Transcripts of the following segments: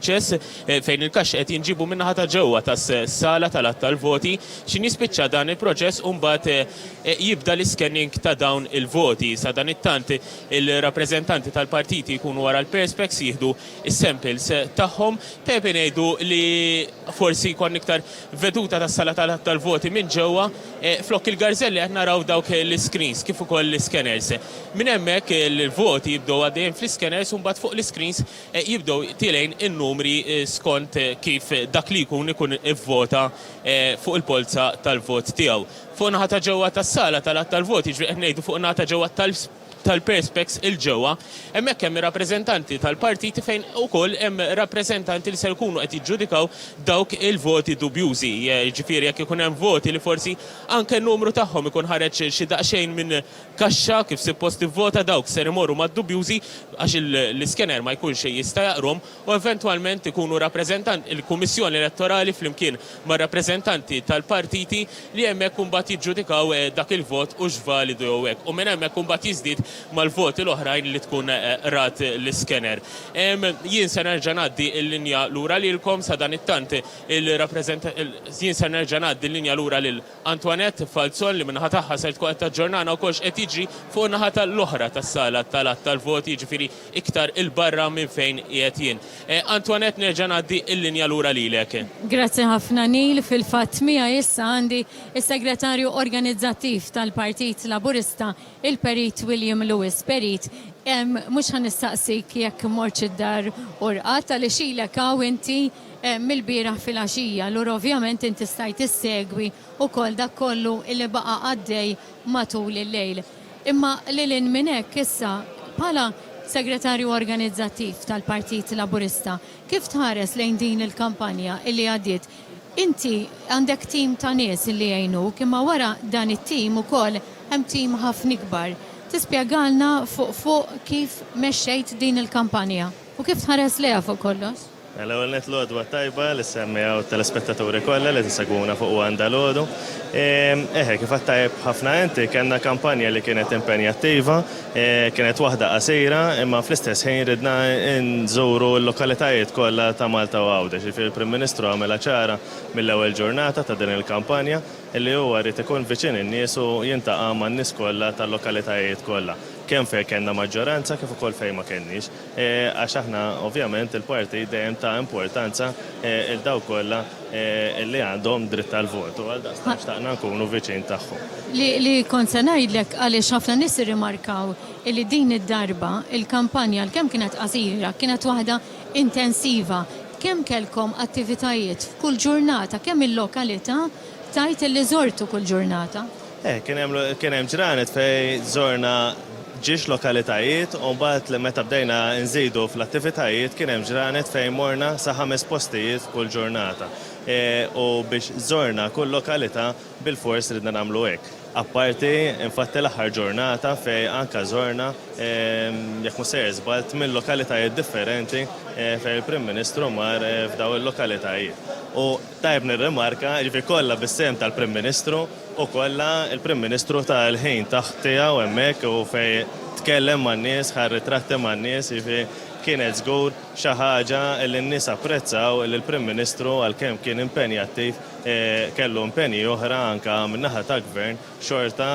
ċess fejn il-kaxx qed jinġibu min-naħa ta' ġewwa tas-sala tal-att tal-voti xi nispiċċa dan il-proċess u mbagħad jibda l-iscanning ta' dawn il-voti. Sa dan it-tant il-rappreżentanti tal-partiti jkunu wara l-perspex jieħdu is-samples tagħhom pepe ngħidu li forsi jkun iktar veduta tas-sala tal-att tal-voti minn ġewwa flok il-garżelli qed naraw dawk l-screens kif ukoll l-scanners. Minn hemmhekk il-voti jibdew għaddejjin fl-scanners u mbagħad fuq l-screens jibdew tilejn in-numri skont kif dak li jkun ivvota fuq il-polza tal-vot tiegħu. Fuq naħa ta' ġewwa tas-sala tal-att tal-voti ġifieri qed ngħidu fuq naħa ta' ġewwa tal-perspex il-ġewwa, hemmhekk hemm rappreżentanti tal-partiti fejn ukoll hemm rappreżentanti li se jkunu qed jiġġudikaw dawk il-voti dubjużi. Ġifieri jekk ikun hemm voti li forsi anke n-numru tagħhom ikun ħareġ xi daqsxejn minn kaxxa kif suppost ivvota dawk ser imorru mad-dubjużi għax l-iskener ma jkunx jista' jaqrom u eventwalment ikunu il-Kummissjoni Elettorali flimkien ma' rappreżentanti tal-partiti li hemmhekk imbagħad jiġġudikaw dak il-vot hux validu jew hekk. U minn hemmhekk imbagħad jiżdied mal-voti l-oħrajn li tkun rat l-iskener. Jien se nerġa' ngħaddi l-linja lura lilkom sa dan it-tant jien se nerġa' ngħaddi l-linja lura lil Antoinette Falzon li minnaħa tagħha se tkun qed taġġornana wkoll qed jiġri fuq naħa tal-oħra tas-sala tal-att tal-voti jiġifieri iktar il-barra minn fejn qiegħed jien. Antoinette nerġa' ngħaddi l-linja lura lilek. Grazzi ħafna Nil, fil-fatt miegħi issa għandi is-segretarju organizzattiv tal-Partit Laburista il-Perit William Lewis. Perit, mhux ħanistaqsik jekk mortx id-dar u rqat għaliex ilek hawn inti mill-bieraħ fil-għaxija, lura ovvjament inti stajt issegwi wkoll dak kollu li baqa' għaddej matul il-lejl. Imma lilin minn hekk issa bħala segretarju organizzattiv tal-Partit Laburista, kif tħares lejn din il-kampanja illi għaddiet? Inti għandek tim ta' nies li jgħinuk, imma wara dan it-tim ukoll hemm tim ħafna ikbar. Tispjegalna fuq kif mexxejt din il-kampanja u kif tħares leha fuq kollox? L-ewwel net l-għodwa tajba li semmew telespettaturi kollha li tiseguna fuq għanda l-għodu. Kif tajb ħafna inti kellna kampanja li kienet impenjattiva, kienet waħda qasira, imma fl-istess ħin ridna nżuru l-lokalitajiet kollha ta' Malta u Għawdex. Il-Prim Ministru għamilha ċara mill-ewwel ġurnata ta' din il-kampanja illi huwa rrid ikun viċin in-nies u jintaqa' man-nies kollha tal-lokalitajiet kollha. Kemm fejn kellna maġġoranza kif ukoll fejn ma kenniex. Għax aħna ovvjament il-partit dejjem ta' importanza il dawk kollha li għandhom dritt tal-vot u għal daqstan xtaqna nkunu viċin tagħhom. Li kont se ngħidlek għaliex ħafna nies irrimarkaw li din id-darba il-kampanja kemm kienet qasira, kienet waħda intensiva. Kemm kellkom attivitajiet f'kull ġurnata, kemm il-lokalità tajt li żortu kull ġurnata? Kien hemm ġranet fejn żorna ġiex lokalitajiet u mbagħad li meta bdejna nżidu fl-attivitajiet kien hemm ġranet fejn morna sa 5 postijiet kull ġurnata. U biex żorna kull lokalità bil-fors ridna nagħmlu hekk. Apparti, infatti l-aħħar ġurnata fejn anke żorna jekk mhux se żbalt minn lokalitajiet differenti fejn il-Prim Ministru mar f'daw il-lokalitajiet. U tajb nirrimarka ġifieri kollha bis-sem tal-Prim Ministru u kollha il-Prim Ministru tal-ħin taħt tiegħu hemmhekk u fejn tkellem man-nies, ħar ritratti man-nies, kienet żgur xi ħaġa li n-nies apprezzaw li l-Prim Ministru għalkemm kien impenjattiv kellu impenji oħra anke min-naħa ta' gvern xorta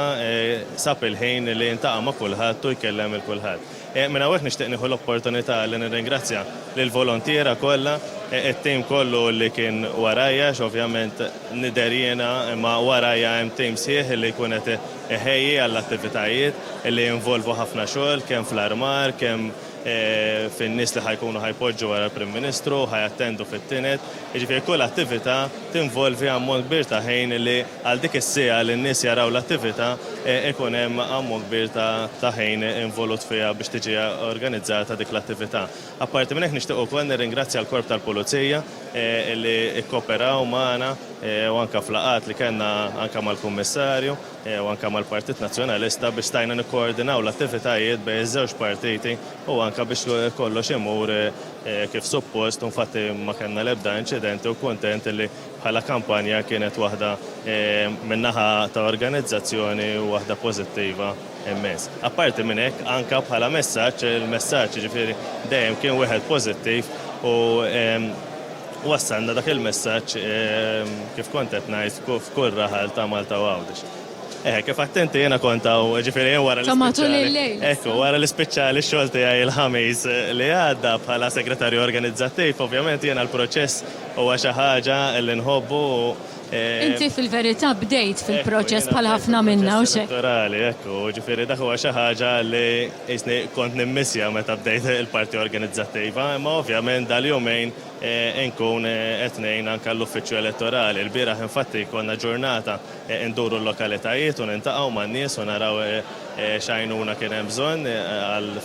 sab il-ħin li intaqa' ma' kulħadd u jkellem il-kulħadd. Minn hawnhekk nixtieq nieħu l-opportunità li nirringrazzja lill-volontiera kollha, it-tim kollu li kien warajja, ovvjament nidher jiena imma warajja hemm tim sieħ li jkun qed iħejji għall-attivitajiet li jinvolvu ħafna xogħol kemm fl-armar, kemm fin-nies li ħajkunu ħajpoġġu wara l-Prim Ministru, ħajattendu fit-tinet. Jiġifieri kull attività tinvolvi ammont kbir ta' ħin li għal dik is-sija li n-nies jaraw l-attività ikun hemm ammont kbir ta' ħin involut fiha biex tiġi organizzata dik l-attività. Apparti minn hekk nixtieq ukoll nirringrazzja l-Korp tal-Pulizija li kkooperaw magħna u anke fl-laqgħat li kellna anke mal-Kummissarju u anke mal-Partit Nazzjonalista biex stajna nikkoordinaw l-attivitajiet bejn iż-żewġ partiti u anke biex kollox imur kif suppost u infatti ma kellna l-ebda inċidenti u kuntent li bħala kampanja kienet waħda min-naħa ta' organizzazzjoni u waħda pożittiva immens. Apparti minn hekk anke bħala messaġġ, il-messaġġ ġifieri dejjem kien wieħed pożittiv u wassalna dak il-messaġġ kif kont qed ngħid f'kull raħal ta' Malta u Għawdex. Kif attenti jena kontaw, ġifiri wara l-speċjali. Ekku, wara l-speċjali xogħol tiegħi il-ħamis li għadda bħala segretarju organizzattiv, ovvjament jena l-proċess huwa xi ħaġa li nħobbu. Inti fil-verità bdejt fil-proċess bħal ħafna minna u xejn. Ekku, ġifiri dak huwa xi ħaġa li jisni kont nimmissja meta bdejt il-parti organizzattiva, imma ovvjament dal-jumejn nkun qed ngħin anke l-uffiċċju elettorali. Il-bieraħ infatti konna ġurnata nduru l-lokalitajiet u nintaqgħu man-nies u naraw x'għajnuna kien hemm bżonn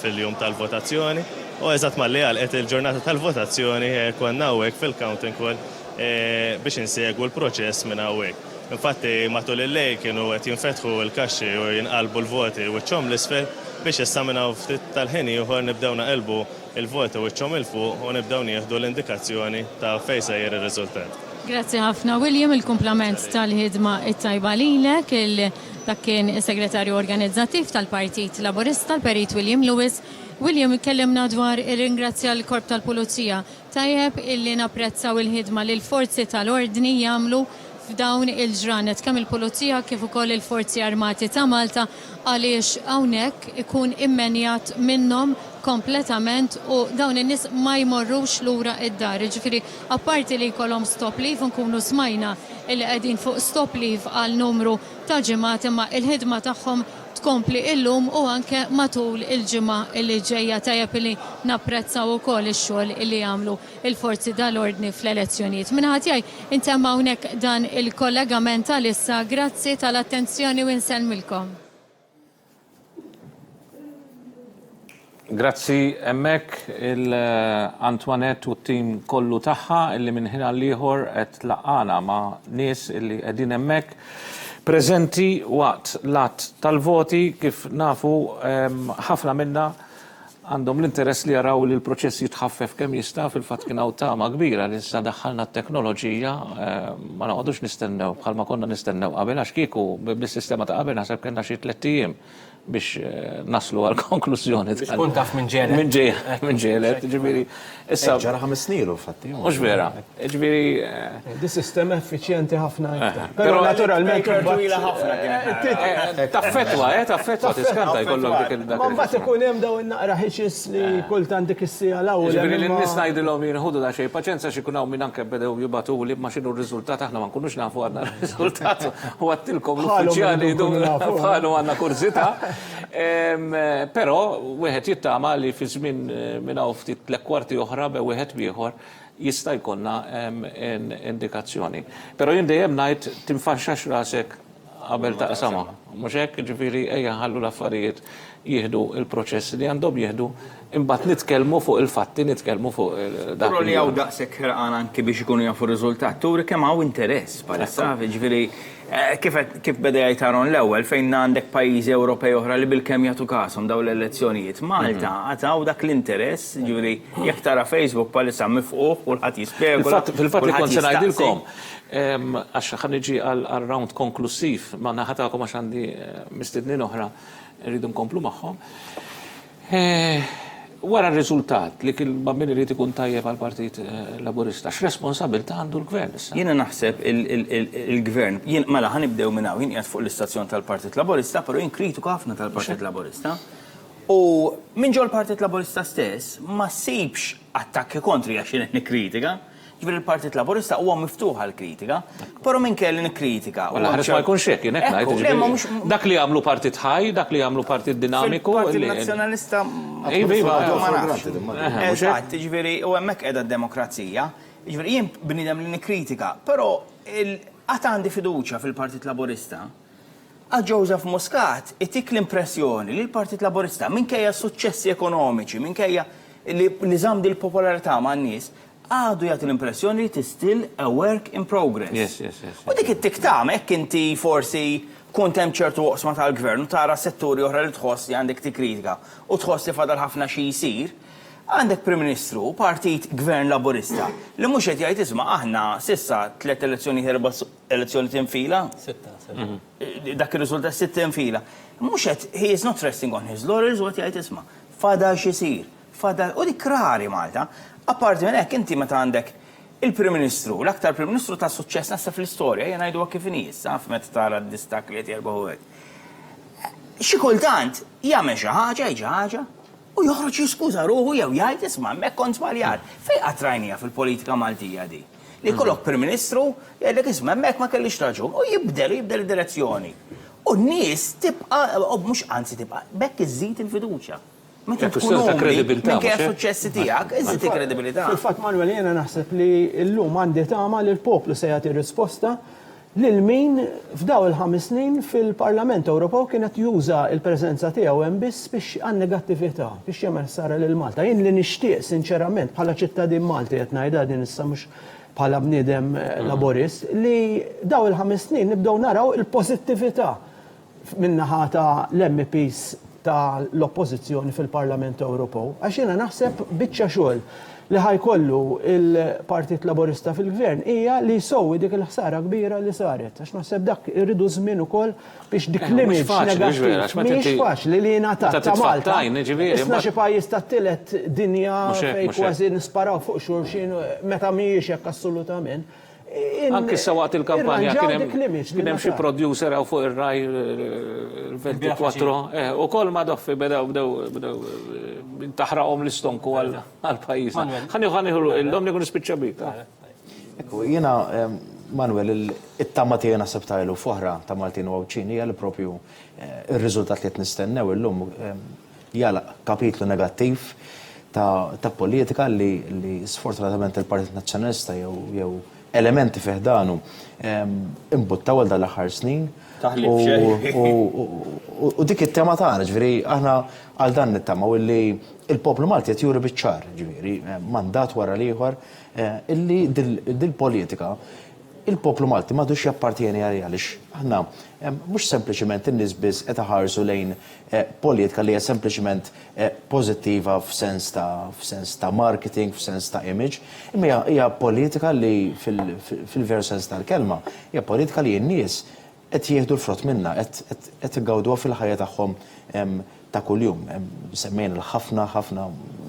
fil-jum tal-votazzjoni. U eżatt malli għalqet il-ġurnata tal-votazzjoni konna hawnhekk fil-counting hall biex insegwu l-proċess minn hawnhekk. Infatti matul il-lejl kienu qed jinfetħu l-kaxxi u jinqalbu l-voti wiċċhom l-isfel biex issa minn hawn ftit tal-ħin ieħor nibdew naqilbu il-voti wiċċhom il-fuq u nibdew nieħdu l-indikazzjoni ta' fejn sejjer ir-riżultat. Grazzi ħafna William, il-kumplament tal-ħidma it-tajba lilek, dak kien is-segretarju organizzattiv tal-Partit Laburista, l-Perit William Lewis. William, kellimna dwar ir-ringrazzja l-Korp tal-Pulizija. Tajjeb illi napprezzaw il-ħidma li l-forzi tal-ordni jagħmlu f'dawn il-ġranet kemm il-Pulizija kif ukoll il-Forzi Armati ta' Malta għaliex hawnhekk ikun immenjat minnhom kompletament u dawn in-nies ma jmorrux lura id-dar. Ġifieri apparti li jkollhom stop leave nkunu smajna li qegħdin fuq stop leave għal numru ta' ġimgħat imma il-ħidma tagħhom tkompli illum u anke matul il-ġimgħa li ġejja tajjeb li napprezzaw ukoll ix-xogħol li jagħmlu il-forzi tal-ordni fl-elezzjonijiet. Minħat jgħid intemm hawnhekk dan il-kollegament tal-issa, grazzi tal-attenzjoni u nsellmilkom. Grazzi emmek il-Antoinette u t-tim kollu taħħa illi minn ħina l-liħor qed laqana ma' nies illi qegħdin emmek preżenti waqt lat tal-voti kif nafu ħafna minna għandhom l-interess li jaraw li l-proċess jitħaffef kemm jista' fil-fatt kien hawn tama kbira li issa daħħalna t-teknoloġija ma noqgħodux nistennew bħalma konna nistennew qabel għax kieku bis-sistema ta' qabel naħseb kellna xi 3 ijiem biex naslu għal konklużjoni. Biex kun taf minn ġelet. Minn ġelet, ġifieri. Issa ġara 5 snin fatti. Mhux vera. Ġifieri di sistema effiċjenti ħafna iktar. Però naturalment taffetwa tiskanta jkollok dik il-dak. Ma mbagħad ikun hemm daw in-naqra ħiċis li kultant dik is-sija l-ewwel. Ġifieri n-nies ngħidilhom jinħudu da xejn paċenza xi jkun hawn minn anke bdew jibgħatu li ma x'inhu r-riżultat aħna ma nkunux nafu għandna r-riżultat u għattilkom l-uffiċjali bħalu għandna kurzita. Però wieħed jittama li fi żmien minn hawn ftit 3 kwarti oħra be wieħed ieħor jista' jkollna indikazzjoni. Però jien dejjem ngħid tinfaxxax rasek qabel taqsama. Mhux hekk ġifieri ejja ħallu l-affarijiet jieħdu il-proċess li għandhom jieħdu imbagħad nitkellmu fuq il-fatti, nitkellmu fuq dak. Però li hawn daqshekk ħerqan anke biex ikunu jafu r-riżultat. Turi kemm hawn interess bħalissa, ġifieri kif beda jgħid l-ewwel fejn għandek pajjiżi Ewropej oħra li bil-kemm jagħtu kasom dawn l-elezzjonijiet. Malta għataw dak l-interess, ġifieri jekk tara Facebook bħalissa mifquh kulħadd jispjega. Fil-fatt li kont se ngħidilkom għax ħan niġi għal round konklusiv ma naħatakom għax għandi mistednin oħra rridu nkomplu magħhom. Wara r-riżultat li kien bambini irid ikun tajjeb għall-Partit Laburista, x'responsabilità għandu l-Gvern issa? Jiena naħseb il-Gvern, mela ħanibdew minn hawn jien qiegħed fuq l-istazzjon tal-Partit Laburista, però jien kritiku ħafna tal-Partit Laburista. U minn ġol Partit Laburista stess ma ssibx attakki kontri għax jien qed nikkritika. Ġifieri il-Partit Laburista huwa miftuħ għall-kritika, però minn kelli nikkritika. Walla ħares ma jkunx hekk jien hekk ngħid. Dak li jagħmlu partit ħaj, dak li jagħmlu partit dinamiku. Il-Partit Nazzjonalista Eżatt, ġifieri u hemmhekk qiegħda d-demokrazija. Ġifieri jien bniedem li nikkritika, però qatt għandi fiduċja fil-Partit Laburista. Għal Joseph Muscat itik l-impressjoni li l-Partit Laburista minkejja suċċessi ekonomiċi, minkejja li żamdi l-popolarità man-nies, għadu jagħti l-impressjoni li still a work in progress. Yes. U dik it-tiktam hekk inti forsi kont hemm ċertu oqsma tal-gvern u tara setturi oħra li tħoss li għandek tikkritika u tħoss li fadal ħafna xi jsir, għandek Prim Ministru, partit Gvern Laburista, li mhux qed jgħid isma' aħna s'issa 3 elezzjoni 4 elezzjoni tinfila. 6. Dak ir-riżultat 6 tinfila. Mhux qed he is not resting on his laurels u qed jgħid isma' fada x'isir. fadal, u dik rari Malta. Apparti minn hekk inti meta għandek il-Prim Ministru, l-aktar Prim Ministru ta' suċċess nasa fl-istorja, jena ngħidu kif inhi, f'meta tara d-distak li qed jerbaħu hekk. Xi kultant jagħmel xi ħaġa, u joħroġ jiskuża ruħu jew jgħid isma' hemmhekk kont żbaljat. Fejn qatt rajnija fil-politika Maltija di? Li jkollok Prim Ministru jgħidlek isma' hemmhekk ma kellix raġun u jibdel id-direzzjoni. U n-nies tibqa' mhux anzi tibqa' bekk iżżid il-fiduċja. Meta tkun minn kif suċċessi tiegħek, iżid il-kredibilità. Fil-fatt Manuel jiena naħseb li llum għandi tama li l-poplu se jagħti risposta lil min f'daw il-5 snin fil-Parlament Ewropew kienet juża l-preżenza tiegħu hemm biss biex għan-negattività, biex jagħmel sara lil Malta. Jien li nixtieq sinċerament bħala ċittadin Malti qed ngħidha din issa mhux bħala bniedem laborist li daw il-5 snin nibdew naraw il-pożittività min-naħa ta' l-MPs ta' l-oppożizzjoni fil-Parlament Ewropew. Għax jiena naħseb biċċa xogħol li ħajkollu il-Partit Laburista fil-Gvern hija li jsowwi dik il-ħsara kbira li saret. Għax naħseb dak irridu żmien ukoll biex dik l-image negattiv. Mhix faċli li jingħatat ta' Malta. Isna xi pajjiż tat-tielet dinja fejn kważi nisparaw fuq xulxin meta mhijiex hekk assolutament. Anki sawat il-kampanja kien hemm xi producer hawn fuq ir-raj il-24 u kol ma doffi bdew taħraqhom l-istonku għall-pajjiż. Ħaniħu l-lhom nikun nispiċċa bik. Jiena Manuel it-tama tiegħi naħseb tajlu foħra ta' Maltin u Awċin hija li propju ir-riżultat li qed nistennew illum jala kapitlu negattiv ta' politika li sfortunatament il-Partit Nazzjonalista jew elementi fiħdanu imbuttaw għal dal-aħħar snin. U dik it-tema tagħna, ġifieri aħna għal dan nittamaw illi il-poplu Malti qed juri biċ-ċar, ġifieri mandat wara l-ieħor illi dil-politika il-poplu Malti m'għadux jappartieni għalija għaliex aħna mhux sempliċement in-nies biss qed iħarsu lejn politika li hija sempliċement pożittiva f'sens ta' marketing, f'sens ta' image, imma hija politika li fil-veru sens tal-kelma, hija politika li n-nies qed jieħdu l-frott minnha, qed igawduha fil-ħajja tagħhom ta' kuljum. Semmejna l-ħafna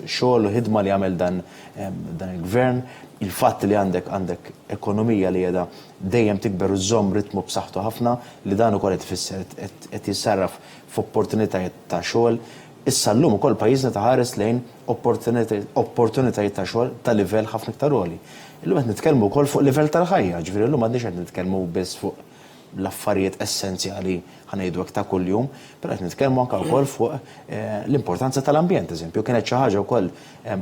xogħol u ħidma li għamel dan il-gvern, il-fatt li għandek ekonomija li qiegħda dejjem tikber u żomm ritmu b'saħħtu ħafna li dan ukoll qed ifisser qed jissarraf f'opportunitajiet ta' xogħol. Issa llum ukoll pajjiżna taħares lejn opportunitajiet ta' xogħol ta' livell ħafna iktar għoli. Illum qed nitkellmu wkoll fuq livell tal-ħajja, ġifieri llum m'għandniex qed nitkellmu biss fuq l-affarijiet essenzjali ħanejdu hekk ta' kuljum, però qed nitkellmu anke wkoll fuq l-importanza tal-ambjent, eżempju. Kienet xi ħaġa wkoll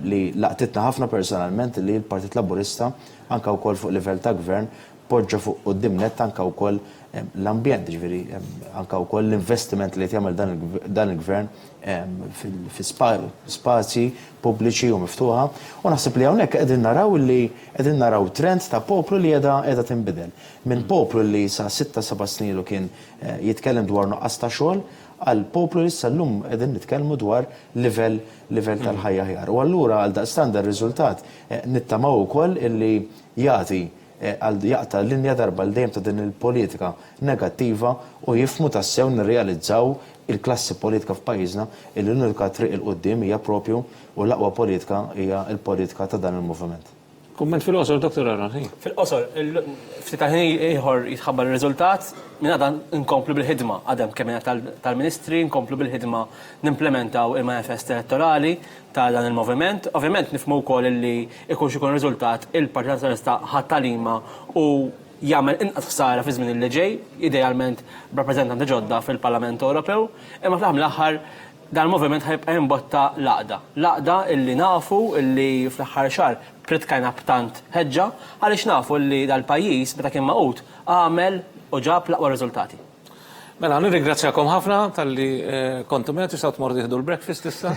li laqtitna ħafna personalment li l-Partit Laburista anke wkoll fuq livell ta' gvern poġġa fuq qudiemnet anke wkoll l-ambjent, ġifieri anke wkoll l-investiment li qed jagħmel dan il-gvern fi spazji pubbliċi u miftuħa. U naħseb li hawnhekk qegħdin naraw trend ta' poplu li qiegħda tinbidel. Minn poplu li sa 6-7 snin ilu kien jitkellem dwar nuqqas ta' xogħol għal poplu li issa llum qegħdin nitkellmu dwar livell tal-ħajja ħjar. U allura għal daqstant ir-riżultat nittamaw ukoll illi jaqta linja darba l-dejjem ta' din il-politika negattiva u jifmu tassew nirrealizzaw il-klassi politika f'pajjiżna illi l-unika triq il-qudiem hija propju u l-aqwa politika hija l-politika ta' dan il-moviment. Kumment fil-qosor, Dr. Arran. Fil-qosor, ftit ħin ieħor jitħabbar ir-riżultat, minn għadan nkomplu bil-ħidma, għadem kemm tal-Ministri, nkomplu bil-ħidma nimplementaw il-manifest elettorali ta' dan il-moviment. Ovvjament nifhmu wkoll li ikun xi riżultat il-Partit Nazzjonalista ħattalima u jagħmel inqas ħsara fi żmien li ġej, idealment b'rappreżentanti ġodda fil-Parlament Ewropew, imma fl-aħħar dan il-moviment ħajbqa' jinbotta laqda illi nafu illi fl-aħħar xahar pritkajna b'tant ħeġġa għaliex nafu illi dal-pajjiż meta kien maqut għamel u ġab l-aqwa riżultati. Mela, nirringrazzjakom ħafna tal-li kontu minn tistgħu tmorru tieħdu l-breakfast issa.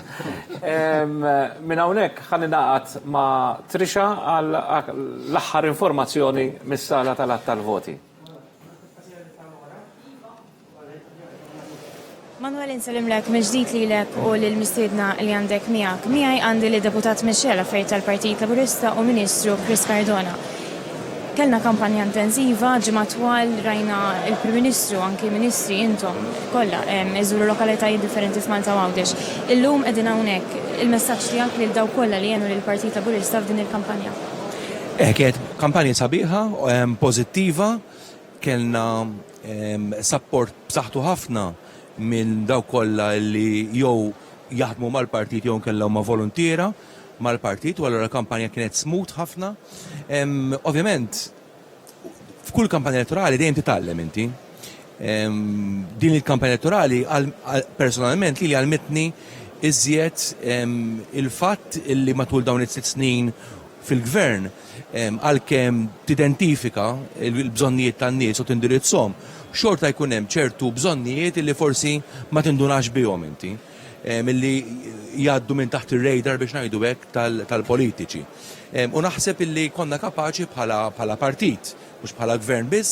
Minn hawnhekk ħalli naqgħod ma' Trisha għal l-aħħar informazzjoni mis-sala tal-att tal-voti. Manuel insalim lek meġdijt li lek u l-mistedna li għandek miegħek. Miegħi għandi li deputat Michel affarijiet tal-Partit Laburista u Ministru Chris Cardona. Kellna kampanja intensiva, ġimgħa twal rajna il-Prim Ministru, anki ministri intom kollha iżuru lokalitajiet differenti f'Malta Għawdex. Illum qegħdin hawnhekk il-messaġġ tiegħek lil daw kollha li jenu lill-Partit Laburista f'din il-kampanja? Kienet kampanja sabiħa, pożittiva, kellna support b'saħħtu ħafna minn daw kollha li jew jaħdmu mal-partit jew kellhom ma' volontiera mal-partit, u allura kampanja kienet smooth ħafna. Ovvjament, f'kull kampanja elettorali dejjem titgħallem inti. Din il-kampanja elettorali personalment li għalmetni iżjed il-fatt li matul dawn it-6 snin fil-gvern għalkemm tidentifika l-bżonnijiet tan-nies u tindirizzhom, xorta jkun hemm ċertu bżonnijiet li forsi ma tindunax bihom inti, milli jgħaddu minn taħt ir-radar biex ngħidu hekk tal-politiċi. U naħseb illi konna kapaċi bħala partit, mhux bħala gvern biss,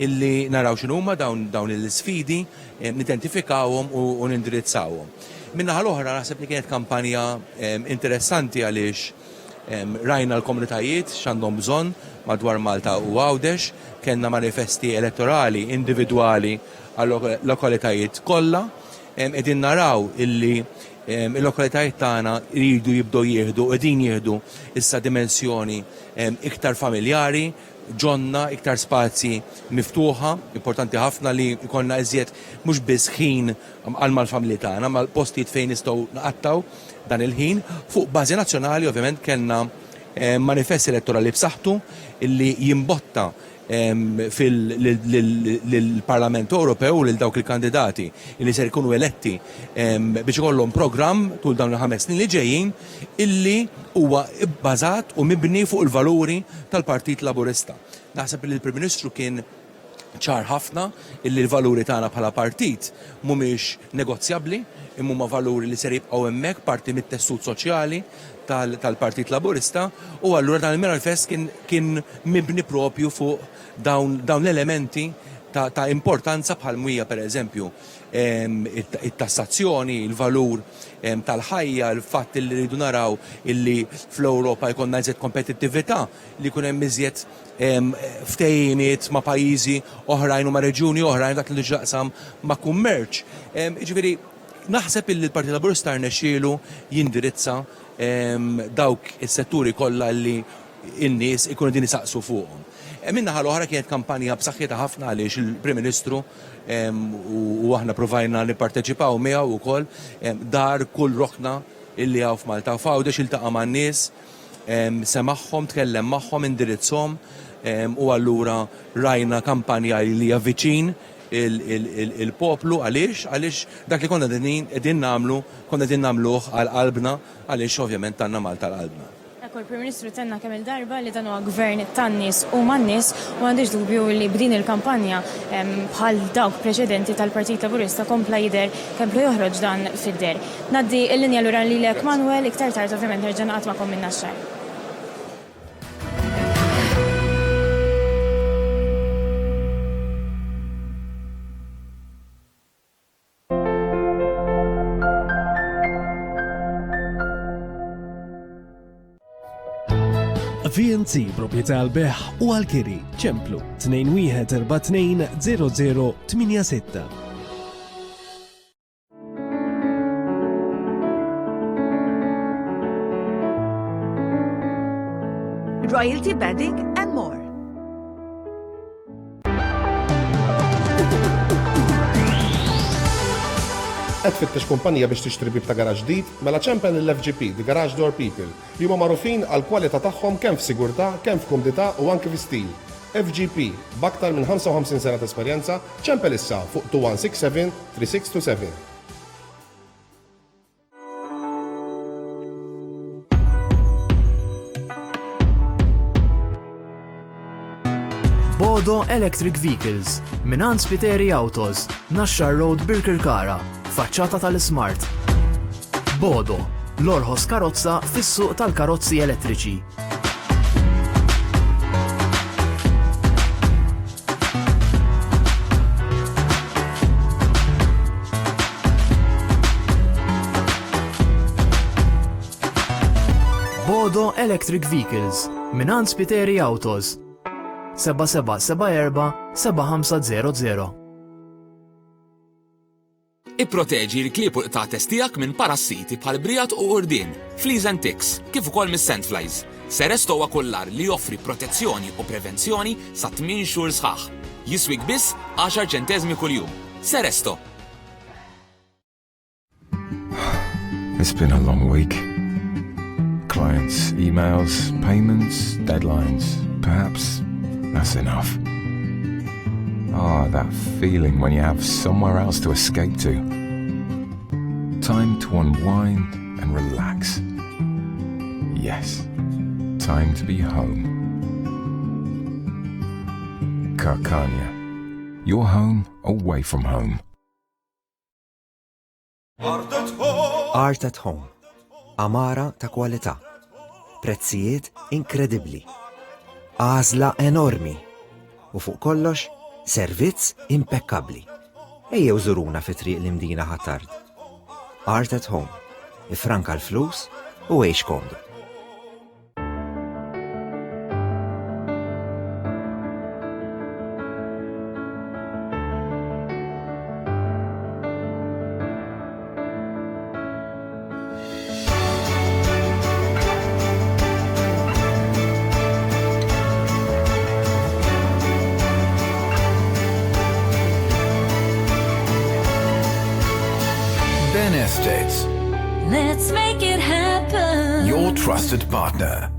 illi naraw x'inhuma dawn l-isfidi, nidentifikawhom u nindirizzawhom. Min-naħa l-oħra naħseb li kienet kampanja interessanti għaliex rajna l-komunitajiet x'għandhom bżonn madwar Malta u Għawdex, kellna manifesti elettorali individwali għal lokalitajiet kollha, qegħdin naraw illi il-lokalitajiet tagħna jridu jibdew jieħdu qegħdin jieħdu issa dimensjoni iktar familjari, ġonna, iktar spazji miftuħa, importanti ħafna li jkollna iżjed mhux biss ħin għal mal-familji tagħna, mal-postijiet fejn nistgħu naqattaw dan il-ħin. Fuq bażi nazzjonali ovvjament kellna manifesti elettorali b'saħħtu illi jimbotta lill-Parlament Ewropew lil dawk il-kandidati illi ser ikunu eletti biex ikollhom programm tul dawn il-5 snin li ġejjin illi huwa bbażat u mibni fuq il-valuri tal-Partit Laburista. Naħseb li l-Prim Ministru kien ċar ħafna illi l-valuri tagħna bħala partit mhumiex negozjabbli, imma huma valuri li ser jibqgħu hemmhekk parti mit-tessut soċjali tal-Partit Laburista, u allura dan il-manifest kien mibni propju fuq dawn l-elementi ta' importanza bħal mwija pereżempju it-tassazzjoni, il-valur tal-ħajja, il-fatt li rridu naraw illi fl-Ewropa jkollna iżjed kompetittività, li jkun hemm iżjed ftehimiet ma' pajjiżi oħrajn u ma' reġjuni oħrajn dak li ġaqsam ma' kummerċ. Ġifieri naħseb illi l-Partit Laburista rnexxielu jindirizza dawk is-setturi kollha li n-nies ikunu din isaqsu fuqhom. Minnaħa l-oħra kienet kampanja b'saħħitha ħafna għaliex il-Prim Ministru u aħna provajna nipparteċipaw miegħu wkoll dar kull roħna illi hawn f'Malta u f'Għawdex iltaqa' man-nies, semaħħom, tkellem magħhom, indirizzhom, u allura rajna kampanja li hija viċin il-poplu għaliex dak li konna qegħdin nagħmluh għal qalbna għaliex ovvjament għandna Malta l-qalbna. Il-Prim Ministru tenna kemm il-darba li dan huwa gvern tan-nies u man-nies u m'għandix dubju li b'din il-kampanja bħal dawk preċedenti tal-Partit Laburista kompla jidher kemplu joħroġ dan fid-der. Naddi l-linja lura lilek Manuel, iktar tard ovvjament nerġa' naqgħod magħkom minn naxxar. VNC proprjetà għal-beħ u għal-kiri ċemplu 21420086. Royalty Bedding and more. Qed tfittex kumpanija biex tixtri bib ta' garaġ ġdid, mela ċempen l-FGP, the Garage Door People, li huma magħrufin għal kwalità tagħhom kemm f'sigurtà, kemm f'kumdità u anke fi-stil. FGP, b'aktar minn 55 sena ta' esperjenza, ċempel issa fuq 2167 3627. Bodo Electric Vehicles, Minan Spiteri Autos, Nashar Road Birkirkara, faċċata tal-Smart. Bodo, l-orħos karozza fis-suq tal-karozzi elettriċi. Bodo Electric Vehicles, Minan Spiteri Autos, 7774 7500. Ipproteġi l-klieb u l-qtates tiegħek minn parassiti bħal brijat u qurdien, fleas and ticks, kif ukoll mis-sandflies. Seresto huwa kullar li joffri protezzjoni u prevenzjoni sa 8 xhur sħaħ. Jiswik biss 10 ċentesmi kuljum. Seresto. It's been a long week. Clients, emails, payments, deadlines. Perhaps that's enough. That feeling when you have somewhere else to escape to. Time to unwind and relax. Yes, time to be home. Carcania. Your home away from home. Art at Home. Amara ta' kwalità. Prezzijiet inkredibbli. Għażla enormi. U fuq kollox, servizz impeccabli. Ejjew żuruna fi triq l-imdina ħattard. Art at Home. Ifranka l-flus u għex komdu. Ben Estates, Let's make it happen. your trusted partner.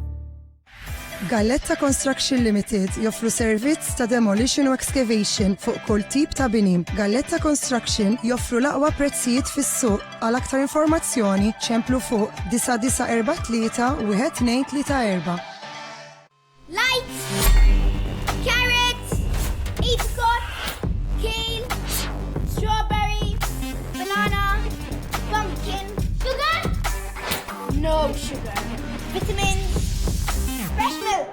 Galletta Construction Limited joffru servizz ta' demolition u excavation fuq kull tip ta' bini. Galletta Construction joffru l-aqwa prezzijiet fis-suq. Għal aktar informazzjoni ċemplu fuq 9943 1234. Lights, carrots, apricot, kale, strawberry, banana, pumpkin. Sugar? No sugar. Vitamins, fresh milk.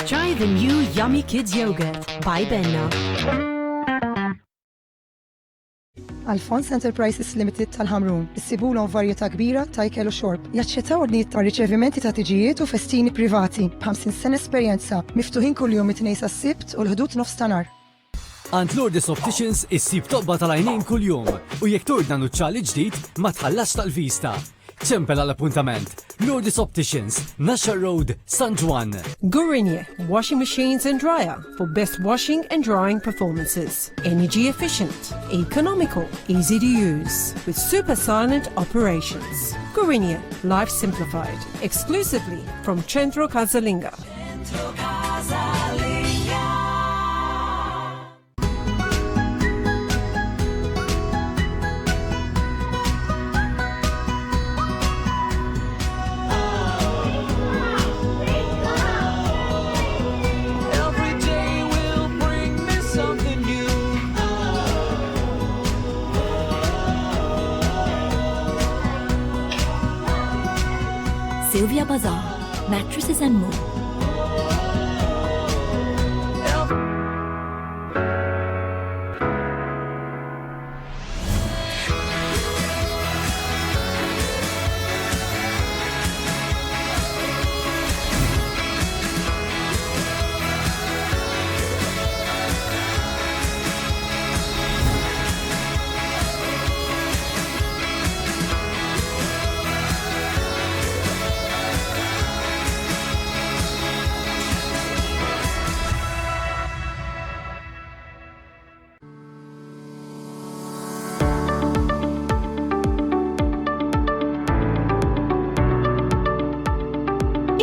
Try the new Yummy Kids Yogurt by Benna. Alphonse Enterprises Limited tal-Ħamrun. Issibulhom varjetà kbira ta' ikel u xorb. Jaċċettaw ordnijiet ta' riċevimenti ta' tiġijiet u festini privati. b'50 sena esperjenza. Miftuħin kuljum it-tnejn sas-sibt u l-ħdud nofs ta' nar. Ant Lourdes Opticians issib toqba tal-għajnejn kuljum u jekk tordna nuċċali ġdid ma tħallax tal-vista. ċempel għall-appuntament. Lourdes Opticians, Nasher Road, San Juan. Gourinia Washing Machines and Dryer for best washing and drying performances. Energy efficient, economical, easy to use, with super silent operations. Gourinia, life simplified, exclusively from Centro Casalinga. Sylvia Bazaar, mattresses and more.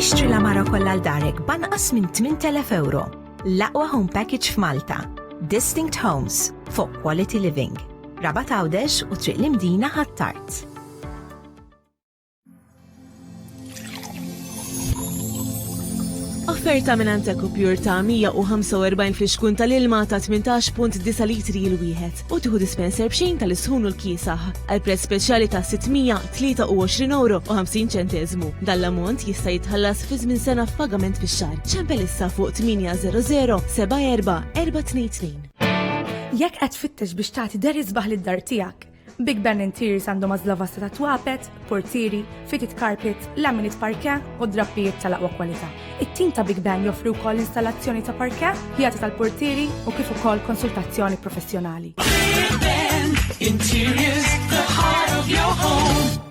Ixtri l-amara kollha l-darek banqas minn 8,000 euro. L-aqwa home package f'Malta. Distinct Homes for Quality Living. Rabat Għawdex u Triq l-Imdina ħattart. Offerta minn Anteco Pure ta' 145 fl-xkun tal-ilma ta' 18.9 litri l-wieħed u tieħu dispenser b'xejn tal-isħun u l-kiesaħ għal prezz speċjali ta' 623 euro u 50 ċentesmu. Dan l-ammont jista' jitħallas fi żmien sena f'pagament fix-xahar. ċempel issa fuq 800 74 422. Jekk qed tfittex biex tagħti der isbaħ lid-dar tiegħek, Big Ben Interiors għandhom għażla vasta ta' twapet, portieri, fitted carpet, laminate parke u drappijiet tal-aqwa kwalità. It-tim ta' Big Ben joffri wkoll installazzjoni ta' parke, ħjata tal-portieri u kif ukoll konsultazzjoni professjonali. Big Ben Interiors, the heart of your home.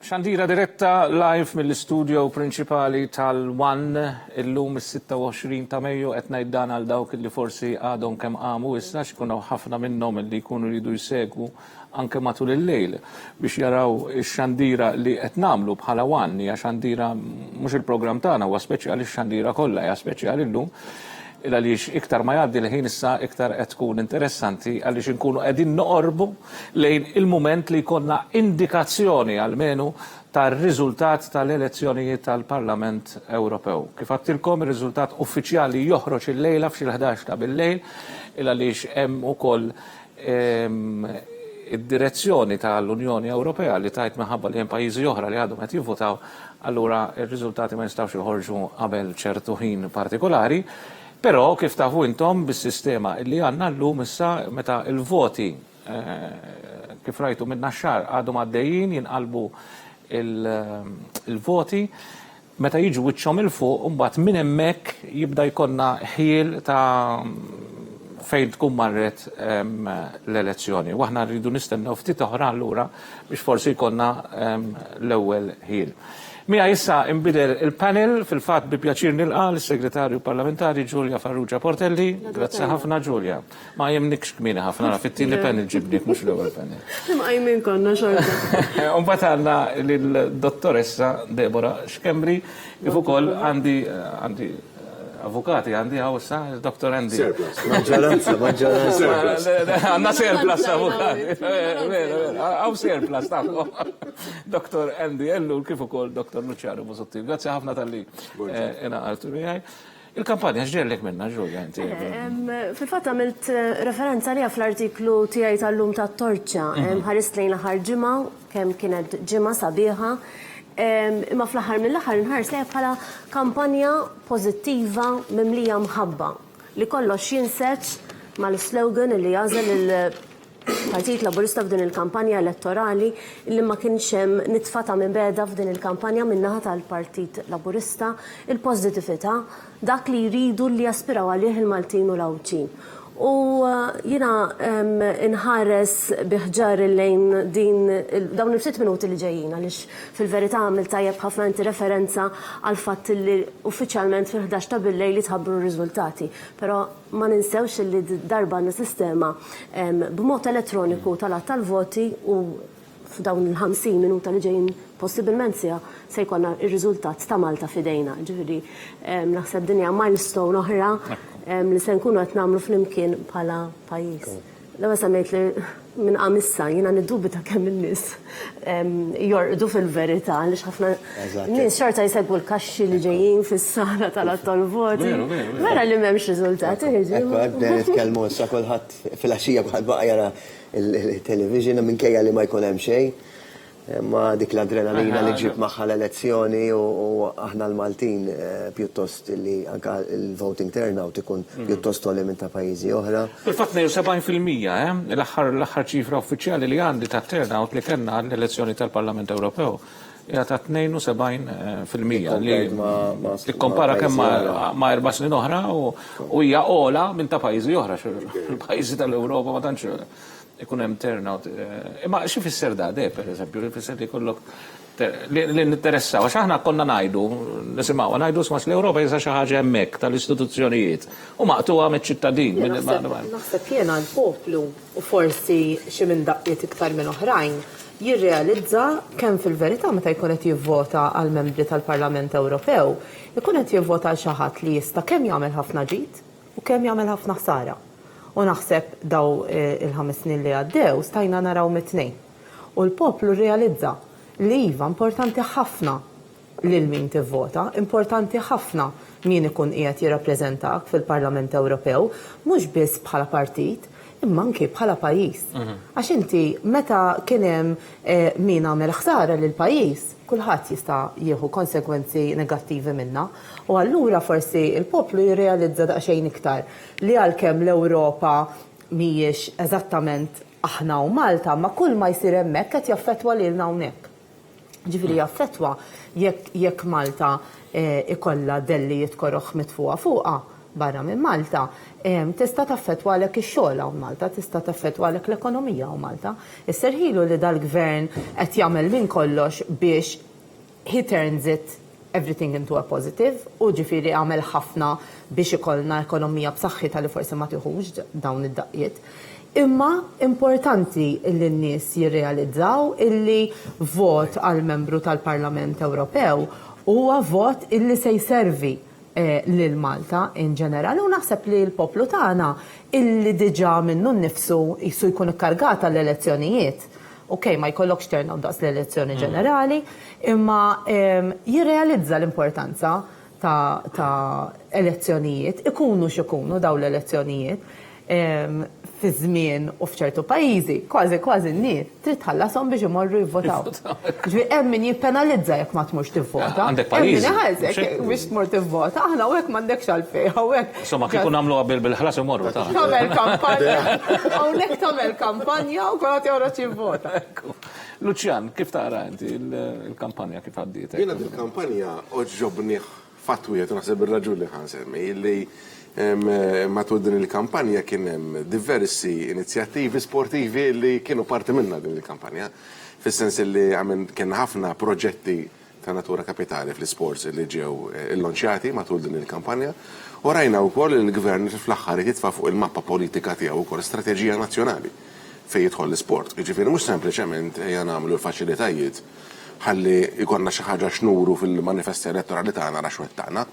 Xandira diretta live mill-istudio prinċipali tal-One illum is-26 ta' Mejju qed ngħid dan għal dawk li forsi għadhom kemm qamu issa x'ikunu ħafna minnhom li jkunu jridu jsegwu anke matul il-lejl biex jaraw ix-xandira li qed nagħmlu bħala One hija xandira mhux il-programm tagħna huwa speċjali x-xandira kollha hija speċjali llum għaliex iktar ma jgħaddi l-ħin issa iktar qed tkun interessanti għaliex inkunu qegħdin noqorbu lejn il-mument li jkollna indikazzjoni għalmenu tar-riżultat tal-elezzjonijiet tal-Parlament Ewropew. Kif għattilkom ir-riżultat uffiċjali joħroġ il-lejla f'xi-11 ta' bil-lejl għaliex hemm ukoll id-direzzjoni tal-Unjoni Ewropea li tajt minħabba li hemm pajjiżi oħra li għadhom qed jivvotaw, allura ir-riżultati ma jistgħux joħorġu qabel ċertu ħin partikolari. Però kif tafu intom bis-sistema li għandna llum issa meta il-voti kif rajtu minn naxxar għadhom għaddejjin jinqalbu il-voti meta jiġu wiċċhom il-fuq imbagħad minn hemmhekk jibda jkollna ħiel ta' fejn tkun marret l-elezzjoni. Waħna rridu nistennew ftit oħra allura biex forsi jkollna l-ewwel ħiel. Mija issa imbidel il-panel fil-fatt bi pjaċir nilqa l-Segretarju Parlamentari Giulia Farrugia Portelli. Grazzi ħafna Giulia. Ma jemnikx kmini ħafna fit-tieni panel ġibnik mhux l-ewwel panel. Ma jmin konna xorta. Mbagħad għandna lill-dottoressa Deborah Xkembri kif ukoll għandi avukati għandi issa Dr. Andy. Maġġoranza. Għandna surplus avukati. Għaw surplus tagħhom. Dr. Andy Ellul kif ukoll Dr. Luciano Busuttil. Grazzi ħafna tal-li ingħaqaltu miegħi. Il-kampanja x'ġellek minnha Ġulja inti? Fil-fatt għamilt referenza li fl-artiklu tiegħi tal-lum tat-torċa. Ħarist lejn l-aħħar ġimgħa kemm kienet ġimgħa sabiħa. Imma fl-aħħar mill-aħħar nħares lejha bħala kampanja pożittiva mimlija mħabba li kollox jinseċ mal-slogan li jażel il-Partit Laburista f'din il-kampanja elettorali li ma kienx hemm nitfata minn beda f'din il-kampanja min-naħa tal-Partit Laburista il-pożittività dak li jridu li jaspiraw għalih il-Maltin u l-Awċin. U jina inħares biħġar lejn dawn il-ftit minuti li ġejjin, għalix fil-verità għamil tajjeb ħafna inti referenza għal fatt li uffiċjalment fil-11 ta' bil-lejl li tħabbru r-riżultati. Però ma ninsewx li darba għandna sistema b'mod elettroniku tal-voti u f'dawn il-50 minuta li ġejjin possibilment se jkollna ir-riżultat ta' Malta fidejna. Ġifieri naħseb dinja milestone oħra li se nkunu qed nagħmlu flimkien bħala pajjiż. L-ewwel semmejt li minn qamissa jiena niddubita kemm in-nies jorqdu fil-verità għaliex ħafna nies xorta jsegwu l-kaxxi li ġejjin fis-sala tal-voti. Vera li m'hemmx riżultati. Ekk nitkellmu issa kulħadd fil-għaxija bħal baqa' jara il-television minkejja li ma jkun hemm xejn. Ma dik l-adrenalina li ġib magħha l-elezzjoni u aħna l-Maltin pjuttost li anka il-voting turnout ikun pjuttost għolli minn ta' pajjiżi oħra. Fil-fatt 70% l-aħħar ċifra uffiċjali li għandi ta' turnout li kellna l-elezzjoni tal-Parlament Ewropew hija ta' 72% li kompara kemm ma' 4 snin oħra u hija ola minn ta' pajjiżi oħra. Il-pajjiżi tal-Ewropa ma tantx ikun hemm turnout. Imma xi fisser da pereżempju, fisser li kollok li ninteressaw, għax aħna konna ngħidu, nisimgħu ngħidu smas l-Ewropa jisa xi ħaġa hemmhekk tal-istituzzjonijiet u maqtuha miċ-ċittadin. Naħseb jiena l-poplu u forsi xi minn daqqiet iktar minn oħrajn jirrealizza kemm fil-verità meta jkun qed jivvota għal membri tal-Parlament Ewropew, ikun qed jivvota għal xi ħadd li jista' kemm jagħmel ħafna ġid u kemm jagħmel ħafna ħsara. U naħseb daw il-5 snin li għaddew stajna naraw mit-tnejn. U l-poplu realizza li iva importanti ħafna lil min tivvota, importanti ħafna min ikun qiegħed jirrappreżentak fil-Parlament Ewropew, mhux biss bħala partit, imma anke bħala pajjiż. Għax inti meta kien hemm min għamel ħsara lil pajjiż, kulħadd jista' jieħu konsekwenzi negattivi minnha. U allura forsi il-poplu jirrealizza daqsxejn iktar li għalkemm l-Ewropa mhijiex eżattament aħna u Malta, ma kull ma jsir hemmhekk qed jaffettwa lilna hawnhekk. Ġifieri jaffettwa jekk Malta ikollha delli jitkorroħ mitfuqa fuqha barra minn Malta, tista' taffettwa għalek ix-xogħol hawn Malta, tista' taffettwa għalek l-ekonomija hawn Malta. Isserħilu li dal-gvern qed jagħmel minn kollox biex he turns it everything into a positive u ġifieri għamel ħafna biex ikollna ekonomija b'saħħitha li forsi ma tieħux dawn id-daqqiet. Imma importanti li n-nies jirrealizzaw illi vot għal membru tal-Parlament Ewropew huwa vot illi se jservi lil Malta in ġenerali u naħseb li l-poplu tagħna illi diġà minnu nnifsu jsu jkun ikkargata l-elezzjonijiet. Ok, ma jkollokx turnout daqs l-elezzjoni ġenerali, imma jirrealizza l-importanza ta' elezzjonijiet, ikunu x'ikunu daw l-elezzjonijiet fi żmien u f'ċertu pajjiżi, kważi n-nies trid tħallasom biex imorru jivvotaw. Ġifieri hemm min jippenalizza jekk ma tmurx tivvota. Għandek pajjiżi. Hemm min iħallsek biex tmur tivvota, aħna hekk m'għandekx għalfejn, hawnhekk. Insomma, kieku nagħmluha bil-ħlas imorru ta'. Tagħmel kampanja, hawnhekk tagħmel kampanja u kulħadd joħroġ jivvota. Luċjan, kif tara inti il-kampanja kif għaddiet? Jiena il-kampanja oġġobni fatwiet u naħseb ir-raġun li ħansemmi illi matul din il-kampanja kien hemm diversi inizjattivi sportivi li kienu parti minna din il-kampanja. Fis-sens li kien ħafna proġetti ta' natura kapitali fl-sports li ġew illonċjati matul din il-kampanja u rajna wkoll il-gvern fl-aħħar jitfa' fuq il-mappa politika tiegħu wkoll strateġija nazzjonali fejn jidħol l-isport. Jiġifieri mhux sempliċement ejja nagħmlu l-faċilitajiet ħalli jkollna xi ħaġa xnuru fil-manifesti elettorali tagħna raxwet tagħna,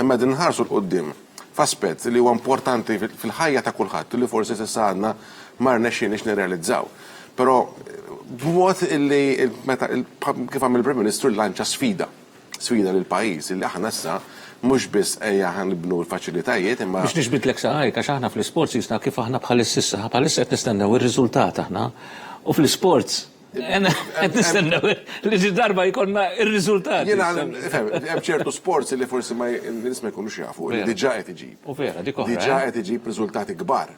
imma din nħarsu l-qudiem f'aspett li huwa importanti fil-ħajja ta' kulħadd li forsi s'issa għadna ma rnexxinix nirrealizzaw. Però b'mod illi kif għamel il-Prim Ministru lanċa sfida lil pajjiż illi aħna issa mhux biss ejja ħanibnu l-faċilitajiet imma biex nixbidlek saqajk għax aħna fl-isports jisna kif aħna bħalissa qed nistennew ir-riżultat aħna u fl-isports qed nistennew li darba jkollna ir-riżultat. Jiena hemm ċertu sports li forsi ma nies ma jkunux jafu li diġà qed iġib. U vera, dik oħra. Diġà qed iġib riżultati kbar.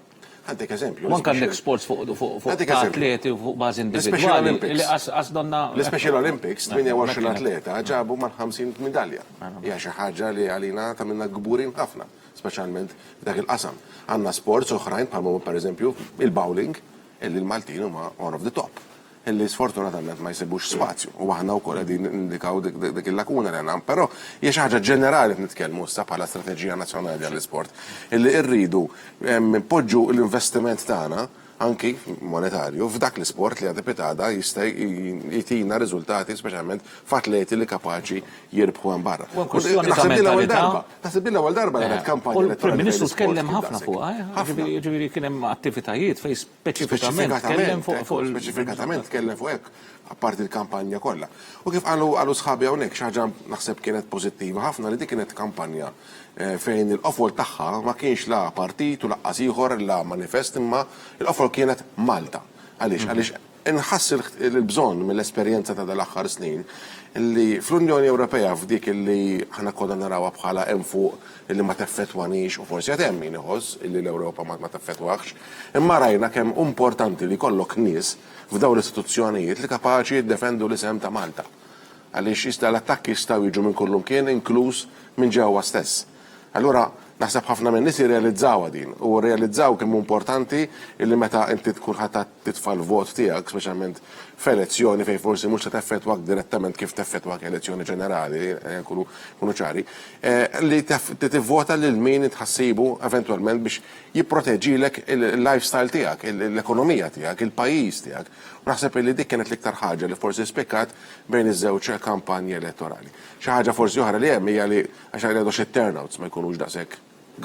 Għandek eżempju. Manka għandek sports fuq atleti u fuq bażi individwali li qas donna. L-Special Olympics 28 atleta ġabu mal-50 medalja. Hija xi ħaġa li għalina tagħmilna gburin ħafna, speċjalment f'dak il-qasam. Għandna sports oħrajn bħal pereżempju il-bowling illi l-Maltin huma one of the top. Illi sfortunatament ma jsibux spazju u aħna wkoll qegħdin indikaw dik il-lakuna li għandna, però hija xi ħaġa ġenerali nitkellmu issa bħala strateġija nazzjonali għall-isport illi rridu poġġu l-investiment tagħna anki monetarju f'dak l-isport li għadipitada jista' jitina riżultati speċjalment f'atleti li kapaċi jirbħu hemm barra. Taħseb l-ewwel darba li kampanja elettorali. Il-Ministru tkellem ħafna fuq, ġifieri kien hemm attivitajiet fejn speċifikament tkellem fuq speċifikament tkellem fuq hekk apparti l-kampanja kollha. U kif qalu sħabi hawnhekk xi ħaġa naħseb kienet pożittiva ħafna li dik kienet kampanja fejn il-qofol tagħha ma kienx la partit u laqqas ieħor la manifest imma l-qofol kienet Malta. Għaliex inħass il-bżonn mill-esperjenza ta' dal-aħħar snin illi fl-Unjoni Ewropea f'dik illi ħana kollha narawha bħala hemm fuq illi ma teffettwanix u forsi qed hemm min iħoss illi l-Ewropa ma teffettwax, imma rajna kemm importanti li jkollok nies f'dawn l-istituzzjonijiet li kapaċi jiddefendu l-isem ta' Malta. Għaliex jista' l-attakki jistgħu jiġu minn kullum kien inkluż minn ġewwa stess. Allura naħseb ħafna minn nies jirrealizzaw din u realizzaw kemm importanti illi meta inti tkun ħadd titfa' l-vot tiegħek speċjalment f'elezzjoni fejn forsi mhux se teffettwak direttament kif teffettwak elezzjoni ġenerali, kunu ċari, li tivvota lil min tħassibu eventwalment biex jipproteġilek il-lifestyle tiegħek, l-ekonomija tiegħek, il-pajjiż tiegħek. Naħseb li dik kienet l-iktar ħaġa li forsi spikkat bejn iż-żewġ kampanji elettorali. Xi ħaġa forsi oħra li hemm hija li għax għedu xi turnouts ma jkunux daqshekk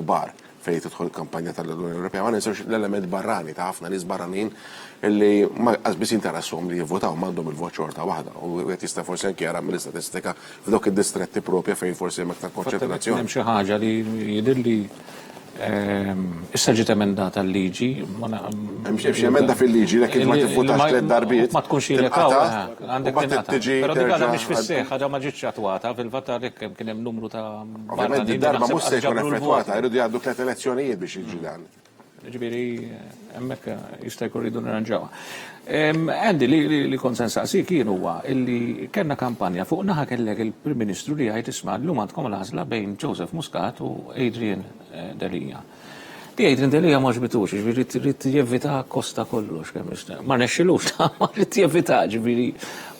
kbar fejn tidħol il-kampanja tal-Unjoni Ewropea. Ma ninsewx l-element barrani ta' ħafna nies barranin illi qasbis interesshom li jivvotaw m'għandhom il-vot xorta waħda. U qed jista' forsi anke jara mill-istatistika f'dawk id-distretti propja fejn forsi hemm aktar konċentrazzjoni. Hemm xi ħaġa li jidhirli issa ġiet emendata l-liġi. Hemm xi emenda fil-liġi li kien ma tivvutax tliet darbiet. Ma tkunx ilek għandek tingħata. Però dik għadha mhix fis-seħħ, għadha ma ġietx attwata fil-fatt għalhekk kien hemm numru ta' ovvjament id-darba mhux se jkun effettwata, jridu jgħaddu 3 elezzjonijiet biex jiġi dan. Ġifieri hemmhekk jista' jkun rridu nirranġawha. Għandi li konsensaqsi kien huwa illi kellna kampanja fuq naħa kellek il-Prim Ministru li jgħid isma' llum għandkom l-għażla bejn Joseph Muscat u Adrian Delija. Li Adrian Delija ma ġbitux, ġifieri trid jevita kosta kollox kemm ma nexxilux, ma trid jevita ġifieri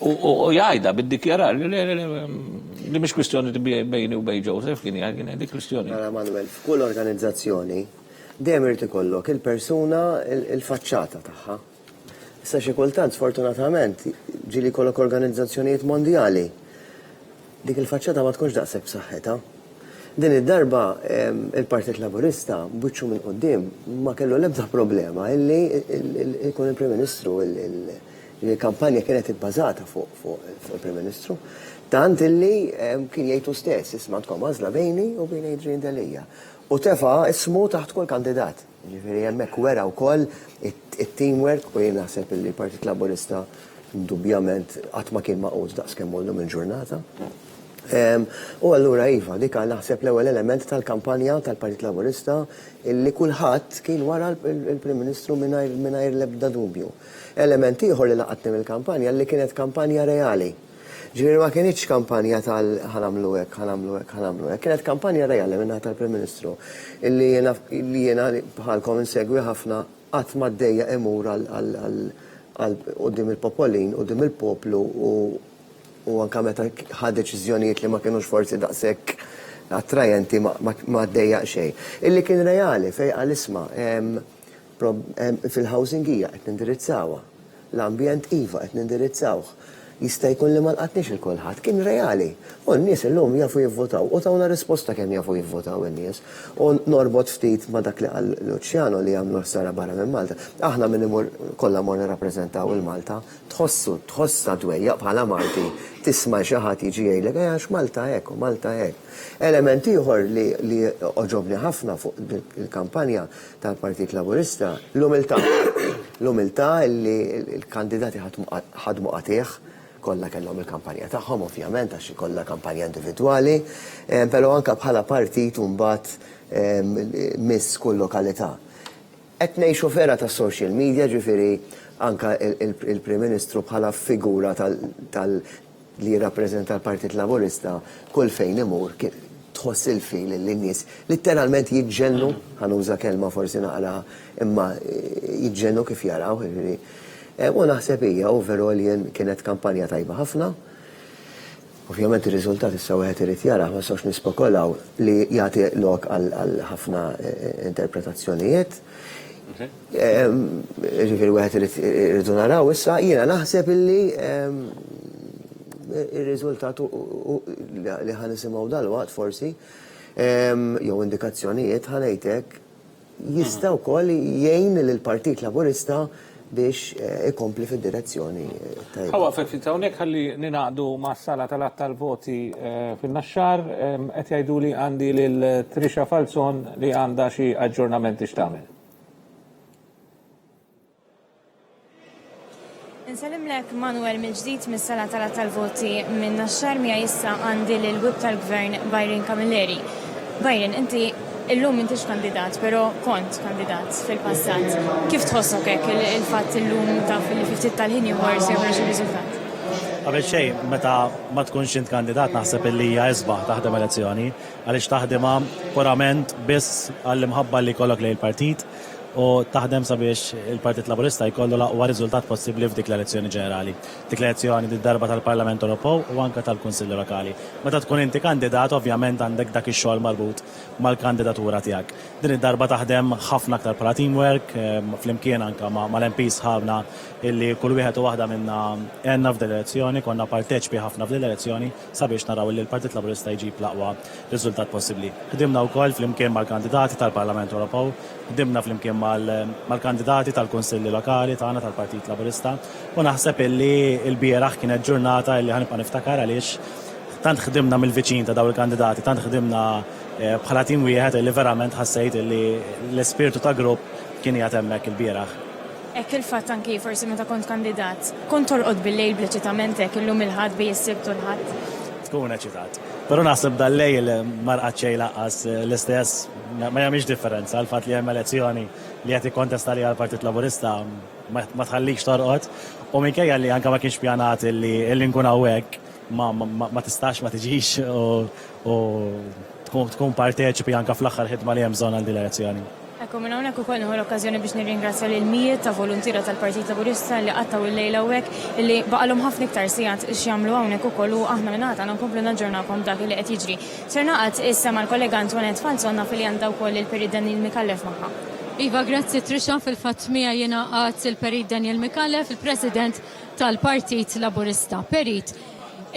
u jgħidha bid-dikjarar li mhix kwistjoni bejni u bejn Joseph kien dik kwistjoni. Manuel, f'kull organizzazzjoni dejjem irid ikollok il-persuna il-faċċata tagħha. Issa xi kultant sfortunatament ġieli jkollok organizzazzjonijiet mondjali. Dik il-faċċata ma tkunx daqshekk b'saħħitha. Din id-darba il-Partit Laburista buċċu minn quddiem ma kellu l-ebda problema illi jkun il-Prim Ministru il-kampanja kienet ibbażata fuq il-Prim Ministru. Tant illi kien jgħidu stess isma' tkom għażla bejni u bejn Adrian Delija. U tefa' ismu taħt kull kandidat. Ġifieri hemmhekk wera wkoll it-teamwork u jien naħseb li l-Partit Laburista indubjament qatt ma kien maqgħud daqskemm llum il-ġurnata. U allura iva, dik naħseb l-ewwel element tal-kampanja tal-Partit Laburista illi kulħadd kien wara il-Prim Ministru mingħajr l-ebda dubju. Element ieħor li laqatni mill-kampanja li kienet kampanja reali. Ġifieri ma kienx kampanja tal-ħanamlu hekk, kienet kampanja reali minnaħa tal-Prim Ministru illi jiena bħalkom insegwi ħafna qatt ma ddejja imur quddiem il-popolin, quddiem il-poplu u anke meta ħad deċiżjonijiet li ma kienux forsi daqshekk attrajenti ma ddejjaq xejn. Illi kien reali fejn qal isma' fil-housing hija qed nindirizzawha. L-ambjent iva qed nindirizzawh. Jista' jkun li ma lqatniex il-kulħadd, kien reali. U n-nies illum jafu jivvotaw, u tawna risposta kemm jafu jivvotaw in-nies. U norbot ftit ma dak li qal Luċjano li għamlu ħsara barra minn Malta. Aħna minn imur kollha mor nirrappreżentaw il-Malta, tħossha dwejjaq bħala Malti, tisma' xi ħadd jiġi jgħidlek għax Malta hekk u Malta hekk. Element ieħor li oġobni ħafna fuq il-kampanja tal-Partit Laburista, l-umiltà. L-umiltà li l-kandidati ħadmu qatih kollha kellhom il-kampanja tagħhom ovvjament għax ikollha kampanja individwali, però anke bħala partit mbagħad miss kull lokalità. Qed ngħixu fera ta' social media, ġifieri anke il-Prim Ministru bħala figura li jirrappreżenta l-Partit Laburista kull fejn imur tħoss il-fil li n-nies litteralment jiġġennu, ħanuża kelma forsi naqra imma jiġġennu kif jaraw, ġifieri. U naħseb hija overall kienet kampanja tajba ħafna. Ovvjament ir-riżultat issa wieħed irid jara ma sawx nispokolaw li jagħti lok għal ħafna interpretazzjonijiet. Ġifieri wieħed iridu naraw issa jiena naħseb illi ir-riżultat li ħanisimgħu dalwaqt forsi jew indikazzjonijiet ħanejtek jista' wkoll jgħin lill-Partit Laburista biex ikompli fid-direzzjoni tajba. Ħawa fil hawnhekk ħalli ninaqdu mas-sala tal-att tal-voti fin-Naxxar qed jgħiduli għandi lil Trisha Falzon li għandha xi aġġornamenti x'tagħmel. Insellimlek Manuel mill-ġdid mis-sala tal-att tal-voti minn Naxxar mija issa għandi lil wib tal-Gvern Bajrin Kamilleri. Bajrin, inti illum intix kandidat, pero kont kandidat fil-passat. Kif tħossok hekk il-fatt illum taf li ftit tal-ħin ieħor se joħroġ ir-riżultat? Qabel xejn, meta ma tkunx int kandidat naħseb illi hija isbaħ taħdem elezzjoni għaliex taħdimha purament biss għall-imħabba li jkollok lejn il-partit u taħdem sabiex il-Partit Laburista jkollu l-aqwa riżultat possibbli f'dik l-elezzjoni ġenerali. Dik l-elezzjoni darba tal-Parlament Ewropew u anke tal-Kunsill Lokali. Meta tkun inti kandidat, ovvjament għandek dak ix-xogħol marbut mal-kandidatura tiegħek. Din id-darba taħdem ħafna aktar bħala teamwork, flimkien anke mal-MPs sħabna illi kull wieħed u waħda minna għenna f'dil-elezzjoni, konna parteċpi ħafna f'dil-elezzjoni sabiex naraw li l-Partit Laburista jġib l-aqwa riżultat possibbli. Ħdimna wkoll flimkien mal-kandidati tal-Parlament Ewropew, ħdimna flimkien mal-kandidati tal-Kunsilli Lokali tagħna tal-Partit Laburista u naħseb illi l-bieraħ kienet ġurnata illi ħanibqa' niftakar għaliex tant ħdimna mill-viċin ta' dawn il-kandidati, tant ħdimna bħala tim wieħed illi verament ħassejt illi l-ispirtu ta' grupp kien jagħt hemmhekk il-bieraħ. Ek il-fatt anki forsi meta kont kandidat, kont torqod bil-lejl bl-eċitament hekk illum il-ħadd bej is-sibt u l-ħadd. Tkun eċitat. Però naħseb dal-lejl marqat xejn laqqas l-istess ma jagħmilx differenza għal fatt li hemm elezzjoni li qed ikkontesta li għall-Partit Laburista ma tħallikx torqod u minkejja li anke ma kienx pjanat illi nkun hawnhekk ma tistax ma tiġix u tkun parteċipi anke fl-aħħar ħidma li hemm bżonn għal din l-elezzjoni. Ekku minn hawnhekk ukoll nieħu l-okkażjoni biex nirringrazzja lil mijiet ta' volontira tal-Partit Laburista li qattaw il-lejl hawnhekk illi baqalhom ħafna iktar sigħat x'jagħmlu hawnhekk ukoll u aħna minn għadna nkomplu naġġornakom dak li qed jiġri. Ser naqgħod issa mal-kollega Antoinette Falzonna fil għandha wkoll il-Perid Daniel Mikallef magħha. Iva, grazzi Trisha, fil-fatt mija jiena għad il-Perid Daniel Mikallef, il-President tal-Partit Laburista. Perid,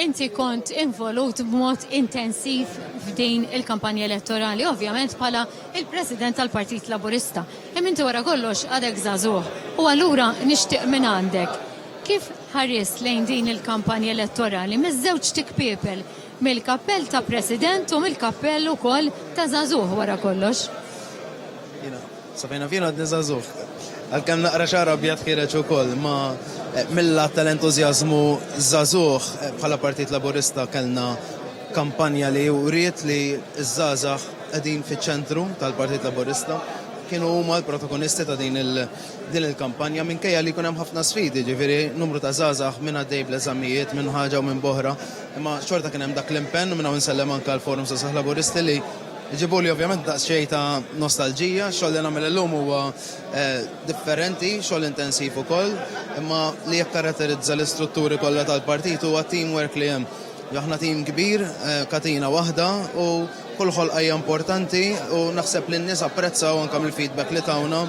inti kont involut b'mod intensiv f'din il-kampanja elettorali, ovvjament bħala il-President tal-Partit Laburista. Hemm inti wara kollox għadek żagħżugħ. U allura nixtieq minn għandek. Kif ħares lejn din il-kampanja elettorali miż-żewġ tikpiepel mill-kappell ta' President u mill-kappell ukoll ta' żagħżugħ wara kollox? Sabina fina għad nizazuħ. Għal-kem naqra xara bjad kiereċ u koll, ma milla tal-entuzjazmu zazuħ bħala Partit Laburista kellna kampanja li uriet li z-zazax għedin fiċ-ċentru tal-Partit Laburista kienu huma l-protagonisti ta' din il-kampanja minkejja li kunem ħafna sfidi, ġifiri numru ta' zazax minn għaddej bl-eżamijiet, minn ħaġa u minn boħra, imma xorta kienem dak l-impenn minna nsellem anka l-Forum Zazax Laburisti li ġibu li ovvjament da' xej ta' nostalġija, xoll li namel l-lum huwa differenti, xoll intensiv ukoll, imma li jekkaratterizza l-istrutturi kollha tal-partit huwa teamwork li hemm. Aħna tim kbir, katina waħda u kull ħolqajja importanti u naħseb li n-nies apprezzaw anke mill-feedback li tawna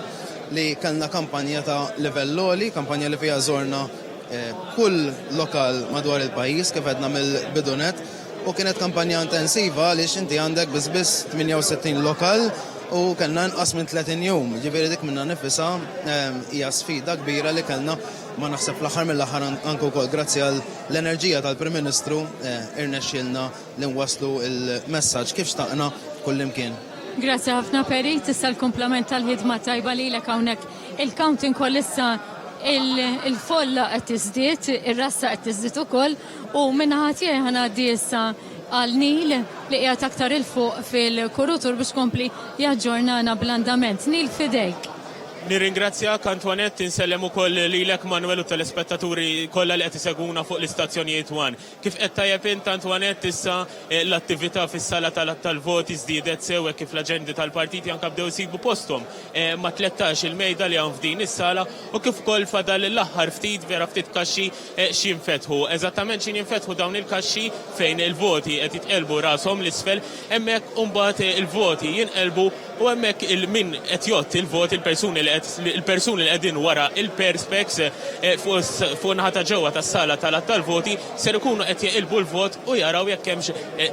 li kellna kampanja ta' livell loli, kampanja li fiha żorna kull lokal madwar il-pajjiż kif qedna mill-bidunet. U kienet kampanja intensiva li inti għandek biss 68 lokal u kellna nqas minn 30 jum. Ġifieri dik minna nifisa hija sfida kbira li kellna ma naħseb l-aħħar mill-aħħar anke wkoll grazzi għall l-enerġija tal-Prim Ministru irnexxielna li nwaslu il-messaġġ kif xtaqna kullimkien. Grazzi ħafna Perid, issa l-komplement tal-ħidma tajba lilek hawnhekk il-counting koll issa il-folla qed tiżdied, ir-rassa qed tiżdied ukoll u minnaħa tiegħi ħanaddi issa għal Nil li qiegħed aktar il-fuq fil-kurutur biex kompli jaġġornana bl-andament. Nil fidejk. Nirringrazzjak Antoinette, insellem ukoll lilek Manuel u telespettaturi kollha li qed iseguna fuq l-istazzjonijiet wan. Kif qed tajjeb int Antoinette issa l-attività fis-sala tal-voti żdiedet sew kif l-aġendi tal-partiti anke bdew isibu posthom ma' 13 il-mejda li hawn f'din is-sala u kif ukoll fadal l-aħħar ftit vera ftit kaxxi x'jinfetħu. Eżattament x'jinfetħu dawn il-kaxxi fejn il-voti qed jitqelbu rashom l-isfel, hemmhekk imbagħad il-voti jinqelbu u hemmhekk il-min qed jgħod il-voti il-persuni li qegħdin wara il-perspex fuq naħa ġewwa tas-sala tal-voti ser ikunu qed jeqilbu l-vot u jaraw jekk hemmx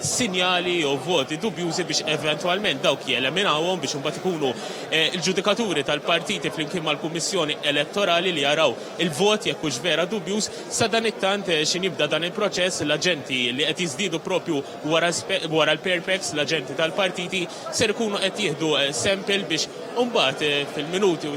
sinjali u voti dubjużi biex eventwalment dawk jeleminawhom biex imbagħad ikunu il-ġudikaturi tal-partiti flimkien mal-Kummissjoni Elettorali li jaraw il-vot jekk hux vera dubjuż sa dan it-tant x'inibda dan il-proċess l-aġenti li qed jiżdiedu propju wara l-perpex l-aġenti tal-partiti ser ikunu qed jieħdu sample biex imbagħad fil-minuti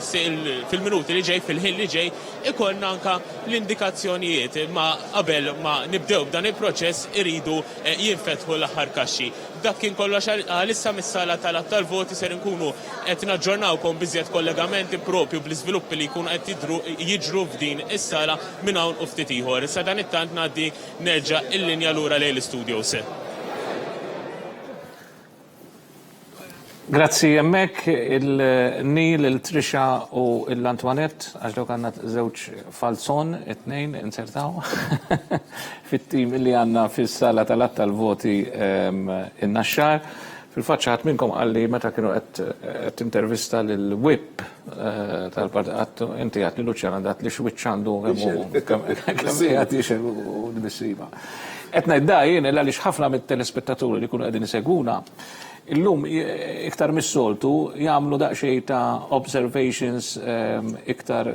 li ġej, fil-ħin li ġej, ikollna anka l-indikazzjonijiet ma qabel ma nibdew b'dan il-proċess iridu jinfetħu l-aħħar kaxxi. Dak kien kollox għalissa mis-sala tal-voti ser nkunu qed naġġornawkom biżjed kollegamenti propju bl-iżviluppi li jkunu qed jiġru f'din is-sala minn hawn u ftit ieħor. Issa dan it-tant ngħaddi nerġa' il-linja lura lejn l-istudios. Grazzi jemmek il-Nil, il-Trisha u l-Antoinette, għax dawk għanna żewġ falzon, it-tnejn insertaw fit-tim li għanna fis-sala tal-att tal-voti in-Naxxar. Fil-faċċa ħadd minnkom għalli meta kienu qed intervista lil-whip tal-partit, inti għat li Luċjana dat li xwiċċ għandu kemm u l-missiba. Qed ngħid jien għaliex ħafna mit-telespettaturi li jkunu qegħdin isegwuna illum iktar mis-soltu jagħmlu daqsxejn ta' observations iktar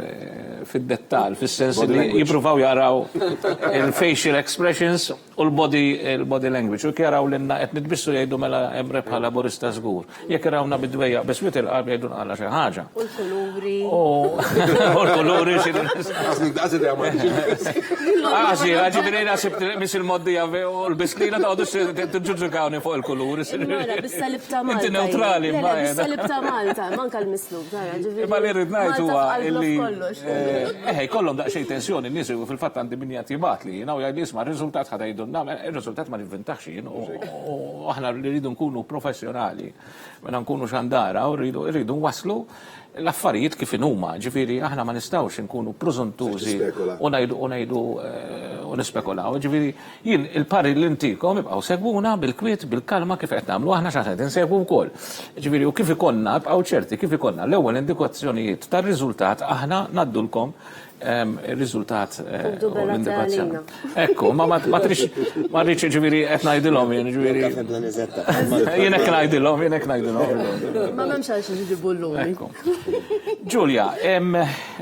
fid-dettall, fis-sens li jippruvaw jaraw il-facial expressions u l-body language. U jaraw l-inna qed nitbissu jgħidu mela hemm rebħa laburista żgur. Jekk irawna bidwejja bes wit il-qalb jgħidu nqalla xi ħaġa. U l-kuluri. U l-kuluri ġifieri naħseb mis il-moddija u l-bisklina tgħodu tiġġudikawni fuq il-kuluri. Salib ta' Malta. Inti neutrali, ma' Salib ta' Malta, manka l-mislub, ma li rrid ngħid huwa illi kollhom daqsxejn tensjoni n-nies fil-fatt għandi min jagħti jibgħatli, jingħu jgħid isma' r-riżultat ħad jgħidulna, ir-riżultat ma nivvintax jien u aħna li rridu nkunu professjonali, meta nkunu xandara u rridu waslu l-affarijiet kif huma, ġifieri aħna ma nistgħux nkunu preżuntużi u ngħidu u nispekulaw. Ġifieri jien il-pari li ntikom ibqgħu segwuna bil-kwiet, bil-kalma kif qed nagħmlu aħna x'aħna qed insegwu wkoll. Ġifieri u kif ikollna bqgħu ċerti kif ikollna l-ewwel indikazzjonijiet tar-riżultat aħna ngħaddulkom il-riżultat u l-indikazzjoni. Ekku, ma rridx ġifieri qed ngħidilhom jien ġifieri. Jien hekk ngħidilhom. Ma m'hemmx għalx iġibu l-lumi. Ġulja,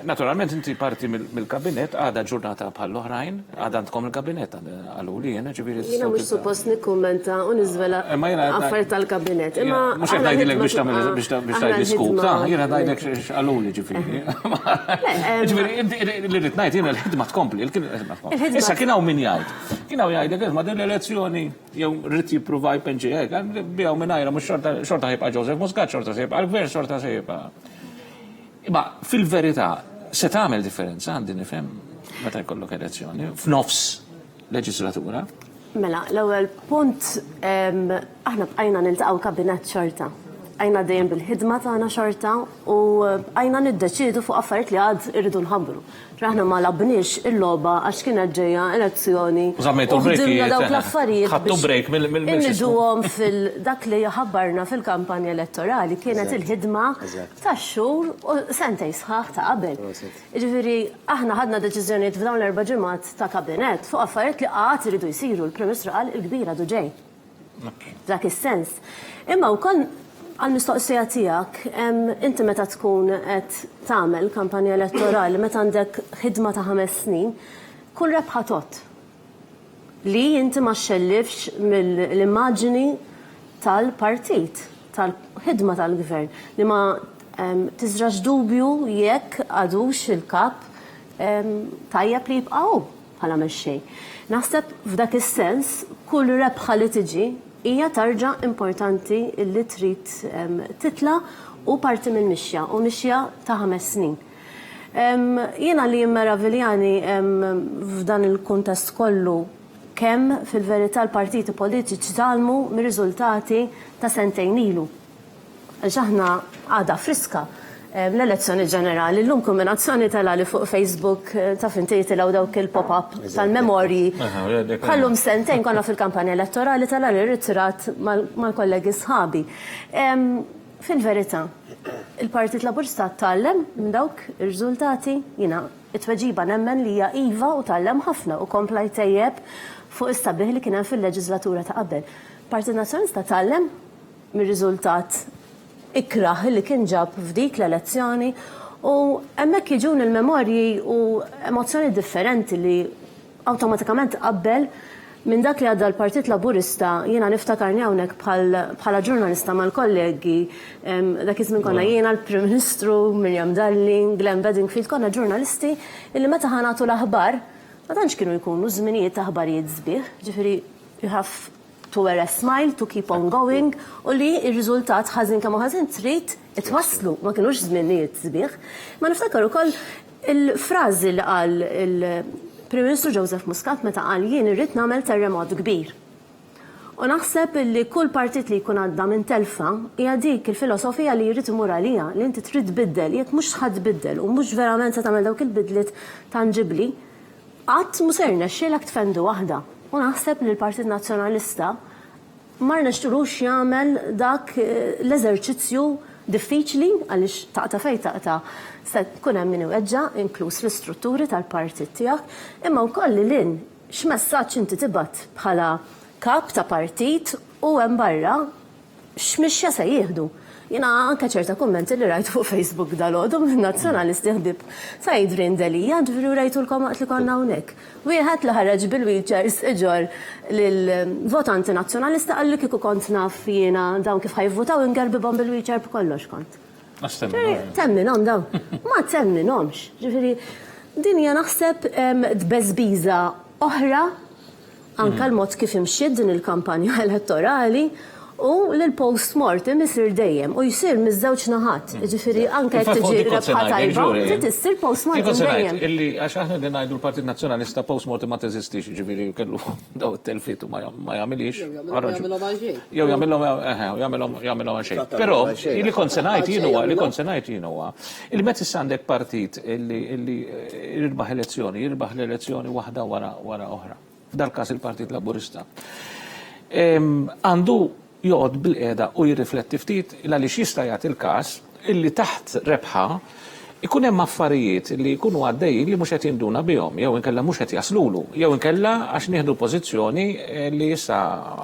naturalment inti parti mill-kabinet għadha ġurnata bħall-oħrajn, għadha għandkom il-kabinet għaluli jiena ġifieri. Jiena mhux suppost nikkummenta u niżvela affarijiet tal-kabinet. Mhux qed ngħidilek biex tgħidli skup, jiena ngħidlek x'għaluli ġifieri. Ġifieri li rrid ngħid jiena l-ħidma tkompli, issa kien hawn min jgħid. Kien hawn jgħidlek ma din l-elezzjoni jew rrid jippruva jpenġi hekk, bijaw mingħajra mhux xorta ħibqa' Joseph Muscat, xorta se jibqa' l-gvern, xorta se jibqa'. Imma fil-verità se tagħmel differenza għandi nifhem meta jkollok elezzjoni f'nofs leġislatura. Mela, l-ewwel punt aħna bqajna niltaqgħu kabinett xorta. Għajna dejjem bil-ħidma tagħna xorta u għajna niddeċiedu fuq affarijiet li għad irridu nħabbru. Aħna ma labniex il-logħba għax kienet ġejja elezzjoni. U ħdimna dawk l-affarijiet. Ħadtu break mill-inniduhom fil-dak li ħabbarna fil-kampanja elettorali kienet il-ħidma tax-xhur u sentej sħaħ ta' qabel. Ġifieri aħna ħadna deċiżjonijiet f'dawn l-erba' ġimgħat ta' kabinett fuq affarijiet li qatt iridu jsiru. Il-Prim Ministru qal il-kbira du ġej. Dak is-sens. Imma wkoll għal-mistoqsija tiegħek, inti meta tkun qed tagħmel kampanja elettorali, meta għandek ħidma ta' 5 snin, kull rebħa tot. Li inti ma xellifx mill-immaġini tal-partit, tal-ħidma tal-gvern, li ma tiżrax dubju jekk għadux il-kap tajjeb li jibqgħu bħala mexxej. Naħseb f'dak is-sens kull rebħa li tiġi hija tarġa importanti li trid titla u parti minn mixja u mixja ta' 5 snin. Jiena li meraviljani f'dan il-kuntest kollu kemm fil-verità l-partiti politiċi talmu mir-riżultati ta' sentejn ilu. Għax aħna għadha friska l-elezzjoni ġenerali, l-lum kombinazzjoni tal-għali fuq Facebook ta' finti tilaw dawk il-pop-up tal-memorji. Għallum sentejn konna fil-kampanja elettorali tal-għali ritirat mal-kollegi sħabi. Fil-verita, il-Partit Laburista tallem minn dawk ir-riżultati, jina it-tweġiba nemmen li hija iva u tallem ħafna u kompla jtejjeb fuq istabbih li kien hemm fil-leġislatura ta' qabel. Partit Nazzjonista tallem mir-riżultat ikraħ li kien ġab f'dik l-elezzjoni u hemmhekk jiġun il-memorji u emozzjoni differenti li awtomatikament qabel minn dak li għadda l-Partit Laburista jiena niftakarni hawnhekk bħala ġurnalista mal-kollegi dak iż-żmien konna jiena l-Prim Ministru, Miriam Darling, Glenn Bedingfield, konna ġurnalisti illi meta ħanatu l-aħbar ma tantx kienu jkunu żminijiet ta' aħbarijiet sbieħ, ġifieri you have to wear a smile, to keep on going, u li il-riżultat ħażin kemm ħażin trid itwasslu, ma kienux żminijiet sbieħ. Ma niftakar ukoll il-frażi li qal il-Prim Ministru Joseph Muscat meta qal jien irrid nagħmel terremot kbir. U naħseb li kull partit li jkun għadda minn telfa hija dik il-filosofija li jrid imur għalija li inti trid tbiddel, jekk mhux ħadd tbiddel u mhux verament se tagħmel dawk il-bidliet tanġibli, qatt mhux se jirnexxielek tfendu waħda. U naħseb li l-Partit Nazzjonalista ma rnexxilux jagħmel dak l-eżerċizzju diffiċli għaliex taqta' fejn taqta' se tkun hemm min iweġġa' inkluż l-istrutturi tal-partit tiegħek, imma wkoll lil x'messaġġ inti tibgħat bħala kap ta' partit u hemm barra x'mixja se jieħdu. Jiena anke ċerta kummenti li rajt fuq Facebook dal-għodu minn nazzjonalisti ħbib Said Rindelija, ġifieri rajtu l-komat li konna hawnhekk. Wieħed li ħareġ bil-wheelchairs iġor lill-votanti nazzjonalista qal li kieku kont naf jiena dawn kif ħajvvotaw ingerbibhom bil-wheelchair b'kollox kont. Temminhom dawn. Ma temminhomx. Ġifieri din hija naħseb tbeżbiża oħra anka l-mod kif imxiet din il-kampanja elettorali u l-post-mortem isir dejjem u jisir miż-żewġ naħat. Ġifieri anke jekk tiġi rebħa tajba, trid issir post-mortem dejjem. Illi għax aħna li ngħidu l-Partit Nazzjonalista post-mortem ma teżistix, ġifieri kellu daw it-telfiet u ma jagħmilix. Jew jagħmilhom għal xejn. Però li kont se ngħid jien huwa il-mezz issa għandek partit illi jirbaħ l-elezzjoni waħda wara oħra. Dal-każ il-Partit Laburista. Għandu joqgħod bil-qiegħda u jirrifletti ftit għaliex jista' jagħti il-każ illi taħt rebħa ikun hemm affarijiet li jkunu għaddejjin li mhux qed jinduna bihom, jew inkella mhux qed jaslulu, jew inkella għax nieħdu pożizzjoni li issa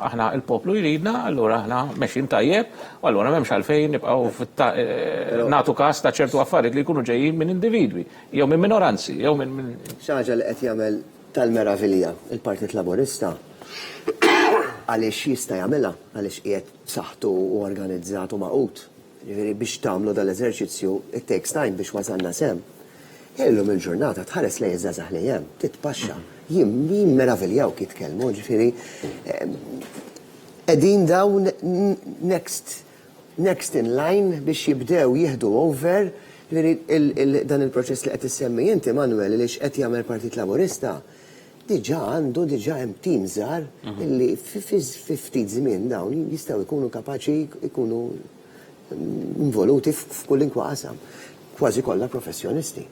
aħna l-poplu jridna, allura aħna mexjin tajjeb, u allura m'hemmx għalfejn nibqgħu nagħtu każ ta' ċertu affarijiet li jkunu ġejjin minn individwi, jew minn minoranzi, jew minn xi ħaġa li qed jagħmel tal-meravilja il-Partit Laburista għaliex jista' jagħmilha, għaliex qiegħed b'saħħtu u organizzat u maqut. Ġifieri biex tagħmlu dal-eżerċizzju it takes time biex wasalna sem. Illum il-ġurnata tħares lejn iż-żagħżagħ li hemm, titpaxxa. Jien meraviljaw jitkellmu, ġifieri qegħdin dawn next in line biex jibdew jieħdu over. Ġifieri dan il-proċess li qed issemmi inti Manuel li qed jagħmel Partit Laburista diġà hemm tim żgħar illi fi ftit żmien dawn jistgħu jkunu kapaċi jkunu involuti f'kull qasam. Kważi kollha professjonisti.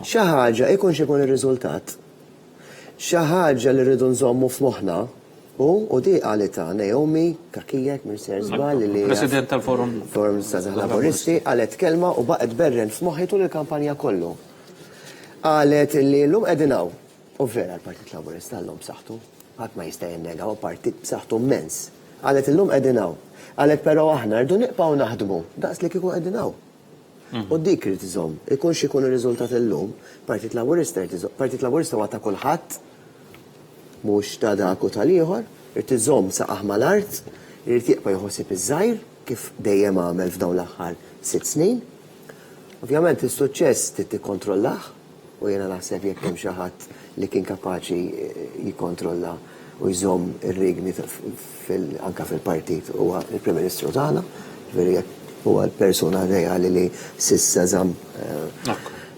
Xi ħaġa ikun x'ikun ir-riżultat. Xi ħaġa li rridu nżommu f'moħħna u di qalet Naomi Kakijek Mercer Żball li President tal-Forum Żgħażagħ Laburisti qalet kelma u baqgħet berren f'moħħi tul il-kampanja kollu. Qalet li llum qegħdin hawn. U vera l-Partit Laburista llum b'saħħtu, ħadd ma jista' jinnegaw partit b'saħħtu immens. Qalet illum qegħdin hawn. Qalet però aħna rridu nibqgħu naħdmu daqs li kieku qegħdin hawn. U dik irid iżomm, ikun x'ikun ir-riżultat illum, Partit Laburista huwa ta' kulħadd mhux ta' dak u tal-ieħor, irid iżomm saqaħ mal-art, irid jibqa' jħossib iż-żgħir kif dejjem għamel f'dawn l-aħħar 6 snin. Ovvjament is-suċċess trid tikkontrollah u jiena naħseb jekk hemm xi ħadd li kien kapaċi jikkontrolla u jżomm ir-rigni anke fil-partit huwa il-Prim Ministru tagħna, ġifieri huwa l-persuna reali li s'issa żamm.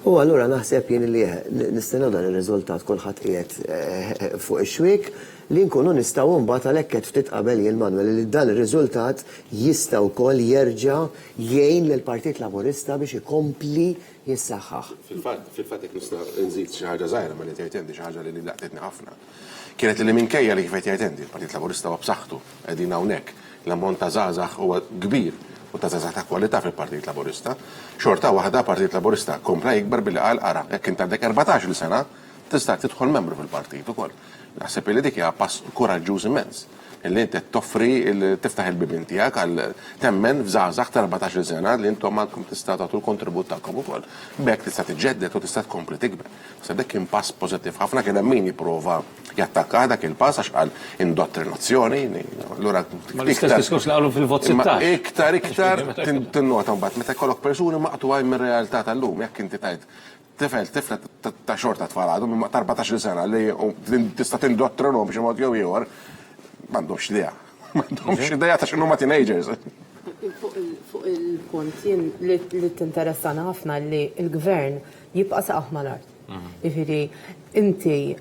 U allura naħseb jien li nistennew dan ir-riżultat kulħadd qiegħed fuq ix-xwiek li nkunu nistgħu mbagħad għalhekk qed ftit qabel jien Manuel li dan ir-riżultat jista' wkoll jerġa' jgħin lill-Partit Laburista biex ikompli jissaħħaħ. Fil-fatt jekk nista' nżid xi ħaġa żgħira ma li tgħid xi ħaġa li laqtetni ħafna. Kienet li minkejja li kif qed jgħid il-Partit Laburista huwa b'saħħtu qegħdin hawnhekk l-ammont ta' żgħażagħ huwa kbir u ta' żgħażagħ ta' kwalità fil-Partit Laburista. Xorta waħda Partit Laburista kompla jikber billi qal ara jekk int għandek 14-il sena tista' tidħol membru fil-partit ukoll. Naħseb li dik hija pass kuraġġuż immens. Illi inti toffri tiftaħ il-bibin tiegħek għal temmen f'żgħażagħ ta' 14 sena li intom għandkom tista' tagħtu l-kontribut tagħkom ukoll. B'hekk tista' tiġġedded u tista' tkompli tikber. Se dak kien pass pożittiv ħafna kien hemm min jipprova jattakka dak il-pass għax qal indottrinazzjoni. Allura l-istess diskors li qalu fil-vot 16. Iktar tinnota mbagħad meta jkollok persuni maqtuwa mir-realtà tal-lum jekk inti tgħid tifel ta' xorta tfal għadhom imma ta' 14 sena li tista' tindottrinhom b'xi mod jew ieħor m'għandhomx idea. M'għandhomx idea ta' x'inhuma teenagers. Fuq il-punt jien li tinteressana ħafna li l-gvern jibqa' saqaħ mal-art. Ifiri, inti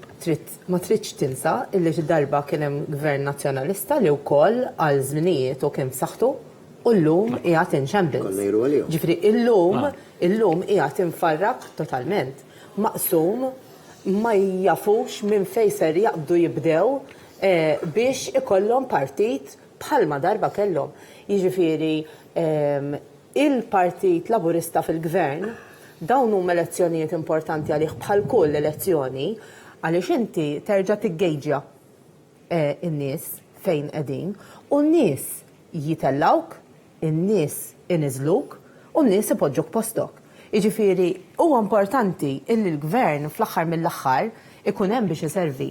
ma tridx tinsa illi darba kien hemm gvern nazzjonalista li wkoll għal żminijiet u kemm saħħtu u llum qiegħed inxembil. Ġifri, illum qiegħed infarrak totalment. Maqsum ma jafux minn fejn ser jaqbdu jibdew biex ikollhom partit bħalma darba kellhom. Jiġifieri il-Partit Laburista fil-Gvern dawn huma elezzjonijiet importanti għalih bħal kull elezzjoni għaliex inti terġa' tiggejġja in-nies fejn qegħdin u n-nies jitellawk, in-nies iniżluk u n-nies ipoġġuk postok. Jiġifieri huwa importanti illi l-Gvern fl-aħħar mill-aħħar ikun hemm biex iservi.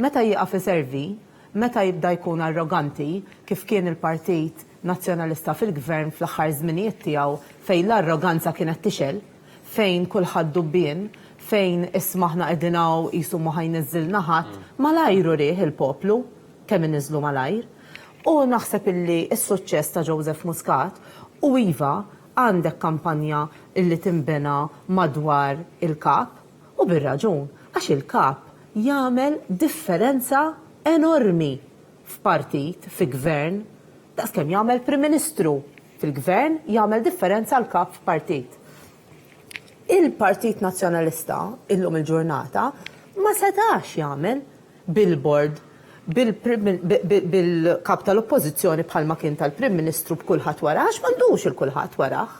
Meta jieqaf iservi, meta jibda jkun arroganti kif kien il-Partit Nazzjonalista fil-Gvern fl-aħħar żminijiet tiegħu fejn l-arroganza kienet tixel, fejn kulħadd dubbien, fejn ismaħna qegħdinaw qisu ma ħajniżżilna ħadd, malajru rih il-poplu kemm iniżlu malajr. U naħseb illi s-suċċess ta' Joseph Muscat u iva għandek kampanja illi timbena madwar il-kap u bir-raġun għax il-kap jagħmel differenza enormi f'partit, fi gvern, daqs kemm jagħmel Prim Ministru fil-gvern jagħmel differenza l-kap f'partit. Il-Partit Nazzjonalista illum il-ġurnata ma setax jagħmel bil-bord bil-kap tal-oppożizzjoni bħalma kien tal-Prim Ministru b'kulħadd waraħ, m'għandux il-kulħadd waraħ.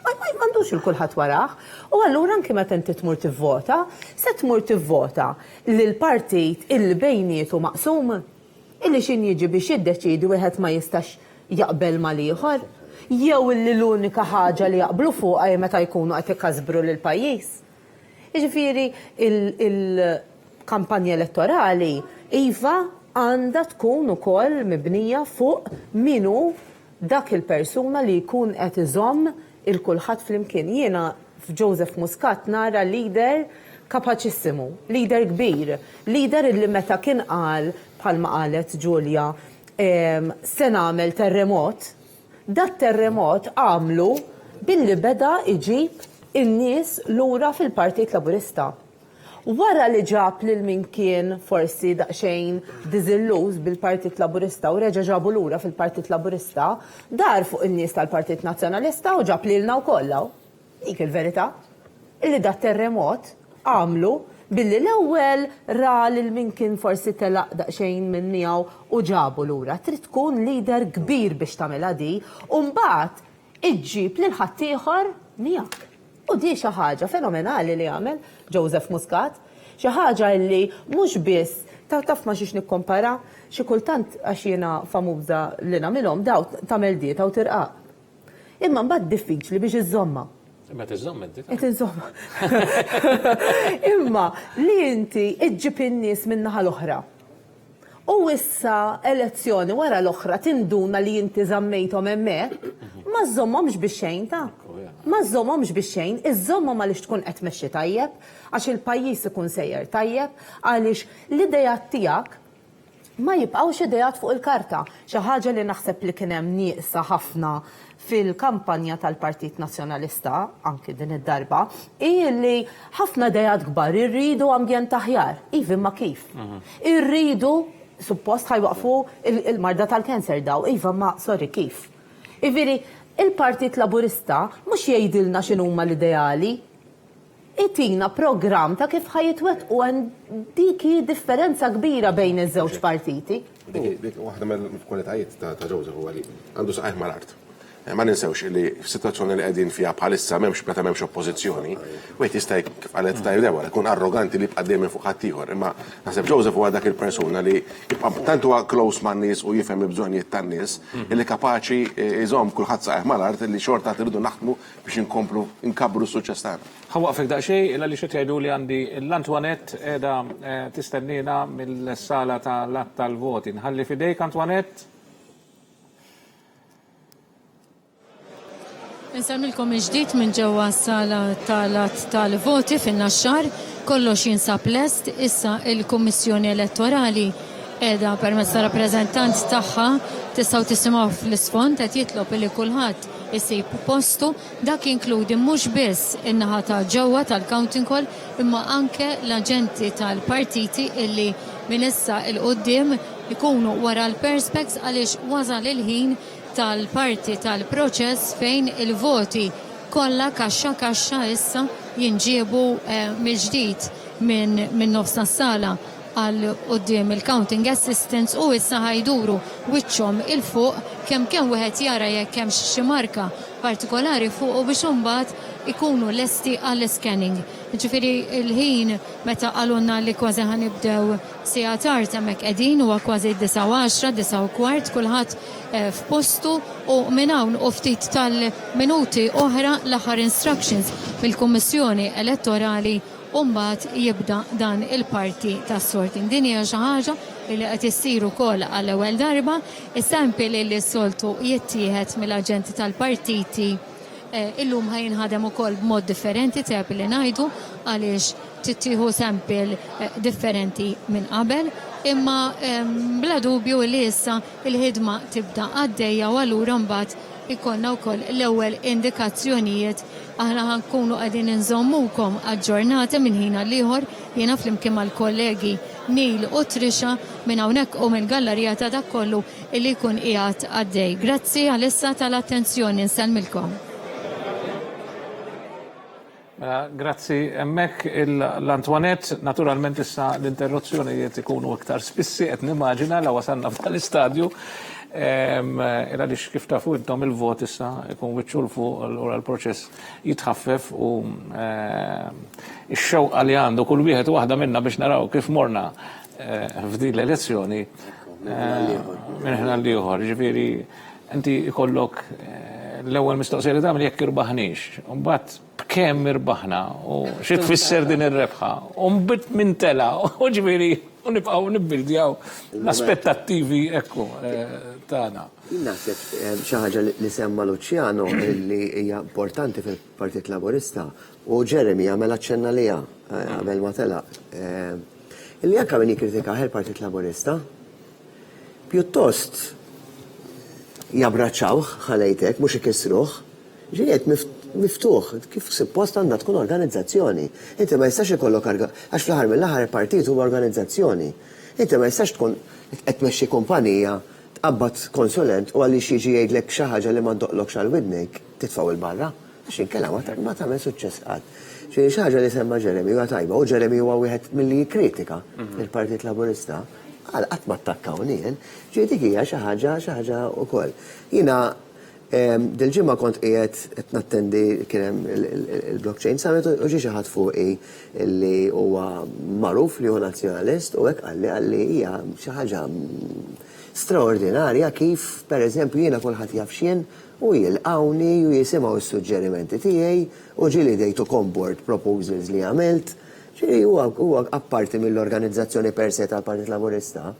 M'għandux il-kulħadd waraħ. U allura anke meta inti tmur tivvota, se tmur tivvota lil partit illi bejnietu maqsum illi xin jiġi biex jiddeċidi wieħed ma jistax jaqbel mal-ieħor. Jew illi l-unika ħaġa li jaqblu fuqha meta jkunu qed ikasbru lil pajjiż. Jiġifieri il-kampanja elettorali iva għandha tkun ukoll mibnija fuq minu dak il-persuna li jkun qed iżomm il-kulħadd flimkien. Jiena f'Joseph Muscat nara leader kapaċissimu, leader kbir, leader illi meta kien qal bħalma qalet Ġulja se nagħmel terremot. Dat terremot għamlu billi beda iġib in-nies lura fil-Partit Laburista. Wara li ġab lil min kien forsi daqsxejn diżilluż bil-Partit Laburista u reġa' ġabu lura fil-Partit Laburista, dar fuq in-nies tal-Partit Nazzjonalista u ġab lilna wkoll. Dik il-verità. Illi dat terremot għamlu billi l-ewwel ra lil min kien forsi telaq daqsxejn minn miegħu u ġabu lura. Trid tkun lider kbir biex tagħmilha di u mbagħad iġġib lil ħaddieħor miegħek. U di xi ħaġa fenomenali li għamel Joseph Muscat, xi ħaġa li mhux biss taf ma xiex nikkompara, xi kultant għax jiena famuża li nagħmilhom daw tagħmel dieta u tirqaq. Imma mbagħad diffiċli biex iżomma. Imma tiżomm inti. Insomma. Imma li inti iġġib in-nies min-naħa l-oħra. U issa elezzjoni wara l-oħra tinduna li inti żammejthom hemmhekk, ma żommhomx bix-xejn ta'. Ma żommhomx bix-xejn, iżommhom għaliex tkun qed tmexxi tajjeb, għax il-pajjiż ikun sejjer tajjeb, għaliex l-idejat tiegħek ma jibqgħux idejat fuq il-karta. Xi ħaġa li naħseb li kien hemm nieqsa ħafna fil-kampanja tal-Partit Nazzjonalista, anki din id-darba, li ħafna idejat kbar irridu ambjent aħjar. Ivi ma kif? Irridu suppost ħajwaqfu il-marda tal-kanser daw. Iva ma sorry kif? Iviri, il-Partit Laburista mhux jgħidilna x'inhuma l-ideali, itina program ta' kif ħajitwet u diki differenza kbira bejn iż-żewġ partiti. Dik waħda mill-kwalitajiet ta' Joseph huwa li għandu saqajh mal-art. Ma ninsewx li f-situazzjoni li qegħdin fiha bħalissa m'hemmx oppożizzjoni, wieħed jista' kif qalet tajdew ikun arroganti li jibqa' dejjem fuq ħadd ieħor. Imma naħseb Joseph huwa dak il-persuna li jibqa' tant huwa close man-nies u jifhem il-bżonnijiet tan-nies li kapaċi iżomm kulħadd saqajh mal-art li xorta tridu naħdmu biex inkomplu nkabru s-suċċess tagħna. Ħawaqfek daqsxejn illa li xi tgħidu li għandi l-Antoinette qiegħda tistennina mill-sala tal-att tal-voti. Nħalli fidejk Antoinette. Nsemilkom ġdid minn ġewwa s-sala tal-att tal-voti fin-naxxar, kollox jinsab lest, issa il-Kummissjoni Elettorali qiegħda permezz tar-rappreżentant tagħha tistgħu tisimgħu fl-isfond qed jitlob li kulħadd isib postu, dak inkludi mhux biss in-naħa ta' ġewwa tal-counting hall imma anke l-aġenti tal-partiti illi minn issa il-qoddim ikunu wara l-perspex għaliex wasal il-ħin tal-parti tal-proċess fejn il-voti kollha kaxxa issa jinġiebu mill-ġdid minn nofs sala għal qoddim il-counting assistants u issa ħajduru wiċċhom il-fuq kemm wieħed jara jekk hemm xi marka partikolari fuq u biex imbagħad ikunu lesti għall-scanning. Ġifieri il-ħin meta qalulna li kważi ħanibdew siegħa tard hemmhekk qegħdin huwa kważi 9:10, kulħadd f'postu u minn hawn u ftit tal-minuti oħra l-aħħar instructions mill-Kummissjoni Elettorali u mbagħad jibda dan il-parti tas-sorting. Din hija xi ħaġa li qed issir ukoll għall-ewwel darba, is-sampil li s-soltu jittieħed mill-aġenti tal-partiti illum ħajinħadem ukoll b'mod differenti teb li ngħidu għaliex tittieħu sampil differenti minn qabel, imma bla dubju li issa il-ħidma tibda għaddejja u allura mbagħad ikollna wkoll l-ewwel indikazzjonijiet aħna ħankunu qegħdin inżommukom aġġornati minn ħin għal ieħor jiena flimkien mal-kollegi Neil u Trisha minn hawnhekk u mill-gallerija ta' dak kollu illi jkun qiegħed għaddej. Grazzi għalissa tal-attenzjoni nsellmilkom. Grazzi, emmek l-Antoinette, naturalment issa l-interruzzjonijiet ikunu iktar spissi, qed nimmaġina la wasanna f'dal-istadju. Għaliex kif tafu intom il-vot issa ikun wiċċulfu l-proċess jitħaffef u x-xewqa li għandu kull wieħed waħda minna biex naraw kif morna f'din l-elezzjoni minn ħna l-ieħor. Ġifieri inti ikollok l-ewwel mistoqsija li tagħmel jekk irbaħniex, u mbagħad b'kemm irbaħna u xi tfisser din ir-rebħa, u mbagħad minn tela, u ġifieri u nibqgħu nibbildjaw l-aspettattivi ekku tagħna. Naħseb xi ħaġa li semma Luciano li hija importanti fil-Partit Laburista u Jeremy għamel aċċenna liha qabel ma telaq. Illi jekk min jikkritikaħ il-Partit Laburista, pjuttost jabbraċċawh ħalejtek mhux ikissruh, ġiet miftuħ, kif suppost għandha tkun organizzazzjoni. Inti ma jistax ikollok għax fl-aħħar mill-aħħar il-partit huwa organizzazzjoni. Inti ma jistax tkun qed tmexxi kumpanija tqabbad konsulent u għaliex jiġi jgħidlek xi ħaġa li ma ndoqlokx għal widnek titfgħu il-barra għax inkella ma tagħmel suċċess qatt. Xi ħaġa li semma Jeremy huwa tajba u Jeremy huwa wieħed milli jikkritika il-Partit Laburista għal qatt ma attakkaw nien, dik hija xi ħaġa wkoll. Jiena dil-ġimgħa kont qiegħed nattendi kien hemm il-blockchain summit u xi ħadd fuqi li huwa magħruf li hu nazzjonalist u hekk qalli hija xi ħaġa straordinarja kif pereżempju jiena kulħadd jaf x'jien u jilqawni u jisimgħu s-suġġerimenti tiegħi u ġieli dejtu comboard proposals li għamilt. Ġieli huwa apparti mill-organizzazzjoni per se tal-Partit Laburista,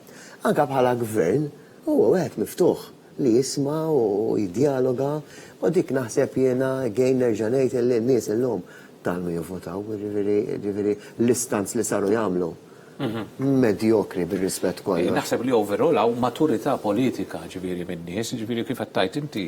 anke bħala gvern huwa wieħed miftuħ li jisma' u jiddialoga u dik naħseb jiena gejn nerġa' ngħid li n-nies illum talmu jivvotaw, ġifieri l-istanz li saru jagħmlu medjokri bir-rispett kollu. Naħseb li overall hawn maturità politika ġifieri min-nies, ġifieri kif qed tajt inti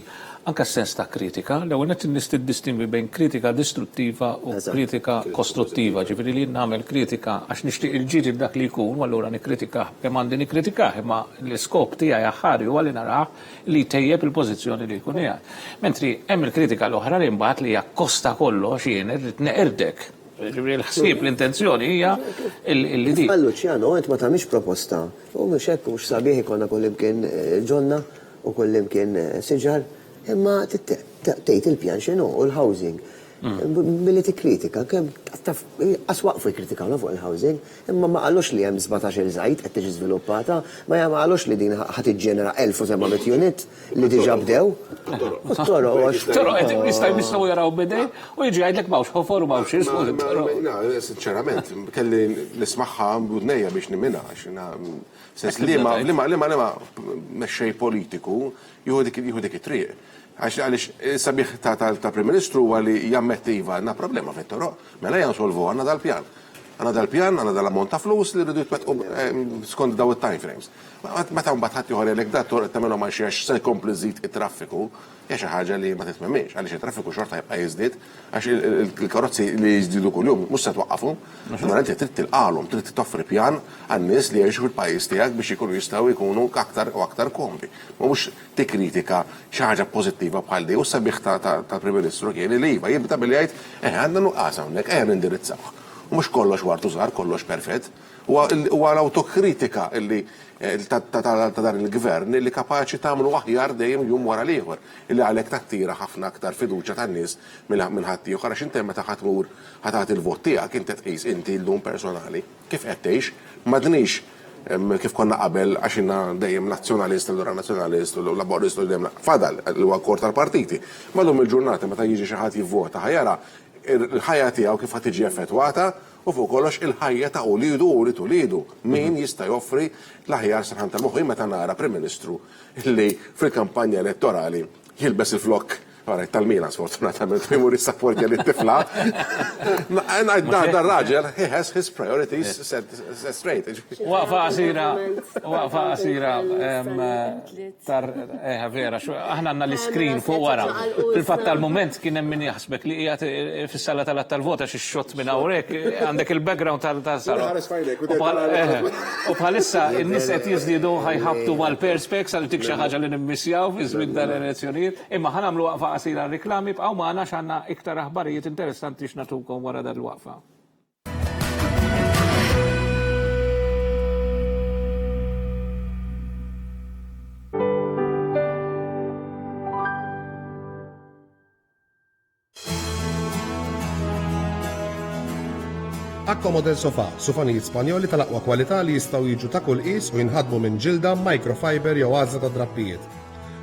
anke sens ta' kritika, l-ewwel qed nistiddistingwi bejn kritika distruttiva u kritika kostruttiva, ġifieri li nagħmel kritika għax nixtieq il-ġiri b'dak li jkun u allura nikkritikah kemm għandi nikkritikah imma l-iskop tiegħi aħħari huwa li narah li tejjeb il-pożizzjoni li jkun hija. Mentri hemm il-kritika l-oħra li mbagħad li hija kosta kollox jien irid neqerdek. Il-ħsieb l-intenzjoni hija li di. Luciano, int ma tagħmilx proposta. U mhux hekk mhux sabiħ ikollna kullimkien ġonna u kullimkien siġar, imma tgħid il-pjan x'inhu u l-housing. Billi tikkritika, kemm aswaqfu jikkritikawna fuq il-housing, imma ma qalux li hemm 17 żgħid qed tiġi żviluppata, ma qalux li din ħadd iġġenera 1700 unit li diġà bdew. Toroq jistgħu jaraw bidej u jiġi jgħidlek m'hawnx ħofor u m'hawnx ismu. Sinċerament, kelli nismaħħa b'udnejja biex nimminha sens li ma mexxej politiku jieħu dik it-triq. Għalix sabiħ ta' Prim Ministru għalli jammetti iva għanna problema fit-toroq, mela jansolvu għanna dal-pjan. Għandna dal-pjan, għandna dal-ammont ta' flus li rridu jitwettqu skont daw it-time frames. Meta mbagħad ħadd ieħor għalek da torqod tagħmelhom għal xi għax se jkompli żid it-traffiku, hija xi ħaġa li ma titmemmix għaliex it-traffiku xorta jibqa' jiżdied għax il-karozzi li jiżdiedu kuljum mhux se twaqqafhom. Allura inti trid tilqalhom, trid toffri pjan għan-nies li jgħixu fil-pajjiż tiegħek biex ikunu jistgħu jkunu aktar u aktar komdi. Ma mhux tikkritika xi ħaġa pożittiva bħal di u sabiħ tal-Prim Ministru kien li iva jibda billi jgħid għandna nuqqas hawnhekk ejja nindirizzawh. U mhux kollox wartu żgħar, kollox perfett. Huwa l-autokritika illi ta' dan il-gvern li kapaċi tagħmlu aħjar dejjem jum wara l-ieħor illi għalhekk tattira ħafna aktar fiduċja tan-nies minn ħadd ieħor għax inti meta ħadd tmur ħadd il-vot tiegħek inti tqis inti llum personali kif qed tgħix m'għadniex kif konna qabel għax inna dejjem nazzjonalist l-ura nazzjonalist u laborist u dejjem fadal li huwa kor tal-partiti. Ma llum il-ġurnata meta jiġi xi ħadd jivvota ħajara il-ħajja tiegħu kif ħadd tiġi effettwata u fuq kollox il-ħajja ta' ulidu u li tulidu. Min jista' joffri l-aħjar sarħan tal-moħħi meta nara Prim Ministru li fil-kampanja elettorali jilbes il-flokk tal-Milan sfortunatament jmur jissapportja lit-tifla. Dan raġel, he has his priorities set straight. Waqfa qasira vera, aħna għandna l-iskrin fuq wara. Fil-fatt tal-mument kien hemm min jaħsbek li qiegħed fis-sala tal-vota xi xott minn hawnhekk għandek il-background tal-sala. U bħalissa in-nies qed jiżdiedu ħajħabtu mal-perspex għal dik xi ħaġa li nimmissjaw fi żmien dan-elezzjonijiet, imma ħanagħmlu waqfa qasira reklami bqgħu magħna x'għandna iktar aħbarijiet interessanti x'nagħtukom wara dal-waqfa. Accomodel Sofa, sofanijiet Spanjoli tal-aqwa kwalità li jistgħu jiġu ta' kull qis u jinħadmu minn ġilda, microfiber jew għażla ta' drappijiet.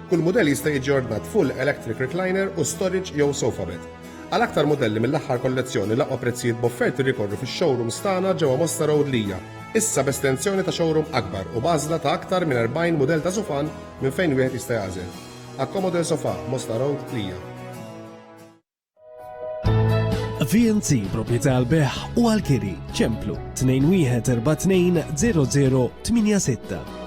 Kull mudell jista' jiġi ordnat full electric recliner u storage jew sofa bed. Għal aktar modelli mill-aħħar kollezzjoni l-aqwa prezzijiet b'offerti rikorru fix-showrooms tagħna ġewwa Mosta Road Lija. Issa b'estensjoni ta' showroom akbar u b'għażla ta' aktar minn 40 mudell ta' sofan minn fejn wieħed jista' jagħżel. Accomodel Sofa, Mosta Road Lija. VNC proprjetà għal-beħ u għal-kiri ċemplu 2142 0086.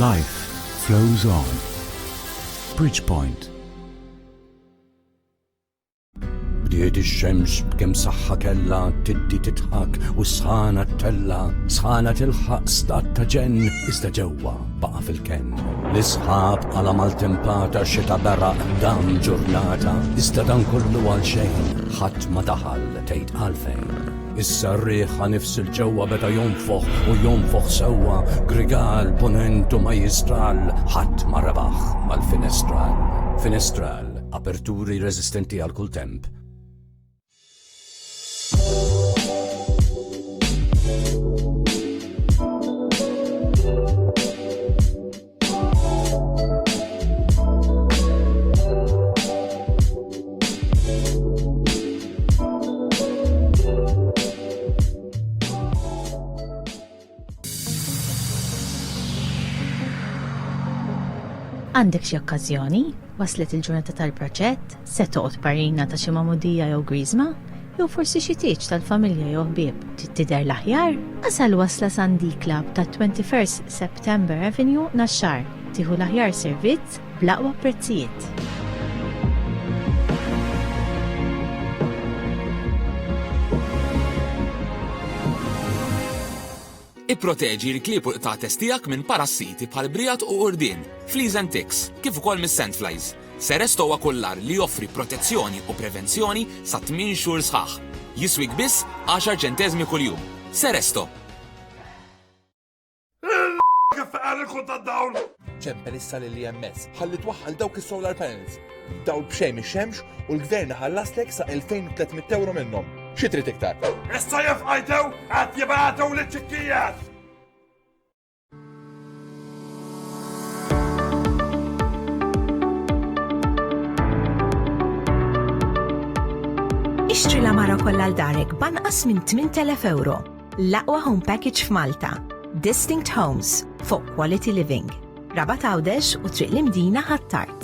Life flows on. Bridgepoint. Bdiet ix-xemx b'kemm saħħa kellha tiddi titħak u sħana tella, sħana tilħaq stat ta' ġenn iżda ġewwa baqa' fil-ken. L-isħab għala mal-tempata xita beraq dam ġurnata, iżda dan kollu għal xejn, ħadd ma daħal tgħid għalfejn. Issa r-riħ nifs il-ġewwa beda jonfoħ u jonfoħ sewwa, grigal, ponent u majistral, ħadd ma rebaħ mal-finestral. Finestral, aperturi resistenti għal kull temp. Għandek xi okkażjoni? Waslet il-ġurnata tal-proġett? Se toqgħod parina ta' xi mamudija jew griżma? Jew forsi xi tieġ tal-familja jew ħbieb tidher l-aħjar? Asal wasla Sandy Club ta' 21 September Avenue Naxxar. Tieħu l-aħjar servizz bl-aqwa prezzijiet. Ipproteġi l-klieb u qtates tiegħek minn parassiti bħal brijat u urdien, fleas and ticks, kif ukoll mis-sandflies. Seresto huwa kullar li joffri protezzjoni u prevenzjoni sa 8 xhur sħaħ. Jiswik biss 10 ċentesmi kuljum. Seresto. Kif qal ikun tad-dawl? ċempel issa lill-IMS ħalli twaħħal dawk is-solar panels. Dawl b'xejn ix-xemx u l-gvern ħallaslek sa 2300 euro minnhom. Xi trid iktar? Issa jifqajtew qed jibgħatu liċ-ċikkijat! l-amara kollha l-darek banqas minn 8,000 euro. L-aqwa home package f'Malta. Distinct Homes fuq Quality Living. Rabat Għawdex u Triq l-Imdina Ħattart.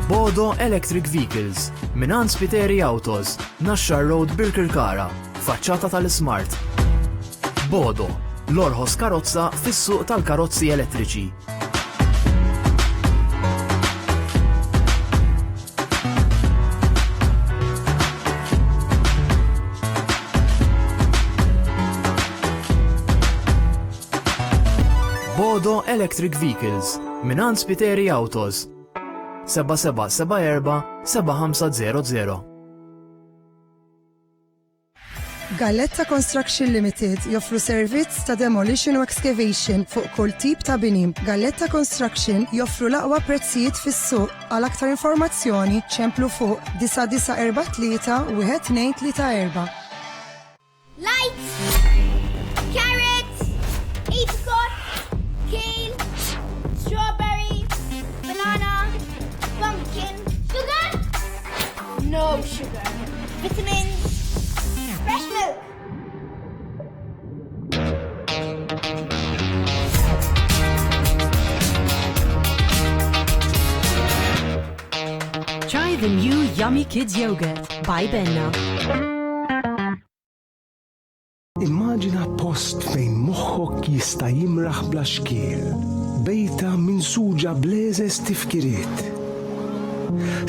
Bodo Electric Vehicles, Minan Spiteri Autos, Nashar Road Birkirkara, faċċata tal-Smart. Bodo, l-orħos karozza fis-suq tal-karozzi elettriċi. Bodo Electric Vehicles, Minan Spiteri Autos, 7774-7500. Galletta Construction Limited joffru servizz ta' demolition u excavation fuq kull tip ta' bini. Galletta Construction joffru l-aqwa prezzijiet fis-suq. Għal aktar informazzjoni ċemplu fuq 9943 1234. Lights, carrots, apricot, kale, strawberry, banana, pumpkin. Sugar? No sugar. Vitamins. Fresh milk. Try the new Yummy Kids Yogurt by Benna. Immaġina post fejn moħħok jista' jimraħ bla xkiel, bejta minsuġa b'leżes tifkiriet.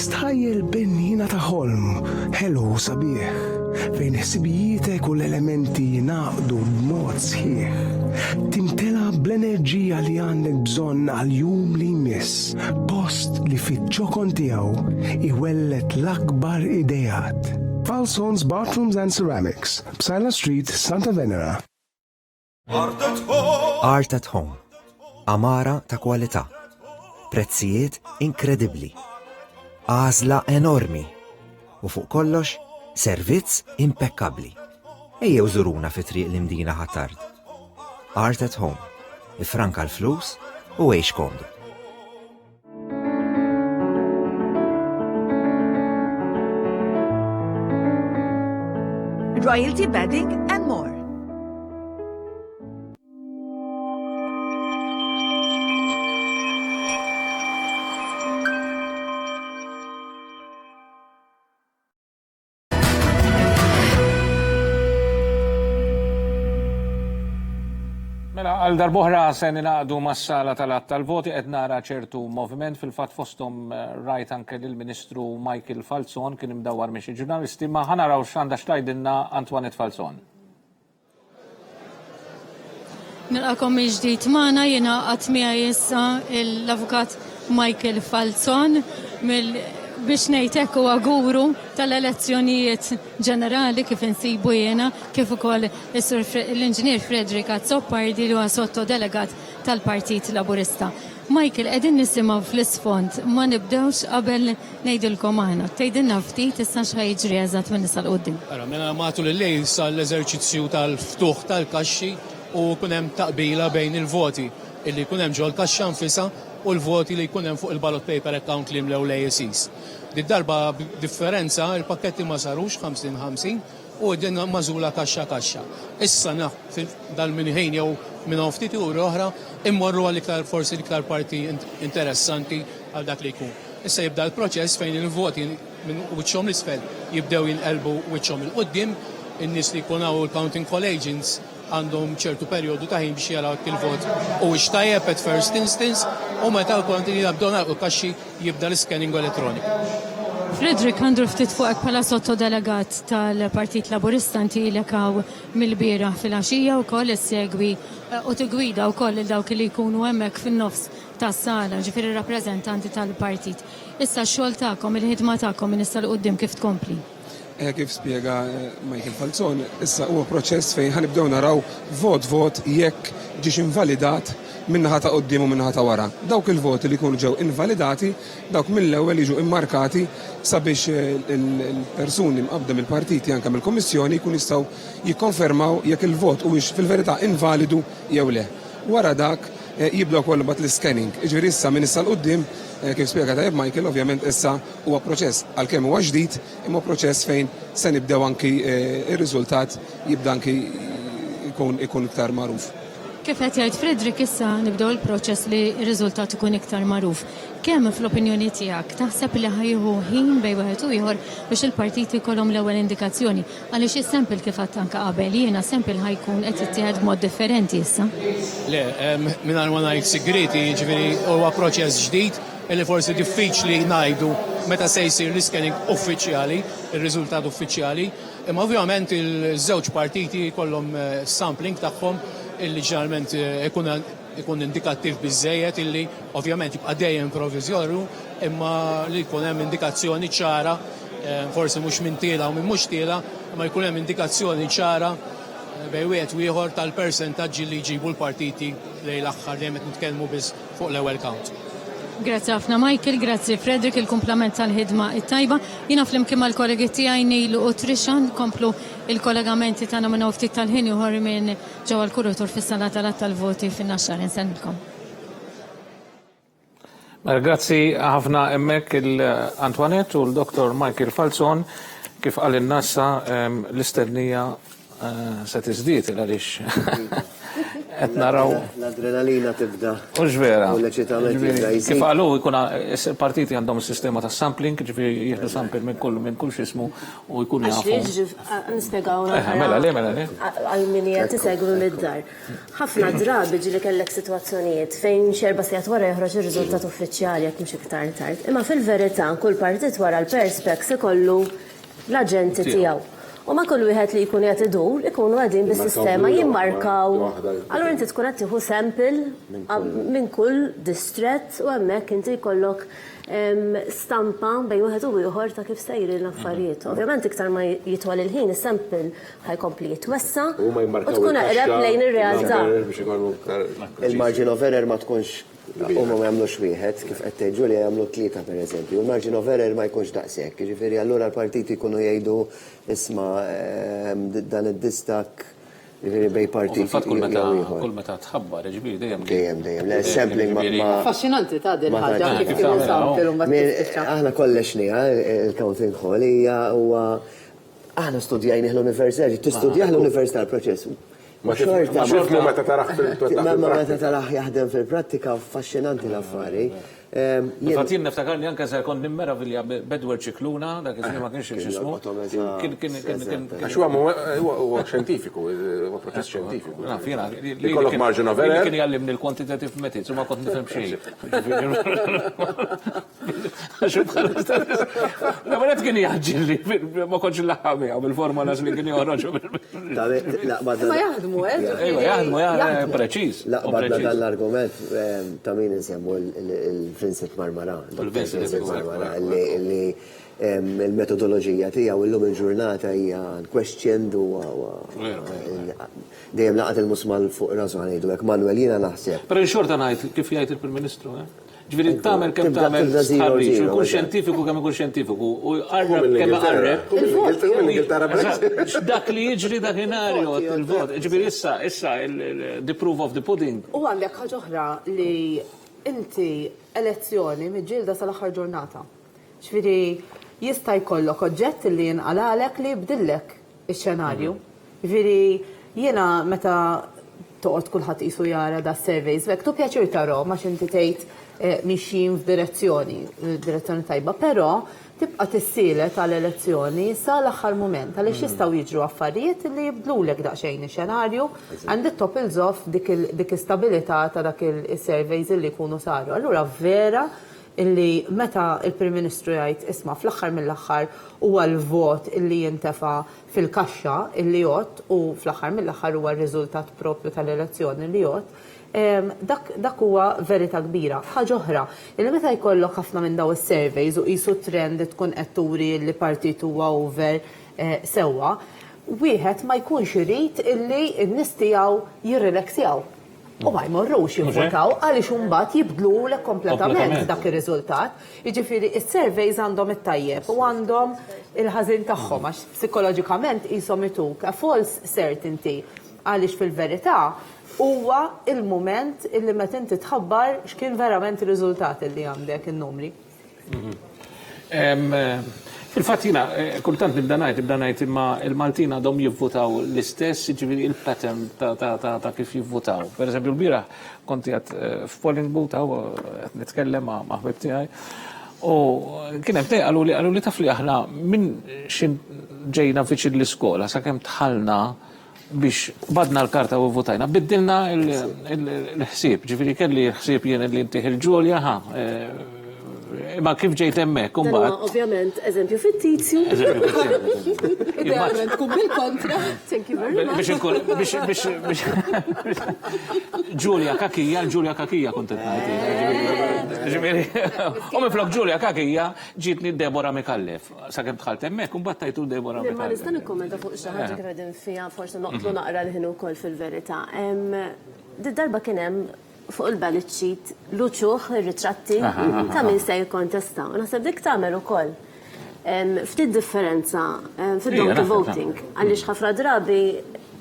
Stħajjel bennina ta' ħolm, ħelu sabiħ, fejn ħsibijietek u l-elementi jinaqdu b'mod sħiħ. Timtela bl-enerġija li għandek bżonn għal-jum li jmiss, post li fit-ċokon tiegħu iwellet l-akbar idejat. Falsons Bathrooms and Ceramics, Psala Street, Santa Venera. Art at Home. Amara ta' kwalità. Prezzijiet inkredibbli. Għażla enormi. U fuq kollox, servizz impeccabli. Ejjew żuruna fi Triq l-Imdina Ħattart. Art at Home. Ifranka l-flus u għejx komdu. Royalty Bedding and more. Mela, għal darbohra se ninaqdu mas-sala tal-att tal-voti qed nara ċertu moviment fil-fatt fosthom rajt anke lill-Ministru Michael Falzon kien imdawwar minn xi ġurnalisti ma ħanaraw x'għandha xtajdilna Antoinette Falzon. Nilqakom ġdid magħna jiena qatt miegħi issa l-avukat Michael Falzon biex ngħidlek huwa guru tal-elezzjonijiet ġenerali kif insibu jiena kif ukoll l-Inġinier Frederick Azzoppardi li huwa sottodelegat tal-Partit Laburista. Michael, qegħdin nisimgħu fl-isfond ma nibdewx qabel ngħidilkom aħna. Tgħidilna ftit issa x'ħajġri eżatt minn issa l-qudiem. Mela matul il-lejl sa l-eżerċizzju tal-ftuħ tal-kaxxi u kun hemm taqbila bejn il-voti illi jkun hemm ġol kaxxa nfisha u l-voti li jkun hemm fuq il-ballot paper account li mlew l-ASCs. Darba differenza, il-pakketti ma sarux 50-50 u din mażula kaxxa. Issa naf dal-minħejn jew minn ftit uri oħra immorru għal forsi l-iktar parti interessanti għal dak li jkun. Issa jibda l-proċess fejn il-voti minn wiċċhom l-isfel jibdew jinqelbu wiċċhom il-qudiem, in-nies li jkunu l-counting call agents għandhom ċertu perjodu ta' ħin biex jaraw il-vot u xtajjeb at first instance u meta l-kontinji jabdew nagħlqu kaxxi jibda l-scanning elettroniku. Frederick għandu ftit fuqek bħala sottodelegat tal-Partit Laburista inti lekaw mill-bieraħ fil-għaxija wkoll issegwi u tigwida wkoll il dawk li jkunu hemmhekk fin-nofs tas-sala, ġifieri rappreżentanti tal-partit. Issa x-xogħol tagħkom, il-ħidma tagħkom minn issa l-qudiem kif tkompli? Kif spiega Michael Falzon, issa huwa proċess fejn ħanibdew naraw vot jekk ġiex invalidat minnaħa ta' qoddim u minnaħa ta' wara. Dawk il-voti li jkunu ġew invalidati, dawk mill-ewwel jiġu immarkati sabiex il-persuni mqabda mill-partiti anke mill-Kommissjoni jkun jistgħu jikkonfermaw jekk il-vot huwiex fil-verità invalidu jew le. Wara dak jibdew kollu bat l-scanning. Ġifieri issa minn issa l-qudiem kif spjega tajjeb Michael, ovvjament issa huwa proċess għalkemm huwa ġdid, imma proċess fejn se nibdew anki ir-riżultat jibda anki ikun iktar magħruf. Kif qed jgħid Fredrik issa nibdew il-proċess li r-riżultat ikun iktar magħruf. Kemm fl-opinjoni tiegħek taħseb li ħajħu ħin bejn wieħed u ieħor biex il-partiti jkollhom l-ewwel indikazzjoni għaliex is-sample kif għadt anke qabel jiena sample ħajkun qed jittieħed b'mod differenti issa. Le, mingħajr ma ngħid sigriti, jiġifieri huwa proċess ġdid li forsi diffiċli ngħidu meta se jsir l-iscanning uffiċjali, ir-riżultat uffiċjali, imma ovvjament il-żewġ partiti jkollhom sampling tagħhom illi ġeneralment ikun indikattiv biżżejjed illi ovvjament jibqa' dejjem provizorju imma li jkun hemm indikazzjoni ċara, forsi mhux minn tiela u minn mhux tiela, imma jkun hemm indikazzjoni ċara bejn wieħed u ieħor tal-persentaġġi li jġibu l-partiti lejn l-aħħar li qed nitkellmu biss fuq l-ewwel count. Grazzi ħafna Michael, grazzi Fredrik, il-kumplament tal-ħidma it-tajba. Jiena flimkien mal-kollegi tiegħi Nejlu u Trisha nkomplu il-kollegamenti tagħna minn ftit tal-ħin ieħor minn ġewwa l-kurutur fis-sala tal-voti fin-naxxar insellilkom. Grazzi ħafna hemmhekk il-Antoinette u l-Dr. Michael Falzon kif qal in-nassa l-istennija se tiżdied għaliex qed naraw l-adrenalina tibda. Mhux vera. U l-eċitament jibda jżid. Kif qalu jkun partiti għandhom sistema ta' sampling, ġifieri jieħdu sample minn kull x'ismu u jkun jafu. Nispjegaw Mela le. Għal min qed isegru lid-dar. Ħafna drabi ġieli kellek sitwazzjonijiet fejn xerba sigħat wara joħroġ ir-riżultat uffiċjali jekk mhux iktar tard. Imma fil-verità kull partit wara l-perspex ikollu l-aġenti tiegħu. U ma kull wieħed li jkun qed idur ikunu qegħdin bis-sistema jimmarkaw. Allura inti tkun qed tieħu sample minn kull distrett u hemmhekk inti jkollok stampa bejn wieħed u ieħor ta' kif sejri l-affarijiet. Ovvjament iktar ma jitwal il-ħin is-sample ħajkompli jitwessa u tkun eqreb lejn ir-realtà. Il-margin of error ma tkunx huma ma jagħmlux wieħed kif qed tgħid Ġulja jagħmlu tlieta pereżempju. Il-margin of error ma jkunx daqshekk, jiġifieri allura l-partiti jkunu jgħidu isma' dan id-distak jiġifieri bej partiti. Fatt kull meta tħabbar, jiġifieri dejjem. Sampling ma. Affaxxinanti ta' din ħaġa kif kien sample u mbagħad tispiċċa. Aħna kollox il-counting hall hija huwa aħna studjajnih l-università, tistudjah l-università l-proċess. Ma xifnu meta taraħ fil-prattika. Ma meta taraħ jaħdem fil-prattika affaxxinanti l-affari. Fatin niftakarni anke se kont nimmeravilja Bedward Ċikluna, dak ismi ma kienx x'ismu. Għax huwa xjentifiku, huwa proċess xjentifiku. Ikollok margin of error. Kien jgħallimni l-quantitative methods u ma kont nifhem xejn. L-għanet kien jaġġilli, ma kontx l-laħħami għaw bil-formulas li kien joħroġu. Ma jaħdmu, jaħdmu, preċiż. Laqbadna dan l-argument ta' min insemmu il-Vincent Marmara. Il-Vincent Marmara li il-metodoloġija tiegħu illum il-ġurnata hija questioned u dejjem laqgħet il-musmal fuq rasu ħanejdu hekk Manuel jiena naħseb. Però xorta ngħid kif jgħid il-Prim Ministru, ġifieri tagħmel kemm tagħmel sħarriġ, ikun xjentifiku kemm ikun xjentifiku u qarreb kemm qarreb. Dak li jiġri dakinhar il-vot, ġifieri issa the proof of the pudding. U għandek ħaġa oħra li inti elezzjoni miġġielda sal-aħħar ġurnata. Ġifieri jista' jkollok oġġett li jinqalalek li jbdillek ix-xenarju. Ġifieri jiena meta toqgħod kulħadd qisu jara da surveys vek tu pjaċir tarhom għax inti tgħid mixjin f'direzzjoni tajba, però tibqa' tissielet għall-elezzjoni sa l-aħħar mument għaliex jistgħu jiġru affarijiet li jibdlulek daqsxejn ix-xenarju għandek top il-żoff dik istabilità ta' dak is-surveys li jkunu saru. Allura vera illi meta il-Prim Ministru jgħid isma' fl-aħħar mill-aħħar huwa l-vot illi jintefa' fil-kaxxa illi jgħod u fl-aħħar mill-aħħar huwa r-riżultat proprju tal-elezzjoni li jgħod. Dak huwa verità kbira. Ħaġa oħra, illi meta jkollok ħafna minn daw is-surveys u qisu trend tkun qed turi li partit huwa over sewwa, wieħed ma jkunx irid illi n-nies tiegħu jirrileksjaw. U ma jmorrux jivvotaw għaliex imbagħad jibdlulek kompletament dak ir-riżultat. Jiġifieri is-surveys għandhom it-tajjeb u għandhom il-ħażin tagħhom għax psikoloġikament qishom ituk a false certainty għaliex fil-verità huwa il-moment illi meta inti tħabbar x'kien verament ir-riżultat li għandek in-numri. Fil-fatt jiena kultant nibda ngħid imma il-Maltin għadhom jivvutaw l-istess, jiġifieri il-pattern ta' kif jivvutaw. Pereżempju l-bieraħ konti qed f'polling booth qed nitkellem ma' ħbib tiegħi. U kien hemm qalu li taf li aħna minn xin ġejna viċin l-iskola sakemm tħallna biex badna l-karta u votajna, biddilna l-ħsieb, ġifieri kelli ħsieb jien li ntieħ il-Ġulja imma kif ġejt hemmhekk imbagħad. Ovvjament, eżempju fittizju. Idealment tkun bil-kontra. Thank you very much. Biex Ġulja Kakija, l-Ġulja Kakija kont qed ngħid. Ġifieri, u minflok Ġulja Kakija ġietni Debora Mikallef. Sakemm dħalt hemmhekk u mbagħad tajtu Debora Mikallef. Ma nista' nikkommenta fuq xi ħaġa kif qegħdin fiha forsi noqtlu naqra l-ħin ukoll fil-verità. Darba kien hemm fuq il-ballot sheet l-uċuħ, ir-ritratti ta' min se jikkontesta. U naħseb dik tagħmel ukoll. Ftit differenza fid-donkey voting għaliex ħafna drabi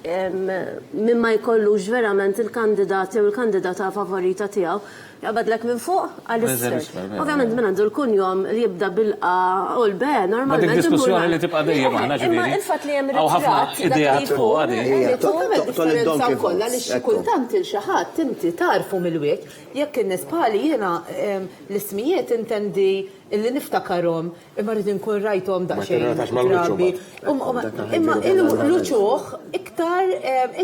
min ma jkollux verament il-kandidat jew il-kandidata favorita tiegħu jaqbadlek minn fuq għal-isfel. Ovvjament minn għandu l-kunjom li jibda bil-qa u l-be, normalment. Ma dik diskussjoni li tibqa' dejjem aħna ġifieri. Imma il-fatt li hemm ritratt ideat fuq għadi. Tagħmel differenza wkoll għaliex xi kultant il xi ħadd inti tarfu mill-wiek jekk in-nies bħali jiena l-ismijiet intendi illi niftakarhom imma rrid inkun rajthom daqsxejn drabi. Imma l-uċuħ iktar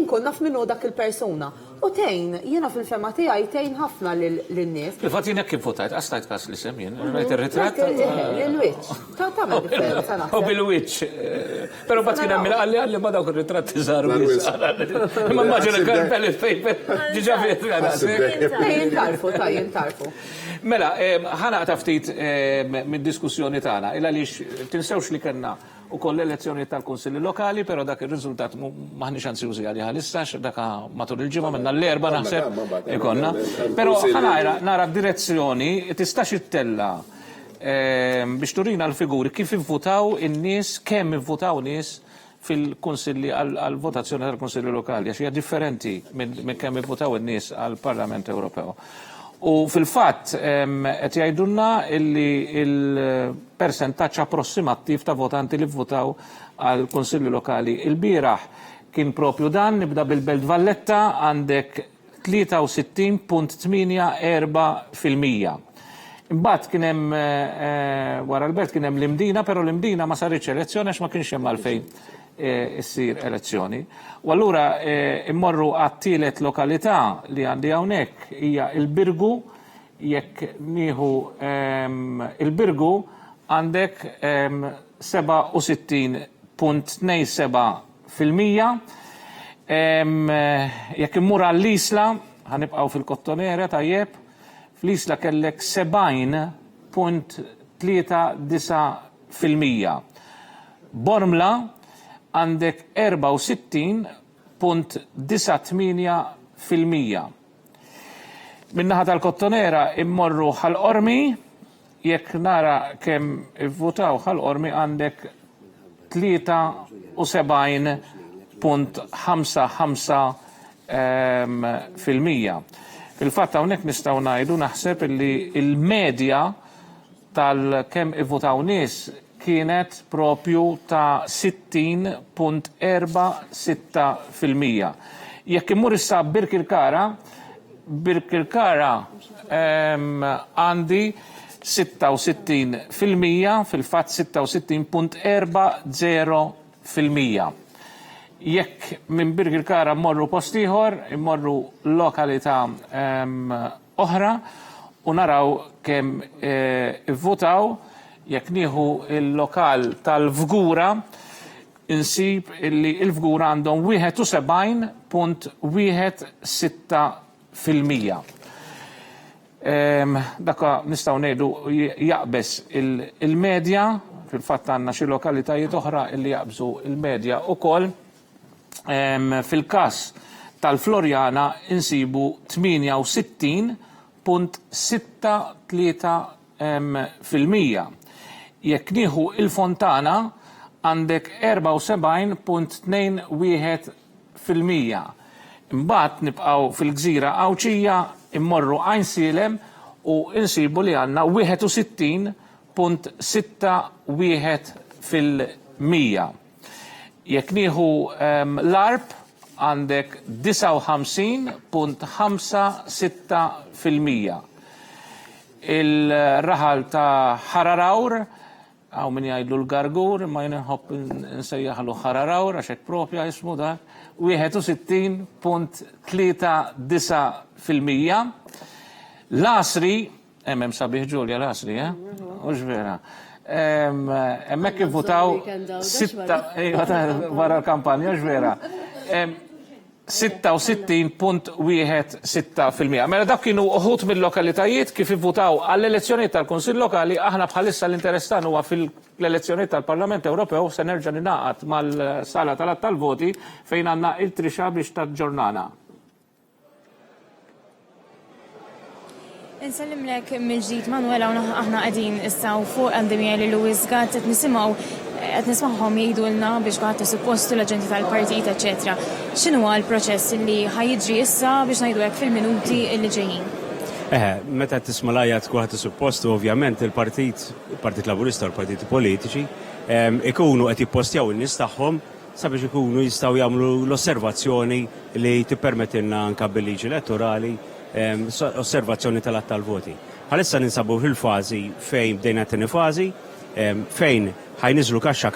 inkun naf minnu dak il-persuna. U tejn, jiena fil-fema tiegħi tejn ħafna lin-nies. Fil-fatt jien hekk kif votajt, għastajt każ li sem jien, rajt ir-ritratt. Il-wiċċ. Tagħmel differenza naħseb. U bil-wiċċ. Però mbagħad kien hemm għalli ma dawk ir-ritratti żaru. Imma immaġina kien pellet paper ġiġa Tajjin tarfu. Mela, ħana ftit mid-diskussjoni tagħna, il għaliex tinsewx li kellna ukoll l-elezzjoni tal-Kunsilli Lokali, però dak ir-riżultat maħniex ansjużi għalih issa dak matul il-ġimgħa minna l-erba' naħseb ikonna. Però ħana nara d-direzzjoni tistax ittella biex turina l-figuri kif ivvutaw in-nies, kemm ivvutaw nies fil-Kunsilli għal-votazzjoni tal-Kunsilli Lokali, għax hija differenti minn kemm ivvutaw in-nies għall-Parlament Ewropew. U fil-fatt qed jgħidulna illi il-persentaġġ approssimattiv ta' votanti li votaw għal konsilli lokali il-bieraħ kien propju dan, nibda bil-Belt Valletta għandek 63.84%. Imbagħad kien hemm wara l-Belt kien hemm l-Imdina, però l-Imdina ma saritx elezzjoni għax ma kienx hemm għalfejn issir elezzjoni. U allura immorru għat-tielet lokalità li għandi hawnhekk hija il-Birgu, jekk nieħu il-Birgu għandek 67.27%. Jekk immur għall-Isla, ħanibqgħu fil-Kottonera tajjeb, fl-Isla kellek 70.39%. Bormla għandek 64.98%. Minnaħa tal-Kottonera immorru ħal-Qormi, jekk nara kemm ivvutaw ħal-Qormi għandek 73.55%. Fil-fatt hawnhekk nistgħu ngħidu naħseb li il-medja tal-kemm ivvutaw nies kienet propju ta' 60.46%. Jekk imur issa Birkirkara għandi 66%, fil-fatt 66.40%. Jekk minn Birkirkara mmorru post ieħor, immorru lokalità oħra u naraw kemm ivvutaw. Jekk nieħu il-lokal tal-Vgura, insib illi il-Vgura għandhom 71.16%. Dakka nistgħu ngħidu jaqbes il-medja, fil-fatt għandna xi lokalitajiet oħra illi jaqbżu il-medja ukoll. Fil-każ tal-Florjana insibu 68.63%. Jekk nieħu il-Fontana għandek 74.21%. Imbagħad nibqgħu fil-Gżira Awċija immorru Għajnsilem u insibu li għandna 61.61%. Jekk nieħu l-Arb għandek 59.56%. Il-raħal ta' Ħararawr, għaw min jgħidlu l-Gargur, ma jnħobb nsejjaħlu Ħararawr, għaxek propja jismu da, 61.39%. L-Asri, sabiħ Ġulja l-Asri, ux vera. Emmek votaw wara l-kampanja, ux vera. 66.16%. Mela dak kienu uħut mill-lokalitajiet kif ivvutaw għall-elezzjonijiet tal-Kunsill Lokali, aħna bħalissa l-interess tagħna huwa fil-elezzjonijiet tal-Parlament Ewropew se nerġa' ninaqat mal-sala tal-voti fejn għandna il-trixa biex taġġornana. Insellimlek mill-ġdid Manuela aħna qegħdin issa fuq għandimija li Lewis Gatt qed nisimgħu qed nismagħhom jgħidulna biex qatt suppostu l-aġenti tal-partit, eċetera. X'inhu l-proċess li ħajjiġri issa biex ngħidu hekk fil-minuti li ġejjin? Meta tisma' l-ajja tkun suppostu ovvjament il-Partit Laburista u l-partiti politiċi ikunu qed jippostjaw in-nies tagħhom sabiex ikunu jistgħu jagħmlu l-osservazzjoni li tippermettilna anke bil-liġi elettorali osservazzjoni tal-att tal-voti. Bħalissa ninsabu fil-fażi fejn bdejna t-tieni fażi fejn ħajniżlu kaxxa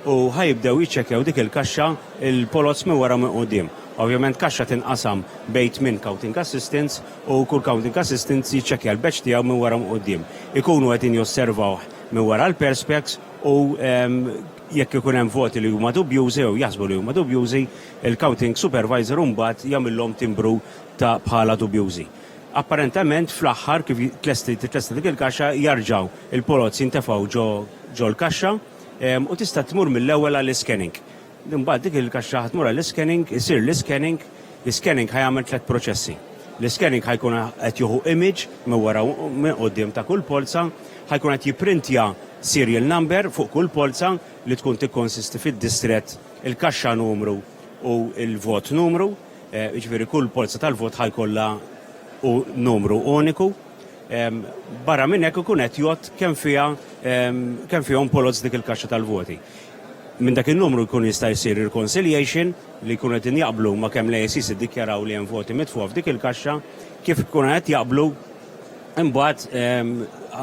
u ħajibdew jiċċekkjaw dik il-kaxxa il-polots minn wara minn quddiem. Ovvjament kaxxa tinqasam bejn minn counting assistants u kull counting assistant jiċċekkja l-beċ tiegħu minn wara minn quddiem. Ikunu qegħdin josservaw minn wara l-perspex u jekk ikun hemm voti li huma dubjużi u jaħsbu li huma dubjużi, il-counting supervisor mbagħad jagħmilhom timbru ta' bħala dubjużi. Apparentement fl-aħħar kif tlesti dik il-kaxxa jarġgħu il-polots jintefgħu ġo l-kaxxa u tista' tmur mill-ewwel għall-iscanning. Imbagħad dik il-kaxxa ħatmur għall-iscanning, isir l-iscanning ħajjagħmel 3 proċessi. L-iscanning ħajkun qed jieħu image minn wara minn quddiem ta' kull polza, ħajkun qed jipprintja serial number fuq kull polza li tkun tikkonsisti fid-distrett il-kaxxa numru u il-vot numru, jiġifieri kull polza tal-vot ħajkollha u numru uniku. Barra minn hekk ikun qed jgħod kemm fihom polots dik il-kaxxa tal-voti. Minn dak il-numru jkun jista' jsir reconciliation li jkun qed injaqblu ma' kemm l-ASIs iddikjaraw li hemm voti mitfuqa f'dik il-kaxxa kif ikun qed jaqblu imbagħad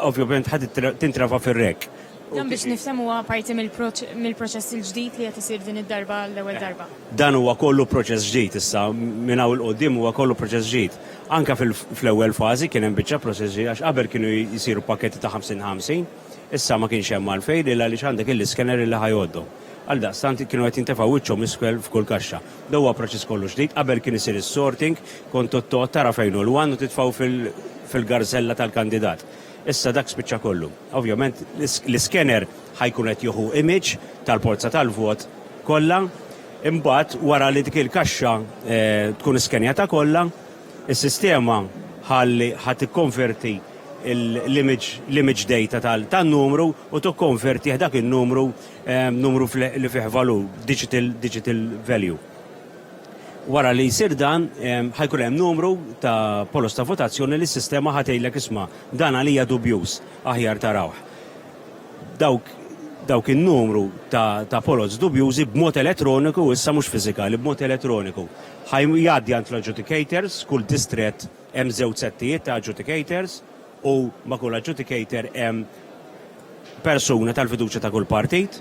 ovvjament ħadd tintrafa fir-rek. Dan biex nifhem huwa parti mill-proċess il-ġdid li qed isir din id-darba l-ewwel darba. Dan huwa kollu proċess ġdid issa minn hawn il-qudiem huwa kollu proċess ġdid. Anke fl-ewwel fażi kien hemm biċċa proċess ġdid għax qabel kienu jsiru pakketti ta' 50-50, issa ma kienx hemm għalfejn illa għaliex għandek il-iskener li ħajgħoddu. Għaldaqstant kienu qed jintefgħu wiċċhom iskwel f'kull kaxxa. Dan huwa proċess kollu ġdid, qabel kien isir is-sorting kont tara fejn hu l-wan u titfgħu fil-garzella tal-kandidat. Issa dak spiċċa kollu. Ovvjament l-iskener ħajkun qed jieħu image tal-polza tal-vot kollha, imbagħad wara li dik il-kaxxa tkun iskenjata kollha, is-sistema ħadd ikkonverti l-image data tan-numru u tikkonverti dak in-numru numru li fih valur, digital value. Wara li jsir dan, ħajkun hemm numru ta' polos ta' votazzjoni li s-sistema ħatejlek isma' dan għalija dubjuż aħjar tarawh. Dawk in-numru ta' polos dubjużi b'mod elettroniku issa mhux fiżikali, b'mod elettroniku. Jgħaddi għand l-adjudicators, kull distrett hemm żewġ settijiet ta' adjudicators u ma' kull adjudicator hemm persuna tal-fiduċja ta' kull partit.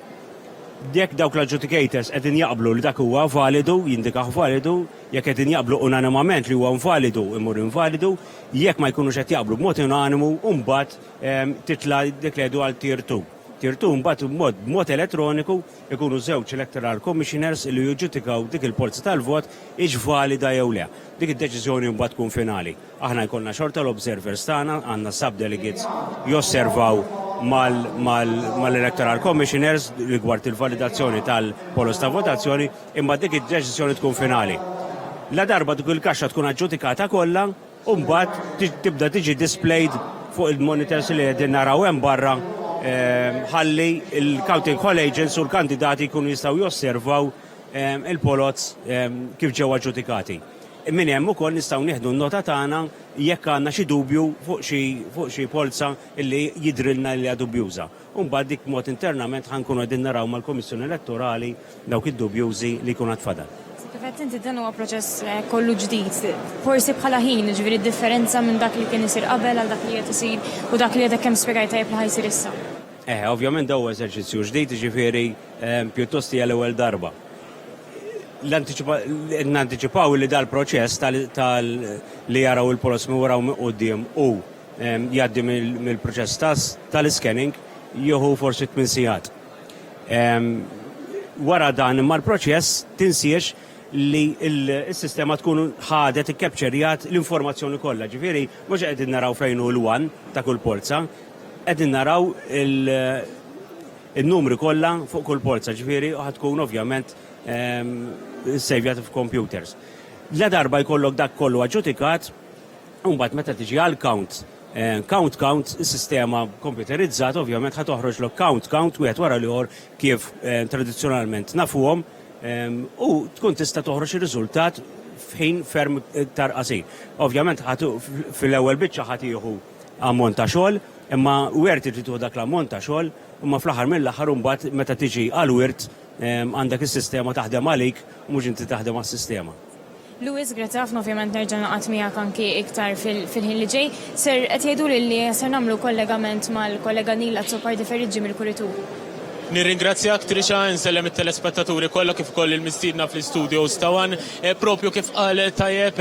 Jekk dawk l-adjudicators qegħdin jaqblu li dak huwa validu, jindikaħ validu, jekk qegħdin jaqblu unanimament li huwa invalidu imur invalidu, jekk ma jkunux qed jaqblu b'mod unanimu, mbagħad titla' dekledu għal tier 2. Tier 2 mbagħad b'mod elettroniku ikunu żewġ electoral commissioners li jiġġudikaw dik il-polza tal-vot iġ valida jew le. Dik id-deċiżjoni mbagħad tkun finali. Aħna jkollna xorta l-observers tagħna, għandna sub-delegates josservaw mal-electoral commissioners rigward il-validazzjoni tal-polos ta' votazzjoni, imma dik id-deċiżjoni tkun finali. La darba dik il-kaxxa tkun aġġudikata kollha u mbagħad tibda tiġi displayed fuq il-monitors li qegħdin naraw hemm barra ħalli il-counting hall agents u l-kandidati jkunu jistgħu josservaw il-polots kif ġew aġġudikati. Min hemm ukoll nistgħu nieħdu n-nota tagħna jekk għandna xi dubju fuq xi polza illi jidrilna li hija dubjuża. U mbagħad dik mod internament ħankunu qegħdin naraw mal-Komissjoni Elettorali dawk id-dubjużi li jkun tfadal. Kif qed inti dan huwa proċess kollu ġdid, forsi bħala ħin, ġifieri differenza minn dak li kien isir qabel għal dak li qed isir u dak li qed kemm spjegaj tajjeb li ħajsir issa. Ovvjament daw eżerċizzju ġdid ġifieri pjuttost hija l-ewwel darba. Nantiċipaw li dal-proċess li jaraw il-polos mi waraw mi qudiem u jgħaddi mill-proċess tal-scanning jieħu forsi 8 sigħat. Wara dan imma l-proċess tinsiex li il-sistema tkun ħadet ikkapċerjat l-informazzjoni kollha. Ġifieri mhux qegħdin naraw fejn hu l-wan ta' kull polza, qegħdin naraw il-numri kollha fuq kull polza. Ġifieri ħadkun ovvjament saved f'computers. La darba jkollok dak kollu aġġudikat, u mbagħad meta tiġi għal count, is-sistema computerizzat ovvjament ħad toħroġlok count wieħed wara l-ieħor kif tradizzjonalment nafuhom u tkun tista' toħroġ ir-riżultat f'ħin ferm iktar qasir. Ovvjament fil-ewwel biċċa ħadd jieħu ammont ta' xogħol, imma wirt irid dak l-ammont ta' xogħol, imma fl-aħħar mill-aħħar mbagħad meta tiġi għal wirt għandek is-sistema taħdem għalik u mhux inti taħdem għas-sistema. Luis, grazzi ħafna ovvjament nerġa' naqgħod miegħek anki iktar fil-ħin li ġej. Ser qed jgħidu li se nagħmlu kollegament mal-kollega Nila Zoppar Differiġġi mill-Kuritur. Nirringrazzjak Trisha, nsellem it-telespettaturi kollha kif ukoll il-mistiedna fl-istudios tawan, propju kif qal tajjeb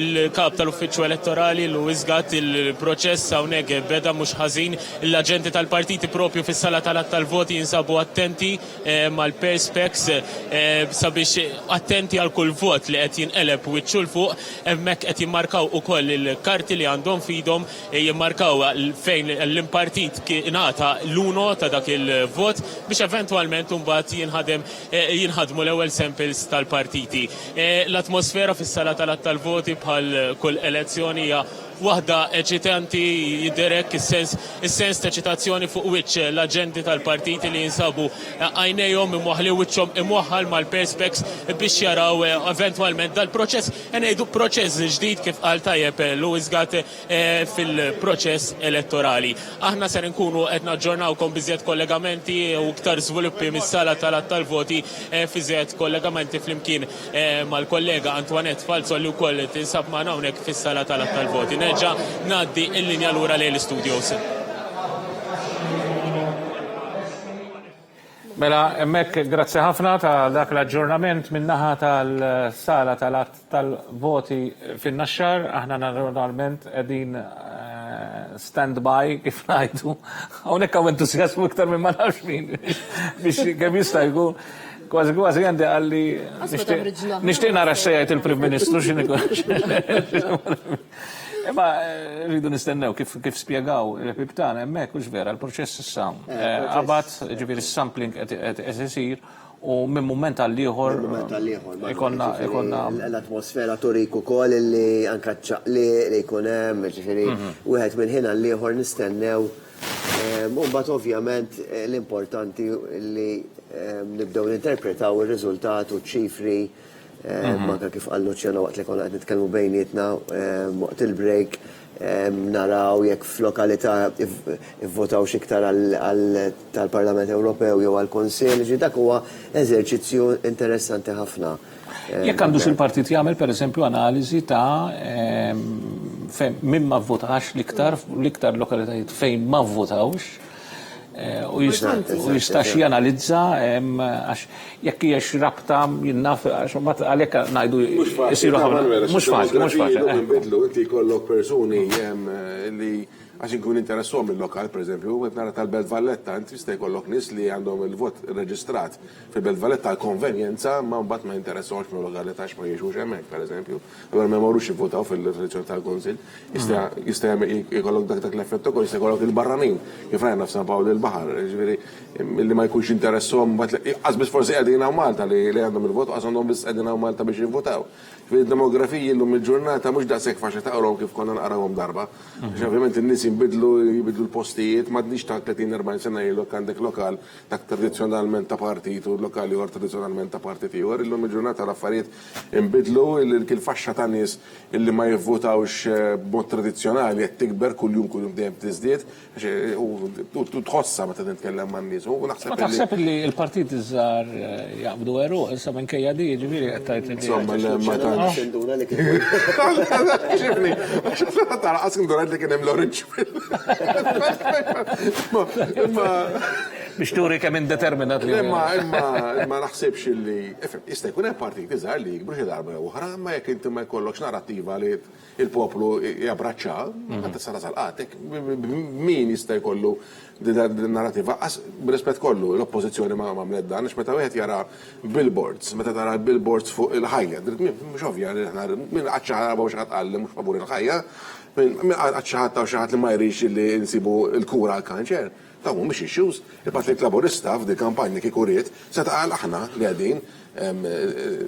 il-kap tal-Uffiċċju Elettorali Luis Gatt il-proċess hawnhekk beda mhux ħażin, l-aġenti tal-partiti propju fis-sala tal-voti jinsabu attenti mal-perspex sabiex attenti għal kull vot li qed jinqeleb wiċċu l fuq, hemmhekk qed jimmarkaw ukoll il-karti li għandhom fidhom jimmarkaw fejn l-impartit ingħata l-uno ta' dak il-vot biex eventualment mbagħad jinħadmu l-ewwel samples tal-partiti. L-atmosfera fis-sala tal-voti bħal kull elezzjoni hija waħda eċitanti, jidherek is-sens ta' eċitazzjoni fuq wiċċ l-aġenti tal-partiti li jinsabu għajnejhom imwaħħli wiċċhom imwaħħal mal-perspex biex jaraw eventwalment dal-proċess ngħidu proċess ġdid kif qal tajjeb Luis Gatt fil-proċess elettorali. Aħna ser nkunu qed naġġornawkom biżjed kollegamenti u iktar żviluppi mis-sala tal-voti fi żjed kollegamenti flimkien mal-kollega Antoinette Falzo li wkoll tinsab magħna hawnhekk fis-sala tal-voti. Ngħaddi l-linja lura lejn l-istudios. Mela, hemmhekk grazzi ħafna ta' dak l-aġġornament min-naħa tal-sala tal-voti fin-Naxxar. Aħna normalment qegħdin stand-by kif ngħidu. Hawnhekk hawn entużjażmu iktar minn ma nafx min biex kemm jista' jkun kważi għandi għalli nixtieq nara xejn il-Prim Ministru Imma rridu nistennew kif spjegaw il-repib tagħna hemmhekk hux vera l-proċess issa qabad ġifieri s-sampling qed isir u minn mument għal ieħor ikonna l-atmosfera turik ukoll li anke ċaqli li jkun hemm ġifieri wieħed minn ħin għal ieħor nistennew. Mbagħad ovvjament l-importanti li nibdew ninterpretaw ir-riżultat u ċifri manka kif qal Luċjana waqt li konna qed nitkellmu bejnietna waqt il-break naraw jekk f'lokalità ivvotaw iktar tal-Parlament Ewropew jew għall-Kunsill, dak huwa eżerċizzju interessanti ħafna. Jekk għandux il-partit jagħmel pereżempju analiżi ta' min ma vvotax l-iktar lokalitajiet fejn ma vvotawx u jistax janalizza għax jekk hiex rabta jinnaf għalhekk ngħidu jsiru mhux faċli. Inti jkollok persuni li għax inkun interessom il-lokal, per eżempju, għet nara tal-Belt Valletta, inti jista' jkollok nies li għandhom il-vot reġistrat fil-Belt Valletta għal-konvenjenza, ma mbagħad ma jinteressawx mill-lokalità ma jiexux hemmhekk, per eżempju. Allora ma jmorrux jivvotaw fil-elezzjoni tal-Kunsill. Jista' jkollok dak l-effett ukoll, jista' jkollok il-barranin, kif rajna f'San Pawl il-Baħar, ġifieri li ma jkunx interessom, qasbis forsi qegħdin hawn Malta li għandhom il-vot, qas għandhom biss qegħdin hawn Malta biex jivvotaw. Fil-demografiji llum il-ġurnata mhux daqshekk faċli taqrawhom kif konna naqrawhom darba. Ovvjament in-nies jinbidlu l-postijiet, m'għadniex ta' 30-40 sena jilok għandek lokal dak tradizzjonalment ta' partit u lokali ieħor tradizzjonalment ta' partit ieħor. Illum il-ġurnata l-affarijiet inbidlu il-faxxa ta' nies illi ma jivvotawx b'mod tradizzjonali qed tikber kuljum dejjem tiżdied u tħossha meta nitkellem man-nies. Ma taħseb li l-partit iż-żgħar jaqbdu eru issa minkejja di jiġifieri qed tgħid li. Insomma ma xifni, tara qaskin durat li kien hemm l-oranġ. Biex turi kemm indeterminat li. Imma naħsibx li jista' jkun hemm partit iżgħar li jikbru xi darba oħra, ma jekk inti ma jkollokx narrattiva li il-poplu jabbraċċa, ma tista' tasalqatek, min jista' jkollu din narrativa b'rispett kollu l-oppożizzjoni ma għamlet dan, għax meta wieħed jara billboards, meta tara billboards fuq il-ħajja, mhux ovvja li min qatt xi ħadd xi ħadd qal mhux favur il-ħajja, min qatt xi ħadd xi ħadd li ma jrix li nsibu l-kura għall-kanċer. Dawn mhumiex issues. Il-Partit Laburista f'di kampanja kieku ried se taqal aħna li qegħdin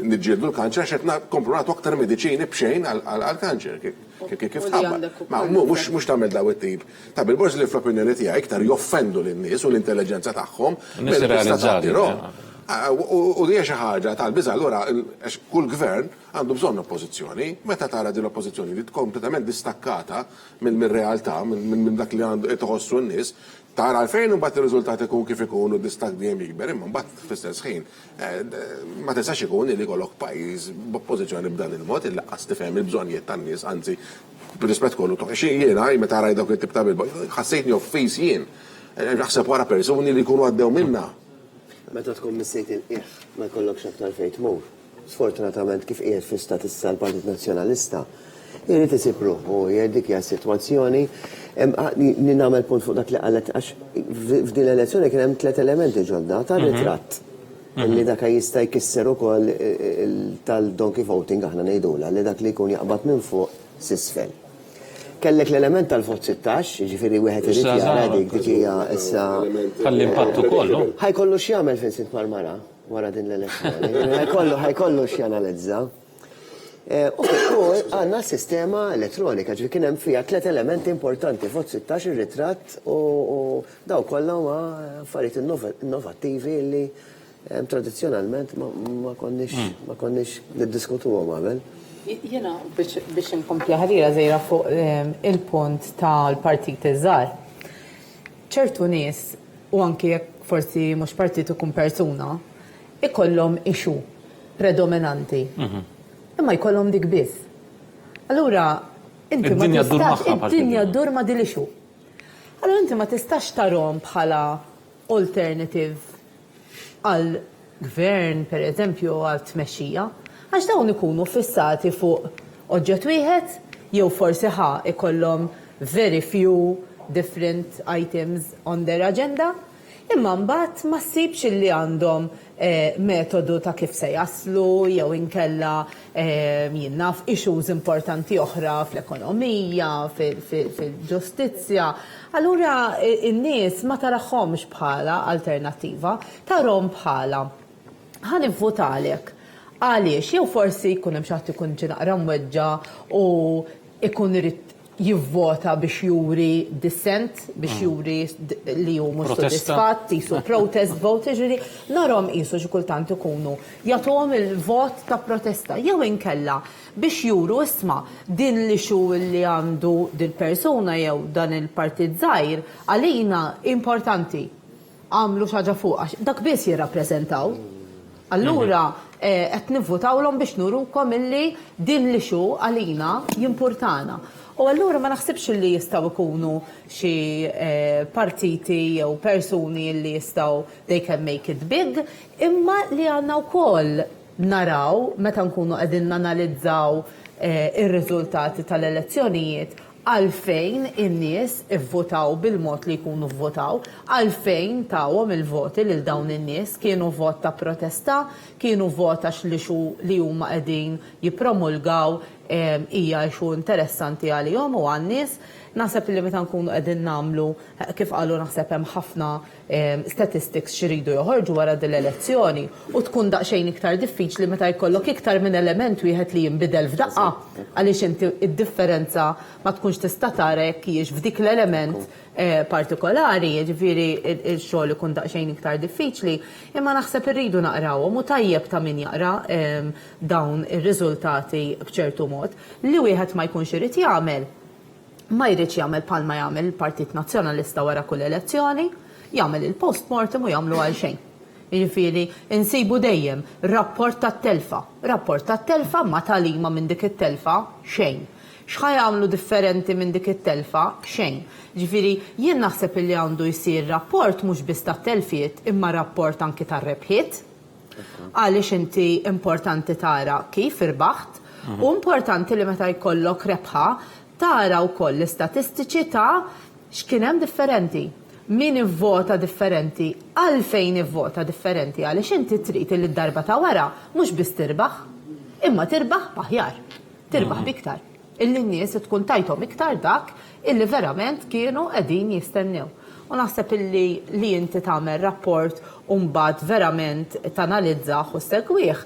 niġġieldu l-kanċer għax qed komplu nagħtu aktar mediċini b'xejn għall-kanċer kif tħabba. Ma mhux tagħmel daw it-tip ta' billboards li fl-opinjoni tiegħi iktar joffendu lin-nies u l-intelligenza tagħhom. U di xi ħaġa tal-biża' allura kull gvern għandu bżonn oppożizzjoni, meta tara din l-oppożizzjoni li kompletament distakkata mill-realtà, minn dak li għandu tħossu n-nies, tara għalfejn mbagħad ir-riżultat ikun kif ikun u distakk dejjem jikber, imma mbagħad fl-istess ħin ma tistax ikun li jkollok pajjiż b'oppożizzjoni b'dan il-mod il laqqas tifhem il-bżonnijiet tan-nies, anzi b'rispett kollu toħx jiena meta rajt dawk it-tip ta' bil ħassejtni offis jien. Naħseb wara persuni li jkunu għaddew minnha. Meta tkun missejt il-qiegħ ma jkollokx aktar fejn tmur. Sfortunatament kif qiegħed fi-stat issa l-Partit Nazzjonalista, irid isib ruħu dik hija s-sitwazzjoni. Nagħmel punt fuq dak li qalet għax f'din l-elezzjoni kien hemm 3 elementi ġodda tar-ritratt. Li dak jista' jkisser ukoll tal-donkey voting aħna ngħidula li dak li jkun jaqbad minn fuq s'isfel. Kellek l-element tal-vot 16, ġifieri wieħed irid jara dik hija issa. Ħall-impatt ukoll. Ħajkollu x'jagħmel Vincent Marmara wara din l-elezzjoni. Ħajkollu x'janalizza. U għandna sistema elettronika, ġifieri kien hemm fiha 3 elementi importanti, vot 16, ir-ritratt u daw kollha huma affarijiet innovattivi li tradizzjonalment ma konniex niddiskutuhom qabel. Jena biex inkompli ħarira żejra fuq il-punt tal-partit iż-żgħar. ċertu nies u anke jekk forsi mhux partit ikun persuna ikollhom ixu predominanti. Imma jkollhom dik biss. Allura inti ma tistax id-dinja ddur ma din ixu. Allura inti ma tistax tarhom bħala alternative għal gvern pereżempju għal tmexxija. Għax dawn ikunu fissati fuq oġġett wieħed jew forsi ikollhom very few different items on their agenda, imma mbagħad ma ssibx li għandhom metodu ta' kif se jaslu jew inkella jinnaf issues importanti oħra fl-ekonomija, fil-ġustizzja. Allura in-nies ma taraħħomx bħala alternattiva, tarhom bħala ħanivvutalek. Għaliex, jew forsi jkun hemm xi ħadd ikun ġie naqra mweġġa u jkun irid jivvota biex juri dissent, biex juri li hu mhux sodisfatt, jisu protest vote, ġifieri narhom qisu xi kultant ikunu jagħtuhom il-vot ta' protesta jew inkella biex juru isma' din li xu li għandu din persuna jew dan il-partit żgħir għalina importanti għamlu xi ħaġa fuq dak biss jirrappreżentaw. Allura qed nivvotawlhom biex nurukom illi din li xu għalina jimpurtana. U allura ma naħsibx li jistgħu jkunu xi partiti jew persuni li jistgħu they can make it big, imma li għandna wkoll naraw meta nkunu qegħdin nanalizzaw ir-riżultati tal-elezzjonijiet għalfejn in-nies ivvotaw bil-mod li jkunu vvotaw, għalfejn tawhom il-voti lil dawn in-nies kienu vot ta' protesta, kienu vot għax li huma qegħdin jippromulgaw hija xu interessanti għalihom u għan-nies. Naħseb li meta nkunu qegħdin nagħmlu kif qalu naħseb hemm ħafna statistics xiridu joħorġu wara din l-elezzjoni u tkun daqsxejn iktar diffiċli meta jkollok iktar minn element wieħed li jinbidel f'daqqa għaliex inti id-differenza ma tkunx tista' tara jekk hijiex f'dik l-element partikolari, jiġifieri x-xogħol ikun daqsxejn iktar diffiċli, imma naħseb irridu naqrawhom u tajjeb ta' min jaqra dawn ir-riżultati b'ċertu mod li wieħed ma jkunx irid jagħmel. Ma jridx jagħmel bħalma jagħmel il-Partit Nazzjonalista wara kull elezzjoni, jagħmel il-post-mortem u jagħmlu għal xejn. Jiġifieri insibu dejjem rapport tat-telfa. Rapport tat-telfa ma talima minn dik it-telfa xejn. X'ħaj jagħmlu differenti minn dik it-telfa xejn. Jiġifieri jien naħseb li għandu jsir rapport mhux biss tat-telfiet imma rapport anki tar-rebħiet. Għaliex inti importanti tara kif irbaħt u importanti li meta jkollok rebħa tara wkoll l-istatistiċi ta' x'kien hemm differenti. Min ivvota differenti, għalfejn ivvota differenti għaliex inti trid li d-darba ta' wara mhux biss tirbaħ, imma tirbaħ b'aħjar, tirbaħ biktar. Illi n-nies tkun tajthom iktar dak illi verament kienu qegħdin jistennew. U naħseb li inti tagħmel rapport u mbagħad verament tanalizzah u segwih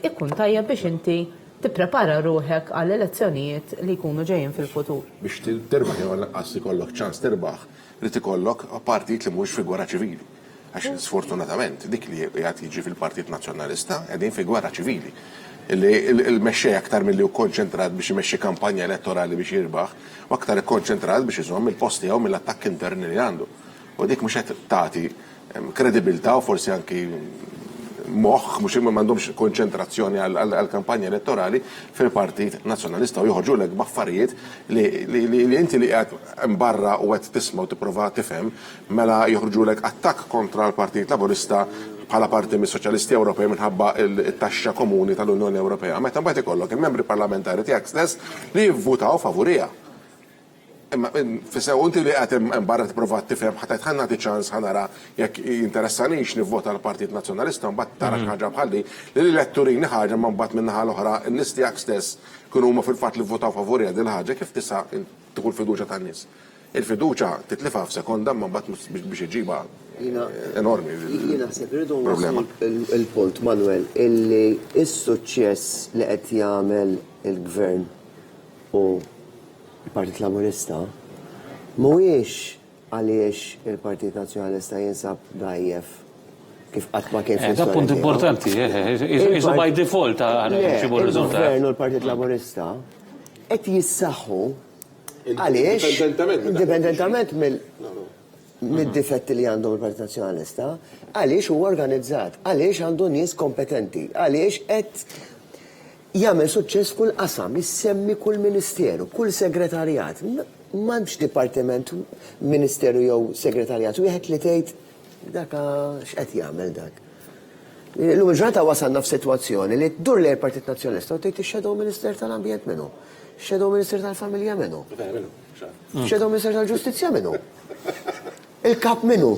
ikun tajjeb biex inti tipprepara ruħek għall elezzjonijiet li jkunu ġejjin fil-futur. Biex tirbaħ jew lanqas ikollok ċans tirbaħ, rid ikollok partit li mhux fi gwerra ċivili. Għax sfortunatament dik li qed jiġi fil-Partit Nazzjonalista qegħdin fi gwerra ċivili. Il-mexxej aktar milli hu konċentrat biex imexxi kampanja elettorali biex jirbaħ, u aktar ikkonċentrat biex iżomm il-post tiegħu mill-attakk interni li għandu. U dik mhux qed tagħti kredibilità u forsi anki moħħ mhux m'għandhomx konċentrazzjoni għall-kampanja elettorali fil-Partit Nazzjonalista u joħorġulek b'affarijiet li inti li qed mbarra u qed tisma' u tipprova tifhem mela joħorġulek attakk kontra l-Partit Laburista bħala parti mis-Soċjalisti Ewropej minħabba it-taxxa komuni tal-Unjoni Ewropea. Meta mbagħad ikollok il-membri parlamentari tiegħek stess li jivvutaw favorija. Imma fissew inti li qed imbarra tipprova tifhem ħadd ħannati ċans ħanara jekk jinteressanix nivvota l-Partit Nazzjonalista mbagħad tara ħaġa bħalli li l-eletturini ħaġa ma mbagħad min-naħa l-oħra n-nies tiegħek stess kienu huma fil-fatt li vvotaw favorija din ħaġa kif tista' tieħu l-fiduċja tan-nies. Il-fiduċja titlifa f'sekonda ma mbagħad biex iġibha enormi. Jiena naħseb irridu il-punt Manuel illi s-suċċess li qed jagħmel il-Gvern u il-Partit Laburista mhuwiex għaliex il-Partit Nazzjonalista jinsab dajjef kif qatt ma kien fil-istorja. Da punt importanti, isu by default xibu r-riżultat. Il-Gvern u l-Partit Laburista qed jissaħħu għaliex indipendentament mid-difetti li għandhom il-Partit Nazzjonalista, għaliex huwa organizzat, għaliex għandu nies kompetenti, għaliex qed jagħmel suċċess kull qasam, jissemmi kull ministeru, kull segretarjat. M'hemmx dipartiment, ministeru jew segretarjat, wieħed li tgħid dak x'qed jagħmel dak. Illum il-ġurnata wasalna f'sitwazzjoni li tdur lejn il-Partit Nazzjonalista u tgħid ix-Shadow Minister tal-Ambjent minnu, Shadow Minister tal-Familja minnu, Shadow Minister tal-Ġustizzja minnu, il-kap minnu.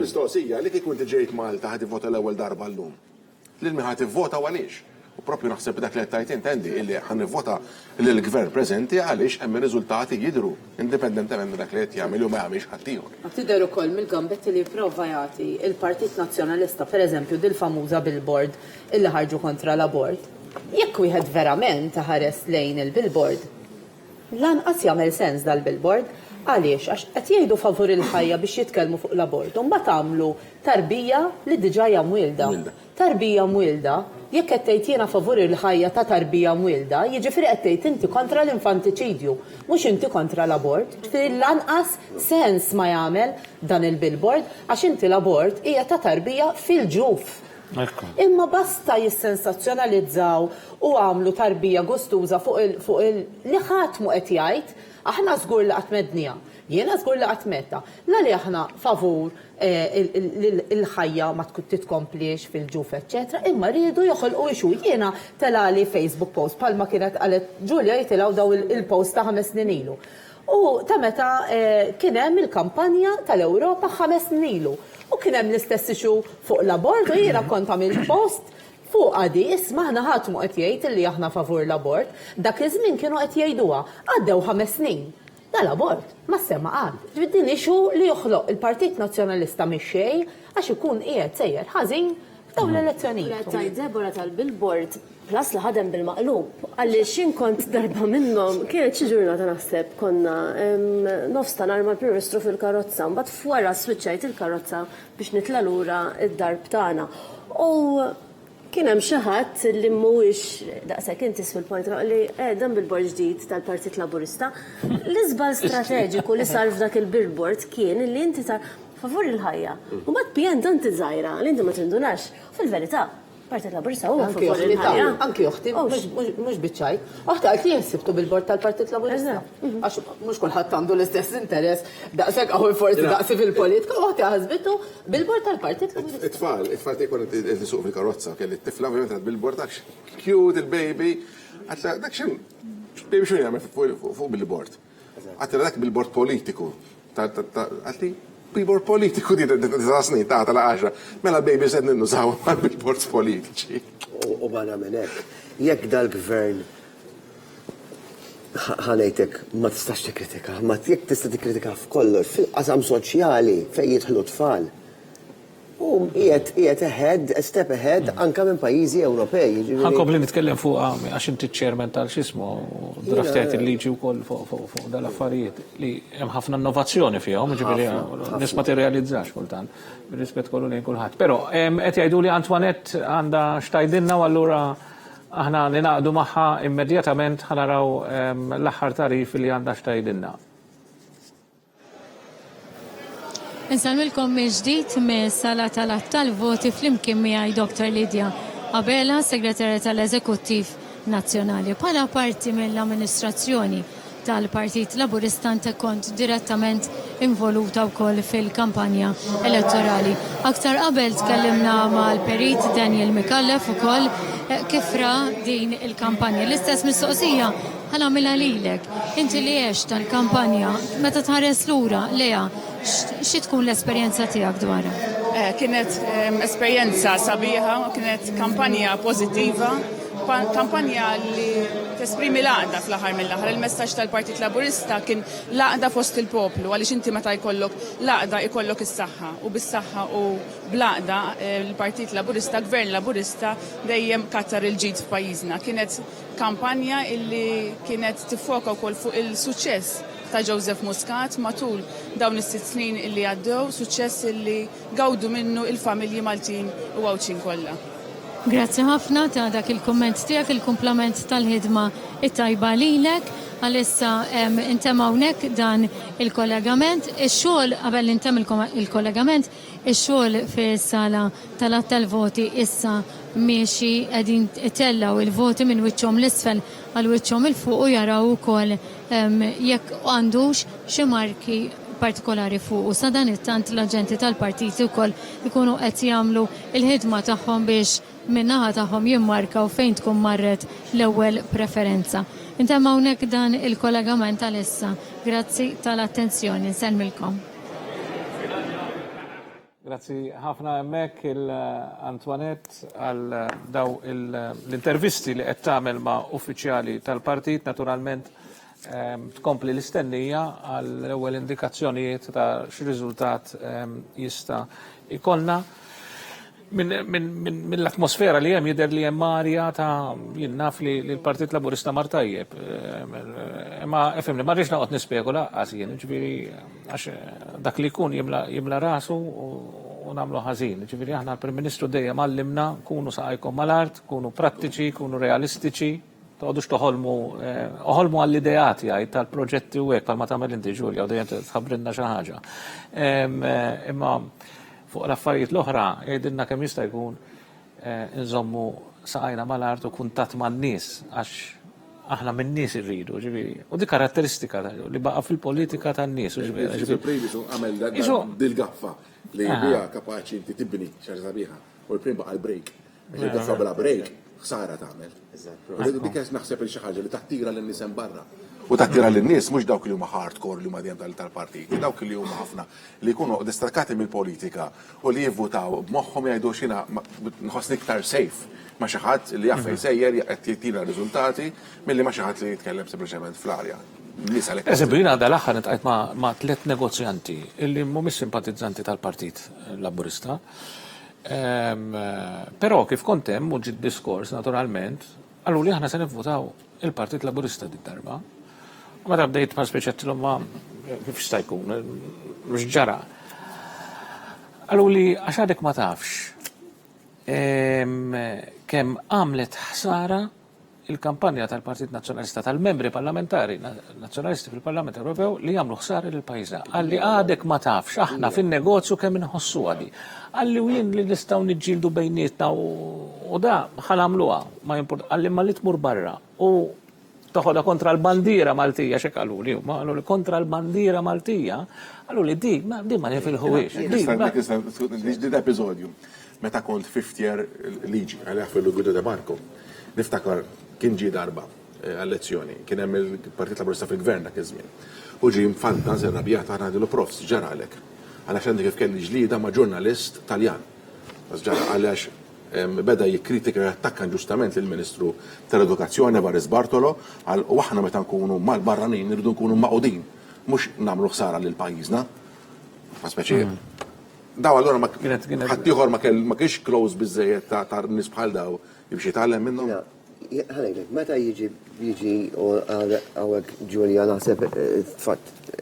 Mistoqsija li kif inti ġejt Malta ħad ivvota l-ewwel darba llum. Lil min ħad ivvota għaliex. U proprju naħseb dak li qed intendi illi ħan nivvota lill-Gvern preżenti għaliex hemm ir-riżultati jidhru indipendentement minn dak li qed jagħmel u ma jagħmilx ħadd ieħor. Tidher ukoll mill-gambetti li jipprova jagħti il-Partit Nazzjonalista pereżempju dil-famuża billboard illi ħarġu kontra l-abort. Jekk wieħed verament ħares lejn il-billboard, lanqas jagħmel sens dal-billboard. Għaliex, għax qed jgħidu favur il-ħajja biex jitkellmu fuq l-abort, u mbagħad tagħmlu tarbija li diġà hija mwilda. Tarbija mwilda, jekk qed tgħid jiena favur il-ħajja ta' tarbija mwilda, jiġifieri qed tgħid inti kontra l-infantiċidju, mhux inti kontra l-abort. Lanqas sens ma jagħmel dan il-billboard għax inti l-abort hija ta' tarbija fil-ġuf. Imma basta jissensazzjonalizzaw u għamlu tarbija gustuża fuq li ħadd mu qed jgħid. Aħna żgur li qatt mednija, jiena żgur li qatt medta. La li aħna favur il-ħajja ma titkomplix fil-ġuf, eċċetera, imma rridu joħolqu ixu. Jiena telali Facebook post bħalma kienet qalet Ġulja jitilgħu daw il-post ta' 5 snin ilu. U ta' meta kien hemm il-kampanja tal-Ewropa 5 snin ilu. U kien hemm l-istess ixu fuq l-abort u jiena kont għamilt post Fuq għadi, isma' ħna ħadd mu qed jgħid li aħna favur l-abort, dak iż-żmien kienu qed jgħiduha. Għaddew 5 snin. Dal-abort ma semma qal. Ġbiddin ixu li joħloq il-Partit Nazzjonalista mix-xejn għax ikun qiegħed sejjer ħażin f'dawn l-elezzjonijiet. Tajt Debora tal-billboard plas li ħadem bil-maqlub, għalli xin kont darba minnom, kienet xi ġurnata naħseb konna nofsta narma l-Prim-Ministru fil-karozza, mbagħad fwara switchajt il-karozza biex nitla lura id-darb tagħna. U kien hemm xi ħadd li mhuwiex daqshekk intis fil-point li dan billboard ġdid tal-Partit Laburista. L-iżbal strateġiku li sar f'dak il-billboard kien li inti tar favur il-ħajja. U mbagħad pjan dan tiżgħira li inti ma tindunax. Fil-verità, Partit Laburista huwa favur il-ħajja. Anki uħti, mhux biċċaj. Uħti għalt li jinsibtu bil-bord tal-Partit Laburista. Għax mhux kulħadd għandu l-istess interess daqshekk hawn forsi daqsi fil-politika, uħti ħasbitu bil-bord tal-Partit Laburista. It-tfal jkun il-suq fil-karozza, kelli t-tifla ovvjament bil-bord dak cute il-baby, għatla dak xin baby xejn jagħmel fuq bil-bord. Għatla dak bil-bord politiku. Għatli billboard politiku di snin ta' tal-10, mela baby zed ninnużaw għal billboards politiċi. U bana minnek, jekk dal-gvern ħanejtek ma tistax tikkritika, ma jekk tista' tikkritika f'kollox, fil-qasam soċjali fejn jidħlu tfal. U qiegħed ahead, a step ahead anke minn pajjiżi Ewropej. Ħankompli nitkellem fuq għax inti ċ-chairman tal-xismu, draftet il-liġi wkoll fuq dal-affarijiet li hemm ħafna innovazzjoni fihom, ġifieri nies ma tirrealizzax kultant, bir-rispett kollu lejn kulħadd. Però qed jgħidu li Antoinette għandha xtajdilna u allura aħna ninaqdu magħha immedjatament ħanaraw l-aħħar tarif li għandha xtajdilna. Insalmilkom ġdid mis-sala tal-voti fl-imkien miegħi Dr. Lidja Abela, segretarja tal-Eżekuttiv Nazzjonali. Bħala parti mill-amministrazzjoni tal-Partit Laburista kont direttament involuta wkoll fil-kampanja elettorali. Aktar qabel tkellimna mal-perit Daniel Mikallef ukoll kif ra din il-kampanja. L-istess mistoqsija ħanamilha lilek. Inti li għex tal-kampanja meta tħares lura leha xi tkun l-esperjenza tiegħek dwarha? Kienet esperjenza sabiħa, kienet kampanja pożittiva, kampanja li tesprimi laqda fl-aħħar mill-aħħar. Il-messaġġ tal-Partit Laburista kien laqda fost il-poplu, għaliex inti meta jkollok laqda jkollok is-saħħa u bis-saħħa u blaqda il-Partit Laburista, Gvern Laburista dejjem kattar il-ġid f'pajjiżna. Kienet kampanja illi kienet tiffoka wkoll fuq il-suċċess ta' Joseph Muscat matul dawn is-6 snin illi għaddew, suċċess illi gawdu minnu il-familji Maltin u għawċin kollha. Grazzi ħafna ta' dak il-komment tiegħek, il-kumplament tal-ħidma it-tajba lilek. Għalissa intem hawnhekk dan il-kollegament, ix-xogħol qabel intem il-kollegament, ix-xogħol fis-sala tal-voti issa miexi qegħdin itellaw il-voti minn wiċċhom l-isfel għal wiċċhom il-fuq u jaraw ukoll jekk għandux xi marki partikolari fuq u sa dan it-tant l-aġenti tal-partiti wkoll ikunu qed jagħmlu il-ħidma tagħhom biex min-naħa tagħhom jimmarkaw fejn tkun marret l-ewwel preferenza. Intem hawnhekk dan il-kollegament għalissa. Grazzi tal-attenzjoni, nsellmilkom. Grazzi ħafna hemmhekk il-Antoinette għal daw l-intervisti li qed tagħmel ma' uffiċjali tal-partit, naturalment tkompli l-istennija għal ewwel indikazzjonijiet ta' x'riżultat jista' ikollna. Mill-atmosfera li hemm jidher li hemm arja ta' jien naf li l-Partit Laburista mar tajjeb. Imma efemni ma rridx noqgħod nispekula ħażin, ġifieri għax dak li jkun jimla rasu u nagħmlu ħażin. Ġifieri aħna l-Prim Ministru dejjem għallimna kunu saqajkom mal-art, kunu prattiċi, kunu realistiċi, toqgħodux oħolmu għall-ideati għaj tal-proġetti u hekk bħalma tagħmel inti Ġulja u dejjem tħabbrilna xi ħaġa. Imma fuq l-affarijiet l-oħra, jgħidilna kemm jista' jkun nżommu saqajna mal-art u kuntatt man-nies għax aħna min-nies irridu, ġifieri. U di karatteristika li baqa' fil-politika tan-nies. Il-previsu għamel dil-gaffa li hija kapaċi inti tibni xi sabiħa u l-prim baqa' l-break. Biex il-gaffa bla break, ħsara tagħmel. Dik naħseb li xi ħaġa li taħtira lin-nies hemm barra. U tattira l-nies mhux dawk li huma hardcore li huma dejjem tal-partiti, dawk li huma ħafna li jkunu distakkati mill-politika u li jivvutaw b'moħħhom jgħidu xina nħossni iktar safe ma' xi ħadd li jaffe jsejjer qed jagħtina riżultati milli ma' xi ħadd li jitkellem sempliċement fl-arja. Eżempju, dal-aħħar nitqajt ma' 3 negozjanti illi mhumiex simpatizzanti tal-Partit Laburista. Però kif kont hemm u ġiet diskors naturalment, għallu li aħna se nivvutaw il-Partit Laburista dit-darba. Ma bdejt ma' speċjattilhom ma' kif sta jkun, mhux ġara. Għallu li għax għadek ma tafx kemm għamlet ħsara il-kampanja tal-Partit Nazzjonalista tal-membri parlamentari nazzjonalisti fil-Parlament Ewropew li jagħmlu ħsara lil pajjiżna. Għalli għadek ma tafx aħna fin-negozju kemm inħossu għadi. Għalli jien li nistgħu niġġieldu bejnietna u da ħanamluha ma jimport għalli ma li tmur barra u toħodha kontra l-bandira Maltija xek għallu li huma għallu li kontra l-bandira Maltija għallu li di ma nifilħuwiex. Dik episodju meta kont 50 year liġi għalih fil-Guido de Marco. Niftakar kien ġie darba elezzjoni, kien hemm il-Partit Laburista fil-Gvern dak iż-żmien. U ġie mfanta żerrabjat aħna ngħidilu profs ġaralek. Għalax għandi kif kelli ġlieda ma' ġurnalist Taljan. Ġara għalax beda jikkritika jattakkan ġustament lill-Ministru tal-Edukazzjoni Varis Bartolo u aħna meta nkunu mal-barranin nirridu nkunu maqudin, mhux nagħmlu ħsara lil pajjiżna. Ma speċi. Daw allura ħadd ieħor ma kienx close biżejjed ta' nies bħal daw jibx jitgħallem minnhom. Ħalejlek, meta jiġi għawek Ġulja naħseb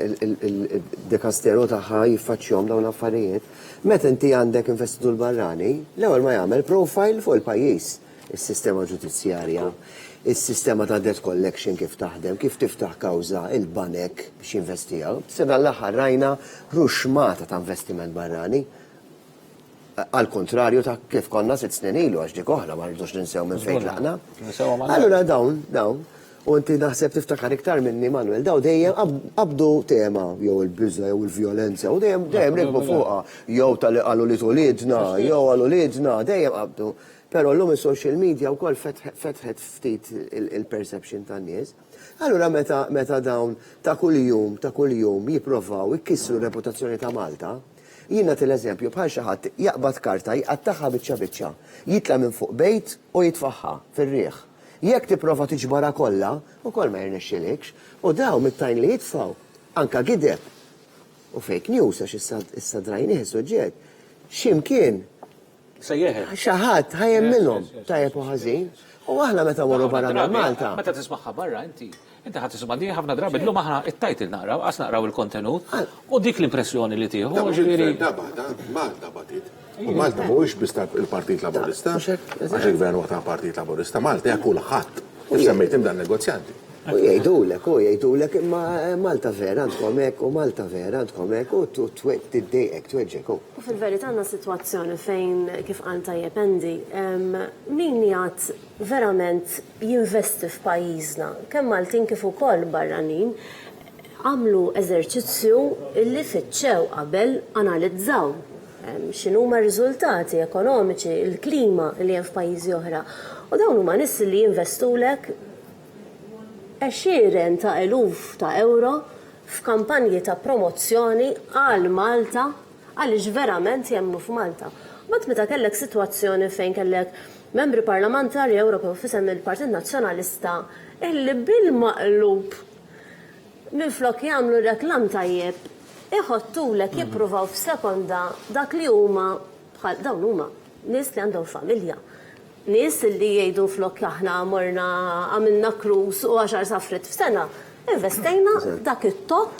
il-dekastero taħħa jiffaċċjom dawn affarijiet, meta inti għandek investitur barrani, l-ewwel ma jagħmel profile fuq il-pajjiż, is-sistema ġudizzjarja, is-sistema ta' debt collection kif taħdem, kif tiftaħ kawża il-banek biex jinvestijaw. Sena l-aħħar rajna ruxmata ta' investiment barrani. Al kontrarju ta' kif konna 6 snin ilu għax dik oħra ma rridux ninsew minn fejn tlaqna. Allura dawn, u inti naħseb tiftakar iktar minni Manuel, daw dejjem qabdu tema jew il-biża jew il-vjolenza u dejjem rikbu fuqha jew tal-qalu li tulidna, jew qalu lidna, dejjem qabdu. Però llum is-social media wkoll fetħet ftit il-perception tan-nies. Allura meta dawn ta' kuljum jippruvaw ikkissru reputazzjoni ta' Malta, jiena tal-eżempju bħal xi ħadd jaqbad karta jqattaħħa biċċa, jitla minn fuq bejt u jitfaħħa fir-riħ. Jekk tipprova tiġbara kollha, ukoll ma jirnexxilekx, u daw mit-tajn li jitfgħu anke gideb u fake news għax issa drajnieh is-suġġett. X'imkien xi ħadd ħajjem minnhom tajjeb u ħażin, u aħna meta morru barra minn Malta. Meta tismaħħa barra inti ħadd tisma' din ħafna drabi llum aħna it-title naqraw, qas naqraw il-kontenut u dik l-impressjoni li tieħu. Malta batit. U Malta mhuwiex biss il-Partit Laburista, għax il-Gvern waqt Partit Laburista, Malta hija kulħadd. U semmejt dan negozjanti. U jgħidulek imma Malta vera għandkom hekk u Malta vera għandkom hekk u tiddejqek tweġġek. U fil-verità għandna sitwazzjoni fejn kif qal tajjeb Endi, min jgħid verament jinvesti f'pajjiżna, kemm Maltin kif ukoll barranin, għamlu eżerċizzju illi fitxew qabel analizzaw x'inhuma r-riżultati ekonomiċi, il-klima li hemm f'pajjiżi oħra. U dawn huma nies li jinvestulek 20 ta' eluf ta' euro f'kampanji ta' promozzjoni għal Malta għaliex verament jemmnu f'Malta. Mat meta kellek sitwazzjoni fejn kellek membri parlamentari Ewropew fisem il-Partit Nazzjonalista illi bil-maqlub minflok jagħmlu reklam tajjeb iħottulek jippruvaw f'sekonda dak li huma bħal dawn huma nies li għandhom familja. Nies li jgħidu flok aħna morna għamilna krus u 10 safret f'sena, investejna dak it-tot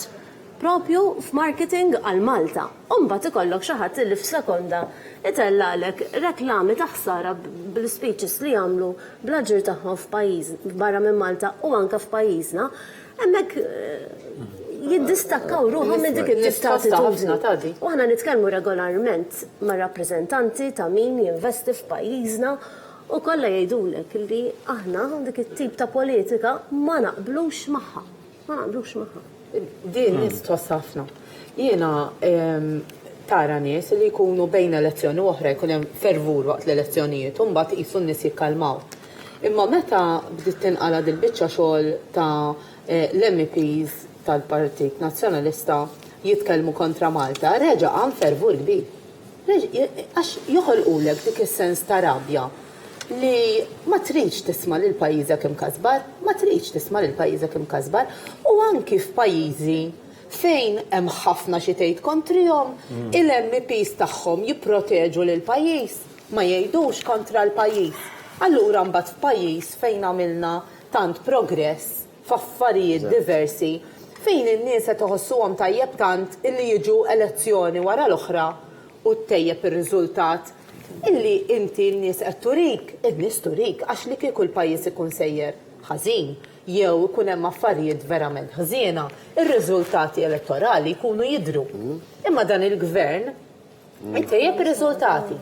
propju f'marketing għal Malta. Mbagħad ikollok xi ħadd li f'sekonda itellaqlek reklami ta' ħsara bil-speeches li jagħmlu bl-aġir tagħhom f'pajjiż barra minn Malta u anke f'pajjiżna, hemmhekk jiddistakkaw ruħhom minn dik it-attitudni. U aħna nitkellmu regolarment ma' rappreżentanti ta' min jinvesti f'pajjiżna u kollha jgħidulek li aħna dik it-tip ta' politika ma naqblux magħha. Din nies twassafna. Jiena tara nies li jkunu bejn elezzjoni oħra jkun hemm fervur waqt l-elezzjonijiet u mbagħad qisu n-nies jikkalmaw. Imma meta bdiet tinqala dil-biċċa xogħol ta' l-MEPs tal-Partit Nazzjonalista jitkellmu kontra Malta, reġa' għam fervur kbir. Għax joħolqulek dik is-sens ta' rabja li ma tridx tisma' lil pajjiżek imkasbar, ma tridx tisma' lil pajjiżek imkasbar, u anki f'pajjiżi fejn hemm ħafna xi tgħid kontrihom, il-MEPs tagħhom jipproteġu lil pajjiż, ma jgħidux kontra l-pajjiż. Allura mbagħad f'pajjiż fejn għamilna tant progress f'affarijiet diversi, fejn in-nies qed iħossuhom tajjeb tant illi jiġu elezzjoni wara l-oħra u ttejjeb ir-riżultat illi inti n-nies qed turik, id-nies turik għax li kieku l-pajjiż ikun sejjer ħażin jew ikun hemm affarijiet verament ħżiena, ir-riżultati elettorali jkunu jidhru. Imma dan il-gvern jtejjeb ir-riżultati.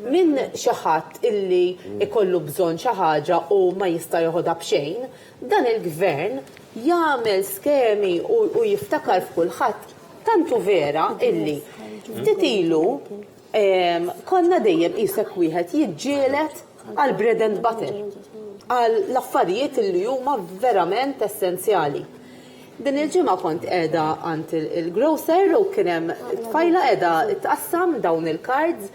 Minn xi ħadd illi ikollu bżonn xi ħaġa u ma jista' joħodha b'xejn, dan il-gvern jagħmel skemi u jiftakar f'kulħadd tantu vera illi ftit ilu konna dejjem qisek wieħed jiġġieled għal bread and butter, għal l-affarijiet li huma verament essenzjali. Din il-ġimgħa kont qiegħda għand il-grocer u kien hemm tfajla qiegħda tqassam dawn il-cards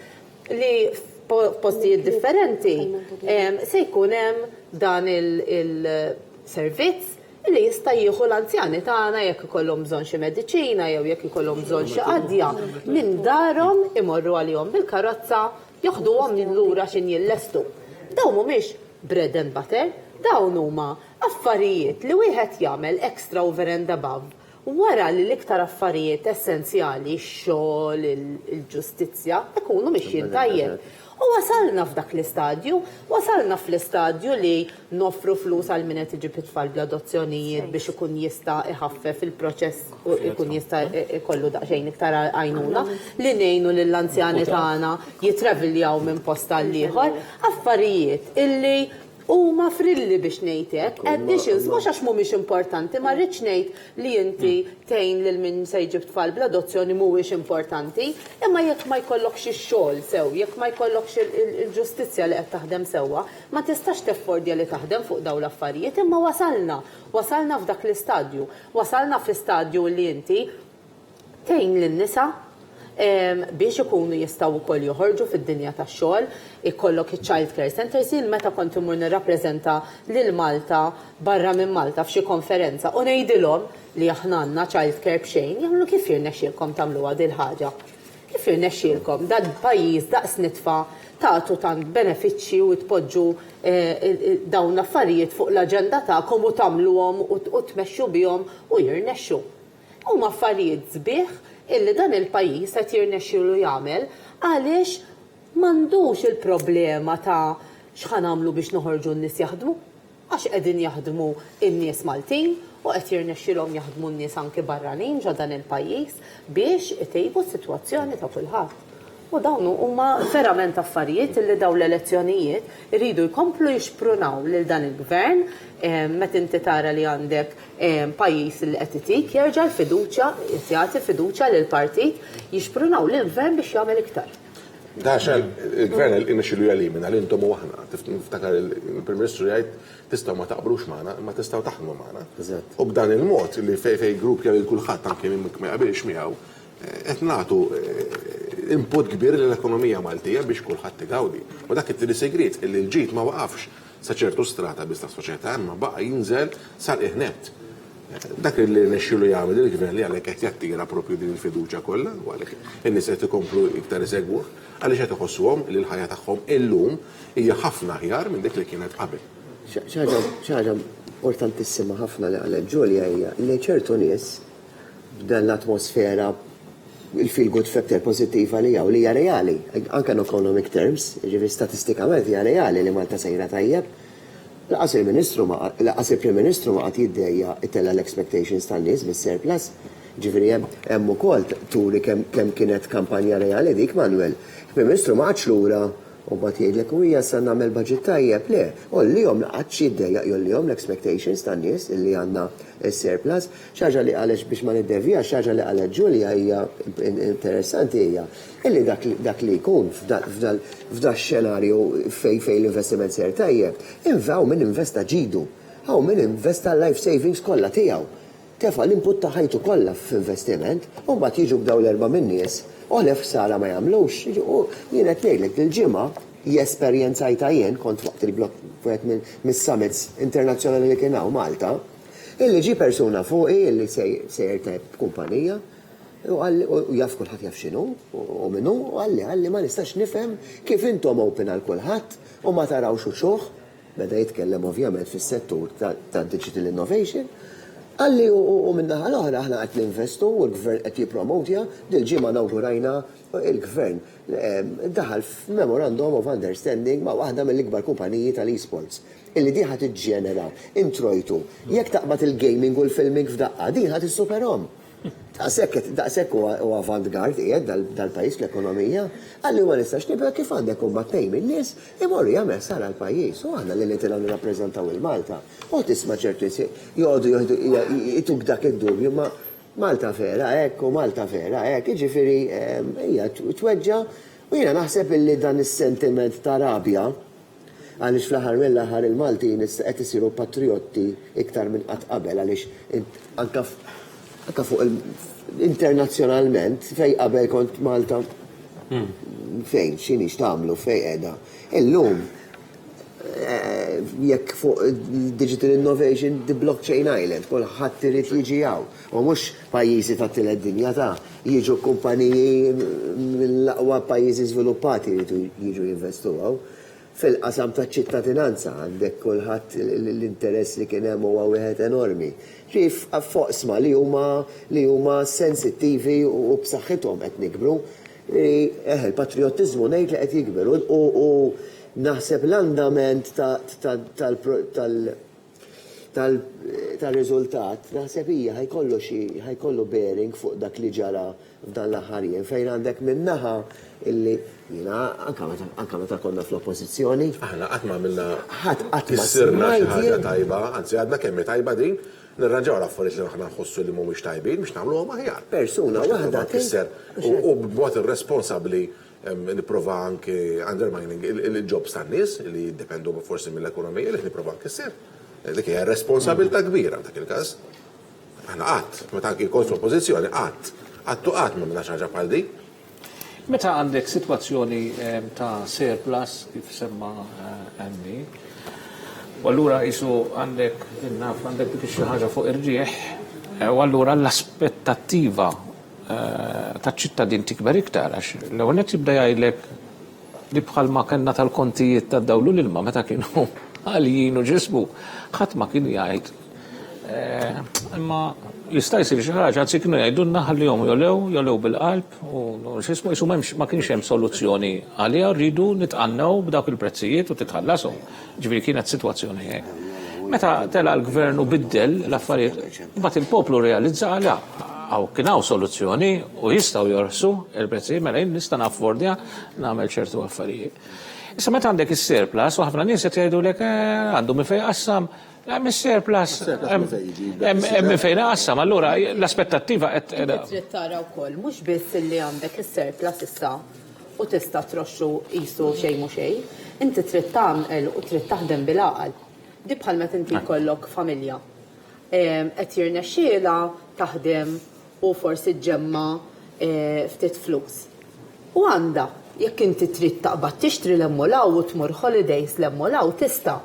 li f'postijiet differenti se jkun hemm dan il-servizz li jista' jieħu l-anzjani tagħna jekk ikollhom bżonn xi mediċina jew jekk ikollhom bżonn xi qadja minn darhom imorru għalihom bil-karozza joħduhom minn lura x'in jillestu. Dawn mhumiex bread and butter, dawn huma affarijiet li wieħed jagħmel extra over and above. Wara li l-iktar affarijiet essenzjali, x-xogħol, il-ġustizzja, ikunu mixjin tajjeb. U wasalna f'dak l-istadju, wasalna fl-istadju li noffru flus għal min qed iġib it-tfal bl-adozzjonijiet biex ikun jista' iħaffef il-proċess u ikun jista' ikollu daqsxejn iktar għajnuna li ngħinu lill-anzjani tagħna jitraviljaw minn post għal ieħor, affarijiet illi huma frilli biex ngħidlek, additions mhux għax mhumiex importanti, ma rridx ngħid li inti tgħin lil min se jġib tfal bl-adozzjoni mhuwiex importanti, imma jekk ma jkollokx ix-xogħol sew, jekk ma jkollokx il-ġustizzja li qed taħdem sewwa, ma tistax teffordja li taħdem fuq dawn l-affarijiet, imma wasalna f'dak l-istadju. Wasalna fl-istadju li inti tgħin lin-nisa biex ikunu jistgħu wkoll joħorġu fid-dinja tax-xogħol, ikollok iċ-child care centers. Jien meta kont imur nirrappreżenta lil Malta barra minn Malta f'xi konferenza u ngħidilhom li aħna għandna child care b'xejn, jagħmlu kif jirnexxielkom tagħmluha din ħaġa. Kif jirnexxielkom dan pajjiż daqs nitfa' tagħtu tant benefiċċji u tpoġġu dawn l-affarijiet fuq l-aġenda tagħkom u tagħmluhom u tmexxu bihom u jirnexxu. Huma affarijiet sbieħ illi dan il-pajjiż qed jirnexxielu jagħmel għaliex m'għandux il-problema ta' x'ħan nagħmlu biex noħorġu n-nies jaħdmu, għax qegħdin jaħdmu n-nies Maltin u qed jirnexxielhom jaħdmu n-nies anke barranin ġo dan il-pajjiż biex itejbu s-sitwazzjoni ta' kulħadd. U dawn huma verament affarijiet illi dawn l-elezzjonijiet iridu jkomplu jixprunaw lil dan il-gvern meta inti tara li għandek pajjiż li qed itik jerġa' l-fiduċja, jagħti fiduċja lil partit jixprunaw lil gvern biex jagħmel iktar. Daċal, il-gvern il-inexxilu jalimina li intom u aħna, niftakar il-Prim Ministru jgħid tistgħu ma taqbrux magħna, ma tistgħu taħdmu magħna. U b'dan il-mod li fej grupp jgħid kulħadd anke minn ma jqabilx miegħu qed nagħtu input kbir l-ekonomija Maltija biex kulħadd igawdi. U dak it-tieni segret illi l-ġid ma waqafx sa ċertu strata biex ta' soċjetà imma baqa' jinżel sal iħnet. Dak li nexxielu jagħmel il-gvern li għalhekk qed jattira proprju din il-fiduċja kollha u għalhekk in-nies qed ikomplu iktar isegwuh għaliex qed iħossuhom li l-ħajja tagħhom illum hija ħafna aħjar minn dik li kienet qabel. Xi ħaġa importantissima ħafna li qalet Ġulja hija li ċertu nies b'dan l-atmosfera il-feel good factor pozittiva li li hija reali, anke in economic terms, ġifi statistikament hija reali li Malta sejra tajjeb. Laqas il-Prim Ministru ma qatt jiddejja itella l-expectations tan-nies bis-surplus. Ġifieri hemm ukoll turi kemm kienet kampanja reali dik Manuel. Il-Prim Ministru ma qatx lura U bat jgħidlek, u hija sa nagħmel budget tajjeb, le, ollihom qatt jiddejjaq jollihom l-expectations tan-nies illi għandna s-surplus, xaġa li qalet biex ma niddevija, xaġa li qalet Ġulja hija interessanti hija illi dak li jkun f'da xenarju fej l-investiment ser tajjeb, invaw min investa ġidu, hawn min investa life savings kollha tiegħu. Tefa l-input ta' ħajtu kollha f'investiment, u mbagħad jiġu b'daw l-erba' min-nies, u ħsara ma jagħmlux, u jien qed ngħidlek il-ġimgħa jesperjenzajta jien kont waqt il-blok mis-summits internazzjonali li kien hawn Malta, illi ġi persuna fuqi illi sejjer ta' kumpanija, u jaf kulħadd jaf x'inhu u minnu, u għalli ma nistax nifhem kif intom open għal kulħadd u ma tarawx uxuħ, beda jitkellem ovvjament fis-settur ta' digital innovation, għalli u minnaħa l-oħra aħna qed ninvestu u l-gvern qed jippromotja dil-ġimgħa nawgurajna il-gvern daħal f'Memorandum of Understanding ma' waħda mill-ikbar kumpaniji tal-esports illi di ħad iġġenera introjtu jekk taqbad il-gaming u l-filming f'daqqa din ħad issuperhom. Daqshekk u avant-gard qiegħed dal-pajjiż l-ekonomija, għalli ma nistax nibgħu kif għandek huma tnejn min-nies imorru jagħmel sara l-pajjiż u aħna li nitilgħu nirrappreżentaw il-Malta. U tisma' ċertu jgħodu jituk dak id-dubju ma' Malta vera hekk u Malta vera hekk, jiġifieri hija tweġġa u jiena naħseb illi dan is-sentiment ta' rabja għaliex fl-aħħar mill-aħħar il-Maltin qed isiru patriotti iktar minn qatt qabel għaliex anke fuq internazzjonalment fej qabel kont Malta fejn x'inhi x'tagħmlu fejn qiegħda. Illum jekk fuq digital innovation the blockchain island kulħadd irid jiġi hawn u mhux pajjiżi ta' tielet dinja ta' jiġu kumpaniji mill-aqwa pajjiżi żviluppati jridu jiġu jinvestu hawn. Fil-qasam ta' ċittadinanza għandek kulħadd l-interess li kien hemm huwa wieħed enormi. Kif foqsma li huma sensittivi u b'saħħithom qed nikbru, il-patriottiżmu ngħid li qed jikber u naħseb l-andament tal-riżultat naħseb hija ħajkollu bearing fuq dak li ġara f'dan l-aħħarien fejn għandek minnaħa illi jiena anke meta konna fl-oppożizzjoni. Aħna qatt ma għamilna kissirna xi ħaġa tajba, anzi għadna kemm tajba din, nirranġaw l-affarijiet li aħna nħossu li mhumiex tajbin biex nagħmluhom aħjar. Persuna waħda kisser u b'mod irresponsabbli nipprova anke undermining il-jobs tan-nies li jiddependu forsi mill-ekonomija li nipprova nkisser. Dik hija responsabilità kbira f'dak il-każ. Aħna qatt, meta anke jkun fl-oppożizzjoni qatt ma minna xi ħaġa bħal dik. Meta għandek sitwazzjoni ta' surplus kif semma Andy, u allura jisu għandek dik xi ħaġa fuq irġieħ, u allura l-aspettattiva ta' ċittadin tikber iktar għax l-ewwel qed jibda jgħidlek li bħalma kellna tal-kontijiet ta' dawlu l-ilma meta kienu għalijin u ġisbu, ħadd ma kien jgħid. Imma jista' jsir xi ħaġa anzi kienu jgħidulna ħallihom jolew bil-qalb u x'ismu jisu ma kienx hemm soluzzjoni għaliha rridu nitqannew b'dawk il-prezzijiet u titħallasu. Ġifieri kienet sitwazzjoni hekk. Meta tela l-gvern u biddel l-affarijiet, mbagħad il-poplu realizza għaw kien hawn soluzzjoni u jistgħu jorsu il-prezzijiet mela jien nista' naffordja nagħmel ċertu affarijiet. Issa meta għandek is-surplus u ħafna nies qed jgħidulek għandu minn fejn qassam. Hemm is-surplus hemm fejn qassam, allura l-aspettattiva qed trid tara wkoll mhux biss illi għandek is-surplus issa u tista' troxxu qisu xejn mhu xejn, inti trid tagħmel u trid taħdem bil-għaqal. Di bħal meta inti jkollok familja. Qed jirnexxiela taħdem u forsi ġemma ftit flus. U għandha jekk inti trid taqbad tixtri l-emmolaw u tmur holidays l-emmolaw tista'.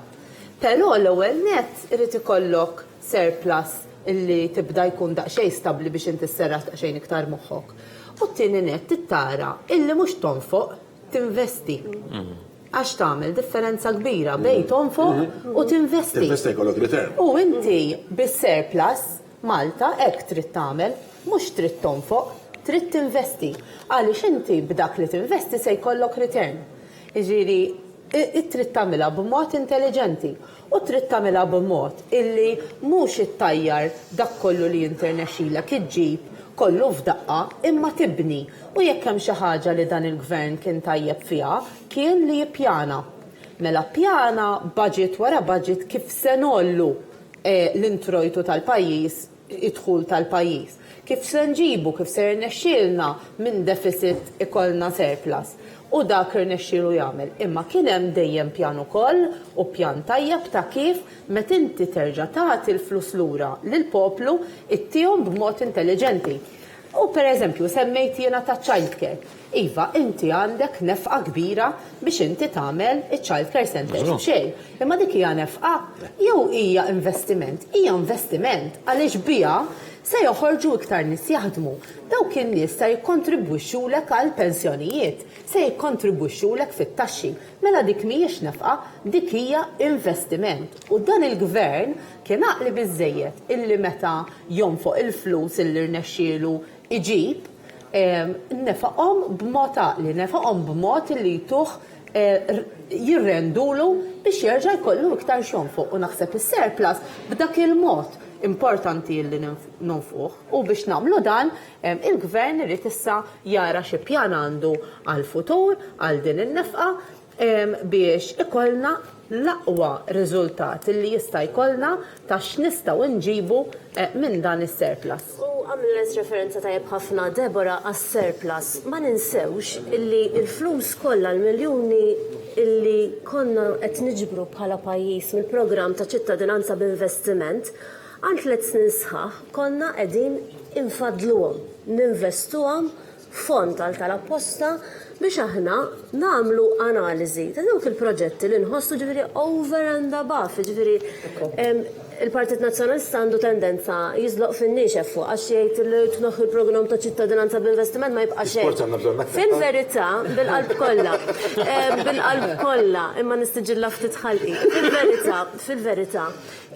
Però l-ewwel nett irid ikollok surplus illi tibda jkun daqsxejn stabbli biex inti sserraħ daqsxejn iktar moħħok. U t-tieni nett tittara illi mhux tonfoq tinvesti. Għax tagħmel differenza kbira bejn tonfoq u tinvesti. Tinvesti jkollok return. U inti bis-surplus Malta hekk trid tagħmel, mhux trid tonfoq. Trid tinvesti, għaliex inti b'dak li tinvesti se jkollok return. Jiġifieri trid tagħmilha b'mod intelligenti u trid tagħmilha b'mod illi mhux ittajjar dak kollu li jinternexxilek iġġib kollu f'daqqa imma tibni. U jekk hemm xi ħaġa li dan il-gvern kien tajjeb fiha, kien li jippjana. Mela pjana budget wara budget kif se nollu l-introjtu tal-pajjiż, id-dħul tal-pajjiż. Kif se nġibu, kif se rnexxielna minn deficit ikollna surplus. U dak rnexxielu jagħmel. Imma kien hemm dejjem pjan ukoll u pjan tajjeb ta' kif meta inti terġa' tagħti l-flus lura lill-poplu ittihom b'mod intelligenti. U pereżempju semmejt jiena ta' childcare. Iva, inti għandek nefqa kbira biex inti tagħmel iċ-childcare center xejn. Imma dik hija nefqa jew hija investiment. Hija investiment għaliex biha se joħorġu iktar nies jaħdmu. Dawk in-nies se jikkontribwixxulek għal pensjonijiet, se jikkontribwixxulek fit-taxxi. Mela dik mhijiex nefqa, dik hija investiment. U dan il-gvern kien għaqli biżżejjed illi meta jonfoq il-flus illi rnexxielu iġib, nefaqhom b'mod għaqli, nefaqhom b'mod li jtuħ jirrendulu biex jerġa' jkollu iktar xonfuq u naħseb is-surplus b'dak il-mod importanti li nonfuq u biex nagħmlu dan il-gvern irid issa jara xi pjan għandu għall-futur għal din in-nefqa biex ikollna l-aqwa riżultat li jista' jkollna ta' x'nistgħu nġibu minn dan is-surplus. U għamlet referenza tajjeb ħafna Debora għas-surplus. Ma ninsewx illi il-flus kollha l-miljuni illi konna qed niġbru bħala pajjiż mill-programm ta' ċittadinanza b'investiment għal 3 snin sħaħ konna qegħdin infadluhom, ninvestuhom fond tal-apposta biex aħna nagħmlu analiżi ta' dawk il-proġetti li nħossu ġifieri over and above, ġifieri il-Partit Nazzjonalista għandu tendenza jiżloq fin-niexef fuq għax jgħid li tneħħi il-programm ta' ċittadinanza b'investiment ma jibqa' xejn. Fil-verità, bil-qalb kollha, imma nistiġilla ftit ħalqi. Fil-verità,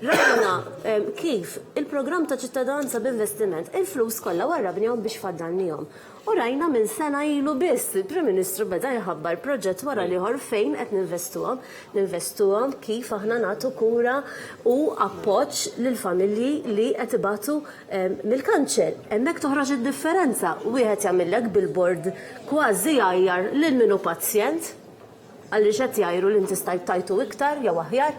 rajna kif il-programm ta' ċittadinanza b'investiment il-flus kollha wara bnihom biex faddalnihom. U rajna minn sena ilu biss il-Prim Ministru beda jħabbar proġett wara liħor fejn qed ninvestuhom kif aħna nagħtu kura u appoġġ lill-familji li qed ibatu mill-kanċer. Hemmhekk toħroġ id-differenza. Wieħed jagħmilek bil-bord kważi jgħajjar lil minu pazjent għaliex qed jgħajru li inti tajtu iktar jew aħjar.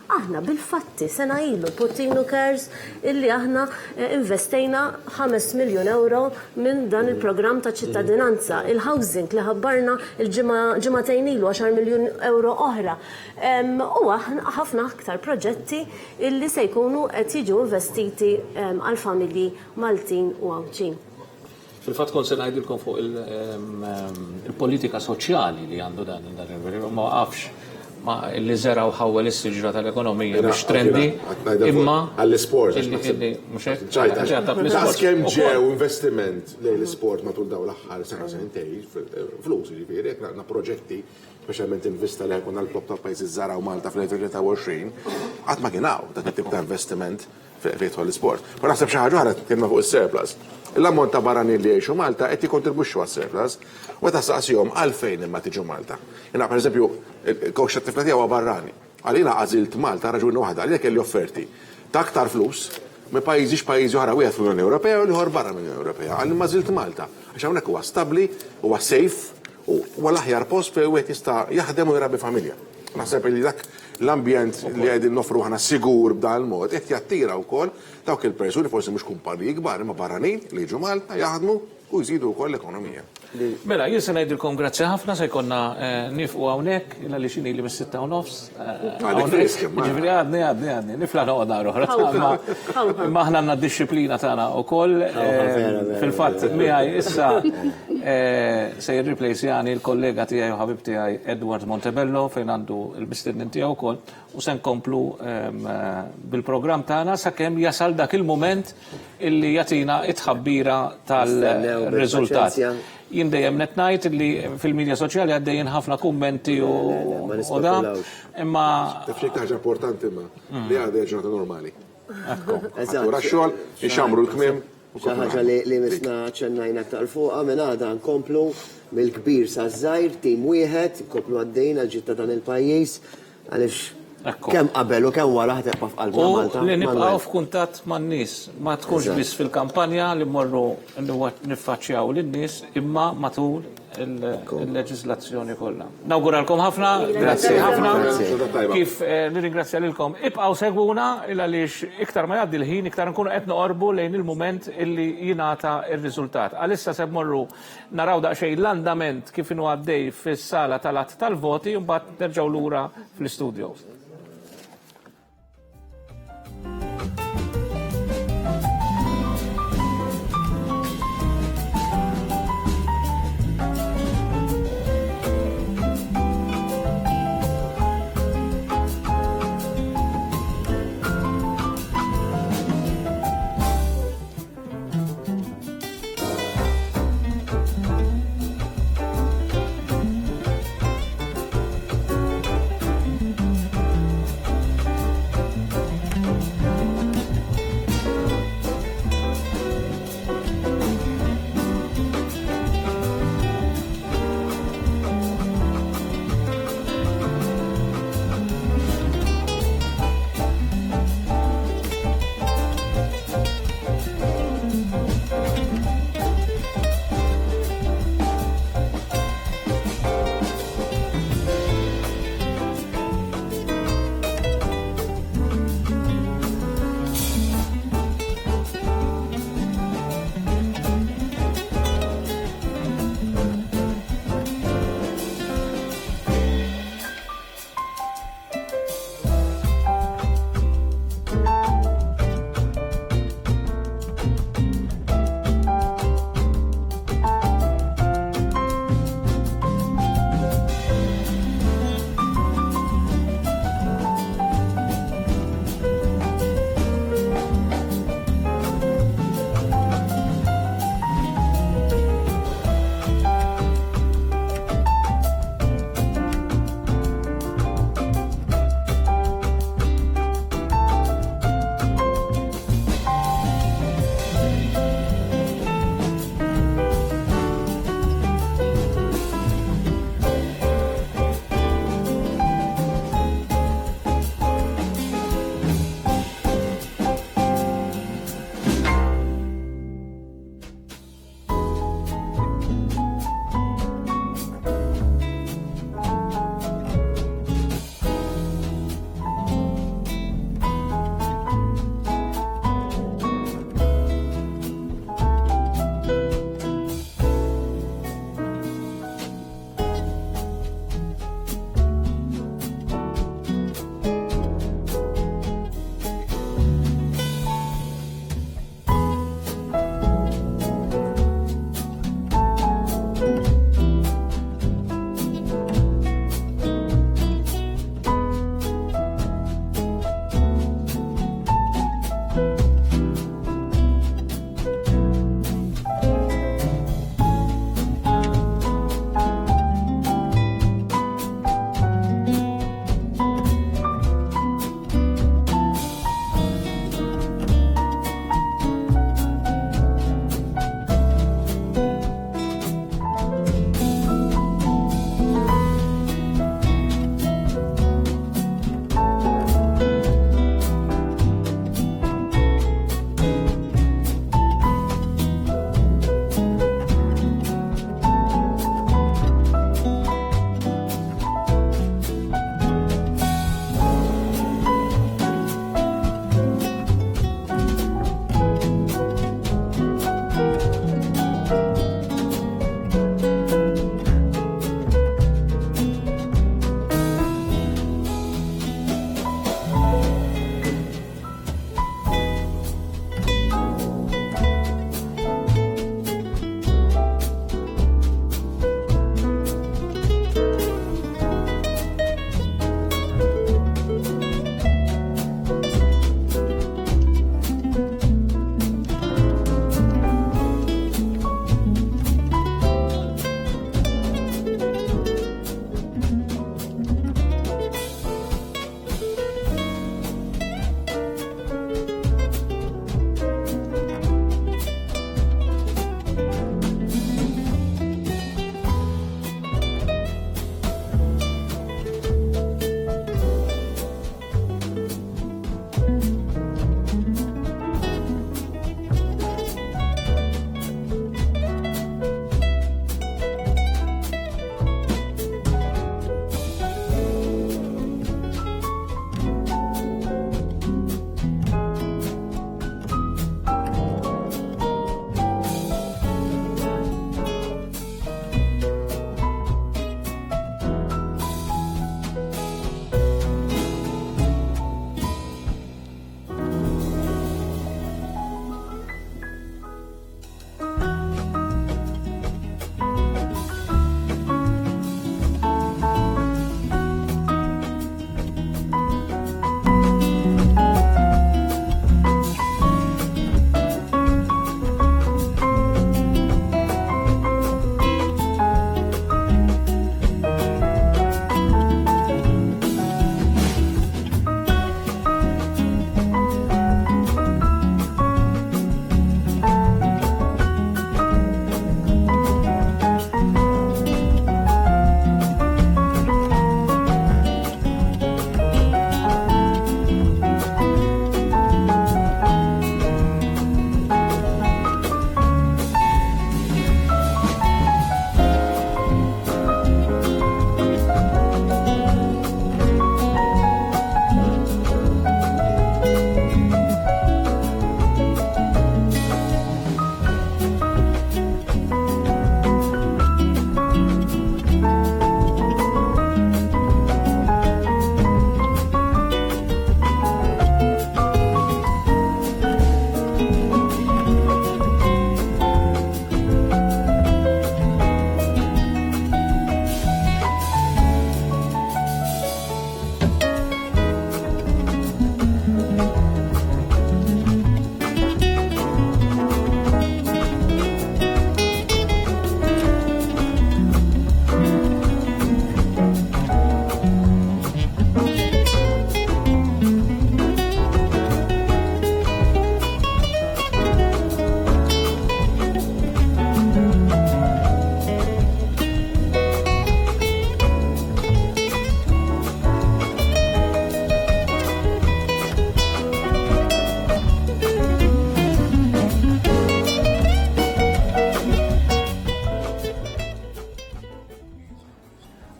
Aħna bil-fatti sena ilu Puttinu Cares illi aħna investejna 5 miljun euro minn dan il-programm ta' ċittadinanza. Il-housing li ħabbarna il-ġimatejn ilu 10 miljun euro oħra. U ħafna aktar proġetti illi se jkunu qed jiġu investiti għal-familji Maltin u Awċin. Fil-fatt kon se ngħidilkom fuq il-politika soċjali li għandu dan il-veru ma waqafx ma li zeraw ħawel is-siġra tal-ekonomija biex trendi imma għall-isport. Tas kemm ġew investiment lejn l-isport matul dawn l-aħħar sena sentejn flus jiġifieri jekk għandna proġetti speċjalment investa li jkun għall-top tal-pajjiżi żgħar u Malta fl-2023 qatt ma kien hawn dak it-tip ta' investiment fejn l-isport. Ma naħseb xi ħaġa oħra kienna fuq is-surplus. L-ammont ta' barranin li jgħixu Malta qed jikkontribwixxu għas-surplus u ta' saqsihom għalfejn imma tiġu Malta. Jiena pereżempju il-kowx tat-tifla tiegħu barrani. Għalina għażilt Malta raġuni waħda għalina kelli offerti ta' aktar flus minn pajjiżi x'pajjiżi oħra wieħed fl-Unjoni Ewropea u ieħor barra mill-Unjoni Ewropea. Għalli ma żilt Malta għax hawnhekk huwa stabbli, huwa safe u l-aħjar post fejn wieħed jista' jaħdem u jrabbi familja. Naħseb li dak l-ambjent li qegħdin nofru aħna sigur b'dan il-mod qed jattira wkoll dawk il-persuni forsi mhux kumpaniji kbar imma barranin li jiġu Malta jaħdmu u jżidu wkoll l-ekonomija. Mela, jien se ngħidilkom grazzi ħafna se jkollna nifqu hawnhekk illa li xini li mis-6 u nofs. Ġifieri għadni, nifla noqgħod nhar oħra. Imma aħna għandna d-dixxiplina tagħna wkoll. Fil-fatt miegħi issa se jirriplejsjani l-kollega tiegħi u ħabib tiegħi Edward Montebello fejn għandu l-mistednin tiegħu wkoll u se nkomplu bil-programm tagħna sakemm jasal dak il-mument illi jagħtina it-tħabbira tal-riżultat. Jien dejjem qed ngħid li fil-medja soċjali għaddejjin ħafna kummenti u dan imma Tafxik ħaġa importanti ma li għadha ġurnata normali. Wara x-xogħol ixamru l-kmiem. Xi ħaġa li misna ċennajna aktar fuqha minn għada nkomplu mill-kbir sa żgħir tim wieħed, nkomplu għaddejna ġitta dan il-pajjiż għaliex Kemm qabel u kemm wara ħtebqa' f'qalbna Malta. U li nibqgħu f'kuntatt man-nies, ma tkunx biss fil-kampanja li mmorru niffaċċjaw lin-nies imma matul il-leġislazzjoni kollha. Nawguralkom ħafna, grazzi ħafna. Kif nirringrazzja lilkom. Ibqgħu segwuna il għaliex iktar ma jgħaddi l-ħin, iktar nkunu qed noqorbu lejn il-mument illi jingħata r-riżultat. Għalissa se mmorru naraw daqsxejn l-andament kif inhu għaddej fis-sala tal-att tal-voti u mbagħad nerġgħu lura fl-istudio.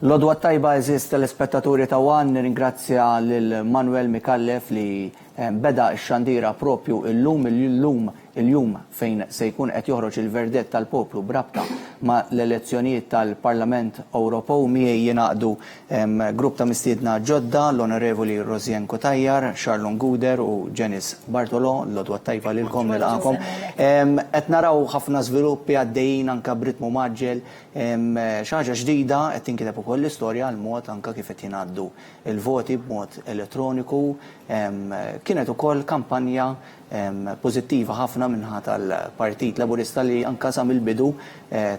L-odwa tajba eżist telespettaturi ta' One, ringrazzja lil Manuel Mikallef li beda x-xandira propju il-jum fejn se jkun qed joħroġ il-verdett tal-poplu brabta ma' l-elezzjonijiet tal-Parlament Ewropew miegħi jingħaqdu grupp ta' mistiedna ġodda l-Onorevoli Rosien Kutajjar, Charlon Guder u Janice Bartolo, l-odwa tajba lilkom nilqakom. Qed naraw ħafna żviluppi għaddejjin anke b'ritmu maġġel, xi ħaġa ġdida qed tinkiteb ukoll l-istorja l-mod anke kif qed jingħaddu il-voti b'mod elettroniku. Kienet ukoll kampanja pożittiva ħafna minħa tal-Partit Laburista li anke sa mill-bidu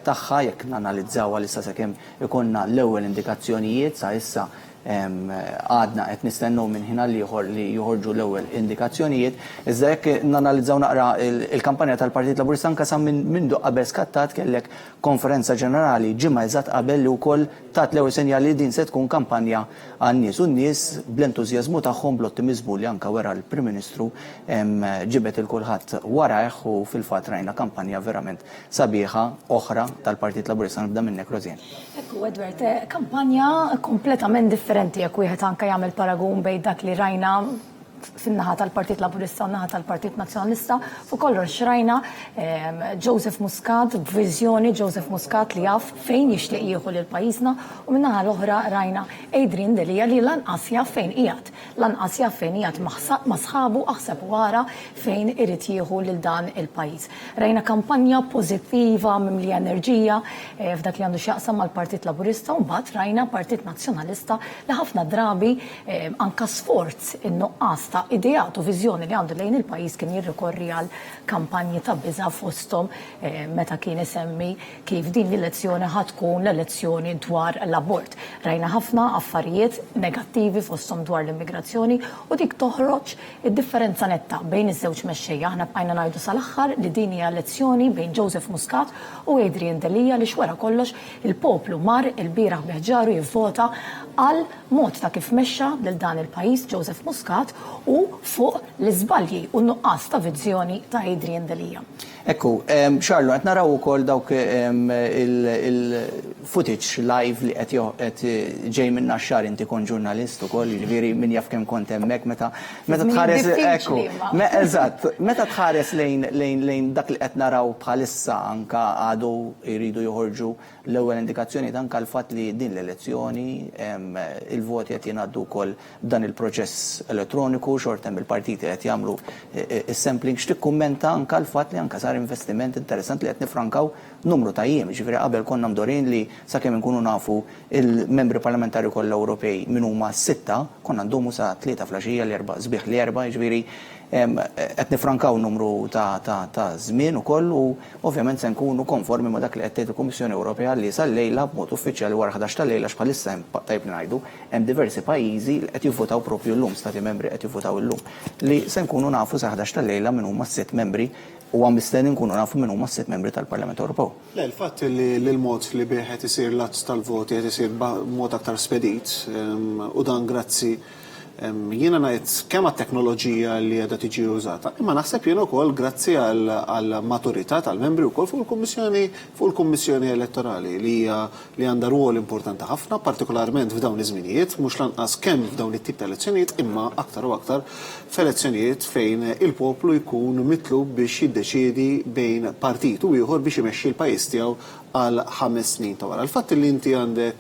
tagħha jekk nanalizzaw għalissa sakemm ikonna l-ewwel indikazzjonijiet sa issa għadna qed nistennew minn ħina li joħorġu l-ewwel indikazzjonijiet. Iżda jekk nanalizzaw naqra il-kampanja tal-Partit Laburista anke sa minn qabel skattat kellek konferenza ġenerali ġimgħa eżatt qabel li wkoll tat l-ewwel sinjali din se tkun kampanja għan-nies u n-nies bl-entużjażmu tagħhom bl-ottimizmu li anke wara l-Prim Ministru ġibet il-kulħadd warajh u fil-fatt rajna kampanja verament sabiħa oħra tal-Partit Laburista. Nibda minnek Rosien. Ekku Edward, kampanja kompletament differenti jekk wieħed anke jagħmel paragun bejn dak li rajna fin-naħa tal-Partit Laburista u naħa tal-Partit Nazzjonalista fuq kollox rajna Joseph Muscat, b'viżjoni Joseph Muscat li jaf fejn jixtieq jieħu lil pajjiżna u min-naħa l-oħra rajna Adrian Delia li lanqas jaf fejn qiegħed. Lanqas jaf fejn qiegħed ma' sħabu aħseb wara fejn irid jieħu lil dan il-pajjiż. Rajna kampanja pożittiva mimli enerġija f'dak li għandu x'jaqsam mal-Partit Laburista u mbagħad rajna Partit Nazzjonalista li ħafna drabi anke sforz in-nuqqas ta' ideat u viżjoni li għandu lejn il-pajjiż kien jirrikorri għal kampanji ta' biża' fosthom meta kien isemmi kif din l-elezzjoni ħatkun l-elezzjoni dwar l-abort. Rajna ħafna affarijiet negattivi fosthom dwar l-immigrazzjoni u dik toħroġ id-differenza netta bejn iż-żewġ mexxejja. Aħna bqajna ngħidu sal-aħħar li din hija elezzjoni bejn Joseph Muscat u Adrian Delia li xwara kollox il-poplu mar il-bieraħ beħġaru jivvota għal mod ta' kif mexxa lil dan il-pajjiż Joseph Muscat u fuq l-iżbalji u nuqqas ta' viżjoni ta' Adrian Delia. Ekku, Charlo, qed naraw ukoll dawk il-footage live li qed ġej minn xar inti kon ġurnalist ukoll, jiġifieri min jaf kemm kont hemmhekk meta tħares ekku. Eżatt, meta tħares lejn dak li qed naraw bħalissa anke għadu jridu joħorġu l-ewwel indikazzjoni anke l-fatt li din l-elezzjoni il-voti qed jingħaddu wkoll dan il-proċess elettroniku, xort hemm il-partiti qed jagħmlu is-sampling. X'tikkummenta anke l-fatt li anke sar investiment interessant li qed nifrankaw numru ta' jiem, ġifieri qabel konna mdorin li sakemm inkunu nafu il-membri parlamentari kollha Ewropej min huma 6 konna ndumu sa 3 flaxija l-4 sbieħ l-4, ġifieri qed nifrankaw numru ta' żmien ukoll u ovvjament se nkunu konformi ma' dak li qed tgħid il-Kummissjoni Ewropea li sal-lejla b'mod uffiċjali wara 11 tal-lejla x'bħalissa hemm tajb ngħidu hemm diversi pajjiżi li qed jivvotaw propju llum, stati membri qed jivvotaw illum li se nkunu nafu sa 11 tal-lejla min huma 6 membri u għamistenni nkunu nafu minn huma 6 membri tal-Parlament Ewropew. Le, l-fatt li l-mod li bih qed isir l-att tal-voti qed isir b'mod aktar spedit u dan grazzi jiena ngħid kemm għat-teknoloġija li qiegħda tiġi użata, imma naħseb jien ukoll grazzi għall maturità tal-membri wkoll fuq il-Kummissjoni Elettorali li għandha rwol importanti ħafna, partikolarment f'dawn iż-żminijiet, mhux lanqas kemm f'dawn it-tip ta' elezzjonijiet, imma aktar u aktar f'elezzjonijiet fejn il-poplu jkun mitlub biex jiddeċiedi bejn partit u ieħor biex imexxi l-pajjiż tiegħu għal 5 snin ta' wara. Il-fatt li inti għandek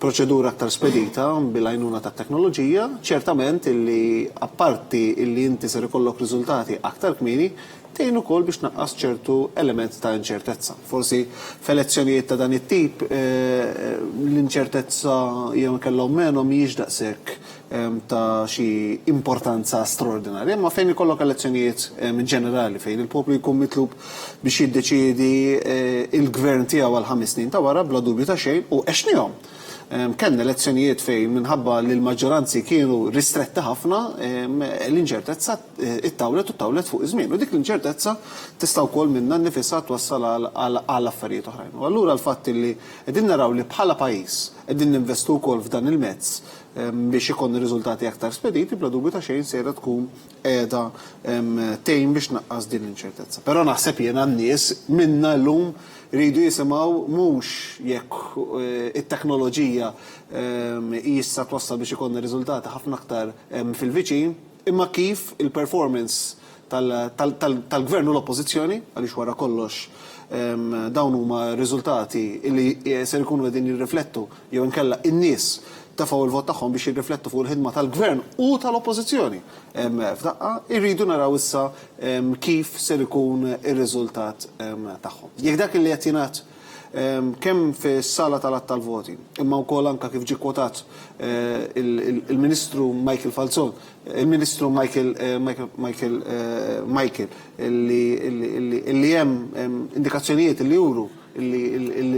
proċedura aktar spedita bil-għajnuna ta' teknoloġija, ċertament illi apparti illi inti ser ikollok riżultati aktar kmieni, tgħin ukoll biex naqqas ċertu element ta' inċertezza. Forsi f'elezzjonijiet ta' dan it-tip l-inċertezza jew kellhom menhom mhijiex daqshekk ta' xi importanza straordinarja, imma fejn ikollok elezzjonijiet ġenerali fejn il-poplu jkun mitlub biex jiddeċiedi il-gvern tiegħu għal 5 snin ta' wara bla dubju ta' xejn u għexnihom. Kenna elezzjonijiet fejn minħabba li l-maġġoranzi kienu ristretti ħafna l-inċertezza it-tawlet fuq iż-żmien. U dik l-inċertezza tista' wkoll minnha nnifisha twassal għal affarijiet oħrajn. U allura l-fatt li qegħdin naraw li bħala pajjiż qegħdin ninvestu wkoll f'dan il-mezz biex ikun riżultati aktar spediti, bla dubju ta' xejn sejra tkun qiegħda tgħin biex naqqas din l-inċertezza. Però naħseb jiena n-nies minna llum rridu jisimgħu mhux jekk it-teknoloġija issa twassal biex ikun riżultati ħafna aktar fil-viċin, imma kif il-performance tal-gvern u l-oppożizzjoni, għaliex wara kollox dawn huma riżultati li ser ikunu qegħdin jirriflettu jew inkella in-nies tafaw il-vot tagħhom biex jirriflettu fuq il-ħidma tal-gvern u tal-oppożizzjoni. F'daqqa irridu naraw issa kif ser ikun ir-riżultat tagħhom. Jekk dak li qed jingħad kemm fis-sala tal-att tal-voti, imma wkoll anke kif ġie kwotat il-Ministru Michael Falzon, il-Ministru Michael li hemm indikazzjonijiet li juru li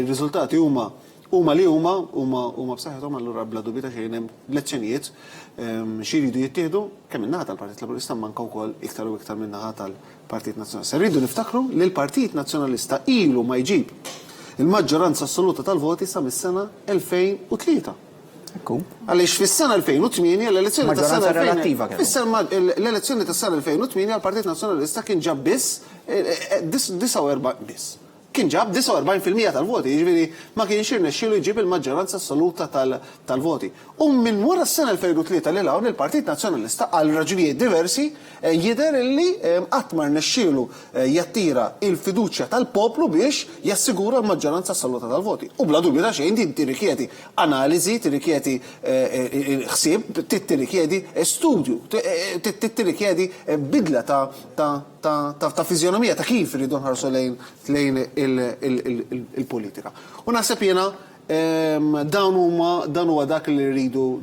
r-riżultati huma b'saħħithom, allura bla dubju ta' xejn hemm lezzjonijiet xiridu jittieħdu kemm min-naħa tal-Partit Laburista manka wkoll iktar u iktar min-naħa tal-Partit Nazzjonalista. Rridu niftakru li l-Partit Nazzjonalista ilu ma jġib il-maġġoranza assoluta tal-voti sa mis-sena 2003. Għaliex fis-sena 2008 l-elezzjoni tas-sena 2008 l-Partit Nazzjonalista kien ġab biss 49 biss. Kien ġab 49% tal-voti, jiġifieri ma kienx irnexxielu jġib il-maġġoranza assoluta tal-voti. U minn wara s-sena 2003 li hawn il-Partit Nazzjonalista għal raġunijiet diversi jidher illi qatt ma rnexxielu jattira il-fiduċja tal-poplu biex jassigura l-maġġoranza assoluta tal-voti. U bla dubju ta' xejn din tirrikjedi analiżi, tirrikjedi ħsieb, tirrikjedi studju, tirrikjedi bidla ta' fiżjonomija ta' kif iridu nħarsu lejn il-politika. U naħseb jiena dan huwa dak li rridu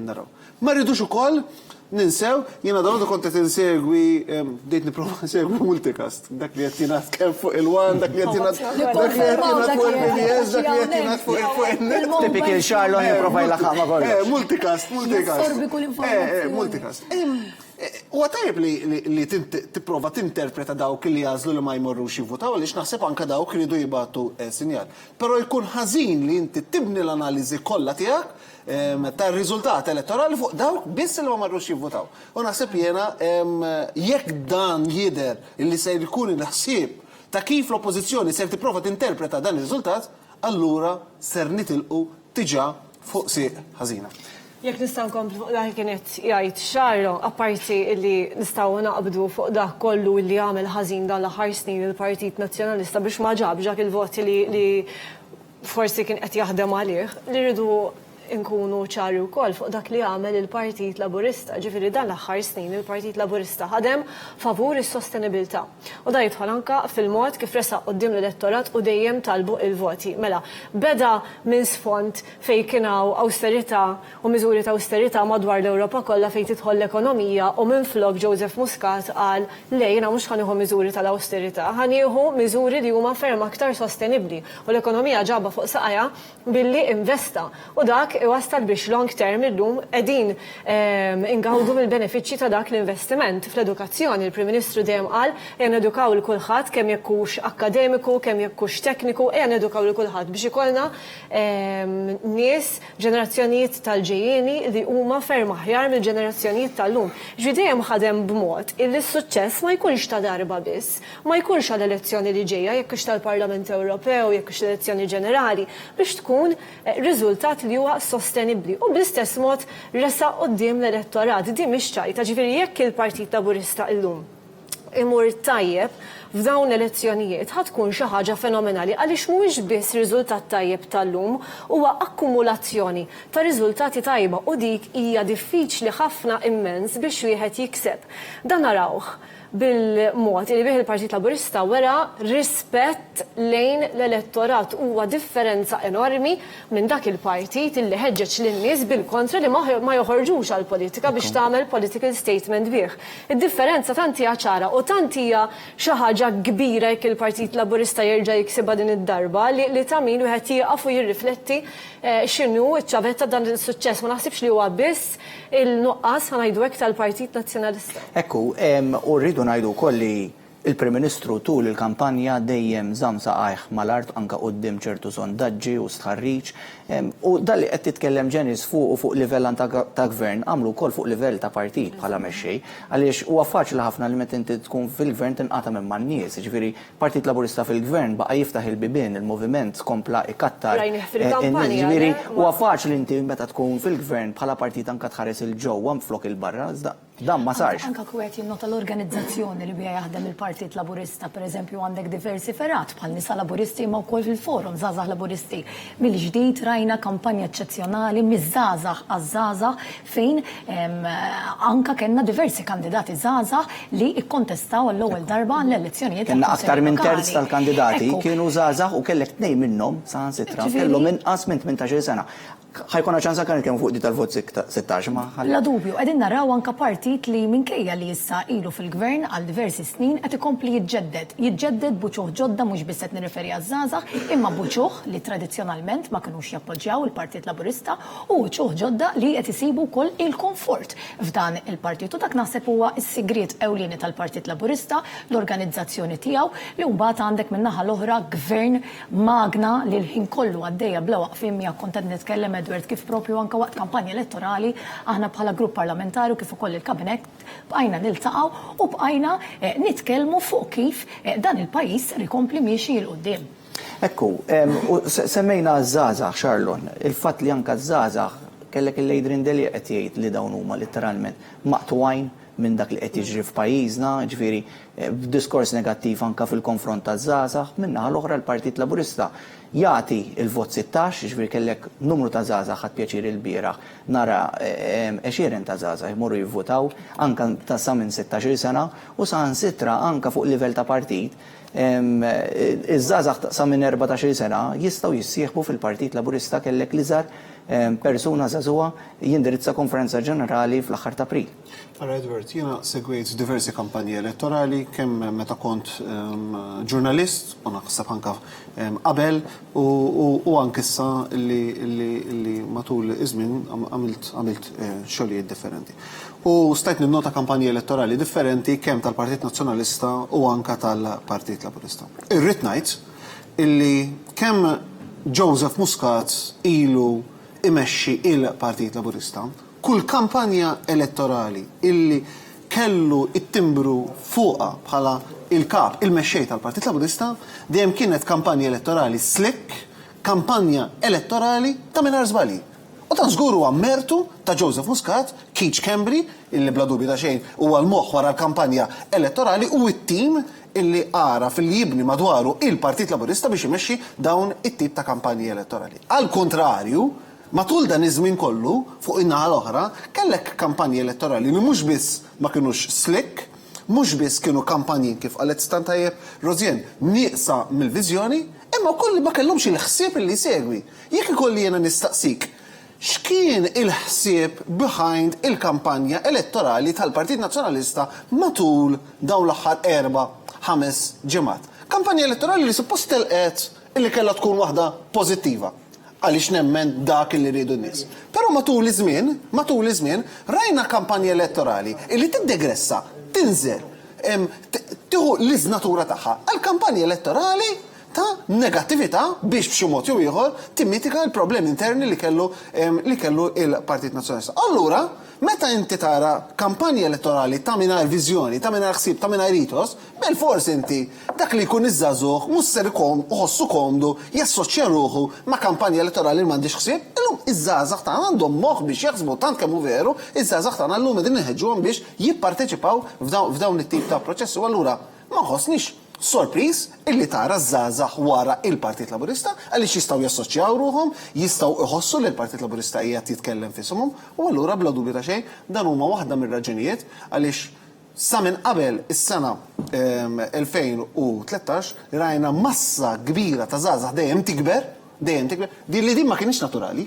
naraw. Ma rridux ukoll ninsew, jiena dawdu kont qed insegwi bdejt nipprova nsegwi multicast. Dak li qed jingħad kemm fuq il-wan, dak li qed jingħad fuq il-BBS, dak li qed jingħad fuq il-net. Tipiki Charlon jipprova jlaħħaq ma' kollox. Multicast. Huwa tajjeb li tipprova tinterpreta dawk li jażlu li ma jmorrux jivvutaw għaliex naħseb anke dawk iridu jibgħatu sinjal. Però jkun ħażin li inti tibni l-analiżi kollha tiegħek tar-riżultat elettorali fuq dawk biss li ma marrux jivvutaw. U naħseb jiena jekk dan jidher li se jkun il-ħsieb ta' kif l-oppożizzjoni ser tipprova tinterpreta dan ir-riżultat, allura ser nitilqu diġà fuq sieq ħażina. Jekk nistgħu nkomplu fuq dak kienet jgħid Xarlo, apparti li nistgħu naqbdu fuq dak kollu li għamel ħażin dan l-aħħar snin il-Partit Nazzjonalista biex ma ġabx dak il-voti li forsi kien qed jaħdem għalih, li rridu nkunu ċari wkoll fuq dak li għamel il-Partit Laburista. Ġifieri dan l-aħħar snin il-Partit Laburista ħadem favur is-sostenibilità. U da jidħol anke fil-mod kif resaq quddiem l-elettorat u dejjem talbu il-voti. Mela, beda minn sfond fejn kien hawn awsterità u miżuri ta' awsterità madwar l-Ewropa kollha fejn tidħol l-ekonomija u minflok Joseph Muscat qal lejna mhux ħanieħu miżuri tal-awsterità, ħanieħu miżuri li huma ferm aktar sostenibbli u l-ekonomija ġabha fuq saqajja billi investa. U dak iwassal biex long term illum qegħdin ingawdu mill-benefiċċji ta' dak l-investiment fl-edukazzjoni. Il-Prim Ministru dejjem qal ejja nedukaw lil kulħadd kemm jekk hux akademiku, kemm jekk hux tekniku, ejja nedukaw lil kulħadd biex ikollna nies ġenerazzjonijiet tal-ġejjieni li huma ferm aħjar mill-ġenerazzjonijiet tal-lum. Ġifieri dejjem ħadem b'mod illi s-suċċess ma jkunx ta' darba biss, ma jkunx għall-elezzjoni li ġejja jekk hux tal-Parlament Ewropew, jekk hux l-elezzjoni ġenerali, biex tkun riżultat li huwa sostenibbli u bl-istess mod resa quddiem l-elettorat. Din mhix ċajta, ġifieri jekk il-Partit Laburista llum imur tajjeb f'dawn l-elezzjonijiet tkun xi ħaġa fenomenali għaliex mhuwiex biss riżultat tajjeb tal-lum huwa akkumulazzjoni ta' riżultati tajba u dik hija diffiċli ħafna immens biex wieħed jikseb. Dan narawh bil-mod li bih il-Partit Laburista wera rispett lejn l-elettorat huwa differenza enormi minn dak il-partit illi ħeġġeġ lin-nies bil-kontra li ma joħorġux għall-politika biex tagħmel political statement bih. Id-differenza tant hija ċara u tant hija xi ħaġa kbira jekk il-Partit Laburista jerġa' jiksibha din id-darba li ta' min wieħed jieqaf u jirrifletti x'inhu ċ-ċavetta dan is-suċċess. Ma naħsibx li huwa biss il-nuqqas ħanajdu hekk tal-Partit Nazzjonalista. Ekku, u rridu ngħidu wkoll li il-Prim Ministru tul il-kampanja dejjem żamm saqajh mal-art anke quddiem ċertu sondaġġi u stħarriġ. U dalli qed titkellem Ġenis fuq livell ta' gvern għamlu wkoll fuq livell ta' partit bħala mexxej, għaliex huwa faċli ħafna li meta inti tkun fil-gvern tinqata minn man-nies. Ġifieri Partit Laburista fil-gvern baqa' jiftaħ il-bibien, il-moviment kompla ikattar. Ġifieri huwa faċli inti meta tkun fil-gvern bħala partit anke tħares il-ġewwa flok il-barra, dan ma sarx. Anka kwet jinnota l-organizzazzjoni li bija jaħdem il-Partit Laburista, per eżempju għandek diversi ferat bħal nisa laburisti ma wkoll fil-forum żgħażagħ laburisti. Mill-ġdid rajna kampanja eċċezzjonali miż-żgħażagħ għaż-żgħażagħ fejn anka kellna diversi kandidati żgħażagħ li ikkontestaw għall-ewwel darba l-elezzjonijiet. Kellna aktar minn terz tal-kandidati kienu żgħażagħ u kellek tnejn minnhom saħansitra kellhom inqas minn 18 sena. ħajkuna ċansa kan kemm fuq di tal-vot 16 ma ħalla. La dubju, qegħdin naraw anke partit li minkejja li issa ilu fil-gvern għal diversi snin qed ikompli jiġġedded. Jiġġedded buċuħ ġodda mhux biss qed nirreferi għaż-żgħażagħ, imma buċuħ li tradizzjonalment ma kinux jappoġġjaw il-Partit Laburista u buċuħ ġodda li qed isibu wkoll il-komfort f'dan il-partit. U dak naħseb huwa s-sigriet ewlieni tal-Partit Laburista, l-organizzazzjoni tiegħu li mbagħad għandek min-naħa l-oħra gvern magna li l-ħin kollu għaddejja bla waqfien miegħek kont qed nitkellem Edward kif propju anke waqt kampanja elettorali aħna bħala grupp parlamentari kif ukoll il-kabinet bqajna niltaqgħu u bqajna nitkellmu fuq kif dan il-pajjiż rikompli miexi l qudiem. Ekku, semmejna żgħażagħ Xarlon, il-fatt li anke żgħażagħ kellek il-lejdrin deli qed jgħid li dawn huma letteralment maqtuwajn minn dak li qed jiġri f'pajjiżna, ġifieri b'diskors negattiv anke fil-konfront taż-żgħażagħ, minnaħa l-oħra l-Partit Laburista jagħti il-vot 16, ġifieri kellek numru ta' żgħażagħ ħadd pjaċir il-bieraħ nara 20 ta' żgħażagħ jmorru jivvutaw anke ta' sa minn 16 sena u saħansitra anke fuq livell ta' partit. Iż-żgħażagħ sa minn 14 sena jistgħu jissieħbu fil-Partit Laburista kellek li żar persuna żagħżugħa jindirizza konferenza ġenerali fl-aħħar ta' April. Edward, jiena segwejt diversi kampanji elettorali kemm meta kont ġurnalist u naħseb anke qabel u anke issa li matul iż-żmien għamilt xogħlijiet differenti. U stajt ninnota kampanji elettorali differenti kemm tal-Partit Nazzjonalista u anke tal-Partit Laburista. Irrid ngħid illi kemm Joseph Muscat ilu imexxi il-Partit Laburista, kull kampanja elettorali illi kellu it-timbru fuqa bħala il-kap, il-mexxej tal-Partit Laburista, dejjem kienet kampanja elettorali slick, kampanja elettorali ta' mingħajr żbali. U dan żgur huwa mertu ta' Joseph Muscat, Keith Cambry, illi bla dubju ta' xejn huwa l-moħħ wara l-kampanja elettorali u t-tim illi ara fil-li jibni madwaru il-Partit Laburista biex imexxi dawn it-tip ta' kampanji elettorali. Al kontrarju, matul dan iż-żmien kollu fuq in-naħa l-oħra kellek kampanji elettorali li mhux biss ma kinux slick, mhux biss kienu kampanji kif qalet Stan tajjeb Rozien nieqsa mill-viżjoni, imma wkoll ma kellhomx il-ħsieb illi jsegwi. Jekk ikolli jiena nistaqsik, x'kien il-ħsieb behind il-kampanja elettorali tal-Partit Nazzjonalista matul dawn l-aħħar 4-5 ġimgħat? Kampanja elettorali li suppost telqet illi kellha tkun waħda pożittiva għaliex nemmen dak li rridu n-nies. Però matul iż-żmien rajna kampanja elettorali illi tiddegressa, tinżel, tieħu l-iżnatura tagħha għal kampanja elettorali ta' negattività biex b'xi mod jew ieħor timmitika l-problemi interni li kellu il-Partit Nazzjonalista. Allura, meta inti tara kampanja elettorali ta' mingħajr viżjoni, ta' mingħajr ħsieb, ta' mingħajr ritos, forsi inti dak li jkun iż-żagħżugħ mhux ser iħossu komdu jassoċja ruħu ma' kampanja elettorali li m'għandix ħsieb, illum iż-żgħażagħ tagħna għandhom moħħ biex jaħsbu tant kemm hu veru, iż-żgħażagħ tagħna llum qegħdin inħeġġuhom biex jipparteċipaw f'dawn it-tip ta' proċessi. U allura ma ħossniex sorpriż illi tara żgħażagħ wara il-Partit Laburista għaliex jistgħu jassoċjaw ruhom, jistgħu iħossu li l-Partit Laburista qiegħed jitkellem fishom u allura bla dubju ta' xejn dan huma waħda mir-raġunijiet għaliex sa minn qabel is-sena 2013 rajna massa kbira ta' żgħażagħ dejjem tikber, din ma kienx naturali.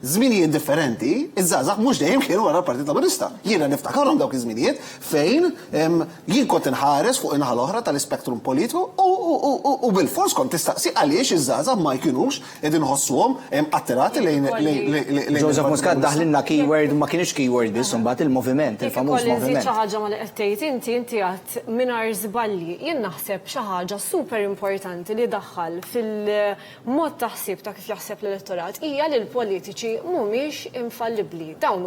żminijiet differenti, iż-żgħażagħ mhux dejjem kienu wara l-Partit Laburista. Jiena niftakarhom dawk iż-żminijiet fejn jien kont inħares fuq in-naħa l-oħra tal-ispektrum politiku u bil-fors kont tistaqsi għaliex iż-żgħażagħ ma jkunux qegħdin ħossuhom attirati lejn Joseph Muscat daħlilna keyword ma kienx keyword biss imbagħad il-moviment, il-famuż moviment. Xi ħaġa ma li qed tgħid inti għad mingħajr żbalji. Jien naħseb xi ħaġa super importanti li daħħal fil-mod taħsib ta' kif jaħseb l-elettorat hija li l-politiċi mhumiex infallibbli. Dawn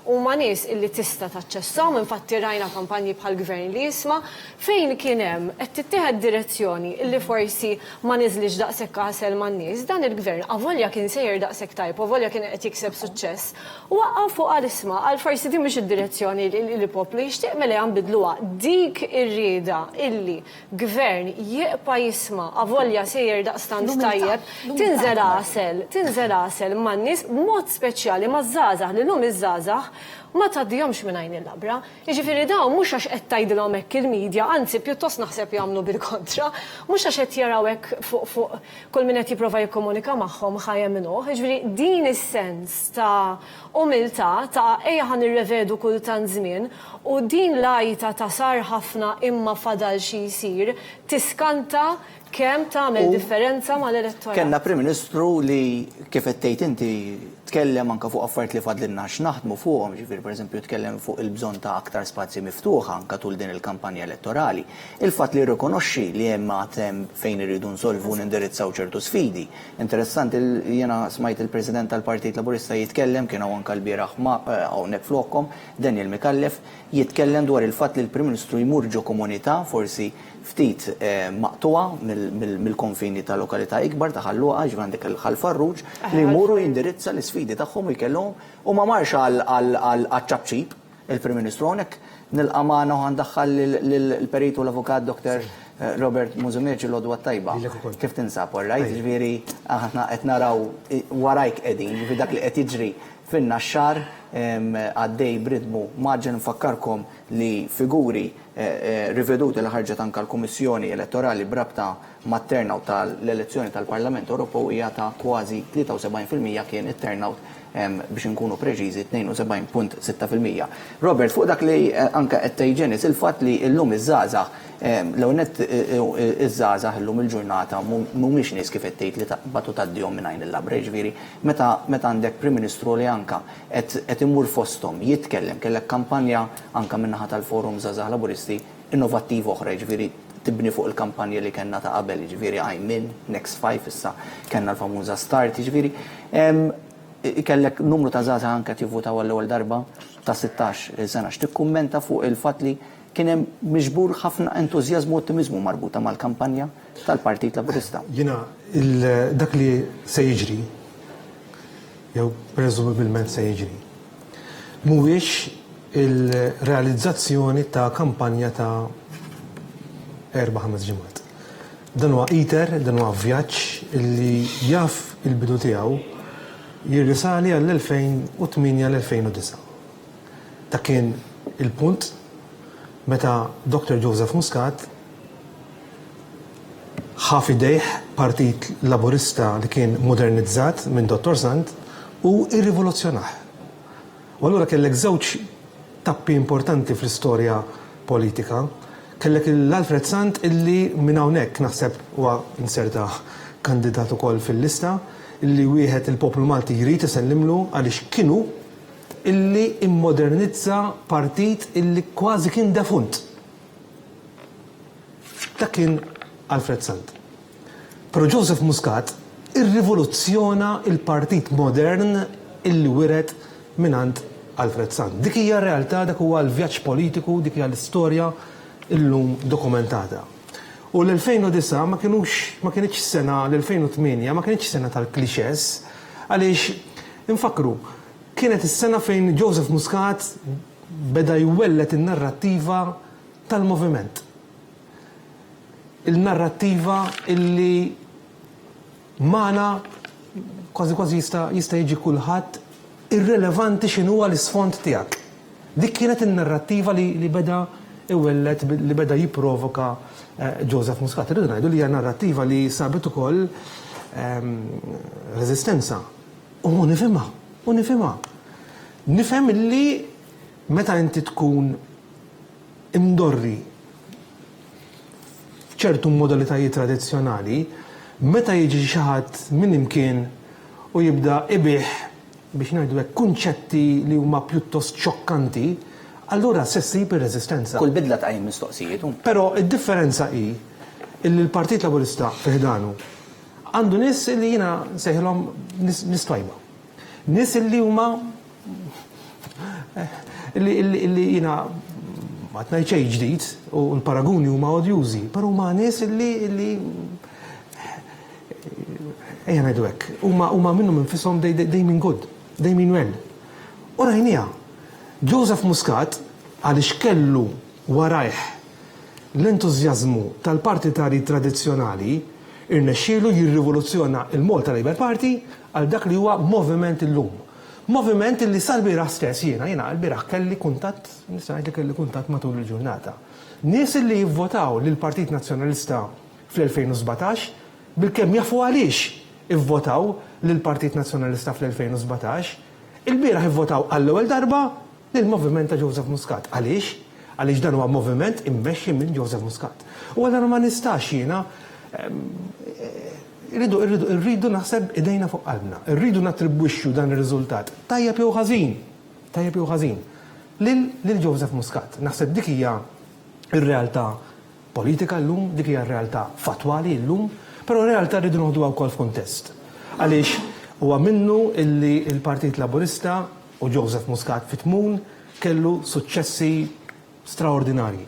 huma nies illi tista' taċċesshom, infatti rajna kampanji bħal gvern li jisma' fejn kien hemm qed tittieħed direzzjoni illi forsi ma niżlix daqshekk għasel man-nies, dan il-gvern avolja kien sejjer daqshekk tajb, avolja kien qed jikseb suċċess. Waqaf fuq għal-isma' għal forsi din mhux id-direzzjoni li l-poplu jixtieq mela nbidluha. Dik ir-rieda illi gvern jieqpa' jisma' avolja sejjer daqstant tajjeb tinżel għasel man-nies b'mod speċjali maż-żgħażagħ li lhom iż-żgħażagħ ma tgħaddihomx minn għajn il-labra. Jiġifieri dawn mhux għax qed tgħidilhom hekk il-midja, anzi pjuttost naħseb jagħmlu bil-kontra, mhux għax qed jaraw hekk fuq kull min qed jipprova jikkomunika magħhom ħajja minnuh. Jiġifieri din is-sens ta' umiltà ta' ejja ħan irrevedu kull tant żmien u din lajta ta' sar ħafna imma fadal xi jsir tiskanta kemm tagħmel differenza mal-elettorat. Kenna Prim Ministru li kif qed tgħid inti tkellem anke fuq affarijiet li fadlilna x'naħdmu fuqhom, ġifieri pereżempju tkellem fuq il-bżonn ta' aktar spazji miftuħa anke tul din il-kampanja elettorali. Il-fatt li rikonoxxi li hemm hemm fejn iridu nsolvu nindirizzaw ċertu sfidi. Interessanti jiena smajt il-President tal-Partit Laburista jitkellem kien hawn anke l-bieraħ hawnhekk flokkom Daniel Mikallef jitkellem dwar il-fatt li l-Prim Ministru jmur ġo komunità forsi ftit maqtuwa mill-konfini ta' lokalità ikbar ta' ħalluqa ġvandek il-ħal-Farruġ li jmuru jindirizza l-sfidi tagħhom jkellhom u ma marx għal-ċabċib il-Prim Ministru hawnhekk nilqamana u għandaħħal l-peritu l-avukat Dr. Robert Mużumieċ l-odwa tajba. Kif tinsab, orrajt? Ġifieri aħna qed naraw warajk qegħdin, ġifieri dak li qed jiġri fin-naxxar għaddej b'ritmu maġġen nfakkarkom li figuri riveduti li ħarġet anke l-Kummissjoni Elettorali brabta mat-turnout tal-elezzjoni tal-Parlament Ewropew hija ta' kważi 73% kien it-turnout biex inkunu preċiżi 72.6%. Robert, fuq dak li anke qed tgħid il-fatt li llum iż-żgħażagħ l-ewnet iż-żgħażagħ illum il-ġurnata mhumiex nies kif qed tgħid li taqbatu tgħaddihom minn għajn il-labra, ġifieri meta għandek Prim Ministru li anke qed imur fosthom jitkellem kellek kampanja anke min-naħa tal-Forum Żgħażagħ Laburisti innovattiv oħra, ġifieri tibni fuq il-kampanja li kellna ta' qabel, ġifieri I'm in, Next 5 issa kellna l-famuża Start, ġifieri kellek numru ta' żgħażagħ anke jivvutaw għall-ewwel darba ta' 16 sena. X'tikkummenta fuq il-fatt li kien hemm miġbur ħafna entużjażmu u ottimizmu marbuta mal-kampanja tal-Partit Laburista. Jiena dak li se jiġri jew preżumibilment se jiġri mhuwiex il-realizzazzjoni ta' kampanja ta' 4-5 ġimgħat. Dan huwa iter, dan huwa vjaġġ li jaf il-bidu tiegħu jirrisali għall-2008 l-2009. Ta' kien il-punt meta Dr. Joseph Muscat ħaf idejh Partit Laburista li kien modernizzat minn Dr. Sant u irrivoluzzjonaħ. U allura kellek żewġ tappi importanti fl-istorja politika. Kellek l-Alfred Sant illi minn hawnhekk naħseb huwa inserta kandidat ukoll fil-lista illi wieħed il-poplu Malti jrid isellimlu għaliex kienu illi immodernizza partit illi kważi kien defunt. Dak kien Alfred Sant. Però Joseph Muscat irrivoluzzjona il-partit modern illi wiret minant Alfred Sant. Dik hija realtà, dak huwa l-vjaġġ politiku, dik hija l-istorja illum dokumentata. U l-2009 ma kienx sena l-2008 ma kienx sena tal-klixes għaliex infakru kienet is-sena fejn Joseph Muscat beda jwellet in-narrattiva tal-moviment. Il-narrattiva illi mana kważi jista' jiġi kulħadd irrelevanti x'inhuwa l-isfond tiegħek. Dik kienet in-narrattiva li beda iwellet li beda jipprovoka Joseph Muscat. Irridu ngħidu li hija narrattiva li sabet ukoll reżistenza U nifhimha. Nifhem li meta inti tkun imdorri f'ċertu modalitajiet tradizzjonali, meta jiġi xi ħadd minn imkien u jibda ibih biex ngħidu hekk kunċetti li huma pjuttost xokkanti, allura se ssib ir-reżistenza. Kull bidla tqajjem mistoqsijiet. Però id-differenza hi illi l-Partit Laburista fiħdanu għandu nies li jiena sejħilhom nies twajba. Nies li huma li jiena ma tnajt xejn ġdid u l-paraguni huma odjużi, però huma nies li ejja ngħidu hekk, huma minnhom infishom they mean good, they mean well. U rajniha, Joseph Muscat għaliex kellu warajh l-entużjażmu tal-partitari tradizzjonali irnexxielu jirrivoluzzjona il-Malta Labour Party għal dak li huwa moviment illum. Moviment li sal-bieraħ stess jiena l-bieraħ kelli kuntatt, nista' ngħid li kelli kuntatt matul il-ġurnata. Nies li jivvotaw lill-Partit Nazzjonalista fl-2017 bilkemm jafu għaliex ivvotaw lill-Partit Nazzjonalista fl-2017, il-bieraħ ivvotaw għall-ewwel darba lill-moviment ta' Joseph Muscat. Għaliex? Għaliex dan huwa moviment immexxi minn Joseph Muscat. U għal ma nistax jiena irridu naħseb idejna fuq qalbna, irridu nattribwixxu dan ir-riżultat tajjeb jew ħażin lil Joseph Muscat. Naħseb dik hija r-realtà politika llum, dik hija r-realtà fatwali llum, però r-realtà rridu noħduha wkoll f'kuntest. Għaliex huwa minnu illi l-Partit Laburista u Joseph Muscat fit-tmun kellu suċċessi straordinarji.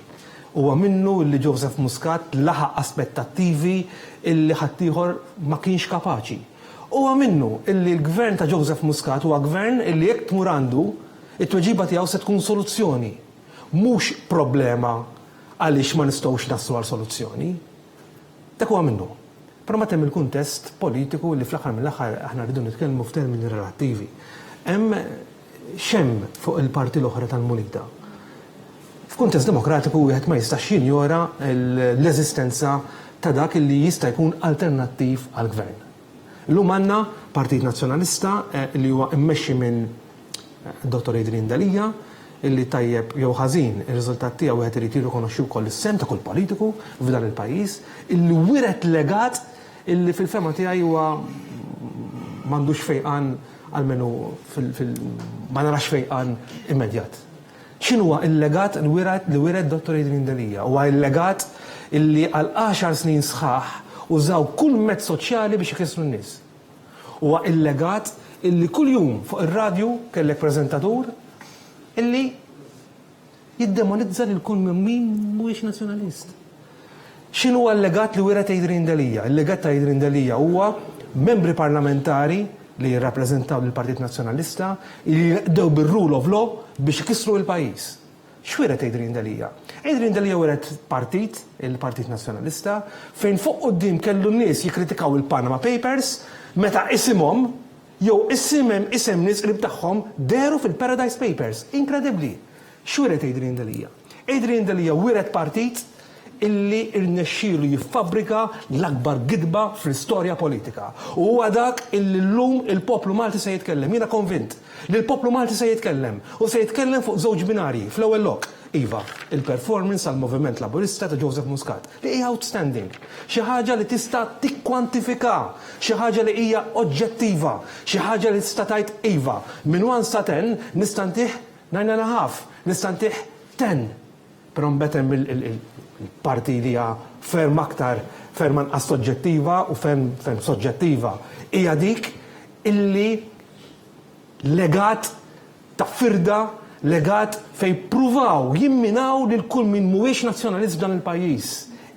Huwa minnu illi Joseph Muscat laħaq aspettattivi illi ħaddieħor ma kienx kapaċi. Huwa minnu illi l-gvern ta' Joseph Muscat huwa gvern illi jekk tmur għandu it-tweġiba tiegħu se tkun soluzzjoni, mhux problema għaliex ma nistgħux naslu għal soluzzjoni. Dak huwa minnu. Però ma temm il-kuntest politiku li fl-aħħar mill-aħħar aħna rridu nitkellmu f'termini relattivi. Hemm xemm fuq il-parti l-oħra tal-Munita. F'kuntest demokratiku wieħed ma jistax jinjora l-eżistenza ta' dak li jista' jkun alternattiv għall-gvern. Illum għandna Partit Nazzjonalista li huwa mmexxi minn Dr. Adrian Dalija, illi tajjeb jew ħażin ir-riżultat tiegħu wieħed irid jirrikonoxxu wkoll is-sem ta' kull politiku f'dan il-pajjiż, illi wiret legat illi fil-fema tiegħi huwa m'għandux fejqan għalmenu ma narax fejqan immedjat. X'inhuwa il-legat li wiret Dr. Adrian Dalija? Huwa il-legat illi għal 10 snin sħaħ użaw kull mezz soċjali biex ikissru n-nies. Huwa il-legat illi kuljum fuq ir-radju kellek preżentatur illi jiddemonizza lil kull min mhuwiex nazzjonalist. X'inhuwa l-legat li wiret Adrian Dalija? Il-legat ta' Adrian Dalija huwa membri parlamentari li jirrappreżentaw lill-Partit Nazzjonalista li jaqdew bir-rule of law biex ikissru l-pajjiż. X'wiret Adrian Dalija? Adrian Dalija wiret partit, il-Partit Nazzjonalista, fejn fuq quddiem kellu nies jikkritikaw il-Panama Papers meta isimhom jew isem nies qrib tagħhom deru fil-Paradise Papers. Inkredibbli. X'wiret Adrian Dalija? Adrian Dalija wiret partit illi irnexxielu jiffabbrika l-akbar gidba fl-istorja politika. U huwa dak illi llum il-poplu Malti se jitkellem. Jiena konvint li l-poplu Malti se jitkellem u se jitkellem fuq żewġ binarji fl-ewwel lok. Iva, il-performance għal-Moviment Laburista ta' Joseph Muscat li hija outstanding. Xi ħaġa li tista' tikkwantifika, xi ħaġa li hija oġġettiva, xi ħaġa li tista' tgħid iva. Minn 1 sa 10 nista' ntih 9.5, nista' ntih 10. Però mbetem il-parti li hija ferm aktar ferm anqas soġġettiva u ferm soġġettiva. Hija dik illi legat ta' firda, legat fej pruvaw jimminaw lil kull min mhuwiex nazzjonalist f'dan il-pajjiż.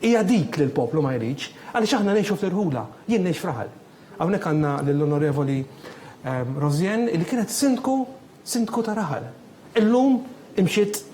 Hija dik li l-poplu ma jridx, għaliex aħna ngħixu f'Tirħula, jien ngħix f'Raħal. Hawnhekk għandna lill-Onorevoli Rozjen li kienet sindku ta' Raħal. Illum imxiet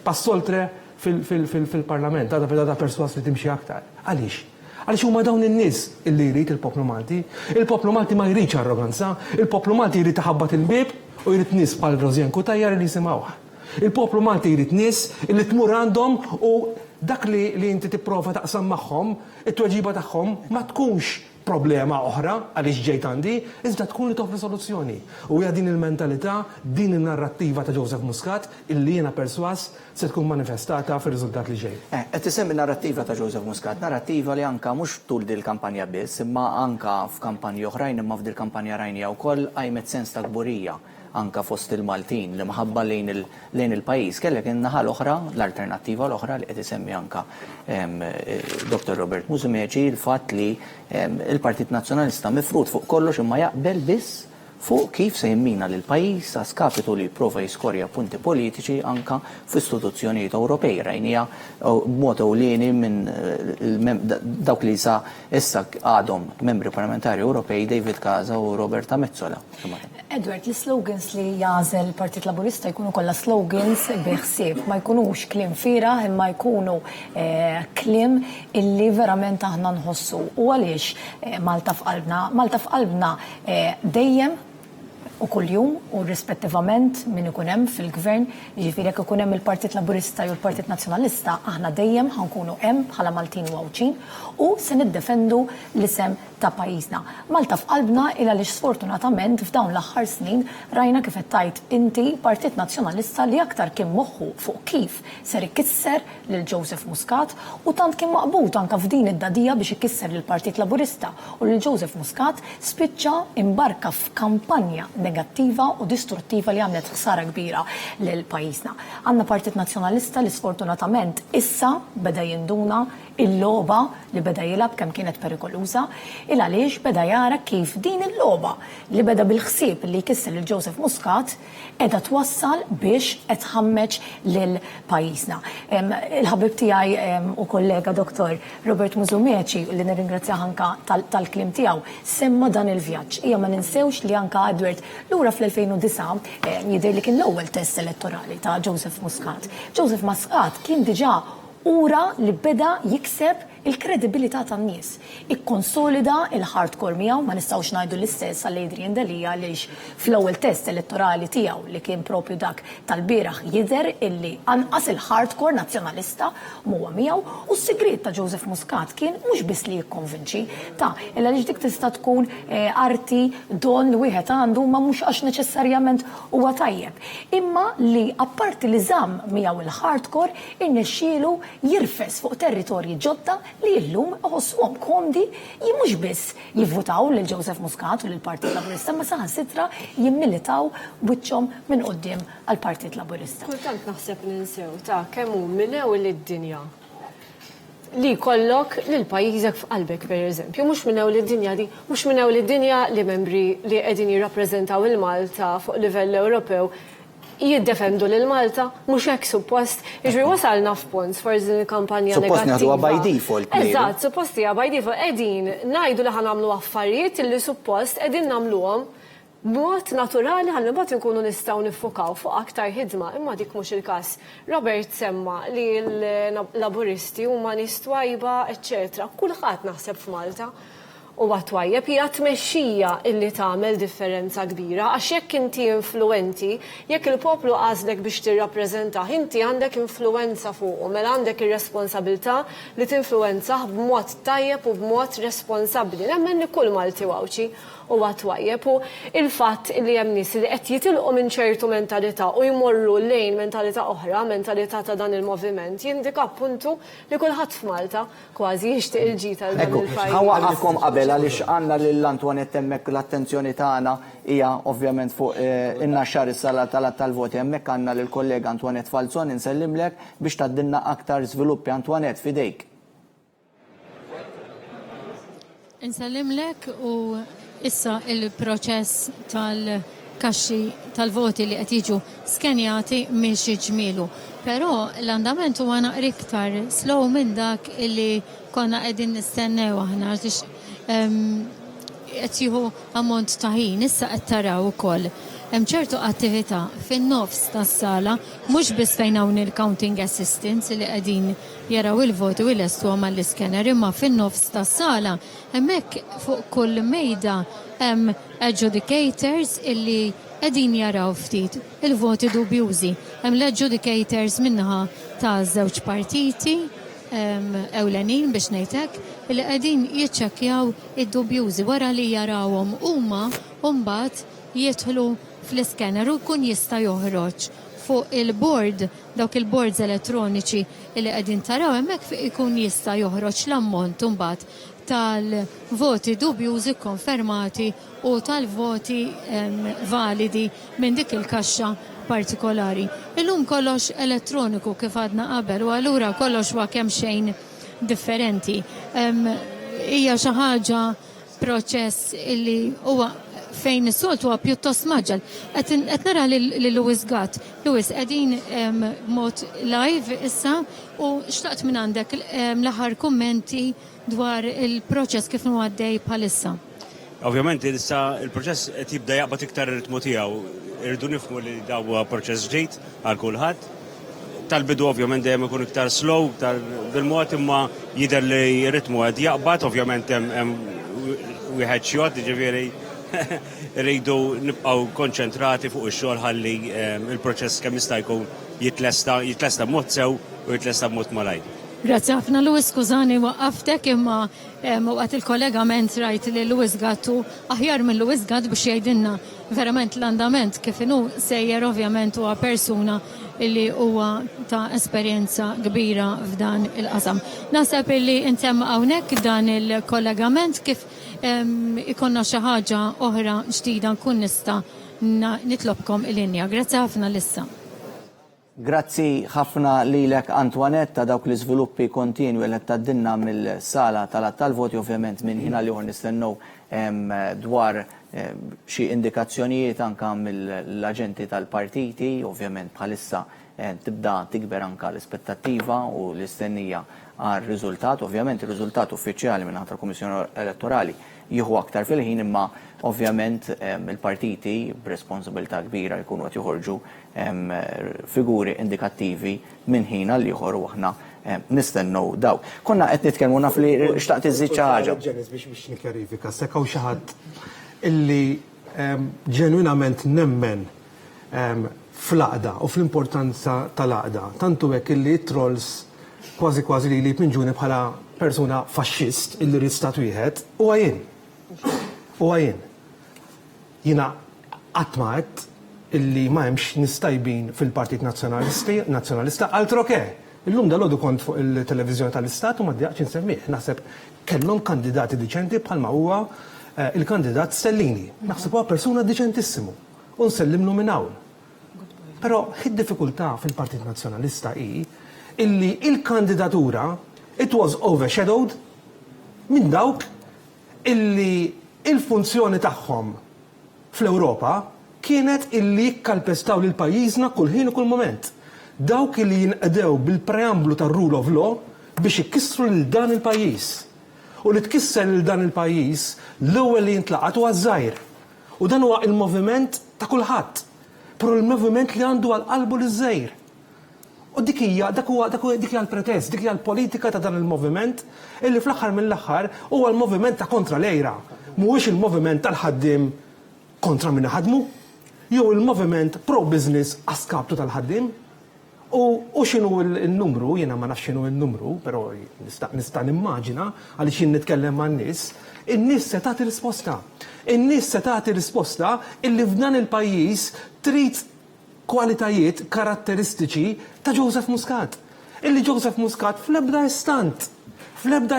passoltre fil-Parlament, għadha pedata perswas li timxi aktar. Għaliex? Għaliex huma dawn in-nies illi jrid il-poplu Malti. Il-poplu Malti ma jridx arroganza, il-poplu Malti jrid taħabbat il-bib u jrid nies bħal Rozjen Kutajjar li jisimgħuh. Il-poplu Malti jrid nies illi tmur għandhom u dak li inti tipprova taqsam magħhom, it-tweġiba tagħhom ma tkunx problema oħra għaliex ġejt għandi, iżda tkun li toffri soluzzjoni. U hija din il-mentalità, din il-narrattiva ta' Joseph Muscat illi jiena perswas se tkun manifestata fir-riżultat li ġej. Qed isemmi narrattiva ta' Joseph Muscat, narrattiva li anka mhux tul dil kampanja biss, imma anka f'kampanji oħrajn imma f'dil kampanja rajnija wkoll għajmet sens ta' gburija anka fost il-Maltin li maħabba lejn il-pajjiż. Kellek in-naħa l-oħra, l-alternattiva l-oħra li qed isemmi anka Dr. Robert Musumeci il-fatt li il-Partit Nazzjonalista mifrud fuq kollox imma jaqbel biss fuq kif se jimmina lil pajjiż sa skapitu li jipprova jiskorja punti politiċi anka f'istituzzjonijiet Ewropej rajnija b'mod ewlieni minn dawk li sa issa għadhom membri parlamentari Ewropej David Casa u Roberta Mezzola. Edward, l-slogans li jażel il-Partit Laburista jkunu kollha slogans biħsieb, ma jkunux klim fira, imma jkunu klim illi verament aħna nħossu. U għaliex Malta f'qalbna dejjem u kuljum u rispettivament min ikun hemm fil-gvern, jiġifieri jekk ikun hemm il-Partit Laburista u l-Partit Nazzjonalista, aħna dejjem ħankunu hemm bħala Maltin u Għawċin u se niddefendu l-isem ta' pajjiżna. Malta f'qalbna il għaliex sfortunatament f'dawn l-aħħar snin rajna kif qed tajt inti Partit Nazzjonalista li aktar kien moħħu fuq kif ser ikisser lil Joseph Muscat u tant kien maqbud anke f'din id-dadija biex ikisser lil Partit Laburista u lil Joseph Muscat spiċċa imbarka f'kampanja negattiva u distruttiva li għamlet ħsara kbira lil pajjiżna. Għandna Partit Nazzjonalista li sfortunatament issa beda jinduna il-logħba li beda jilab kemm kienet perikoluża, il għaliex beda jara kif din il-logħba li beda bil-ħsieb li jkisser lil Joseph Muscat qiegħda twassal biex qed tħammeġ lil pajjiżna. Il-ħabib tiegħi u kollega Dr. Robert Musumeci li nirringrazzjah anka tal-klim tiegħu semma dan il-vjaġġ. Hija ma ninsewx li anka Edward lura fl-2009 jidher li kien l-ewwel test elettorali ta' Joseph Muscat. Joseph Muscat kien diġà ura li beda jikseb il-kredibilità tan-nies. Ikkonsolida il-hardcore miegħu, ma nistgħux ngħidu l-istess għal Adrian Delija għaliex fl-ewwel test elettorali tiegħu li kien propju dak tal-bieraħ jidher illi anqas il-hardcore nazzjonalista huwa miegħu u s-sigriet ta' Joseph Muscat kien mhux biss li jikkonvinċi illa għaliex dik tista' tkun arti don li wieħed għandu ma mhux għax neċessarjament huwa tajjeb. Imma li apparti li żamm miegħu il-hardcore innexxielu jirfes fuq territorji ġodda li llum ħossuhom komdi mhux biss jivvutaw lil Joseph Muscat u lil Partit Laburista ma saħansitra jimmilitaw wiċċhom minn quddiem għall-Partit Laburista. Kultant naħseb ninsew kemm hu minew lid-dinja li kollok lil pajjiżek f'qalbek pereżempju, mhux minnew lid-dinja li membri li qegħdin jirrappreżentaw il-Malta fuq livell Ewropew jiddefendu lil Malta, mhux hekk suppost, jiġri wasalna f'punt forsi il-kampanja negattiva. Suppost by default. Eżatt, suppost hija by default qegħdin ngħidu li ħanamlu affarijiet illi suppost qegħdin nagħmluhom b'mod naturali ħalli mbagħad inkunu nistgħu niffukaw fuq aktar ħidma, imma dik mhux il-każ. Robert semma li l-laburisti huma nies twajba, eċċetera. Kulħadd naħseb f'Malta u għatwajjeb hija tmexxija illi tagħmel differenza kbira għax jekk inti influenti, jekk il-poplu għażlek biex tirrappreżentah, inti għandek influenza fuqu, mela għandek ir-responsabilità li tinfluenzah b'mod tajjeb u b'mod responsabbli. Nemmen li kull Malti Għawċi u għatwajjeb u il-fatt li hemm nies li qed jitilqu minn ċertu mentalità u jmorru lejn mentalità oħra, mentalità ta' dan il-moviment, jindika appuntu li kulħadd f'Malta kważi jixtieq il-ġita għal dan il-pajjiż. Ħawaqafkom qabel għaliex għandna lill-Antoinette hemmhekk l-attenzjoni tagħna hija ovvjament fuq in-naxxar is-sala tal-voti hemmhekk għandna lill-kollega Antoinette Falzon insellimlek biex tgħaddilna aktar żviluppi Antoinette fidejk. Insellimlek u issa il-proċess tal-kaxxi tal-voti li qed jiġu skenjati mhix ġmielu. Però l-andament huwa naqra iktar slow minn dak illi konna qegħdin nistennew aħna għaliex qed jieħu ammont ta' ħin issa qed taraw ukoll hemm ċertu attività fin-nofs tas-sala mhux biss fejn hawn il-counting assistants li qegħdin jaraw il-voti u jlestuhom għall-iskener imma fin-nofs tas-sala hemmhekk fuq kull mejda hemm adjudicators illi qegħdin jaraw ftit il-voti dubjużi. Hemm l-adjudicators minnaħa ta' żewġ partiti ewlenin biex ngħidlek li qegħdin jiċċekkjaw id-dubjużi wara li jarawhom huma mbagħad jidħlu fl-iskanner u jkun jista' joħroġ fuq il-bord, dawk il-boards elettroniċi li qegħdin taraw hemmhekk ikun jista' joħroġ l-ammont imbagħad tal-voti dubjużi konfermati u tal-voti validi minn dik il-kaxxa partikolari. Illum kollox elettroniku kif għadna qabel u allura kollox huwa kemm xejn differenti. Hija xi ħaġa proċess illi huwa fejn is-soltu huwa pjuttost maġġel. Qed nara lil Lewis Gatt. Lewis, qegħdin mod live issa u xtaqt minn għandek l-aħħar kummenti dwar il-proċess kif huwa għaddej bħalissa. Ovvjament, issa il-proċess qed jibda jaqbad iktar ir-ritmu tiegħu. Irridu nifhmu li daw huwa proċess ġdid għal kulħadd. Tal-bidu ovvjament dejjem ikun iktar slow, bil-mod imma jidher li r-ritmu qed jaqbad, ovvjament hemm wieħed xjod, jiġifieri rridu nibqgħu konċentrati fuq ix-xogħol ħalli il-proċess kemm jista' jkun jitlesta b'mod sew u jitlesta b'mod malajr. Grazzi ħafna Lewis, skużani waqaftek imma waqt il-kollegament rajt li Lewis Gattu aħjar minn Lewis Gatt biex jgħidilna verament l-andament kif inhu sejjer ovvjament huwa persuna illi huwa ta' esperjenza kbira f'dan il-qasam. Naħseb illi intemm hawnhekk dan il-kollegament kif ikonna xi ħaġa oħra ġdida nkun nista' nitlobkom il-linja. Grazzi ħafna lissa. Grazzi ħafna lilek Antoinette ta' dawk l-iżviluppi kontinwi li taddinna mill-sala tal-voti ovvjament minn ħina li nistennew dwar xi indikazzjonijiet anke mill-aġenti tal-partiti, ovvjament bħalissa tibda tikber anke l-ispettattiva u l-istennija għal riżultat, ovvjament ir-riżultat uffiċjali minn tal-Kummissjoni Elettorali jieħu aktar fil-ħin imma ovvjament il-partiti b'responsabilità kbira jkunu qed joħorġu figuri indikattivi minn ħin għal ieħor u aħna nistennew daw. Konna qed nitkellmu naf li xtaqt iżid xi ħaġa. Biex nikkarifika, sekk xi ħadd illi ġenwinament nemmen fl-aqda u fl-importanza tal-aqda. Tantu hekk illi trolls kważi li jipinġuni bħala persuna faxxist illi rid stat wieħed u għajin. Jina għatmaħet illi ma hemmx nistajbin fil-Partit Nazzjonalista altro ke. Illum dal-għodu kont fuq il-televizjoni tal-Istat u ma d-diaqċ nsemmih. Naħseb kellhom kandidati diċenti bħalma huwa il-kandidat Stellini. Naħseb huwa persuna diċentissimu u nsellimlu minn hawn. Però id-diffikultà fil-Partit Nazzjonalista hi illi il-kandidatura it was overshadowed minn dawk illi il-funzjoni tagħhom fl-Ewropa kienet illi jikkalpestaw lil pajjiżna kull ħin u kull moment. Dawk illi jinqedew bil-preamblu tar-rule of law biex ikkissru lil dan il-pajjiż. U li tkisser lil dan il-pajjiż l-ewwel li jintlaqat huwa żgħir. U dan huwa il-moviment ta' kulħadd. Però il-moviment li għandu għal-qalbu l-żgħir. U dik hija l-pretest, dik hija l-politika ta' dan il-moviment illi fl-aħħar mill-aħħar huwa l-moviment ta' kontra lejra. Mhuwiex il-moviment tal-ħaddim kontra min ħadmu, jew il-moviment pro-business għaskabtu tal-ħaddim. U x'inhu l-numru, jiena ma nafx x'inhu l-numru, però nista' nimmaġina għaliex jien nitkellem man-nies, in-nies se tagħti risposta. In-nies se tagħti risposta illi f'dan il-pajjiż trid kwalitajiet karatteristiċi ta' Joseph Muscat. Illi Joseph Muscat fl-ebda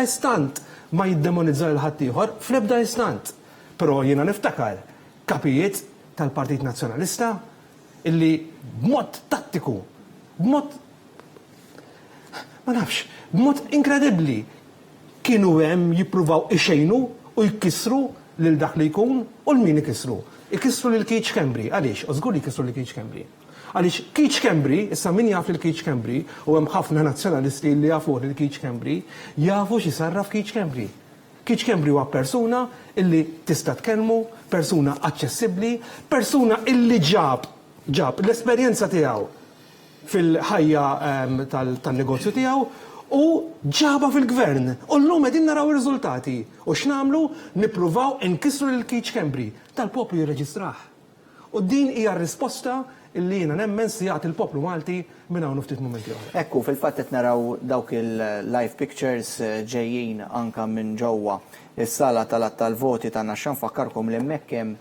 istant ma jiddemonizza l-ħaddieħor fl-ebda istant. Però jiena niftakar kapijiet tal-Partit Nazzjonalista illi b'mod tattiku, b'mod inkredibbli kienu hemm jippruvaw ixejnu u jkissru lil dak li jkun u l-min ikissru. Ikissru lil Keith Kembri, għaliex? Żgur li jkissru lil Keith Kembri. Għaliex Keith Kembri, issa min jaf lil Keith Kembri, u hemm ħafna nazzjonalisti li jafu lil Keith Kembri, jafu x'isarraf Keith Kembri. Keith Kembri huwa persuna illi tista' tkellmu, persuna aċċessibbli, persuna illi ġab l-esperjenza tiegħu fil-ħajja tan-negozju tiegħu u ġaba fil-gvern. U llum qegħdin naraw ir-riżultati. U x'nagħmlu? Nippruvaw inkissru lil Keith Kembri tal-poplu jirreġistrah. U din hija r-risposta illi jiena nemmen si jagħti il-poplu Malti minn hawn ftit momenti oħra. Ekku, fil-fatt qed naraw dawk il-live pictures ġejjin anka minn ġewwa is-sala tal-voti tagħna x'nfakkarkom li hemmhekk hemm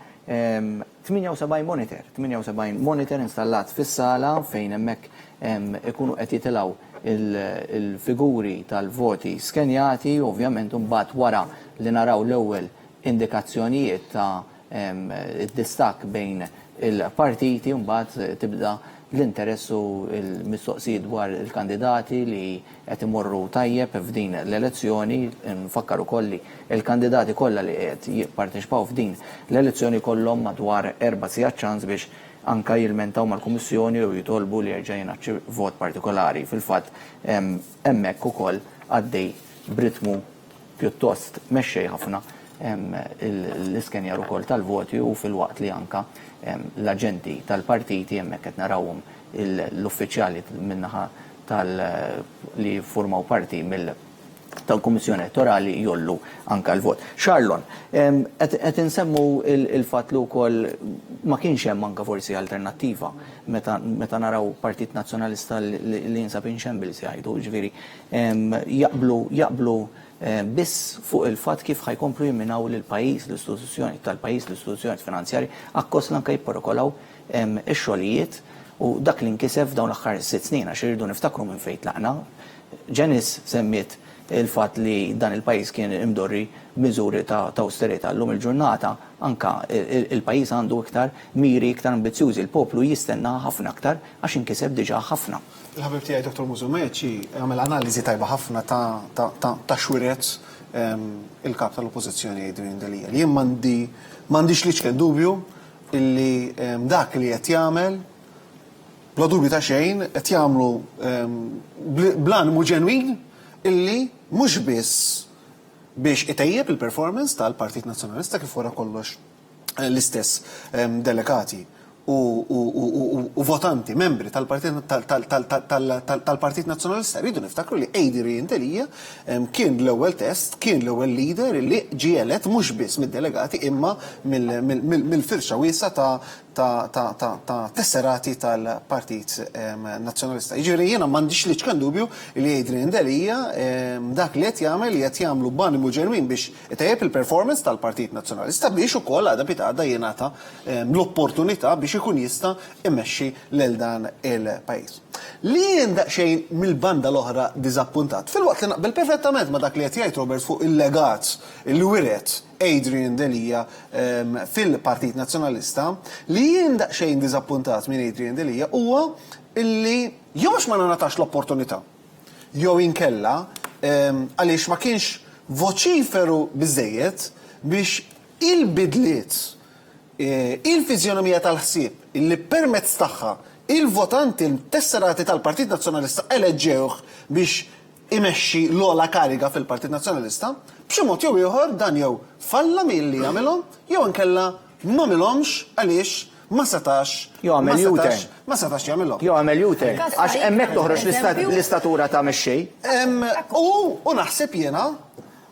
78 monitor installat fis-sala fejn hemmhekk ikunu qed jitilgħu il-figuri tal-voti skenjati, ovvjament mbagħad wara li naraw l-ewwel indikazzjonijiet ta' id-distak bejn il-partiti mbagħad tibda l-interessu il-mistoqsijiet dwar il-kandidati li qed imorru tajjeb f'din l-elezzjoni. Nfakkar ukoll li il-kandidati kollha li qed jipparteċipaw f'din l-elezzjoni kollhom madwar 4 sigħat ċans biex anka jilmentaw mal-Kummissjoni u jitolbu li jerġa' jingħaċċi vot partikolari. Fil-fatt hemmhekk ukoll għaddej b'ritmu pjuttost mexxej ħafna l-iskenjar ukoll tal-voti u fil-waqt li anka l-aġenti tal-partiti hemmhekk qed narawhom l-uffiċjali minnaħa li formaw parti tal-Kummissjoni Elettorali jollu anka l-vot. Charlon, qed insemmu il-fatt li wkoll ma kienx hemm anka forsi alternattiva meta naraw Partit Nazzjonalista li jinsab inxembil se jgħidu, ġifieri jaqblu biss fuq il-fatt kif ħajkomplu jimminaw lill-pajjiż, l-istituzzjoni tal-pajjiż, l-istituzzjoni finanzjari, akkos anke jipperikolaw ix-xogħlijiet u dak li nkiseb f'dawn l-aħħar 6 snin għax irridu niftakru minn fejn tlaqna. Janice semmiet il-fatt li dan il-pajjiż kien imdorri miżuri ta' austerità. Llum il-ġurnata anka il-pajjiż għandu iktar miri iktar ambizzjużi, il-poplu jistenna ħafna aktar għax inkiseb diġà ħafna. Il-ħabib tiegħi Dr. Mużumeċi għamel analiżi tajba ħafna ta' xwiret il-kap tal-Oppożizzjoni Adrian Delija. Jien m'għandix li ċkien dubju illi dak li qed jagħmel bla dubju ta' xejn qed jagħmlu bl-animu ġenwin illi mhux biss biex itejjeb il-performance tal-Partit Nazzjonalista kif wara kollox l-istess delegati u votanti, membri tal-Partit Nazzjonalista rridu niftakru li Adrian Delija kien l-ewwel test, kien l-ewwel leader li ġie elett mhux biss mid-delegati imma mill-firxa wiesa ta' tesserati tal-Partit Nazzjonalista. Jiġifieri jiena m'għandix li ċkan dubju li Adrian Delija dak li qed jagħmlu b'animu ġenwin biex itejjeb il-performance tal-Partit Nazzjonalista biex ukoll għadha bitada jingħata l-opportunità biex ikun jista' immexxi lil dan il-pajjiż. Li jien daqsxejn mill-banda l-oħra diżappuntat. Fil-waqt li naqbel perfettament ma dak li qed jgħid Robert fuq il-legat il-wiret Adrian Delija fil-Partit Nazzjonalista, li jien daqsxejn diżappuntat minn Adrian Delija huwa illi jew ma nagħtax l-opportunità jew inkella għaliex ma kienx voċiferu biżejjed biex il-bidliet il-fizjonomija tal-ħsieb illi permezz tagħha il-votanti l-tesserati tal-Partit Nazzjonalista eleġġewh biex imexxi l-ogħla kariga fil-Partit Nazzjonalista, b'xi mod jew ieħor dan jew falla milli jagħmilhom jew inkella ma milhomx għaliex ma setax jagħmilhom. Jew għamel juter għax hemmhekk toħroġ l-istatura ta' mexxej. U naħseb jiena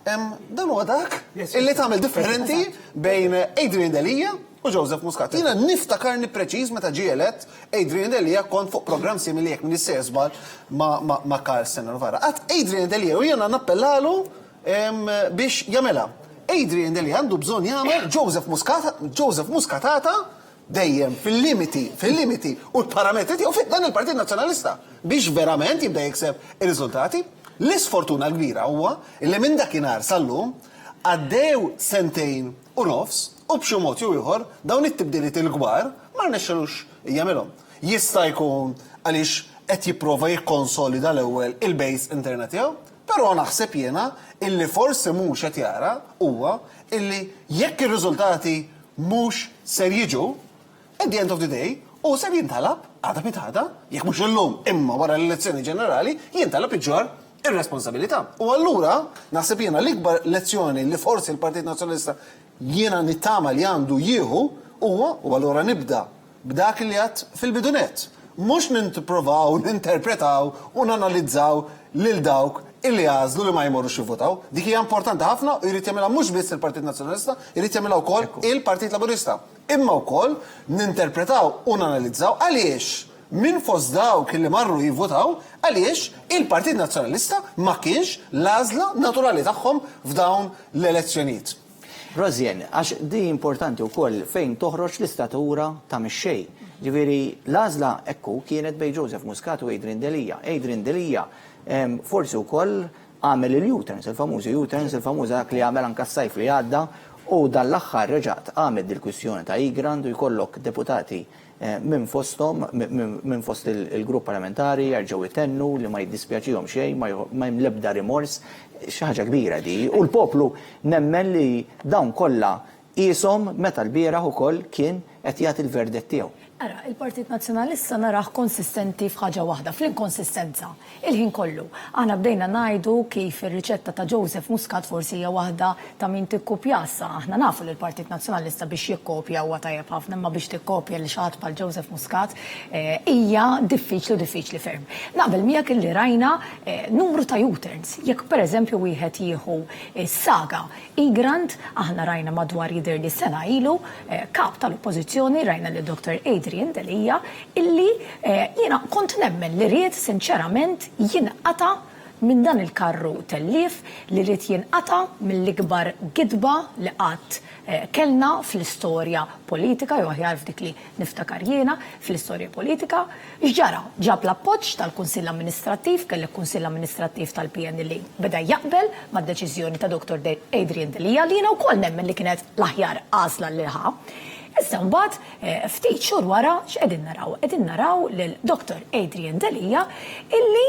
dan huwa dak illi tagħmel differenti bejn Adrian Delija u Joseph Muscat. Jiena niftakarni preċiż meta ġie elett Adrian Delija kont fuq programm simili jekk minn issejżbal ma' Karl Senovara. Qatt Adrian Delija u jiena nappellalu biex jagħmilha. Adrian Delija għandu bżonn jagħmel Joseph Muscatata dejjem fil-limiti u l-parametri tiegħu fit dan il-Partit Nazzjonalista biex verament jibda jikseb ir-riżultati. L-isfortuna l-kbira huwa illi minn dakinhar sal-lum għaddew sentejn u nofs u b'xi mod jew ieħor dawn it-tibdiliet il-kbar ma rnexxelux jagħmilhom. Jista' jkun għaliex qed jipprova jikkonsolida l-ewwel il-base interna tiegħu, però naħseb jiena illi forsi mhux qed jara huwa illi jekk ir-riżultati mhux ser jiġu at the end of the day u ser jintalab għadha pitada jekk mhux illum imma wara l-elezzjoni ġenerali jintalab iġġor ir-responsabilità. U allura naħseb jiena l-ikbar lezzjoni li forsi l-Partit Nazzjonalista jiena nittama li għandu jieħu huwa u allura nibda b'dak li għadt fil-bidunet. Mhux nintprovaw, ninterpretaw u nanalizzaw lil dawk illi għażlu li ma jmorrux jivvotaw, dik hija importanti ħafna u jrid jagħmilha mhux biss il-Partit Nazzjonalista, jrid jagħmilha wkoll il-Partit Laburista. Imma wkoll ninterpretaw u nanalizzaw għaliex min fost dawk li marru jivvotaw għaliex il-Partit Nazzjonalista ma kienx l-għażla naturali tagħhom f'dawn l-elezzjonijiet. Rozjen, għax di importanti wkoll fejn toħroġ l-istatura ta' mix-xejn. Ġifieri l-għażla ekku kienet bejn Joseph Muscat u Adrian Delija. Adrian Delija forsi wkoll għamel il-U-turns, il-famużi U-turns, il-famużi dak li għamel anke s-sajf li għadda u dal-aħħar reġat għamel dil-kwistjoni ta' Igrand u jkollok deputati minn fosthom, minn fost il-grupp parlamentari jerġgħu jtennu li ma jiddispjaċihom xejn, ma jimlebda rimors, xi ħaġa kbira di. U l-poplu nemmen li dawn kollha qishom meta l-bieraħ ukoll kien qed jagħti l-verdett tiegħu. Ara, il-Partit Nazzjonalista naraħ konsistenti f'ħaġa waħda, fl-inkonsistenza, il-ħin kollu. Aħna bdejna ngħidu kif ir-riċetta ta' Joseph Muscat forsi hija waħda ta' min tikkupjassa. Aħna nafu li l-Partit Nazzjonalista biex jikkopja huwa tajjeb ħafna, imma biex tikkopja li xi ħadd bħal Joseph Muscat hija diffiċli ferm. Naqbel miegħek illi rajna numru ta' U-turns. Jekk pereżempju wieħed jieħu saga Igrand, aħna rajna madwar jidher li sena ilu kap tal-Oppożizzjoni rajna li Dr. Adrian Delija illi jiena kont nemmen li ried sinċerament jinqata minn dan il-karru tellif li ried jinqata mill-ikbar gidba li qatt kellna fl-istorja politika, jew aħjar f'dik li niftakar jiena fl-istorja politika, x'ġara ġab l-appoġġ tal-Kunsill Amministrattiv, kellek Kunsill Amministrattiv tal-PNL beda jaqbel mad-deċiżjoni ta' Dr. Adrian Delija li jiena wkoll nemmen li kienet l-aħjar għażla li ħa. Issa mbagħad ftit xhur wara x'qegħdin naraw? Qegħdin naraw lil Dr. Adrian Delija illi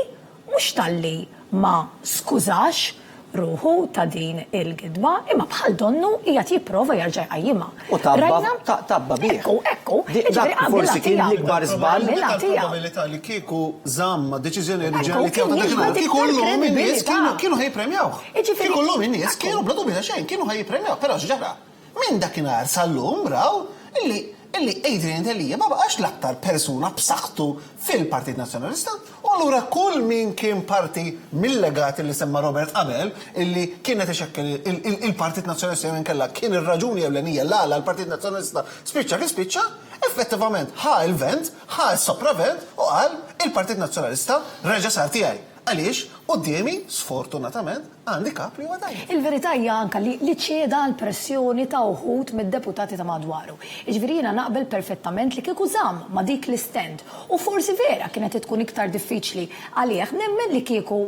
mhux talli ma skużax ruħu ta' din il-gidba, imma bħal donnu hija jipprova jerġa' jqajjimha. U tabba bih. Ekku. Dak forsi kien l-ikbar żball. Il-probabilità li kieku żamm deċiżjoni oriġinali tiegħu ta' deċiżjoni kieku llum in-nies kienu ħejpremjawh. Kieku llum in-nies kienu bla dubju xejn, kienu ħejpremjaw, però x'ġara? Min dakinhar sal-lum raw illi Adrian Delija ma baqax l-aktar persuna b'saħħtu fil-Partit Nazzjonalista u allura kull min kien parti mill-legati li semma Robert qabel illi kienet ixekkel il-Partit Nazzjonalista jew inkella kien ir-raġuni ewlenija l-għala l-Partit Nazzjonalista spiċċa effettivament ħa il-vent, ħa s-sopravent u qal il-Partit Nazzjonalista reġa' sar tiegħi. Għaliex, qudiemi sfortunatament għandi kap li għadaj. Il-verità hija anke li ċeda l-pressjoni ta' uħud mid-deputati ta' madwaru. Iġifieri jiena naqbel perfettament li kieku żamm ma' dik l-istend. U forsi vera kienet tkun iktar diffiċli għalih nemmen li kieku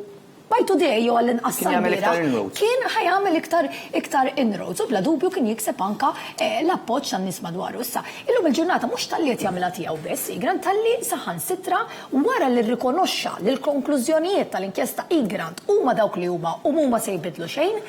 bajtu dejju għall-inqas kien ħajamel iktar inroads u bla dubju kien jikseb anka l-appoġġ tan-nies madwaru. Issa, illum il-ġurnata mhux talli qed jagħmilha tiegħu biss, Igrand talli saħansitra wara li rrikonoxxa li l-konklużjonijiet tal-inkjesta Igrand huma dawk li huma u huma se jbidlu xejn,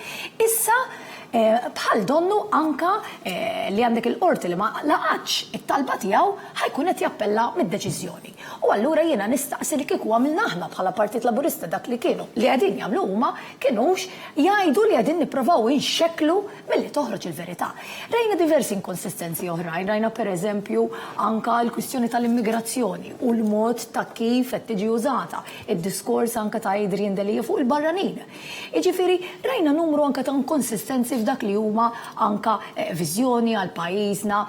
issa bħal donnu anka li għandek il-qorti li ma laqatx it-talba tiegħu ħajkun qed jappella mid-deċiżjoni. U allura jiena nistaqsi li kieku għamilna aħna bħala Partit Laburista dak li kienu li qegħdin jagħmlu huma kienux jgħidu li qegħdin nippruvaw inxekklu milli toħroġ il-verità. Rajna diversi inkonsistenzi oħrajn, rajna pereżempju anka l-kwistjoni tal-immigrazzjoni u l-mod ta' kif qed tiġi użata, id-diskors anka ta' Adrian Delija fuq il-barranin. Jiġifieri rajna numru anka ta' inkonsistenzi f'dak li huma anka viżjoni għal pajjiżna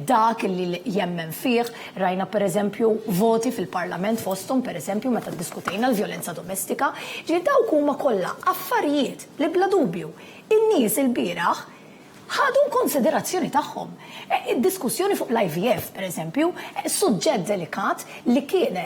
dak li jemmen fih, rajna pereżempju voti fil-Parlament fosthom pereżempju meta ddiskutejna l-vjolenza domestika, ġifieri dawk huma kollha affarijiet li bla dubju in-nies il-bieraħ ħadu konsiderazzjoni tagħhom. Id-diskussjoni fuq l-IVF, pereżempju, suġġett delikat li kien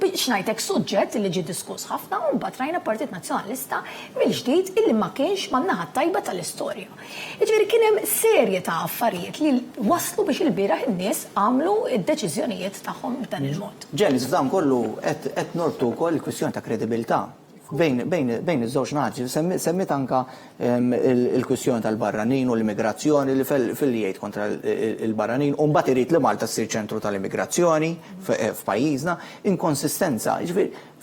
biex ngħidlek suġġett li ġie diskuss ħafna u mbagħad rajna Partit Nazzjonalista mill-ġdid illi ma kienx man-naħa tajba tal-istorja. Jiġifieri kien hemm serje ta' affarijiet li waslu biex il-bieraħ in-nies għamlu d-deċiżjonijiet tagħhom b'dan il-mod. Ġenis, f'dan kollu qed nortu wkoll il-kwistjoni ta' kredibilità. Bejn iż-żewġ naħġi, semmit anka il-kwistjoni tal-barranin u l-immigrazzjoni li fil-jgħid kontra il-barranin u mbagħad irid li Malta ssir ċentru tal-immigrazzjoni f'pajjiżna, inkonsistenza,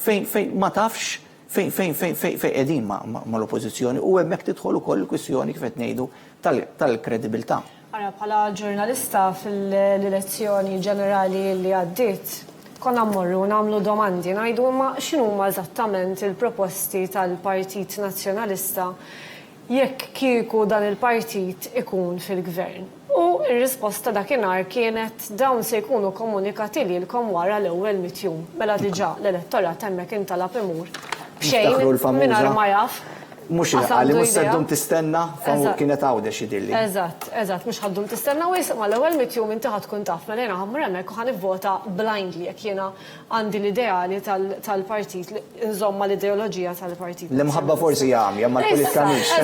fejn ma tafx fejn qegħdin ma' l-oppożizzjoni u hemmhekk tidħol ukoll il-kwistjoni kif qed ngħidu tal-kredibilità. Ara bħala ġurnalista fil-elezzjoni ġenerali li għaddiet konna mmorru nagħmlu domandi ngħidu imma x'inhuma eżattament il-proposti tal-Partit Nazzjonalista jekk kieku dan il-partit ikun fil-gvern. U r-risposta dakinhar kienet dawn se jkunu komunikati lilkom wara l-ewwel mitjum. Mela diġà l-elettorat hemmhekk intalab imur b'xejn mingħajr ma jaf. Mux għalli mux seddum tistenna, famur kienet għawde xidilli. Eżatt, mux ħaddum tistenna u jisma l-ewel mitjum inti ħatkun taf, ma lejna ħammur emmek u ħanivvota blindly, jek jena għandi l-ideali tal-partit, nżomma l-ideologija tal-partit. L-mħabba forsi jgħam, jamma l-politika nix.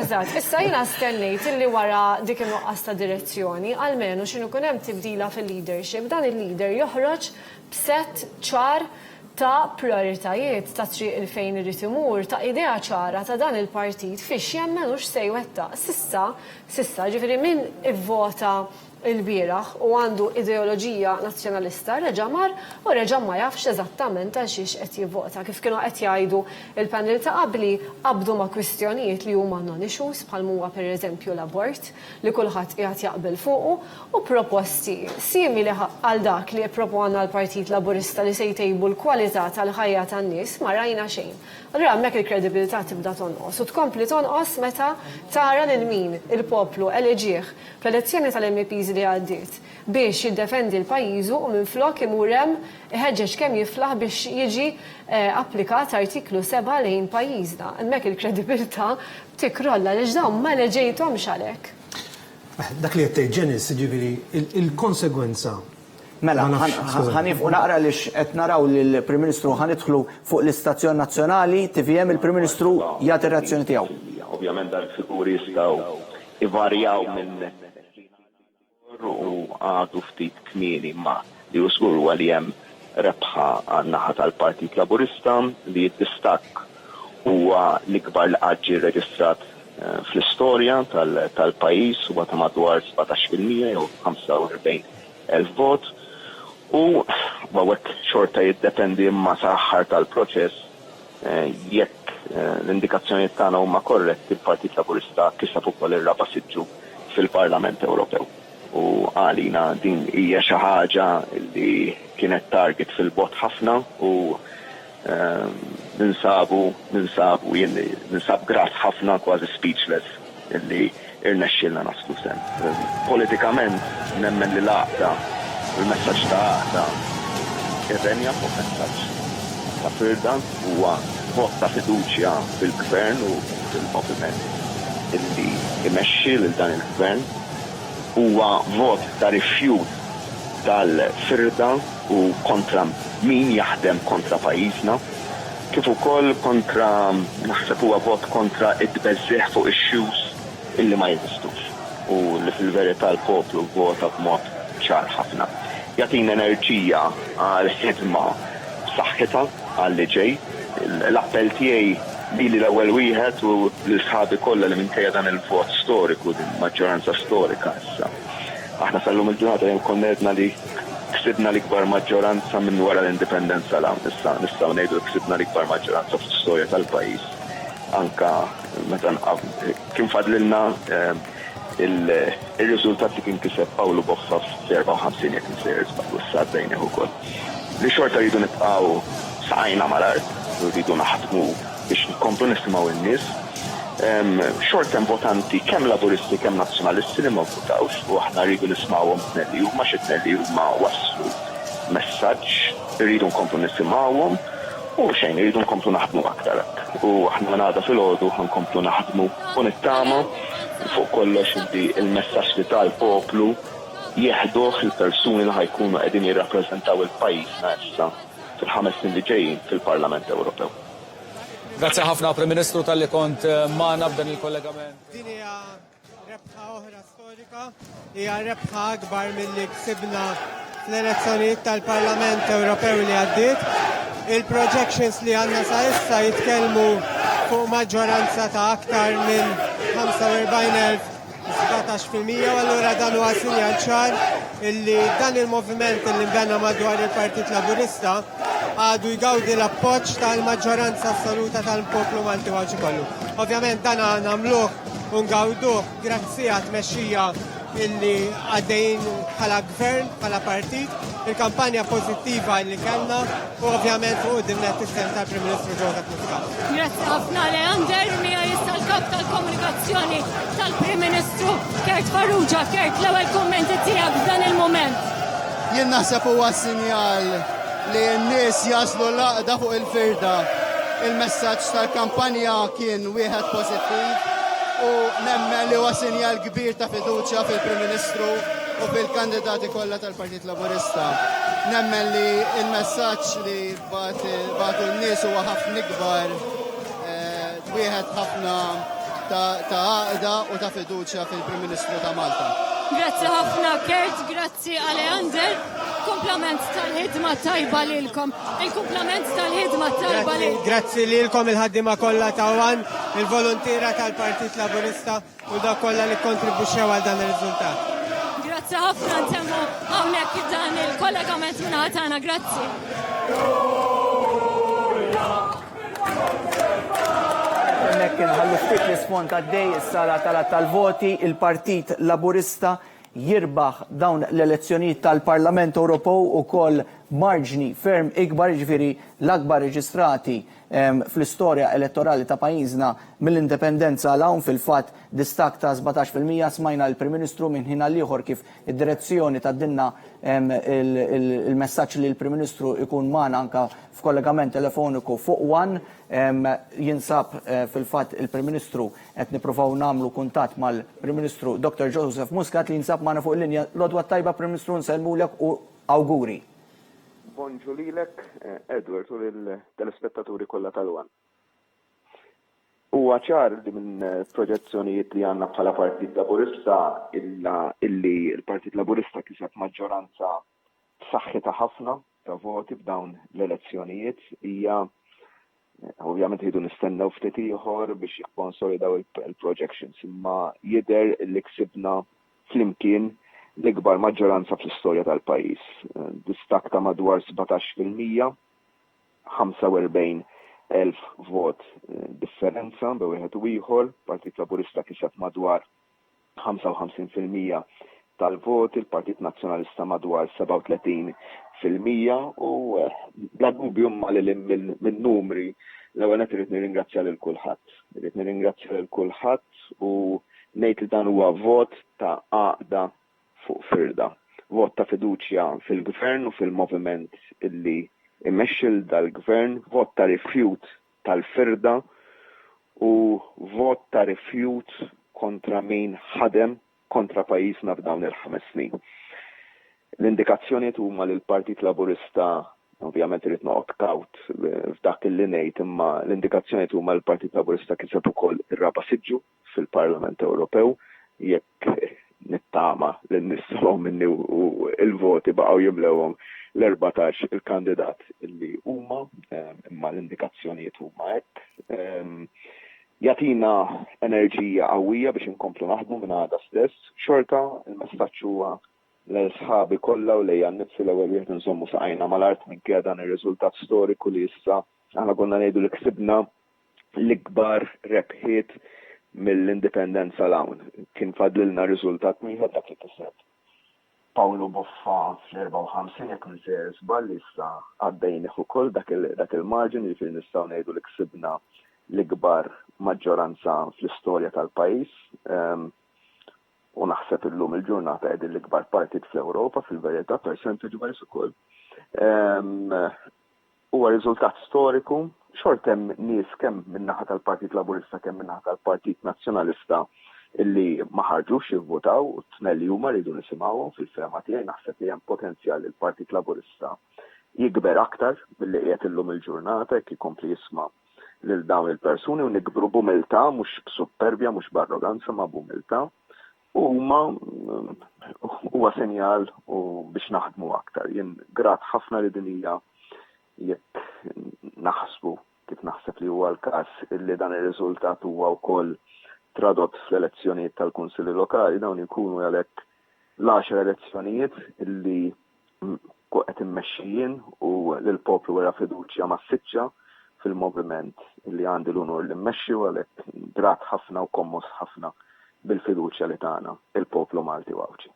Eżatt, issa jena stennejt illi wara dik il-nuqqas ta' direzzjoni, għalmenu xinu kunem tibdila fil-leadership, dan il-leader joħroġ b'set ċar ta' prioritajiet ta' triq il-fejn irrid imur, ta' idea ċara ta' dan il-partit fiex jemmen u x'se jwettaq. Sissa, ġifieri min ivvota il-bieraħ u għandu ideoloġija nazzjonalista reġamar u reġam ma jafx eżattament għal xiex qed jivvota. Kif kienu qed jgħidu il-panel ta' qabli qabdu ma' kwistjonijiet li huma non-issues bħal huwa pereżempju l-abort li kulħadd qiegħed jaqbel fuqu u proposti simili għal dak li propona l-Partit Laburista li se jtejbu l-kwalità tal-ħajja tan-nies ma rajna xejn. Allura hemmhekk il-kredibilità tibda tonqos u tkompli tonqos meta tara lil min il-poplu eleġih fl-elezzjoni tal-MPs li għaddiet biex jiddefendi l-pajjiżu u minflok imur hemm iħeġġeġ kemm jiflaħ biex jiġi applikat artiklu 7 lejn pajjiżna. Hemmhekk il-kredibilità tikrolla għaliex dawn ma leġejthomx għalhekk. Dak li qed tgħid Ġenis, jiġifieri il-konsegwenza. Mela, ħanifqu naqra li qed naraw li l-Prim Ministru ħanidħlu fuq l-Istazzjon Nazzjonali, TVM il-Prim Ministru jagħti reazzjoni tiegħu. Ovvjament dal-figuri jistgħu ivarjaw minn u għadu ftit kmieni ma li żgur li hemm rebħa għan-naħa tal-Partit Laburista li jiddistakk huwa l-ikbar li ġie reġistrat fl-istorja tal-pajjiż huwa ta' madwar 17% jew 45,000 vot. U għawek xorta jiddependi imma saħħar tal-proċess jekk l-indikazzjoni tagħna huma korretti il-Partit Laburista kiseb ukoll ir-raba' siġġu fil-Parlament Ewropew. U għalina din hija xi ħaġa li kienet target fil-bot ħafna u ninsab grat ħafna kważi speechless illi irnexxilna naslu sen. Politikament nemmen li laqda il-messaġġ ta' għaqda irrenja fuq messaġġ ta' firda huwa vot ta' fiduċja fil-gvern u fil-moviment illi imexxi lil dan il-gvern huwa vot ta' rifjut tal-firda u kontra min jaħdem kontra pajjiżna kif ukoll kontra naħseb huwa vot kontra id-beżżieħ fuq ix-xjuż illi ma jeżistux u li fil-verità l-poplu vota b'mod ċar ħafna. Jatina enerġija għal ħidma b'saħħitha għal li ġej. L-appell tiegħi li l-ewwel wieħed u l-sħabi kollha li minkejja dan il-vot storiku din maġġoranza storika issa. Aħna sallum il-ġurnata hemm konnedna li ksibna l-ikbar maġġoranza minn wara l-indipendenza issa nistgħu ngħidu ksibna l-ikbar maġġoranza fl-istorja tal-pajjiż. Anka meta kien fadlilna il-riżultat li kien kiseb Pawlu Boffa f'54 jekk nsejjer żball s-saddejnih ukoll. Li xorta rridu nibqgħu saqajna mal-art u rridu naħdmu biex nkomplu nisimgħu in-nies. Xorta importanti kemm laburisti kemm nazzjonalisti li ma votawx u aħna rridu nismgħuhom tnelli huma xi tnelli huma wasslu messaġġ irridu nkomplu nisimgħuhom u xejn irridu nkomplu naħdmu aktar. U aħna ngħada filgħodu ħankomplu naħdmu u nittama fuq kollox li il-messaġġ li tal-poplu jeħduh il-persuni li ħajkunu qegħdin jirrappreżentaw il-pajjiżna issa fil-5 snin li ġejjin fil-Parlament Ewropew. Grazzi ħafna Prim Ministru tal-li kont magħna b'dan il-kollegament. Din hija rebħa oħra storika, hija rebħa akbar milli ksibna fl-elezzjonijiet tal-Parlament Ewropew li għaddiet. Il-projections li għandna sa issa jitkellmu fuq maġġoranza ta' aktar minn 45,000 17% u allura dan huwa sinjal ċar illi dan il-moviment illi nbenna madwar il-Partit Laburista għadu jgawdi l-appoġġ tal-maġġoranza assoluta tal-poplu Malti kollu. Ovvjament dan nagħmluh u ngawduh grazzi għat-tmexxija illi għaddejn bħala gvern, bħala partit, il-kampanja pozittiva illi kellna u ovvjament fuq dimnet is-sem tal-Prim Ministru Joseph Muscat. Grazzi ħafna Leander, mija jista l-kap tal-komunikazzjoni tal-Prim Ministru Kert Farrugia. Kert, l-ewwel kummenti tiegħek f'dan il-moment. Jien naħseb huwa sinjal li n-nies jaslu laqda fuq il-firda. Il-messaġġ tal-kampanja kien wieħed pożittiv u nemmen li huwa sinjal kbir ta' fiduċja fil-Prim Ministru u fil-kandidati kollha tal-Partit Laburista. Nemmen li il-messaġġ li batu n-nies huwa ħafna ikbar, wieħed ħafna ta' għaqda u ta' fiduċja fil-Prim Ministru ta' Malta. Grazzi ħafna Kert, grazzi Aleander. Komplament tal-ħidma tajba lilkom. Il-komplament tal-ħidma tajba lilkom. Grazzi lilkom il-ħaddima kollha ta' Wan, il-volontira tal-Partit Laburista u dak kollha li kontribwixxew għal dan ir-riżultat. Grazzi ħafna ntemmu hawnhekk dan il-kollegament minn ħatana, grazzi. Hemmhekk inħallu ftit l-isfond għaddej is-sala tal-voti, il-Partit Laburista jirbaħ dawn l-elezzjonijiet tal-Parlament Ewropew ukoll marġni ferm ikbar, ġifieri l-akbar reġistrati fl-istorja elettorali ta' pajjiżna mill-indipendenza l hawn fil-fatt distak ta' 17%. Smajna l-Prim Ministru minn ħin għal ieħor kif id-direzzjoni ta' dinna il-messaġġ li l-Prim Ministru ikun magħna anke f'kollegament telefoniku fuq Wan. Jinsab fil-fatt il-Prim Ministru qed nippruvaw nagħmlu kuntatt mal-Prim Ministru Dr. Joseph Muscat li jinsab magħna fuq il-linja. Lodwa tajba Prim Ministru, nsellmulek u awguri. Bonġu lilek, Edward, u l-telespettaturi kollha tal-Wan. Huwa ċar li minn proġezzjonijiet li għandna bħala Partit Laburista illi l-Partit Laburista kiseb maġġoranza b'saħħitha ħafna ta' voti f'dawn l-elezzjonijiet hija ovvjament jridu nistennew ftit ieħor biex jikkonsolidaw il-projections, imma jidher li ksibna flimkien l-ikbar maġġoranza fl-istorja tal-pajjiż. Distak ta' madwar 17%, 45,000 vot differenza be wieħed u ieħor. Partit Laburista kiseb madwar 55% tal-voti, il-Partit Nazzjonalista madwar 37% u bla dubju ma li minn numri l-ewwel qed irid nirringrazzja lil kulħadd. Irid nirringrazzja lil kulħadd u ngħid li dan huwa vot ta' għaqda fuq firda. Vot ta' fiduċja fil-gvern u fil-moviment illi immexxil dal-gvern, vot ta' rifjut tal-firda u vot ta' rifjut kontra min ħadem kontra pajjiżna f'dawn il-5 snin. L-indikazzjonijiet huma li l-Partit Laburista ovvjament irid noqgħod kawt f'dak illi ngħid, imma l-indikazzjonijiet huma l-Partit Laburista kiseb ukoll ir-raba' siġġu fil-Parlament Ewropew jekk nittama l-nissom minni u il-voti baqgħu jimlewhom l-14 il-kandidat illi huma, imma l-indikazzjonijiet huma hekk. Jatina enerġija qawwija biex inkomplu naħdmu minn għada stess. Xorta il-messaġġ huwa l-sħabi kollha u lejja nnifsi l-ewwel wieħed insommu saqajna mal-art minkejja dan ir-riżultat storiku li issa aħna konna ngħidu li ksibna l-ikbar rebħiet mill-indipendenza l-hawn. Kien fadlilna riżultat wieħed dak li kiseb Paolo Boffa fl-54 jekk nisejjer żball issa għaddejnih ukoll dak il-marġin li fil nistgħu ngħidu li ksibna l-ikbar maġġoranza fl-istorja tal-pajjiż. U naħseb illum il-ġurnata qegħdin l-ikbar partit fl-Ewropa fil-verità percentaġġ wise ukoll. Huwa riżultat storiku. Xort hemm nies kemm min-naħa tal-Partit Laburista kemm min-naħa tal-Partit Nazzjonalista illi ma ħarġux jivvotaw u t-tnelli huma rridu nisimgħuhom fil-fema tiegħi naħseb li hemm potenzjal li l-Partit Laburista jikber aktar milli qiegħed illum il-ġurnata jekk ikompli jisma' lil dawn il-persuni u nikbru b'umiltà mhux b'supperbja mhux b'arroganza ma b'umiltà u huma huwa sinjal u biex naħdmu aktar. Jien grat ħafna li din hija jekk naħsbu kif naħseb li huwa l-każ illi dan ir-riżultat huwa wkoll tradott fl-elezzjonijiet tal-Kunsilli Lokali dawn ikunu għalhekk l-10 elezzjonijiet illi qed immexxijin u lill-poplu wera fiduċja massiċċa fil-moviment illi għandi l-unur li mmexxi u għalhekk grat ħafna u kommos ħafna bil-fiduċja li tagħna il-poplu Malti wawċi.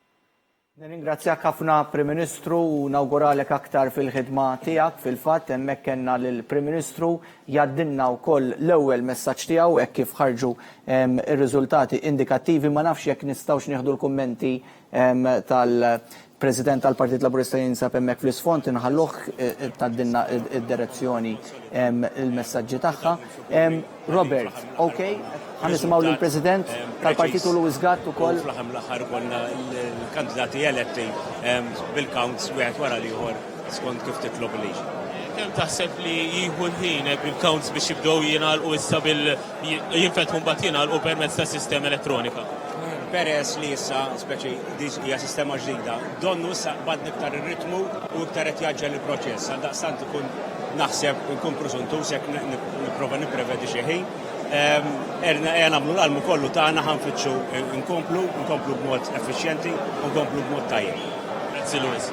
Nirringrazzjak ħafna Prim Ministru u nawguralek aktar fil-ħidma tiegħek. Fil-fatt hemmhekk kellna lill-Prim Ministru jaddinna wkoll l-ewwel messaġġ tiegħu hekk kif ħarġu ir-riżultati indikattivi. Ma nafx jekk nistgħux nieħdu l-kummenti tal-President tal-Partit Laburista jinsab hemmhekk fl-isfond inħalluh taddinna id-direzzjoni il-messaġġi tagħha. Robert, okay? Ħanisimgħu lill-President tal-Partit Louis Gatt ukoll. Fl-aħħar konna l-kandidati eletti bil-counts wieħed wara l-ieħor skont kif titlob il-liġi. Kemm taħseb li jieħu l-ħin bil-counts biex jibdew jingħalqu issa jinfetħu mbagħad jingħalqu permezz ta' sistema elettronika? Peress li issa, speċi hija sistema ġdida, donnu issa bad iktar ir-ritmu u iktar qed jaġġel il-proċess. Għaldaqstant ikun naħseb nkun preżuntus jekk nipprova nipprevedi xi ħin. Nagħmlu l-almu kollu tagħna ħanfittxu nkomplu b'mod effiċjenti u nkomplu b'mod tajjeb. Grazzi Luis.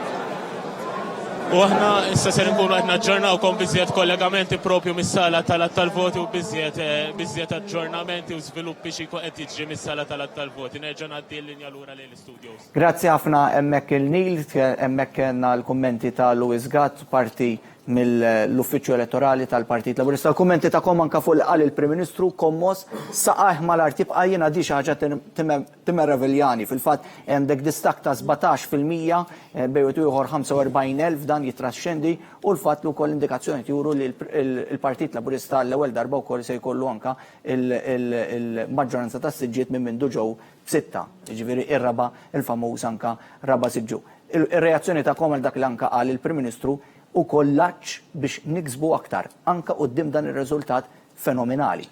U aħna issa se nkunu qed naġġornawkom biżjed kollegamenti propju mis-sala tal-voti u biżjed aġġornamenti u żviluppi xi qed jiġri mis-sala tal-voti. Nerġa' ngħaddi l-linja lura lejn l-istudios. Grazzi ħafna hemmhekk il-Nil, hemmhekk kellna l-kummenti ta' Louis Gatt, parti mill-Uffiċċju Elettorali tal-Partit Laburista. L-kummenti ta' anke fuq qal il-Prim Ministru kommos saqaħ mal-artib jiena di xi ħaġa timeraviljani. Fil-fatt għandek distak ta' 17% bejn ieħor 45,000 dan jitraxxendi u l-fatt li wkoll indikazzjoni juru li l-Partit Laburista l-ewwel darba wkoll se jkollu anke il-maġġoranza tas-siġġiet minn mindu ġew b'sitta, jiġifieri ir-raba il-famuż anke raba siġġu. Ir-reazzjoni ta' komel dak li anke qal il-Prim Ministru u kollaċ biex niksbu aktar, anka qudiem dan ir-riżultat fenomenali.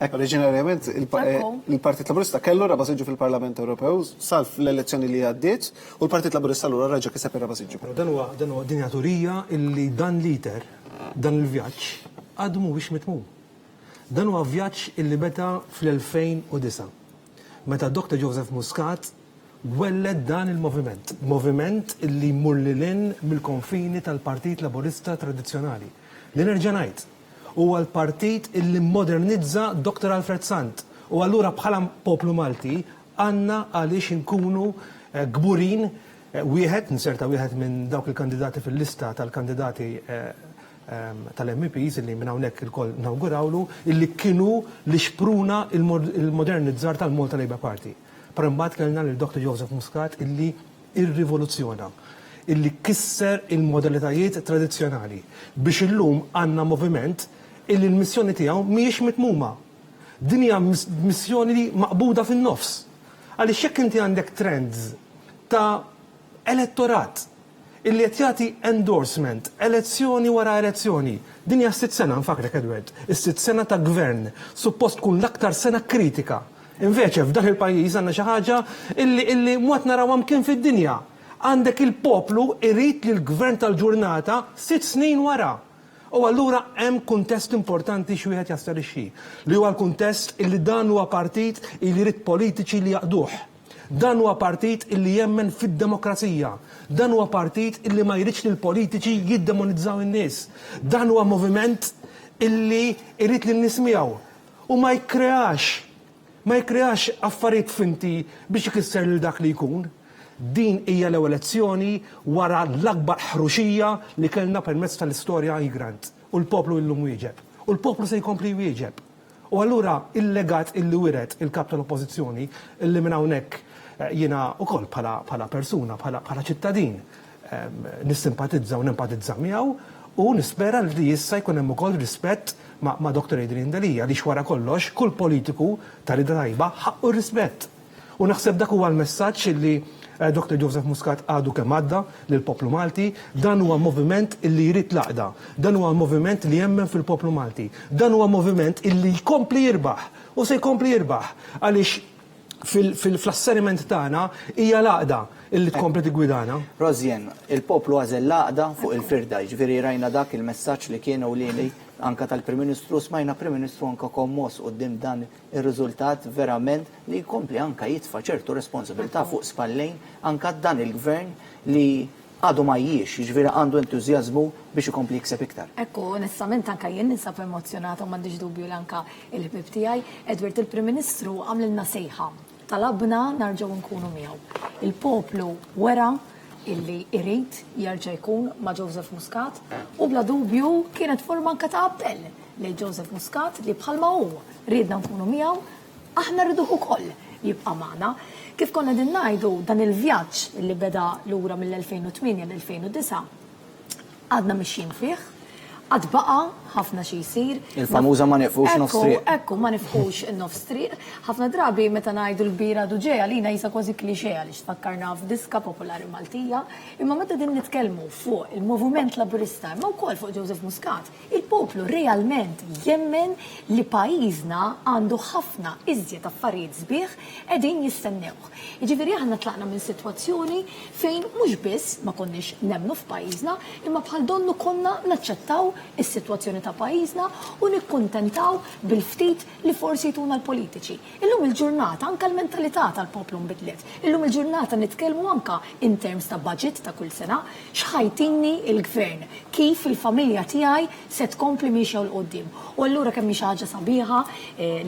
Oriġinarjament il-Partit Laburista kellu raba siġġu fil-Parlament Ewropew sal fl-elezzjoni li għaddiet u l-Partit Laburista lura reġa' kiseb ir-raba siġġu. Dan huwa dinjaturija illi dan l-iter, dan il-vjaġġ għadu mhuwiex mitmum. Dan huwa vjaġġ illi beda fl-2009. Meta Dr. Joseph Muscat welled dan il-moviment. Moviment illi mmur lilin mill-konfini tal-Partit Laburista tradizzjonali. Li nerġa' ngħid, huwa l-partit illi modernizza Dr. Alfred Sant. U allura bħala poplu Malti għandna għaliex inkunu gburin wieħed minn dawk il-kandidati fil-lista tal-kandidati tal-MEPs illi minn hawnhekk il-koll nawgurawlu illi kienu li xpruna il-modernizzar tal-Malta Labour Party. Però mbagħad kellna lil Dr. Joseph Muscat illi irrivoluzzjona, illi kisser il-modalitajiet tradizzjonali biex illum għandna moviment illi l-missjoni tiegħu mhijiex mitmuma. Din hija missjoni li maqbuda fin-nofs. Għaliex jekk inti għandek trends ta' elettorat illi qed jagħti endorsement, elezzjoni wara elezzjoni. Din hija 6 sena nfakrek Edward, is-6 sena ta' gvern, suppost tkun l-aktar sena kritika. Inveċe f'dan il-pajjiż għandna xi ħaġa illi mod narawhom kien fid-dinja. Għandek il-poplu irid li l-gvern tal-ġurnata 6 snin wara. U allura hemm kuntest importanti xi wieħed jastarixxi. Li huwa l-kuntest illi dan huwa partit illi jrid politiċi li jaqduh. Dan huwa partit illi jemmen fid-demokrazija. Dan huwa partit illi ma jridx li l-politiċi jiddemonizzaw in-nies. Dan huwa moviment illi jrid li n-nies miegħu. U ma jkreax affarijiet finti biex ikisser lil dak li jkun. Din hija l-ewwel elezzjoni wara l-akbar ħruxija li kellna permezz tal-istorja migrant. U l-poplu illum wieġeb. U l-poplu se jkompli wieġeb. U allura il-legat illi wiret il-kap tal-oppożizzjoni illi minn hawnhekk jiena wkoll bħala persuna, bħala ċittadin nissimpatizza u nempatizza miegħu u nispera li issa jkun hemm ukoll rispett ma' Dr. Adrian Dalija li wara kollox kull politiku tal-ida tajba ħaqqu rispett. U naħseb dak huwa l-messaġġ li Dr. Joseph Muscat għadu kemm għadda lill-poplu Malti, dan huwa moviment illi jrid laqda, dan huwa moviment li jemmen fil-poplu Malti, dan huwa moviment illi jkompli jirbaħ u se jkompli jirbaħ għaliex fil-asseriment tagħna hija laqda illi tkompli tigwidana. Rozjen, il-poplu għażel laqda fuq il-firda, ġifieri rajna dak il-messaġġ li kienu lili anka tal-Prim Ministru, smajna Prim Ministru anka kommos qudiem dan ir-riżultat verament li jkompli anka jitfa' ċertu responsabilità fuq spallejn anka dan il-gvern li għadu ma jiex, jiġifieri għandu entużjażmu biex ikompli jikseb iktar. Ekku, onestament anka jien nisab emozjonata u m'għandix dubju l anka il-ħbib tiegħi, Edward il-Prim Ministru għamlilna sejħa. Talabna narġgħu nkunu miegħu. Il-poplu wera illi irid jerġa' jkun ma' Joseph Muscat u bla dubju kienet forma anka ta' appell lejn Joseph Muscat li bħalma hu ridna nkunu miegħu, aħna rriduh ukoll jibqa' magħna. Kif konna din ngħidu dan il-vjaġġ li beda lura mill-2008 l-2009 għadna mixjin fih, għad baqa ħafna xi jsir. Il-famuża ma nifqux nofs triq. Ekku, ma nifqux nofs triq. Ħafna drabi meta ngħidu l-bira duġeja lina jisa kważi klixeja li xfakkarna f'diska popolari Maltija, imma meta din nitkellmu fuq il-moviment laburista, imma wkoll fuq Joseph Muscat, il-poplu realment jemmen li pajjiżna għandu ħafna iżjed affarijiet sbieħ qegħdin jistennewh. Jiġifieri aħna tlaqna minn sitwazzjoni fejn mhux biss ma konniex nemmnu f'pajjiżna, imma bħal donnu konna naċċettaw is-sitwazzjoni ta' pajjiżna u nikkuntentaw bil-ftit li forsi jtuna l-politiċi. Illum il-ġurnata anka l-mentalità tal-poplu nbidlet. Illum il-ġurnata nitkellmu anka in terms ta' budget ta' kull sena, x'ħajtini il-gvern, kif il-familja tiegħi se tkompli mixja l qoddim. U allura kemm xi ħaġa sabiħa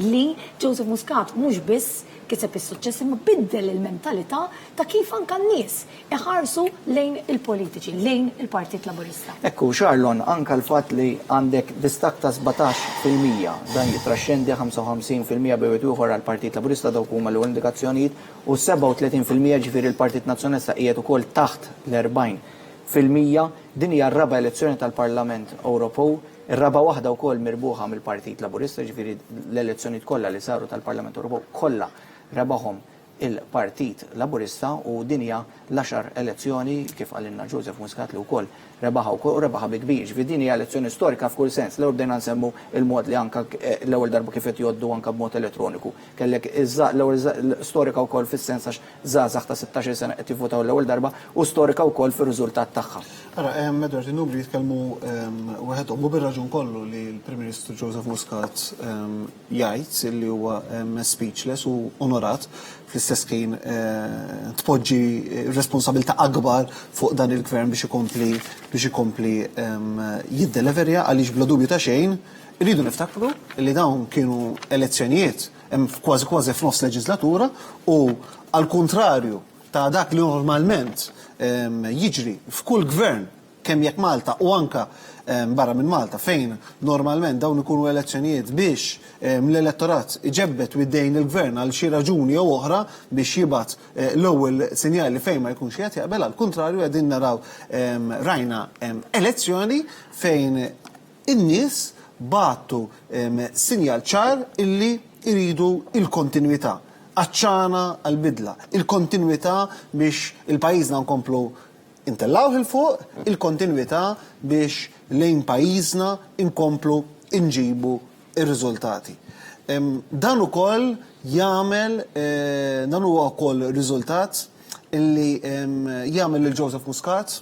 li Joseph Muscat mhux biss kiseb is-suċċess imma biddel il-mentalità ta' kif anka n-nies iħarsu lejn il-politiċi, lejn il-Partit Laburista. Ekku, Charlon, anka l-fatt li għandek distak ta' 17% dan jitraxxendi 55% bejwet ieħor għall-Partit Laburista dawk huma l-indikazzjonijiet u 37% ġifieri il-Partit Nazzjonalista qiegħed ukoll taħt l-40% din hija r-raba' elezzjoni tal-Parlament Ewropew, ir-raba' waħda wkoll mirbuħa mill-Partit Laburista, ġifieri l-elezzjonijiet kollha li saru tal-Parlament Ewropew kollha rebaħhom il-Partit Laburista u dinja l-10 elezzjoni kif għallinna Joseph Muscat li wkoll rebaħa bi kbir. Ġifieri hija elezzjoni storika f'kull sens. L-ewwel bdejna nsemmu il-mod li anke l-ewwel darba kif qed jgħoddu anke b'mod elettroniku. Kellek l-ewwel storika wkoll fis-sens għax żgħażagħ ta' 16 sena qed jivvotaw l-ewwel darba u storika wkoll fir-riżultat tagħha. Ara, Edward, in-numri jitkellmu waħedhom u bir-raġun kollu li l-Prim Ministru Joseph Muscat jgħid li huwa speechless u onorat fl-istess kien tpoġġi responsabilità akbar fuq dan il-gvern biex ikompli jiddeleverja għaliex bla dubju ta' xejn irridu niftakru li dawn kienu elezzjonijiet kważi f'nofs leġislatura u għal kontrarju ta' dak li normalment jiġri f'kull gvern kemm jekk Malta u anka barra minn Malta fejn normalment dawn ikunu elezzjonijiet biex l-elettorat iġebbet widdejn il-gvern għal xi raġuni jew oħra biex jibgħat l-ewwel sinjali fejn ma jkunx qed jaqbel għal kontrarju qegħdin naraw rajna elezzjoni fejn in-nies bagħtu sinjal ċar illi jridu il-kontinwità. Aċċana għal-bidla, il-kontinwità biex il-pajjiżna nkomplu intellaw il-fuq, il-kontinwità biex lejn pajjiżna inkomplu inġibu ir-riżultati. Dan ukoll jagħmel dan huwa wkoll riżultat illi jagħmel lil Joseph Muscat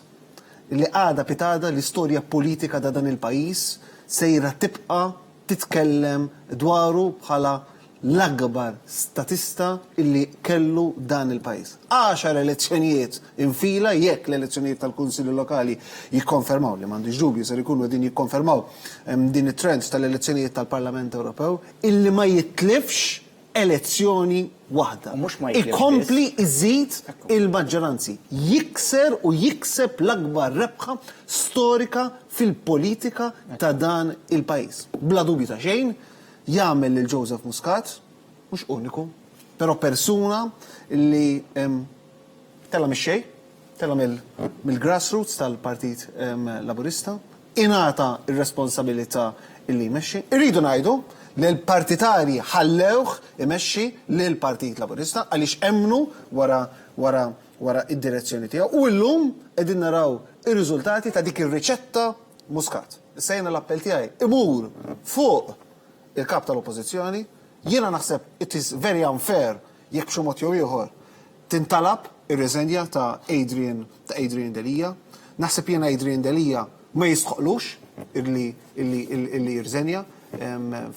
li għada pitada l-istorja politika ta' dan il-pajjiż sejra tibqa' titkellem dwaru bħala l-akbar statista illi kellu dan il-pajis. 10 elezzjonijiet infila jekk l-elezzjonijiet tal-Kunsilli Lokali jikkonfermaw li m'għandix dubju ser ikunu din jikkonfermaw din it-trend tal-elezzjonijiet tal-Parlament Ewropew illi ma jitlifx elezzjoni waħda. Ikompli iżid il-maġġoranzi. Jikser u jikseb l-akbar rebħa storika fil-politika ta' dan il-pajis. Bla dubju ta' xejn jagħmel lil Joseph Muscat, mhux uniku, però persuna li tella mix-xejn, tella mill-grassroots tal-Partit Laburista, ingħata r-responsabilità illi jmexxi. Irridu ngħidu li l-partitarji ħallewh imexxi lill-Partit Laburista għaliex emmnu wara id-direzzjoni tiegħu u llum qegħdin naraw ir-riżultati ta' dik ir-riċetta Muscat. Sejna l-appell tiegħi imur fuq il-kap tal-oppożizzjoni, jiena naħseb it is very unfair jekk b'xi mod jew ieħor tintalab ir-reżenja ta' Adrian Delija. Naħseb jiena Adrian Delija ma jistħoqlux illi jirżenja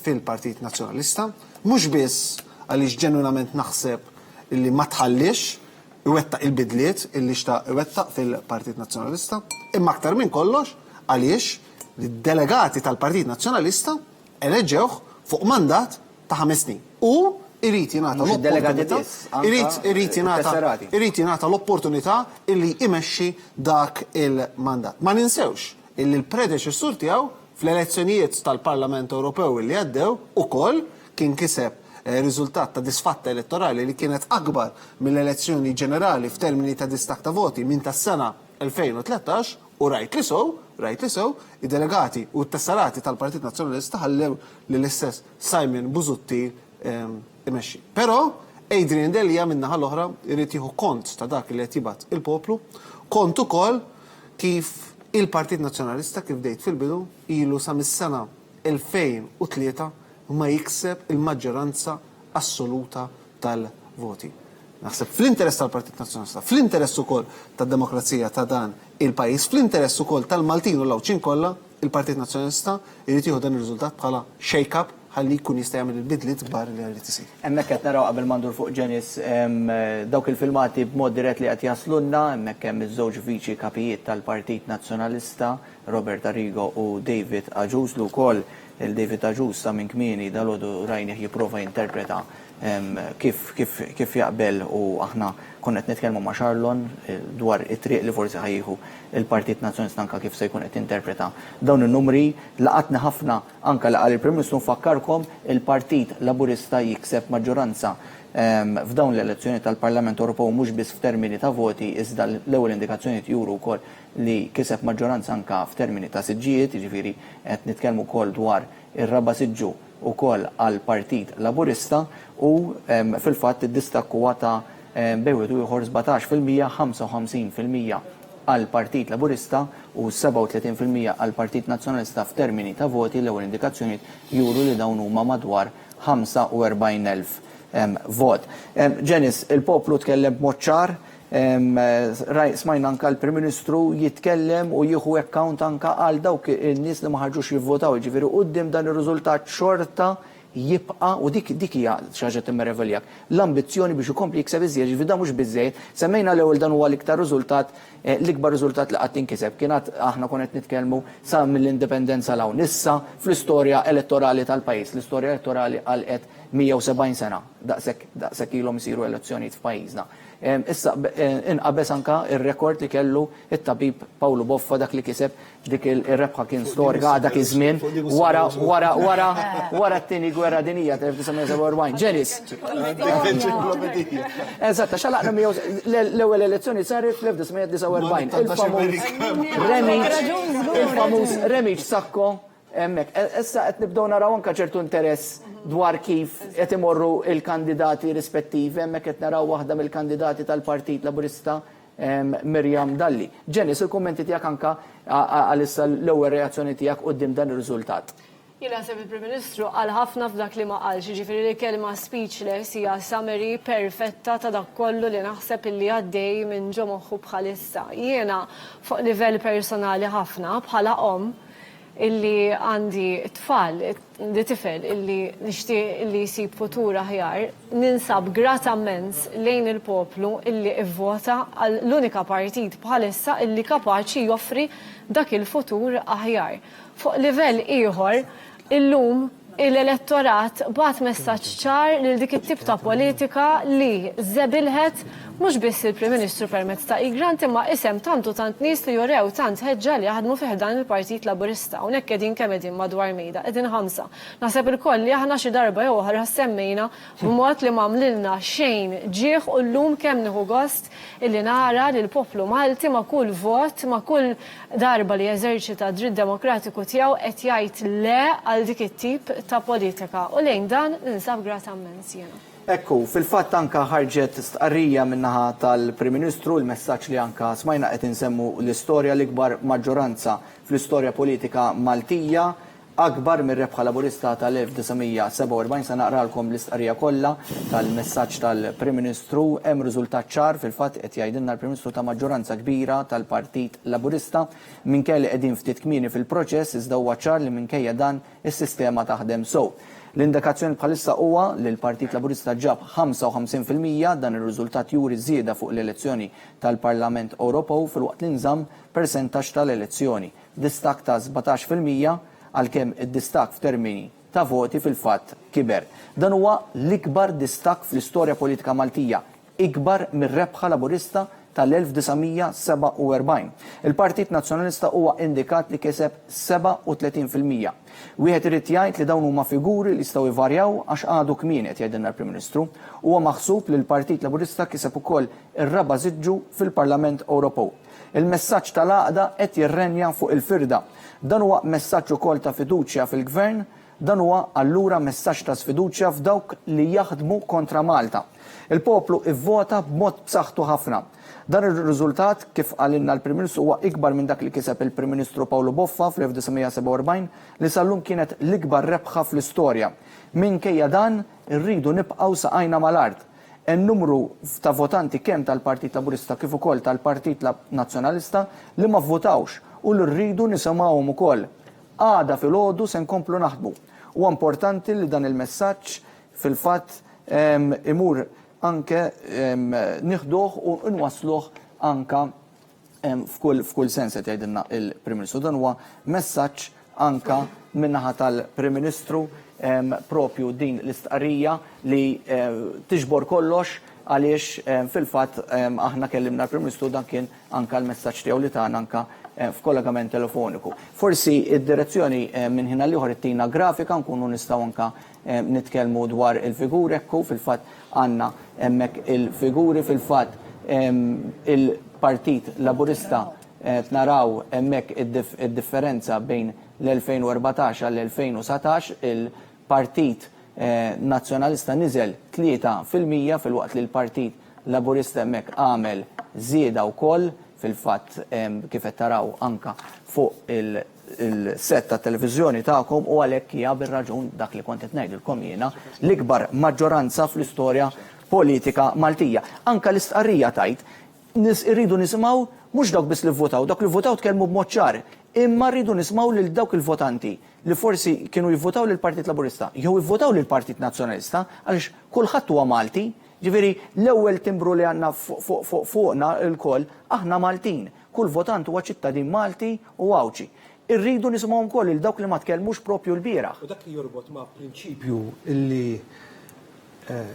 fil-Partit Nazzjonalista, mhux biss għaliex ġenwinament naħseb illi ma tħallix iwettaq il-bidliet illi xtaq iwettaq fil-Partit Nazzjonalista, imma aktar minn kollox għaliex id-delegati tal-Partit Nazzjonalista eleġġewh fuq mandat ta' 5 snin. U irrid jingħata l-opportunità illi jmexxi dak il-mandat. Ma ninsewx illi l-predeċessur tiegħu fl-elezzjonijiet tal-Parlament Ewropew li għaddew ukoll kien kiseb riżultat ta' disfatta elettorali li kienet akbar mill-elezzjoni ġenerali f'termini ta' distak ta' voti minn tas-sena 2013 u rajt li sew id-delegati u t-tessarati tal-Partit Nazzjonalista ħallew lill-istess Simon Busuttil imexxi. Però Adrian Delia min-naħa l-oħra jrid jieħu kont ta' dak li qed jibgħat il-poplu, kont ukoll kif il-Partit Nazzjonalista kif dejt fil-bidu ilu sa mis-sena 2003 ma jikseb il-maġġoranza assoluta tal-voti. Naħseb fl-interess tal-Partit Nazzjonalista, fl-interess ukoll tad-demokrazija ta' dan il-pajjiż, fl-interess ukoll tal-Maltin u l-Awċin kollha, il-Partit Nazzjonalista jrid jieħu dan ir-riżultat bħala shake-up ħalli jkun jista' jagħmel il-bidliet kbar li jrid isir. Hemmhekk qed naraw qabel ma ndur fuq Ġenis dawk il-filmati b'mod dirett li qed jaslunna, hemmhekk hemm iż-żewġ viċi kapijiet tal-Partit Nazzjonalista, Robert Arrigo u David Aġuslu wkoll. Il-David Aġus sa minn kmieni dalodu rajnih jipprova jinterpreta kif jaqbel u aħna konna qed nitkellmu ma' Charlon dwar it-triq li forsi ħajjieħu il-Partit Nazzjonalista anke kif se jkun qed interpreta dawn in-numri laqatna ħafna anke laqal il-Prim Ministru nfakkarkom il-Partit Laburista jikseb maġġoranza f'dawn l-elezzjoni tal-Parlament Ewropew mhux biss f'termini ta' voti iżda l-ewwel indikazzjonijiet juru wkoll li kiseb maġġoranza anke f'termini ta' siġġijiet, jiġifieri qed nitkellmu wkoll dwar ir-raba' siġġu wkoll għall-Partit Laburista u fil-fatt id-distakk huwa ta' bejn u ieħor 17%, 55% għall-Partit Laburista u 37% għall-Partit Nazzjonalista f'termini ta' voti l-ewwel indikazzjonijiet juru li dawn huma madwar 45,000 vot. Ġenis, il-poplu tkellem b'mod ċar, smajna anka l-Prim Ministru jitkellem u jieħu account anka għal dawk in-nies li ma ħarġux jivvotaw, ġifieri quddiem dan ir-riżultat xorta jibqa' u dik hija xi ħaġa timmereveljak. L-ambizzjoni biex ikompli jikseb iżjed, ġifieri dan mhux biżżejjed. Semmejna l-ewwel dan huwa l-iktar riżultat, l-ikbar riżultat li qatt inkiseb. Kienet aħna konna qed nitkellmu sa mill-indipendenza l-hawn. Issa fl-istorja elettorali tal-pajjiż, l-istorja elettorali għalqet 170 sena, daqshekk ilhom isiru elezzjonijiet f'pajjiżna. Issa inqabes anka ir-rekord li kellu it-tabib Paolo Boffa dak li kiseb dik ir-rebħa kien storika dak iż-żmien wara t-tieni gwerra dinija tal-1947. Ġenis. Eżatt, xalaqna l-ewwel elezzjoni saret fl-1949. Il-famuż Remiġ Sakko hemmhekk. Issa qed nibdew naraw anke ċertu interess dwar kif qed imorru il-kandidati rispettivi, hemmhekk qed naraw waħda mill-kandidati tal-Partit Laburista Mirjam Dalli. Ġenis, il-kummenti tiegħek anke għalissa l-ewwel reazzjoni tiegħek quddiem dan ir-riżultat. Jien naħseb il-Prim Ministru għal ħafna f'dak li ma qalx, ġifieri li kelma speechless hija summary perfetta ta' dak kollu li naħseb illi għaddej minn ġo moħħu bħalissa. Jiena fuq livell personali ħafna bħala illi għandi tfal, di tifel illi nixtieq illi jsib futur aħjar, ninsab grat ammens lejn il-poplu illi ivvota għal l-unika partit bħalissa illi kapaċi joffri dak il-futur aħjar. Fuq livell ieħor, illum l-elettorat bat messaġġ ċar lil dik it-tip ta' politika li żebilħet mhux biss il-Prim Ministru permezz ta' Grant imma isem tant nies li jorew tant ħeġġa li jaħdmu fih dan il-Partit Laburista. Hawnhekk qegħdin kemm qegħdin madwar mejda, qegħdin ħamsa. Naħseb il-koll li aħna xi darba jew oħra semmejna b'mod li m'għamlilna xejn ġieħ u llum kemm nieħu gost illi nara li l-poplu Malti ma' kull vot, ma' kull darba li jeżerċita dritt demokratiku tiegħu qed jgħid le għal dik it-tip ta' politika. U lejn dan ninsab grat ammens jiena. Ekku, fil-fatt anka ħarġet stqarrija minnaħa tal-Prim Ministru l-messaġġ li anka smajna qed insemmu l-istorja l-ikbar maġġoranza fl-istorja politika Maltija akbar mir-rebħa Laburista tal-1947 se naqralkom l-istqarrija kollha tal-messaġġ tal-Prim Ministru hemm riżultat ċar fil-fatt qed jgħidilna l-Prim Ministru ta' maġġoranza kbira tal-Partit Laburista minkejja li qegħdin ftit kmieni fil-proċess iżda huwa ċar li minkejja dan is-sistema taħdem sew. L-indikazzjoni bħalissa huwa li l-Partit Laburista ġab 55% dan ir-riżultat juri żieda fuq l-elezzjoni tal-Parlament Ewropew fil-waqt li nżamm persentaġġ tal-elezzjoni. Distak ta' 17% għalkemm id-distak f'termini ta' voti fil-fatt kiber. Dan huwa l-ikbar distak fl-istorja politika Maltija, ikbar mir-rebħa Laburista tal-1947. Il-Partit Nazzjonalista huwa indikat li kiseb 37%. Wieħed irid jgħid li dawn huma figuri li jistgħu jvarjaw għax għadu kmien qed jgħidilna l-Prim Ministru. Huwa maħsub li l-Partit Laburista kiseb ukoll ir-raba' siġġu fil-Parlament Ewropew. Il-messaġġ tal-għaqda qed jirrenja fuq il-firda. Dan huwa messaġġ ukoll ta' fiduċja fil-Gvern, dan huwa allura messaġġ ta' sfiduċja f'dawk li jaħdmu kontra Malta. Il-poplu ivvota b'mod b'saħħtu ħafna. Dan ir-riżultat kif qalilna l-Prim Ministru huwa ikbar minn dak li kiseb il-Prim Ministru Paolo Boffa fl-1947 li sallum kienet l-ikbar rebħa fl-istorja. Minkejja dan irridu nibqgħu saqajna mal-art. In-numru ta' votanti kemm tal-Partit Laburista kif ukoll tal-Partit Nazzjonalista li ma vvotawx u li rridu nisimgħuhom ukoll. Għada filgħodu se nkomplu naħdmu. Huwa importanti li dan il-messaġġ fil-fatt imur anke nieħduh u nwasluh anka f'kull sens qed jgħidilna il-Prim Ministru. Dan huwa messaġġ anka min-naħa tal-Prim Ministru propju din l-istqarrija li tiġbor kollox għaliex fil-fatt aħna kellimna l-Prim Ministru dan kien anka l-messaġġ tiegħu li tagħna anka f'kollegament telefoniku. Forsi id-direzzjoni minn ħina l-ieħor ittina grafika nkunu nistgħu anka nitkellmu dwar il-figuri ekku fil-fatt għandna hemmhekk il-figuri fil-fatt il-Partit Laburista naraw hemmhekk id-differenza bejn l-2014 għall-2017 il-Partit Nazzjonalista niżel 3% fil-waqt li l-Partit Laburista hemmhekk għamel żieda wkoll fil-fatt kif qed taraw anka fuq il-set ta' televiżjoni tagħkom u għalhekk hija bir-raġun dak li kont qed ngħidilkom jiena l-ikbar maġġoranza fl-istorja politika Maltija. Anka l-istqarrija tajt irridu nisimgħu mhux dawk biss li vvotaw, dawk li vvotaw tkellmu b'mod ċar, imma rridu nisimgħu lil dawk il-votanti li forsi kienu jivvotaw lil Partit Laburista jew jivvotaw lil Partit Nazzjonalista għaliex kulħadd huwa Malti. Ġifieri l-ewwel timbru li għandna fuqna l-koll aħna Maltin. Kull votant huwa ċittadin Malti u għawċi. Irridu nisimgħu wkoll il dawk li ma tkellmux propju l-bieraħ. U dak li jorbot ma' prinċipju illi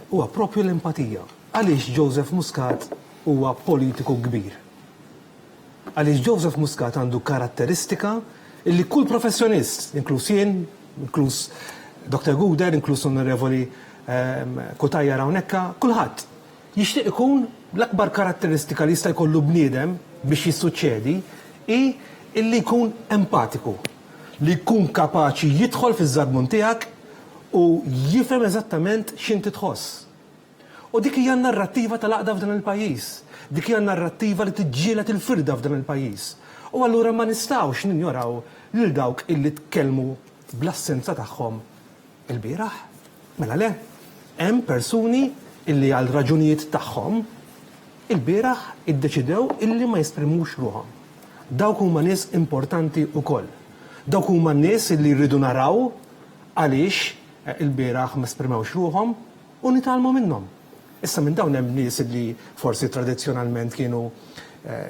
huwa propju l-empatija. Għaliex Joseph Muscat huwa politiku kbir. Għaliex Joseph Muscat għandu karatteristika illi kull professjonist, inkluż jien, inkluż Dr. Guder, inkluż Onorevoli Kutajja Rawnekka, kulħadd jixtieq ikun l-akbar karatteristika li jista' jkollu bniedem biex jissuċċedi illi jkun empatiku, li jkun kapaċi jidħol fiż-żadmun tiegħek u jifhem eżattament x'inti tħoss. U dik hija narrattiva tal-għaqda f'dan il-pajjiż, dik hija narrattiva li tiġġieled il-firda f'dan il-pajjiż. U allura ma nistgħux ninjoraw lil dawk illi tkellmu bl-assenza tagħhom il-bieraħ. Mela le, hemm persuni illi għal raġunijiet tagħhom il-bieraħ iddeċidew illi ma jesprimux ruħhom. Dawk huma nies importanti wkoll. Dawk huma nies illi rridu naraw għaliex il-bieraħ ma esprimewx ruħhom u nitalmu minnhom. Issa minn dawn hemm nies illi forsi tradizzjonalment kienu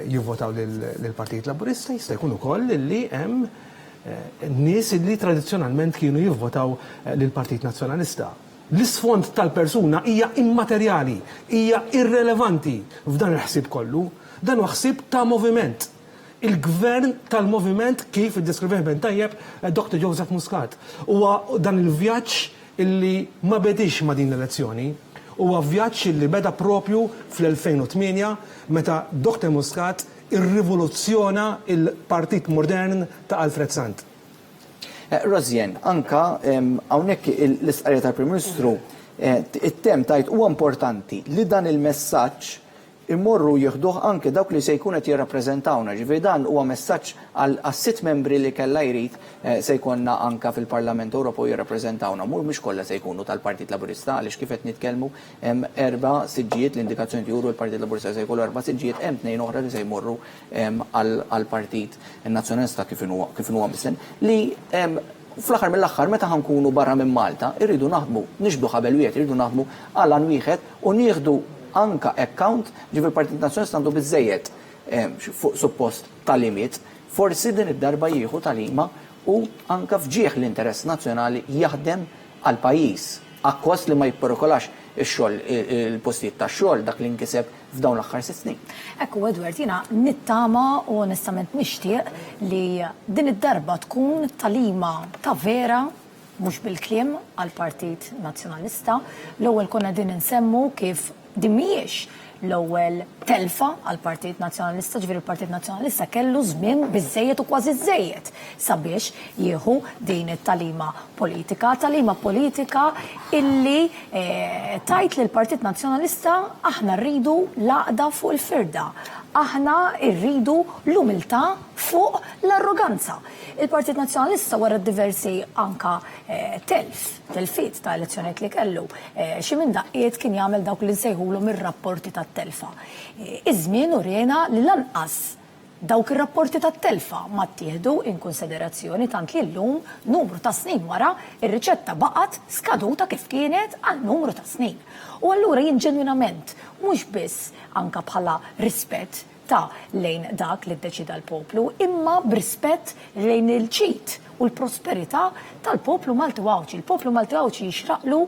jivvotaw lill-Partit Laburista, jista' jkun ukoll illi hemm nies illi tradizzjonalment kienu jivvotaw lill-Partit Nazzjonalista. L-isfond tal-persuna hija immaterjali, hija irrelevanti f'dan il-ħsieb kollu, dan huwa ħsieb ta' moviment. Il-gvern tal-moviment kif iddeskriveh ben tajjeb Dr. Joseph Muscat. Huwa dan il-vjaġġ illi ma bedix ma din l-elezzjoni, huwa vjaġġ illi beda propju fl-2008 meta Dr. Muscat irrivoluzzjona il-Partit Modern ta' Alfred Sant. Rozjen, anka hawnhekk l-istqarrija tal-Prim Ministru it-tem tajt huwa importanti li dan il-messaġġ immorru jieħduh anke dawk li se jkun qed jirrappreżentawna. Ġifieri dan huwa messaġġ għal 6 membri li kellha jrid se jkollna anke fil-Parlament Ewropew jirrappreżentawna. Mhux kollha se jkunu tal-Partit Laburista għaliex kif qed nitkellmu hemm 4 siġġijiet l-indikazzjoni juru l-Partit Laburista se jkollu 4 siġġijiet, hemm 2 oħra li se jmorru għall-Partit Nazzjonalista kif huwa misten li fl-aħħar mill-aħħar meta ħankunu barra minn Malta, irridu naħdmu, nixbdu ħabel wieħed, irridu naħdmu għal wieħed u nieħdu anka account ġifier il-Partit Nazzjonalista għandu biżejjed fuq suppost tal-limit, forsi din id-darba jieħu talima u anka fġieħ l-interess nazzjonali jaħdem għal pajjiż akkost li ma jipperikolax ix-xogħol il-postijiet tax-xogħol dak li nkiseb f'dawn l-aħħar 6 snin. Ekku Edward, jiena nittama u onestament nixtieq li din id-darba tkun talima ta' vera mhux bil-kliem għall Partit Nazzjonalista. L-ewwel konna din insemmu kif din mhijiex l-ewwel telfa għall Partit Nazzjonalista, ġifieri il-Partit Nazzjonalista kellu żmien biżżejjed u kważi żejjed sabiex jieħu din it-talima politika illi tajt li l-Partit Nazzjonalista aħna rridu laqda fuq il-firda, aħna rridu l-umiltà fuq l-arroganza. Il-Partit Nazzjonalista wara diversi anka telfiet ta' elezzjonijiet li kellu, xi minn daqqiet kien jagħmel dawk li nsejħulhom ir-rapporti tat-telfa. Iż-żmien urjena li lanqas dawk ir-rapporti tat-telfa ma ttieħdu in konsiderazzjoni tant li llum numru ta' snin wara ir-riċetta baqgħet skaduta kif kienet għal numru ta' snin. U allura jien ġenwinament mhux biss anka bħala rispett ta' lejn dak li ddeċida l-poplu, imma b'rispett lejn il-ċit u l-prosperità tal-poplu Malti Wawċi. Il-poplu Malti Wawċi jixraqlu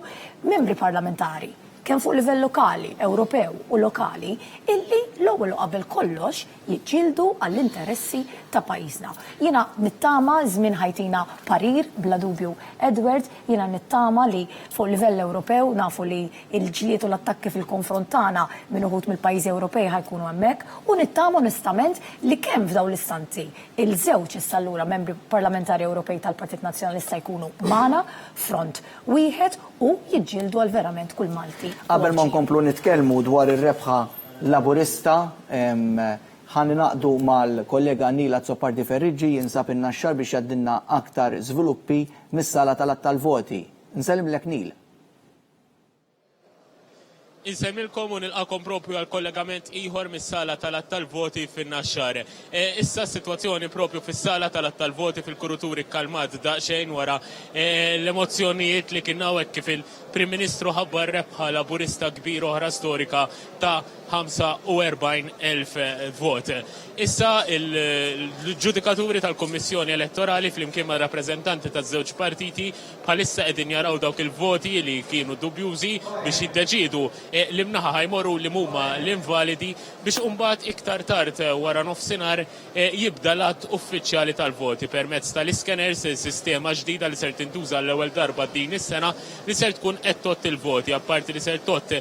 membri parlamentari kemm fuq livell lokali, Ewropew u lokali, illi l-ewwel qabel kollox jiġġieldu għall-interessi ta' pajjiżna. Jiena nittama żmien ħajtina parir bla dubju Edward, jiena nittama li fuq livell Ewropew nafu li l-ġlied u l-attakki fil-konfront tagħna minn uħud mill-pajjiżi Ewropej ħajkunu hemmhekk u nittama onestament li kemm f'dawn l-istanzi il-żewġ issa allura membri parlamentari Ewropej tal-Partit Nazzjonalista jkunu magħna front wieħed u jiġġieldu għal verament kull Malti. Qabel ma nkomplu nitkellmu dwar ir-rebħa laburista, ħan naqdu mal-kollega Nila Zoppardi Ferriġi jinsab in-naxxar biex jaddinna aktar żviluppi mis-sala tal-voti. Nsellimlek Nil. Insemmilkom u nilqakom propju għal kollegament ieħor mis-sala tal-voti fin-naxxar. Issa s-sitwazzjoni propju fis-sala tal-voti fil-kuruturi kalmat daqsxejn wara l-emozzjonijiet li kien hawnhekk kif il-Prim Ministru ħabbar rebħa laburista kbir oħra storika ta' 45,000 vot. Issa il-ġudikaturi tal-Kommissjoni Elettorali flimkien ma' rappreżentanti taż-żewġ partiti bħalissa qegħdin jaraw dawk il-voti li kienu dubjużi biex jiddeċiedu l-imnaħa ħajmorru li huma l-invalidi biex imbagħad iktar tard wara nofsinhar jibda l-att uffiċjali tal-voti permezz tal-iskeners, sistema ġdida li ser tintuża l-ewwel darba din is-sena li ser tkun qed tott il-voti, apparti li ser tott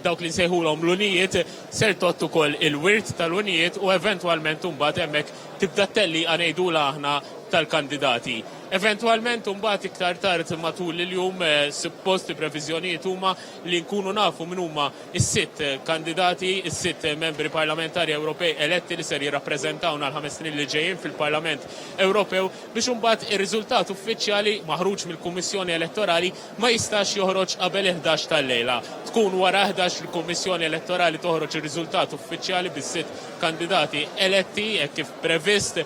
dawk li nsejħulhom l-unijiet, ser tott ukoll il-wirt tal-unijiet u eventwalment imbagħad hemmhekk tibda telli ngħidula aħna tal-kandidati. Eventualment mbagħad iktar tard matul il-jum supposti previżjonijiet huma li nkunu nafu min huma is-sitt kandidati, is-sitt membri parlamentari Ewropej eletti li ser jirrappreżentawna l-5 snin li ġejjin fil-Parlament Ewropew biex imbagħad ir-riżultat uffiċjali maħruġ mill-Kummissjoni Elettorali ma jistax joħroġ qabel 11 tal-lejla. Tkun wara 11 il-Kummissjoni Elettorali toħroġ ir-riżultat uffiċjali bis-sitt kandidati eletti kif previst.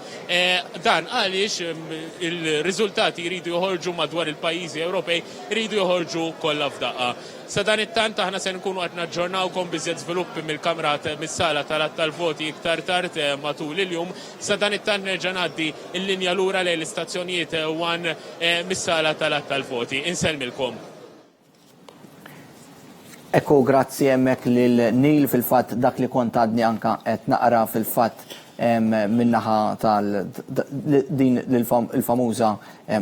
Dan għaliex il-riżultati jridu joħorġu madwar il-pajjiżi Ewropej, jridu joħorġu kollha f'daqqa. Sa dan it-tant aħna se nkunu qed naġġornawkom biżjed żviluppi mill-Kamra mis-sala tal-voti iktar tard matul il-jum. Sa dan it-tant nerġa' ngħaddi l-linja lura lejn l-istazzjonijiet wan mis-sala tal-voti. Insellmilkom. Ekku, grazzi hemmhekk lil Nil fil-fatt dak li kont għadni anka qed naqra fil-fatt minnaħa din il-famuża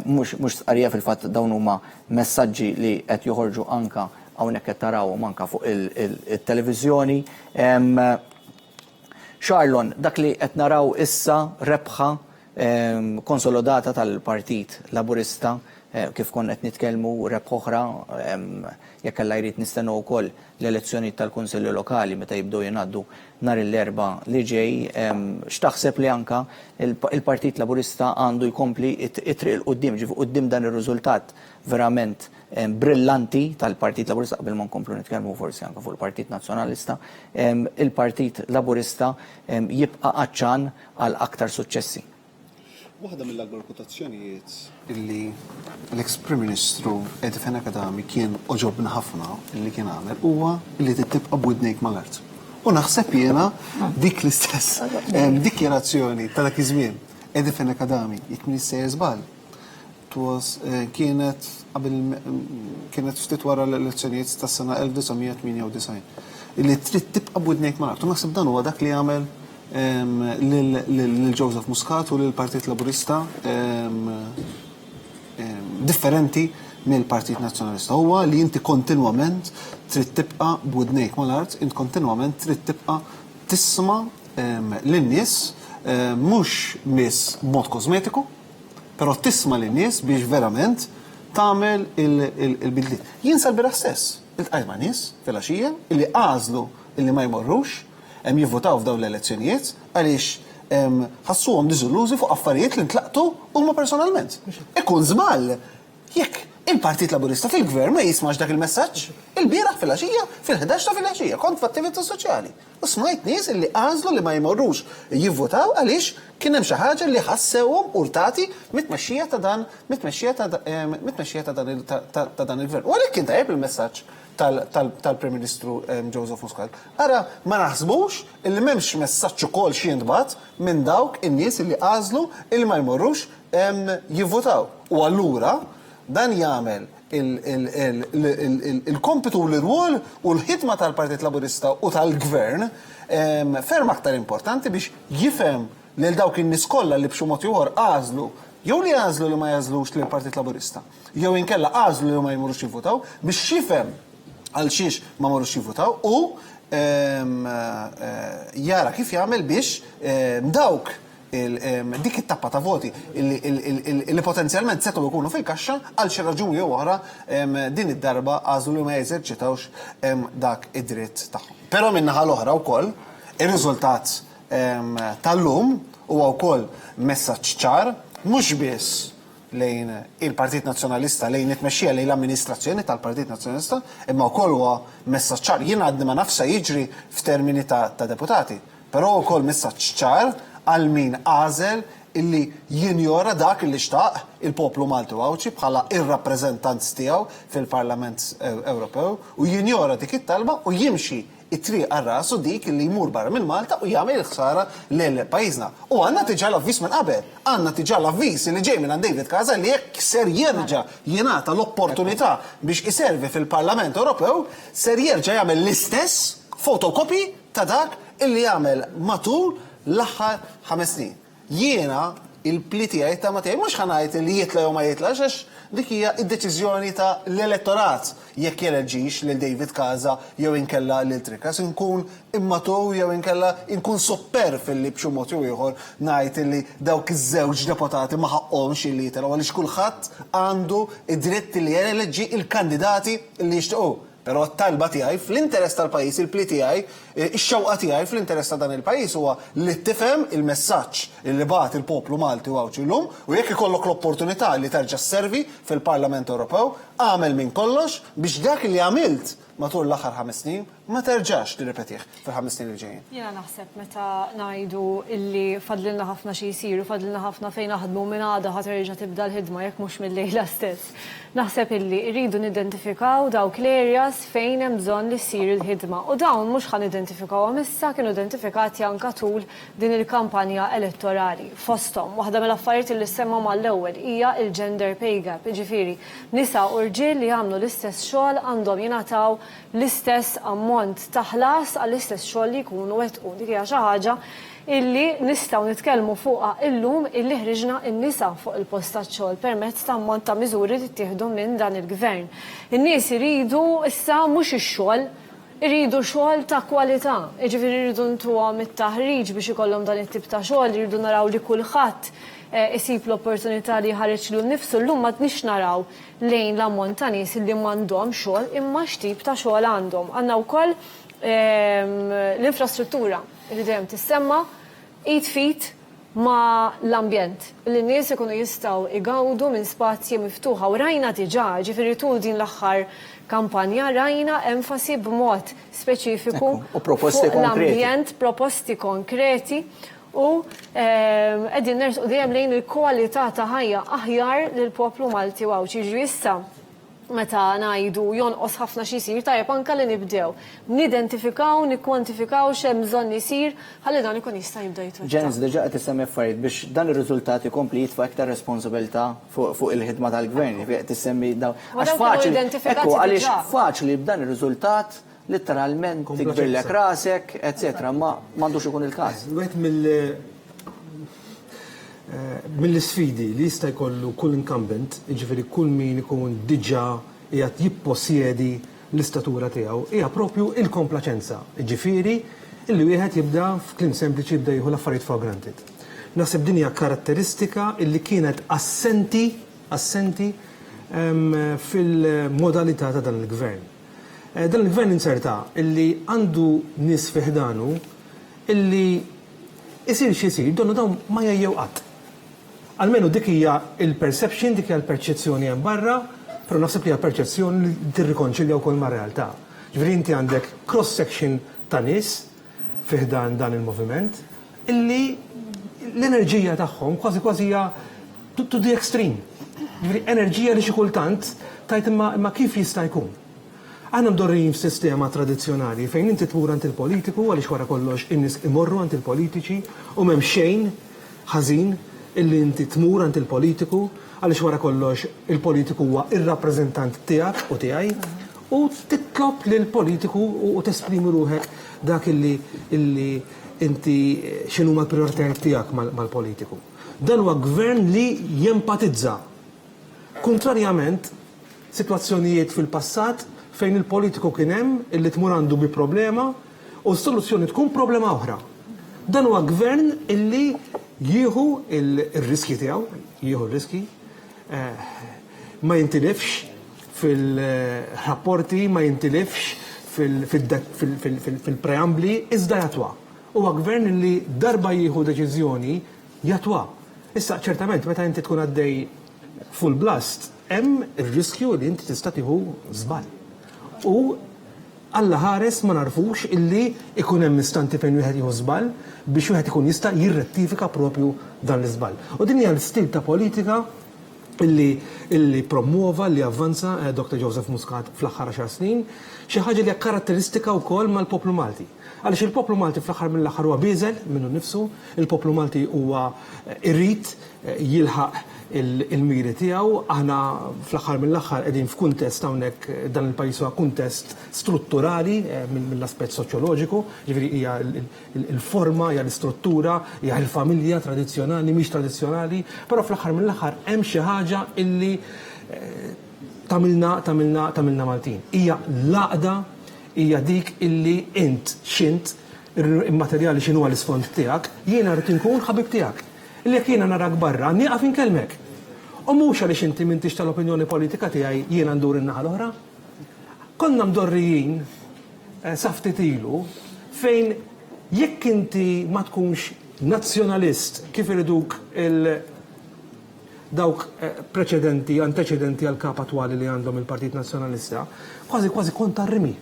mhux tqarrija fil-fatt dawn huma messaġġi li qed joħorġu anka hawnhekk qed tarawhom anka fuq il-televiżjoni. Charlon, dak li qed naraw issa rebħa konsolidata tal-Partit Laburista kif kon qed nitkellmu rebħa oħra jekk alla jrid nistennew ukoll l-elezzjoni tal-Kunsilli Lokali meta jibdew jingħaddu nhar l-erba' li ġej, x'taħseb li anka il-Partit Laburista għandu jkompli itriq il-qudiem, ġifi qudiem dan ir-riżultat verament brillanti tal-Partit Laburista qabel ma nkomplu nitkellmu forsi anke fuq il-Partit Nazzjonalista, il-Partit Laburista jibqa' qaċċan għal aktar suċċessi. Waħda mill-akbar kotazzjonijiet illi l-ex Prim Ministru Edifen Akadami kien oġobna ħafna illi kien għamel huwa illi tibqa' b'widnejk mal-art. U naħseb jiena dik l-istess dikjarazzjoni ta' dak iż-żmien Edifen Akadami jekk minister żball. Kienet ftit wara l-elezzjonijiet tas-sena 1998 illi trid tibqa' b'widnejk mal-art. U naħseb dan huwa dak li għamel lil-Joseph Muscat u lil-Partit Laburista differenti mill-Partit Nazzjonalista. Huwa li inti kontinwament trid tibqa' b'widnejk mal-art, inti kontinwament trid tibqa' tisma' lin-nies mhux miss b'mod kosmetiku, però tisma' lin-nies biex verament tagħmel il-bidliet. Jien sal-bira stess, iltqajt nies fil-għaxija illi għażlu illi ma jmorrux jivvotaw f'dawn l-elezzjonijiet għaliex ħassuhom diżillużi fuq affarijiet li ntlaqtu huma personalment. Ikun żball jekk il-Partit Laburista fil-Gvern ma jismax dak il-messaġġ il-bieraħ fil-għaxija, fil-11 ta' fil-għaxija, kont f'attività soċjali. U smajt nies li għażlu li ma jmorrux jivvotaw għaliex kien hemm xi ħaġa li ħassewhom urtati mit-tmexxija ta' dan il-Gvern. U għalhekk kien tajjeb il-messaġġ tal-Prim Ministru Joseph Muscat. Ara, ma naħsbux illi m'hemmx messaġġ ukoll xi jintbagħat minn dawk in-nies illi għażlu illi ma jmorrux jivvotaw. U allura dan jagħmel il-kompitu u l-irwol u l-ħidma tal-Partit Laburista u tal-Gvern ferm aktar importanti biex jifhem lil dawk in-nies kollha li b'xi mod ieħor għażlu jew li għażlu li ma jażlux lill-Partit Laburista, jew inkella għażlu li ma jmorrux jivvotaw biex jifhem għal xiex ma morrux jivvotaw u jara kif jagħmel biex dawk dik it-tappa ta' voti li potenzjalment setgħu jkunu fil-kaxxa għal xi raġuni jew oħra din id-darba għażlu li ma jeżerċitawx dak id-dritt tagħhom. Però min-naħa l-oħra wkoll ir-riżultat tal-lum huwa wkoll messaġġ ċar mhux biss lejn il-Partit Nazzjonalista, lejn it-tmexxija lejn l-amministrazzjoni tal-Partit Nazzjonalista, imma wkoll huwa messaġġ ċar. Jien għadni ma nafsa jiġri f'termini ta' deputati, però wkoll messaġġ ċar għal min għażel illi jinjora dak illi xtaq il-poplu Malti Għawċi bħala ir-rappreżentant tiegħu fil-Parlament Ewropew u jinjora dik it-talba u jimxi it-triq għar-rasu dik li jmur barra minn Malta u jagħmel ħsara lil pajjiżna. U għandna tiġà l-avviż minn qabel, għandna tiġà l-avviż li ġej minn David Casa li jekk ser jerġa' jingħata l-opportunità biex iservi fil-Parlament Ewropew, ser jerġa' jagħmel l-istess fotokopi ta' dak illi jagħmel matul l-aħħar 5 snin. Jiena il-plitijaj ta' matej mhux ħanajt li jitla jew ma jitlax għax dik hija d-deċiżjoni ta' l-elettorat jekk jeleġġix lil David Casa jew inkella lil Trikas inkun immatu jew inkella inkun sopper fil-li b'xi mod jew ieħor ngħid li dawk iż-żewġ deputati ma ħaqhomx illi jitilgħu għaliex kulħadd għandu id-dritt li jeleġġi il-kandidati li jixtiequ. Però t-talba tiegħi fl-interess tal-pajjiż, il-pli tiegħi, ix-xewqa tiegħi fl-interess ta' dan il-pajjiż huwa li tifhem il-messaġġ li bagħat il-poplu Malti Għawċi llum u jekk ikollok l-opportunità li terġa' sservi fil-Parlament Ewropew, għamel minn kollox biex dak li għamilt matul l-aħħar 5 snin ma terġax tirrepetih fil-5 snin li ġejjin. Jiena naħseb meta ngħidu illi fadlilna ħafna xi jsiru, fadlilna ħafna fejn naħdmu minn għada ħadd terġa' tibda l-ħidma jekk mhux mill-lejla stess. Naħseb illi rridu nidentifikaw dawk l-areas fejn hemm bżonn li ssir il-ħidma. U dawn mhux ħan identifikawhom issa kienu identifikati anke tul din il-kampanja elettorali. Fosthom waħda mill-affarijiet li semma mal-ewwel hija il-gender pay gap, jiġifieri nisa u rġiel li jagħmlu l-istess xogħol għandhom jingħataw l-istess ammont ta' ħlas għall-istess xogħol li jkunu wettqu. Dik hija xi ħaġa illi nistgħu nitkellmu fuqha illum illi ħriġna n-nisa fuq il-post tax-xogħol permezz ta' ammont ta' miżuri li ttieħdu minn dan il-gvern. In-nies iridu issa mhux ix-xogħol, iridu xogħol ta' kwalità. Jiġifieri iridu ntuhom it-taħriġ biex ikollhom dan it-tip ta' xogħol, iridu naraw li kulħadd isib l-opportunità li ħareġ lu nnifsu llum ma tnix naraw lejn l-ammont ta' nies li m'għandhom xogħol imma x'tip ta' xogħol għandhom. Għandna wkoll l-infrastruttura li dejjem tissemma fit ma l-ambjent. L-nies ikunu jistgħu igawdu minn spazji miftuħa u rajna diġà, ġifieri tul din l-aħħar kampanja rajna enfasi b'mod speċifiku fuq l-ambjent, proposti konkreti. u qegħdin nersqu dejjem lejn il-kwalità ta' ħajja aħjar lill-poplu Malti u ġiġri issa meta ngħidu jonqos ħafna xi jsir tajjeb anke li nibdew nidentifikaw, nikkwantifikaw x'hemm bżonn isir ħalli dan ikun jista' jibda jitwettaq. Ġenis, diġà qed issemmi affarijiet biex dan ir-riżultat ikompli jitfa' iktar responsabilità fuq il-ħidma tal-gvern. Qed issemmi daw. Għax għaliex faċli b'dan ir-riżultat letteralment tikbirlek rasek, eċetera, ma m'għandux ikun il-każ. Mill-sfidi li jista' jkollu kull incumbent, jiġifieri kull min ikun diġà qiegħed jipposjedi l-istatura tiegħu, hija propju il-komplaċenza. Jiġifieri illi wieħed jibda f'kliem sempliċi jibda jieħu l-affarijiet for granted. Naħseb din hija karatteristika illi kienet assenti fil-modalità ta' dan il-gvern. Dan il-gvern inserta illi għandu nies fiħdanu illi isir xisir, donnu dawn ma jajjew qatt. Almenu dik hija il-perception, dik hija l-perċezzjoni hemm barra, però naħseb li hija perċezzjoni li tirrikonċilja wkoll mar-realtà. Ġifieri inti għandek cross section ta' nies fiħdan dan il-moviment illi l-enerġija tagħhom kważi hija to the extreme. Ġifieri enerġija li xi kultant tajt imma kif jista' jkun. Aħna mdorrijin f'sistema tradizzjonali fejn inti tmur għand il-politiku għaliex wara kollox in-nies imorru għand il-politiċi u m'hemm xejn ħażin illi inti tmur għand il-politiku għaliex wara kollox il-politiku huwa ir-rappreżentant tiegħek u tiegħi u titlob lill-politiku u tesprimi ruħek dak illi inti x'inhuma l-prijoritajiet tiegħek mal-politiku. Dan huwa gvern li jempatizza. Kontrarjament sitwazzjonijiet fil-passat fejn il-politiku kien hemm illi tmur għandu bi problema u s-soluzzjoni tkun problema oħra. Dan huwa gvern illi jieħu il-riski tiegħu, jieħu r-riski, ma jintilifx fil-rapporti, ma jintilifx fil-preambli, iżda jatwa. Huwa gvern illi darba jieħu deċiżjoni jatwa. Issa ċertament meta inti tkun għaddej full blast, hemm ir-riskju li inti tista' tieħu żball. U Alla ħares ma narfux illi ikun hemm istanti fejn wieħed jieħu żball biex wieħed ikun jista' jirrettifika propju dan l-iżball. U din hija l-stil ta' politika illi promuova, li avvanza Dr. Joseph Muscat fl-aħħar 10 snin, xi ħaġa li hija karatteristika wkoll mal-poplu Malti. Għaliex il-poplu Malti fl-aħħar mill-aħħar huwa bieżel minnu nnifsu, il-poplu Malti huwa irrid jilħaq il-miri tiegħu, aħna fl-aħħar mill-aħħar qegħdin f'kuntest hawnhekk dan il-pajjiż huwa kuntest strutturali mill-aspett soċjoloġiku, ġifieri hija il-forma, hija l-istruttura, hija l-familja tradizzjonali, mhix tradizzjonali, però fl-aħħar mill-aħħar hemm xi ħaġa illi tamilna Maltin. Hija l-għaqda, hija dik illi int xint immaterjali x'inhu l-isfond tiegħek, jiena rrid inkun ħabib tiegħek. Illi jekk jiena narak barra, nieqaf inkellmek. U mhux għaliex inti m'intix tal-opinjoni politika tiegħi jiena ndur in-naħa l-oħra. Konna mdorrijin sa ftit ilu fejn jekk inti ma tkunx nazzjonalist kif iriduk dawk preċedenti, anteċedenti għal kap attwali li għandhom il-Partit Nazzjonalista, kważi kont tarrimi.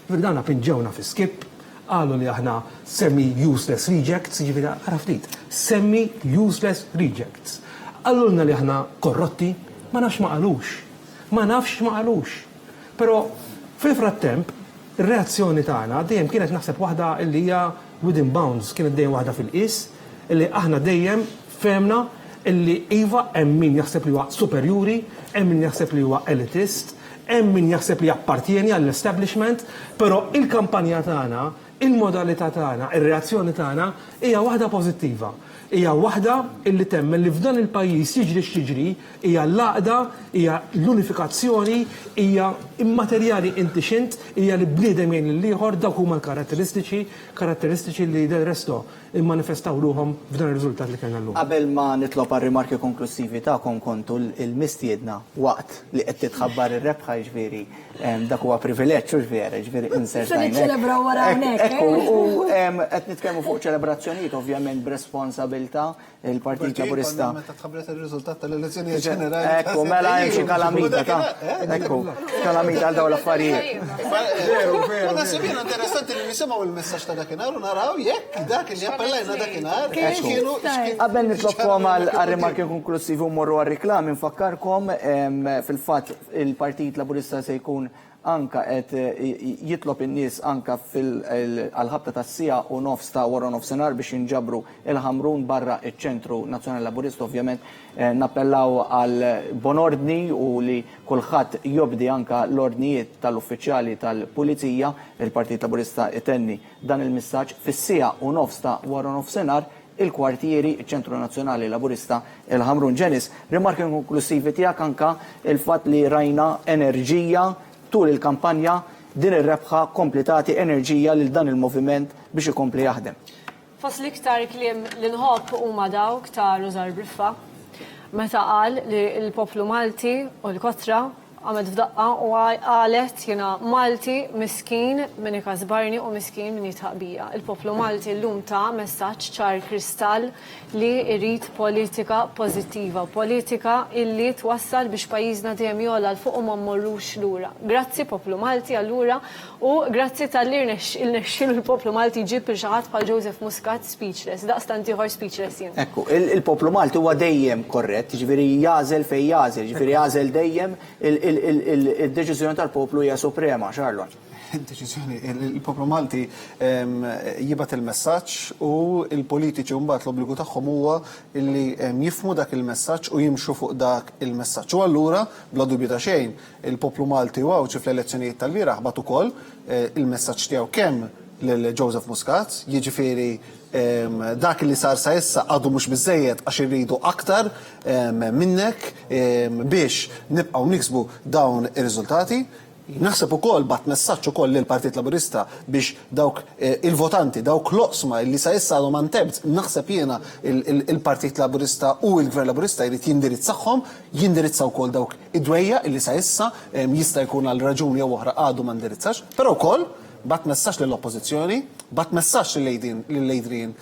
Dana pinġewna fi skip, għallu li aħna semi-useless rejects, ġivida għaraftit, semi-useless rejects. Għallulna li aħna korrotti, ma nafx ma għalux. Pero fil-frattemp, il-reazzjoni tagħna dejjem kienet naħseb waħda li hija within bounds, kienet dejjem waħda fil-qis, illi aħna dejjem femna illi iva hemm min jaħseb li huwa superjuri, hemm min jaħseb li huwa elitist, hemm min jaħseb li appartieni għall-establishment, però il-kampanja tagħna, il-modalità tagħna, ir-reazzjoni tagħna hija waħda pożittiva. Hija waħda illi temmen li f'dan il-pajjiż jiġri x'jiġri, hija l-għaqda, hija l-unifikazzjoni, hija immaterjali inti xint, hija li bniedem jgħin lill-ieħor dawk huma l-karatteristiċi li del resto immanifestaw ruhom f'dan ir-riżultat li kellna llum. Qabel ma nitlob għar-rimarki konklusivi tagħkom kontu il-mistiedna waqt li qed titħabbar ir-rebħa ġifieri dak huwa privileġġ ġifieri insertajn. Ċelebraw wara hawnhekk. U qed nitkellmu fuq ċelebrazzjonijiet ovvjament b'responsabilta ġilta, il-Partit Laburista. Meta tħabbret il-riżultat tal-elezzjoni ġenerali. Ekku, mela hemm xi kalamita ta' ekku, kalamita għal dawn l-affarijiet. Ma nasib jiena interessanti li nisimgħu il-messaġġ ta' dakinhar u naraw jekk dak li appellajna dakinhar kienu. Qabel nitlobkom għal-rimarki konklusivi u morru għal-riklami, nfakkarkom fil-fatt il-Partit Laburista se jkun anka qed jitlob in-nies anka għal-ħabta tas-sija u nofs ta' wara nofsinhar biex jinġabru il-ħamrun barra iċ-Ċentru Nazzjonali Laburista. Ovvjament nappellaw għal bonordni u li kulħadd jobdi anka l-ordnijiet tal-uffiċjali tal-Pulizija. Il-Partit Laburista itenni dan il-messaġġ fis-sija u nofs ta' wara nofsinhar il-kwartieri, il-Ċentru Nazzjonali Laburista, il-Ħamrun. Ġenis, rimarki konklusivi tiegħek anka il-fatt li rajna enerġija tul il-kampanja din ir-rebħa kompletati enerġija lil dan il-moviment biex ikompli jaħdem. Fos l-iktar kliem l-inħobb huma dawk ta' Rożar Briffa meta qal li l-poplu Malti u l-Kotra għamed f'daqqa u għalet jena Malti miskin minn ikazbarni u miskin minn jitħaqbija. Il-poplu Malti l-lum ta' messaċ ċar kristall li irrit politika pozittiva, politika illi twassal biex pajizna dejjem jola l-fuq u ma mmorrux lura. Grazzi poplu Malti allura u grazzi tal-li il-nexxilu l-poplu Malti ġib il-xaħat bħal Joseph Muscat speechless, daqstant ieħor speechless jien. Ekku, il-poplu Malti huwa dejjem korrett, ġifieri jażel fejn jażel, ġifieri jażel dejjem il-deċiżjoni tal-poplu hija suprema, Charlon. Il-deċiżjoni, il-poplu Malti jibat il-messaġġ u il-politiċi mbagħad l-obbligu tagħhom huwa li jifhmu dak il-messaġġ u jimxu fuq dak il-messaġġ. U allura bla dubju ta' xejn, il-poplu Malti wawċi fl-elezzjonijiet tal-bieraħ bat ukoll il-messaġġ tiegħu kemm lil Joseph Muscat, jiġifieri dak li sar sa issa għadu mhux biżejjed għax irridu aktar minnek biex nibqgħu niksbu dawn ir-riżultati. Naħseb ukoll bat messaġġ ukoll lil Partit Laburista biex dawk il-votanti, dawk l-oqsma li sa issa għadhom antebt, naħseb jiena il-Partit Laburista u l-Gvern Laburista jrid jindirizzahom, jindirizzaw ukoll dawk id-dwejja li sa issa jista' jkun għal raġuni jew oħra għadu ma ndirizzax, però wkoll bat messaġġ lill-oppożizzjoni, bat messaġġ lill-lejdrin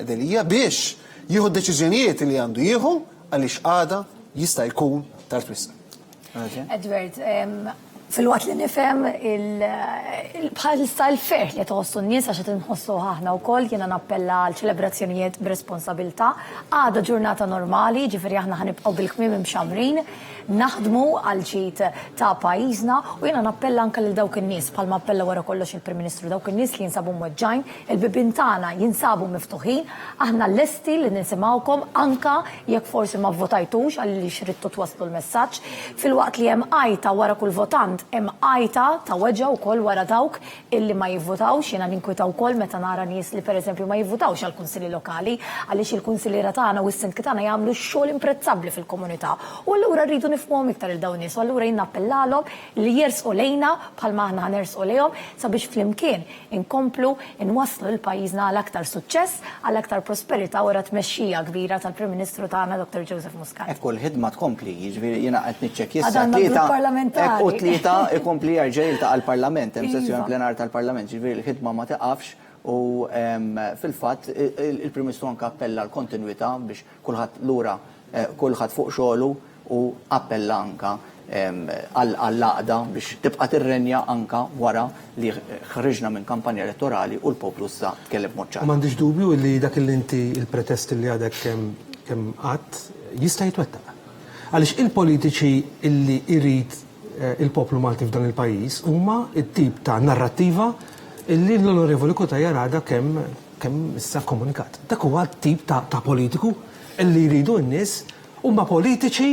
delija biex jieħu d-deċiżjonijiet li għandu jieħu għaliex għada jista' jkun tard wisq. Edward, fil-waqt li nifhem bħalissa l-ferħ li tħossu n-nies għax qed inħossu aħna wkoll jiena nappella għal ċelebrazzjonijiet b'responsabilità. Għada ġurnata normali, ġifieri aħna ħanibqgħu bil-kmiem imxamrin, naħdmu għal ġid ta' pajjiżna u jiena nappella anke lil dawk in-nies bħalma appella wara kollox il-Prim Ministru, dawk in-nies li jinsabu mweġġajn, il-bibien tagħna jinsabu miftuħin, aħna lesti li nisimgħukom anke jekk forsi ma vvotajtux għalli xrittu twasslu l-messaġġ. Fil-waqt li hemm għajta wara kull votant hemm għajta ta' weġġa wkoll wara dawk illi ma jivvutawx, jiena ninkwita wkoll meta nara nies li pereżempju ma jivvutawx għall kunsili lokali għaliex il-kunsiliera tagħna u s-sindki tagħna jagħmlu xogħol imprezzabbli fil-komunità. U allura rridu nifhmuhom iktar il dawn nies, u allura jien nappellalhom li jersqu lejna bħalma aħna nersqu lejhom sabiex flimkien inkomplu inwasslu l-pajjiżna għal aktar suċċess, għal aktar prosperità wara tmexxija kbira tal-Prim Ministru tagħna Dr. Joseph Muscat. Ekku l-ħidma tkompli, jiġifieri jiena qed niċċekkja Għadna grupp parlamentari. u tlieta ikompli jarġel ta' għal-Parlament, hemm sessjoni plenar tal-Parlament, ġifieri l-ħidma ma teqafx u fil-fatt il-Prim Ministru anke appella l-kontinwità biex kulħadd lura kulħadd fuq xogħlu u appella anke għall-laqda biex tibqa' tirrenja anke wara li ħriġna minn kampanja elettorali u l-poplu issa tkellem mod ċar. M'għandix dubju li dak il-inti il-pretest li għadek kemm qatt jista' jitwettaq. Għaliex il-politiċi illi jrid il-poplu Malti f'dan il-pajjiż huma t-tip ta' narrattiva illi l-Onorevoli Kutajar għadha kemm issa komunikat. Dak huwa t-tip ta' politiku illi jridu n-nies huma politiċi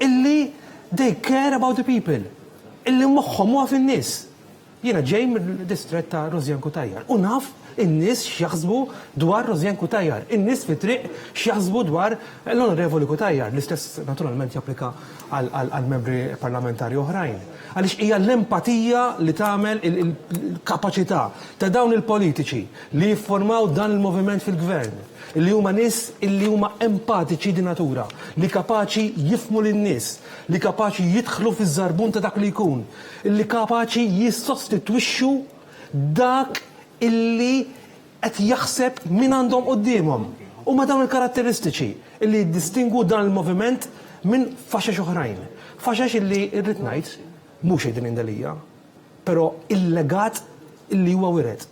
illi they care about the people, illi moħħhom huwa fin-nies. Jiena ġej mill-distrett ta' Rozjan Kutajar u naf in-nies x'jaħsbu dwar Rozjan Kutajar, in-nies fit-triq x'jaħsbu dwar l-Onorevoli Kutajar, l-istess naturalment japplika għal-membri parlamentari oħrajn. Għaliex hija l-empatija li tagħmel il-kapaċità ta' dawn il-politiċi li jiffurmaw dan il-moviment fil-gvern, li huma nies illi huma empatiċi di natura, li kapaċi jifmu lin-nies, li kapaċi jidħlu fiż-żarbun ta' dak li jkun, li kapaċi jissostitwixxu dak illi qed jaħseb min għandhom qudiemhom. U ma dawn il-karatteristiċi illi distingu dan il-moviment minn faxex oħrajn. Faxex illi irrid ngħid mhux jgħidin indalija, però il-legat illi huwa wired.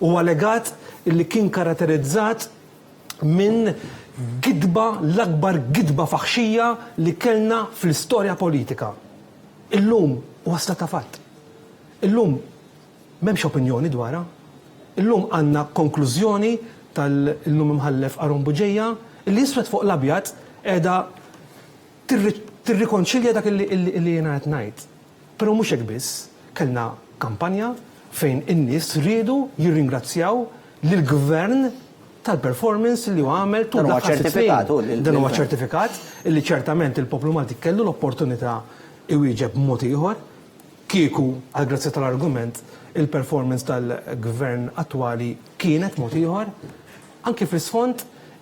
Huwa legat illi kien karatterizzat minn gidba, l-akbar gidba faħxija li kellna fl-istorja politika. Illum wasla ta' fatt. Illum m'hemmx opinjoni dwarha. Illum għandna konklużjoni tal-lum imħallef Aron Buġejja li jiswed fuq l-abjad qiegħda tirrikonċilja dak li jiena qed ngħid. Però mhux hekk biss, kellna kampanja fejn in-nies riedu jirringrazzjaw lill-gvern tal-performance li għamel tul dan huwa ċertifikat li ċertament il-poplu Malti kellu l-opportunità iwieġeb b'mod ieħor kieku għal grazzi tal-argument il-performance tal-gvern attwali kienet mod ieħor anke fl-isfond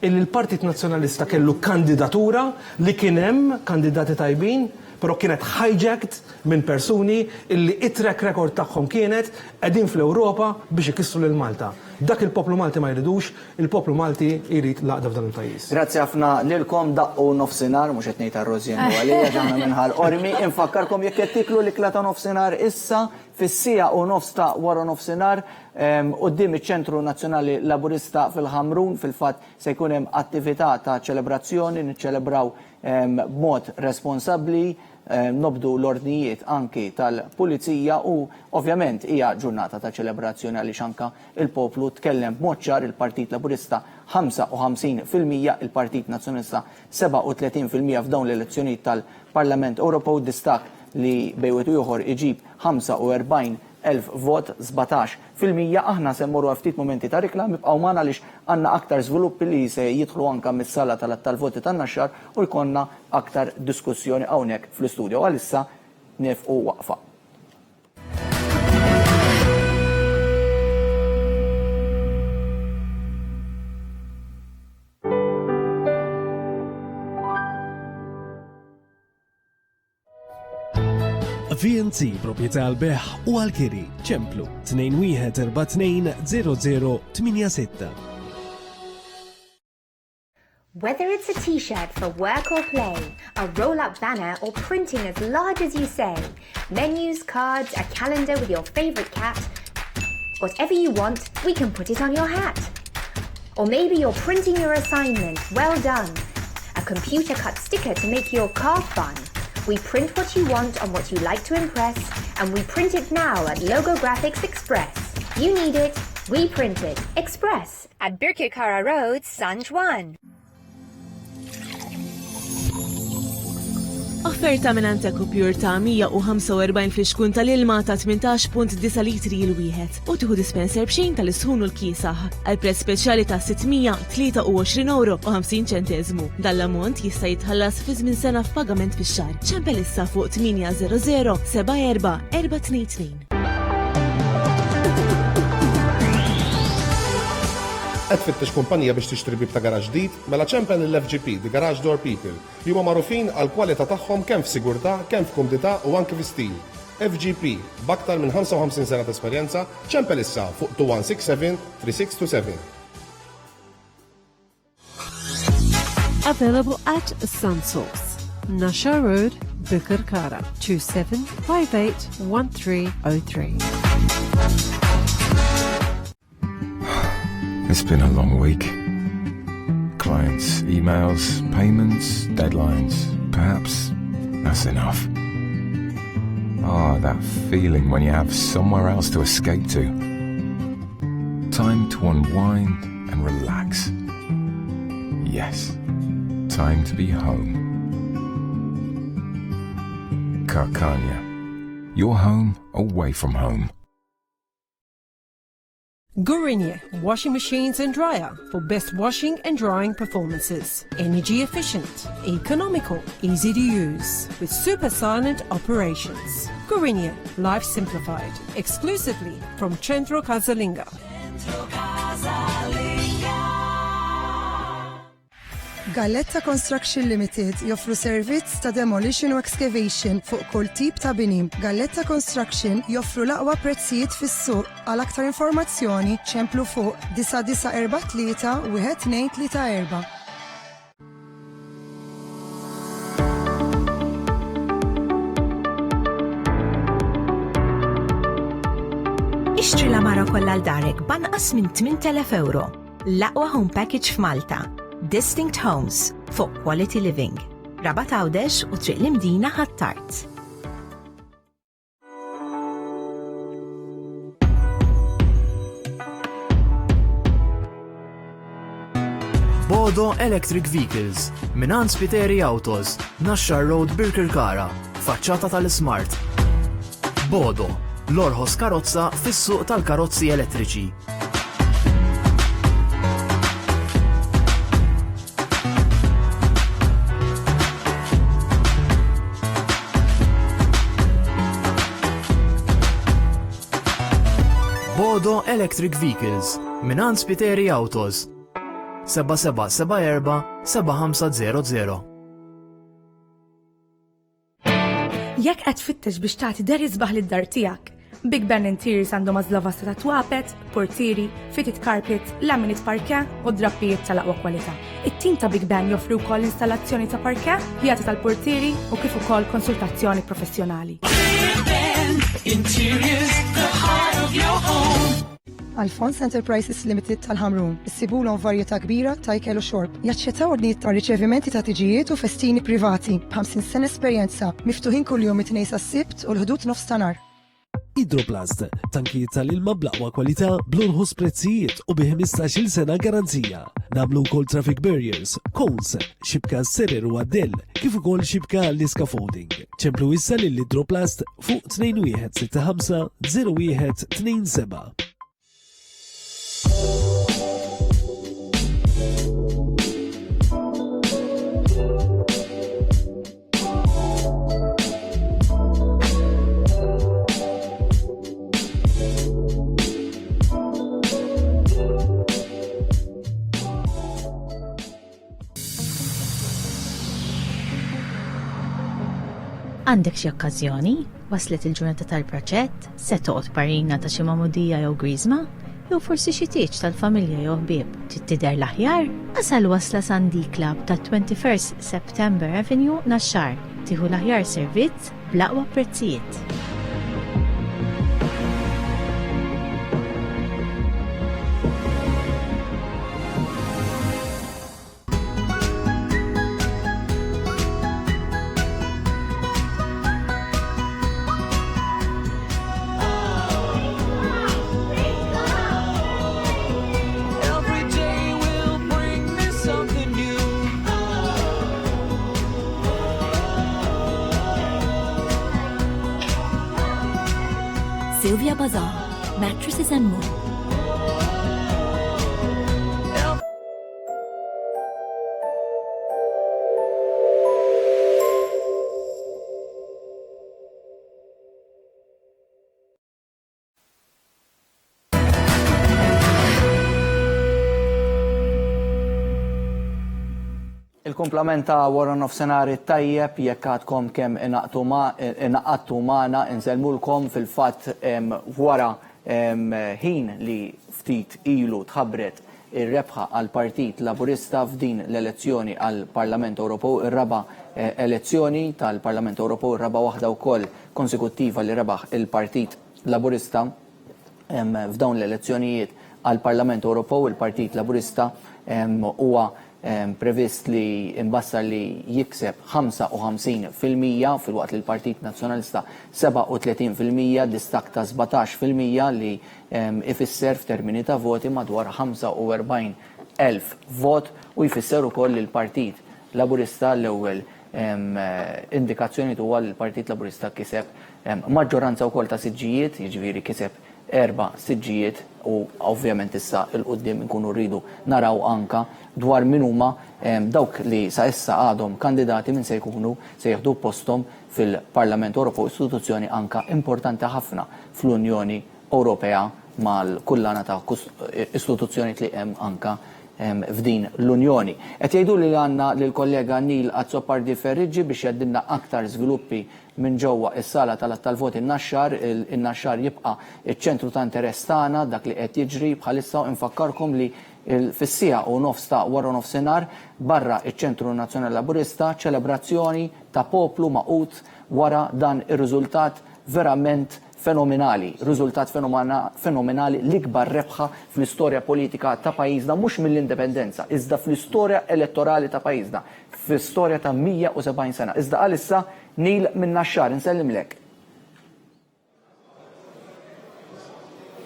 il-Partit Nazzjonalista kellu kandidatura li kien hemm kandidati tajbin, però kienet hijacked minn persuni illi it-track record tagħhom kienet qegħdin fl-Ewropa biex ikissru lil Malta. Dak il-poplu Malti ma jridux, il-poplu Malti jrid laqda f'dan il-pajjiż. Grazzi ħafna lilkom daqqu nofsinhar, mhux qed ngħid arrożjen għalija ġaħna minħal qormi, infakkarkom jekk qed tiklu l-ikla ta' nofsinhar issa fis-sija u nofs ta' wara nofsinhar quddiem iċ-Ċentru Nazzjonali Laburista fil-Ħamrun fil-fatt se jkun hemm attività ta' ċelebrazzjoni, niċċelebraw b'mod responsabbli, nobdu l-ordnijiet anki tal-Pulizija u ovvjament hija ġurnata ta' ċelebrazzjoni għaliex anke il-poplu tkellem b'mod ċar il-Partit Laburista 55%, il-Partit Nazzjonalista 37% f'dawn l-elezzjonijiet tal-Parlament Ewropew distak li bejwet ieħor iġib 45,000 vot 17%. Aħna se mmorru ftit momenti ta' riklam ibqgħu magħna għaliex għandna aktar żviluppi li se jidħlu anke mis-sala tal-voti tan-naxxar u jkollna aktar diskussjoni hawnhekk fl-istudju. Għalissa nefqu waqfa. VNC proprjetà għal-beħ u għal-kiri ċemplu 21420086. Whether it's a t-shirt for work or play, a roll-up banner or printing as large as you say, menus, cards, a calendar with your favorite cat, whatever you want, we can put it on your hat. Or maybe you're printing your assignment, well done. A computer-cut sticker to make your car fun. We print what you want on what you like to impress, and we print it now at Logo Graphics Express. You need it, we print it. Express at Birkirkara Road, San Juan. Offerta minn Kupjur ta' 145 fl-xkun tal-ilma ta' 18.9 litri il-wieħed u tieħu dispenser b'xejn tal-isħun u l-kiesaħ għal prezz speċjali ta' €623.50. Dal-ammont jista' jitħallas fi żmien sena f'pagament fix-xahar. ċempel issa fuq 800 74 422. Qed tfittex kumpanija biex tixtri bib ta' garaġ ġdid, mela ċempel l-FGP, The Garage Door People, li huma magħrufin għal kwalità tagħhom kemm f'sigurtà, kemm f'kumdità u anke f'istil. FGP, b'aktar minn 55 sena ta' esperjenza, ċempel issa fuq 2167 3627. Available at SunSource, Nasha Road, Birkirkara, 27581303. It's been a long week. Clients, emails, payments, deadlines. Perhaps that's enough. That feeling when you have somewhere else to escape to. Time to unwind and relax. Yes, time to be home. Carcania, your home away from home. Gorinje washing machines and dryer for best washing and drying performances. Energy efficient, economical, easy to use, with super silent operations. Gorinje, life simplified, exclusively from Centro Casalinga. Galletta Construction Limited joffru servizz ta' demolition u excavation fuq kull tip ta' bini. Galletta Construction joffru l-aqwa prezzijiet fis-suq. Għal aktar informazzjoni ċemplu fuq 9943 1234. Ixtri l-amara kollha l-darek banqas minn 8,000 euro. L-aqwa home package f'Malta. Distinct Homes fuq Quality Living. Rabat Għawdex u Triq l-Imdina Ħattart. Bodo Electric Vehicles, Minan Spiteri Autos, Nashar Road Birkirkara, faċċata tal-Smart. Bodo, l-orħos karozza fis-suq tal-karozzi elettriċi. Bodo Electric Vehicles, Minan Spiteri Autos, 7774-7500. Jekk qed tfittex biex tagħti der isbaħ lid-dar tiegħek, Big Ben Interiors għandhom għażla vasta ta' twapet, portieri, fitted carpet, laminate parquet u drappijiet tal-aqwa kwalità. It-tim ta' Big Ben joffri wkoll installazzjoni ta' parquet, ħjata tal-portieri u kif ukoll konsultazzjoni professjonali. Big Ben Interiors, the heart of your home. Alphonse Enterprises Limited tal-Ħamrun. Issibulhom varjetà kbira ta' ikel u xorb. Jaċċettaw ordnijiet ta' riċevimenti ta' tiġijiet u festini privati. b'50 sena esperjenza, miftuħin kuljum it-tnejn sas-sibt u l-ħdud nofs ta' nar. Hydroplast, tankijiet tal-ilma bl-aqwa kwalità, bl-orħos prezzijiet u bi 15-il sena garanzija. Namlu wkoll traffic barriers, cones, xibka serer u għaddell, kif ukoll xibka l-scaffolding. ċemplu issa lill-Hydroplast fuq 2165 0127. Għandek xi okkażjoni, waslet il-ġurnata tal-proġett, se toqgħod parina ta' xi mamudija jew griżma, jew forsi xi tieġ tal-familja jew ħbieb. Tidher l-aħjar? Asal wasla Sandy Club ta' 21 September Avenue Naxxar. Tieħu l-aħjar servizz bl-aqwa prezzijiet. Sylvia Bazaar, Mattresses and More. Il-komplament ta' wara nofsinhar tajjeb jekk għadkom kemm inaqqattu magħna inżelmulkom fil-fatt wara ħin li ftit ilu tħabbret ir-rebħa għal Partit Laburista f'din l-elezzjoni għal Parlament Ewropew, ir-raba' elezzjoni tal-Parlament Ewropew, ir-raba' waħda wkoll konsekuttiva li rebaħ il-Partit Laburista f'dawn l-elezzjonijiet għal Parlament Ewropew. Il-Partit Laburista huwa previst li imbassar li jikseb 55% fil-waqt li l-Partit Nazzjonalista 37%, distak ta' 17% li ifisser f'termini ta' voti madwar 45,000 vot u jfisser ukoll li l-Partit Laburista l-ewwel indikazzjoni huwa li l-Partit Laburista kiseb maġġoranza wkoll ta' siġġijiet, jiġifieri kiseb 4 siġġijiet u ovvjament issa il-qudiem nkunu rridu naraw anka dwar min huma dawk li sa issa għadhom kandidati minn se jkunu se jieħdu posthom fil-Parlament Ewropew, istituzzjoni anka importanti ħafna fl-Unjoni Ewropea mal-kullana ta' istituzzjoni li hemm anka f'din l-Unjoni. Qed jgħidu li għandna lill-kollega Neil Azzopardi Ferriġġi biex jgħaddilna aktar żviluppi minn ġewwa is-sala tal-vot in-Naxxar jibqa' iċ-ċentru ta' interess tagħna dak li qed jiġri bħalissa infakkarkom li fis-sija u nofs ta' wara nofsinhar barra iċ-Ċentru Nazzjonali Laburista ċelebrazzjoni ta' poplu maqut wara dan ir-riżultat verament fenomenali, riżultat fenomenali l-ikbar rebħa fl-istorja politika ta' pajjiżna mhux mill-indipendenza, iżda fl-istorja elettorali ta' pajjiżna, fl-istorja ta' 170 sena. Iżda għalissa Neil minn Naxxar, insellimlek.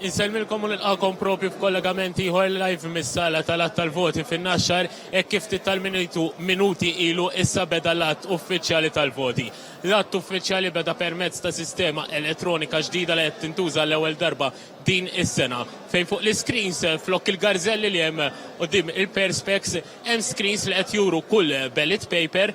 Inselmilkom u nilqakom propju f'kollegamenti ieħor live mis-sala tal-voti fin-Naxxar hekk kif minuti ilu issa beda l-att uffiċjali tal-voti. L-att uffiċjali beda permezz ta' sistema elettronika ġdida li qed tintuża l-ewwel darba din is-sena. Fejn fuq l-screens flok il-garżelli li hemm qudiem il-perspex hemm screens li qed juru kull ballot paper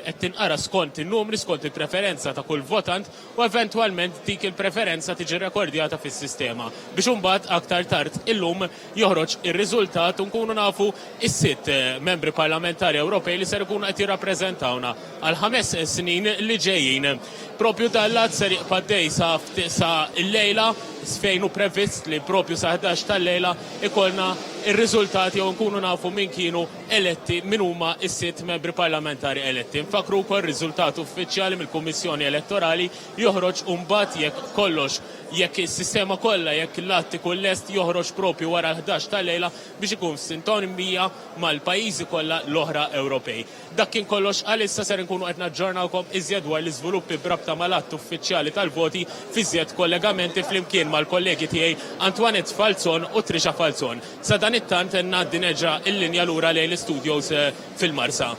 qed tinqara skont in-numri, skont il-preferenza ta' kull votant u eventwalment dik il-preferenza tiġi rekordjata fis-sistema. Biex imbagħad aktar tard illum joħroġ ir-riżultat u nkunu nafu is-sitt membri parlamentari Ewropej li ser ikunu qed jirrappreżentawna għal 5 snin li ġejjin. Propju dal-lat ser jibqaddej sa il-lejla fejn hu previst li propju sa 11 tal-lejla ikolna ir-riżultati jew nkunu nafu min kienu eletti min huma is-sitt membri parlamentari eletti. Nfakru wkoll riżultat uffiċjali mill-Kummissjoni Elettorali joħroġ mbagħad jekk kollox jekk is-sistema kollha jekk l-att ikun lest joħroġ propju wara 11 tal-lejla biex ikun sintonimija mal-pajjiżi kollha l-oħra Ewropej. Dak kien kollox għalissa ser nkunu qed naġġornawkom iżjed dwar l-iżviluppi brabta mal-att uffiċjali tal-voti fi żjed kollegamenti flimkien mal-kollegi tiegħi Antoinette Falzon u Trisha Falzon. Sa dan it-tant ngħaddi neġa' il-linja lura lejn l-istudios fil-Marsa.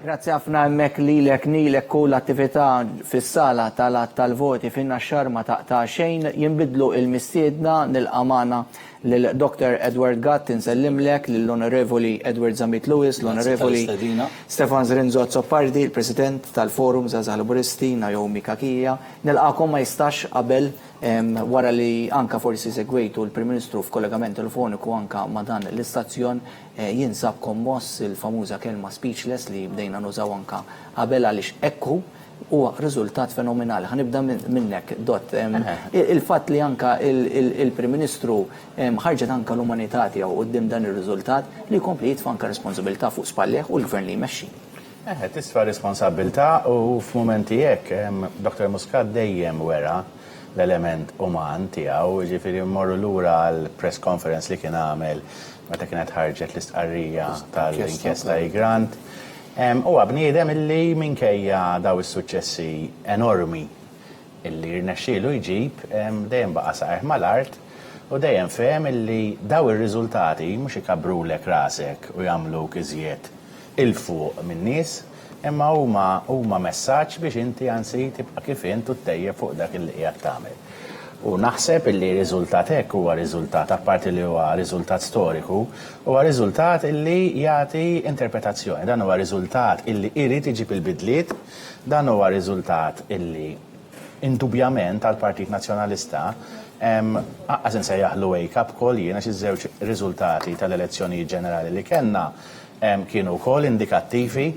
Grazzi ħafna hemmhekk lilek Nilek kull attività fis-sala tal-voti fin-Naxxar ma taqta' xejn jinbidlu il-mistiedna nilqamana lil Dr. Edward Gatt insellimlek lill-Onorevoli Edward Zambit Lewis, l-Onorevoli Stefan Zrinzo Azzopardi, il-President tal-Forum Żgħażagħ Laburisti Naomi Kakija. Nilqakom ma jistax qabel wara li anka forsi segwejtu l-Prim Ministru f'kollegament telefoniku anka ma dan l-istazzjon jinsab kommoss il-famuża kelma speechless li bdejna nużaw anka qabel għaliex ekku huwa riżultat fenomenali. Ħanibda minnek, Dott. Il-fatt li anka il-Prim Ministru ħarġet anka l-umanità tiegħu quddiem dan ir-riżultat li jkompli jitfa' anka responsabilità fuq spallejh u l-Gvern li jmexxi. Tisfa' responsabilità u f'mumenti hekk Dr. Muscat dejjem wera l-element uman tiegħu, ġifieri mmorru lura għall press conference li kien għamel meta kienet ħarġet l-istqarrija tal-inkjesta Grant. Huwa bniedem illi minkejja daw is-suċċessi enormi illi rnexxielu jġib dejjem baqa' saqajh mal-art u dejjem fehem illi daw ir-riżultati mhux ikabrulek rasek u jagħmluk iżjed il-fuq min-nies, imma huma messaġġ biex inti anzi tibqa' kif int u ttejjeb fuq dak illi qiegħed tagħmel. U naħseb illi riżultat hekk huwa riżultat apparti li huwa riżultat storiku, huwa riżultat illi jagħti interpretazzjoni. Dan huwa riżultat illi jrid iġib il-bidliet, dan huwa riżultat illi indubjament għall-Partit Nazzjonalista aqqas insejjaħlu wake-up call jiena xi żewġ riżultati tal-elezzjonijiet ġenerali li kellna kienu wkoll indikattivi,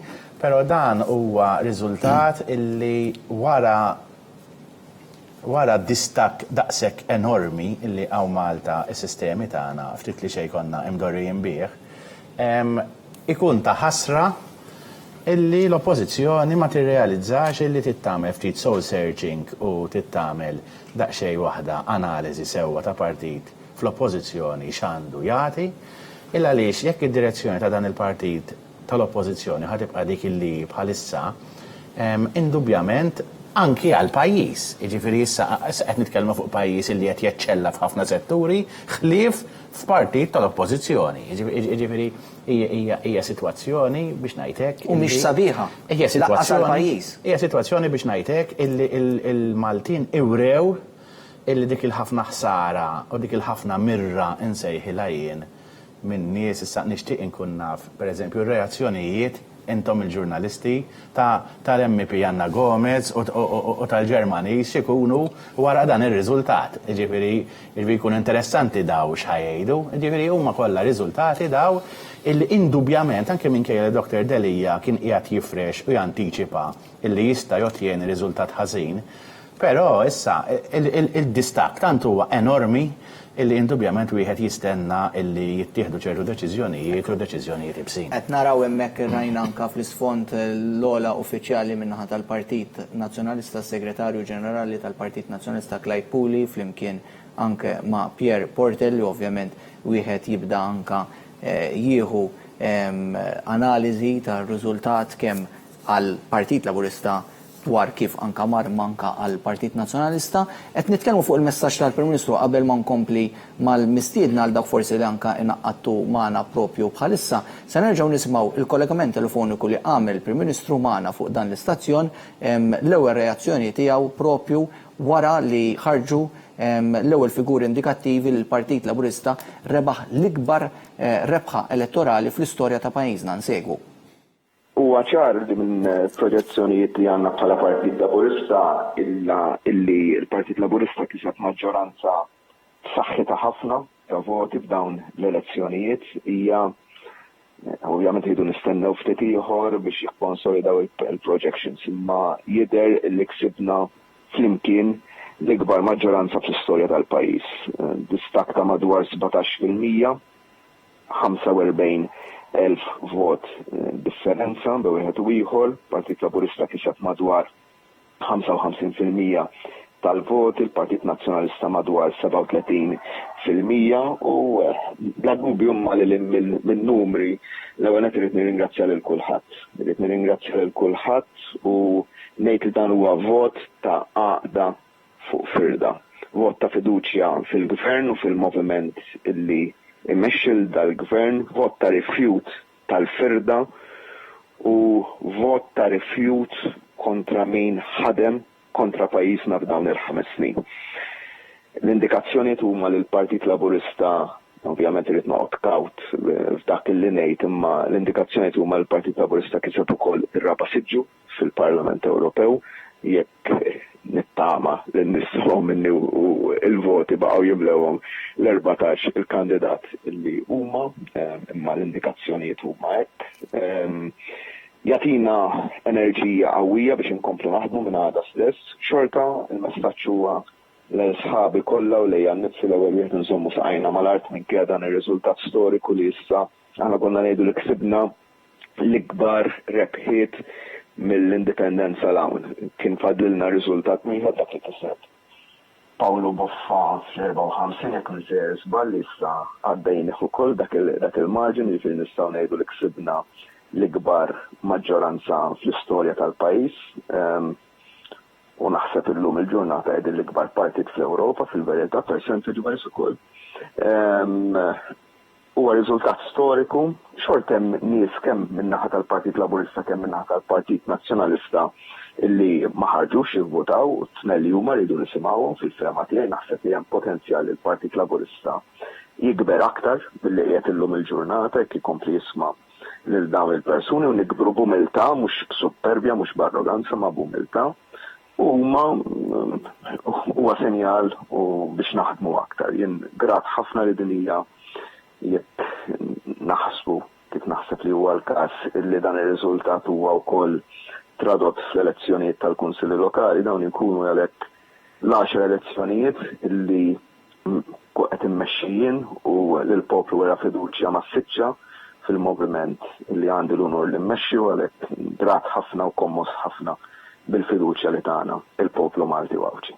però dan huwa riżultat illi wara distak daqshekk enormi illi hawn Malta s-sistemi tagħna ftit li xejn konna imdorrijin bih, ikun ta' ħasra illi l-oppożizzjoni ma tirrealizzax illi tittamel ftit soul searching u tittamel daqsxejn waħda analiżi sewwa ta' partit fl-oppożizzjoni x'għandu jagħti, illa għaliex jekk id-direzzjoni ta' dan il-partit tal-oppożizzjoni ħatibqa' dik illi bħalissa indubjament anki għal pajjiż. Jiġifieri issa qed nitkellmu fuq pajjiż li qed jeċċella f'ħafna setturi ħlief f'partit tal-oppożizzjoni. Jiġifieri hija sitwazzjoni biex ngħidlek. U mhix sabiħa. Hija sitwazzjoni biex ngħidlek illi il-Maltin iwrew illi dik il-ħafna ħsara u dik il-ħafna mirra insejħilha jien minn nies issa nixtieq inkun naf, pereżempju, ir-reazzjonijiet intom il-ġurnalisti tal-MP Anna Gomez u tal-Ġermanis ikunu wara dan ir-riżultat. Ġifieri jkun interessanti daw x'ħajjgħidu, ġifieri huma kollha riżultati daw illi indubjament anke minkejja li Dr. Delija kien qiegħed jifrex u jantiċipa illi jista' jottieni riżultat ħażin, però issa il-distak tant huwa enormi illi indubjament wieħed jistenna illi jittieħdu ċertu deċiżjonijiet u deċiżjonijiet ibsin. Qed naraw hemmhekk rajna anke fl-isfond l-ola uffiċjali min-naħa tal-Partit Nazzjonalista, Segretarju Ġenerali tal-Partit Nazzjonalista Clyde Pooley flimkien anke ma' Pierre Portelli, ovvjament wieħed jibda anke jieħu analiżi tar-riżultat kemm għall-Partit Laburista dwar kif anka manka għal Partit Nazzjonalista. Qed nitkellmu fuq il-messaġġ tal-Prim Ministru qabel ma nkompli mal-mistiedna għal dak forsi li anka inaqqattu magħna propju bħalissa. Se nerġgħu nisimgħu il-kollegament telefoniku li għamel il-Prim Ministru magħna fuq dan l-istazzjon l-ewwel reazzjoni tiegħu propju wara li ħarġu l-ewwel figuri indikattivi li l-Partit Laburista rebaħ l-ikbar rebħa elettorali fl-istorja ta' pajjiżna. Nsegwu. Huwa ċar li minn proġezzjonijiet li għandna bħala Partit Laburista illi l-Partit Laburista kiseb maġġoranza b'saħħitha ħafna ta' voti f'dawn l-elezzjonijiet hija ovvjament jridu nistennew ftit ieħor biex jikkonsolidaw il-projections imma jidher li ksibna flimkien l-ikbar maġġoranza fl-istorja tal-pajjiż. Distak ta' madwar 17%, 45,000 vot differenza be wieħed u ieħor, Partit Laburista kiseb madwar 55% tal-voti, il-Partit Nazzjonalista madwar 37% u bla dubju ma li min-numri l-ewwel qed irid nirringrazzja lil kulħadd. Irid nirringrazzja lil kulħadd u ngħid li dan huwa vot ta' għaqda fuq firda. Vot ta' fiduċja fil-gvern u fil-moviment illi immexxil dal-gvern, vot ta' rifjut tal-firda u vot ta' rifjut kontra min ħadem kontra pajjiżna f'dawn il-5 snin. L-indikazzjonijiet huma li l-Partit Laburista ovvjament irid noqgħod kawt f'dak li ngħid imma l-indikazzjonijiet huma l-Partit Laburista kiseb ukoll ir-raba' siġġu fil-Parlament Ewropew jekk nittama l-nistgħu minni u il-voti baqgħu jimlewhom l-14 il-kandidat li huma imma l-indikazzjonijiet huma hekk. Jatina enerġija qawwija biex inkomplu naħdmu minn għada stess. Xorta il-messaġġ huwa l-sħabi kollha u lejja nnifsi l-ewwel wieħed nżommu saqajna mal-art minn kien dan ir-riżultat storiku li issa aħna konna ngħidu li ksibna l-ikbar rebħiet mill-indipendenza l-hawn. Kien fadlilna riżultat wieħed dak li kiseb Paolo Boffa fl-54 jekk nisejjer żball issa għaddejnieh ukoll dak il-marġin li nistgħu ngħidu li ksibna l-ikbar maġġoranza fl-istorja tal-pajjiż u naħseb illum il-ġurnata qegħdin l-ikbar partit fl-Ewropa fil-verità percentage wise ukoll. Huwa riżultat storiku, xort hemm nies kemm min-naħa tal-Partit Laburista kemm min-naħa tal-Partit Nazzjonalista illi ma ħarġux jivvotaw u t-tnelli huma rridu nisimgħuhom fil-fema tiegħi naħseb li hemm potenzjal li l-Partit Laburista jikber aktar billi qiegħed illum il-ġurnata jekk ikompli jisma' lil dawn il-persuni u nikbru b'umiltà mhux superbja mhux b'arroganza ma b'umiltà u huma huwa sinjal u biex naħdmu aktar. Jien grat ħafna li din hija jekk naħsbu kif naħseb li huwa l-każ illi dan ir-riżultat huwa wkoll tradott fl-elezzjonijiet tal-Kunsilli Lokali dawn ikunu għalhekk l-10 elezzjonijiet illi qed immexxijin u lill-poplu wera fiduċja massiċċa fil-moviment li għandi l-unur li mmexxi u għalhekk grat ħafna u kommos ħafna bil-fiduċja li tagħna il-poplu Malti u Awċi.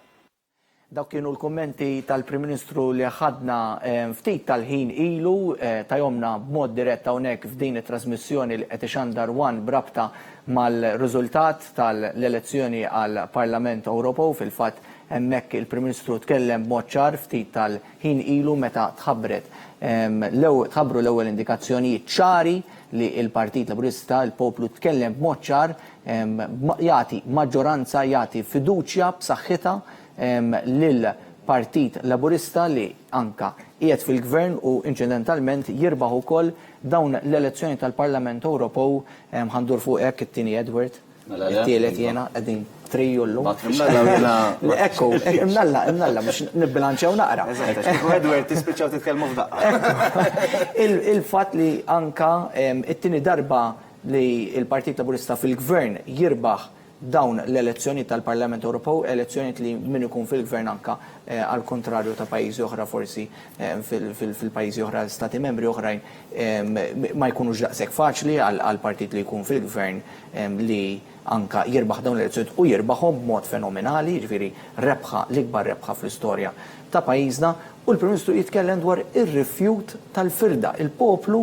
Dawk kienu l-kummenti tal-Prim Ministru li ħadna ftit tal-ħin ilu tajomna b'mod dirett hawnhekk f'din it-trasmissjoni li qed ixandar wan brabta mal-riżultat tal-elezzjoni għal Parlament Ewropew. Fil-fatt hemmhekk il-Prim Ministru tkellem b'mod ċar ftit tal-ħin ilu meta tħabbru l-ewwel indikazzjonijiet ċari li l-Partit Laburista, il-poplu tkellem b'mod ċar jagħti maġġoranza, jagħti fiduċja b'saħħitha lil partit laburista li anka qiegħed fil-gvern u incidentalment jirbaħ ukoll dawn l-elezzjoni tal-Parlament Ewropew ħandur fuq hekk it-tieni Edward. Tielet jiena qegħdin triju llum. Ekku, imnalla biex nibbilanċew naqra. Edward tispiċċaw titkellmu f'daqqa. Il-fatt li anka it-tieni darba li il-Partit Laburista fil-gvern jirbaħ dawn l-elezzjoni tal-Parlament Ewropew, elezzjoni li min ikun fil-gvern anka għal kontrarju ta' pajjiżi oħra forsi fil-pajjiżi oħra stati membri oħrajn ma jkunux daqshekk faċli għal partit li jkun fil-gvern li anka jirbaħ dawn l-elezzjoni u jirbaħhom b'mod fenomenali, ġifieri rebħa l-ikbar rebħa fl-istorja ta' pajjiżna u l-Prim Ministru jitkellem dwar ir-rifjut tal-firda. Il-poplu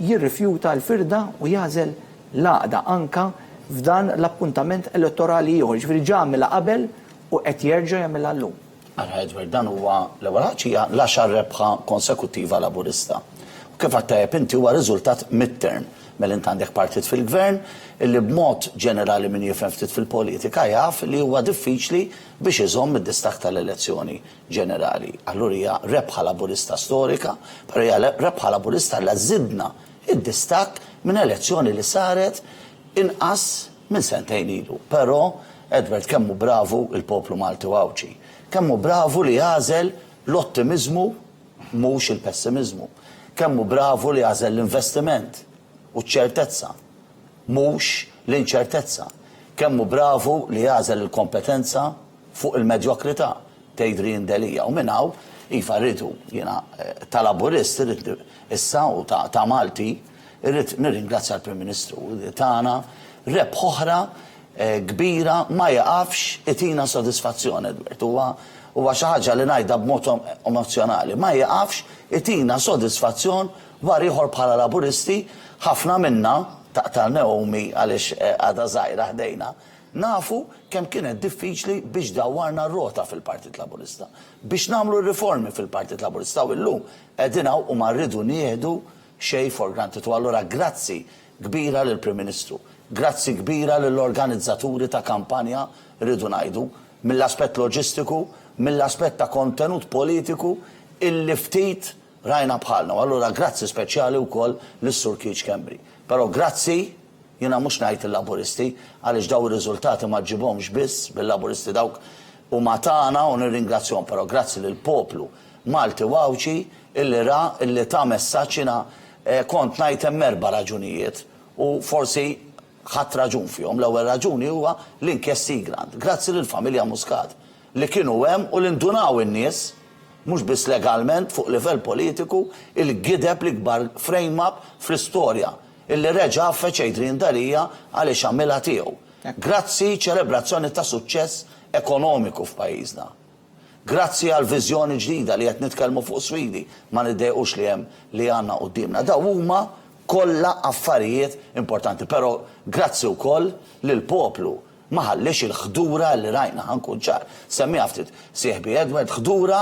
jirrifjuta l-firda u jażel l-għaqda anka f'dan l-appuntament elettorali ieħor, ġifieri ġamilha qabel u qed jerġa' jagħmilha llum. Ara Edward, dan huwa l-ewwel ħaġa l-10 rebħa konsekuttiva laburista. U kif għattajjeb inti huwa riżultat mid-term mela inti għandek partit fil-gvern illi b'mod ġenerali min jifhem ftit fil-politika jaf li huwa diffiċli biex iżomm id-distak tal-elezzjoni ġenerali. Allura hija rebħa laburista storika, però hija rebħa laburista li żidna id-distak minn elezzjoni li saret inqas minn sentejn ilu. Però Edward kemmu bravu il-poplu Malti u Awċi. Kemmu bravu li jażel l-ottimizmu mhux il-pessimizmu. Kemmu bravu li jażel l-investiment u ċ-ċertezza mhux l-inċertezza. Kemmu bravu li jażel il-kompetenza fuq il-medjokrità tgħid Delija. U minn hawn iva rridu jiena tal-laburist irrid issa u ta' Malti irrid nirringrazzja l-Prim Ministru tagħna rebħa oħra kbira ma jaqafx itina sodisfazzjoni Edward. Huwa xi ħaġa li ngħidha b'mod emozjonali. Ma jaqafx itina sodisfazzjon war ieħor bħala laburisti ħafna minna taqtalnewhom għaliex għadha żgħira ħdejna. Nafu kemm kienet diffiċli biex dawwarna r-rota fil-Partit Laburista, biex nagħmlu riformi fil-Partit Laburista u llum qegħdin hawn u ma rridu nieħdu xej for granted. U allura grazzi kbira lill Prim Ministru, grazzi kbira lill-organizzaturi ta' kampanja rridu ngħidu mill-aspett loġistiku, mill-aspett ta' kontenut politiku illi ftit rajna bħalna. U allura grazzi speċjali wkoll lis-Sur Keith Kembri. Però grazzi jiena mhux ngħid il-laburisti għaliex daw ir-riżultati ma ġibhomx biss bil-laburisti dawk huma tagħna u nirringrazzjahom, però grazzi lill-poplu Malti u Awċi illi ta' messaġġ jiena kont ngħid hemm 4 raġunijiet u forsi ħadd raġun fihom. L-ewwel raġuni huwa l-inkjesti grand. Grazzi lill-familja Muscat li kienu hemm u li ndunaw in-nies mhux biss legalment fuq livell politiku il-gideb l-ikbar frame-up fl-istorja illi reġa' affeċ Adrian Delija għaliex għamilha tiegħu. Grazzi ċelebrazzjoni ta' suċċess ekonomiku f'pajjiżna. Grazzi għal viżjoni ġdida li qed nitkellmu fuq swidi ma niddejqux li hemm li għandna qudiemna. Daw huma kollha affarijiet importanti, però grazzi wkoll lill-poplu ma ħallix il-ħdura li rajna ħankun ċar. Semmiha ftit sieħbi Edward ħdura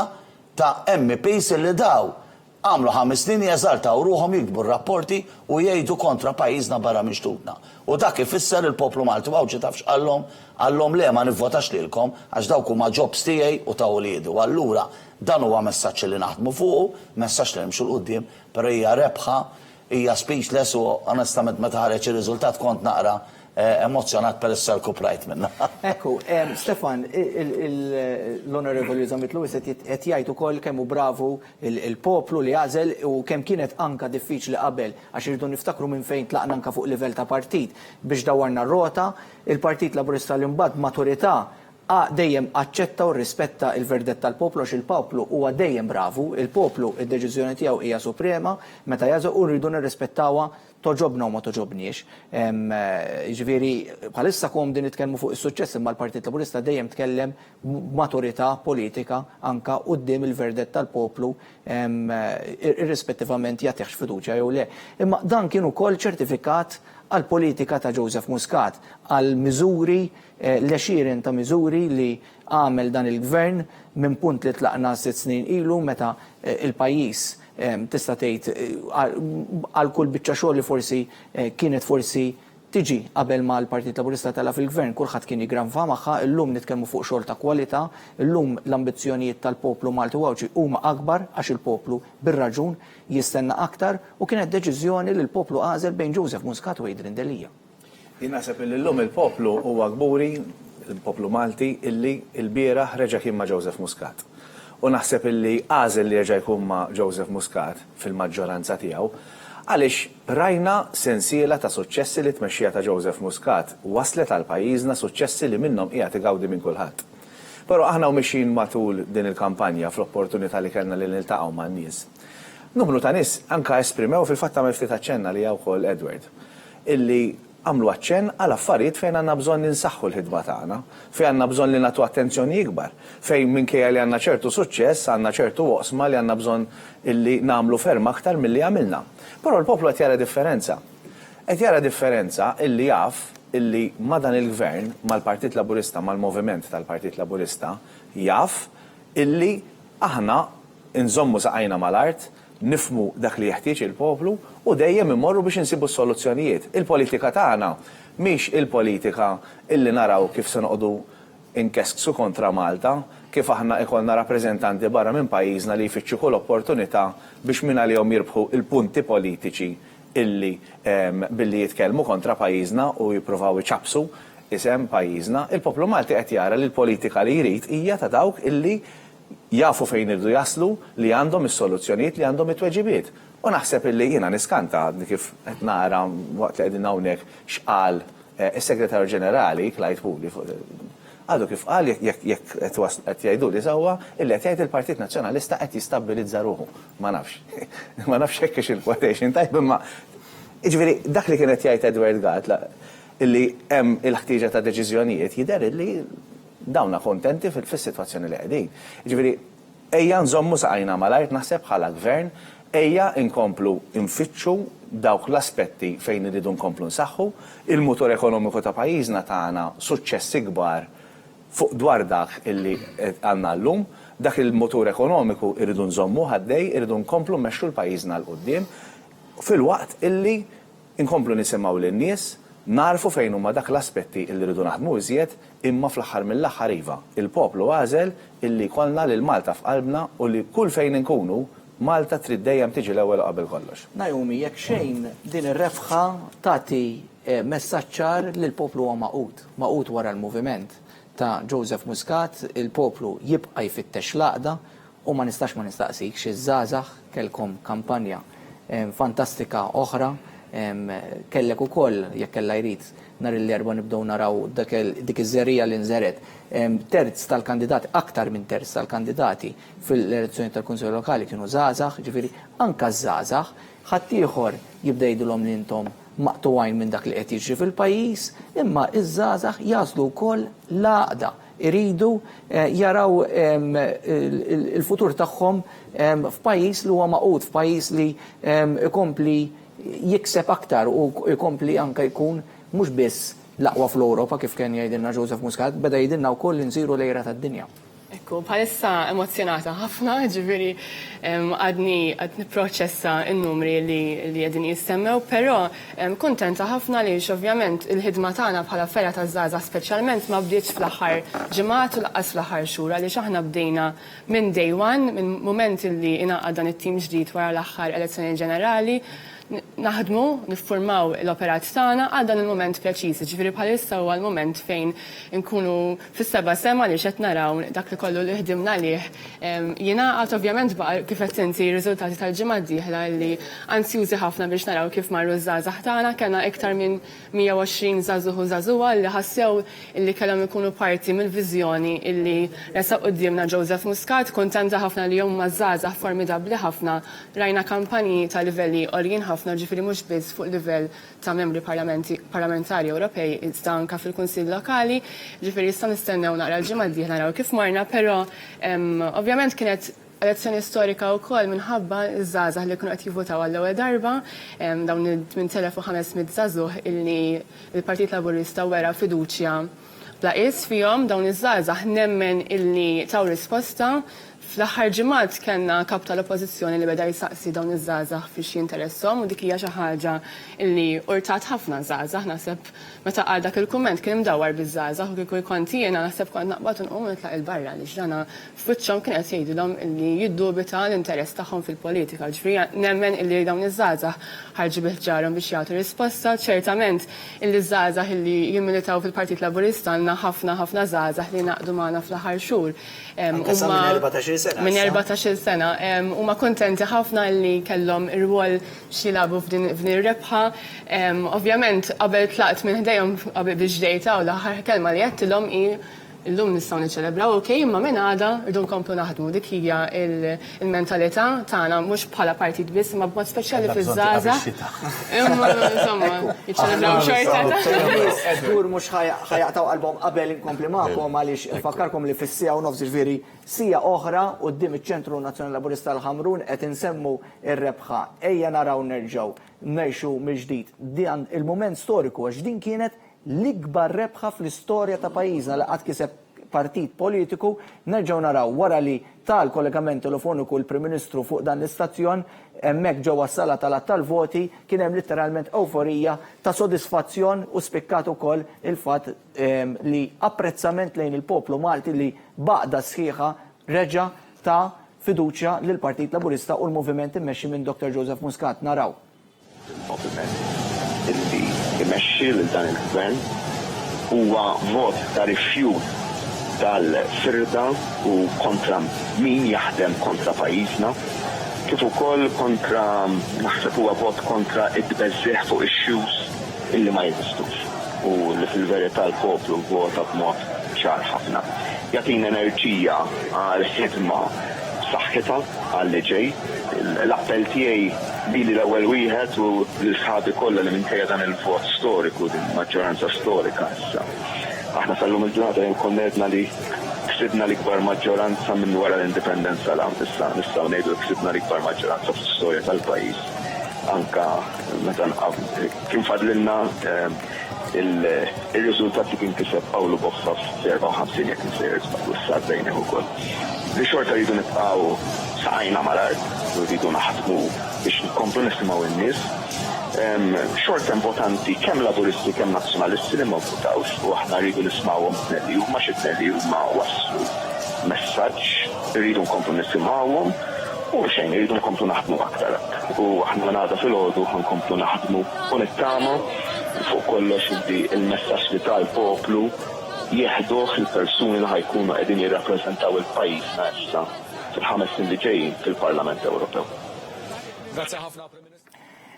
ta' MPs li daw għamlu 5 snin jeżaltaw ruhom jikbu rapporti u jgħidu kontra pajjiżna barra mixtutna. U dak ifisser il-poplu Malti u Awċi tafx għallhom le ma nivvotax lilkom għax dawk huma jobs tiegħi u ta' uliedu. Allura dan huwa messaġġ li naħdmu fuqu, messaġġ li nimxu l-qudiem, però hija rebħa, hija speechless u onestament meta ħareġ ir-riżultat kont naqra emozjonat per is-selku prajt minna. Ekku, Stefan, l-Honorable Zamit Lewis qed jgħid ukoll kemm hu bravu il-poplu li għażel u kemm kienet anka diffiċli qabel għax irridu niftakru minn fejn tlaqna anka fuq livell ta' partit biex dawwarna r-rota, il-Partit Laburista li mbagħad maturità dejjem aċċetta u rispetta il-verdett tal-poplu għax il-poplu huwa dejjem bravu, il-poplu id-deċiżjoni tiegħu hija suprema, meta jażel u rridu nirrispettawha toġobna u ma toġobniex. Ġifieri bħalissa kom din nitkellmu fuq is-suċċess imma l-Partit Laburista dejjem tkellem b'maturità politika anka quddiem il-verdett tal-poplu irrispettivament jagħtihx fiduċja jew le. Imma dan kien ukoll ċertifikat għal politika ta' Joseph Muscat, għal miżuri l-għexieren ta' miżuri li għamel dan il-gvern minn punt li tlaqna 6 snin ilu meta il-pajjiż tista' tgħid għal kull biċċa xogħol li forsi kienet forsi tiġi qabel ma l-Partit Laburista tela fil-Gvern kulħadd kien jigranfa magħha, illum nitkellmu fuq xogħol ta' kwalità, illum l-ambizzjonijiet tal-poplu Malti Wawċi huma akbar għax il-poplu bir-raġun jistenna aktar u kienet deċiżjoni li l-poplu għażel bejn Joseph Muscat u Adrian Delija. Jien naħseb li llum il-poplu huwa kburi, il-poplu Malti, illi l-bieraħ reġa' kien ma' Joseph Muscat. U naħseb illi għażel li reġa' jkun ma' Joseph Muscat fil-maġġoranza tiegħu għaliex rajna sensiela ta' suċċessi li tmexxija ta' Joseph Muscat waslet għal pajjiżna suċċessi li minnhom qiegħed igawdi minn kulħadd. Però aħna mixin matul din il-kampanja fl-opportunità li kellna li niltaqgħu man-nies. Numru ta' nies anke esprimew fil-fatt ta' ftit aċċenna li wkoll Edward illi għamlu aċċenn għal affarijiet fejn għandna bżonn ninsaħħu l-ħidma tagħna, fejn għandna bżonn li nagħtu attenzjoni ikbar, fejn minkejja li għandna ċertu suċċess, għandna ċertu oqsma li għandna bżonn illi nagħmlu ferm aktar milli għamilna. Però l-poplu qed jara differenza. Qed jara differenza illi jaf illi ma dan il-gvern, mal-Partit Laburista, mal-moviment tal-Partit Laburista, jaf illi aħna nżommu saqajna mal-art, nifmu dak li jeħtieġ il-poplu u dejjem immorru biex insibu soluzzjonijiet. Il-politika tagħna mhix il-politika illi naraw kif se noqogħdu inkesksu kontra Malta, kif aħna ikollna rappreżentanti barra minn pajjiżna li jfittxu kull opportunità biex minn għalihom jirbħu il-punti politiċi illi billi jitkellmu kontra pajjiżna u jippruvaw iċabsu isem pajjiżna. Il-poplu Malti qed jara li l-politika li jrid hija ta' dawk illi jafu fejn irdu jaslu li għandhom is-soluzzjonijiet li għandhom it-tweġibiet. U naħseb illi jiena niskanta kif qed nara waqt li qegħdin hawnhekk x'qal is-Segretarju Ġenerali Clyde Pooley għadu kif qal jekk qed jgħidu li sewwa illi qed jgħid il-Partit Nazzjonalista qed jistabbilizza ruħu. Ma nafx. Ma nafx hekk il-quotation tajb imma jiġifieri dak li kien qed jgħid Edward Gatt illi hemm il-ħtieġa ta' deċiżjonijiet jidher illi dawna kontenti fil-sitwazzjoni li qegħdin. Ġifieri ejja nżommu saqajna mal-art naħseb bħala gvern, ejja nkomplu nfittxu dawk l-aspetti fejn iridu nkomplu nsaħħu, il-mutur ekonomiku ta' pajjiżna tagħna suċċessi kbar fuq dwar dak illi għandna llum, dak il-mutur ekonomiku iridu nżommu ħaddej, iridu nkomplu mmexxu l-pajjiżna l qudiem fil-waqt illi nkomplu nisimgħu lin-nies narfu fejn huma dak l-aspetti illi rridu naħdmu iżjed imma fl-aħħar mill-aħħar iva. Il-poplu għażel illi kollna lil Malta f'qalbna u li kull fejn inkunu Malta trid dejjem tiġi l-ewwel qabel kollox. Naomi, jekk xejn din ir-refħa tagħti messaġġ ċar li l-poplu huwa maqut wara l-moviment ta' Joseph Muscat, il-poplu jibqa' jfittex l-għaqda u ma nistax ma nistaqsik xi żgħażagħ kellkom kampanja fantastika oħra kellek ukoll jekk kellha jrid nhar l-erba' nibdew naraw dik iż-żerrija li nżeret. Terz tal-kandidati, aktar minn terz tal-kandidati fil-elezzjoni tal-Kunsell Lokali kienu żgħażagħ, ġifieri anke żgħażagħ ħadd ieħor jibda jgħidulhom li intom maqtuwajn minn dak li qed jiġri fil-pajjiż, imma iż-żgħażagħ jażlu wkoll l-għaqda. Iridu jaraw il-futur tagħhom f'pajjiż li huwa maqut, f'pajjiż li ikompli jikseb aktar u jkompli anke jkun mhux biss l-aqwa fl-Ewropa kif kien jgħidilna Joseph Muscat, beda jgħidilna wkoll insiru lejra tad-dinja. Ekku, bħalissa emozjonata ħafna, ġifieri għadni nipproċessa n-numri li qegħdin jissemmew, però kuntenta ħafna li ovvjament il-ħidma tagħna bħala ferra taż-żgħażagħ speċjalment ma bdietx fl-aħħar ġimgħat u laqqas fl-aħħar xhur għaliex aħna bdejna minn day one, minn mument li ingħaqad dan it-tim ġdid wara l-aħħar elezzjoni ġenerali, naħdmu, niffurmaw l-operat tagħna għal dan il-moment preċiż, ġifieri bħalissa huwa l-moment fejn nkunu fis-seba' sema li qed naraw dak li kollu li ħdimna lih. Jingħaqad ovvjament baqa' kif qed inti r-riżultati tal-ġimgħa d-dieħla li ansjużi ħafna biex naraw kif marru żgħażagħ tagħna, kellna iktar minn 120 żagħżugħ u żagħżugħa li ħassew illi kellhom ikunu parti mill-viżjoni illi resaq qudiemna Joseph Muscat, kuntenta ħafna li huma żgħażagħ formidabbli ħafna, rajna kampanji ta' livelli għoljin ħafna ġifieri mhux biss fuq livell ta' membri parlamentari Ewropej iżda anke fil-Kunsill Lokali, ġifieri issa nistennew naqra l-ġimgħa d-dieħla naraw kif marna, però ovvjament kienet elezzjoni storika wkoll minħabba iż-żgħażagħ li kienu qed jivvutaw għall-ewwel darba, dawn il-8500 żagħżugħ illi l-Partit Laburista wera fiduċja bla qis fihom, dawn iż-żgħażagħ nemmen illi taw risposta Fl-aħħar ġimgħat kellna kap tal-oppożizzjoni li beda jsaqsi dawn iż-żgħażagħ biex jinteresshom u dik hija xi ħaġa li urtat ħafna żgħażagħ naħseb meta qal dak il-kumment kien imdawwar biż-żgħażagħ u kieku jkont jiena naħseb kont naqbad inqum nitlaq il-barra li ġrana f'wiċċhom kien qed jgħidulhom li jiddubita l-interess tagħhom fil-politika. Ġifieri nemmen illi dawn iż-żgħażagħ ħarġu biħ-ġarhom biex jagħtu risposta. Ċertament illi żgħażagħ illi jimmilitaw fil-Partit Laburista għandna ħafna żgħażagħ li naqdu magħna fl-aħħar xhur. Minn 14 sena. Huma kontenti ħafna li kellhom ir-rwol xilabu f'din ir-rebħa. Ovvjament qabel tlaqt minn ħdejhom qabel biex ġdejta u l-aħħar kelma li qedtilhom hi illum nistgħu niċċelebraw okej imma minn għada rridu nkomplu naħdmu dik hija il-mentalità tagħna mhux bħala partit biss imma b'mod speċjali fiż-żgħażagħ. Imma insomma jiċċelebraw xorta. Dur mhux ħajaqtaw qalbhom qabel inkompli magħkom għaliex infakkarkom li fis-sija u nofs ġifieri sija oħra quddiem iċ-Ċentru Nazzjonali Laburista l-Ħamrun qed insemmu ir-rebħa. Ejja naraw nerġgħu ngħixu mill-ġdid. Dan il-mument storiku għax din kienet l-ikbar rebħa fl-istorja ta' pajjiżna li qatt kiseb partit politiku, nerġgħu naraw wara li tal-kollegament telefoniku l-Prim Ministru fuq dan l-istazzjon hemmhekk ġewwa s-sala tal-voti kien hemm letteralment euforija ta' sodisfazzjon u spikkat ukoll il-fatt li apprezzament lejn il-poplu Malti li baqda sħiħa reġa' ta' fiduċja lil Partit Laburista u l-moviment immexxi minn Dr. Joseph Muscat. Naraw. Illi imexxi lil dan il-gvern huwa vot ta' rifjut tal-firda u kontra min jaħdem kontra pajjiżna, kif ukoll kontra naħseb huwa vot kontra id-beżżieħ fuq ix-xjuż illi ma jeżistux u li fil-verità l-poplu vota b'mod ċar ħafna. Jagħtina enerġija għal ħidma b'saħħitha għal ġej. L-appell tiegħi bili l-ewwel wieħed u l-sħabi kollha li minkejja dan il-vot storiku, din maġġoranza storika issa. Aħna sal-lum il-ġurnata konnedna li ksibna l-ikbar maġġoranza minn wara l-indipendenza issa nistgħu ngħidu ksibna l-ikbar maġġoranza fl-istorja tal-pajjiż. Anka meta kien fadlilna il-riżultati kien kiseb Pawlu Boffa f'54 jekk insejjer żball issa bejnieh ukoll. Li xorta rridu nibqgħu saqajna mal-art u rridu naħdmu biex nkomplu nisimgħu in-nies. Xorta importanti kemm laburisti kemm nazzjonalisti li ma votawx u aħna rridu nisma'hom tnelli huma xi tnelli huma wasslu messaġġ irridu nkomplu nisimgħuhom u xejn irridu nkomplu naħdmu aktar. U aħna ngħada filgħodu ħankomplu naħdmu u nittama fuq kollox il-messaġġ li tal-poplu jeħduh il-persuni li ħajkunu qegħdin jirrappreżentaw il-pajjiżna issa fil-5 snin li ġejjin fil-Parlament Ewropew. Grazzi ħafna.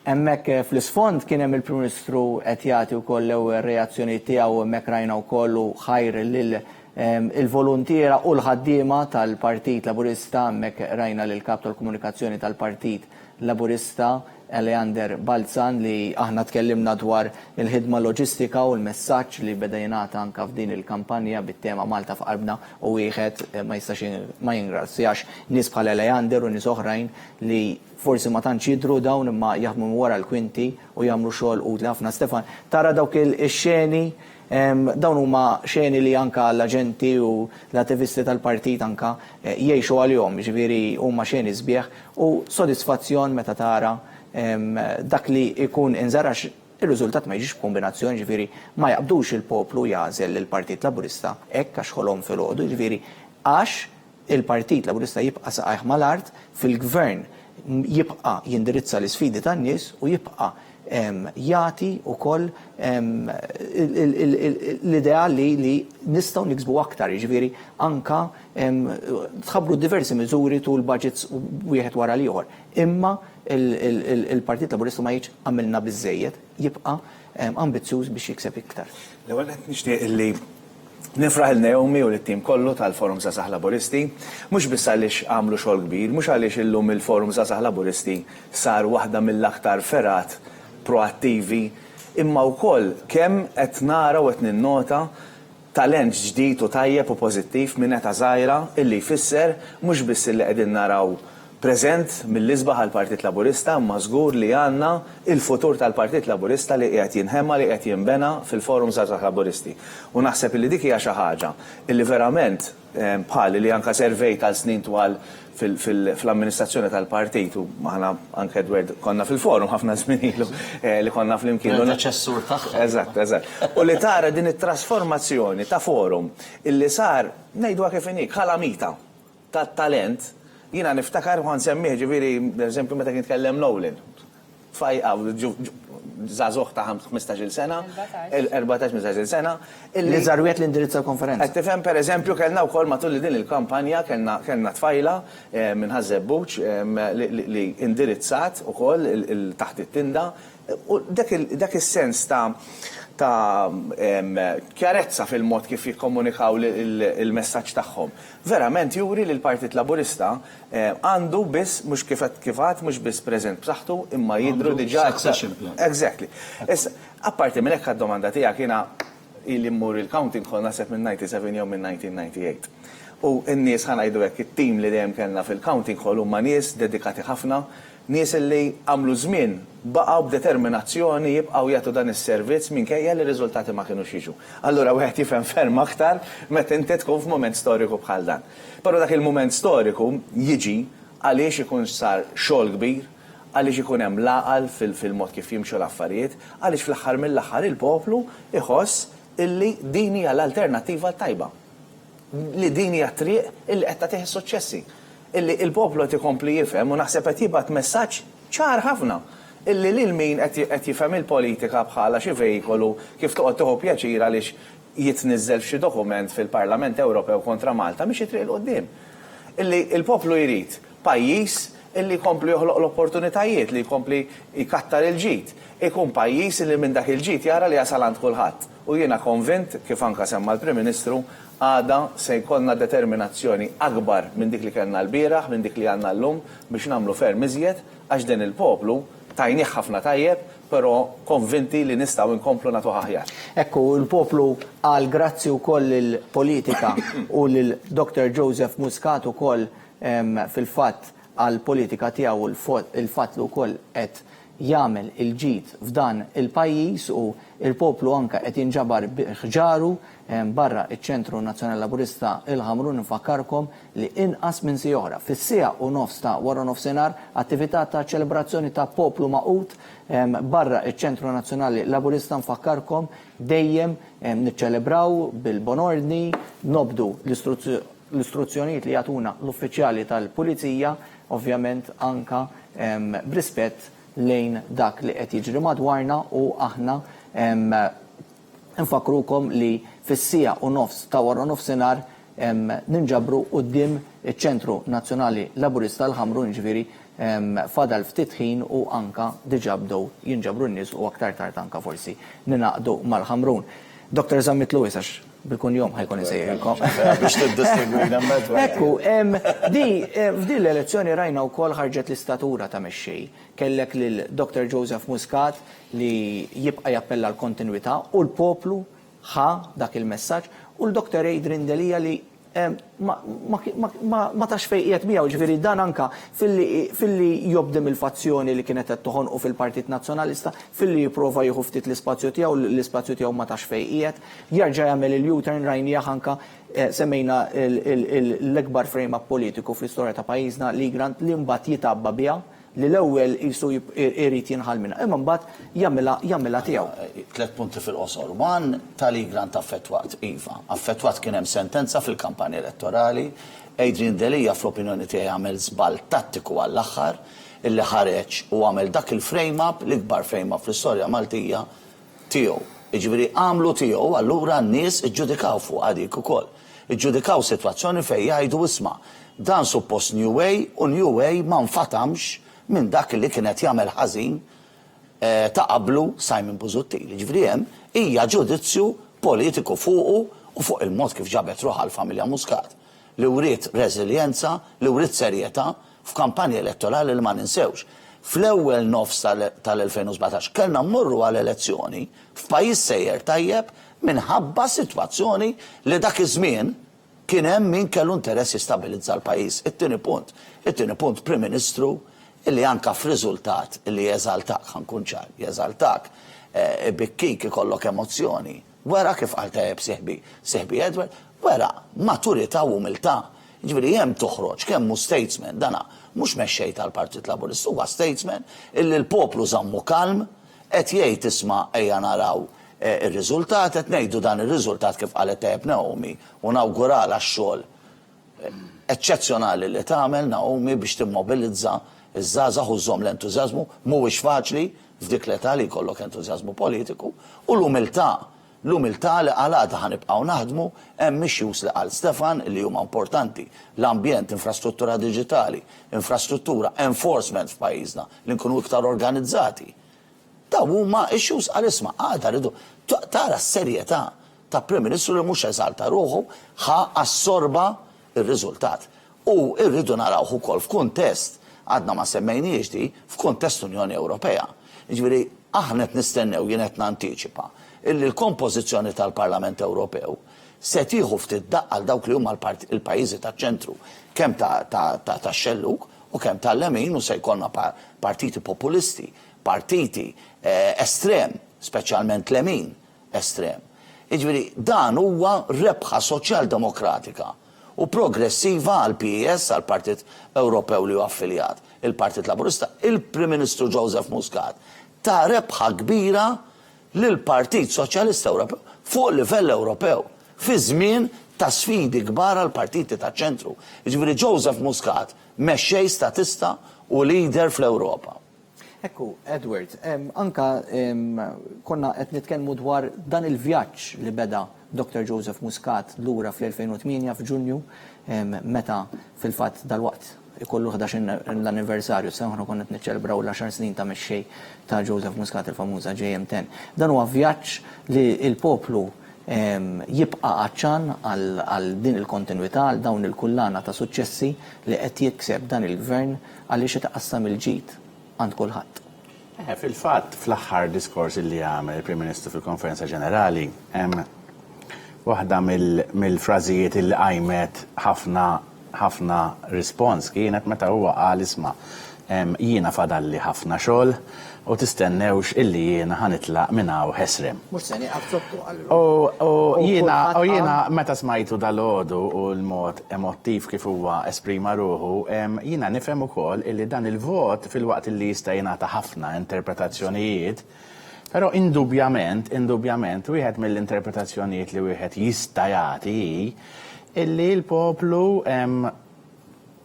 Hemmhekk fl-isfond kien hemm il-Prim Ministru qed jagħti wkoll l-ewwel reazzjoni tiegħu hemmhekk rajna wkoll ħajr lil il-volontiera u l-ħaddiema tal-Partit Laburista, hemmhekk rajna lil kap tal-komunikazzjoni tal-Partit Laburista Eleander Balzan li aħna tkellimna dwar il-ħidma loġistika u l-messaġġ li beda jingħata anke f'din il-kampanja bit-tema Malta f'qalbna u wieħed ma jistax ma jingrazzjax nies bħal Eleander u nies oħrajn li forsi ma tantx jidhru dawn imma jaħdmu wara l-kwinti u jagħmlu xogħol utli ħafna. Stefan, tara dawk il-xeni dawn huma xeni li anka l-aġenti u l-attivisti tal-partit anka jgħixu għalihom, ġifieri huma xeni sbieħ u sodisfazzjon meta tara dak li ikun inżarax ir-riżultat ma jiġix kombinazzjoni, ġifieri ma jaqbdux il-poplu jażel il-Partit Laburista hekk għax ħolhom filgħodu, ġifieri għax il-Partit Laburista jibqa' saqajh mal-art fil-gvern jibqa' jindirizza l-isfidi tan-nies u jibqa' jagħti wkoll l-idea li nistgħu niksbu aktar, jiġifieri anka tħabbru diversi miżuri tul budgets wieħed wara l-ieħor. Imma il-Partit Laburista ma jiġ għamilna biżżejjed, jibqa' ambizzjuż biex jikseb iktar. L-ewwel qed nixtieq illi nifraħ il-Naomi u l-tim kollu tal-Forum Żgħażagħ Laburisti, mhux biss għaliex għamlu xogħol kbir, mhux għaliex illum il-Forum Żgħażagħ Laburisti sar waħda mill-aktar ferat proattivi, imma wkoll kemm qed nara u qed ninnota talent ġdid u tajjeb u pożittiv minn eta żgħira illi jfisser mhux biss illi qegħdin naraw preżent mill-isbaħ għall-Partit Laburista, imma żgur li għandna il-futur tal-Partit Laburista li qiegħed jinħemma li qed jinbena fil-forum żgħażagħ Laburisti. U naħseb li dik hija xi ħaġa illi verament bħal li anke servej tal-snin twal fl-amministrazzjoni tal-partit u aħna anke Edward konna fil-forum ħafna żmien ilu li konna fl-imkien. Il-deċessur tagħha. Eżatt. U li tara din it-trasformazzjoni ta' forum illi sar ngħidwa kif inhi ħalamita tat-talent. Jina niftakar għan semmiħ ġiviri, per eżempju, meta kien tkellem Nowlin. Fajqa, zazuħ ta' 15 sena, 14-15 sena. Li zarwiet l-indirizza konferenza. Għattifem, per eżempju, kellna u kol matul din il-kampanja, kellna tfajla minn Ħazzeb Buċ li indirizzat u kol taħt it-tinda. U dak il-sens ta' kjarezza fil-mod kif jikkomunikaw il-messaġġ tagħhom. Verament juri li l-Partit Laburista għandu biss mhux kifat mhux biss preżent b'saħħtu imma jidhru diġà. Exactly. Apparti minn hekk għad-domanda tiegħek jiena ili mmur il-counting hall naħseb minn 97 jew minn 1998. U n-nies ħanajdu hekk it-tim li dejjem kellna fil-counting hall huma nies dedikati ħafna, nies li għamlu żmien baqgħu b'determinazzjoni jibqgħu jagħtu dan is-servizz minkejja li r-riżultati ma kinux jiġu. Allura wieħed jifhem ferm aktar meta inti tkun f'mument storiku bħal dan. Però dak il-mument storiku jiġi għaliex ikun sar xogħol kbir, għaliex ikun hemm laqal fil-mod kif jimxu l-affarijiet, għaliex fl-aħħar mill-aħħar il-poplu iħoss illi din hija l-alternattiva tajba. Li din hija triq illi qed tagħtih suċċessi. Illi il-poplu qed ikompli jifhem u naħseb qed jibgħat messaġġ ċar ħafna. Illi lil min qed jifhem il-politika bħala xi vejkolu kif toqgħod tieħu pjaċir għaliex jitniżżel f'xi dokument fil-Parlament Ewropew kontra Malta mhix jitriq il-qudiem. Illi il-poplu jrid pajjiż illi jkompli joħloq l-opportunitajiet li jkompli jkattar il-ġid. Ikun pajjiż illi minn dak il-ġid jara li jasal għand kulħadd. U jiena konvint kif anke semma l-Prim Ministru għada se jkollna determinazzjoni akbar minn dik li kellna l-bieraħ, minn dik li għandna llum biex nagħmlu ferm iżjed għax din il-poplu tajnieh ħafna tajjeb, però konvinti li nistgħu nkomplu nagħtu aħjar. Ekku, il-poplu għal grazzi wkoll il-politika u lil Dr. Joseph Muscat ukoll fil-fatt għal politika tiegħu il-fatt li wkoll qed jagħmel il-ġid f'dan il-pajjiż u il-poplu anke qed jinġabar ħġaru barra iċ-Ċentru Nazzjonali Laburista il-Ħamrun nfakkarkom li inqas minn si oħra fis-sija u nofs ta' wara nofsinhar attività ta' ċelebrazzjoni ta' poplu maqut barra iċ-Ċentru Nazzjonali Laburista nfakkarkom dejjem niċċelebraw bil-bonordni nobdu l-istruzzjonijiet li jagħtuna l-uffiċjali tal-Pulizija ovvjament anka b'rispett lejn dak li qed jiġri madwarna u aħna nfakrukom li fis-sija u nofs ta' wara nofsinhar ninġabru quddiem iċ-Ċentru Nazzjonali Laburista l-Ħamrun ġifieri fadal ftit ħin u anka diġà bdew jinġabru n-nies u aktar tard anka forsi ninaqdu mal-Ħamrun. Dr. Zammit Lewis għax bil-kun jom ħajkun isejjelkom. Biex tiddistingwina medwa. Ekku, f'din l-elezzjoni rajna wkoll ħarġet l-istatura ta' mexxej. Kellek lil Dr. Joseph Muscat li jibqa' jappella l-kontinwità u l-poplu ħa dak il-messaġġ u l-Dr. Adrian Delija li ma tax fejqiet miegħu ġifieri dan anka filli jobdem il-fazzjoni li kienet qed toħonqu fil-Partit Nazzjonalista filli jipprova jieħu ftit l-ispazju tiegħu l-ispazju tiegħu ma tax fejqiet jerġa' jagħmel il-U-turn rajnieh anka semmejna l-ikbar frame-up politiku fl-istorja ta' pajjiżna li Grant li mbagħad jitabba biha li l-ewwel qisu jrid jinħal minnha imma mbagħad jagħmilha tiegħu. 3 punti fil-qosor. Wan tal-li Grant affettwat iva. Affettwat kien hemm sentenza fil-kampanja elettorali. Adrian Delija fl-opinjoni tiegħi għamel żball tattiku għall-aħħar illi ħareġ u għamel dak il-frame-up l-ikbar frame-up fl-istorja Maltija tiegħu. Jiġifieri għamlu tiegħu allura n-nies iġġudikaw fuq għadik ukoll. Iġġudikaw sitwazzjoni fejn jgħidu isma' dan suppost New Way u New Way ma nfatamx minn dak li kienet jagħmel ħażin ta' qablu Simon Busuttil. Ġifieri hemm hija ġudizzju politiku fuqu u fuq il-mod kif ġabet ruħha l-familja Muscat. Li wriet reżiljenza, li wriet serjetà f'kampanja elettorali li ma ninsewx. Fl-ewwel nofs tal-2017 kellna mmorru għal elezzjoni f'pajjiż sejjer tajjeb minħabba sitwazzjoni li dak iż-żmien kien hemm min kellu interess jistabilizza l-pajjiż. It-tieni punt Prim Ministru illi anka f'riżultat illi jeżaltak, ħankun ċar, jeżaltak bikkik ikollok emozzjoni. Wera kif qal tajjeb Sieħbi Edward, wera maturità u umiltà. Ġifieri hemm toħroġ kemm hu statesman dana mhux mexxej tal-Partit Laburista, huwa statesman illi l-poplu żammu kalm qed jgħid isma' ejja naraw ir-riżultat, qed ngħidu dan ir-riżultat kif qalet tajjeb Naomi u nawgurala x-xogħol eċċezzjonali li tagħmel Naomi biex timmobilizza iż-żgħażagħ u żomm l-entużjażmu mhuwiex faċli f'dik l-età li jkollok entużjażmu politiku u l-umiltà li għal-għada ħanibqgħu naħdmu hemm issues li qal Stefan li huma importanti. L-ambjent, infrastruttura diġitali, infrastruttura, enforcement f'pajjiżna li nkunu iktar organizzati. Daw huma issues għal isma' għada rridu tara s-serjetà ta' Prim Ministru li mhux eżalta ruħu ħa assorba ir-riżultat. U rridu narawh ukoll f'kuntest għadna ma semmejniex di f'kuntest Unjoni Ewropea. Jiġifieri aħna qed nistennew jien qed nantiċipa illi l-kompożizzjoni tal-Parlament Ewropew se tieħu ftit daqq għal dawk li huma l-pajjiżi taċ-ċentru kemm ta' xelluk u kemm tal-lemin u se jkollna partiti populisti, partiti estrem, speċjalment lemin estrem. Jiġifieri dan huwa rebħa soċjal-demokratika u progressiva għal PES, għal Partit Ewropew li huwa affiljat, il-Partit Laburista, il-Prim Ministru Joseph Muscat, ta' rebħa kbira lill-Partit Soċjalista Ewropew fuq livell Ewropew fi żmien ta' sfidi kbar għal partiti ta' ċentru. Jiġifieri Joseph Muscat mexxej statista u leader fl-Ewropa. Ekku, Edward, anka konna qed nitkellmu dwar dan il-vjaġġ li beda Dr. Joseph Muscat lura fl-2008 f'Ġunju, meta fil-fatt dal-waqt ikollu 11 l-anniversarju, saħna konna qed niċċelebraw l-10 snin ta' mexxej ta' Joseph Muscat il-famuża JM10. Dan huwa vjaġġ li l-poplu jibqa' għaċċan għal din il-kontinwità, għal dawn il-kullana ta' suċċessi li qed jikseb dan il-gvern għaliex itaqassam il-ġid għand kulħadd. Fil-fatt, fl-aħħar diskors li għamel il-Prim Ministru fil-Konferenza Ġenerali, waħda mill-frażijiet li qajmet ħafna rispons kienet meta huwa qal isma' jiena fadalli ħafna xogħol u tistennewx illi jiena ħanitlaq minn hawn ħesrem. Mhux se nieqaf sottu U jiena meta smajtu dal-għodu u l-mod emottiv kif huwa esprima ruħu, jiena nifhem ukoll illi dan il-vot fil-waqt illi jista' jingħata ħafna interpretazzjonijiet, però indubjament wieħed mill-interpretazzjonijiet li wieħed jista' jagħti illi l-poplu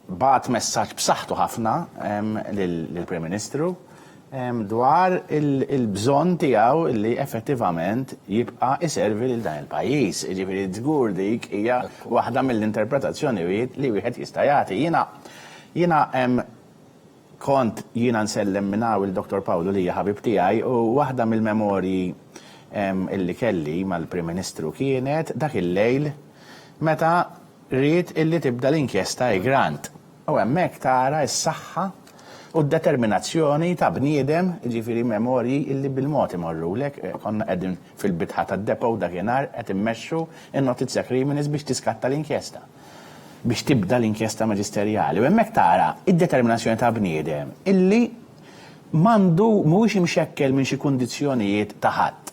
bat messaġġ b'saħħtu ħafna lill-Prim Ministru dwar il-bżonn tiegħu li effettivament jibqa' iservi lil dan il-pajjiż. Jiġifieri żgur dik hija waħda mill-interpretazzjonijiet li wieħed jista' jagħti. Jiena kont nsellem minn hawn il-Dr. Pawlu li hija ħabib tiegħi u waħda mill-memorji illi kelli mal-Prim Ministru kienet dak il-lejl meta rrid illi tibda l-inkjesta Grant. U hemmhekk tara s-saħħa u d-determinazzjoni ta' bniedem, ġifieri memorji illi bil-mod imorrulek, konna qegħdin fil-bitħa tad-depo dakinhar qed immexxu in-notizja criminis biex tiskatta l-inkjesta. Biex tibda l-inkjesta maġisterjali. U hemmhekk tara id-determinazzjoni ta' bniedem illi m'għandu mhuwiex imxekkel minn xi kundizzjonijiet ta' ħadd.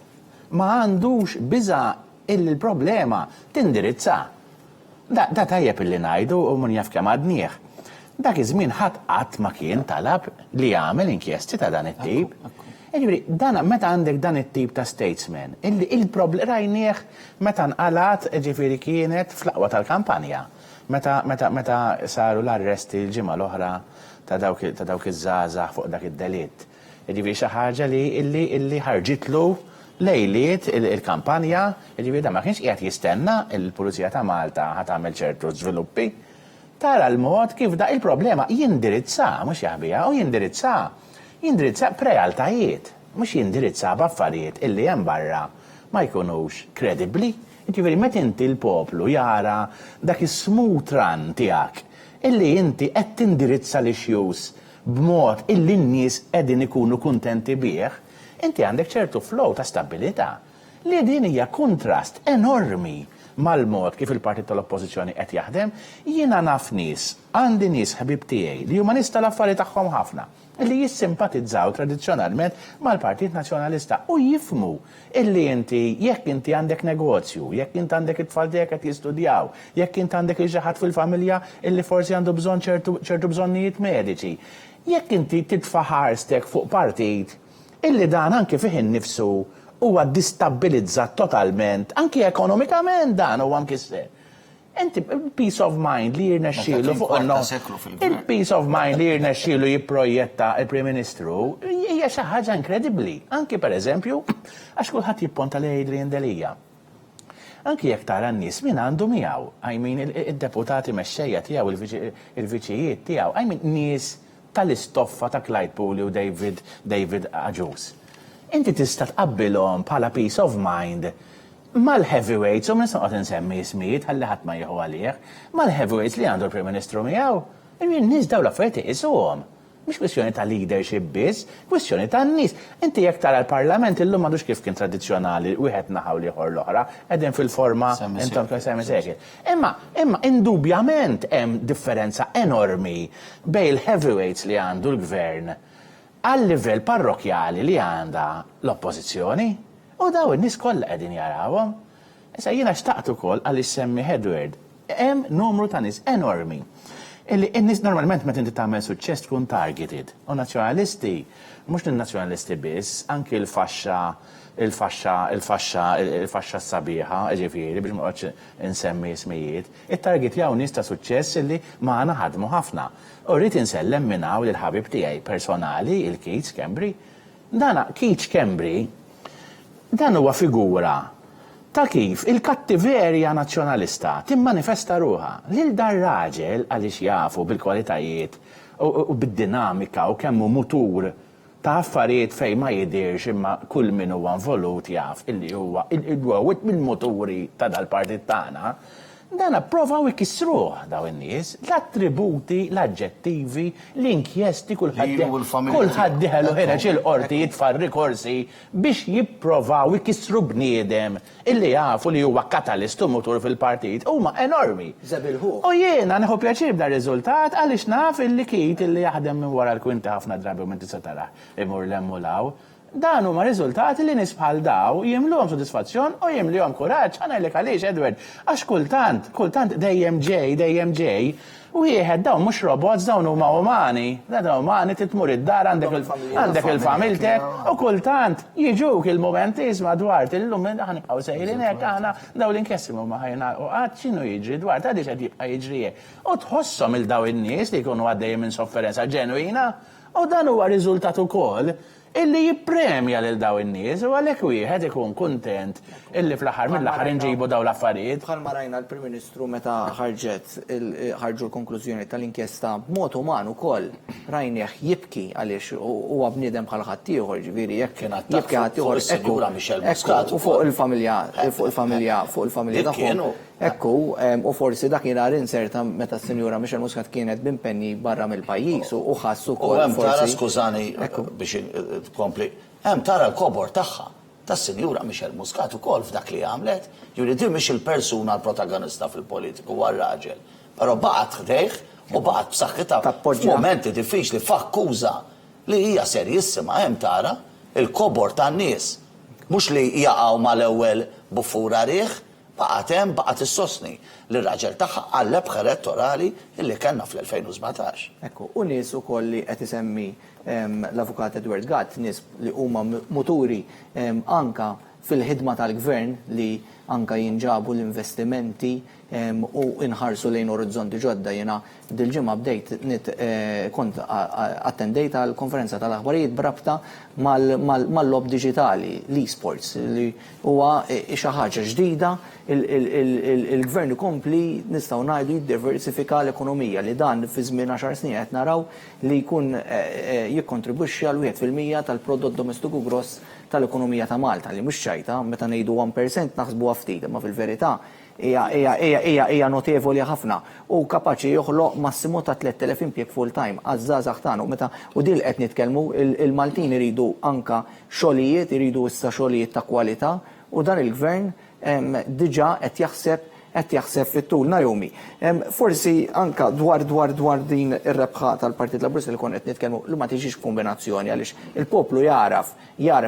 Ma għandux biża' illi l-problema tindirizza. Da tajjeb illi ngħidu u mun jaf kemm għadnieh. Dak iż-żmien ħadd qatt ma kien talab li jagħmel inkjesti ta' dan it-tip. Jiġifieri dan meta għandek dan it-tip ta' statesman, illi il-problem rajnieh meta nqalat ġifieri kienet fl-aqwa tal-kampanja. Meta saru l-arresti l-ġimgħa l-oħra ta' dawk iż-żgħażagħ fuq dak id-delitt. Jiġifieri xi ħaġa li ħarġitlu lejliet il-kampanja, ġifieri da ma kienx qiegħed jistenna il-Pulizija ta' Malta ħad tagħmel ċertu żviluppi. Tara l-mod kif da il-problema jindirizza, mhux jaħbiha, u jindirizza prealtajiet, mhux jindirizza b'affarijiet illi hemm barra ma jkunux kredibbli. Ġifieri meta inti l-poplu jara dak is-smooth run tiegħek illi inti qed tindirizza l-issues b'mod illi n-nies qegħdin ikunu kuntenti bih, inti għandek ċertu flow ta' stabilità li din hija kontrast enormi mal-mod kif il-partit tal-oppożizzjoni qed jaħdem, jiena naf nies, għandi nies ħabib tiegħi li huma nista l-affarijiet tagħhom ħafna, li jissimpatizzaw tradizzjonalment mal-Partit Nazzjonalista u jifmu illi inti jekk inti għandek negozju, jekk inti għandek it-tfal tiegħek qed jistudjaw, jekk inti għandek xi ħadd fil-familja illi forsi għandu bżonn ċertu bżonnijiet mediċi, jekk inti titfa' ħarstek fuq partit illi dan anke fih innifsu huwa distabilizzat totalment, anke ekonomikament dan huwa mkisser. Inti peace of mind li jirnexxielu fuq il-peace of mind li jirnexxielu jipprojetta il-Prim Ministru hija xi ħaġa inkredibbli. Anke pereżempju għax kulħadd jipponta lejn Adrian Delija. Anke jekk tara n-nies min għandu miegħu, I mean id-deputati mexxejja tiegħu il-viċijiet tiegħu, I mean nies tal-istoffa ta' Clyde Pooley u David Aġus. Inti tista' tqabbilhom bħala peace of mind mal-heavyweights, u minn sanqot insemmi ismijiet ħalli ħadd ma jieħu għalih, mal-heavyweights li għandu l-Prim Ministru miegħu. In-nies dawn l-affarijiet iqisuhom. Mhux kwestjoni ta' leadership biss, kwestjoni ta' nies. Inti jekk tara l-Parlament illum m'għandux kif kien tradizzjonali wieħed naħaw ieħor l-oħra, qegħdin fil-forma intom semmi sekil. Imma indubjament hemm differenza enormi bejn il-heavyweights li għandu l-gvern għal-livell parrokjali li għandha l-oppożizzjoni, u daw in-nies kollha qegħdin jarawhom. Issa jiena xtaqt ukoll għaliex semmi Edward, hemm numru ta' nies enormi. Illi n-nies normalment meta inti tagħmel suċċess tkun targeted. U nazzjonalisti, mhux lin-nazzjonalisti biss, anke il-faxxa sabiħa, ġifieri biex ma qgħodx insemmi ismijiet, it-targetjaw nies ta' suċċess illi magħna ħadmu ħafna. U rrid insellem minn hawn lil ħabib tiegħi personali, il-Keith Schembri. Keith Schembri dan huwa figura ta' kif il-kattiverja nazzjonalista timmanifesta ruha lil dar raġel għaliex jafu bil-kwalitajiet u bid-dinamika u kemm hu mutur ta' affarijiet fejn ma jidirx imma kull min huwa involut jaf illi huwa il-gwawit mill-muturi ta' dal-partit tagħna. Dan approvaw ikissruh daw in-nies, l-attributi, l-aġġettivi, l-inkjesti, kulħadd diħelu ħireġ il-qorti jitfa' rikorsi biex jipprovaw ikissru bniedem illi jafu li huwa katalist u mutur fil-partit huma enormi. U jiena nieħu pjaċir b'da riżultat għaliex naf illi Keith illi jaħdem minn wara l-kwinti ħafna drabi u minn tista' tara imur lemmulaw. Dan huma riżultati li nies bħal daw jimluhom sodisfazzjon u jimluhom kuraġġ. Għanajlek għaliex Edward, għax kultant dejjem ġej, u wieħed dawn mhux robots dawn huma umani. Dawn umani titmur id-dar għandek il-familtek u kultant jiġuk il-momenti isma' Dward illum ħanibqgħu sejrin hekk aħna daw l-inkessim huma ħajna u qatt x'inhu jiġri Dward għadix qed jibqa' jiġri hekk. U tħosshom il daw in-nies li jkunu għaddejjem minn sofferenza ġenwina u dan huwa riżultat ukoll illi jippremja lil daw in-nies u għalhekk wieħed ikun kuntent illi fl-aħħar mill-aħħar inġibu daw l-affarijiet. Bħalma rajna l-Prim-Ministru meta ħarġu l-konklużjoni tal-inkjesta b'mod uman ukoll rajnieh jibki għaliex huwa bniedem bħal ħadd ieħor, ġifieri jekk jibki ħadd ieħor u fuq il-familja tagħhom. Ekku, u forsi dak jina rinserta meta s-Sinjura Michelle Muscat kienet bimpenni barra mill-pajjiż u ħassu kol. U hemm tara skużani biex tkompli, hemm tara l-kobor tagħha tas-Sinjura Michelle Muscat ukoll f'dak li għamlet, juridu mhix il-persuna l-protagonista fil-politiku huwa r-raġel. Però baqgħet ħdejh u baqgħet b'saħħitha f'momenti diffiċli fakkuża li hija serjissima hemm tara il-kobor tan-nies mhux li jaqgħu mal-ewwel buffura rieħ. Baqgħet issostni li r-raġel tagħha għalleb elettorali illi kellna fl-2017. Ekku, u nies ukoll li qed isemmi l-Avukat Edward Gatt, nies li huma muturi anka fil-ħidma tal-gvern li anka jinġabu l-investimenti u inħarsu lejn orizzonti ġodda. Jena dil-ġimgħa bdejt kont attendejt għall-konferenza tal-aħbarijiet brabta mal-lob digitali, l-e-sports, li huwa xi ħaġa ġdida, il-gvern ikompli nistgħu ngħidu jiddiversifika l-ekonomija li dan fi żmien 10 snin qed naraw li jkun jikkontribwixxi għal 1% tal-prodott domestiku gross tal-ekonomija ta' Malta li mhux ċajta, meta ngħidu 1% naħsbu ftit, ma fil-verità hija notevoli ħafna u kapaċi joħloq massimu ta' 3000 impjeg full-time għaż-żgħażagħ tagħna u dil qed nitkellmu il-Maltin iridu anka xogħlijiet, iridu issa xogħlijiet ta' kwalità u dan il-gvern diġà qed jaħseb fit-tul. Naomi, forsi anka dwar din ir-rebħa tal-Partit Laburista li kon qed nitkellmu li ma tiġix kombinazzjoni għaliex il-poplu jaraf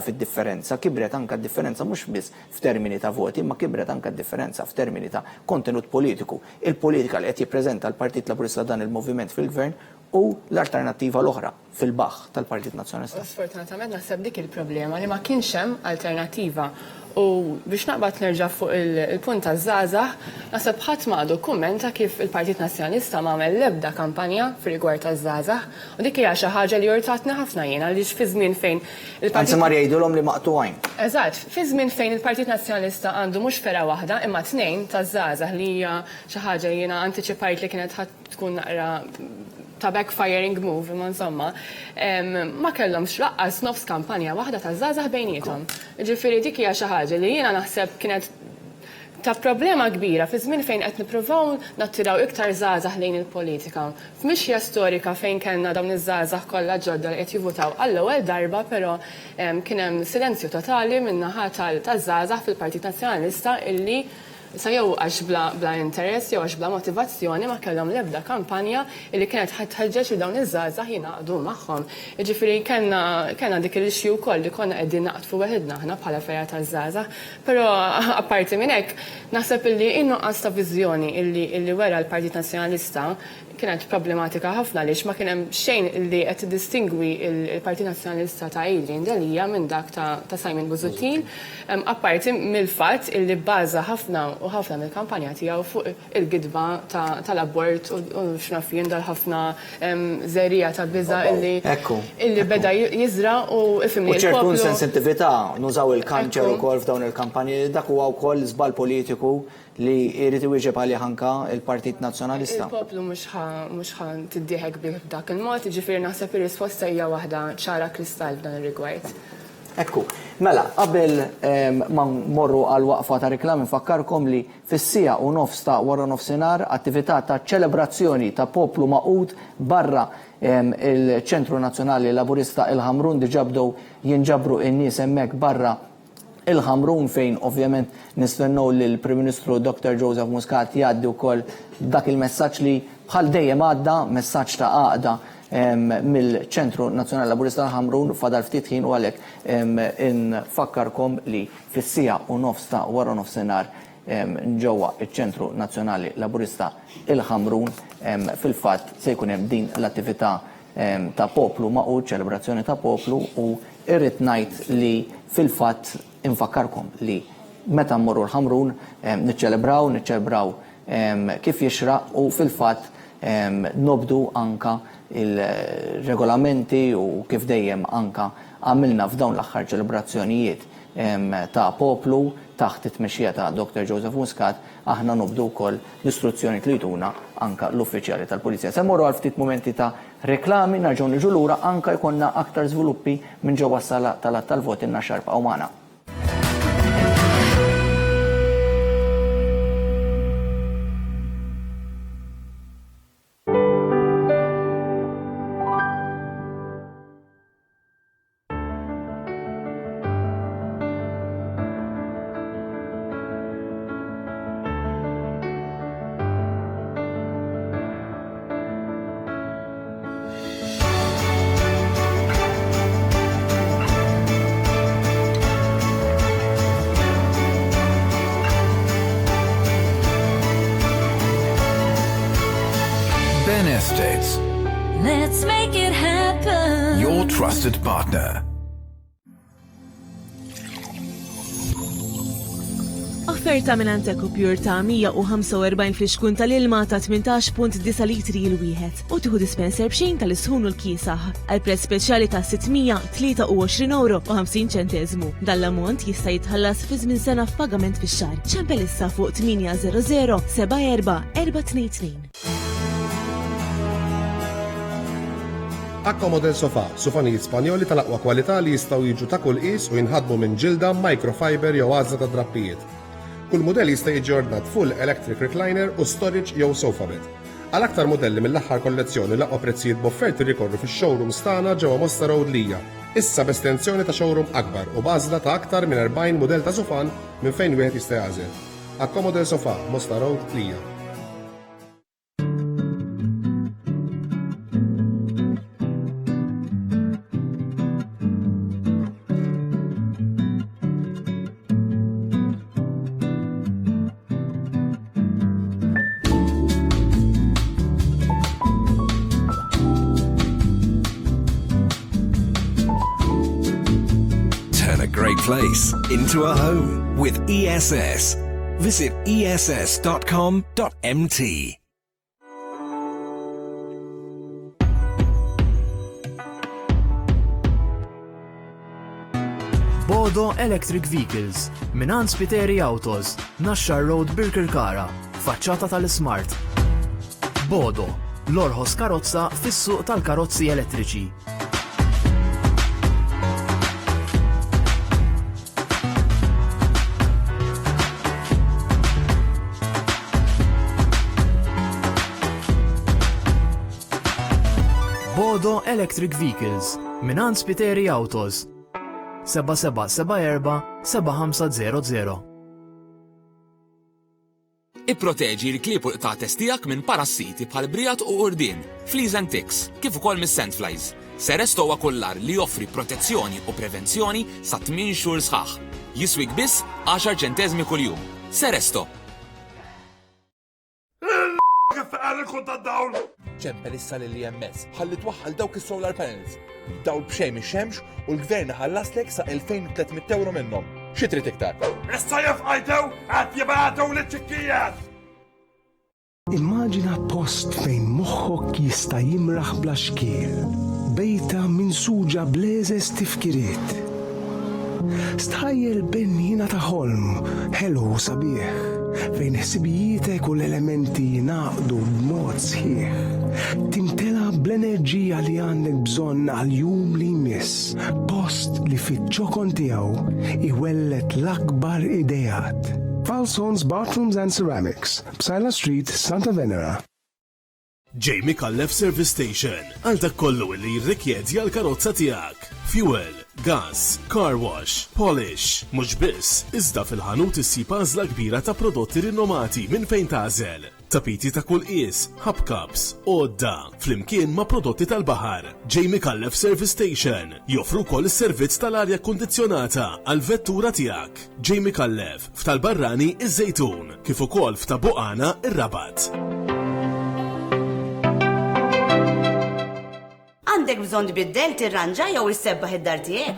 id-differenza, kibret anka d-differenza mhux biss f'termini ta' voti, ma kibret anka d-differenza f'termini ta' kontenut politiku. Il-politika li qed jippreżenta l-Partit Laburista dan il-moviment fil-gvern u l-alternattiva l-oħra fil-baħħ tal-Partit Nazzjonalista. Sfortunatament naħseb dik il-problema li ma kienx hemm alternattiva. U biex naqbad nerġa' fuq il-punt taż-żgħażagħ, naħseb ħadd m'għadu kummenta kif il-Partit Nazzjonalista m'għamel l-ebda kampanja fir-rigward taż-żgħażagħ u dik hija xi ħaġa li jortatni ħafna jiena għaliex fi żmien fejn il-Partit Anzi ma jgħidulhom li maqtugħin. Eżatt, fi żmien fejn il-Partit Nazzjonalista għandu mhux fera waħda imma tnejn taż-żgħażagħ li hija xi ħaġa li jiena antiċipajt li kienet tkun naqra ta' backfiring move, imma insomma, ma kellhomx laqqas nofs kampanja waħda ta' żgħażagħ bejniethom. Ġifieri dik hija xi ħaġa li jiena naħseb kienet ta' problema kbira fi żmien fejn qed nippruvaw nattiraw iktar żgħażagħ lejn il-politika. F'mixja storika fejn kellna dawn iż-żgħażagħ kollha ġodda li qed jivvutaw għall-ewwel darba, però kien hemm silenzju totali min-naħa taż-żgħażagħ fil-Partit Nazzjonalista illi sa jew għax bla interess jew għax bla motivazzjoni ma kellhom l-ebda kampanja li kienet ħadd li dawn iż-żgħażagħ jingħaqdu magħhom. Jiġifieri kellna dik il-issue wkoll li konna qegħdin naqtfu weħidna aħna bħala fejja taż-żgħażagħ, però apparti minn hekk naħseb illi innuqqas ta' viżjoni illi wera l-Partit Nazzjonalista kienet problematika ħafna għaliex ma kien hemm xejn li qed tiddistingwi il-Partit Nazzjonalista ta' Adrian Delija minn dak ta' Simon Busuttil, apparti mill-fatt illi bbaża ħafna mill-kampanja tiegħu fuq il-gidba tal-abort u x'nafjien dal-ħafna żerrija ta' biża' illi beda jiżra u ifhimni l-poplu. U ċertu sensitività nużaw il-kanċer ukoll f'dawn il-kampanji, dak huwa wkoll żball politiku li jrid iwieġeb għalih anke il-Partit Nazzjonalista. Il-poplu mhux ħa tiddieħek b'dak il-mod, jiġifieri naħseb ir-risposta hija waħda ċara kristall f'dan ir-rigward. Ekku, mela, qabel ma mmorru għal waqfa ta' reklam infakkarkom li fis-sija u nofs ta' wara nofsinhar attività ta' ċelebrazzjoni ta' poplu maqud barra il-Ċentru Nazzjonali Laburista il-Ħamrun diġà bdew jinġabru n-nies hemmhekk barra il-Ħamrun fejn ovvjament nistennew li l-Prim Ministru Dr. Joseph Muscat jgħaddi wkoll dak il-messaġġ li bħal dejjem għadda messaġġ ta' għaqda mill-Ċentru Nazzjonali Laburista tal-Ħamrun fadal ftit ħin u għalhekk infakkarkom li fis-sija u nofs ta' wara nofsinhar ġewwa iċ-Ċentru Nazzjonali Laburista il-Ħamrun fil-fatt se jkun hemm din l-attività ta' poplu maqud, ċelebrazzjoni ta' poplu u irrid ngħid li fil-fatt infakkarkom li meta mmorru l-Ħamrun niċċelebraw kif jixraq u fil-fatt nobdu anka il-regolamenti u kif dejjem anka għamilna f'dawn l-aħħar ċelebrazzjonijiet ta' poplu taħt it-tmexxija ta' Dr. Joseph Muscat aħna nobdu wkoll l-istruzzjoni li jtuna anka l-uffiċjali tal-Pulizija. Se mmorru għal ftit momenti ta' reklami narġgħu niġu lura anka jkollna aktar żviluppi minn ġewwa s-sala tal-vot in-naxar baqgħu magħna. Estates. Let's make it happen. Your trusted partner. Offerta minn Anteco Pure ta' 145 fl-xkun tal-ilma ta' 18.9 litri il-wieħed u tieħu dispenser b'xejn tal-isħun u l-kiesaħ għal prezz speċjali ta' 623 euro u 50 ċentesmu. Dan l-ammont jista' jitħallas fi żmien sena f'pagament fix-xahar. ċempel issa fuq 800 74 422. Acqua Model Sofa, sofanijiet Spanjoli tal-aqwa kwalità li jistgħu jiġu ta' kull qis u jinħadmu minn ġilda, microfiber jew għażla ta' drappijiet. Kull mudell jista' jiġi ordnat full electric recliner u storage jew sofa bed. Għal aktar modelli mill-aħħar kollezzjoni laqgħu prezzijiet b'offerti rikorru fix-showrooms tagħna ġewwa Mosta Road Lija. Issa b'estensjoni ta' showroom akbar u bażla ta' aktar minn 40 mudell ta' sofan minn fejn wieħed jista' jagħżel. Accommodel Sofa, Mosta Road, Trija. Place into a home with ESS. Visit ess.com.mt. Bodo Electric Vehicles minant Spiteri Autos, Nashar Road Birkirkara, faċċata tal-Smart. Bodo, l-orħos karozza fis-suq tal-karozzi elettriċi. Bodo Electric Vehicles minant Spiteri Autos 7774-7500. Ipproteġi l-klieb u qta' testijak minn parassiti bħal brijat u urdien, fleas and ticks, kif ukoll mis-sandflies. Seresto huwa kullar li joffri protezzjoni u prevenzjoni sa 8 xhur sħaħ. Jiswik biss 10 ċentesmi kuljum. Seresto. ċempel issa l-IMS ħalli twaħħal dawk is-solar panels. Dawl b'xejn ix-xemx u l-gvern ħallaslek sa 2300 euro minnhom. Xi trid iktar? Issa jafqajtew qed jibgħatu l-ċikkijat! Immaġina post fejn moħħok jista' jimraħ bla xkiel. Bejta minsuġa b'leżes tifkiriet. Stħajjel bennina ta' ħolm, ħelu sabiħ, fejn ħsibijietek u l-elementi jinaqdu b'mod sħiħ. Timtela bl-enerġija li għandek bżonn għal-jum li jmiss, post li fit-ċokon tiegħu iwellet l-akbar idejat. Falsons Bathrooms and Ceramics, Psala Street, Santa Venera. Jamie Callef Service Station, għal dak kollu li jirrikjedi għal karozza tiegħek. Fuel, gas, car wash, polish, mhux biss, iżda fil-ħanut issib għażla kbira ta' prodotti rinomati minn fejn tażel. Tapiti ta' kull qies, hubcaps, odda, flimkien ma' prodotti tal-baħar. Jamie Callef Service Station joffru wkoll is-servizz tal-arja kundizzjonata għal vettura tiegħek. Jamie Callef f'tal-Barrani iż-Żejtun, kif ukoll f'Tabuqana ir-Rabat. Għandek bżonn tbiddel tirranġa jew issebbaħ id-dar tiegħek?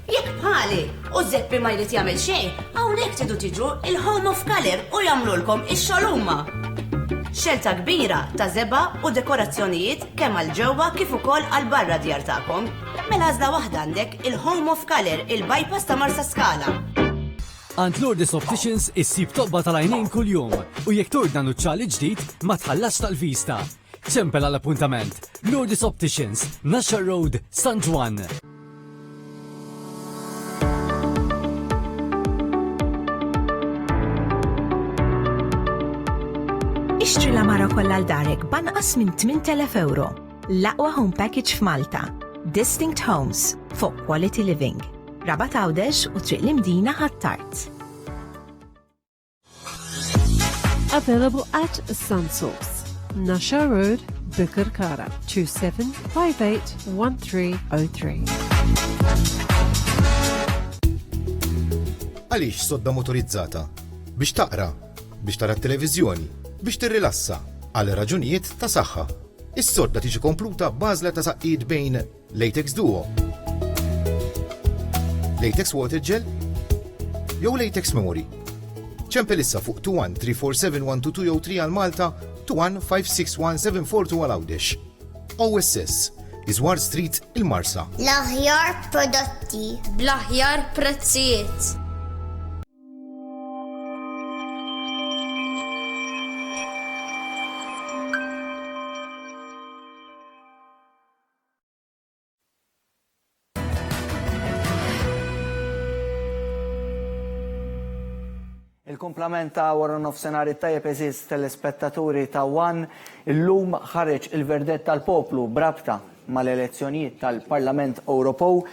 Jekk bħali u Zeppi ma jrid jagħmel xejn, hawnhekk tidu tiġu il-Home of Color u jagħmlulkom ix-xogħol huma. Xelta kbira ta' żeba u dekorazzjonijiet kemm għal ġewwa kif ukoll għal barra djar tagħkom. Mela għażla waħda għandek il-Home of Color il-bypass ta' Marsa Skala. Għand Lourdes Opticians issib toqba tal-għajnejn kuljum u jekk tordna nuċċali ġdid ma tħallax tal-vista. ċempel għall-appuntament. Lourdes Opticians, Nashar Road, San Juan. Ixtri l-amara kollha l-darek banqas minn 8,000 euro. L-aqwa home package f'Malta. Distinct Homes for Quality Living. Rabat Għawdex u Triq l-Imdina Ħattart. Available at SunSource. Nashar Road, Birkirkara, 27581303. Għaliex sodda motorizzata? Biex taqra, biex tara t-televizjoni, biex tirrilassa, għal raġunijiet ta' saħħa. Is-sodda tiġi kompluta b'għażla ta' saqqid bejn Latex Duo, Latex Water Gel jew Latex Memory. ċempel issa fuq 21-347-122 għal Malta, 21-561-742 għal Għawdex. OSS, Iżwar Street, il-Marsa. L-aħjar prodotti, bl-aħjar prezzijiet. Il-komplament ta' wara nofsinhar it-tajjeb eżiż telespettaturi ta' One, illum ħareġ il-verdett tal-poplu brabta mal-elezzjonijiet tal-Parlament Ewropew,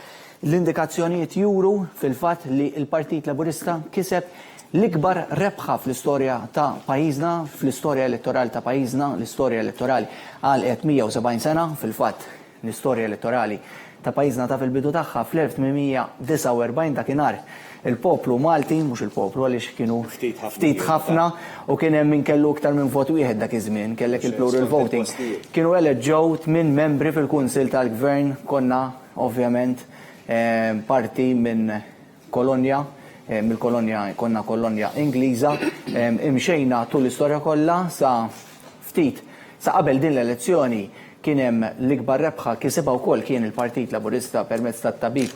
l-indikazzjonijiet juru fil-fatt li l-Partit Laburista kiseb l-ikbar rebħa fl-istorja ta' pajjiżna, fl-istorja elettorali ta' pajjiżna, l-istorja elettorali għal 170 sena, fil-fatt l-istorja elettorali ta' pajjiżna ta' fil-bidu tagħha fl-1849 dakinhar il-poplu Malti, mhux il-poplu għaliex kienu ftit ħafna u kien hemm min kellu iktar minn vot wieħed dak iż-żmien, kellek il-plural voting. Kienu eleġġew 8 membri fil-Kunsil tal-Gvern, konna ovvjament parti minn kolonja, mill-kolonja konna kolonja Ingliża, imxejna tul l-istorja kollha sa ftit sa qabel din l-elezzjoni kien hemm l-ikbar rebħa kisebha wkoll kien il-Partit Laburista permezz tat-tabib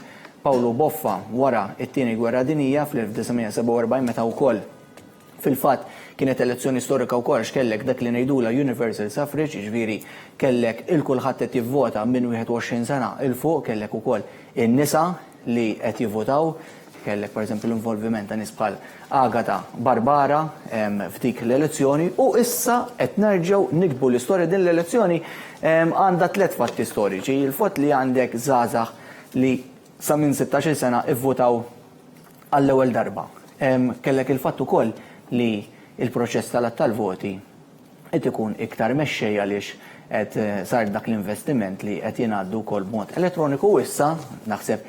Paolo Boffa wara it-tieni gwerra dinjija fl-1947 meta wkoll fil-fatt kienet elezzjoni storika wkoll x'kellek dak li ngħidula universal suffrage, jiġifieri kellek il-kulħadd qed jivvota minn 21 sena il fuq, kellek ukoll in-nisa li qed jivvotaw, kellek pereżempju l-involviment ta' nies bħal Agata Barbara f'dik l-elezzjoni u issa qed nerġgħu nikbu l-istorja din l-elezzjoni għandha 3 fatti storiċi. Il-fatt li għandek żgħażagħ li sa minn 16 sena ivvotaw għall-ewwel darba. Kellek il-fatt ukoll li il-proċess tal-voti qed ikun iktar mexxej għaliex qed sar dak l-investiment li qed jingħaddu wkoll b'mod elettroniku u issa naħseb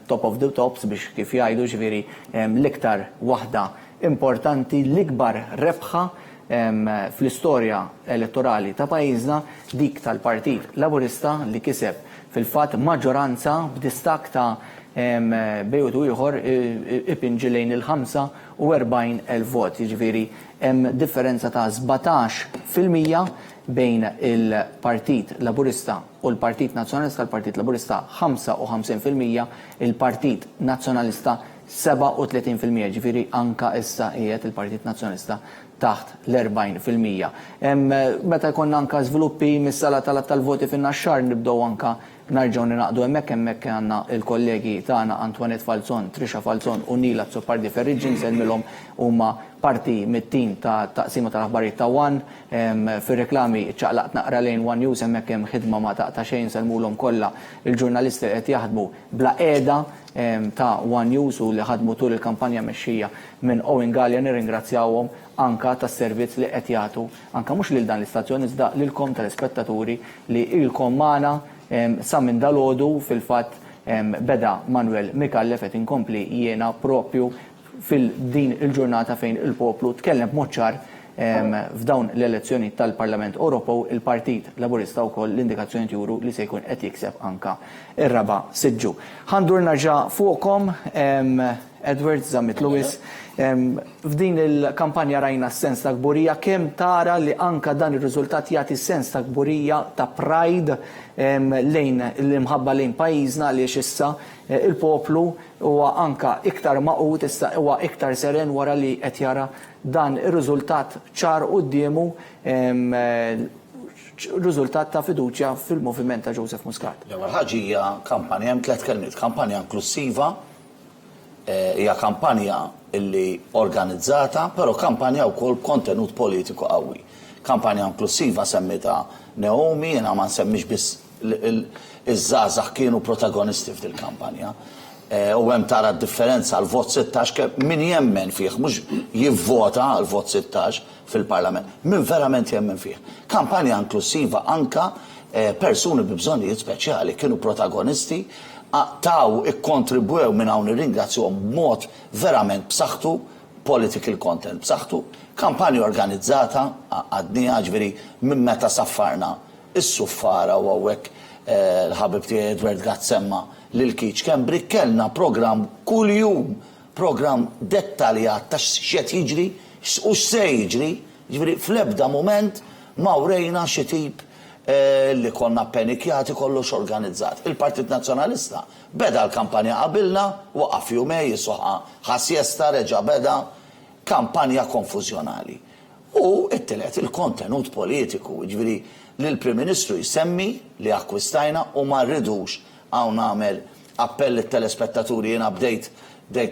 top of the tops biex kif jgħidu ġifieri l-iktar waħda importanti l-ikbar rebħa fl-istorja elettorali ta' pajjiżna dik tal-Partit Laburista li kiseb fil-fatt maġġoranza b'distak ta' bejut u ieħor ipinġi lejn il-45,000 vot. Jiġifieri hemm differenza ta' 17% bejn il-Partit Laburista u l-Partit Nazzjonalista. Il-Partit Laburista 55%, il-Partit Nazzjonalista 37%, ġifieri anka issa qiegħed il-Partit Nazzjonalista taħt l-40%. Meta jkollna anka żviluppi mis-sala tal-voti fin-naxxar nibdew anka narġgħu ninaqdu hemmhekk għandna il-kollegi tagħna Antoinette Falzon, Trisha Falzon u Nila Zoppardi Ferriġġi nsellmilhom huma parti mit-tim ta' taqsima tal-aħbarijiet ta' One fir-reklami ċaqlaqt naqra lejn One News hemmhekk hemm ħidma ma taqta' xejn nsellmulhom kollha il-ġurnalisti qed jaħdmu bla qiegħda ta' One News u li ħadmu tul il-kampanja mexxija minn Owen Gallia nirringrazzjawhom anka tas-servizz li qed jagħtu anka mhux lil dan l-istazzjon iżda lilkom tal-ispettaturi li ilkom magħna sa minn dalgħodu fil-fatt beda Manuel Mikallef qed inkompli jiena propju fil-din il-ġurnata fejn il-poplu tkellem b'mod ċar f'dawn l-elezzjoni tal-Parlament Ewropew il-Partit Laburista wkoll l-indikazzjoni juru li se jkun qed jikseb anka ir-raba' siġġu. Ħandur narġa' fuqkom Edward Zammit Lewis f'din il-kampanja rajna s-sens ta' gburija kemm tara li anka dan ir-riżultat jagħti sens ta' gburija ta' pride lejn l-imħabba lejn pajjiżna għaliex issa il-poplu huwa anka iktar maqut issa huwa iktar seren wara li qed jara dan ir-riżultat ċar qudiemu riżultat ta' fiduċja fil-moviment ta' Joseph Muscat. L-ewwel ħaġa hija kampanja hemm 3 kelmiet, kampanja inklusiva, hija kampanja illi organizzata, però kampanja wkoll b'kontenut politiku qawwi. Kampanja inklusiva semmita Naomi, jiena ma nsemmix biss iż-żgħażagħ kienu protagonisti f'dil kampanja. U hemm tara d-differenza għal vot 16 min jemmen fih, mhux jivvota għal vot 16 fil-Parlament, min verament jemmen fih. Kampanja inklusiva anka persuni bi bżonnijiet speċjali kienu protagonisti taw ikkontribwew minn hawn irringrazzjahom b'mod verament b'saħħtu, political content b'saħħtu, kampanja organizzata għadnija ġifieri minn meta saffarna is-suffara u hawnhekk l-ħabib tiegħi Edward Gazzemma lil Kiċ Kembri kellna programm kuljum, programm dettaljat ta' x'qed jiġri u x'se jiġri, ġifieri fl-ebda mument ma wrejna xi tip li konna appenikjati kollox organizzat. Il-Partit Nazzjonalista beda l-kampanja qabilna, waqaf jumej, jisuħa ħasjesta reġa beda kampanja konfuzjonali. U it-telet il-kontenut politiku, ġviri li l-Prim Ministru jisemmi li akkwistajna u ma rridux għaw namel appell il-telespettaturi jena bdejt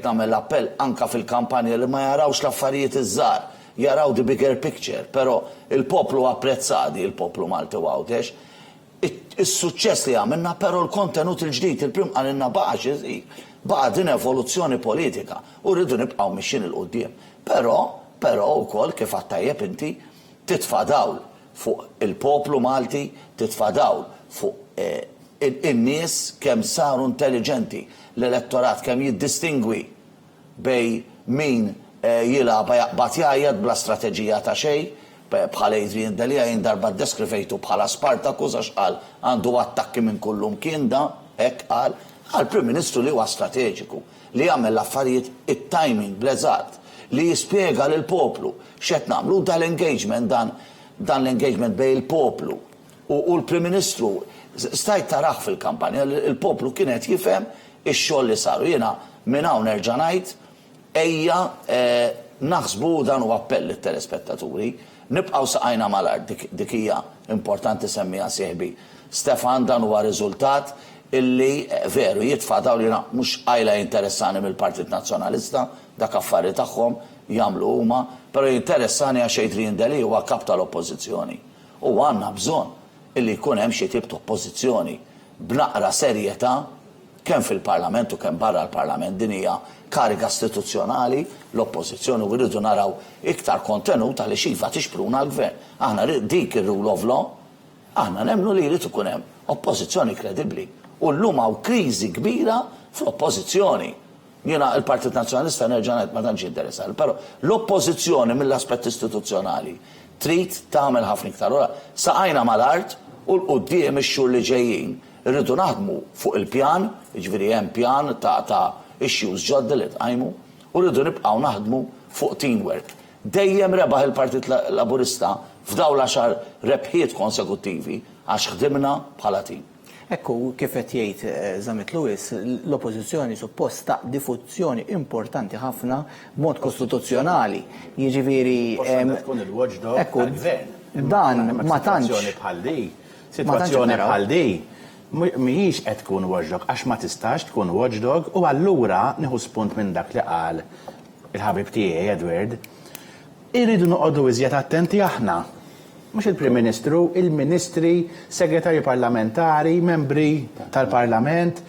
namel appell anka fil-kampanja li ma jarawx l-affarijiet iż-żar. Jaraw the bigger picture, pero il-poplu apprezzadi, il-poplu Malti u għawtex, is-suċċess li għamilna, però l-kontenut il-ġdid il-prim għalilna baqa din evoluzzjoni politika u rridu nibqgħu mixin il-qudiem. Però wkoll kif għattajjeb inti titfa' dawl fuq il-poplu Malti, titfa' dawl fuq in-nies kemm saru intelligenti, l-elettorat kemm jiddistingwi bej min jilagħba jaqbad jgħajjad bla strateġija ta' xejn, bħala Adrian Delia darba deskrivejtu bħala Spartacus għax qal għandu attakki minn kullum kien da, hekk qal Prim Ministru li huwa strateġiku, li jagħmel l-affarijiet it-timing bleżart, li jispjega lil poplu x'qed nagħmlu dal-engagement dan l-engagement bejn il-poplu u l-Prim Ministru stajt taraħ fil-kampanja il-poplu kienet jifhem ix-xogħol li saru. Jiena minn hawn nerġa' ngħid ejja naħsbu dan huwa appell lit-telespettaturi, nibqgħu saqajna mal-art dik hija importanti semmiha sieħbi. Stefan dan huwa riżultat illi veru jitfa' dawn li mhux għajla interessani mill-Partit Nazzjonalista, dak affarijiet tagħhom jagħmlu huma, però jinteressani għax Adrian Delia huwa kap tal-oppożizzjoni. U għandna bżonn illi jkun hemm xi tip ta' oppożizzjoni b'naqra serjetà kemm fil-Parlament u kemm barra l-Parlament. Din hija kariga istituzzjonali l-oppożizzjoni u rridu naraw iktar kontenut għaliex iva tixpruna l-gvern. Aħna dik ir-rule of law, aħna nemmnu li jrid ikun hemm oppożizzjoni kredibbli. U llum hawn kriżi kbira fl-oppożizzjoni. Jiena l-Partit Nazzjonalista nerġa' ngħid ma tantx interessali, però l-oppożizzjoni mill-aspett istituzzjonali trid tagħmel ħafna iktar. Ora saqajna mal-art u l-qudiem ix-xhur li ġejjin irridu naħdmu fuq il-pjan, jiġifieri hemm pjan ta' issues ġodda li tqajmu u rridu nibqgħu naħdmu fuq teamwork. Dejjem rebaħ il-Partit Laburista f'dawn l-10 rebħiet konsekuttivi għax ħdimna bħala tim. Ekku, kif qed jgħid Zamit Lewis, l-oppożizzjoni suppost ta' diffuzzjoni importanti ħafna b'mod kostituzzjonali. Jiġifieri tkun il-watchdog tal-gvern. Dan ma tantx Sitwazzjoni bħal di mhijiex qed tkun watchdog għax ma tistax tkun watchdog u allura nieħu spunt minn dak li qal il-ħabib tiegħi Edward. Irridu noqogħdu iżjed attenti aħna. Mux il-Prim Ministru, il-Ministri, Segretarji Parlamentari, Membri tal-Parlament,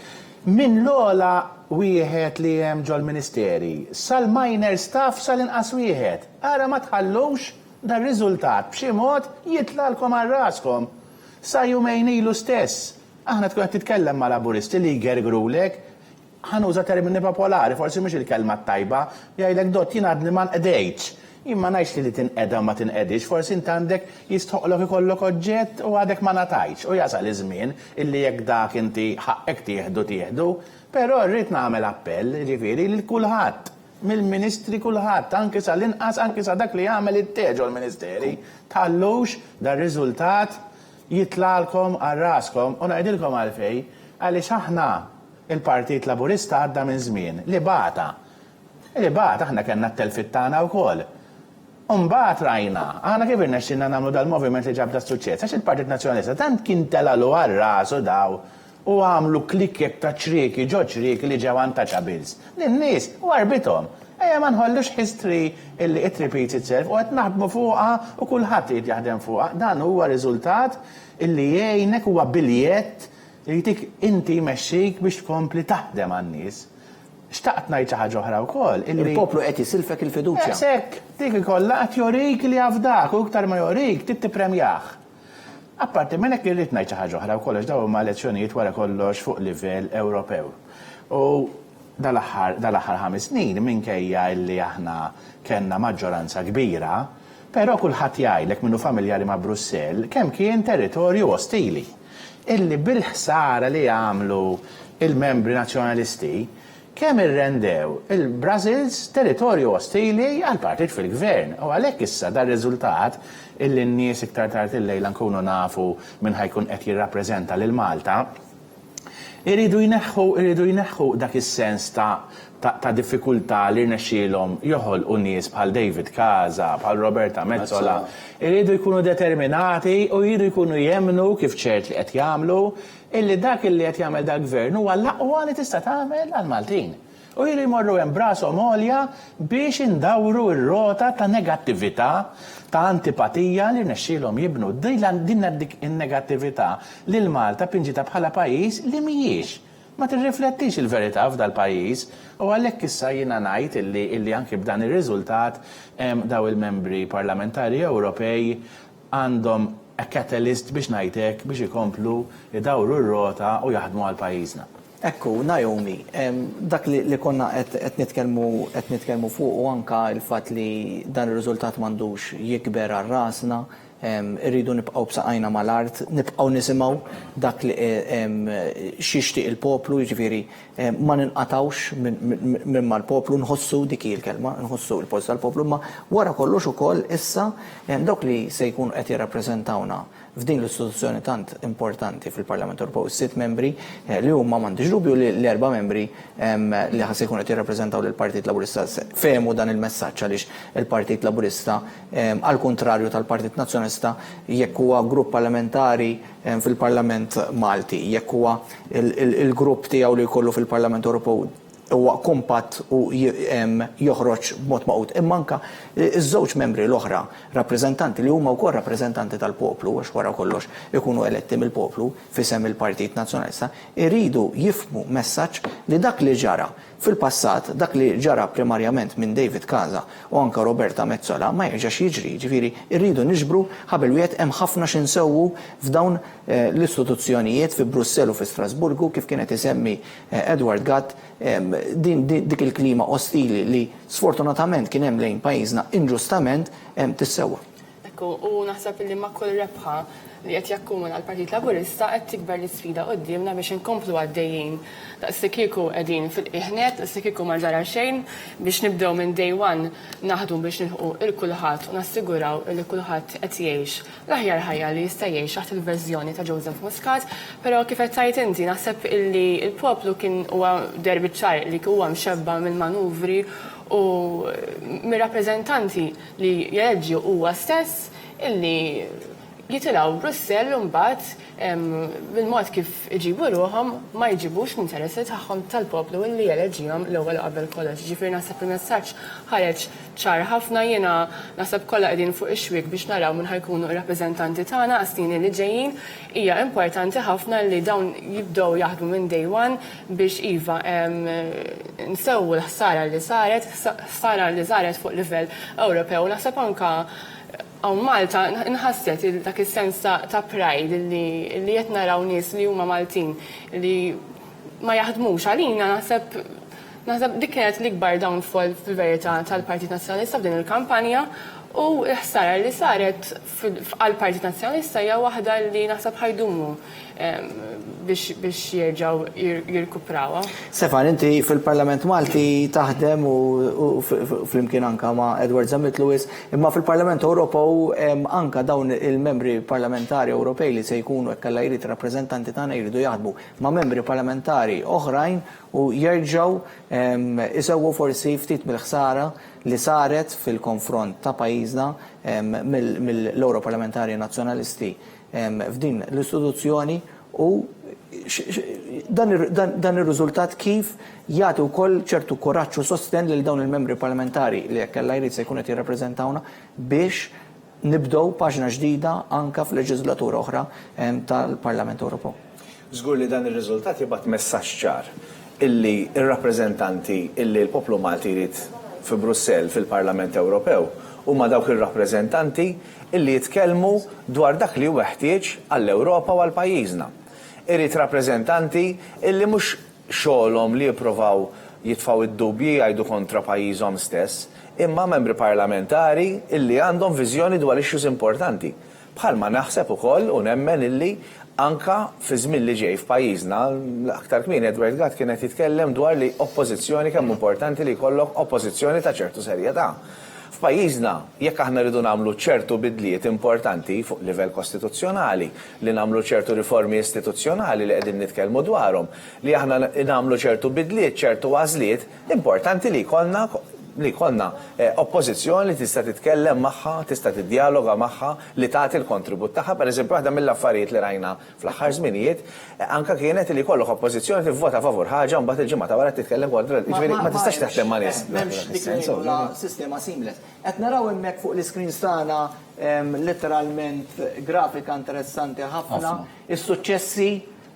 minn l-ola wieħed li hemm ġol-Ministeri, sal-minor staff sal-inqas wieħed. Ara ma tħallux dar-riżultat b'xi mod jitlalkom għal raskom. Sa jumejn ilu stess. Aħna tkun qed titkellem ma' laburisti li jgergrulek, ħanuża termini popolari, forsi mhux il-kelma tajba, jgħidlek dott jien għadni ma nqedejtx. Imma ngħidx li tinqeda ma tinqedix, forsi int għandek jistħoqlok ikollok oġġett u għadek ma ngħatajx. U jasal iż-żmien illi jekk dak inti ħaqek tieħdu, però rrid nagħmel appell, ġifieri lil kulħadd, mill-Ministri kulħadd, anke sal-inqas anke sa dak li jagħmel it-teġu l-Ministeri, tħallux dar-riżultat jitlalkom għal raskom u ngħidilkom għalfej għaliex aħna il-Partit Laburista għadda minn żmien li bata aħna kellna t-telfit tagħna wkoll. Mbagħad rajna, aħna kif irnexxinna nagħmlu dal-moviment li ġab da suċċess, għax il-Partit Nazzjonalista tant kien telalu għal rasu daw u għamlu klikkek ta' ċrieki, ċrieki li ġew untouchables. Lin-nies u arbithom. Ejja ma nħollux history illi it repeats itself u qed naħdmu fuqha u kulħadd jrid jaħdem fuqha. Dan huwa riżultat illi jgħinek huwa biljett li jtik inti mexxik biex tkompli taħdem għan-nies. Xtaqt ngħid xi ħaġa oħra wkoll. Il-poplu qed isilfek il-fiduċja. Sekk, dik ikollha qed jorik li jafdak u iktar ma jorik trid tippremjah. Apparti minn hekk irrid ngħid xi ħaġa oħra wkoll għax dawn huma elezzjonijiet wara kollox fuq livell Ewropew. U dal-aħħar 5 snin minkejja illi aħna kellna maġġoranza kbira, però kulħadd jgħidlek minnu familjari ma' Brussell kemm kien territorju ostili. Illi bil-ħsara li għamlu il-membri nazzjonalisti kemm irrendew il-Brussels territorju ostili għal partit fil-gvern. U għalhekk issa dar riżultat illi n-nies iktar tard il-lejla nkunu nafu minn ħajkun qed jirrappreżenta lil Malta, iridu jneħħu dak is-sens ta' diffikultà li rnexxielhom joħolqu nies bħal David Casa, bħal Roberta Mezzola. Iridu jkunu determinati u jridu jkunu jemmnu kif ċert li qed jagħmlu illi dak illi qed jagħmel dak gvern huwa l-aqwa li tista' tagħmel għall-Maltin. u jmorru hemm brashom għolja biex indawru r-rota ta' negattività, ta' antipatija li rnexxielhom jibnu din dik in-negattività lil Malta pinġita bħala pajjiż li mhijiex. Ma tirriflettix il-verità f'dal pajjiż u għalhekk issa jiena ngħid illi anke b'dan ir-riżultat daw il-membri parlamentari Ewropej għandhom a catalyst biex ngħidlek biex ikomplu idawru r-rota u jaħdmu għal pajjiżna. Ekku, Naomi, dak li konna qed nitkellmu fuq u anka il-fatt li dan ir-riżultat m'għandux jikber għal rasna, irridu nibqgħu b'saqajna mal-art, nibqgħu nisimgħu dak li xixtieq il-poplu, jiġifieri ma ninqatawx minn mal-poplu, nħossu dik il-kelma, nħossu l-post tal-poplu, ma wara kollox ukoll issa dawk li se jkunu qed jirrappreżentawna f'din l-istituzzjoni tant importanti fil-Parlament Ewropew, 6 membri li huma m'għandix dubju li l-4 membri li ħas jkunu qed jirrappreżentaw lill-Partit Laburista fehmu dan il-messaġġ għaliex il-Partit Laburista għal kontrarju tal-Partit Nazzjonista jekk huwa grupp parlamentari fil-Parlament Malti, jekk huwa il-grupp tiegħu li jkollu fil-Parlament Ewropew huwa kompatt u joħroġ b'mod maqut. Imma anke iż-żewġ membri l-oħra, rappreżentanti li huma wkoll rappreżentanti tal-poplu għax wara kollox ikunu eletti mill-poplu fisem il-Partit Nazzjonalista, iridu jifhmu messaġġ li dak li ġara fil-passat, dak li ġara primarjament minn David Casa u anke Roberta Mezzola ma jerġax jiġri, ġifieri irridu niġbru ħabel wieħed hemm ħafna x'insewwu f'dawn l-istituzzjonijiet fi Brussell u fi Strasburgu kif kienet isemmi Edward Gatt dik il-klima ostili li sfortunatament kien hemm lejn pajjiżna inġustament tissewwa. U naħseb li ma' kull rebħa li qed jakkumula l-Partit Laburista qed tikber l-isfida qudiemna biex inkomplu għaddejjin. Daqs kieku qegħdin fil-qiegħnet, daqs kieku ma ġara xejn biex nibdew minn day one naħdu biex nilħu il-kulħadd u nassiguraw li kulħadd qed jgħix l-aħjar ħajja li jista' jgħix taħt il-verżjoni ta' Joseph Muscat, però kif qed tgħid inti naħseb illi l-poplu kien huwa derbi ċar li huwa mxebba mill-manuvri u mir-rappreżentanti li jeleġġu huwa stess illi jitilgħu Brussell u mbagħad bil-mod kif iġibu ruhom ma jġibux l-interessi tagħhom tal-poplu illi jeleġġihom l-ewwel qabel kollox. Ġifieri naħseb il-messaġġ ħareġ ċar ħafna jiena naħseb kollha qegħdin fuq ix-xwieg biex naraw min ħajkunu r-rappreżentanti tagħna għas-snin li ġejjin. Hija importanti ħafna li dawn jibdew jaħdmu minn day one biex iva nsewwu l-ħsara li saret fuq livell Ewropew. Naħseb anke għaw Malta nħasset dak il-sens ta' pride li qed naraw nies li huma Maltin li ma jaħdmux għalina naħseb dik kienet l-ikbar downfall fil-verità tal-Partit Nazzjonalista f'din il-kampanja u l-ħsara li saret għall-Partit Nazzjonalista hija waħda li naħseb ħajdumu biex jerġgħu jirkuprawha. Stefan, inti fil-Parlament Malti taħdem u flimkien anke ma' Edward Zammit Lewis, imma fil-Parlament Ewropew anke dawn il-membri parlamentari Ewropej li se jkunu hekk alla jrid rappreżentanti tagħna jridu jaħdmu ma' membri parlamentari oħrajn u jerġgħu isewwu forsi ftit mill-ħsara li saret fil-konfront ta' pajjiżna mill-Europarlamentari Nazzjonalisti f'din l-istituzzjoni u dan ir-riżultat kif jagħti wkoll ċertu kuraġġ u sosten lil dawn il-membri parlamentari li jekk alla jrid se jkun qed jirrappreżentawna biex nibdew paġna ġdida anke f'leġislatura oħra tal-Parlament Ewropew. Żgur li dan ir-riżultat jibgħat messaġġ ċar illi ir-rappreżentanti illi l-poplu Malti jrid fi Brussell fil-Parlament Ewropew huma dawk ir-rappreżentanti illi jitkellmu dwar dak li huwa ħtieġ għall-Ewropa u għall-pajjiżna. Irid rappreżentanti illi mhux xogħolhom li jippruvaw jitfgħu id-dubji jgħidu kontra pajjiżhom stess, imma membri parlamentari illi għandhom viżjoni dwar issues importanti. Bħalma naħseb ukoll u nemmen illi anka fi żmien li ġej f'pajjiżna aktar kmien Edward Gatt kien qed jitkellem dwar li oppożizzjoni kemm importanti li jkollok oppożizzjoni ta' ċertu serjetà. F'pajjiżna, jekk aħna rridu nagħmlu ċertu bidliet importanti fuq livell kostituzzjonali, li nagħmlu ċertu riformi istituzzjonali li qegħdin nitkellmu dwarhom, li aħna nagħmlu ċertu bidliet, ċertu għażliet, importanti li jkollna li konna oppożizzjoni li tista' titkellem magħha, tista' tiddialoga magħha li tagħti l-kontribut tagħha. Pereżempju waħda mill-affarijiet li rajna fl-aħħar żminijiet anke kienet li jkollok oppożizzjoni tivvota favur ħaġa mbagħad il-ġimgħa ta' wara titkellem kontra ma tistax taħdem ma' nies. M'hemmx dik sistema seamless. Qed naraw hemmhekk fuq l-iskreens tagħna letteralment grafika interessanti ħafna is-suċċessi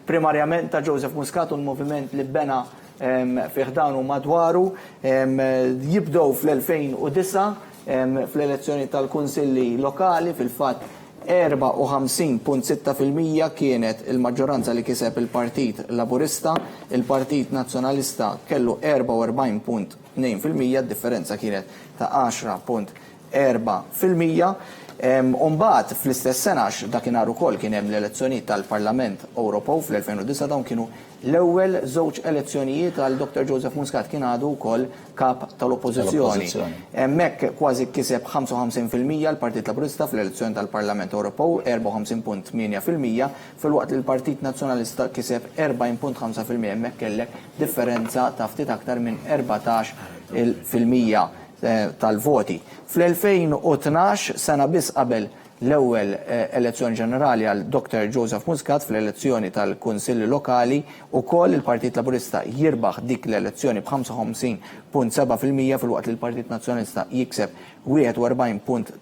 primarjament ta' Joseph Muscat u l-moviment li bena fiħdan u madwaru jibdow fl-2009 fl-elezzjoni tal-kunsilli lokali fil-fatt 54.6% kienet il-maġġoranza li kiseb il-Partit Laburista, il-Partit Nazzjonalista kellu 44.2%, differenza kienet ta' 10.4%. Umbat fl-istess sena dakinhar ukoll kien hemm l-elezzjonijiet tal-Parlament Ewropew fl-2009 dawn kienu l-ewwel żewġ elezzjonijiet għal Dr. Joseph Muscat kien għadu wkoll kap tal-Oppożizzjoni. Hemmhekk kważi kiseb 55% l-Partit Laburista fl-elezzjoni tal-Parlament Ewropew 54.8% fil-waqt li l-Partit Nazzjonalista kiseb 40.5% hemmhekk kellek differenza ta' ftit aktar minn 14% tal-voti. Fl-2012 sena biss qabel l-ewwel elezzjoni ġenerali għal Dr. Joseph Muscat fl-elezzjoni tal-Kunsilli Lokali ukoll il-Partit Laburista jirbaħ dik l-elezzjoni b'55.7% fil-waqt li l-Partit Nazzjonalista jikseb 41.8%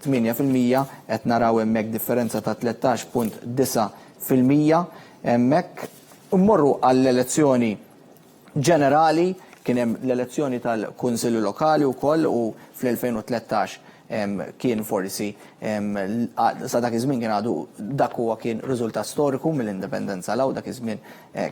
qed naraw hemmhekk differenza ta' 13.9%. Hemmhekk immorru għall-elezzjoni ġenerali kien hemm l-elezzjoni tal-Kunsilli Lokali wkoll u fl-2013 kien forsi sa dak iż-żmien kien għadu dak huwa kien riżultat storiku mill-indipendenza law dak iż-żmien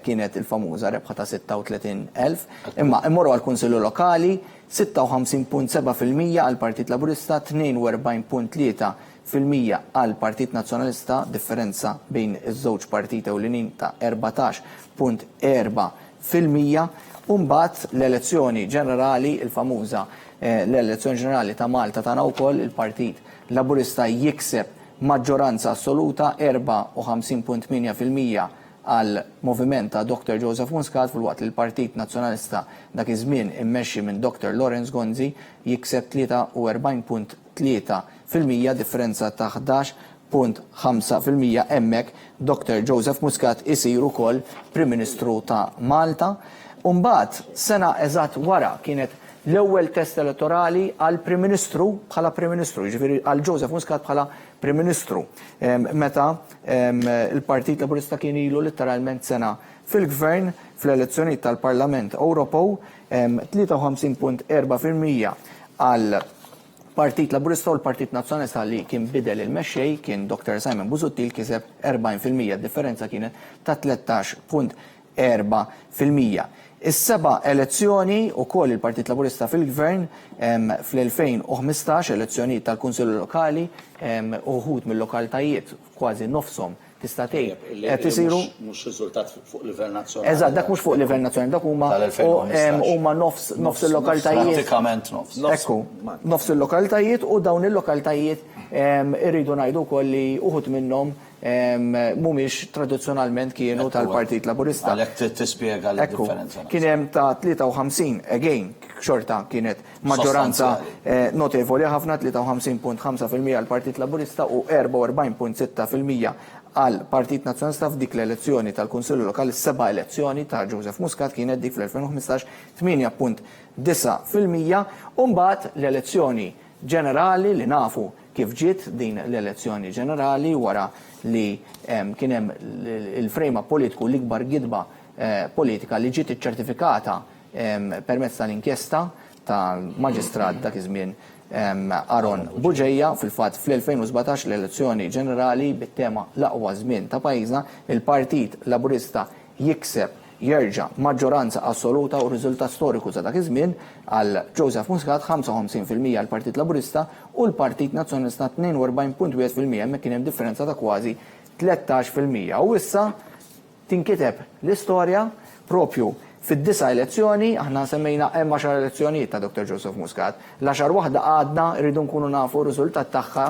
kienet il-famuża rebħa ta' 36,000. Imma immorru għall-Kunsilli Lokali 56.7% għall Partit Laburista, 42.3% għall Partit Nazzjonalista, differenza bejn iż-żewġ partiti ewlenin ta' 14.4%. Mbagħad l-elezzjoni ġenerali il-famuża l-elezzjoni ġenerali ta' Malta tagħna wkoll il-Partit Laburista jikseb maġġoranza assoluta 54.8% għal moviment ta' Dr. Joseph Muscat fil-waqt li l-Partit Nazzjonalista dak iż-żmien immexxi minn Dr. Lawrence Gonzi jikseb 43.3% differenza ta' 11.5% hemmhekk Dr. Joseph Muscat isir ukoll Prim Ministru ta' Malta. Mbagħad sena eżatt wara kienet l-ewwel test elettorali għal Prim Ministru bħala Prim Ministru, jiġifieri għal Joseph Muscat bħala Prim Ministru. Meta il-Partit Laburista kien ilu letteralment sena fil-Gvern fl-elezzjonijiet tal-Parlament Ewropew 53.4% għal Partit Laburista u l-Partit Nazzjonalista li kien bidel il-mexxej kien Dr. Simon Busuttil kiseb 40%, differenza kienet ta' 13.4%. Is-seba' elezzjoni wkoll il-Partit Laburista fil-Gvern fl-2015 elezzjonijiet tal-Kunsilli Lokali uħud mill-lokaltajiet kważi nofshom tista' tgħid qed isiru mhux riżultat fuq livell nazzjonali. Eżatt, dak mhux fuq livell nazzjonali, dak huma nofs il-lokaltajiet. Pratikament nofs. Ekku, nofs il-lokaltajiet u dawn il-lokaltajiet irridu ngħidu wkoll li uħud minnhom mhumiex tradizzjonalment kienu tal-Partit Laburista. Għalhekk tispjega l-differenza. Kien hemm ta' 53 again xorta kienet maġġoranza notevoli ħafna 53.5% għall Partit Laburista u 44.6% għal Partit Nazzjonalista f'dik l-elezzjoni tal-Kunsilli Lokali, seba' elezzjoni ta' Joseph Muscat kienet dik fl-2015 8.9% u mbagħad l-elezzjoni ġenerali li nafu kif ġiet din l-elezzjoni ġenerali wara li kien hemm il-frejma politiku l-ikbar gidba politika li ġiet iċċertifikata permezz tal-inkjesta tal-maġistrat dak iż-żmien Aron Buġejja fil-fatt fl-2017 l-elezzjoni ġenerali bit-tema l-aqwa żmien ta' pajjiżna il-Partit Laburista jikseb jerġa' maġġoranza assoluta u riżultat storiku ta' dak iż-żmien għal Joseph Muscat 55% għall Partit Laburista u l-Partit Nazzjonalista 42.1% hemmhekk kien hemm differenza ta' kważi 13%. U issa tinkiteb l-istorja propju fid-9 elezzjoni aħna semmejna hemm 10 elezzjonijiet ta' Dr. Joseph Muscat. L-10 waħda għadna rridu nkunu nafu r-riżultat tagħha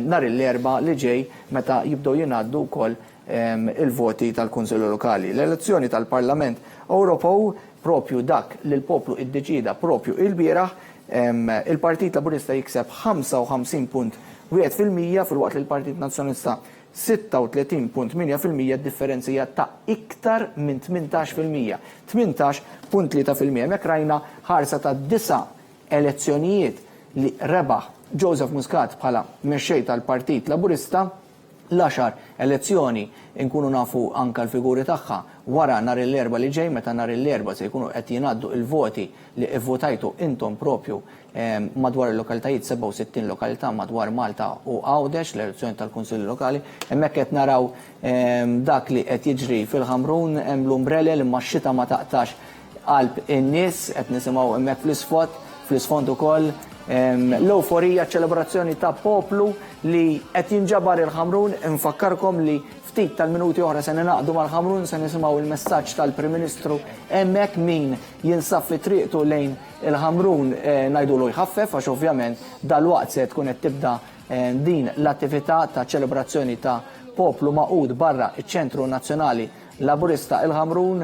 nhar l-erba' li ġej meta jibdew jingħaddu wkoll il-voti tal-Kunsilli Lokali. L-elezzjoni tal-Parlament Ewropew propju dak li l-poplu iddeċida propju il-bieraħ il-Partit Laburista jikseb 55.1% fil-waqt li l-Partit Nazzjonalista 36.8% differenzija ta' iktar minn 18%. 18.3%. Mek rajna ħarsa ta' 9 elezzjonijiet li rebaħ Joseph Muscat bħala mexxej tal-Partit Laburista, l-10 elezzjoni nkunu nafu anka l-figuri tagħha wara nhar l-erba li ġej, meta nhar l-erba se jkunu qed jingħaddu il-voti li vvotajtu intom propju madwar il-lokalitajiet 67 lokalità madwar Malta u Għawdex l-elezzjoni tal-Kunsilli Lokali, hemmhekk qed naraw dak li qed jiġri fil-Ħamrun hemm l-umbrella li x-xita ma taqtax qalb in-nies qed nisimgħu hemmhekk fl-isfond ukoll l-euforija ċelebrazzjoni ta' poplu li qed jinġabar il-Ħamrun. Infakkarkom li ftit tal-minuti oħra se naqdu mal-Ħamrun se nisimgħu il-messaġġ tal-Prim Ministru hemmhekk min jinsab fi triqtu lejn il-Ħamrun ngħidulu jħaffef għax ovvjament dalwaqt se tkun qed tibda din l-attività ta' ċelebrazzjoni ta' poplu maqud barra iċ-Ċentru Nazzjonali Laburista il-Ħamrun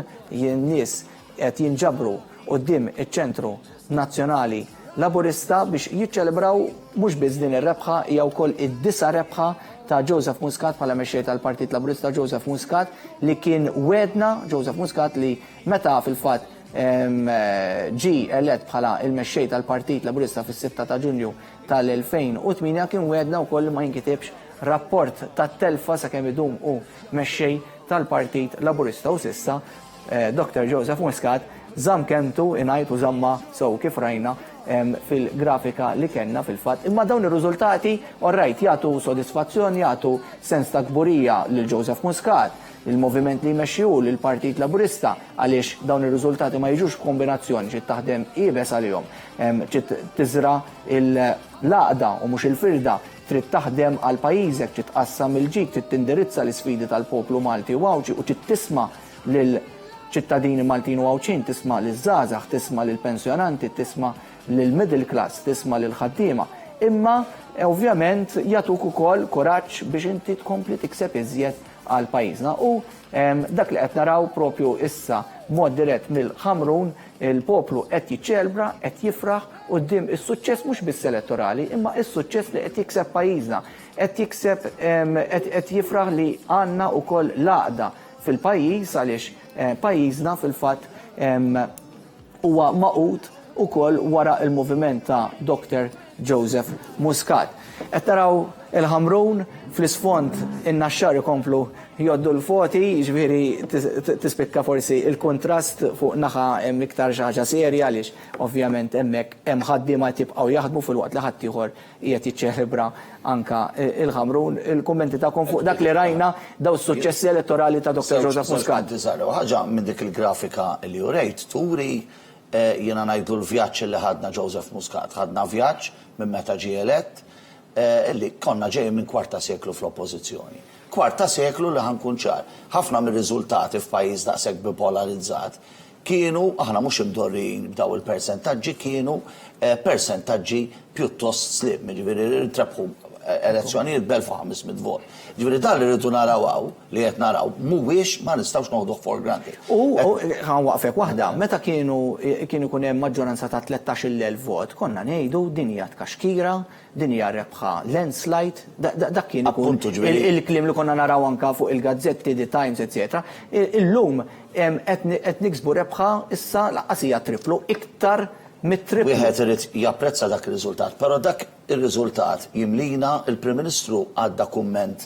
nies qed jinġabru quddiem iċ-Ċentru Nazzjonali Laburista biex jiċċelebraw mhux biss din ir-rebħa hija wkoll id-9 rebħa ta' Joseph Muscat bħala mexxej tal-Partit Laburista Joseph Muscat li kien wedna Joseph Muscat li meta fil-fatt ġi elett bħala il-mexxej tal-Partit Laburista fis-6 ta' Ġunju tal-2008 kien wedna wkoll ma jinkitibx rapport tat-telfa sakemm idum u mexxej tal-Partit Laburista u s'issa Dr. Joseph Muscat żamm kemtu ingħid u żamma sew kif rajna fil-grafika li kellna fil-fatt. Imma dawn ir-riżultati orrajt jagħtu sodisfazzjoni, jagħtu sens ta' kburija lil Joseph Muscat, il-moviment li jmexxiju lill-Partit Laburista għaliex dawn ir-riżultati ma jiġux kombinazzjoni ġiet taħdem qiebes għalihom, ġiet tiżra l-għaqda u mhux il-firda, trid taħdem għal pajjiżek, ġiet tqassam il-ġid, trid tindirizza l-isfidi tal-poplu Malti u Għawġi u trid tisma' lil ċittadini Maltin u Għawċin, tisma' liż-żgħażagħ, tisma' lill-pensjonanti, tisma' lill-middle class, tisma' lill-ħaddiema. Imma ovvjament jagħtuk ukoll kuraġġ biex inti tkompli tikseb iżjed għal pajjiżna. U dak li qed naraw propju issa mod dirett mill-Ħamrun, il-poplu qed jiċċelebra, qed jifraħ quddiem is-suċċess mhux biss elettorali, imma is-suċċess li qed jikseb pajjiżna, qed jifraħ li għandna wkoll l-għaqda fil-pajjiż għaliex pajjiżna fil-fatt huwa maqut ukoll wara il-moviment ta' Dr. Joseph Muscat. Qed taraw il-Ħamrun fl-isfond in-naxxar ikomplu jgħoddu l-foti, jiġifieri tispikka forsi il-kontrast fuq naħa hemm iktar xi ħaġa serja għaliex ovvjament hemmhekk hemm ħaddiema tibqgħu jaħdmu fil-waqt li ħadd ieħor qiegħed jiċċelebra anka il-Ħamrun. Il-kummenti tagħkom fuq dak li rajna daw is-suċċessi elettorali ta' Dr. Joseph Muscat. Ħaġa minn dik il-grafika li jurejt turi jiena ngħidu l-vjaġġ li ħadna Joseph Muscat. Ħadna vjaġġ minn meta ġie elett li konna ġej minn kwarta seklu fl-oppożizzjoni. Kwarta seklu li ħankun ċar. Ħafna mir-riżultati f'pajjiż daqshekk bipolarizzat kienu, aħna mhux imdorrin b'daw il-persentaġġi, kienu persentaġġi pjuttost slim, ġifieri ntrebħu elezzjonijiet b'1500 vot. Ġifieri dan li rridu naraw li qed naraw mhuwiex ma nistgħux noħduh for granted. U ħanwaqfek waħda, meta kienu ikun hemm maġġoranza ta' 13,000 vot, konna ngħidu din hija tkaxkira, din hija rebħa landslide, dak kien ikun il-kliem li konna naraw anka fuq il-gazzetti, The Times, etc. Illum qed niksbu rebħa issa laqqas hija triplu iktar mit-triplu. Wieħed irid japprezza dak ir-riżultat, però dak ir-riżultat jimlina il-Prim Ministru għadda kumment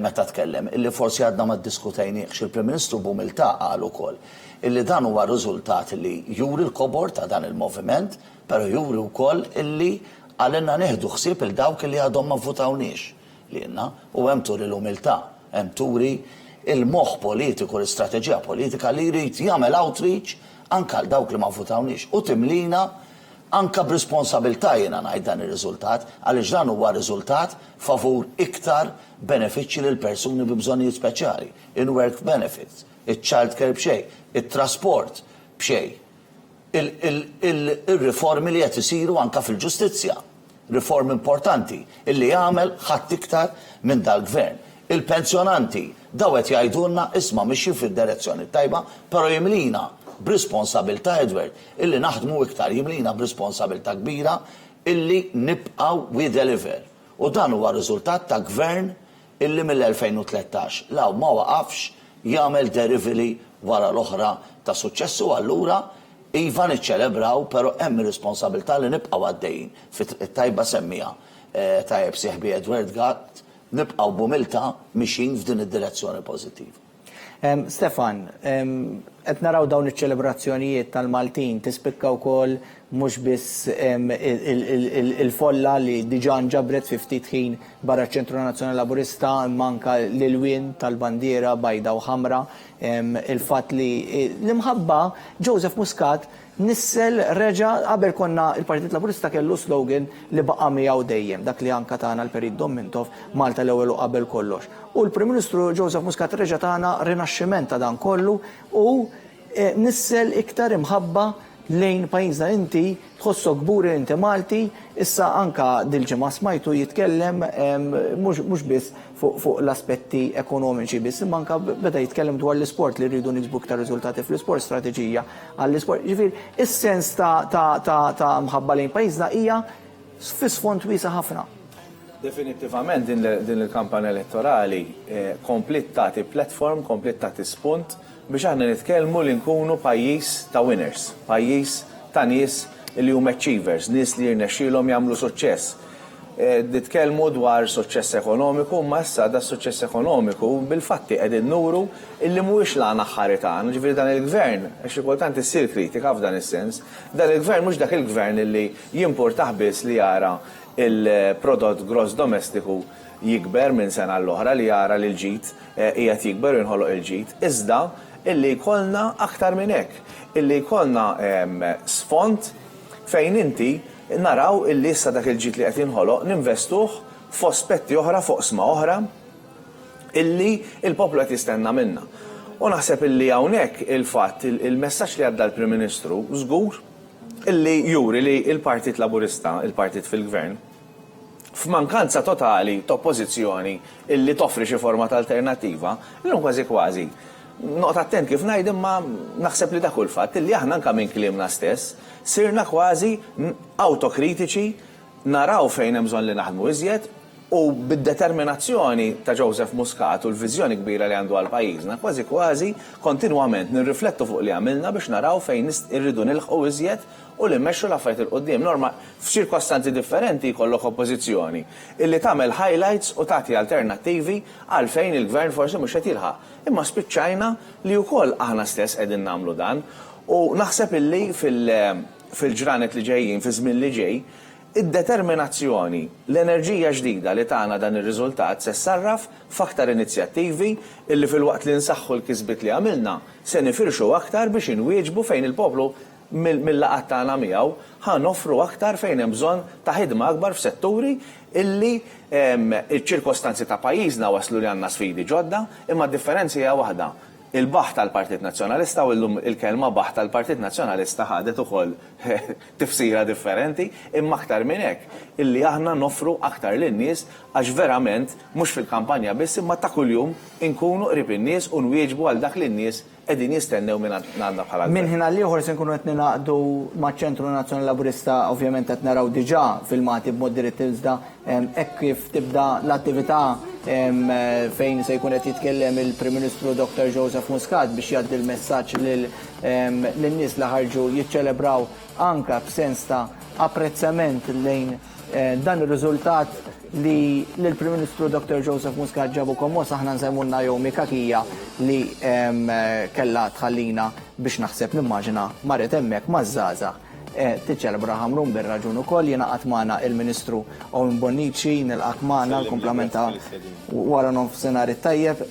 meta tkellem illi forsi għadna ma ddiskutejniex. Il-Prim Ministru b'umiltà qal ukoll illi dan huwa riżultat li juri l-kobor ta' dan il-moviment, però juri wkoll illi għalenna neħdu ħsieb il dawk li għadhom ma votawniex lienna u hemm turi l-umiltà, hemm turi il-moħħ politiku, l-istrateġija politika li jrid jagħmel outreach anka l dawk li ma votawniex u timlina anka b'responsabilità jiena ngħid dan ir-riżultat għaliex dan huwa riżultat favur iktar benefiċċji lil persuni bi bżonnijiet speċjali, in-work benefits, iċ-child care b'xejn, it-trasport b'xejn. Il-riformi li qed isiru anka fil-ġustizzja, riformi importanti illi jagħmel ħadd iktar minn dal-gvern. Il-pensjonanti daw qed jgħidulna isma' mixi fid-direzzjoni tajba, però jimlina b'responsabilità Edward, illi naħdmu iktar jimlina b'responsabilità kbira illi nibqaw we deliver. U dan huwa riżultat ta' gvern illi mill-2013 law ma waqafx jagħmel derivili wara l-oħra ta' suċċessu allura iva niċċelebraw, però hemm responsabilità li nibqgħu għaddejjin fit-tajba semmija tajjeb sieħbi Edward Gatt nibqgħu b'umilta mixin f'din id-direzzjoni pożittiva. Stefan, qed naraw dawn iċ-ċelebrazzjonijiet tal-Maltin tispikka wkoll mhux biss il-folla li diġà nġabret fi ftit ħin barra ċ-Ċentru Nazzjonali Laburista manka l-ilwien tal-bandiera bajda u ħamra, il-fatt li l-imħabba Joseph Muscat nissel reġa qabel konna il-Partit Laburista kellu slogan li baqa' miegħu dejjem dak li anka tagħna l-Perit Dommintov Malta l-ewwel u qabel kollox. U l-Prim Ministru Joseph Muscat reġa' tagħna rinaxximent ta' dan kollu u nissel iktar imħabba lejn pajjiżna inti tħossok gburi inti Malti, issa anka dil-ġimgħa smajtu jitkellem mhux biss fuq l-aspetti ekonomiċi biss, imma anka beda jitkellem dwar l-isport li rridu niksbu iktar riżultati fl-isport, strateġija għall-isport. Ġifier, is-sens ta' mħabba lejn pajjiżna hija fi sfond wiesa' ħafna. Definitivament din il-kampanja elettorali komplit tagħti platform, komplit tagħti spunt biex aħna nitkellmu li nkunu pajjiż ta' winners, pajjiż ta' nies li huma achievers, nies li jirnexxielhom jagħmlu suċċess. Nitkellmu dwar suċċess ekonomiku, ma issa da suċċess ekonomiku bil-fatti qegħdin nuru illi mhuwiex l-għana ħari tagħna, ġifieri dan il-gvern, xi kultant issir kritika f'dan is-sens, dan il-gvern mhux dak il-gvern illi jimpurtah biss li jara il-prodott gross domestiku jikber minn sena l-oħra li jara li l-ġid qiegħed jikber u jinħoloq il-ġid, iżda illi jkollna aktar minn hekk, illi jkollna sfond fejn inti naraw illi issa dak il-ġid li qed jinħoloq ninvestuh f'aspetti oħra fuq sma oħra illi il-poplu qed jistenna minna. U naħseb illi hawnhekk il-fatt il-messaġġ li għadda l-Prim Ministru żgur illi juri li il-Partit Laburista, il-partit fil-Gvern, f'mankanza totali ta' oppożizzjoni illi toffri xi forma ta' alternattiva, illum kważi noqgħod attent kif ngħid imma naħseb li dak kull fatt illi aħna anke minn kliemna stess sirna kważi autokritiċi naraw fejn hemm bżonn li naħdmu iżjed u bid-determinazzjoni ta' Joseph Muscat u l-viżjoni kbira li għandu għal pajjiżna kważi kontinwament nirriflettu fuq li għamilna biex naraw fejn irridu nilħqu iżjed u li mmexxu l-affarijiet il-qudiem. Norma f'ċirkostanzi differenti jkollok oppożizzjoni illi tagħmel highlights u tagħti alternattivi għal fejn il-gvern forsi mhux qed jilħaq. Imma spiċċajna li wkoll aħna stess qegħdin nagħmlu dan u naħseb illi fil-ġranet li ġejjin fi żmien li ġej id-determinazzjoni, l-enerġija ġdida li tagħna dan ir-riżultat se sarraf f'aktar inizjattivi illi fil-waqt li nsaħħu l-kisbiet li għamilna se nifirxu aktar biex inwieġbu fejn il-poplu mill-laqat tagħna miegħu ħan offru aktar fejn hemm bżonn ta' ħidma akbar f'setturi illi iċ-ċirkostanzi ta' pajjiżna waslu li għandna sfidi ġodda, imma d-differenza hija waħda. Il-baħ tal-Partit Nazzjonalista u llum il-kelma baħ tal-Partit Nazzjonalista ħadet ukoll tifsira differenti, imma aktar minn hekk illi aħna noffru aktar lin-nies għax verament mhux fil-kampanja biss imma ta' kuljum inkunu qrib in-nies u nwieġbu għal dak li n-nies qegħdin jistennew minn għandna bħala. Minn ħin għal ieħor se nkunu qed ningħaqdu maċ-Ċentru Nazzjonali Laburista ovvjament qed naraw diġà filmati b'mod direttiv iżda hekk kif tibda l-attività fejn se jkun qed jitkellem il-Prim Ministru Dr. Joseph Muscat biex jgħaddi l-messaġġ lin-nies li ħarġu jiċċelebraw anke b'sens ta' apprezzament lejn dan ir-riżultat li l-Prim Ministru Dr. Joseph Muscat ġabu kommos aħna nsemmulna Jomi Kakija li kellha tħallina biex naħseb nimmaġina marret hemmhekk maż-żgħażagħ tiċċelebra ħamrun bir-raġun ukoll jingħaqad magħna il-Ministru Owen Bonnici nilqak magħna l-komplementa wara nofsinhar it-tajjeb.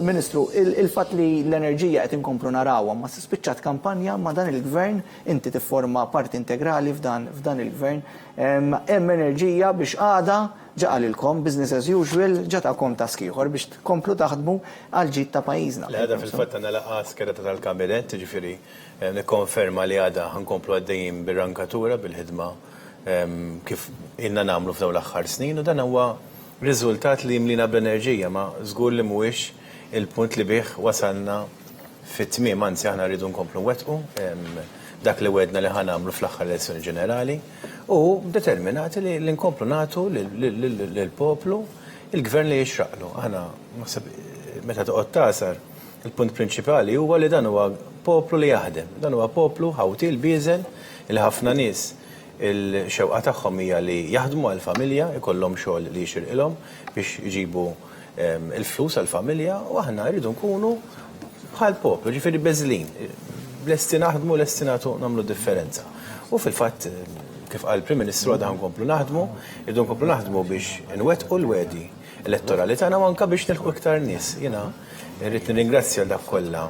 Ministru, il-fatt li l-enerġija qed inkomplu narawha ma spiċċat kampanja ma' dan il-Gvern inti tifforma parti integrali f'dan il-Gvern hemm enerġija biex għada ġaqalilkom business as usual ġatakom ta' skiħor biex tkomplu taħdmu għal ġid ta' pajjiżna. L-għada fil-fatt għandna laqgħa skerata tal-kabinet, ġifieri nikkonferma li għada ħankomplu għaddejjin bir-rankatura bil-ħidma kif ilna nagħmlu f'dawn l-aħħar snin u dan huwa riżultat li jimlina b'enerġija ma żgur li mhuwiex il-punt li bih wasalna Fit-tmiem anzi aħna rridu nkomplu wettqu dak li wedna li ħanamlu fl-aħħar elezzjoni ġenerali u determinati li nkomplu nagħtu lill-poplu il-gvern li jixraqlu. Aħna meta toqgħod tasar il-punt prinċipali huwa li dan huwa poplu li jaħdem, dan huwa poplu ħawtil biżel li ħafna nies il-xewqa tagħhom hija li jaħdmu għall-familja, ikollhom xogħol li jixirqilhom biex jġibu il-flus għall-familja u aħna rridu nkunu bħal poplu, ġifieri beżlin, lesti naħdmu, lesti nagħmlu differenza. U fil-fatt kif qal il-Prim Ministru għadha nkomplu naħdmu, irridu nkomplu naħdmu biex inwettqu l-wedi elettorali tagħna u anke biex nilħqu iktar nies. Jiena rrid nirringrazzja dak kollha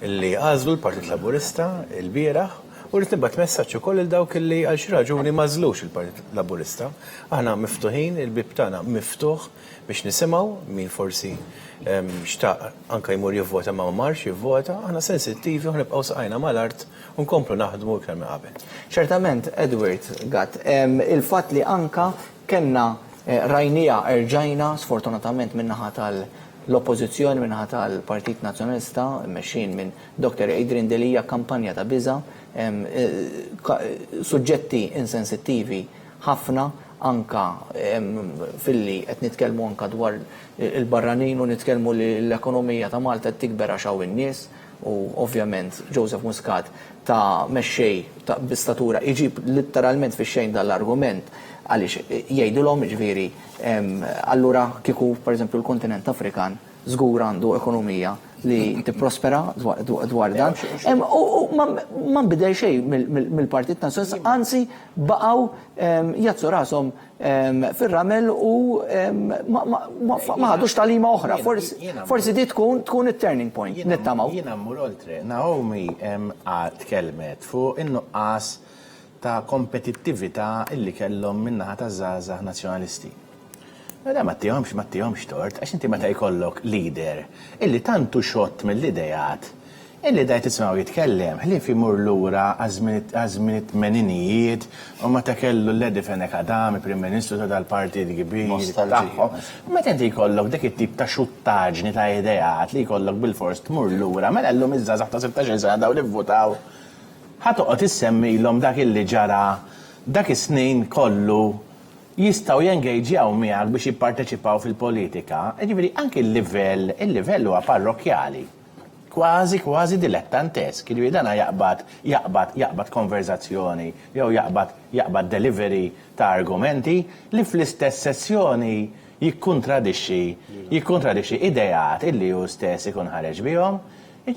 illi għażlu l-Partit Laburista l-bieraħ u rrid nibgħat messaġġ ukoll il dawk illi għal xi raġuni m'għażlux il-Partit Laburista. Aħna miftuħin, il-bib tagħna miftuħ biex nisimgħu min forsi xtaq anke jmur jivvota ma marx jivvota, aħna sensittivi u ħnibqgħu saqajna mal-art u nkomplu naħdmu iktar minn qabel. Ċertament, Edward Gatt, il-fatt li anka kellna rajnija erġajna sfortunatament min-naħa l-oppożizzjoni minnaħa tal-Partit Nazzjonalista mexxin minn Dr. Adrian Delija kampanja ta' biża' suġġetti insensittivi ħafna anka filli qed nitkellmu anka dwar il-barranin u nitkellmu li l-ekonomija ta' Malta qed tikber għax in-nies u ovvjament Joseph Muscat ta' mexxej ta' bistatura iġib letteralment fix-xejn dal-argument għaliex jgħidulhom ġifieri allura kieku pereżempju l-kontinent Afrikan żgur għandu ekonomija li tipprospera dwar dan. Ma nbidel xejn mill-Partit Nazzjonalista, anzi baqgħu jazzu rashom fir-ramel u ma ħadux talima oħra. Forsi di tkun it-turning point nittamaw. Jiena mmur oltre. Naomi tkellmet fuq in-nuqqas ta' kompetittività illi kellhom min-naħa taż-żgħażagħ nazzjonalisti. Da ma tihomx tort, għax inti meta jkollok leader illi tantu xott mill-idejat, illi daj tismaw jitkellem, ħlif imur lura għażmien meninijiet u meta kellu l-Ledi Fenek Adam, il-Prim Ministru ta' dal-partit kbir tagħhom. Meta inti jkollok dik it-tip ta' xuttaġni ta' idejat li jkollok bil-fors tmur lura, mela llum iż-żgħażagħ ta' 16 sena daw li vvutaw. Ħatoqgħod issemmilhom dak illi ġara dak is-snin kollu jistaw jengeġjaw miegħek biex jipparteċipaw fil-politika, ġifieri anke il-livell huwa parrokjali. Kważi dilettantesk, ġifieri dana jaqbad konverzazzjoni, jew jaqbad delivery ta' argumenti li fl-istess sessjoni jikkontradixxi idejat illi hu stess ikun ħareġ bihom,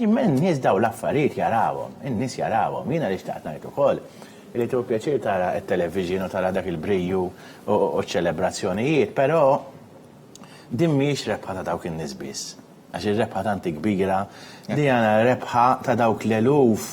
men nies daw l-affarijiet jarawhom, in-nies jarawhom, jiena li xtaqt ngħid ukoll. Illi tu pjaċir tara il-television u tara dak il-briju u ċelebrazzjonijiet, però din mhijiex rebħa ta' dawk in-nies biss. Għax ir-rebħa tanti kbira, di għana rebħa ta' dawk l-eluf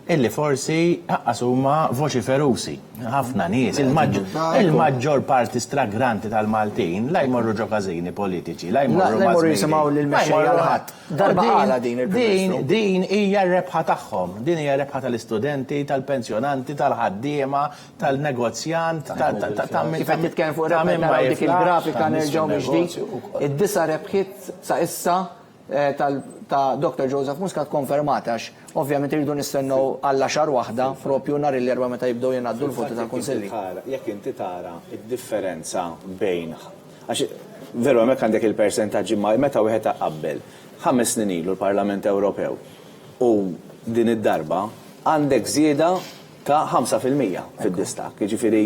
illi forsi ħaqqas huma voċi ferusi. Ħafna nies, il-maġġor parti stragranti tal-Maltin la jmorru ġo każini politiċi, la jmorru jisimgħu lill-mexxejja l-ħadd. Darba għala din hija r-rebħa tagħhom, din hija r-rebħa tal-istudenti, tal-pensjonanti, tal-ħaddiema, tal-negozjant, kif qed nitkellem fuq rebħa dik il-grafika nerġgħu miġdid. Id-disa rebħiet sa issa ta' Dr. Joseph Muscat konfermatax. Ovvjament irridu nistennew għalla xar waħda propju nhar l-erba' meta jibdew jingħaddu l-voti tal-Kunsilli. Jekk inti tara id-differenza bejn għax veru hemmhekk għandek il-persentaġġi meta wieħed qabbel 5 snin ilu l-Parlament Ewropew u din id-darba għandek żieda ta' 5% fid-distak. Jiġifieri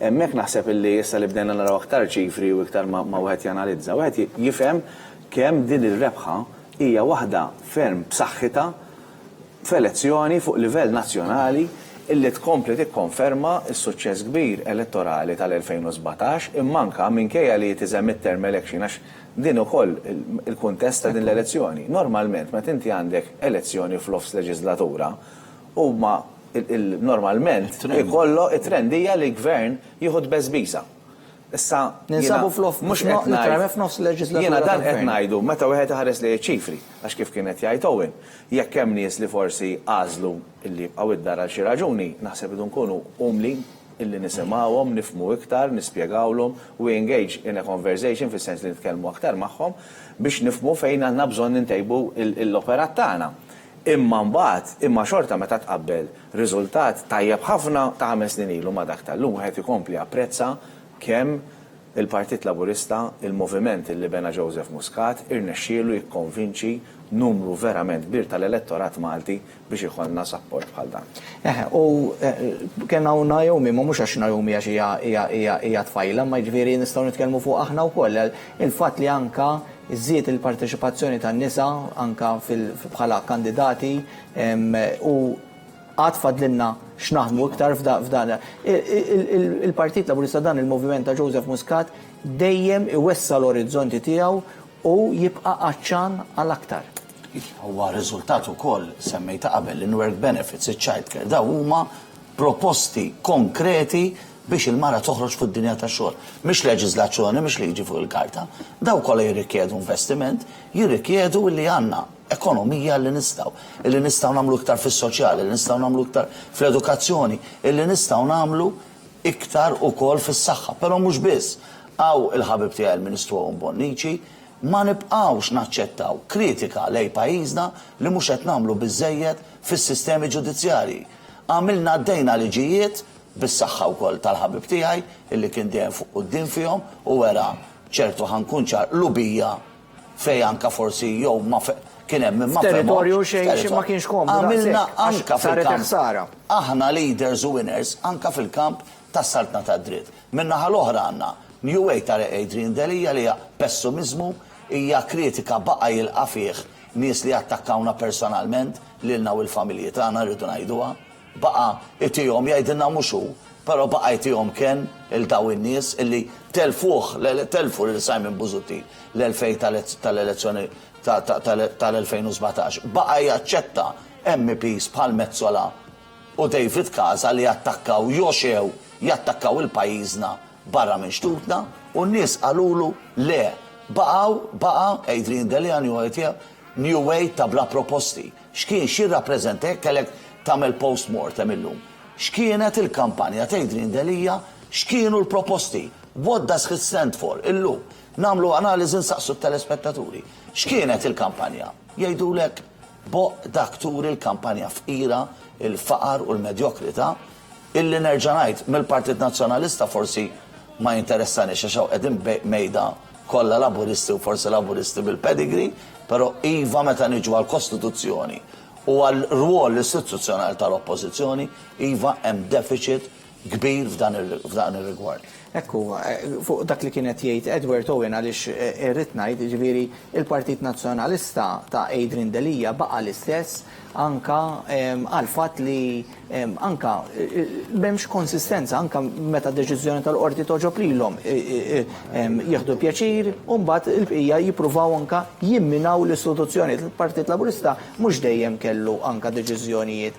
hemmhekk naħseb illi issa li bdejna naraw aktar ċifri u iktar ma wieħed janalizza, wieħed jifhem kemm din ir-rebħa hija waħda ferm b'saħħitha f'elezzjoni fuq livell nazzjonali illi tkompli tikkonferma s-suċċess kbir elettorali tal-2017 imma anke minkejja li tiżem mid-term election għax din ukoll il-kuntest ta' din l-elezzjoni. Normalment meta inti għandek elezzjoni fl-ofs leġislatura huma normalment ikollu it-trendija li l-gvern jieħu beżbiża. Issa ninsabu mhux f'nofs leġislatura. Jiena dan qed ngħidu meta wieħed iħares li ċifri għax kif kienet jgħid Owen. Jekk hemm nies li forsi għażlu illi jibqgħu id-dar għal xi raġuni, naħseb idu nkunu umli illi nisimgħuhom, nifhmu iktar, nispjegawlhom u engage in a conversation fis-sens li nitkellmu aktar magħhom biex nifhmu fejn għandna bżonn nintejbu l-operat tagħna. Imma mbagħad, imma xorta meta tqabbel riżultat tajjeb ħafna ta' 5 snin ilu ma' dak tal-lum wieħed ikompli apprezza kemm il-Partit Laburista, il-moviment li bena Joseph Muscat, irnexxielu jikkonvinċi numru verament kbir tal-elettorat Malti biex ikollna support bħal dan. U kien hawn Naomi, ma mhux għax Naomi għax hija tfajla, ma jiġifieri nistgħu nitkellmu fuq aħna wkoll. Il-fatt li anka iżżied il-parteċipazzjoni tan-nisa anka bħala kandidati u għad fadlinna x'naħdmu iktar f'dan. Il-Partit Laburista dan il-moviment ta' Joseph Muscat dejjem iwessa l-orizzonti tiegħu u jibqa' aċċan għal-aktar. Huwa riżultat ukoll semmejta qabel in-work benefits, iċ-childcare, daw huma proposti konkreti biex il-mara toħroġ fid-dinja tax-xogħol. Mhix leġiżlazzjoni, mhix liġi fuq il-karta. Daw kollha jirrikjedu investiment, jirrikjedu li għandna ekonomija li nistgħu nagħmlu iktar fis-soċjali, li nistgħu nagħmlu iktar fl-edukazzjoni, li nistgħu nagħmlu iktar ukoll fis-saħħa. Però mhux biss. Hawn il-ħabib tiegħi il-Ministru Bonnici ma nibqgħux naċċettaw kritika lejn pajjiżna li mhux qed nagħmlu biżżejjed fis-sistemi ġudizzjarji. Għamilna għaddejna liġijiet bis-saħħa wkoll tal-ħabib tiegħi illi kien dejjem fuq quddiem fihom u wera ċertu ħankun ċar lubija fejn anka forsi jew ma kien hemm ma territorju xejn ma kienx komodu. Għamilna anka fil-kamp. Aħna leaders u winners anka fil-kamp tas-saltna tad-dritt. Min-naħa l-oħra għandna New Way ta' Adrian Delija li hija pessimizmu, hija kritika baqa' jilqa' fih nies li attakkawna personalment lilna u l-familji tagħna rridu ngħiduha. Baqa' itihom jgħidilna mhux hu, però baqa' itihom kien il-daw in-nies illi telfu lil Simon Buzuti l-2000 tal-elezzjoni tal-2017. Baqa' jaċċetta MPs bħal Mezzola u David Casa li jattakkaw joxew jattakkaw il-pajjiżna barra minn xtutna u n-nies qalulu le. Baqa' Adrian Delian New Way ta' bla proposti. X'kien xirrappreżenta kellek tagħmel post-mortem illum. X'kienet il-kampanja ta' Adrian Delija, x'kienu l-proposti? What does it stand for? Illum nagħmlu analiżi nsaqsu t-telespettaturi. X'kienet il-kampanja? Jgħidulek dak turi l-kampanja f'ira, il-faqar u l-medjokrità illi nerġa' ngħid mill-Partit Nazzjonalista forsi ma jinteressani xaxaw qegħdin mejda kollha laburisti u forsi laburisti bil-pedigree, però iva meta niġu għall-Kostituzzjoni u għal-rwol istituzzjonali tal-oppożizzjoni, iva hemm deficit kbir f'dan ir-rigward. Ekku, fuq dak li kienet jgħid Edward Owen għaliex irrid ngħid, jiġifieri il-Partit Nazzjonalista ta' Adrian Delija baqa' l-istess anka għal fatt li anka m'hemmx konsistenza anka meta deċiżjoni tal-qorti toġob lilhom jieħdu pjaċir u mbagħad il-bqija jippruvaw anka jimminaw l-istituzzjoni. Il-Partit Laburista mhux dejjem kellu anka deċiżjonijiet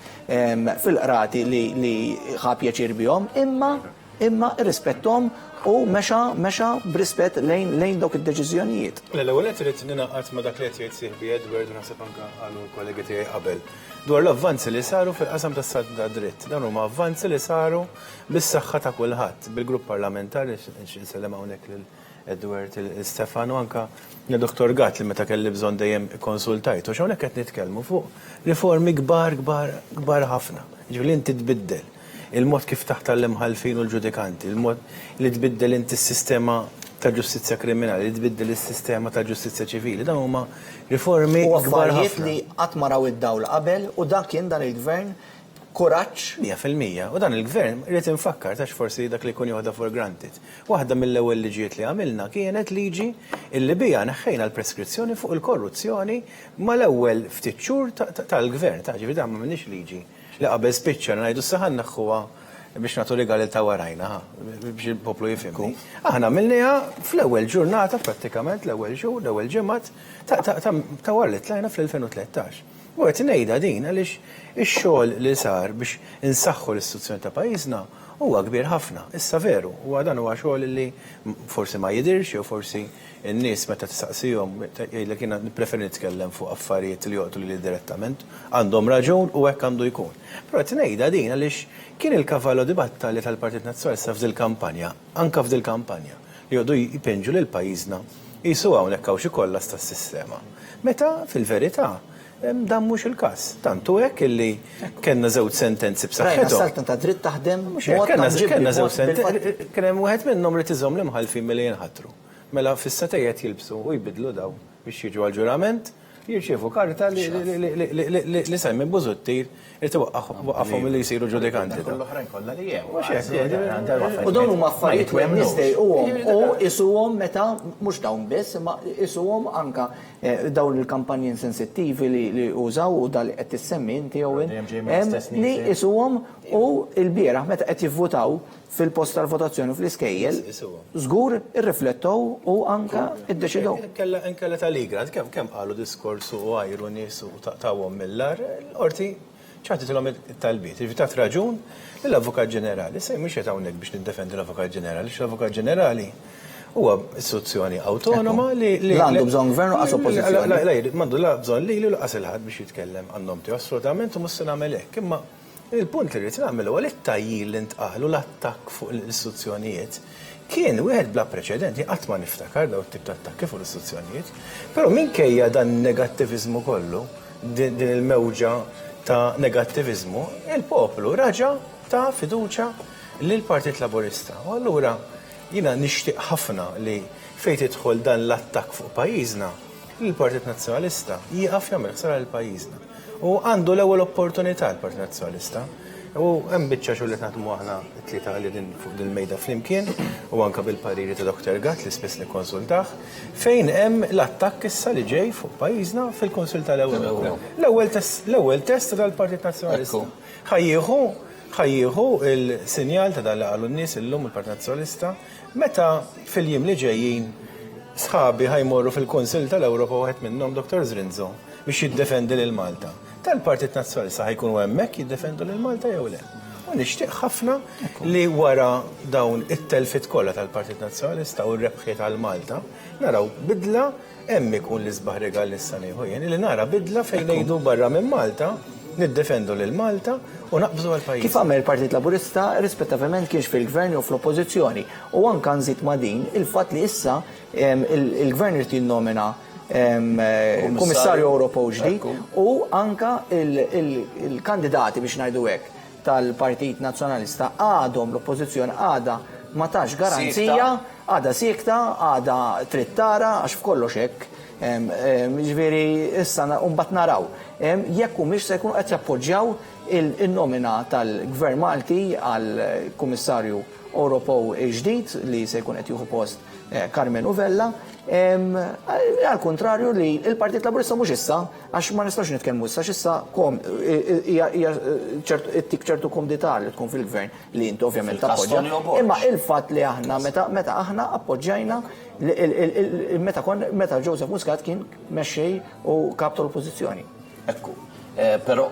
fil-qrati li ħa pjaċir bihom, imma irrispettom u mexa b'rispett lejn dawk id-deċiżjonijiet. L-ewwel qed irid ninaqgħad ma' dak li qed jgħid sieħbi Edward u naħseb anke qalu kollegi tiegħi qabel. Dwar l-avvanzi li saru fil-qasam tas-salta dritt. Dan huma avvanzi li saru bis-saħħa ta' kulħadd, bil-grupp parlamentari nsellem hawnhekk lil Edward Stefano anke Dr. Gatt li meta kelli bżonn dejjem konsultajtu. X'hawnhekk qed nitkellmu fuq riformi kbar ħafna. Ġifieri inti tbiddel il-mod kif taħt l-imħalfin u l-ġudikanti, il-mod li tbiddel inti s-sistema ta' ġustizzja kriminali, li tbiddel is-sistema ta' ġustizzja ċivili, dan huma riformi kbar ħafna. li qatt ma raw id-dawl qabel u dak kien dan il-gvern kuraġġ. 100% u dan il-gvern irid infakkar tax forsi dak li jkun joħda for granted. Waħda mill-ewwel liġijiet li għamilna kienet liġi illi bija neħħejna l-preskrizzjoni fuq il-korruzzjoni mal-ewwel ftit xhur tal-gvern, ġifieri dan ma m'għandniex liġi li qabel spiċċa ngħidu saħan naħħuha biex nagħtu legalità warajna biex il-poplu jifhimni. Aħna għamilniha fl-ewwel ġurnata prattikament l-ewwel xhur, l-ewwel ġimgħat ta' wara li tlajna fl-2013. U qed ngħidha din għaliex ix-xogħol li sar biex insaħħu l-istituzzjoni ta' pajjiżna huwa kbir ħafna. Issa veru, huwa dan huwa xogħol li forsi ma jidhirx jew forsi n-nies meta tistaqsihom jgħidlek jiena nippreferi nitkellem fuq affarijiet li joqtu lili direttament, għandhom raġun u hekk għandu jkun. Però qed ngħidha din għaliex kien il-kavallo di battalja tal-Partit Nazzjonalista f'dil-kampanja, anke f'dil-kampanja, li jgħodu jipinġu lil pajjiżna jisu hawnhekk hawn xi kollas tas-sistema. Meta fil-verità Dan mhux il-każ. Tantu hekk illi kellna żewġ sentenzi Rajna b'saħħithom. salta ta' dritt taħdem Kellna żewġ sentenzi, kien hemm wieħed minnhom li tiżhom l-imħalfin milli jinħatru. Mela fis-setejjed jilbsu u jbidlu daw biex jiġu għal-ġurament, jirċievu karta li Simon Busuttil irtiwaqqafhom li jsiru ġudikanti. L-oħrajn kollha li hemm. U dawn huma affarijiet u hemm nistejquhom u isuhom meta mhux dawn biss, imma isuhom anka dawn il-kampanji insensittivi li użaw u dal qed tissemmi inti li isuhom u l-bieraħ meta qed jivvutaw fil-post tal-votazzjoni fl-iskejjel, żgur irriflettow u anka iddeċidew. Inkella tal-igra, kemm qalu diskorsu u għajru nies u taqtawhom mill-lar, l-qorti ċaħtitilhom it-talbiet. Tat raġun l-Avukat Ġenerali, se mhux qed hawnhekk biex niddefendi l-Avukat Ġenerali, l-Avukat Ġenerali huwa istituzzjoni awtonoma li għandu bżonn gvern qas oppożizzjoni. M'għandu la bżonn li laqas il-ħadd biex jitkellem għandhom tiegħu assolutament u mhux se nagħmel hekk. Imma il-punt li rrid nagħmel huwa li t-tajjil li ntqalu l-attakk fuq l-istituzzjonijiet kien wieħed bla preċedenti qatt ma niftakar daw it-tip ta' attakki fuq l-istituzzjonijiet, però minkejja dan negattivizmu kollu, din il-mewġa ta' negattivizmu, il-poplu raġa ta' fiduċa lill-Partit Laburista. U allura jiena nixtieq ħafna li fejn tidħol dan l-attakk fuq pajjiżna, il-Partit Nazzjonalista jieqaf jagħmel ħsara lil pajjiżna. U għandu l-ewwel opportunità l-Partit Nazzjonalista. U hemm biċċa xogħol li nagħmlu aħna t-tlieta li din fuq il-mejda flimkien u anke bil-pariri ta' Dr. Gatt li spiss nikkonsultah fejn hemm l-attakk issa li ġej fuq pajjiżna fil-Kunsill tal-Ewropa. L-ewwel test tal-Partit Nazzjonalista. Ħajjieħu il-sinjal ta' dan li qalu n-nies illum il-Partit Nazzjonalista meta fil-jiem li ġejjin sħabi ħajmorru fil-Kunsill tal-Ewropa waħed minnhom Dr. Zrinzo biex jiddefendi lil Malta. Tal-Partit Nazzjonalista ħajkunu hemmhekk jiddefendu lil Malta jew le. U nixtieq ħafna li wara dawn it-telfit kollha tal-Partit Nazzjonalista u r-rebħiet għal Malta naraw bidla hemm ikun l-isbaħ regal issa nieħu jien li nara bidla fejn ngħidu barra minn Malta niddefendu lil Malta u naqbżu għall-pajjiż. Kif għamel il-Partit Laburista rispettivament kienx fil-gvern u fl-oppożizzjoni. U anke nżid ma' din il-fatt li issa il-gvern irid jinnomina Kummissarju Ewropew ġdid u anka il-kandidati biex ngħidu hekk tal-Partit Nazzjonalista għadhom l-oppożizzjoni għadha ma tax garanzija, għadha siekta, għadha trid tara għax f'kollox hekk. Ġifieri issa mbagħad naraw jekk humiex se jkunu qed jappoġġjaw il-nomina tal-Gvern Malti għal Kummissarju Ewropew ġdid li se jkun qed jieħu post Carmen Uvella. Għal kontrarju li il-Partit Laburista mhux issa, għax ma nistax nitkellmu issa, x'issa tik ċertu komdità li tkun fil-gvern li inti ovvjament tappoġġja. Imma il-fatt li aħna meta aħna appoġġjajna meta Joseph Muscat kien mexxej u kap tal-oppożizzjoni. Ekku, però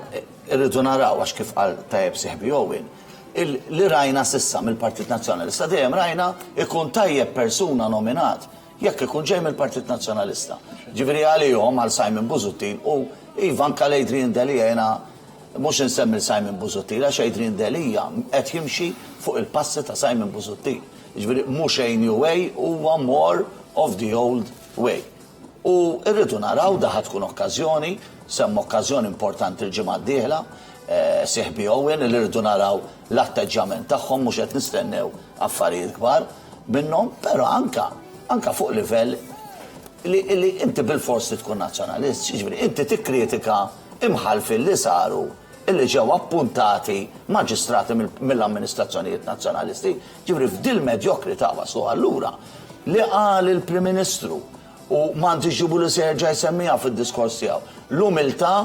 irridu naraw għax kif qal tajjeb Sieħbi Owen, li rajna s'issa mill-Partit Nazzjonalista dejjem rajna ikun tajjeb persuna nominat jekk ikun ġej mill-Partit Nazzjonalista. Ġifieri għalihom għal Simon Busuttil u Ivan kal Adrian Delija jena mhux insemmi Simon Busuttil għax Adrian Delija qed jimxi fuq il-passi ta' Simon Busuttil. Ġifieri mhux a new way huwa more of the old way. U rridu naraw daħat tkun okkażjoni, semma okkażjoni importanti l-ġimgħa d-dieħla, Sieħbi Owen li rridu naraw l-atteġġament tagħhom mhux qed nistennew affarijiet kbar minnhom, però anka fuq livell li inti bil-forsi tkun nazzjonalist, ġifieri inti tikkritika imħalfin li saru illi ġew appuntati maġistrati mill-amministrazzjonijiet nazzjonalisti, ġifieri f'dil medjokrità waslu allura li qal il-Prim Ministru u m'għandix ġibu li se jerġa' jsemmiha fid-diskors tiegħu l-umiltà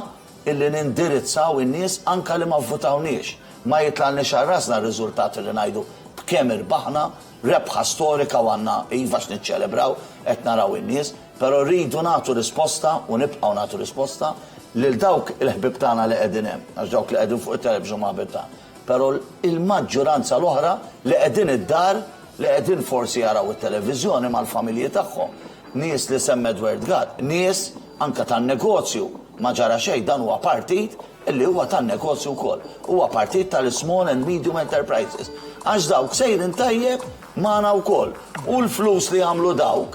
illi nindirizzaw in-nies anke li ma vvutawniex. Ma jitlgħalniex għal rasna r-riżultati li ngħidu b'kemm irbaħna, rebħa storika u għandna iva x'niċċelebraw qed naraw in-nies, però rridu nagħtu risposta u nibqgħu nagħtu risposta lil dawk il-ħbib tagħna li qegħdin hemm, għax dawk li qegħdin fuq it-televiġun ma' ħbib tagħna. Però il-maġġoranza l-oħra li qegħdin id-dar li qegħdin forsi jaraw it-televiżjoni mal-familji tagħhom. Nies li semma Edward Gatt, nies anke tan-negozju ma ġara xejn dan huwa partit illi huwa tan-negozju wkoll. Huwa partit tal-Small and Medium Enterprises. Għax dawk sejrin tajjeb magħna wkoll. U l-flus li għamlu dawk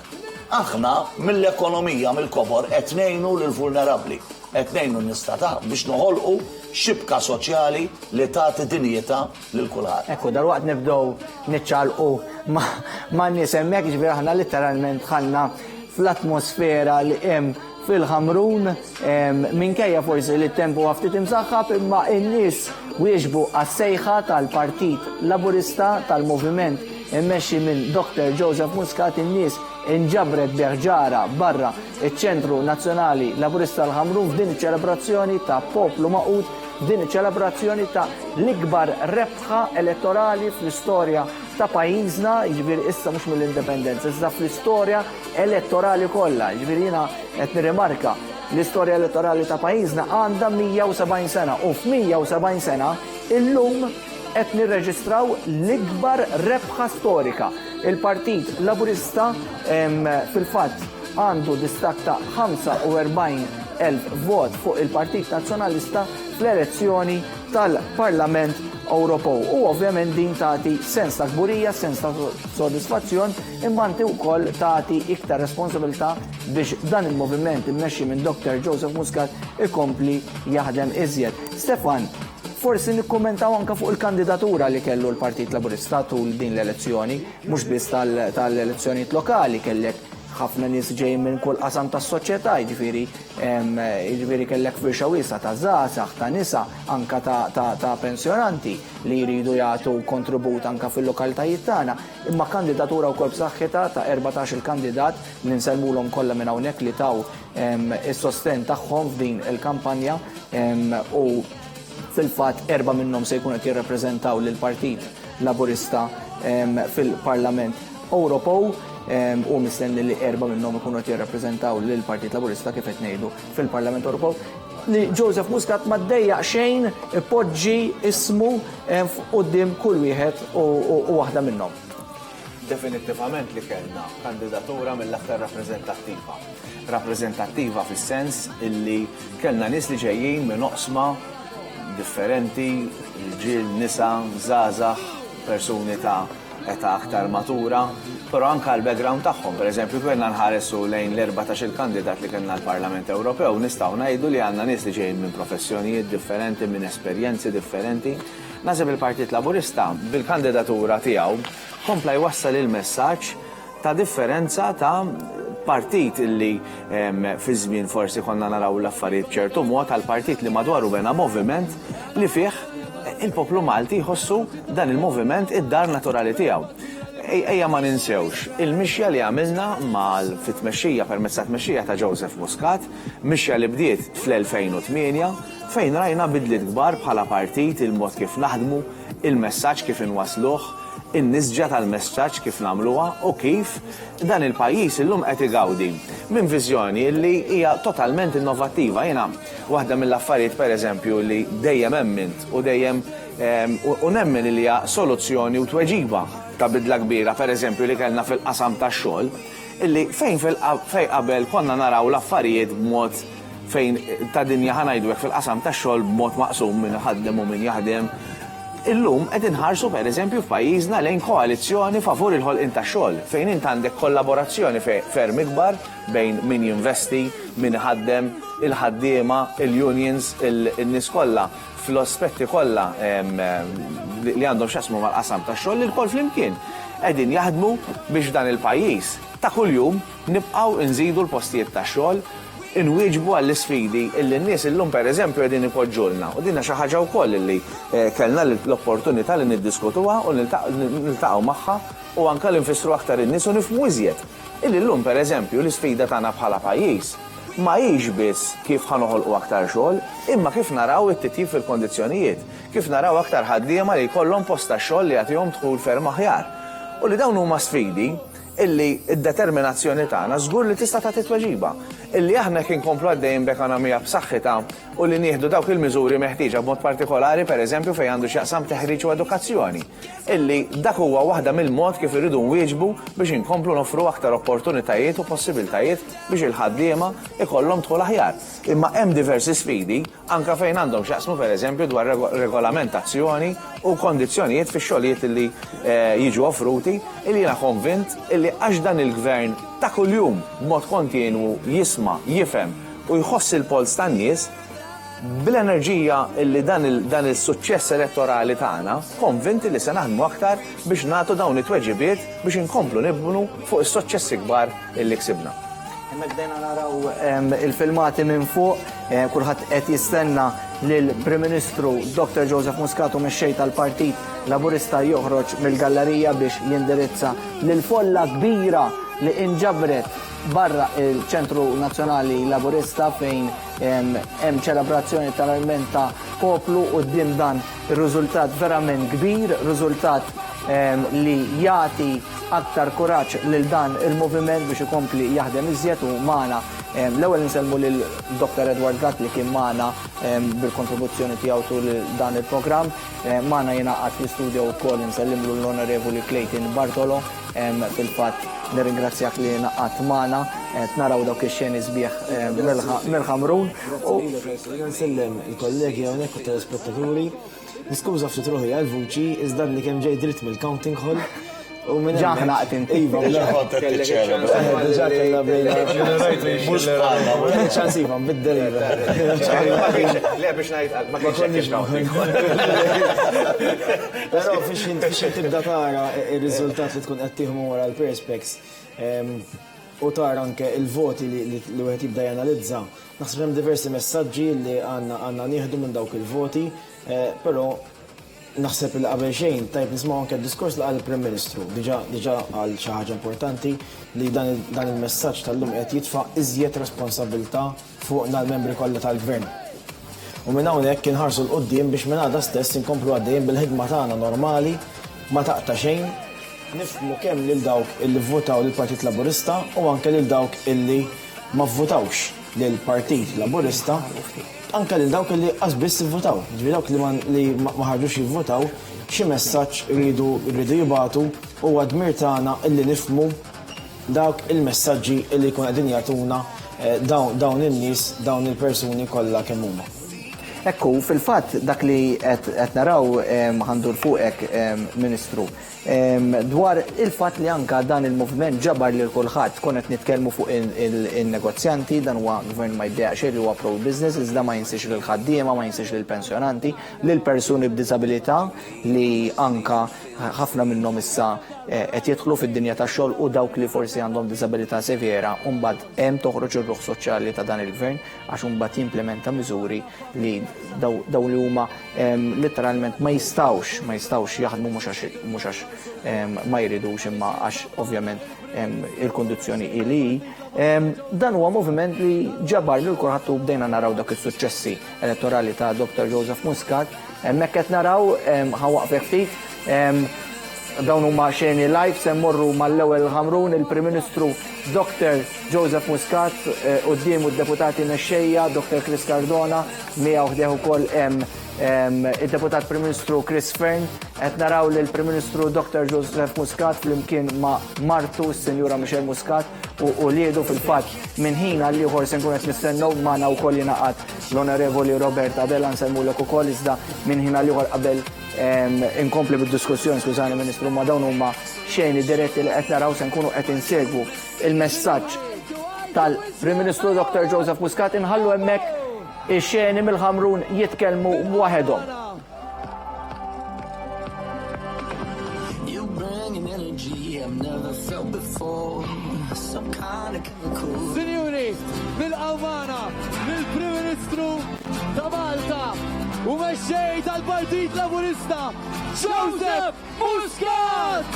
aħna mill-ekonomija mill-kobor qed ngħinu lill-vulnerabbli. qed ngħinu n-nista biex noħolqu xibka soċjali li tagħti dinjità lil kulħadd. Ekku, darwaqt nibdew niċċalqu ma' nies hemmhekk, jiġifieri aħna litteralment ħanna fl-atmosfera li hemm fil-Ħamrun minkejja forsi li t-tempu ftit imsaħħab, imma n-nies wieġbu għas-sejħa tal-Partit Laburista tal-Moviment immexxi minn Dr. Joseph Muscat. In-nies inġabret beħġara barra iċ-Ċentru Nazzjonali Laburista tal-Ħamrun f'din iċ-ċelebrazzjoni ta' poplu maqut, f'din iċ-ċelebrazzjoni ta' l-ikbar rebħa elettorali fl-istorja ta' pajjiżna, jiġifieri issa mhux mill-indipendenza, issa fl-istorja elettorali kollha. Jiġifieri jiena qed nirrimarka l-istorja elettorali ta' pajjiżna għandha 170 sena u f'170 sena illum qed nirreġistraw l-ikbar rebħa storika. Il-Partit Laburista fil-fatt għandu distak ta' 45,000 vot fuq il-Partit Nazzjonalista fl-elezzjoni tal-Parlament Ewropew. U ovvjament din tagħti sens ta' kburija, sens ta' sodisfazzjon, imma anti wkoll tagħti iktar responsabilità biex dan il-moviment immexxi minn Dr. Joseph Muscat ikompli jaħdem iżjed. Stefan, forsi nikkommentaw anke fuq il-kandidatura li kellu l-Partit Laburista tul din l-elezzjoni, mhux biss tal-elezzjonijiet lokali, kellek ħafna nies ġejjin minn kull qasam tas-soċjetà, jiġifieri kellek firxa wiesa ta' żgħażagħ, ta' nisa, anke ta' pensjonanti li jridu jagħtu kontribut anke fil-lokalitajiet tagħna, imma kandidatura wkoll b'saħħitha ta' 14 il-kandidat li nsellmulhom kollha minn hawnhekk li taw is-sosten tagħhom f'din il-kampanja u fil-fatt 4 minnhom se jkunu qed jirrappreżentaw lill-Partit Laburista fil-Parlament Ewropew u mistenni li 4 minnhom ikunu qed jirrappreżentaw lill-Partit Laburista kif qed ngħidu fil-Parlament Ewropew. Li Joseph Muscat ma ddejjaq xejn ipoġġi ismu quddiem kull wieħed u waħda minnhom. Definittivament li kellna kandidatura mill-aktar rappreżentattiva. Rappreżentattiva fis-sens illi kellna nies li ġejjin minn oqsma differenti, ġil, nisa, żgħażagħ, persuni ta' età aktar matura, però anke l-background tagħhom. Pereżempju, kellna nħaresu lejn l-14 il-kandidat li kellna l-Parlament Ewropew, nistgħu ngħidu li għandna nies li ġejjin minn professjonijiet differenti, minn esperjenzi differenti. Nasib il-Partit Laburista bil-kandidatura tiegħu kompla jwassal il-messaġġ ta' differenza ta' partit illi fi żmien forsi konna naraw l-affarijiet b'ċertu mod għal partit li madwaru bena moviment li fih il-poplu Malti jħossu dan il-moviment id-dar naturali tiegħu. Ejja ma ninsewx, il-mixja li għamilna fit-tmexxija permezz ta' tmexxija ta' Joseph Muscat, mixja li bdiet fl-2008 fejn rajna bidliet kbar bħala partit il-mod kif naħdmu, il-messaġġ kif inwasluh, in-nisġa tal-messaġġ kif nagħmluha u kif dan il-pajjiż illum qed igawdi minn viżjoni li hija totalment innovattiva. Jiena waħda mill-affarijiet pereżempju li dejjem emmint u dejjem u nemmen li hija soluzzjoni u tweġiba ta' bidla kbira pereżempju li kellna fil-qasam tax-xogħol illi fejn qabel konna naraw l-affarijiet b'mod fejn ta' dinja ħanajdwek fil-qasam tax-xogħol b'mod maqsum minn ħaddem u min jaħdem. Illum qed inħarsu pereżempju f'pajjiżna lejn koalizzjoni favur il-ħolqien tax-xogħol fejn int għandek kollaborazzjoni ferm ikbar bejn min jinvesti, min ħaddem, il-ħaddiema, il-unions, in-nies kollha fl-aspetti kollha li għandhom x'asmu mal-qasam tax-xogħol li l-kol flimkien qegħdin jaħdmu biex dan il-pajjiż ta' kuljum nibqgħu nżidu l-postijiet tax-xogħol inwieġbu għall-isfidi illi n-nies illum pereżempju qegħdin ipoġġulna. U dinha xi ħaġa wkoll illi kellna l-opportunità li niddiskutuha u niltaqgħu magħha u anke li nfissru aktar in-nies u nifhmu iżjed. Illi llum pereżempju l-isfida tagħna bħala pajjiż ma hix biss kif ħanoħolqu aktar xogħol, imma kif naraw it-titjib fil-kondizzjonijiet, kif naraw aktar ħaddiema li jkollhom post tax-xogħol li jagħtihom dħul ferm aħjar. U li dawn huma sfidi illi id-determinazzjoni tagħna żgur li tista' tagħti tweġiba. Illi aħna kien komplu għaddejjin b'ekonomija b'saħħitha u li nieħdu dawk il-miżuri meħtieġa b'mod partikolari pereżempju fejn għandu x'jaqsam teħriġ u edukazzjoni. Illi dak huwa waħda mill-mod kif irridu nwieġbu biex inkomplu nofru aktar opportunitajiet u possibiltajiet biex il-ħaddiema ikollhom dħul aħjar. Imma hemm diversi sfidi anke fejn għandhom x'jaqsmu pereżempju dwar regolamentazzjoni u kondizzjonijiet fix-xogħlijiet li jiġu offruti illi jiena konvint illi għax dan il-gvern ta' kuljum mod kontinwu jisma' jifhem u jħoss il-pols tan-nies bl-enerġija illi dan il-suċċess elettorali tagħna konvinti li se naħdmu aktar biex nagħtu dawn it-tweġibiet biex inkomplu nibnu fuq is-suċċessi kbar illi ksibna. Hemmhekk dejna naraw il-filmati minn fuq, kulħadd qed jistenna lil Prim Ministru Dr. Joseph Muscat u mexxej tal-Partit Laburista joħroġ mill-gallerija biex jindirizza lil folla kbira li inġabret barra il-Ċentru Nazzjonali Laburista fejn hemm ċelebrazzjoni tal-alment ta' poplu quddiem dan ir-riżultat verament kbir, riżultat li jagħti aktar kuraġġ lil dan il-moviment biex ikompli jaħdem iżjed u magħna l-ewwel nsellmu lil Dr. Edward Gatt li kien magħna bil-kontribuzzjoni tiegħu tul dan il-programm. Magħna jingħaqad fl-istudio wkoll nsellimlu l-Onorevoli Clayton Bartolo. Fil-fatt nirringrazzjak li naqat magħna, naraw dawk ix-xeni sbieħ mill-Ħamrun. Nsellem il-kollegi hawnhekk u telespettaturi. Niskuża ftit ruħi għall-vuċi iżda li kemm ġej dritt mill-counting hall. Ġaħ naqt inti. Iva, ġa kellha bejna. Mhux bħalna, ċans iva, nbiddel iva. Le biex ngħid ma kienx Però fiex tibda tara ir-riżultat li tkun qed tieħu wara l-perspex u tara anke il-voti li wieħed jibda janalizza. Naħseb hemm diversi messaġġi li għandna nieħdu minn dawk il-voti, però naħseb li qabel xejn tajb nisma' anke d-diskors li qal il-Prim Ministru. Diġà għal xi ħaġa importanti li dan il-messaġġ tal-lum qed jitfa' iżjed responsabilità fuqna l-membri kollha tal-Gvern. U minn hawnhekk inħarsu l-qudiem biex minn għada stess inkomplu għaddejjin bil-ħidma tagħna normali ma taqta' xejn, nifhmu kemm lil dawk illi vvotaw lill-Partit Laburista u anke lil dawk illi ma vvotawx lill-Partit Laburista, anke lil dawk li qasbiss jivvotaw. Ġifieri dawk li ma ħarġux jivvotaw, xi messaġġ iridu jibagħtu u dmir tagħna illi nifhmu dawk il-messaġġi illi jkun qegħdin jagħtuna dawn in-nies, dawn il-persuni kollha kemm huma. Ekku, fil-fatt dak li qed naraw ħandur fuqek, Ministru, dwar il-fatt li anka dan il-moviment ġabar lil kulħadd kont qed nitkellmu fuq il-negozjanti, dan huwa gvern ma jbdeqx li huwa pro-business, iżda ma jinsix lil ħaddiema, ma jinsix lil pensjonanti, lil persuni b'diżabilità li anka ħafna minnhom issa qed jidħlu fid-dinja tax-xogħol u dawk li forsi għandhom diżabilità severa u mbagħad hemm toħroġ ir-ruħ soċjali ta' dan il-gvern għax imbagħad jimplementa miżuri li daw li huma letteralment ma jistawx jaħdmu mhux għax ma jridux imma għax ovvjament il-kondizzjoni ili. Dan huwa moviment li ġabar lil kulħadd u bdejna naraw dak is-suċċessi elettorali ta' Dr. Joseph Muscat. Hemmhekk qed naraw ħawaqfek ftit dawn huma xeni live se mmorru mal-ewwel Ħamrun il-Prim Ministru Dr. Joseph Muscat quddiem id-deputati mexxejja Dr. Chris Cardona, miegħu ħdew ukoll il-Deputat Prim Ministru Chris Fern, qed naraw lil Prim Ministru Dr. Joseph Muscat flimkien ma' martu s-Sinjura Michelle Muscat u liedu fil-fatt minn ħin għal ieħor se nkun qed nistennew magħna wkoll jingħaqad l-Onorevoli Robert Abela nsemmulek ukoll iżda minn ħin għal ieħor qabel inkompli bid-diskussjoni, skużani Ministru, ma dawn huma xejni diretti li qed naraw se nkunu qed insegwu il-messaġġ tal-Prim Ministru Dr. Joseph Muscat inħallu hemmhekk ix-xeni mill-Ħamrun jitkellmu waħedhom. Sinjuri, mill-Awmana, mill-Prim Ministru ta' Malta u mexxej tal-Partit Laburista, Joseph Muscat!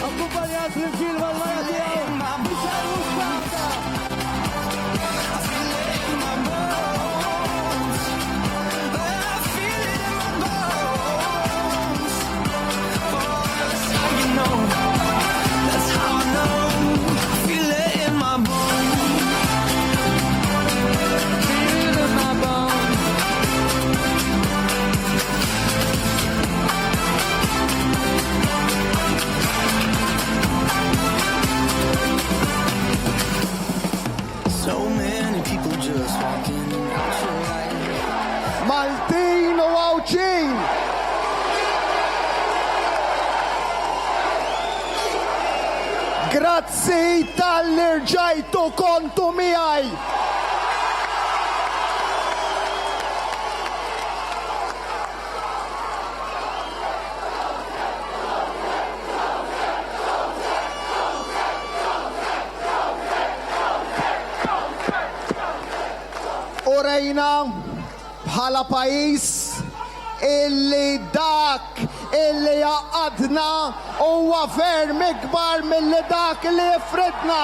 Akkumpanjat fl-imkien mal-mara tiegħu, Michelle Muscat! Maltin u għawċin! Grazzi! Grazzi tal-irġajtu kontu miegħi. U rejna bħala pajis illi dak illi jaqadna huwa ferm ikbar milli dak li jifridna.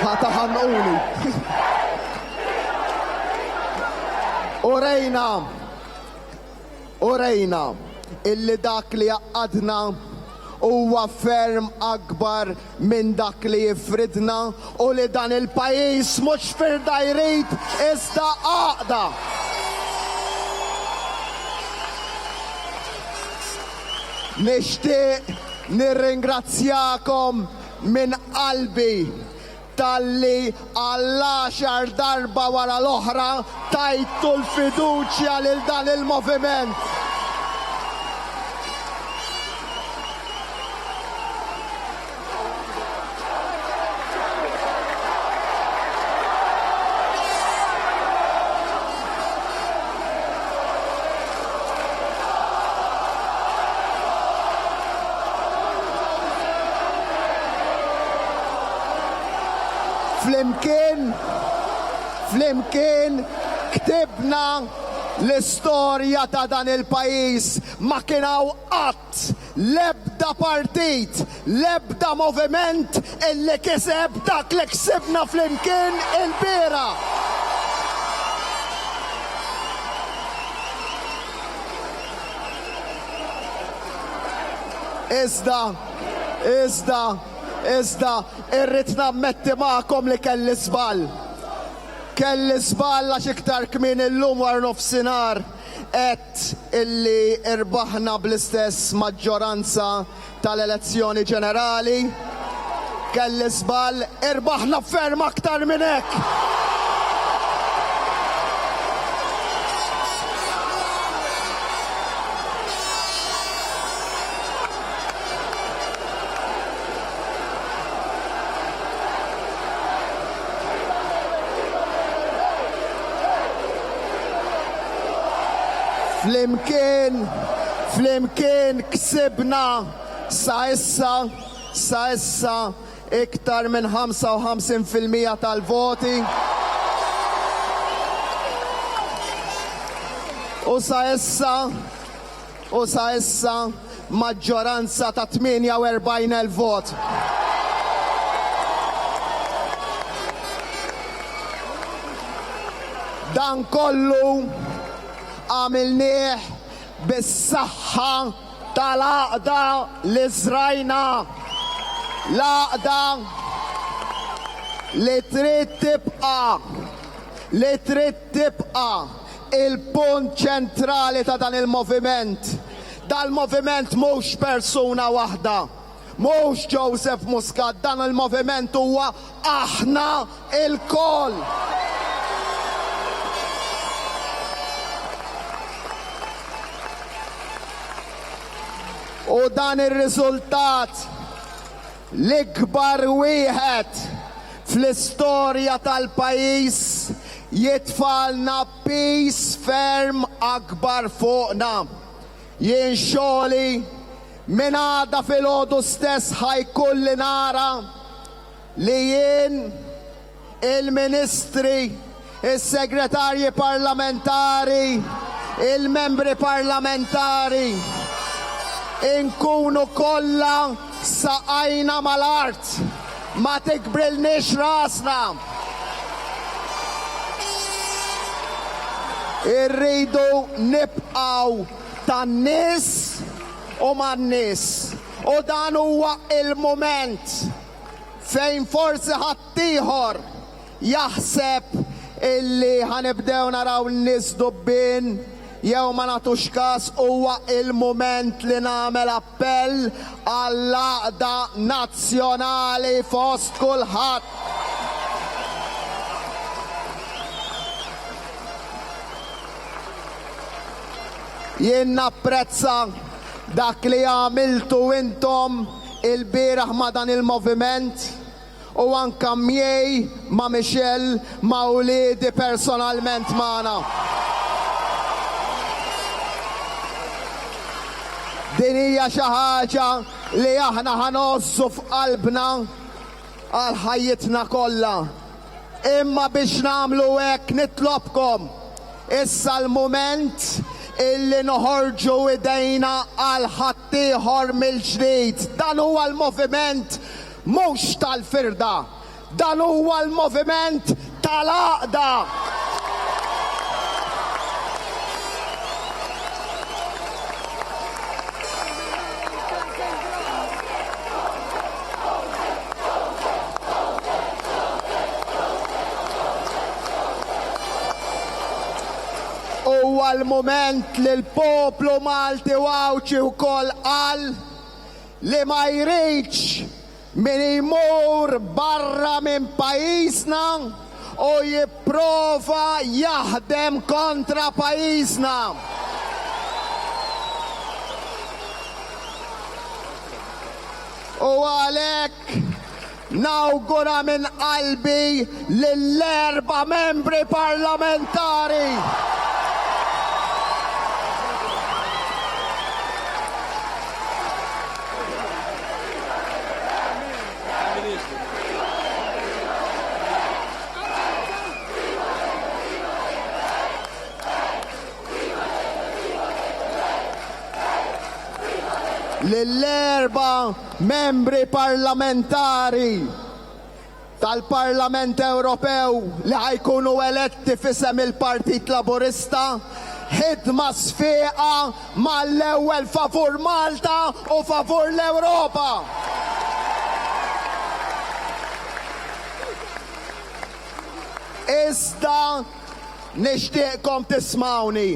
Ħataħanquni. U rejna illi dak li jaqadna huwa ferm akbar minn dak li jifridna u li dan il-pajjiż mhux firda jrid iżda għaqda. Nixtieq nirringrazzjakom minn qalbi talli għall-10 darba wara l-oħra tajtu l-fiduċja lil dan il-moviment. Flimkien ktibna l-istorja ta' dan il-pajis. Ma kien hawn qatt l-ebda partit, l-ebda moviment illi kiseb dak li ksibna flimkien il-bira. Iżda, irrid nammetti magħkom li kelli żball. Kelli żball għax iktar kmien illum war nofsinhar qed illi irbaħna bl-istess maġġoranza tal-elezzjoni ġenerali. Kelli żball, irbaħna ferm aktar minn hekk. Flimkien ksibna sa issa iktar minn 55% tal-voti. U sa issa maġġoranza ta' 48,000 vot. Dan kollu għamilnieh bis-saħħa tal-għaqda li żrajna. L-għaqda li trid tibqa' il-punt ċentrali ta' dan il-moviment. Dal-moviment mhux persuna waħda, mhux Joseph Muscat, dan il-moviment huwa aħna il-koll. U dan ir-riżultat l-ikbar wieħed fl-istorja tal-pajjiż jitfalna pis ferm akbar fuqna. Jien xogħli minn għada filgħodu stess ħajkolli nara li jien il-ministri, is-segretarji parlamentari, il-membri parlamentari inkunu kollha saqajna mal-art, ma tikbrilniex rasna. Irridu nibqgħu tan-nies u man-nies. U dan huwa il-moment fejn forsi ħaddieħor jaħseb illi ħanibdew naraw n-nies dubbin jew ma nagħtux każ. Huwa il-moment li nagħmel appell għall-għaqda nazzjonali fost kulħadd. Jien napprezza dak li għamiltu intom il-bieraħ ma' dan il-moviment u anka miej ma' Michelle ma' uliedi personalment magħna. Din hija xi ħaġa li aħna ħanossu f'qalbna għal ħajjitna kollha. Imma biex nagħmlu hekk nitlobkom issa l-mument illi noħorġu idejna għal ħaddieħor mill-ġdid. Dan huwa l-moviment mhux tal-firda, dan huwa l-moviment tal-għaqda. Huwa l-moment li l-poplu Malti wawċi wkoll qal li ma jridx min jmur barra minn pajjiżna u jipprova jaħdem kontra pajjiżna. U għalhekk nawgura minn qalbi lill-4 membri parlamentari lill-4 membri parlamentari tal-Parlament Ewropew li ħajkunu eletti fisem il-Partit Laburista, ħidma sfiqa mal-ewwel favur Malta u favur l-Ewropa. Iżda nixtieqkom tismawni.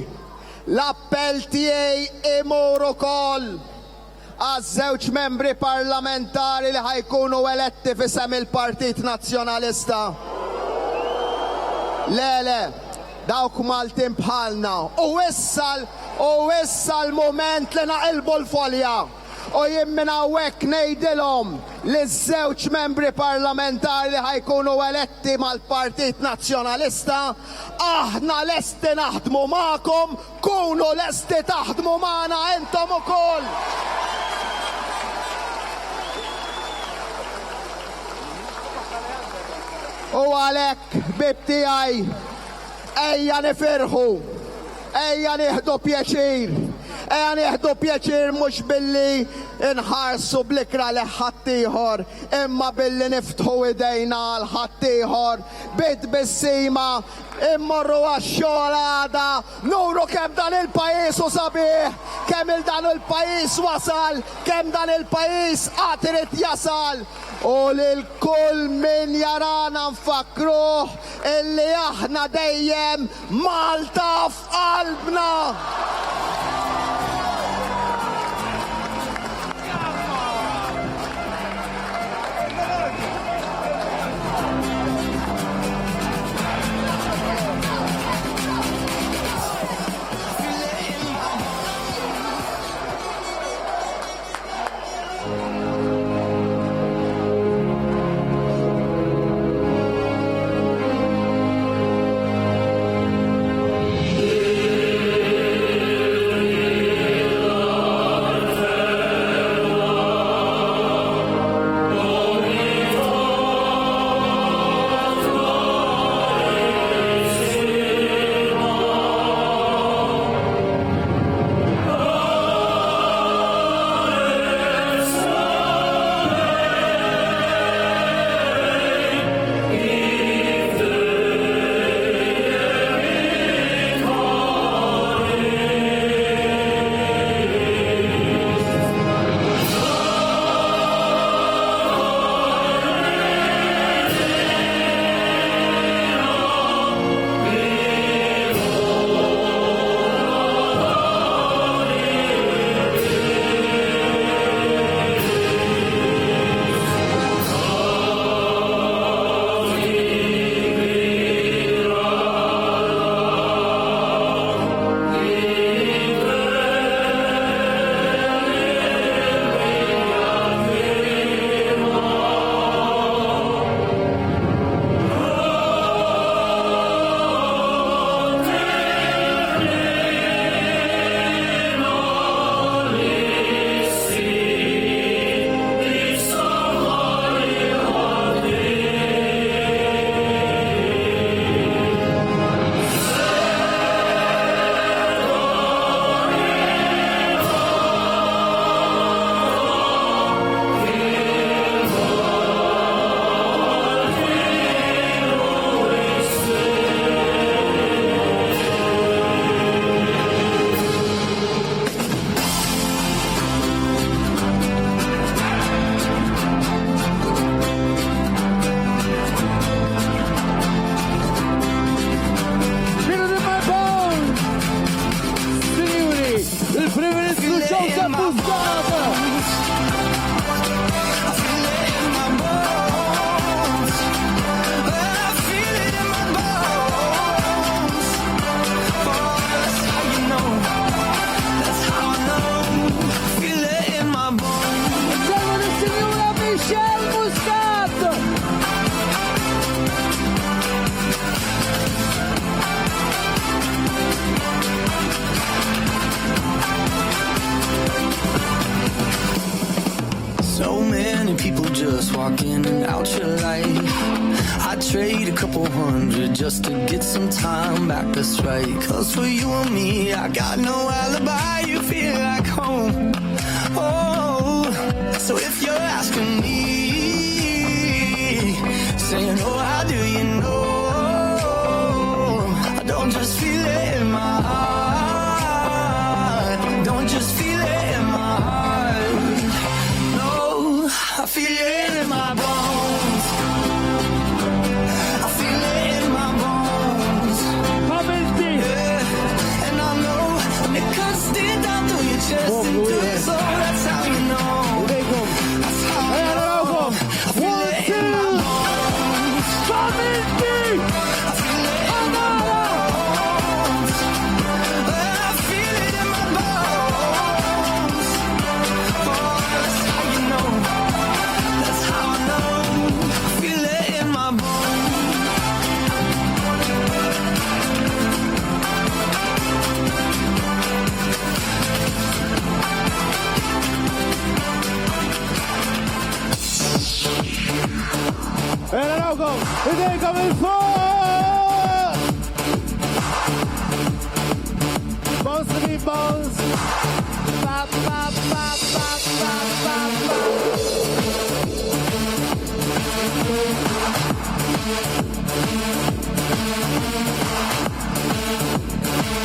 L-appell tiegħi imur ukoll għaż-żewġ membri parlamentari li ħajkunu eletti fisem il-Partit Nazzjonalista. Le, dawk Maltin bħalna. U issa l-moment li naqilbu l-folja. U jien minn hawnhekk ngħidilhom li ż-żewġ membri parlamentari li ħajkunu eletti mal-Partit Nazzjonalista, aħna lesti naħdmu magħkom, kunu lesti taħdmu magħna intom ukoll. U għalhekk bib tiegħi ejja nifirħu, ejja nieħdu pjaċir. Ejja nieħdu pjaċir mhux billi nħarsu bl-ikra li ħaddieħor, imma billi niftħu idejna għal ħaddieħor bid-bissima immorru għax-xogħol għada, nuru kemm dan il-pajjiż u sabiħ, kemm dan il-pajjiż wasal, kemm dan il-pajjiż qatt irid jasal. U lil kull min jarana nfakruh illi aħna dejjem Malta f'qalbna. Joseph Muscat! Insieme il signore Michel Muscat! So many people just walk in and out your life. I trade a couple hundred just to get some time back, that's right. Cause for you and me, I got no alibi, you feel like home. Oh, so if you're asking me, saying, oh, how do you know? I don't just feel it in my heart. Don't just feel it in my heart. I feel it in my bones. I feel it in my bones. Yeah. And I know when it comes deep down through your chest and through your soul, that's how you know. That's how I know. I feel it in my bones. I feel it in my bones. I feel it in my bones. Oh, that's how you know. That's how I know. I feel it in my bones. En Araujo, idee coming forward! Bones to be bones. Bop, bop, bop, bop, bop, bop, bop.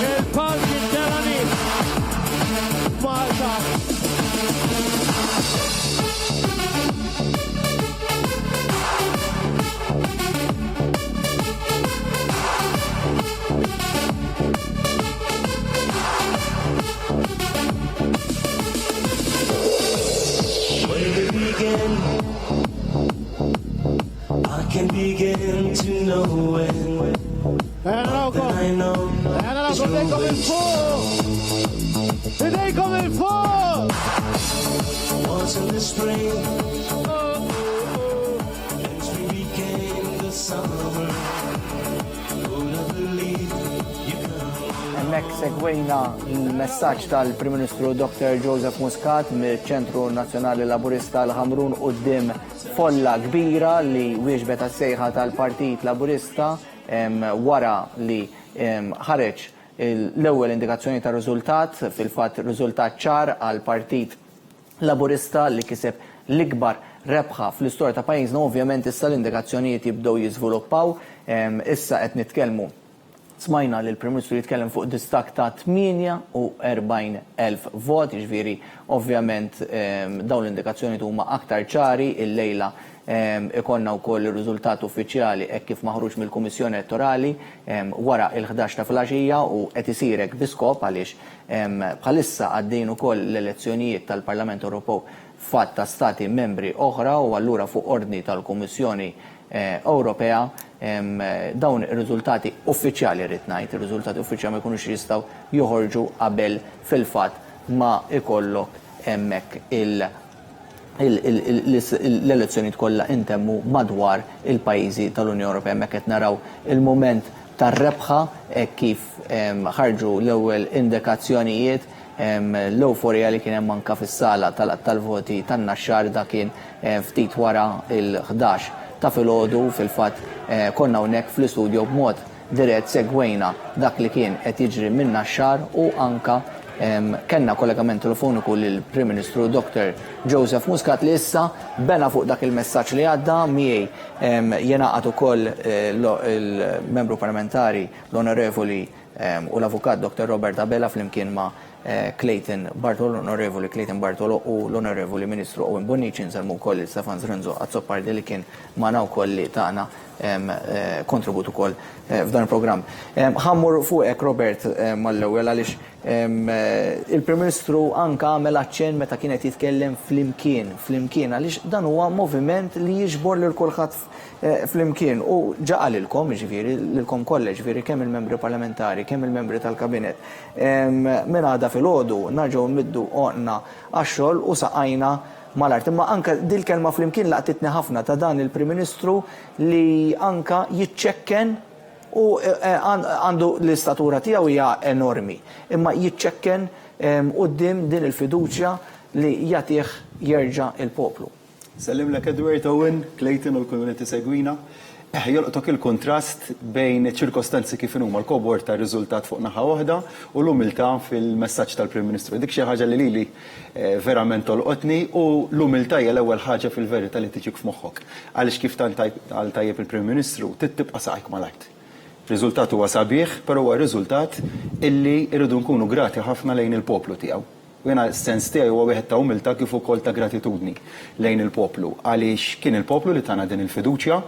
Il punk Delany. Malta. I can begin to know when. En Araujo, they coming forward! They coming forward! Once in the spring, as we became the summer, couldn't believe you come. Hemmhekk segwejna l-messaġġ tal-Prim Ministru Dr. Joseph Muscat mill-Ċentru Nazzjonali Laburista l-Ħamrun quddiem folla kbira li wieġbet għas-sejħa tal-Partit Laburista wara li ħareġ l-ewwel indikazzjoni ta' riżultat, fil-fatt riżultat ċar għal Partit Laburista li kiseb l-ikbar rebħa fl-istorja ta' pajjiżna. Ovvjament issa l-indikazzjonijiet jibdew jiżviluppaw, issa qed nitkellmu smajna li l-Prim Ministru jitkellem fuq distak ta' 48,000 vot, ġifieri ovvjament dawn l-indikazzjoni huma aktar ċari. Il-lejla ikonna wkoll ir-riżultat uffiċjali hekk kif maħruġ mill-Kummissjoni Elettorali wara il-11 ta' filgħaxija u qed isirek biskop għaliex bħalissa għaddejn ukoll l-elezzjonijiet tal-Parlament Ewropew fatt ta' stati membri oħra u allura fuq ordni tal-Kummissjoni Ewropea dawn ir-riżultati uffiċjali rrid ngħid, ir-riżultati uffiċjali ma jkunux jistgħu joħorġu qabel fil-fatt ma ikollok hemmhekk l-elezzjonijiet kollha intemmu madwar il-pajjiżi tal-Unjoni Ewropea. Hemmhekk qed naraw il-mument tar-rebħa kif ħarġu l-ewwel indikazzjonijiet, l-euforija li kien hemm anke fis-sala tal-voti tan-naxxar da kien ftit wara il-11 ta' filgħodu. Fil-fatt konna hawnhekk fl-istudju b'mod dirett segwejna dak li kien qed jiġri minn naxxar u anke kellna kollegament telefoniku lill-Prim Ministru Dr. Joseph Muscat li issa bena fuq dak il-messaġġ li għadda miegħi jingħaqad ukoll il-membru parlamentari l-Onorevoli u l-Avukat Dr. Robert Abela flimkien ma' Clayton Bartolo, l-Onorevoli Clayton Bartolo u l-Onorevoli Ministru Owen Bonnici, nżalmu wkoll il-Stefan Zrenzo għazzopardi li kien magħna wkoll li tagħna kontribut ukoll f'dan il-programm. Ħammur fuqek Robert mal-ewwel għaliex il-Prim Ministru anka għamel aċċenn meta kienet jitkellem flimkien għaliex dan huwa moviment li jiġbor lil kulħadd flimkien u ġaqa lilkom, ġifieri lilkom kollha, ġifieri kemm il-membri parlamentari, kemm il-membri tal-kabinet. Minn għada filgħodu narġgħu nmiddu qoqna għax-xogħol u saqajna mal-art. Imma anka dil-kelma flimkien laqtitni ħafna ta' dan il-Prim Ministru li anka jiċċekken u għandu l-istatura tiegħu hija enormi. Imma jiċċekken quddiem din il-fiduċja li jagħtih jerġa' il-poplu. Sellimlek Edward Owen, Clayton u l-community segwina. Jolqtok il-kontrast bejn ċirkostanzi kif huma l-kobor ta' riżultat fuq naħa waħda u l-umiltà fil-messaġġ tal-Prim Ministru. Dik xi ħaġa li lili verament tolqotni u l-umiltà hija l-ewwel ħaġa fil-verità li tiġik f'moħħok. Għaliex kif għal tajjeb il-Prim Ministru tibqa' saqajk mal-art. Riżultat huwa sabiħ, però huwa riżultat illi rridu nkunu grati ħafna lejn il-poplu tiegħu. U jena s-sens tiegħi huwa wieħed ta' umiltà kif ukoll ta' gratitudni lejn il-poplu. Għaliex kien il-poplu li tagħna din il-fiduċja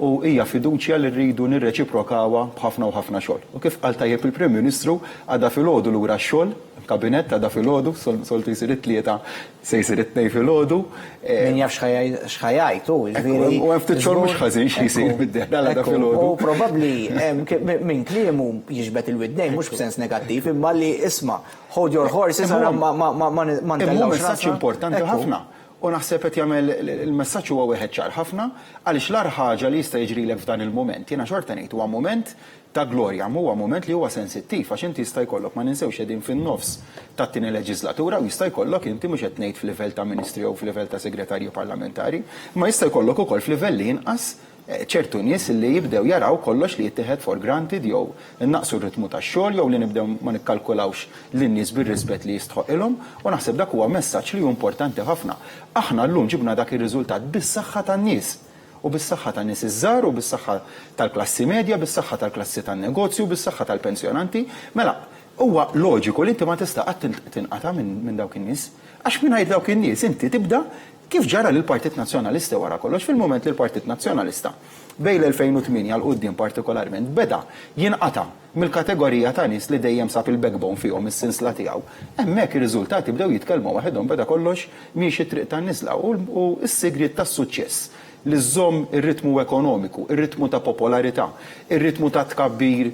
u hija fiduċja li rridu nirreċiprokawha b'ħafna u ħafna xogħol. U kif qal tajjeb il-Prim Ministru għadha filgħodu lura x-xogħol, kabinett għadha filgħodu, soltu jsir it-tlieta se jsir it-tnejn filgħodu. Min jaf x'ħajajtu, ġifieri. U hemm ftit xogħol mhux ħażin xi jsir bid-deħla għadha filgħodu. U probabbli minn kliemu jiġbed il-widnejn mhux b'sens negattiv, imma li isma' hold your horses ma ntellawx messaġġ importanti ħafna. U naħseb qed jagħmel il-messaġġ huwa wieħed ċar ħafna għaliex l-ar ħaġa li jista' jiġrilek f'dan il-mument. Jiena xorta ngħid huwa mument ta' glorja, huwa mument li huwa sensittiv għax inti jista' jkollok ma ninsewx qegħdin fin-nofs tat-tieni leġislatura u jista' jkollok inti mhux qed ngħid f'livell ta' ministri jew f'livell ta' segretarji parlamentari, ma jista' jkollok ukoll f'livell li inqas ċertu nies li jibdew jaraw kollox li jittieħed for granted jew innaqsu r-ritmu tax-xogħol jew li nibdew ma nikkalkulawx lin-nies bir-rispett li jistħoqilhom u naħseb dak huwa messaġġ li hu importanti ħafna. Aħna llum ġibna dak ir-riżultat bis-saħħa tan-nies u bis-saħħa tan-nies iż-żgħar u bis-saħħa tal-klassi medja, bis-saħħa tal-klassi tan-negozju, bis-saħħa tal-pensjonanti. Mela, huwa loġiku li inti ma tista' qatt tinqata' minn dawk in-nies għax mingħajr dawk in-nies inti tibda kif ġara l-Partit Nazzjonalista wara kollox fil-moment li l-Partit Nazzjonalista bejn l-2008 għal quddiem partikolarment beda jinqata' mill-kategorija ta' nies li dejjem sab il-backbone fihom is-sinsla tiegħu. Hemmhekk ir-riżultati bdew jitkellmu waħedhom beda kollox miexi triq tan-niżla u s-sigriet tas-suċċess li żomm ir-ritmu ekonomiku, ir-ritmu ta' popolarità, ir-ritmu ta' tkabbir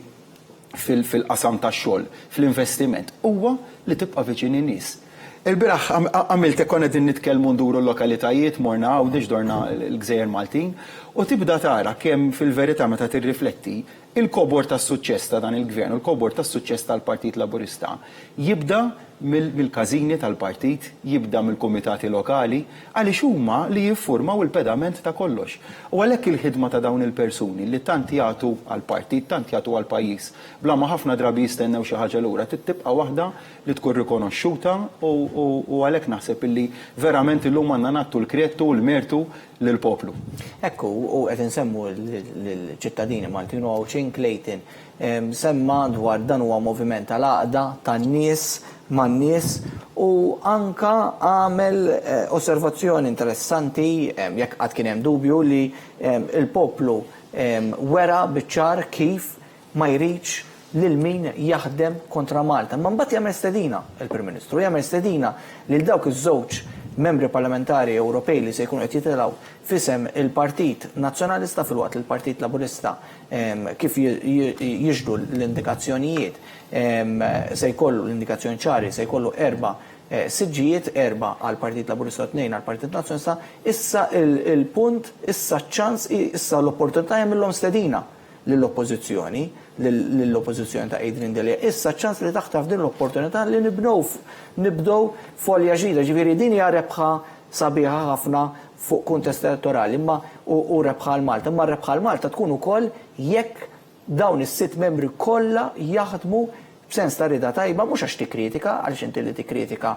fil-qasam tax-xogħol, fl-investiment huwa li tibqa' viċin in-nies. Il-biraħ għamilt konna din nitkellmu nduru l-lokalitajiet, morna għawdex dorna l-Gżejjer Maltin, u tibda tara kemm fil-verità meta tirrifletti il-kobor tas-suċċess ta' dan il-gvern u l-kobor tas-suċċess tal-Partit Laburista jibda mill-każini tal-partit, jibda mill-kumitati lokali, għaliex huma li jiffurmaw il-pedament ta' kollox. U għalhekk il-ħidma ta' dawn il-persuni li tant jagħtu għall-partit, tant jagħtu għall-pajjiż, bla ma ħafna drabi jistennew xi ħaġa lura, tibqa' waħda li tkun rikonoxxuta u għalhekk naħseb illi verament illum għandna nagħtu l-kredtu u l-mertu lill-poplu. Ekku, u qed insemmu l-ċittadini Maltin u Chin Clayton semma dwar dan huwa moviment tal-għaqda tan-nies man-nies u anka għamel osservazzjoni interessanti jekk qatt kien hemm dubju li il-poplu wera biċ-ċar kif ma jridx lil min jaħdem kontra Malta. Ma mbagħad jagħmel stedina il-Prim Ministru, jagħmel stedina lil dawk iż-żewġ membri parlamentari Ewropej li se jkunu qed jitilgħu fisem il-Partit Nazzjonalista fil-waqt il-Partit Laburista kif jiġdu l-indikazzjonijiet se jkollu l-indikazzjoni ċari se jkollu 4 siġġijiet 4 għal Partit Laburista 2 għal Partit Nazzjonalista, issa il-punt, issa ċans, issa l-opportunità jagħmilhom stedina lill-oppożizzjoni, lill-oppożizzjoni ta' Adrian Delia. Issa ċans li taħtaf din l-opportunità li nibdew folja ġdida, ġifieri din hija rebħa sabiħa ħafna fuq kuntest elettorali, imma u rebħa l-Malta, imma rebħa l-Malta tkun ukoll jekk dawn is-6 membri kollha jaħdmu b'sens ta' rida tajba mhux għax tikkritika għaliex inti li tikkritika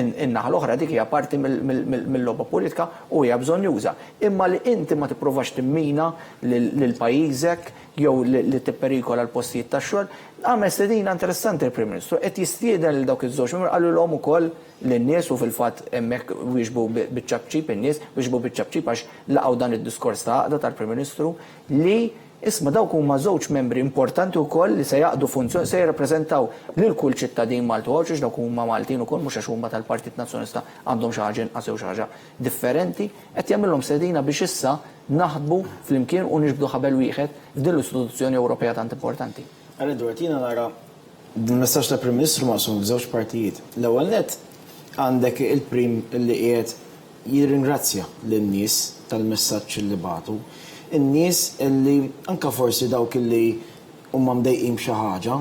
in-naħa l-oħra dik hija parti mill-logħba politika u hija bżonn juża. Imma li inti ma tippruvax timmina lil pajjiżek jew li tipperikola l-postijiet tax-xogħol, għamel stedina interessanti l-Prim Ministru qed jistieden lil dawk iż-żewġ membri qalulhom ukoll lin-nies u fil-fatt hemmhekk wieġbu biċ-ċabċib in-nies wieġbu biċ-ċabċib għax laqgħu dan id-diskors ta' għaqda tal-Prim Ministru li isma' dawk huma żewġ membri importanti wkoll li se jaqdu funzjoni se jirrappreżentaw lil kull ċittadin Maltu għax dawk huma Maltin ukoll mhux għax huma tal-Partit Nazzjonista għandhom xi ħaġa inqas jew xi ħaġa differenti qed jagħmilhom sedina biex issa naħdbu flimkien u nixbdu ħabel wieħed f'din l-istituzzjoni Ewropea tant importanti. Edward, jiena nara il-messaġġ tal-Prim Ministru maqsum f'żewġ partijiet. L-ewwel nett għandek il-Prim li qiegħed jirringrazzja lin-nies tal-messaġġ li bagħtu. In-nies illi anke forsi dawk illi huma mdejqin b'xi ħaġa,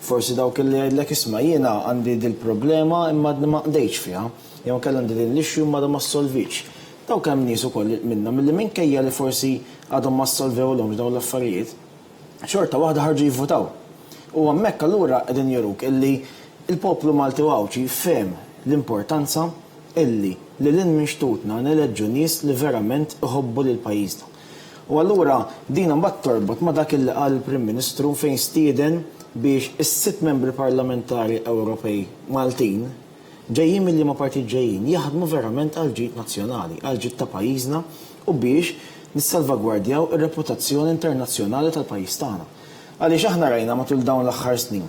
forsi dawk illi jgħidlek isma' jiena għandi dil problema imma ma qdejtx fiha, jew kellha għandi din l-issue imma ma solvitx. Dawk hemm nies ukoll minnhom milli minkejja li forsi għadhom ma solvewlhomx dawn l-affarijiet, xorta waħda ħarġu jivvotaw. U hemmhekk allura qegħdin juruk illi il-poplu Malti Wawċi fehem l-importanza illi lil minn xtutna neleġġu nies li verament iħobbu lil pajjiżna. U allura din mbagħad torbot ma' dak illi qal il-Prim Ministru fejn stieden biex is-sitt membri parlamentari Ewropej Maltin ġejjin milli ma' partit ġejjin jaħdmu verament għal ġid nazzjonali, għal ġid ta' pajjiżna u biex nissalvagwardjaw ir-reputazzjoni internazzjonali tal-pajjiż tagħna. Għaliex aħna rajna matul dawn l-aħħar snin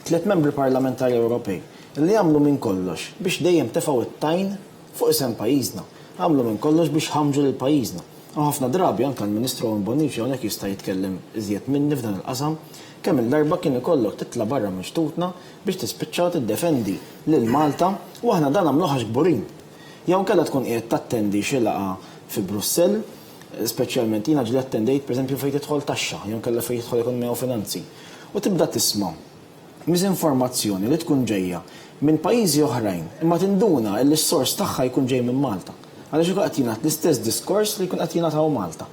3 membri parlamentari Ewropej li għamlu minn kollox biex dejjem tefgħu it-tajn fuq isem pajjiżna, għamlu minn kollox biex ħamġu lil pajjiżna. U ħafna drabi anke l-Ministru Bonici hawnhekk jista' jitkellem iżjed minni f'dan il-qasam, kemm il-darba kien ikollok titla' barra minn xtutna biex tispiċċaw tiddefendi lil Malta u aħna dan għamluha xburin. Jew kellha tkun qiegħed tattendi xi laqgħa fi Brussell, speċjalment jiena ġli attendejt pereżempju fejn tidħol taxxa, jew kellha fejn tidħol ekonomija u finanzi. U tibda tisma' miżinformazzjoni li tkun ġejja minn pajjiżi oħrajn, imma tinduna li s-sors tagħha jkun ġej minn Malta. Għaliex ukoll qed jingħad l-istess diskors li jkun qed jingħataw Malta.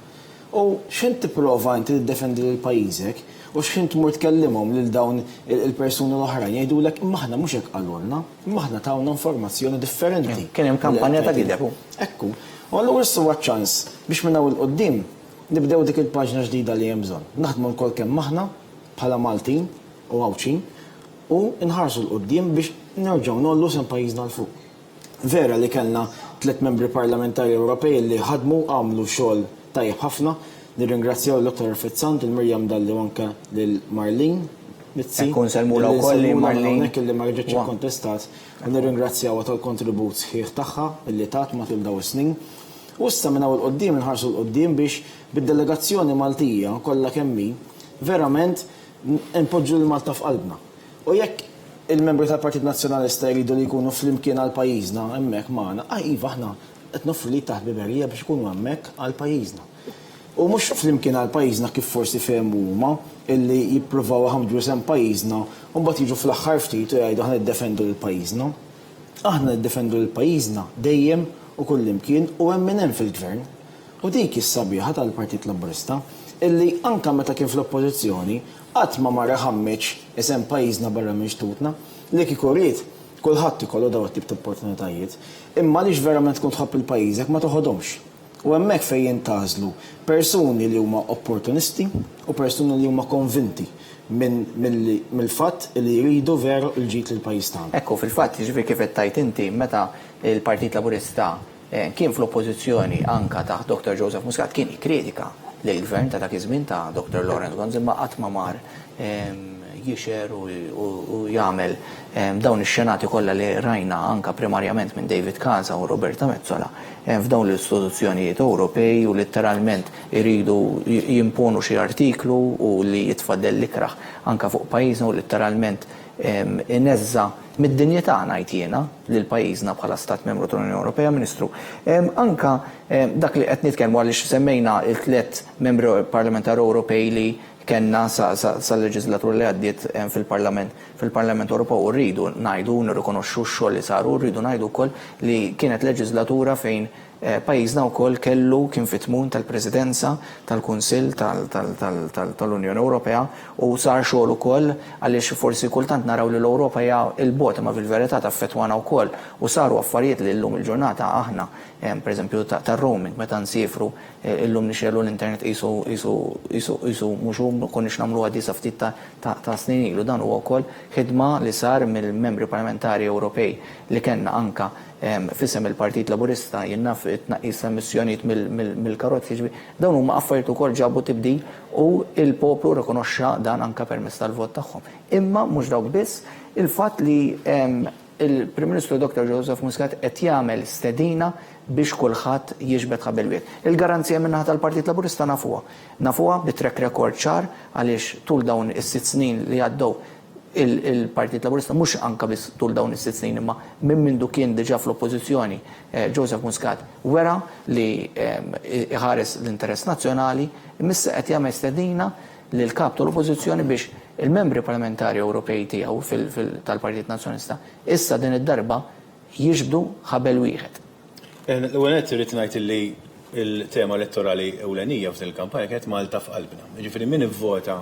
U x'int tipprova inti tiddefendi lil pajjiżek u x'int tmur tkellimhom lil dawn il-persuni l-oħrajn jgħidulek imma aħna mhux hekk qalulna, imma aħna tawna informazzjoni differenti. Kien hemm kampanja ta' gideb. Ekku. U allura issa huwa ċans biex minn hawn il-qudiem nibdew dik il-paġna ġdida li hemm bżonn. Naħdmu lkoll kemm aħna bħala Maltin u Wawċin u nħarsu l-qudiem biex nerġgħu nollu sem pajjiżna l fuq. Vera li kellna 3 membri parlamentari Ewropej li ħadmu għamlu xogħol tajjeb ħafna. Nirringrazzjaw l-Dr. Fitzant, il-Mirjam Dalli u anke lil Marlin Mizzi. Kun salmula wkoll li Marlin li ma rġietx ikkontestat. U nirringrazzjawha tal-kontribut sħiħ tagħha illi tat matul daw is-snin. U issa minn hawn il-qudiem inħarsu l-qudiem biex bid-delegazzjoni Maltija kollha kemm hi verament npoġġu l-Malta f'qalbna. U jekk il-membri tal-Partit Nazzjonalista jridu li jkunu flimkien għal pajjiżna hemmhekk magħna, iva aħna qed nofru li taħt biberija biex ikunu hemmhekk għal pajjiżna. U mhux flimkien għal pajjiżna kif forsi fehmu huma illi jippruvaw ħamġu sem pajjiżna u mbagħad jiġu fl-aħħar ftit u jgħidu aħna niddefendu lil pajjiżna. Aħna niddefendu lil pajjiżna dejjem u kullimkien u hemm min hemm fil-gvern. U dik is-sabiħa tal-Partit Laburista illi anke meta kien fl-oppożizzjoni qatt ma mara ħammeġ isem pajjiżna barra minn xtutna li kieku ried kulħadd ikollu dawn it-tip ta' opportunitajiet. Imma għaliex verament tkun tħobb il-pajjiżek ma toħodhomx. U hemmhekk fejn jintażlu persuni li huma opportunisti u persuni li huma konvinti mill-fatt li jridu veru l-ġid lill-pajjiż tagħna. Ekku fil-fatt jiġifieri kif qed tajt inti meta il-Partit Laburista kien fl-oppożizzjoni anke taħt Dr. Joseph Muscat kien ikkritika lill-gvern ta' dak iż-żmien ta' Dr. Lawrence Gons imma qatt ma mar jixer u jagħmel dawn ix-xenati kollha li rajna anke primarjament minn David Casa u Roberta Mezzola f'dawn l-istituzzjonijiet Ewropej u letteralment iridu jimponu xi artiklu u li jitfadel l-ikraħ anke fuq pajjiżna u letteralment ineżża mid-dinjità ngħid jiena lil pajjiżna bħala Stat Membru tal-Unjoni Ewropea, Ministru. Anke dak li qed nitkellmu għaliex semmejna l-3 membri parlamentari Ewropej li kenna sal-leġislatur li għaddiet fil-Parlament Ewropew u rridu ngħidu nirrikonoxxu x-xogħol li saru, rridu ngħidu wkoll li kienet leġislatura fejn pajjiżna wkoll kellu kien fit-tmum tal-Presidenza tal-Kunsill tal-Unjoni Ewropea u sar xogħol ukoll għaliex forsi kultant naraw li l-Ewropa hija l-bogħod ma fil-verità taffettwana wkoll u saru affarijiet li llum il-ġurnata aħna pereżempju tar-roaming meta nsifru illum nixxellu l-internet qisu mhux konniex nagħmlu għaddi sa ftit ta' snin ilu dan huwa wkoll ħidma li sar mill-membri parlamentari Ewropej li kellna anka fissem il-Partit Laburista jinnaf it-tnaqqis emissjonijiet mill-karozzi dawn huma affarijiet ukoll ġabu tibdil u il-poplu rikonoxxa dan anka permezz tal-vot tagħhom. Imma mhux dawk biss il-fatt li il-Prim Ministru Dr. Joseph Muscat qed jagħmel stedina biex kulħadd jiġbed ħabel wiet. Il-garanzija minnaħa tal-Partit Laburista nafuha bit-track record ċar għaliex tul dawn is-sitt snin li għaddew il-Partit Laburista mhux anka biss tul dawn is-sitt snin imma minn mindu kien diġà fl-oppożizzjoni Joseph Muscat wera li iħares l-interess nazzjonali imissa qed jagħmel stedina lil kap tal-oppożizzjoni biex il-membri parlamentari Ewropej tiegħu tal-Partit Nazzjonista issa din id-darba jiġbdu ħabel wieħed. L-ewwel qed irid ngħid li l-tema elettorali ewlenija f'din il-kampanja kienet Malta f'qalbna. Jiġifieri min ivvota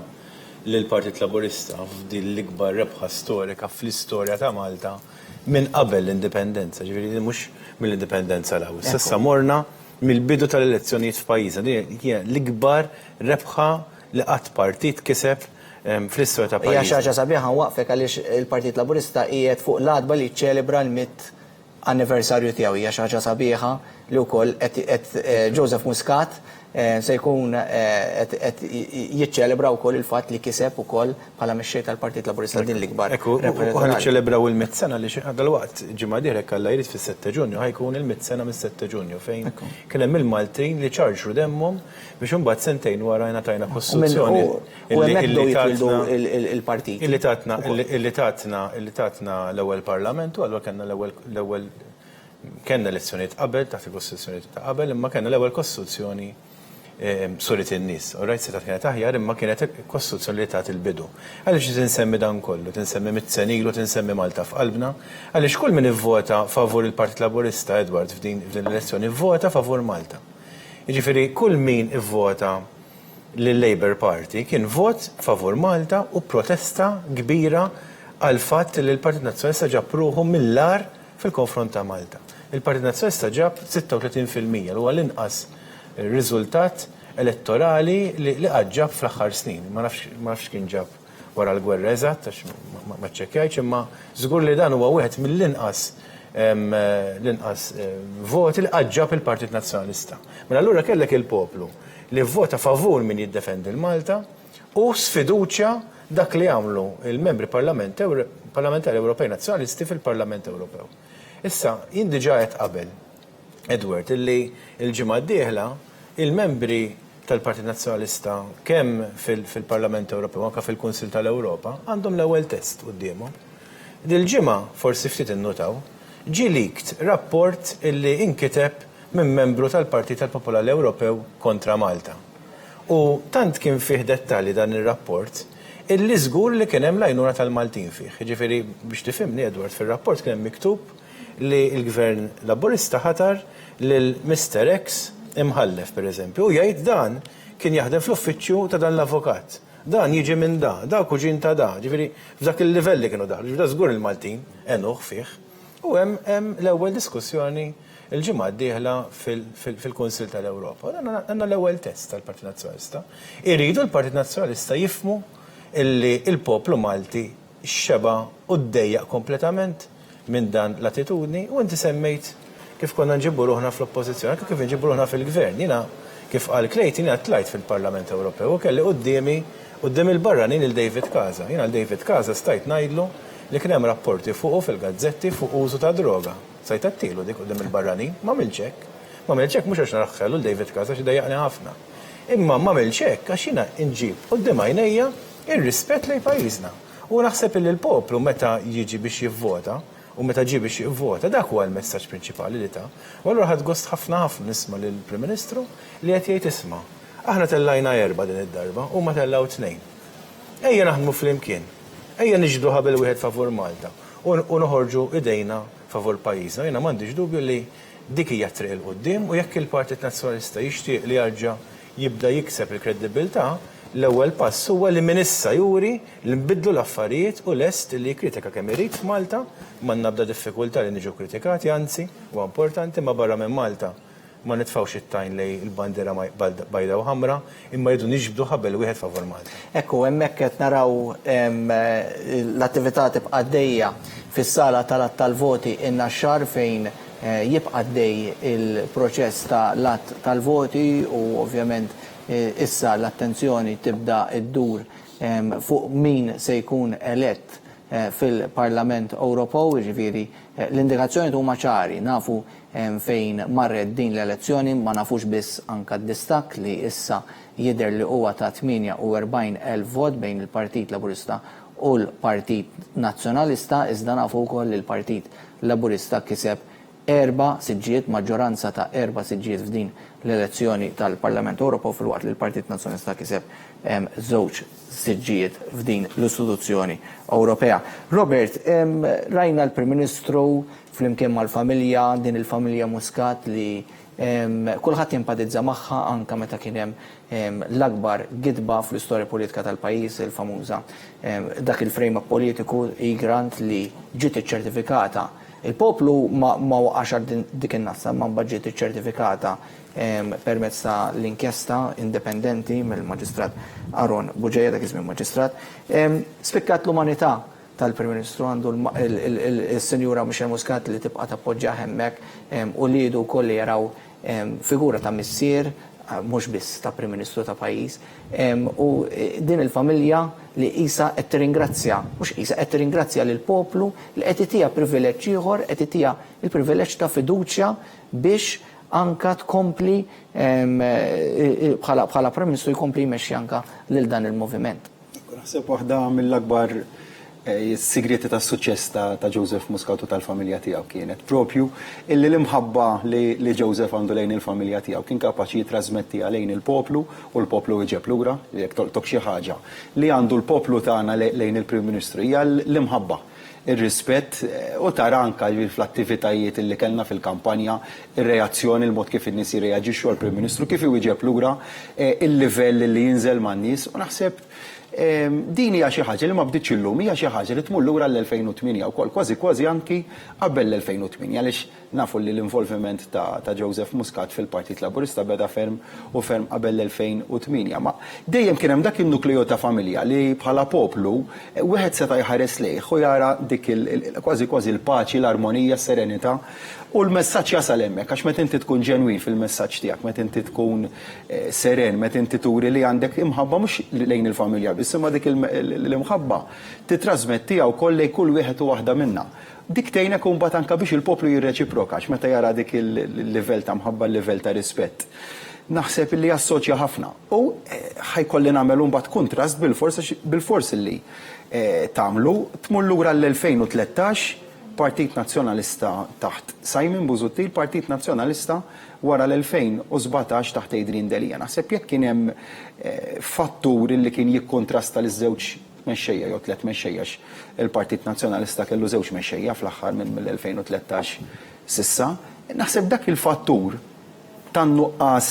lill-Partit Laburista f'din l-ikbar rebħa storika fl-istorja ta' Malta minn qabel l-indipendenza, ġifieri mhux mill-indipendenza l-ewwel. S'issa morna mill-bidu tal-elezzjonijiet f'pajjiżna. Din hija l-ikbar rebħa li qatt partit kiseb fl-istorja ta' pajjiżna. Hija xi ħaġa sabiħa waqfek għaliex il-Partit Laburista qiegħed fuq l-għadba li ċċelebra l-100 anniversarju tiegħu. Hija xi ħaġa sabiħa li wkoll qed Joseph Muscat se jkun qed jiċċelebra wkoll il-fatt li kiseb ukoll bħala mexxej tal-Partit Laburista din l-ikbar. Ekku, ħan iċċelebraw il-100 sena li dal-waqt ġimgħa dieħlek alla jrid fis-7 Ġunju ħajkun il-100 sena mis-7 Ġunju fejn kien hemm il-Maltin li ċarġru demmhom biex imbagħad sentejn wara ngħatajna kostituzzjoni il-partit. Illi tatna l-ewwel parlament u allura kellna l-ewwel kellna elezzjonijiet qabel taħt il-Kostituzzjoni ta' qabel imma kellna l-ewwel Kostituzzjoni surit in-nies. Orajt se kienet aħjar imma kienet il-Kostituzzjoni li tat il-bidu. Għaliex tinsemmi dan kollu, tinsemmi mit-senilu, tinsemmi Malta f'qalbna, għaliex kull min ivvota favur il-Partit Laburista Edward f'din l-elezzjoni ivvota favur Malta. Jiġifieri kull min ivvota lill-Labour Party kien vot favur Malta u protesta kbira għal fatt li l-Partit Nazzjonalista ġab ruħu mill-lar fil-konfront ta' Malta. Il-Partit Nazzjonalista ġab 36% li huwa l-inqas riżultat elettorali li ġab fl-aħħar snin. Ma nafx kien ġab wara l-gwerra eżatt għax ma ċċekkjajx imma żgur li dan huwa wieħed mill-inqas voti li ġab il-Partit Nazzjonalista. Mela allura kellek il-poplu li vvota favur min jiddefendi l-Malta u sfiduċja dak li għamlu il-membri parlamentari Ewropej Nazzjonalisti fil-Parlament Ewropew. Issa, jien diġà qed qabel, Edward, illi il-ġimgħa d-dieħla il-membri tal-Partit Nazzjonalista kemm fil-Parlament Ewropew anke fil-Kunsill tal-Ewropa għandhom l-ewwel test qudiemhom. Dil-ġimgħa forsi ftit innutaw ġie leaked rapport illi inkiteb minn membru tal-Partit tal-Popolari Ewropew kontra Malta. U tant kien fih dettalji dan ir-rapport illi żgur li kien hemm l-għajnuna tal-Maltin fih. Jiġifieri biex tifhimni Edward fir-rapport kien hemm miktub li l-Gvern Laburista ħatar lil Mr. X imħallef pereżempju u jgħid dan kien jaħdem fl-uffiċċju ta' dan l-avukat. Dan jiġi minn da kuġin ta' da. Ġifieri f'dak il-livelli kienu daħlu. Ġifieri żgur il-Maltin enuħ fih. U hemm l-ewwel diskussjoni il-ġimgħa d-dieħla fil-Kunsill tal-Ewropa. Għandna l-ewwel test tal-Partit Nazzjonalista. Iridu l-Partit Nazzjonalista jifhmu illi il-poplu Malti xeba u ddejjaq kompletament minn dan l-attitudni u inti semmejt kif konna nġibbu ruħna fl-oppożizzjoni, kif nġibbu ruħna fil-gvern. Jiena kif qal Klejt jiena tlajt fil-Parlament Ewropew u kelli quddiem il-barranin il-David Casa. Jiena l-David Casa stajt ngħidlu li kien hemm rapporti fuqu fil-gazzetti fuq użu ta' droga. Sajt attilu dik quddiem il-barranin, ma milċek. Ma milċek mhux għax naraħħelu l-David Casa xi dejjaqni ħafna. Imma ma milċek għax jiena nġib quddiem għajnejja ir-rispett lejn pajjiżna. U naħseb li l-poplu meta jiġi biex jivvota u meta ġi biex jivvota, dak huwa l-messaġġ prinċipali li ta'. U allura ħadd gost ħafna nisma' lill-Prim Ministru li qed jgħid isma' Aħna tellajna 4 din id-darba u ma tellaw 2. Ejja naħdmu flimkien. Ejja niġdu ħabel wieħed favur Malta u noħorġu idejna favur pajjiżna. Jiena m'għandix dubju li dik hija triq il qudiem u jekk il-Partit Nazzjonalista jixtieq li jarġa' jibda jikseb il-kredibilità, l-ewwel pass huwa li minn issa juri li nbidlu l-affarijiet u lest li jikkritika kemm irid f'Malta, ma nabda diffikultà li niġu kritikati, anzi, huwa importanti ma barra minn Malta ma nitfawx it-tajn lej il-bandera bajda u ħamra, imma jridu niġbdu ħabel wieħed favur Malta. Ekku, hemmhekk qed naraw l-attività tibqa' għaddejja fis-sala tal-voti inna xahar fejn jibqa' għaddej il-proċess tal-att tal-voti u ovvjament issa l-attenzjoni tibda iddur fuq min se jkun elett fil-Parlament Ewropew, jiġifieri l-indikazzjoni huma ċari, nafu fejn marret din l-elezzjoni, ma nafux biss anka d-distak li issa jidher li huwa ta' 48,000 vot bejn il-Partit Laburista u l-Partit Nazzjonalista, iżda nafu wkoll li l-Partit Laburista kiseb 4 siġġiet, maġġoranza ta' 4 siġġiet f'din l-elezzjoni tal-Parlament Ewropew fil-waqt li l-Partit Nazzjonalista kiseb 2 siġġiet f'din l-istituzzjoni Ewropea. Robert, rajna l-Prim Ministru flimkien mal-familja, din il-familja Muscat li kulħadd jimpatizza magħha anke meta kien hemm l-akbar gidba fl-istorja politika tal-pajjiż, il-famuża dak il-frame politiku Grant li ġiet iċċertifikata. Il-poplu ma waqax dik in-nassa ma ġiet iċċertifikata permezz ta' l-inkjesta indipendenti mill-Maġistrat Aron Buġeja, dak iżmien Maġistrat. Spikkat l-umanità tal-Prim Ministru għandu il-Senjura Michelle Muscat li tibqa' tappoġġja hemmhekk u li jdu wkoll jaraw figura ta' missier mhux biss ta' Prim Ministru ta' pajjiż u din il-familja li qisha qed tirringrazzja, mhux qisha qed tirringrazzja lil poplu li qed itija privileġġ ieħor, qed itija il-privileġġ ta' fiduċja biex anka tkompli bħala Prim Ministru jkompli jmexxi anka lil dan il-moviment. Naħseb waħda mill-akbar is-sigreti tas-suċċess ta' Joseph Muscat u tal-familja tiegħu kienet propju illi l-imħabba li Joseph għandu lejn il-familja tiegħu kien kapaċi jitrasmettiha lejn il-poplu u l-poplu iġeb lura jekk toltok xi ħaġa li għandu l-poplu tagħna lejn il-Prim Ministru hija l-imħabba. Ir-rispett u tara anke fl-attivitajiet li kellna fil-kampanja, ir-reazzjoni, il-mod kif in-nies jirreaġixxu għall-Prim Ministru, kif iwieġeb lura, il-livell li jinżel man-nies u naħseb din hija xi ħaġa li ma bdietx illum, hija xi ħaġa li tmur lura l-2008 wkoll kważi anki qabel l-2008 għaliex nafu li l-involviment ta' Joseph Muscat fil-Partit Laburista beda ferm qabel l-2008. Ma dejjem kien hemm dak in-nukleo ta' familja li bħala poplu wieħed seta' jħares lejh u jara dik kważi l-paċi, l-armonija, s-serenità u l-messaġġ jasal hemmhekk għax meta inti tkun ġenwin fil-messaġġ tiegħek, meta inti tkun seren, meta inti turi li għandek imħabba mhux lejn il-familja biss imma dik l-imħabba titrasmettiha wkoll lejn kull wieħed u waħda minnha. Dik tgħinek mbagħad anke biex il-poplu jirreċiproka għax meta jara dik il-livell ta' mħabba, l-livell ta' rispett. Naħseb li jassoċja ħafna. U ħajkolli nagħmel mbagħad kuntrast bil-fors li tagħmlu tmur lura l-2013 Partit Nazzjonalista taħt Simon Busuttil, Partit Nazzjonalista wara l-2017 taħt Adrian Delija. Naħseb jekk kien hemm fattur li kien jikkontrasta l-żewġ mexxejja jew 3 mexxejjax il-Partit Nazzjonalista kellu żewġ mexxejja fl-aħħar minn mill-2013 sissa, naħseb dak il-fattur tan-nuqqas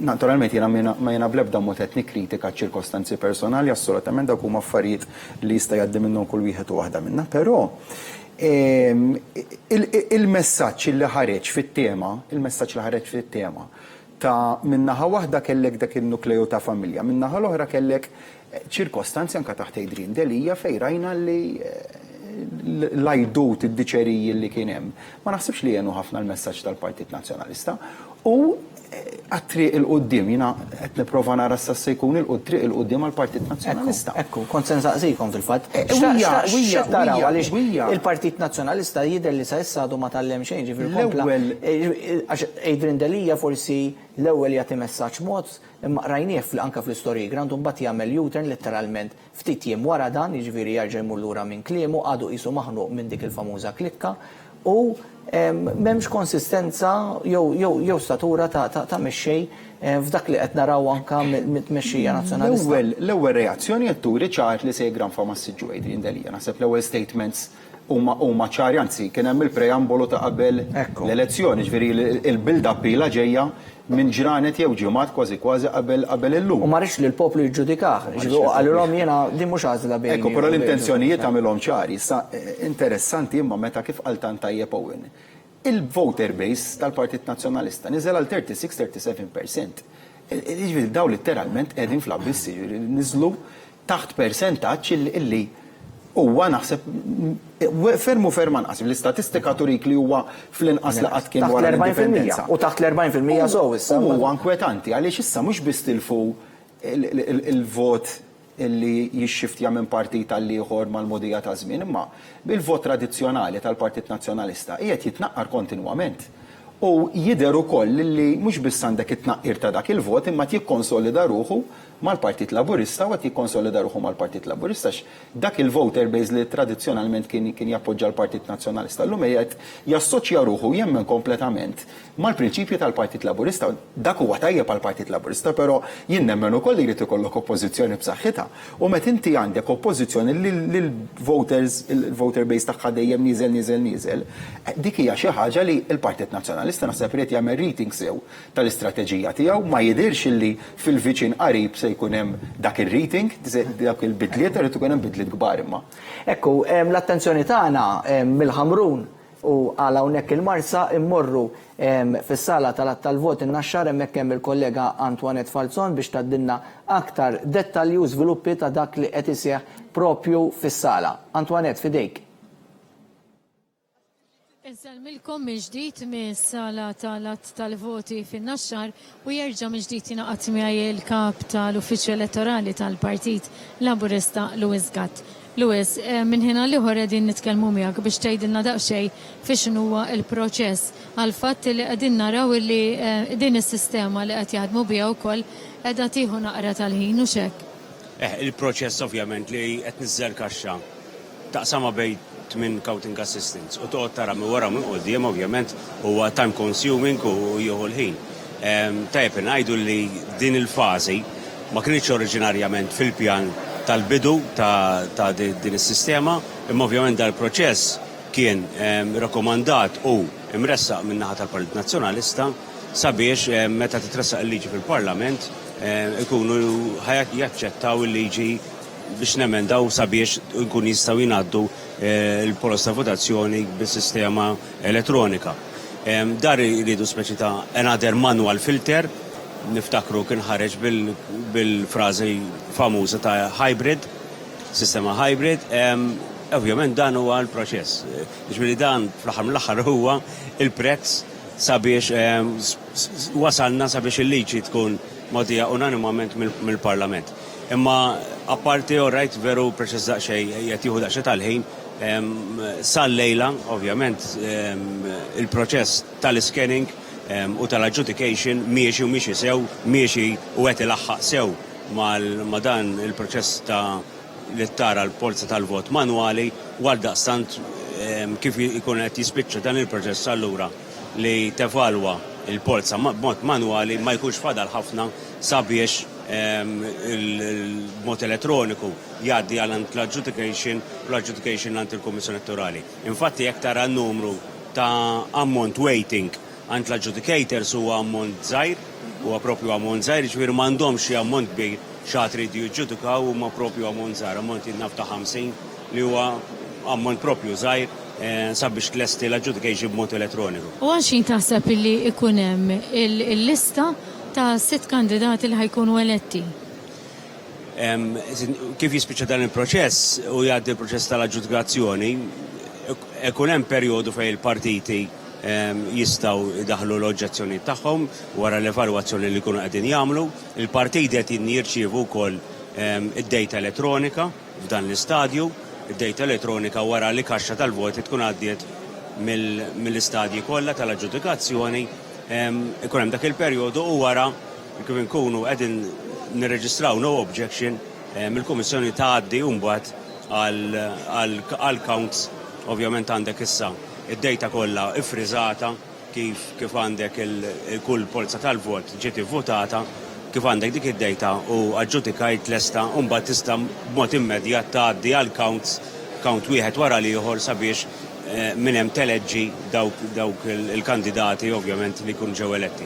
naturalment jiena ma jiena bl-ebda mod qed nikkritika ċirkostanzi personali, assolutament dawk huma affarijiet li jista' jgħaddi minnhom kull wieħed u waħda minnha, però il-messaġġ li ħareġ fit-tema, ta' minnaħa waħda kellek dak il-nukleo ta' familja, minnaħa l-oħra kellek ċirkostanzi anke taħt Adrian Delija fejn rajna li l-ajdut id-diċeriji li kien hemm. Ma naħsibx li jenu ħafna l-messaġġ tal-Partit Nazzjonalista u għat-triq il-qoddim, jiena qed nipprova nara se jkun il-triq il-qoddim għall-Partit Nazzjonalista. Ekku, kont se nsaqsikom fil-fatt. Taraw għaliex il-Partit Nazzjonalista jidher li sa issa għadu ma tallem xejn ġifier kompla. Għax Adrian Delija forsi l-ewwel jagħti messaġġ mod imma rajnieh anke fl-istorji Grant u mbagħad jagħmel U-turn letteralment ftit jiem wara dan, jiġifieri jerġa' jmur lura minn kliemu għadu qisu maħnuq minn dik il-famuża klikka u m'hemmx konsistenza jew statura ta' mexxej f'dak li qed naraw anke mit-tmexxija nazzjonalista. L-ewwel reazzjoni qed turi ċar li se jgranfa mas-siġġu Adrian Delija. Naħseb l-ewwel statements huma ċari, anzi kien hemm il-preambolu ta' qabel l-elezzjoni, ġifieri il-build-up ilha ġejja minn ġranet jew ġimgħat kważi qabel illum. U ma rridx li l-poplu jiġġudikah, għalhom jiena din mhux għażla bejn. Ekku, però l-intenzjonijiet għamilhom ċari. Issa interessanti imma meta kif qal tant tajjeb Owen. Il-voter base tal-Partit Nazzjonalista niżel għal 36-37%. Jiġifieri daw literalment qegħdin fl-abbissi, niżlu taħt persentaġġ illi huwa naħseb ferm anqas. L-istatistika turik li huwa fl-inqas li qatt kien wara l-indipendenza. U taħt l-40% żew issa. Huwa inkwetanti għaliex issa mhux biss tilfu il-vot illi jixxiftja minn partit għal ieħor mal-modija ta' żmien, imma bil-vot tradizzjonali tal-Partit Nazzjonalista qiegħed jitnaqqar kontinwament. U jidher ukoll li mhux biss għandek it-tnaqqir ta' dak il-vot imma jikkonsolida ruħu mal-Partit Laburista u qed jikkonsolida ruħu mal-Partit Laburista dak il-voter base li tradizzjonalment kien jappoġġja l-Partit Nazzjonalista llum qed jassoċja ruħu jemmen kompletament mal-prinċipji tal-Partit Laburista. Dak huwa tajjeb għall-Partit Laburista, però jien nemmen ukoll li jrid ikollok oppożizzjoni b'saħħitha. U meta inti għandek oppożizzjoni il-voter base tagħha dejjem niżel, dik hija xi ħaġa li l-Partit Nazzjonalista naħseb irid jagħmel rating sew tal-istrateġija tiegħu ma jidhirx illi fil-viċin qarib se jkun hemm dak ir-rating, dak il-bidliet irid ikun hemm bidliet kbar imma. Ekku, l-attenzjoni tagħna mill-Ħamrun u għal hawnhekk il-Marsa immorru fis-sala tal-vot innaxxar hemmhekk hemm il-kollega Antoinette Falzon biex tgħaddilna aktar dettalji u żviluppi ta' dak li qed iseħħ propju fis-sala. Antoinette, fidejk. Nselmilkom mill-ġdid mis-sala tal-voti fin-Naxxar u jerġa' mill-ġdid jingħaqad miegħi il-kap tal-Uffiċċju Elettorali tal-Partit Laburista Lewis Gatt. Lewis, minn ħina liħor qegħdin nitkellmu miegħek biex tgħidilna daqsxejn fiex huwa l-proċess għal fatt li qegħdin naraw li din is-sistema li qed jaħdmu biha wkoll qiegħda tieħu naqra tal-ħin u x'hekk. Il-proċess ovvjament li qed niżżel kaxxa taqsama bejn minn counting assistants u toqgħod tara minn wara minn quddiem ovvjament huwa time consuming u jieħu l-ħin. Tajjeb ngħidu li din il-fażi ma kienx oriġinarjament fil-pjan tal-bidu ta' din is-sistema, imma ovvjament dal-proċess kien rakkomandat u imressaq min naħa tal-Partit Nazzjonalista sabiex meta titressaq il-liġi fil-Parlament ikunu jaċċettaw il-liġi biex nemendaw sabiex nkun jistgħu jingħaddu il-polos ta' votazzjoni bis-sistema elettronika. Dar iridu speċi ta' another manual filter, niftakru kien ħareġ bil-frażi famuża ta' hybrid, sistema hybrid, ovvjament dan huwa l-proċess. Ġifieri dan fl-aħħar mill-aħħar huwa il-prezz sabiex wasalna sabiex il-liġi tkun mogħtija unanimament mill-Parlament. Imma apparti orajt veru proċess daqsxejn qed jieħu daqsxejn tal-ħin, sal-lejla ovvjament il-proċess tal-scanning u tal-adjudication miexi u miexi sew, miexi u qed ilaħħaq sew ma' dan il-proċess ta' li tara l-polza tal-vot manwali għal daqstant kif ikun qed jispiċċa dan il-proċess allura li tevalwa il-polza b'mod manwali ma jkunx fadal ħafna sabiex il-mod elettroniku jgħaddi għal l-adjudication għand il-Kummissjoni Elettorali. Infatti jekk tara n-numru ta' ammont waiting għand l-adjudicators huwa ammont żgħir, huwa proprju ammont żgħir, ġifieri m'għandhomx xi ammont kbir x'għad jridu jiġġudikaw huma proprju ammont żgħir, ammont jinnaf ta' 50 li huwa ammont proprju żgħir sabiex tlesti l-adjudication b'mod elettroniku. U għalxin taħseb illi ikun hemm il-lista ta' 6 kandidati li ħajkunu eletti? Kif jispiċċa dan il-proċess u jgħaddi il-proċess tal-aġġudikazzjoni, ikun hemm perjodu fejn il-partiti jistgħu jdaħħlu l-oġġezzjonijiet tagħhom wara l-evalwazzjoni li jkunu qegħdin jagħmlu. Il-partiti qed jirċievu wkoll id-dejta elettronika f'dan l-istadju, id-dejta elettronika wara li kaxxa tal-voti tkun għaddiet mill-istadji kollha tal-aġġudikazzjoni. Ikun hemm dak il-perjodu u wara kif inkunu qegħdin nirreġistraw no objection mill-Kummissjoni tgħaddi mbagħad għal counts ovvjament għandek issa id-dejta kollha ifriżata kif għandek il-kull polza tal-vot ġiet ivvotata, kif għandek dik id-dejta u aġġudikajt lesta u mbagħad tista' b'mod immedjat tgħaddi għal count wieħed wara li ieħor sabiex minn hemm teleġġi dawk il-kandidati ovvjament li jkunu ġew eletti.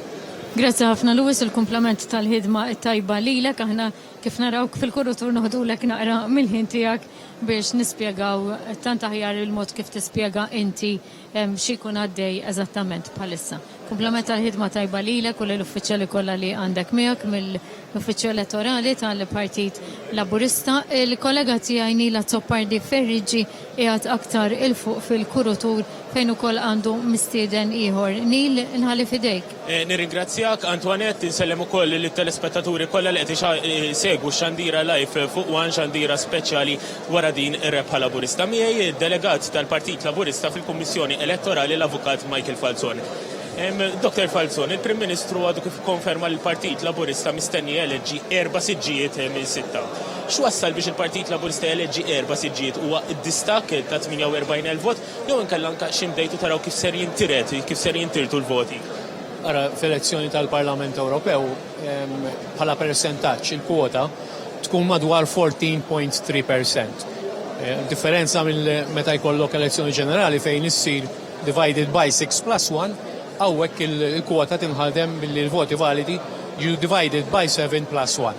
Grazzi ħafna Lewis, il-kumplament tal-ħidma tajba lilek, aħna kif narawk fil-kurutur noħdulek naqra mill-ħin tiegħek biex nispjegaw tant aħjar il-mod kif tispjega inti x'ikun għaddej eżattament bħalissa. Kumplament tal-ħidma tajba lilek u l-uffiċjali kollha li għandek miegħek mill-Uffiċċju Elettorali tal-Partit Laburista. Il-kollega tiegħi Nila Zoppardi Ferriġġi qiegħed aktar il-fuq fil-kurutur fejn ukoll għandu mistieden ieħor. Nil, nħalli fidejk. Nirringrazzjak Antoinette, insellem ukoll lill-telespettaturi kollha li qed segwu xandira live fuq xandira speċjali wara din ir-rebħa Laburista. Miegħi delegat tal-Partit Laburista fil-Kummissjoni Elettorali l-Avukat Michael Falzon. Dr. Falzon, il-Prim Ministru għadu kif konferma l-Partit Laburista mistenni eleġġi 4 siġġijiet minn 6. X'wassal biex il-Partit Laburista eleġġi 4 siġġijiet huwa d-distak ta' 48,000 vot jew inkella anke x'imdejtu taraw kif ser jintirtu l-voti? Ara, f'elezzjoni tal-Parlament Ewropew bħala persentaġġ il-kwota tkun madwar 14.3%. Differenza mill meta jkollok elezzjoni ġenerali fejn issir divided by 6+1, għawek il-kwota tinħadem billi l-voti validi you divided by 7+1.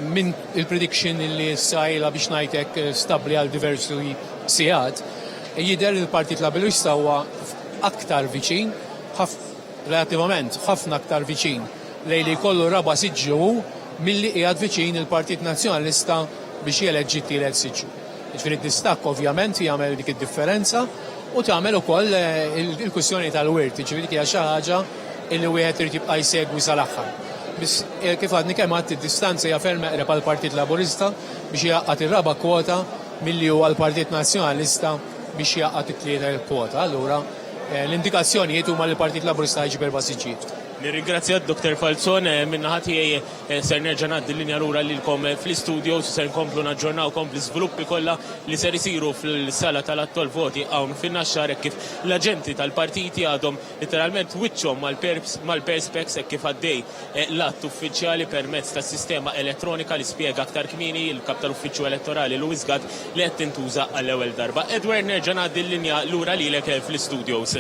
Min il-prediction li sajla biex najtek stabli għal diversi sijad, jider il-Partit Laburista huwa aktar viċin, relativament ħafna aktar viċin lej li kollu raba siġġu milli qiegħed viċin il-Partit Nazzjonalista biex jeleġġi tielet siġġu. Ġifieri d-distakk ovvjament jagħmel dik id-differenza u tagħmel ukoll il-kwistjoni tal-wirt, ġifieri hija xi ħaġa li wieħed irid jibqa' jsegwi sal-aħħar. Biss kif għadni kemm għadt id-distanza hija ferm meqreb għall-Partit Laburista biex jaqgħad ir-raba' kwota milli huwa l-Partit Nazzjonalista biex jaqgħad it-tlieta kwota. Allura l-indikazzjonijiet huma li l-Partit Laburista jiġi 4 siġġijiet. Nirringrazzjak Dr. Falzon, minnaħa tiegħi ser nerġa' ngħaddi l-linja lura lilkom fl-istudio u ser nkomplu naġġornawkom bl-iżviluppi kollha li ser isiru fil-sala tal-attol voti hawn fin-naxxar kif l-aġenti tal-partiti għadhom literalment wiċċhom mal-perspex kif għaddej l-att uffiċjali permezz tas-sistema elettronika li spjega aktar kmieni il-kap tal-Uffiċċju Elettorali Lewis Gatt li qed tintuża għall-ewwel darba. Edward, nerġa' ngħaddi l-linja lura lilek fl-istudios.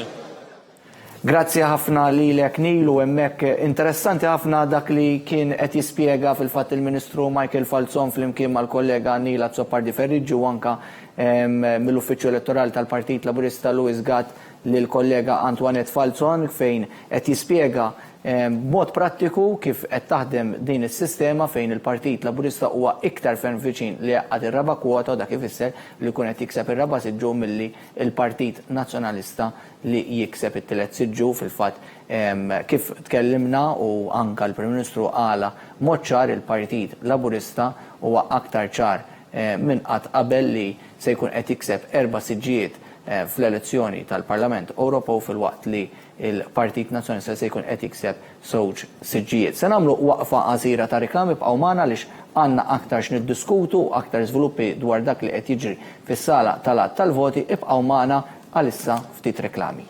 Grazzi ħafna lilek Nilu, hemmhekk interessanti ħafna dak li kien qed jispjega fil-fatt il-Ministru Michael Falzon flimkien mal-kollega Nila Zoppardi Ferriġġi u anke mill-Uffiċċju Elettorali tal-Partit Laburista Lewis Gatt lil kollega Antoinette Falzon fejn qed jispjega b'mod prattiku kif qed taħdem din is-sistema fejn il-Partit Laburista huwa iktar ferm viċin li jaqgħad ir-raba' kwota u dak ifisser li jkun qed jikseb ir-raba' siġġu milli il-Partit Nazzjonalista li jikseb it-tielet siġġu fil-fatt kif tkellimna u anke l-Prim Ministru qala mod ċar il-Partit Laburista huwa aktar ċar minn qatt qabel li se jkun qed jikseb 4 siġġijiet fl-elezzjoni tal-Parlament Ewropew fil-waqt li il-Partit Nazzjonalista se jkun qed jikseb 2 siġġijiet. Se nagħmlu waqfa qasira ta' riklami bqgħu magħna għaliex għandna aktar x'niddiskutu u aktar żviluppi dwar dak li qed jiġri fis-sala tal-att tal-voti ibqgħu magħna għalissa ftit reklami.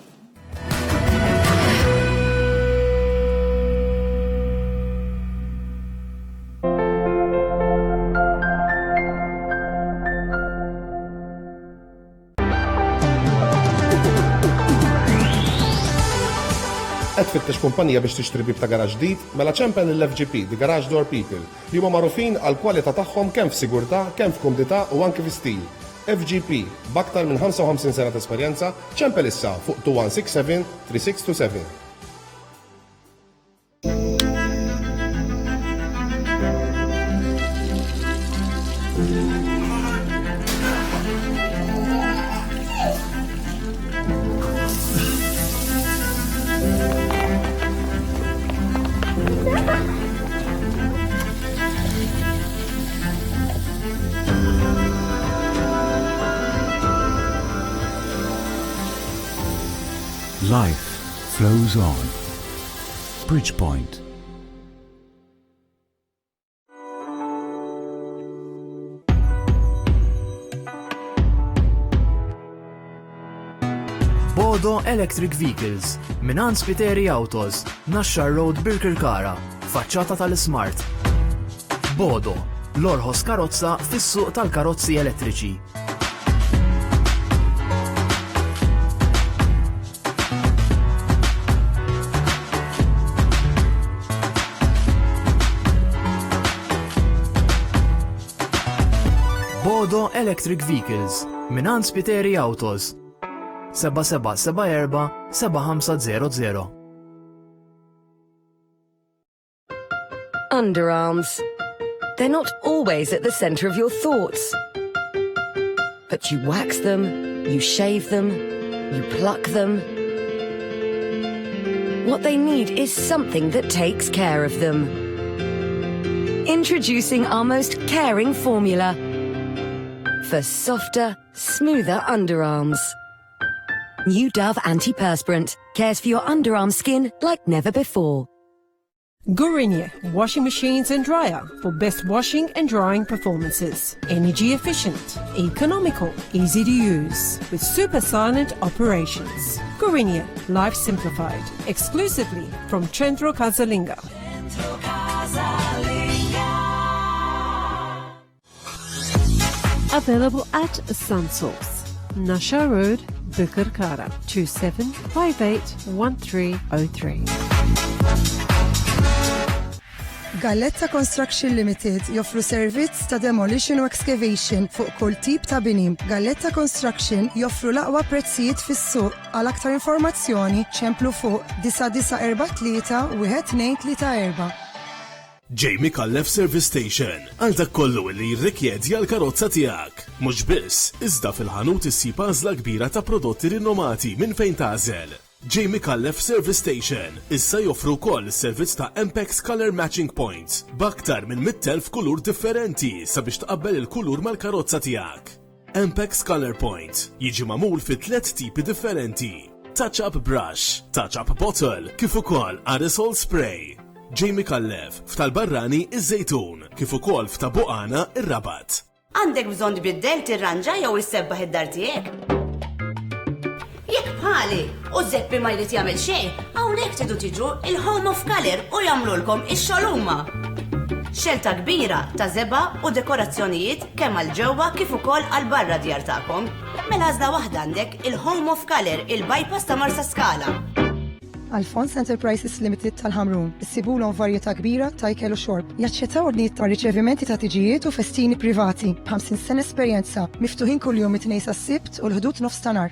Qed tfittex kumpanija biex tixtri bib ta' garaġ ġdid, mela ċempen l-FGP, the Garage Door People, li huma magħrufin għal kwalità tagħhom kemm f'sigurtà, kemm f'kumdità u anke fi-stil. FGP, b'aktar minn 55 sena ta' esperjenza, ċempel issa fuq 2167 3627. Life flows on. Bridgepoint. Bodo Electric Vehicles, Minan Spiteri Autos, Nashar Road Birkirkara, faċċata tal-Smart. Bodo, l-orħos karozza fis-suq tal-karozzi elettriċi. Bodo Electric Vehicles, Minan Spiteri Autos, 7774-7500. Underarms. They're not always at the center of your thoughts. But you wax them, you shave them, you pluck them. What they need is something that takes care of them. Introducing our most caring formula for softer, smoother underarms. New Dove Antiperspirant cares for your underarm skin like never before. Gorinje washing machines and dryer for best washing and drying performances. Energy efficient, economical, easy to use with super silent operations. Gorinje, life simplified, exclusively from Centro Casalinga. Available at Sunsource, Nasha Road, Birkirkara, 27581303. Galletta Construction Limited joffru servizz ta' demolition u excavation fuq kull tip ta' bini. Galletta Construction joffru l-aqwa prezzijiet fis-suq. Għal aktar informazzjoni ċemplu fuq 9943 Jamie Callef Service Station, għal dak kollu li jirrikjedja l-karozza tiegħek. Mhux biss, iżda fil-ħanut issib għażla kbira ta' prodotti rinomati minn fejn tażel. Jamie Callef Service Station issa joffru wkoll is-servizz ta' Ampex Color Matching Points b'aktar minn 100,000 kulur differenti sabiex tqabbel il-kulur mal-karozza tiegħek. Ampex Color Point jiġi magħmul fi 3 tipi differenti: Touch-up Brush, Touch-up Bottle, kif ukoll Aerosol Spray. Jamie Callef f'tal-Barrani iż-Żejtun, kif ukoll f'Tabuqana ir-Rabat. Għandek bżonn tbiddel tirranġa jew issebbaħ id-dar tiegħek? Jekk bħali u Zeppi ma jrid jagħmel xejn, hawnhekk tidu tiġu il-Home of Color u jagħmlulkom ix-xogħol huma. Xelta kbira ta' żeba u dekorazzjonijiet kemm għal ġewwa kif ukoll għal barra djar tagħkom. Mela għażla waħda għandek il-Home of Color il-bypass ta' Marsa Skala. Alphonse Enterprises Limited tal-Ħamrun. Issibulhom varjetà kbira ta' ikel u xorb. Jaċċettaw ordnijiet ta' riċevimenti ta' tiġijiet u festini privati. b'50 sena esperjenza, miftuħin kuljum it-tnejn sas-sibt u l-ħdud nofs ta' nar.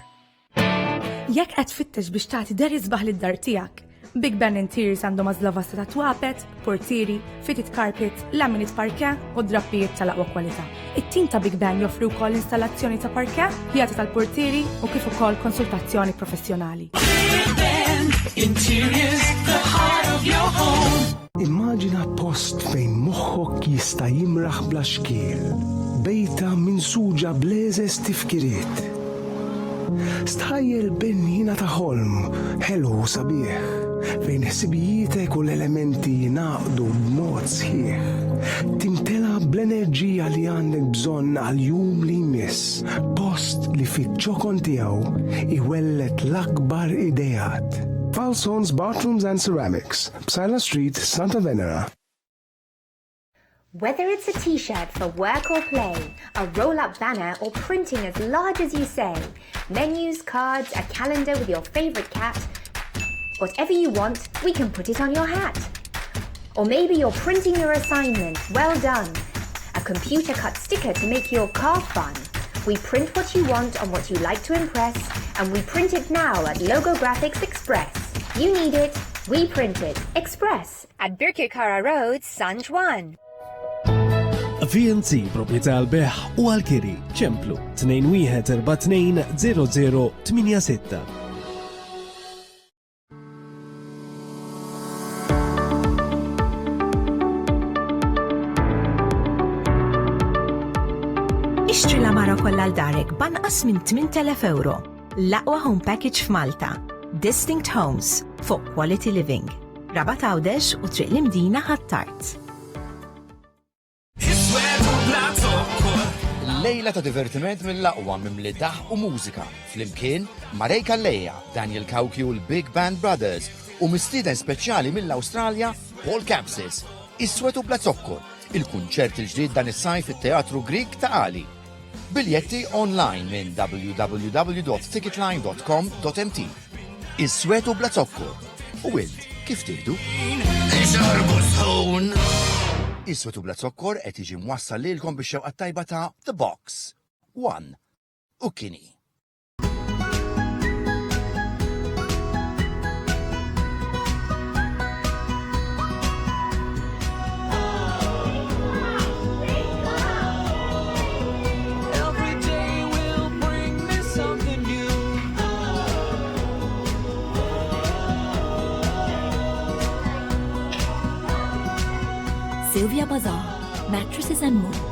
Jekk qed tfittex biex tagħti der isbaħ lid-dar tiegħek, Big Ben Interiors għandhom għażla vasta ta' twapet, portieri, fitted carpet, laminate parke u drappijiet tal-aqwa kwalità. It-tim ta' Big Ben joffru wkoll installazzjoni ta' parke, jagħti tal-portieri u kif ukoll konsultazzjoni professjonali. Interiors, the heart of your home. Immaġina post fejn moħħok jista' jimraħ bla xkiel, bejta minsuġa b'leżes tifkiriet. Stajjel bennina ta' ħolm, ħelu sabiħ, fejn ħsibijietek u l-elementi jinaqdu b'mod sħiħ. Timtela bl-enerġija li għandek bżonn għal-jum li jmiss, post li fit-ċokon tiegħu iwellet l-akbar idejat. Falsons Bathrooms and Ceramics, Psala Street, Santa Venera. Whether it's a t-shirt for work or play, a roll-up banner or printing as large as you say, menus, cards, a calendar with your favorite cat, whatever you want, we can put it on your hat. Or maybe you're printing your assignment, well done. A computer-cut sticker to make your car fun. We print what you want on what you like to impress, and we print it now at Logo Graphics Express. You need it, we print it. Express at Birkirkara Road, San Juan. VNC proprjetà għal-beħ u għal-kiri ċemplu 21420086. Ixtri l-amara kollha l-darek banqas minn 8,000 euro. L-aqwa home package f'Malta. Distinct Homes fuq Quality Living. Rabat Għawdex u Triq l-Imdina ħattart. Lejla ta' divertiment mill-aqwa mimli daħ u mużika flimkien ma' Ray Kalleja, Daniel Kauki u l-Big Band Brothers u mistieden speċjali mill-Awstralja Paul Capsis. Is-Swetu bla Zokkor, il-kunċert il-ġdid dan is-sajf fit-Teatru Grieg ta' Ali. Biljetti online minn www.ticketline.com.mt. Is-Swetu bla Zokkor. U wild, kif tgħidu? Is-Swetu bla Zokkor qed jiġi mwassal lilkom bix-xewqa tajba ta' The Box. 1. U Kini. Sylvia Bazaar, Mattresses and More.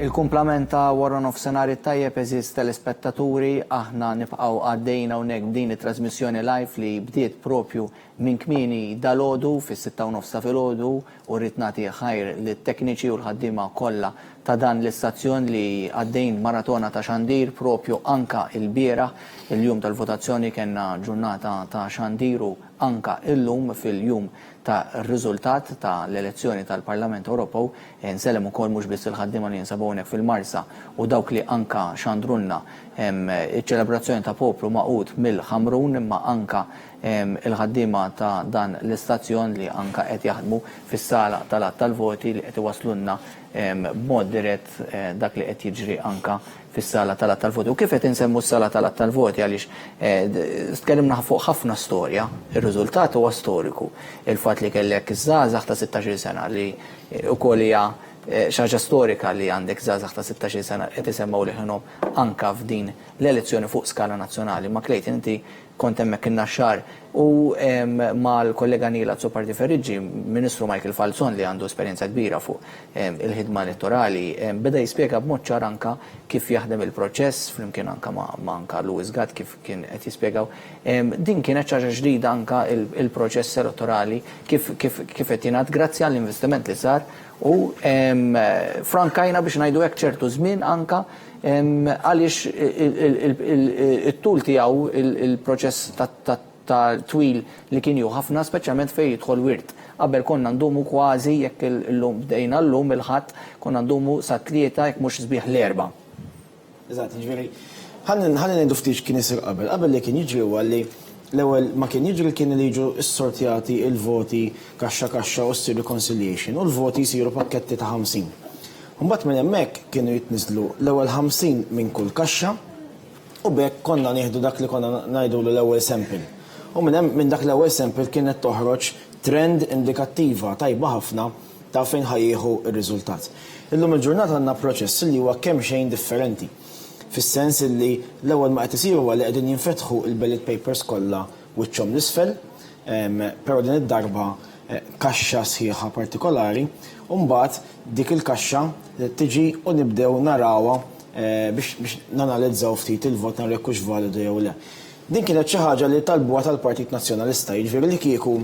Il-kumplament ta' wara nofsinhar tajjeb eżis telespettaturi, aħna nibqgħu għaddejna hawnhekk b'din it-trasmissjoni live li bdiet propju minn kmieni dalgħodu fis-6:30 ta' filgħodu u rrid nagħti ħajr lit-tekniċi u l-ħaddiema kollha ta' dan l-istazzjon li għaddejn maratona ta' xandir propju anka il-bieraħ il-jum tal-votazzjoni kellna ġurnata ta' xandiru anka illum fil-jum ta' r-riżultat ta' l-elezzjoni tal-Parlament Ewropew nsellem ukoll mhux biss il-ħaddiema li jinsabu hawnhekk fil-Marsa u dawk li anka xandrunna iċ-ċelebrazzjoni ta' poplu maqut mill-Ħamrun imma anka il-ħaddiema ta' dan l-istazzjon li anka qed jaħdmu fis-sala tal-voti li qed iwaslunna b'mod dirett dak li qed jiġri anka fis-sala tal-voti. U kif qed insemmu s-sala tal-voti għaliex tkellimna fuq ħafna storja, ir-riżultat huwa storiku. Il-fatt li kellek iż-żgħażagħ ta' 16 sena li wkoll hija xaġa storika li għandek żgħażagħ ta' 16 sena qed isemmaw liħinhom anka f'din l-elezzjoni fuq skala nazzjonali. Ma Klejt inti kont hemmhekk in-naxxar u mal-kollega Nila Zoppardi Ferriġġi, Ministru Michael Falzon li għandu esperjenza kbira fuq il-ħidma elettorali, beda jispjega b'mod ċar anka kif jaħdem il-proċess, flimkien anka ma' anka Louis Gatt kif kien qed jispjegaw. Din kienet ċaġa ġdida anka il-proċess elettorali kif qed jingħad grazzi għall-investiment li sar u frankajna biex ngħidu hekk ċertu żmien anka għaliex it-tul tiegħu il-proċess ta' twil li kien ju ħafna speċjalment fejn jidħol wirt. Qabel konna ndumu kważi jekk illum bdejna llum il-ħadd konna ndumu sa tlieta jekk mhux sbieħ l-erba'. Eżatt, jiġifieri ħalli ngħidu ftit kien isir qabel. Qabel li kien jiġri huwa li l-ewwel ma kien jiġri kien li jiġu s-sortjati il-voti kaxxa u ssir reconciliation u l-voti jsiru pakketti ta' 50. Mbagħad minn hemmhekk kienu jitniżlu l-ewwel 50 minn kull kaxxa u bekk konna nieħdu dak li konna ngħidu l-ewwel sample. U minn dak l-ewwel sample kienet toħroġ trend indikattiva tajba ħafna ta' fejn ħajjieħu r-riżultat. Illum il-ġurnata għandna proċess li huwa kemm xejn differenti. Fis-sens li l-ewwel ma qed isir huwa li qegħdin jinfetħu il-ballot papers kollha wiċċhom l-isfel, però din id-darba kaxxa sħiħa partikolari, u mbagħad dik il-kaxxa tiġi u nibdew narawha biex nanalizzaw ftit il-vot nara hux validu jew le. Din kienet xi ħaġa li talbuha tal-Partit Nazzjonalista, jiġifieri li kieku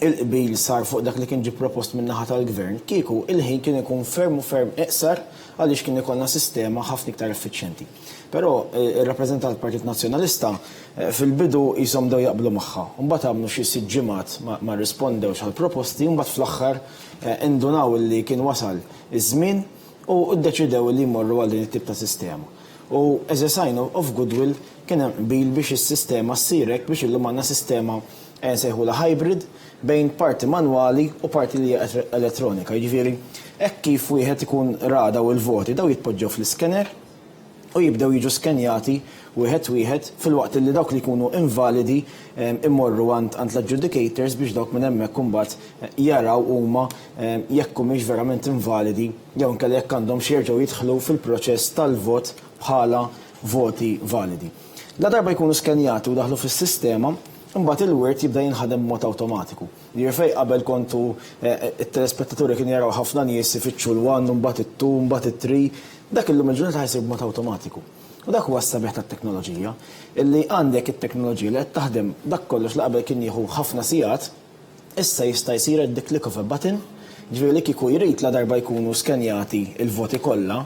il-qbil sar fuq dak li kien ġie propost min-naħa tal-Gvern, kieku il-ħin kien ikun ferm u ferm iqsar għaliex kien ikollna sistema ħafna iktar effiċjenti. Però ir-rappreżentant tal-Partit Nazzjonalista fil-bidu jisom dew jaqblu magħha. Mbagħad għamlu xi sitt ġimgħat ma rrispondewx għall-proposti, u mbagħad fl-aħħar indunaw li kien wasal iż-żmien u ddeċidew li jmorru għal din it-tip ta' sistema. U as a sign of goodwill kien hemm qbil biex is-sistema ssirek biex illum għandna sistema nsejħula hybrid bejn parti manwali u parti li hija elettronika. Jiġifieri hekk kif wieħed ikun rada u l-voti daw jitpoġġew fl-iskener u jibdew jiġu skenjati wieħed fil-waqt li dawk li jkunu invalidi immorru għand l-adjudicators biex dawk minn hemmhekk imbagħad jaraw huma jekk humiex verament invalidi jew inkella jekk għandhom xierġgħu jidħlu fil-proċess tal-vot bħala voti validi. La darba jkunu skenjati u daħlu fis-sistema, imbagħad il-wirt jibda jinħadem b'mod awtomatiku. Jirfej qabel kontu it-telespettaturi kienu jaraw ħafna nies ifittxu l-1, mbagħad it-2, mbagħad it-3, dak illum il-ġurnata ħajsir b'mod awtomatiku. U dak huwa s-sabiħ tat-teknoloġija, illi għandek it-teknoloġija li qed taħdem dak kollox li qabel kien jieħu ħafna sigħat, issa jista' jsir the click of a button, ġifieri li kieku jrid la darba jkunu skenjati il-voti kollha,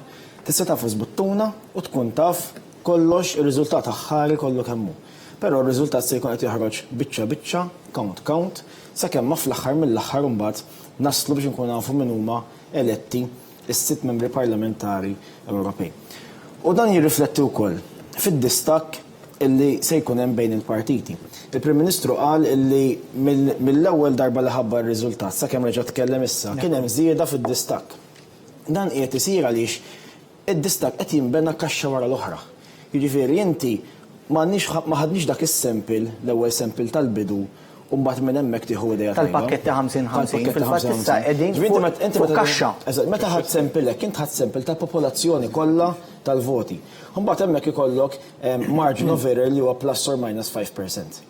tista' taf buttuna u tkun taf kollox ir-riżultat aħħari kollu kemm hu. Però r-riżultat se jkun qed joħroġ biċċa, count, sakemm ma fl-aħħar mill-aħħar imbagħad naslu biex inkunu nafu min huma eletti is-sitt membri parlamentari Ewropej. U dan jirrifletti wkoll fid-distakk illi se jkun hemm bejn il-partiti. Il-Prim Ministru qal illi mill-ewwel darba li ħabba r-riżultat sakemm reġa' tkellem issa kien hemm żieda fid-distakk. Dan qiegħed isir għaliex id-distakk qed jinbena kaxxa wara l-oħra. Jiġifieri inti ma ħadniex dak is-sempil, l-ewwel sempil tal-bidu, u mbagħad minn hemmhekk tieħu idea tal-pakketti 50-50 fil-fatt issa qegħdin fuq kaxxa. Meta ħadd sempilek, int ħadd sempil tal-popolazzjoni kollha tal-voti. Mbagħad hemmhekk ikollok margin of error li huwa plus or minus 5%.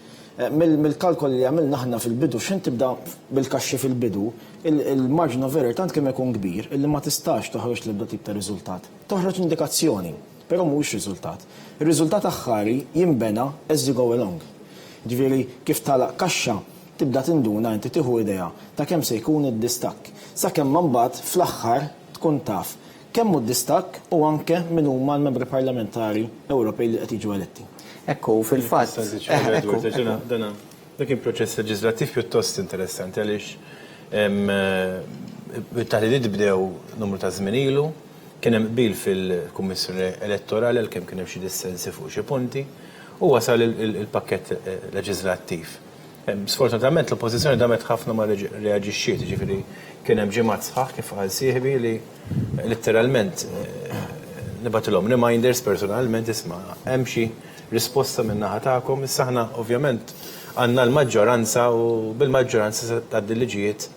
Mill-kalkol li għamilna aħna fil-bidu x'in tibda bil-kaxxi fil-bidu, il-margin of error tant kemm ikun kbir illi ma tistax toħroġ l-ebda tip ta' riżultat. Toħroġ indikazzjoni, però mhuwiex riżultat. Ir-riżultat aħħari jinbena as you go along. Ġifieri kif talaq kaxxa tibda tinduna inti tieħu idea ta' kemm se jkun id-distakk. Sakemm ma mbagħad fl-aħħar tkun taf kemm hu d-distakk u anke min huma l-membri parlamentari Ewropej li qed jiġu eletti. Ekku fil-fatt. Dak kien proċess leġislattiv pjuttost interessanti għaliex it-taħdidiet bdew numru ta' żmien ilu, kien hemm qbil fil-Kummissjoni Elettorali għalkemm kien hemm xi dissensi fuq xi punti. U wasal il-pakket leġislattiv. Sfortunatament l-oppożizzjoni damet ħafna ma reaġixxiet, ġifieri kien hemm ġimgħat sħaħ kif qal sieħbi li litteralment nibatilhom reminders personalment isma' hemm xi risposta minn naħa tagħkom, issa aħna ovvjament għandna l-maġġoranza u bil-maġġoranza tgħaddi liġijiet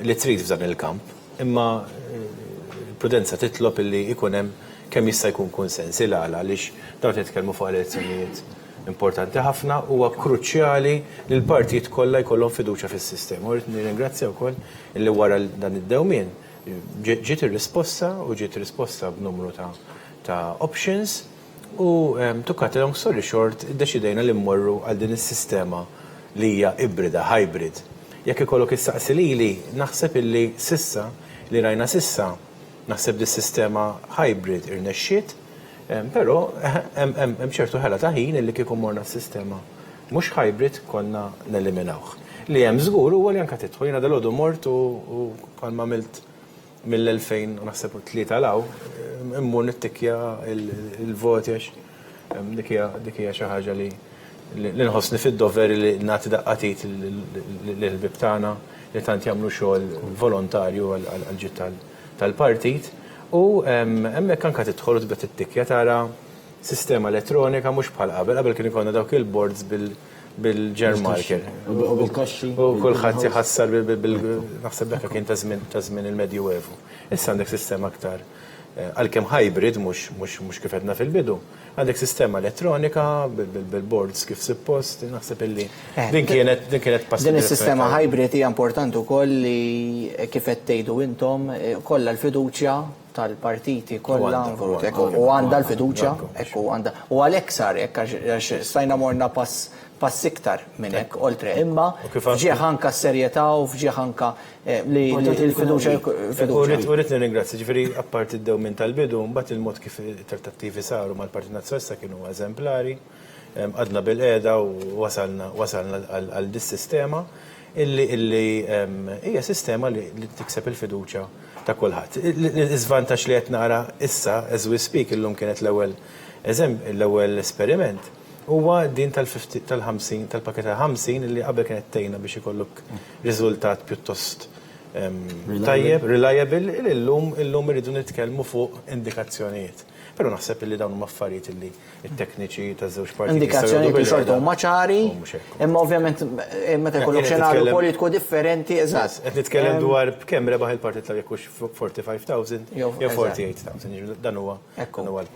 li trid f'dan il-kamp. Imma l-prudenza titlob illi ikun hemm kemm jista' jkun konsens il-għala għaliex dawn titkellmu fuq elezzjonijiet importanti ħafna huwa kruċjali li l-partijiet kollha jkollhom fiduċja fis-sistema. U rrid nirringrazzja wkoll illi wara dan id-dewmien ġiet ir-risposta u ġiet risposta b'numru ta' options u to cut a long story short iddeċidejna li mmorru għal din is-sistema li hija ibrida, hybrid. Jekk ikollok issaqsi lili naħseb illi sissa li rajna sissa naħseb di sistema hybrid irnexxiet, però hemm ċertu ħela ta' ħin illi kieku morna s-sistema mhux hybrid konna neliminawh. Li hemm żgur huwa li anke tidħol jiena dalgħodu mort u kont għamilt mill-2000 u naħseb 3 law immur nittikja il-voti għax dik hija xi ħaġa li nħossni fid-doveri li nagħti daqqatit lill-ħbieb tagħna li tant jagħmlu xogħol volontarju għal-ġid tal-partit u hemmhekk anke tidħol u tibda tittikja tara sistema elettronika mhux bħal qabel kien ikollna dawk il-boards bil-germ marker. U bil-kaxxi. U kulħadd iħassar naħseb dak kien ta' żmien il-Medjuevu. Issa għandek sistema aktar għalkemm hybrid mhux kif qedna fil-bidu. Għandek sistema elettronika bil-boards kif suppost, naħseb illi din kienet passi. Din is-sistema hybrid hija importanti wkoll li kif qed tgħidu intom kollha l-fiduċja tal-partiti kollha u għandha l-fiduċja u għalhekk sar hekk għax stajna morna pass iktar minn hekk oltre imma fġieħ anke s-serjetà u fġieħ anke li l-fiduċja. U rrid nirringrazzja ġifieri apparti d-dewmien tal-bidu mbagħad il-mod kif it-trattattivi saru mal-Partit Nazzjonalista kienu eżemplari, għadna bil-qiegħda u wasalna għal dis-sistema illi hija sistema li tikseb il-fiduċja ta' kulħadd. L-iżvantaġġ li qed nara issa as we speak illum kienet l-ewwel esperiment huwa din tal-50 tal-pakket ta' 50 li qabel kienet tgħinna biex ikollok riżultat pjuttost tajjeb, reliable, illum irridu nitkellmu fuq indikazzjonijiet. Però naħseb li dawn huma affarijiet li t-tekniċi taż-żewġ partiti. Indikazzjoni li xorta huma ċari, imma ovvjament meta jkollok xenarju politiku differenti, eżatt. Qed nitkellem dwar kemm rebaħ il-partit tal jekk 45,000 jew 48,000. Dan huwa.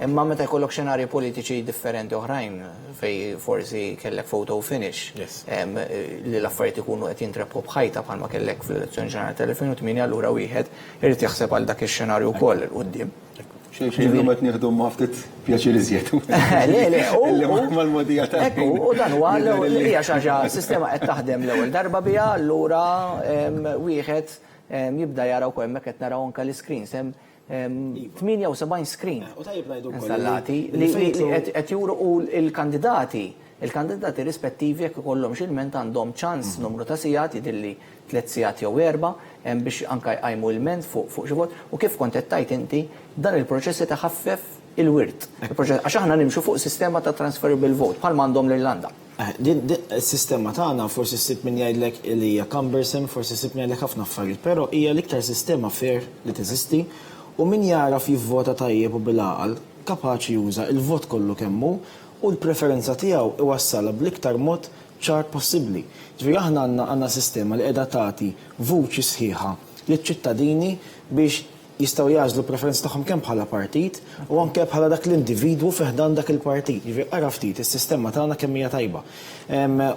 Imma meta jkollok xenarji politiċi differenti oħrajn fej forsi kellek photo finish li l-affarijiet ikunu qed jintrebħu bħajta bħalma kellek fl-elezzjoni ġenerali tal-2008 allura wieħed irid jaħseb għal dak ix-xenarju wkoll il quddiem. Xejn qed nieħdu ma' ftit pjaċir iżjed. Le, mal-modija ta' u dan huwa li hija xi ħaġa sistema qed taħdem l-ewwel darba biha, allura wieħed jibda jara wkoll hemmhekk qed naraw anke l-screens hemm 78 screen installati li qed juru il-kandidati rispettivi jekk ikollhom xilment għandhom ċans numru ta' sigħat jidilli 3 sigħat jew 4 biex anke jqajmu l-ment fuq xi vot u kif kont qed tajt inti dan il-proċess itaħaffef il-wirt. Għax aħna nimxu fuq sistema ta' transferable vote bħalma għandhom l-Irlanda. Is-sistema tagħna forsi ssib min jgħidlek li hija cumbersome, forsi ssib min jgħidlek ħafna affarijiet, però hija l-iktar sistema fair li teżisti u min jaraf jivvota tajjeb u bil-għaqal kapaċi juża il-vot kollu kemm hu u l-preferenza tiegħu iwassala bl-iktar mod ċar possibbli. Ġifieri aħna għandna sistema li qiegħda tagħti vuċi sħiħa liċ-ċittadini biex jistgħu jażlu preferenza tagħhom kemm bħala partit u anke bħala dak l-individwu fiħdan dak il-partit. Ġifieri ara ftit is-sistema tagħna kemm hija tajba.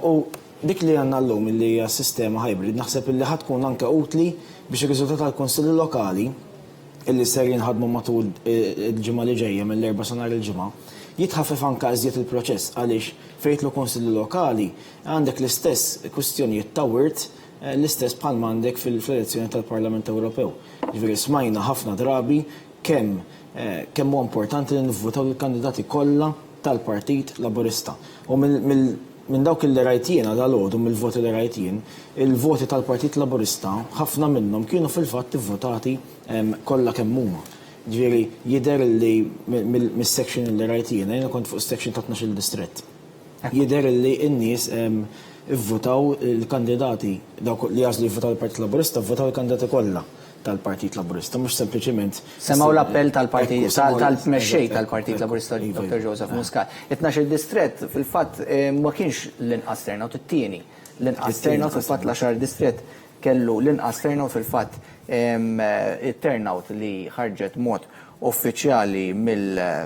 U dik li għandna llum li hija sistema hybrid naħseb illi ħadd tkun anke utli biex ir-riżultat tal-Kunsilli Lokali illi ser jinħadmu matul il-ġimgħa li ġejja mill-4 sa nhar il-ġimgħa jitħaffef anke iżjed il-proċess għaliex fejtlu konsilli lokali għandek l-istess kwistjonijiet ta' wirt l-istess bħalma għandek fil-elezzjoni tal-Parlament Ewropew. Ġifieri smajna ħafna drabi kemm huwa importanti li nivvutaw il-kandidati kollha tal-Partit Laburista. U minn dawk il rajtien għal-għodu mill-voti li rajtien, il-voti tal-Partit Laburista ħafna minnhom kienu fil-fatt ivvotati kollha kemm huma. Ġifieri jidher li mis-section li rajtien, jiena kont fuq section ta' 12 distrett. Jidher li n-nies ivvotaw il-kandidati dawk li jażlu jivvotaw il-Partit Laburista, vvotaw il-kandidati kollha tal-Partit Laburista, mhux sempliċement. Semgħu l-appell tal-mexxej tal-Partit Laburista Dr. Joseph Muscat. 12 distrett fil-fatt ma kienx l-inqas turnout it-tieni. L-inqas turnout fil-fatt l-10 distrett kellu l-inqas turnout fil-fatt il-turnout li ħarġet mod uffiċjali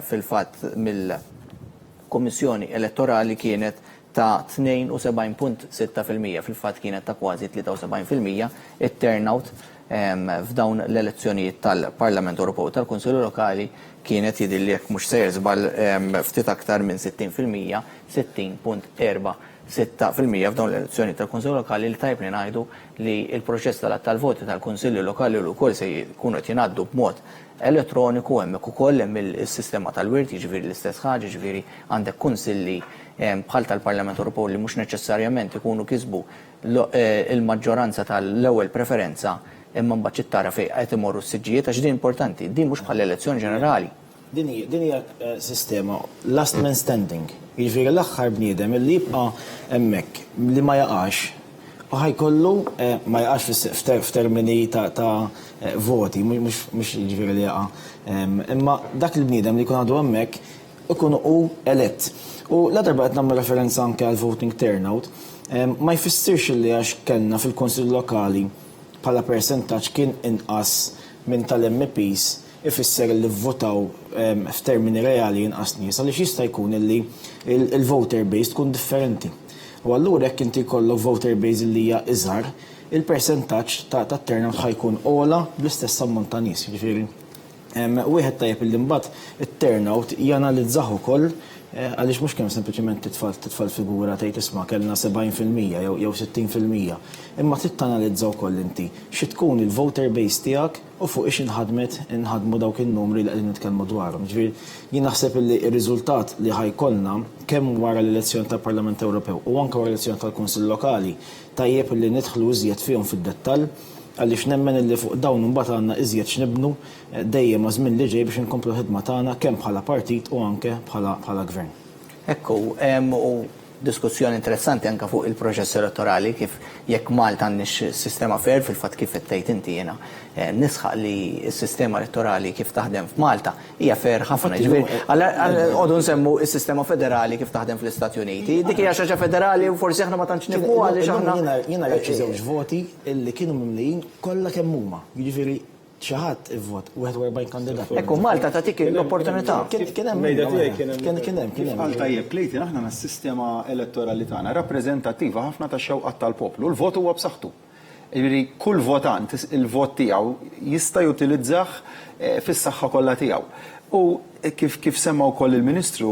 fil-fatt mill-Kommissjoni Elettorali kienet ta' 72.6%, fil-fatt kienet ta' kważi 73% it-turnout f'dawn l-elezzjonijiet tal-Parlament Ewropew tal-Kunsilli Lokali kienet jidilli jekk mhux sejr żball ftit aktar minn 60%, 60.46% f'dawn l-elezzjoni tal-Kunsilli Lokali li tajb li ngħidu li l-proċess tal-voti tal-Kunsilli Lokali wkoll se jkunu qed jingħaddu b'mod elettroniku hemmhekk ukoll hemm is-sistema tal-wirt jiġifieri l-istess ħaġa, jiġifieri għandek kunsilli bħal tal-Parlament Ewropew li mhux neċessarjament ikunu kisbu il-maġġoranza tal-ewwel preferenza imma mbagħad tara fejn qed imorru s-siġġijiet għax din importanti, din mhux bħal elezzjoni ġenerali. Din hija sistema last man standing. Jiġifieri l-aħħar bniedem illi jibqa' hemmhekk li ma jaqax u ħajkollu ma jaqax f'termini ta' voti, mhux jiġifieri li jaqa'. Imma dak il-bniedem li jkun għadu hemmhekk ikun hu elett. U la darba qed nagħmlu referenza anke għal voting turnout, ma jfissirx li għax kellna fil-Kunsill Lokali bħala percentaġġ kien inqas minn tal-MPs ifisser li votaw f'termini reali inqas nies għaliex jista' jkun li il-voter base tkun differenti. U allura jekk inti jkollok voter base li hija iżgħar, il-percentaġġ ta' turnout ħajkun ola bl-istess ammont ta' nies. Jiġifieri wieħed tajjeb li mbagħad it-turnout janalizzaħ ukoll għaliex mhux kemm sempliċement titfal figura tgħid isma' kellna 70% jew 60%. Imma trid tanalizza wkoll inti xi tkun il-voter base tiegħek u fuq ix inħadmu dawk in-numri li qegħdin nitkellmu dwarhom. Ġifieri jien naħseb li r-riżultat li ħajkollna kemm wara l-elezzjoni tal-Parlament Ewropew u anke wara l-elezzjoni tal-Kunsill Lokali tajjeb li nidħlu iżjed fihom fid-dettall għaliex nemmen illi fuq dawn imbagħad għandna iżjed x'nibnu dejjem ma' żmien li ġej biex inkomplu ħidma tagħna kemm bħala partit u anke bħala gvern. Ekku, diskussjoni interessanti anka fuq il-proċess elettorali kif jekk Malta għandix sistema fair fil-fatt kif tgħid inti jiena nisħaq li s-sistema elettorali kif taħdem f'Malta hija fair ħafna. Għodu nsemmu s-sistema federali kif taħdem fl-Istati Uniti. Dik hija xi ħaġa federali u forsi aħna ma tantx nifhmu għaliex aħna. Jiena rajt żewġ voti illi kienu mimlijin kollha kemm huma. Jiġifieri xi ħadd ivvot 41 kandidat. Ekku Malta tagħtik l-opportunità. Kien hemm. Għal tajjeb plejti aħna nas-sistema elettorali tagħna rappreżentattiva ħafna tax-xewqat tal-poplu. L-vot huwa b'saħħtu. Jiġifieri kull votant il-vot tiegħu jista' jutilizzah fis-saħħa kollha tiegħu. U kif semma wkoll il-Ministru,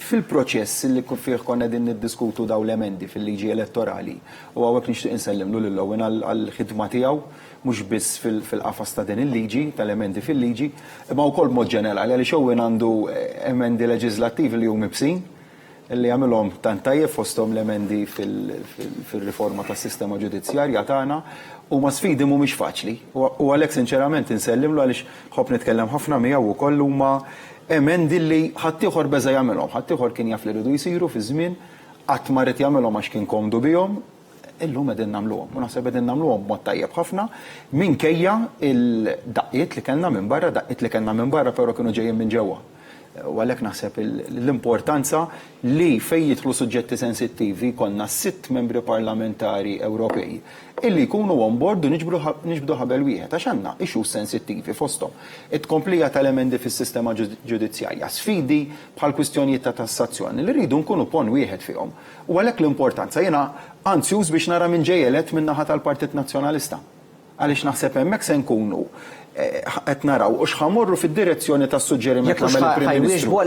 fil-proċess li fih konna din niddiskutu daw l-emendi fil-liġi elettorali u hawnhekk nixtieq insellimlu lil Owen għall-ħidma tiegħu mhux biss fil-qafas ta' din il-liġi, tal-emendi fil-liġi, imma wkoll mod ġenerali għaliex Owen għandu emendi leġislattivi li huma mibsin li għamilhom tant tajjeb fosthom l-emendi fil-riforma tas-sistema ġudizzjarja tagħna huma sfidi mhumiex faċli. U għalhekk sinċerament insellimlu għaliex ħobb nitkellem ħafna miegħu wkoll huma emendi li ħadd ieħor beża jagħmilhom, ħadd ieħor kien jaf li rridu jsiru fi żmien qatt ma rid jagħmilhom għax kien komdu bihom, illum qegħdin nagħmluhom. U naħseb qegħdin nagħmluhom b'mod tajjeb ħafna minkejja il-daqqiet li kellna minn barra, daqqiet li kellna minn barra però kienu ġejjin minn ġewwa. U għalhekk naħseb l-importanza li fejn jidħlu suġġetti sensittivi konna 6 membri parlamentari Ewropej illi jkunu on board u niġbdu ħabel wieħed għax għandna issues sensittivi fosthom. It-tkomplija tal-emendi fis-sistema ġudizzjarja, sfidi bħal kwistjonijiet ta' tassazzjoni li rridu nkunu pon wieħed fihom. U għalhekk l-importanza jiena anzjuż biex nara min ġej elett min-naħa tal-Partit Nazzjonalista. Għaliex naħseb hemmhekk se nkunu qed naraw u x'ħamorru fid-direzzjoni tas-suġġeriment nagħmel il-Prim Ministru.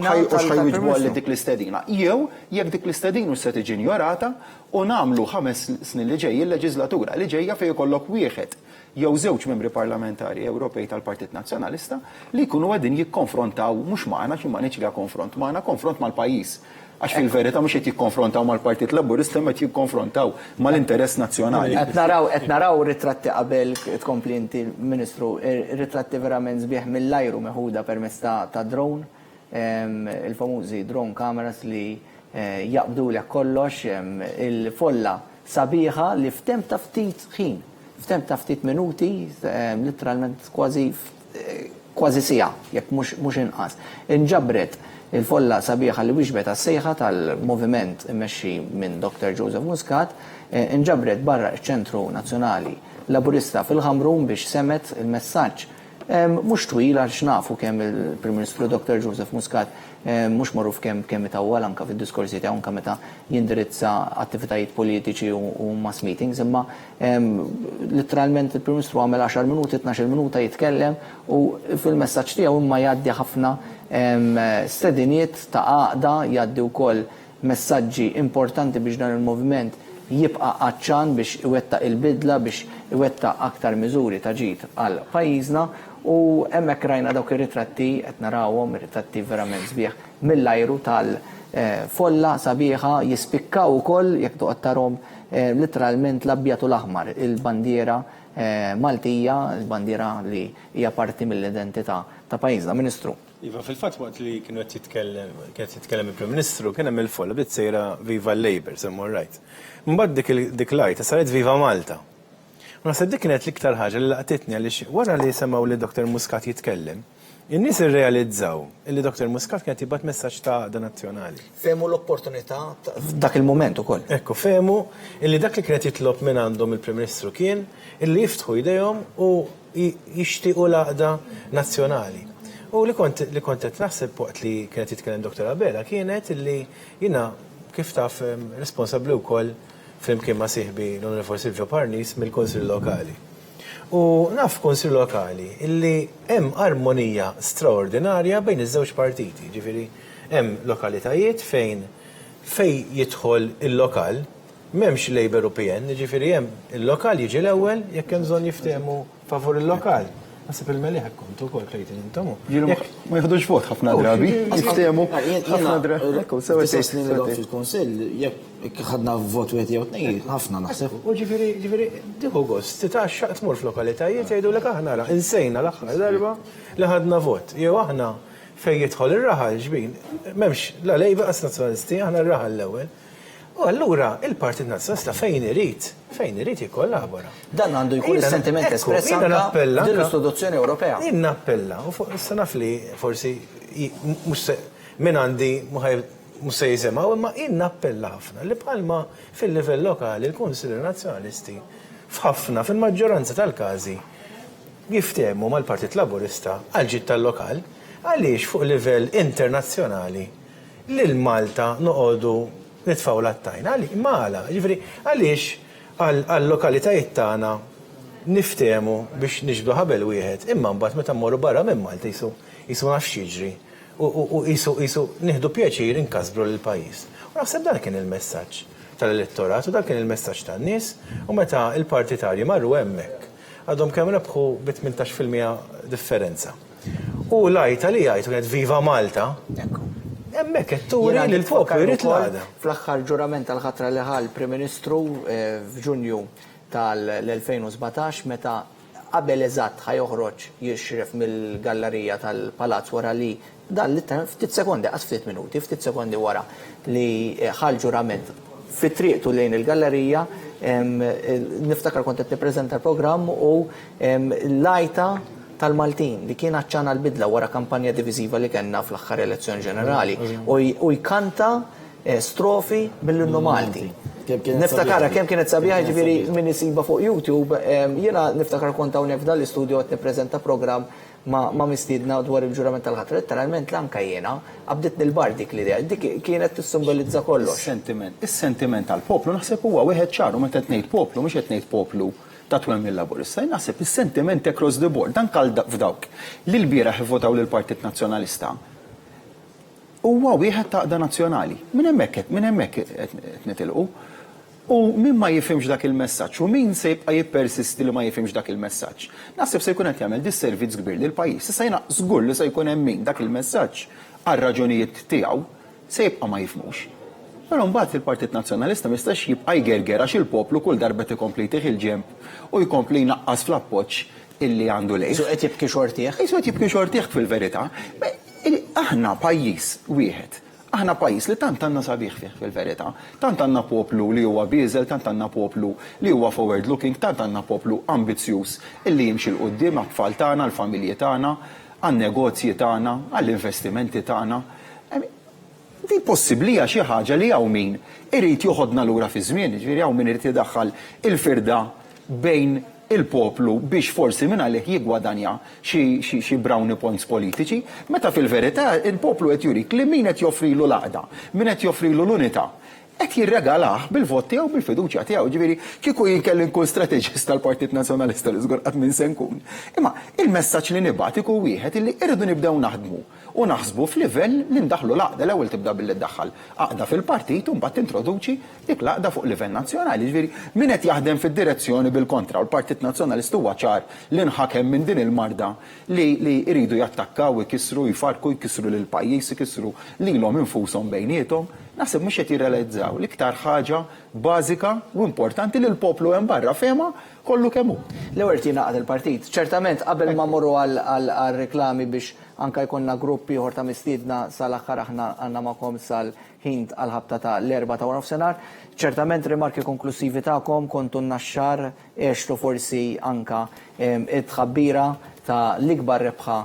Ħajwiġbu għal dik l-istedina. Jew jekk dik l-istedina se tiġi ignorata u nagħmlu 5 snin li ġej il-leġislatura li ġejja fejn ikollok wieħed jew żewġ membri parlamentari Ewropej tal-Partit Nazzjonalista li jkunu qegħdin jikkonfrontaw mhux magħna xi ma niġri konfront magħna, konfront mal-pajjiż. Għax fil-verità mhux qed jikkonfrontaw mal-Partit Laburista ma qed jikkonfrontaw mal-interess nazzjonali. Qed naraw ritratti qabel tkompli inti Ministru, ritratti verament sbieħ mill-ajru meħuda permezz ta' drone, il-famużi drone cameras li jaqbdulek kollox, il-folla sabiħa li f'temp ta' ftit ħin, f'temp ta' ftit minuti, literalment kważi sija, jekk mhux inqas. Inġabret il-folla sabiħa li wieġbet għas-sejħa tal-moviment immexxi minn Dr. Joseph Muscat, inġabret barra ċ-Ċentru Nazzjonali Laburista fil-Ħamrun biex semet il-messaġġ mhux twil għax nafu kemm il-Prim Ministru Dr. Joseph Muscat mhux magħruf kemm itawwal anke fid-diskorsi tiegħu anke meta jindirizza attivitajiet politiċi u mass meetings, imma letteralment il-Prim Ministru għamel 10 minuti, 12 minuta jitkellem u fil-messaġġ tiegħu imma jgħaddi ħafna stediniet ta' għaqda, jgħaddi wkoll messaġġi importanti biex dan il-moviment jibqa' aċċan biex iwettaq il-bidla, biex iwettaq aktar miżuri ta' ġid għal pajjiżna u hemmhekk rajna dawk ir-ritratti qed narawhom ir-ritratti verament sbieħ mill-ajru tal-folla sabiħa jispikkaw ukoll jekk toqgħod tarhom literalment l-abjad u l-aħmar, il-bandiera Maltija, il-bandiera li hija parti mill-identità ta' pajjiżna. Ministru. Iva, fil-fatt waqt li kienu qed jitkellem il-Prim Ministru kien hemm il-folla bdiet sejra Viva Labour, semmu right. Mbagħad dik lajta saret Viva Malta. U naħseb dik kienet l-iktar ħaġa li laqtitni għaliex wara li semgħu li Dr. Muscat jitkellem, in-nies irrealizzaw li Dr. Muscat kien jibgħat messaġġ ta' għaqda nazzjonali. Fehmu l-opportunità f'dak il-mument ukoll. Ekku, fehmu illi dak li kienet jitlob minn għandhom il-Prim Ministru kien illi jiftħu idejhom u jixtiequ l-għaqda nazzjonali. U li kont qed naħseb waqt li kienet jitkellem Dr. Abela kienet illi jiena kif taf responsabbli wkoll flimkien ma' sieħbi l-Onorevoli Silvio Parnis mill-Kunsill Lokali. U naf Kunsill Lokali illi hemm armonija straordinarja bejn iż-żewġ partiti. Ġifieri hemm lokalitajiet fejn jidħol il-lokal m'hemmx Labour u PN, ġifieri hemm il-lokal jiġi l-ewwel jekk hemm bżonn jiftehmu favur il-lokal. Nasib il-meliħ kontu kol klejtin intomu. Ma jħodux vot ħafna drabi. Jiftemu ħafna drabi. Snin fil-Konsill, jekk ħadna vot wieħed jew tnejn ħafna naħseb. U ġifieri dieħu gost, titax tmur f'lokalitajiet jgħidu lek aħna insejna l-aħħar darba li ħadna vot. Jew aħna fejn jidħol ir-raħal ġbin, m'hemmx la Lejba qas Nazzjonalisti, aħna r-raħal l-ewwel. U allura il-Partit Nazzjonalista fejn irid jikkollabora. Dan għandu jkun is-sentiment espress anke dil-istituzzjoni Ewropea. Jien nappella, u issa naf li forsi minn għandi mhux se jisimgħu, imma jien nappella ħafna li bħalma fil-livell lokali il-Kunsilli Nazzjonalisti f'ħafna fil-maġġoranza tal-każi jiftehmu mal-Partit Laburista għal ġid tal-lokal għaliex fuq livell internazzjonali lil Malta noqogħdu nitfgħu l-attajn. Mala, ġifri, għaliex għall-lokalitajiet tagħna niftehmu biex niġbdu ħabel wieħed, imma mbagħad meta mmorru barra minn Malta jisu naf x'jiġri u jisu nieħdu pjaċir inkasbru lill-pajjiż. U naħseb dan kien il-messaġġ tal-elettorat u dan kien il-messaġġ tan-nies u meta l-partitarji marru hemmhekk għadhom kemm rebħu bi 18% differenza. U l-għajta li jgħidu kienet Viva Malta, hemmhekk qed turi li l-poplu jrid l-għada. Fl-aħħar ġurament tal-ħatra li ħal Prim Ministru f'Ġunju tal-2017 meta qabel eżatt ħajoħroġ jixref mill-gallerija tal-Palazz wara li dan ftit sekondi, qas ftit minuti, ftit sekondi wara li ħal ġurament fit-triqtu lejn il-gallerija niftakar kont qed nippreżenta l-programm u l-għajta tal-Maltin li kien ċana l-bidla wara kampanja diviżiva li kellna fl-aħħar elezzjoni ġenerali u jkanta strofi mill-innu Malti. Niftakara kemm kienet sabiħa ġifieri min isiba fuq YouTube, jiena niftakar kont hawnhekk f'dan l-istudio qed nippreżenta programm ma mistiedna dwar il-ġurament tal-ħatra, letteralment l-anka jiena qabdiet nil-bar dik l-idea, dik kienet tissimbolizza kollox. Is-sentiment tal-poplu naħseb huwa wieħed ċaru meta qed ngħid poplu, mhux qed ngħid poplu ta' twem il-Laburista, naħseb is-sentiment across the board, dan kalda f'dawk li l-bieraħ ivvotaw lill-Partit Nazzjonalista. Huwa wieħed ta' qda nazzjonali. Minn hemmhekk qed nitilqu. U min ma jifhimx dak il-messaġġ u min se jibqa' jippersisti li ma jifhimx dak il-messaġġ. Naħseb se jkun qed jagħmel disservizz kbir lill-pajjiż. Issa jiena żgur li se jkun hemm min dak il-messaġġ għal raġunijiet tiegħu se jibqa' ma jifhmux. Però mbagħad il-Partit Nazzjonalista mistax jibqa' jgerger għax il-poplu kull darba tikompli tieħ il-ġemp u jkompli jnaqqas fl-appoġġ illi għandu lejh. Isu qed jibki xortieħ. Isu qed jibki xortieħ fil-verità. Aħna pajjiż wieħed. Aħna pajjiż li tant għandna sabiħ fih fil-verità, tant għandna poplu li huwa biżel, tant għandna poplu li huwa forward looking, tant għandna poplu ambizzjuż illi jimxi l-qudiem għat-tfal tagħna, l-familji tagħna, għan-negozji tagħna, għall-investimenti tagħna. Di possibbli xi ħaġa li hawn min irid joħodna lura fi żmien, ġifieri hawn min irid idaħħal il-firda bejn il-poplu biex forsi minn għalih jigwadanja xi brownie points politiċi, meta fil-verità il-poplu qed jurik li min qed joffrilu l-għaqda, min qed joffrilu l-unità, qed jirregalah bil-vot tiegħu bil-fiduċja tiegħu, ġifieri kieku jien kelli nkun strateġist tal-Partit Nazzjonalista li żgur qatt min se nkun. Imma il-messaġġ li nibgħat ikun wieħed illi irridu nibdew naħdmu u naħsbu f'livell li ndaħlu l-għaqda l-ewwel tibda billi ddaħħal għaqda fil-partit u mbagħad tintroduċi dik l-għaqda fuq livell nazzjonali. Ġifieri min qed jaħdem fid-direzzjoni bil-kontra u l-Partit Nazzjonalist huwa ċar li nħakem minn din il-marda li jridu jattakkaw, ikissru, jfarku, jkissru lil pajjiż, ikissru lilhom infushom bejniethom. Naħseb mhux qed jirrealizzaw l-iktar ħaġa bażika u importanti li l-poplu hemm barra fehma kollu kemm hu. L-ewwel tingħaqad il-partit. Ċertament qabel ma morru għal reklami biex anke jkollna gruppi ieħor ta' mistiedna sal-aħħar aħna għandna magħkom sal-ħin għall-ħabta ta' l-4 ta' nofsinhar. Ċertament rimarki konklusivi tagħkom kontu nnaxxar għextu forsi anke it-tħabbira ta' l-ikbar rebħa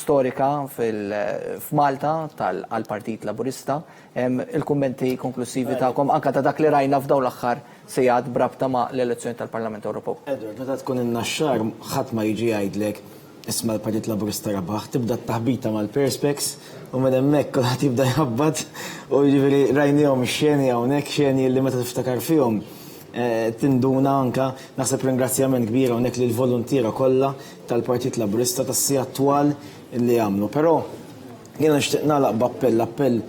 storika f'Malta tal-Partit Laburista. Il-kummenti konklusivi tagħkom anke ta' dak li rajna f'dawn l-aħħar sigħat brabta ma' l-elezzjoni tal-Parlament Ewropew. Edward, meta tkun innaxxar ħadd ma jiġi jgħidlek isma' l-Partit Laburista rabaħ, tibda t-taħbita mal-Perspex u minn hemmhekk kulħadd jibda jħabbad u jiġifieri rajnihom ix-xeni hawnhekk xeni li meta tiftakar fihom tinduna anka naħseb ringrazzjament kbira hawnhekk lil volontiera kollha tal-Partit Laburista tas-sija attwal li għamlu. Però jiena nixtieq nagħlaq b'appell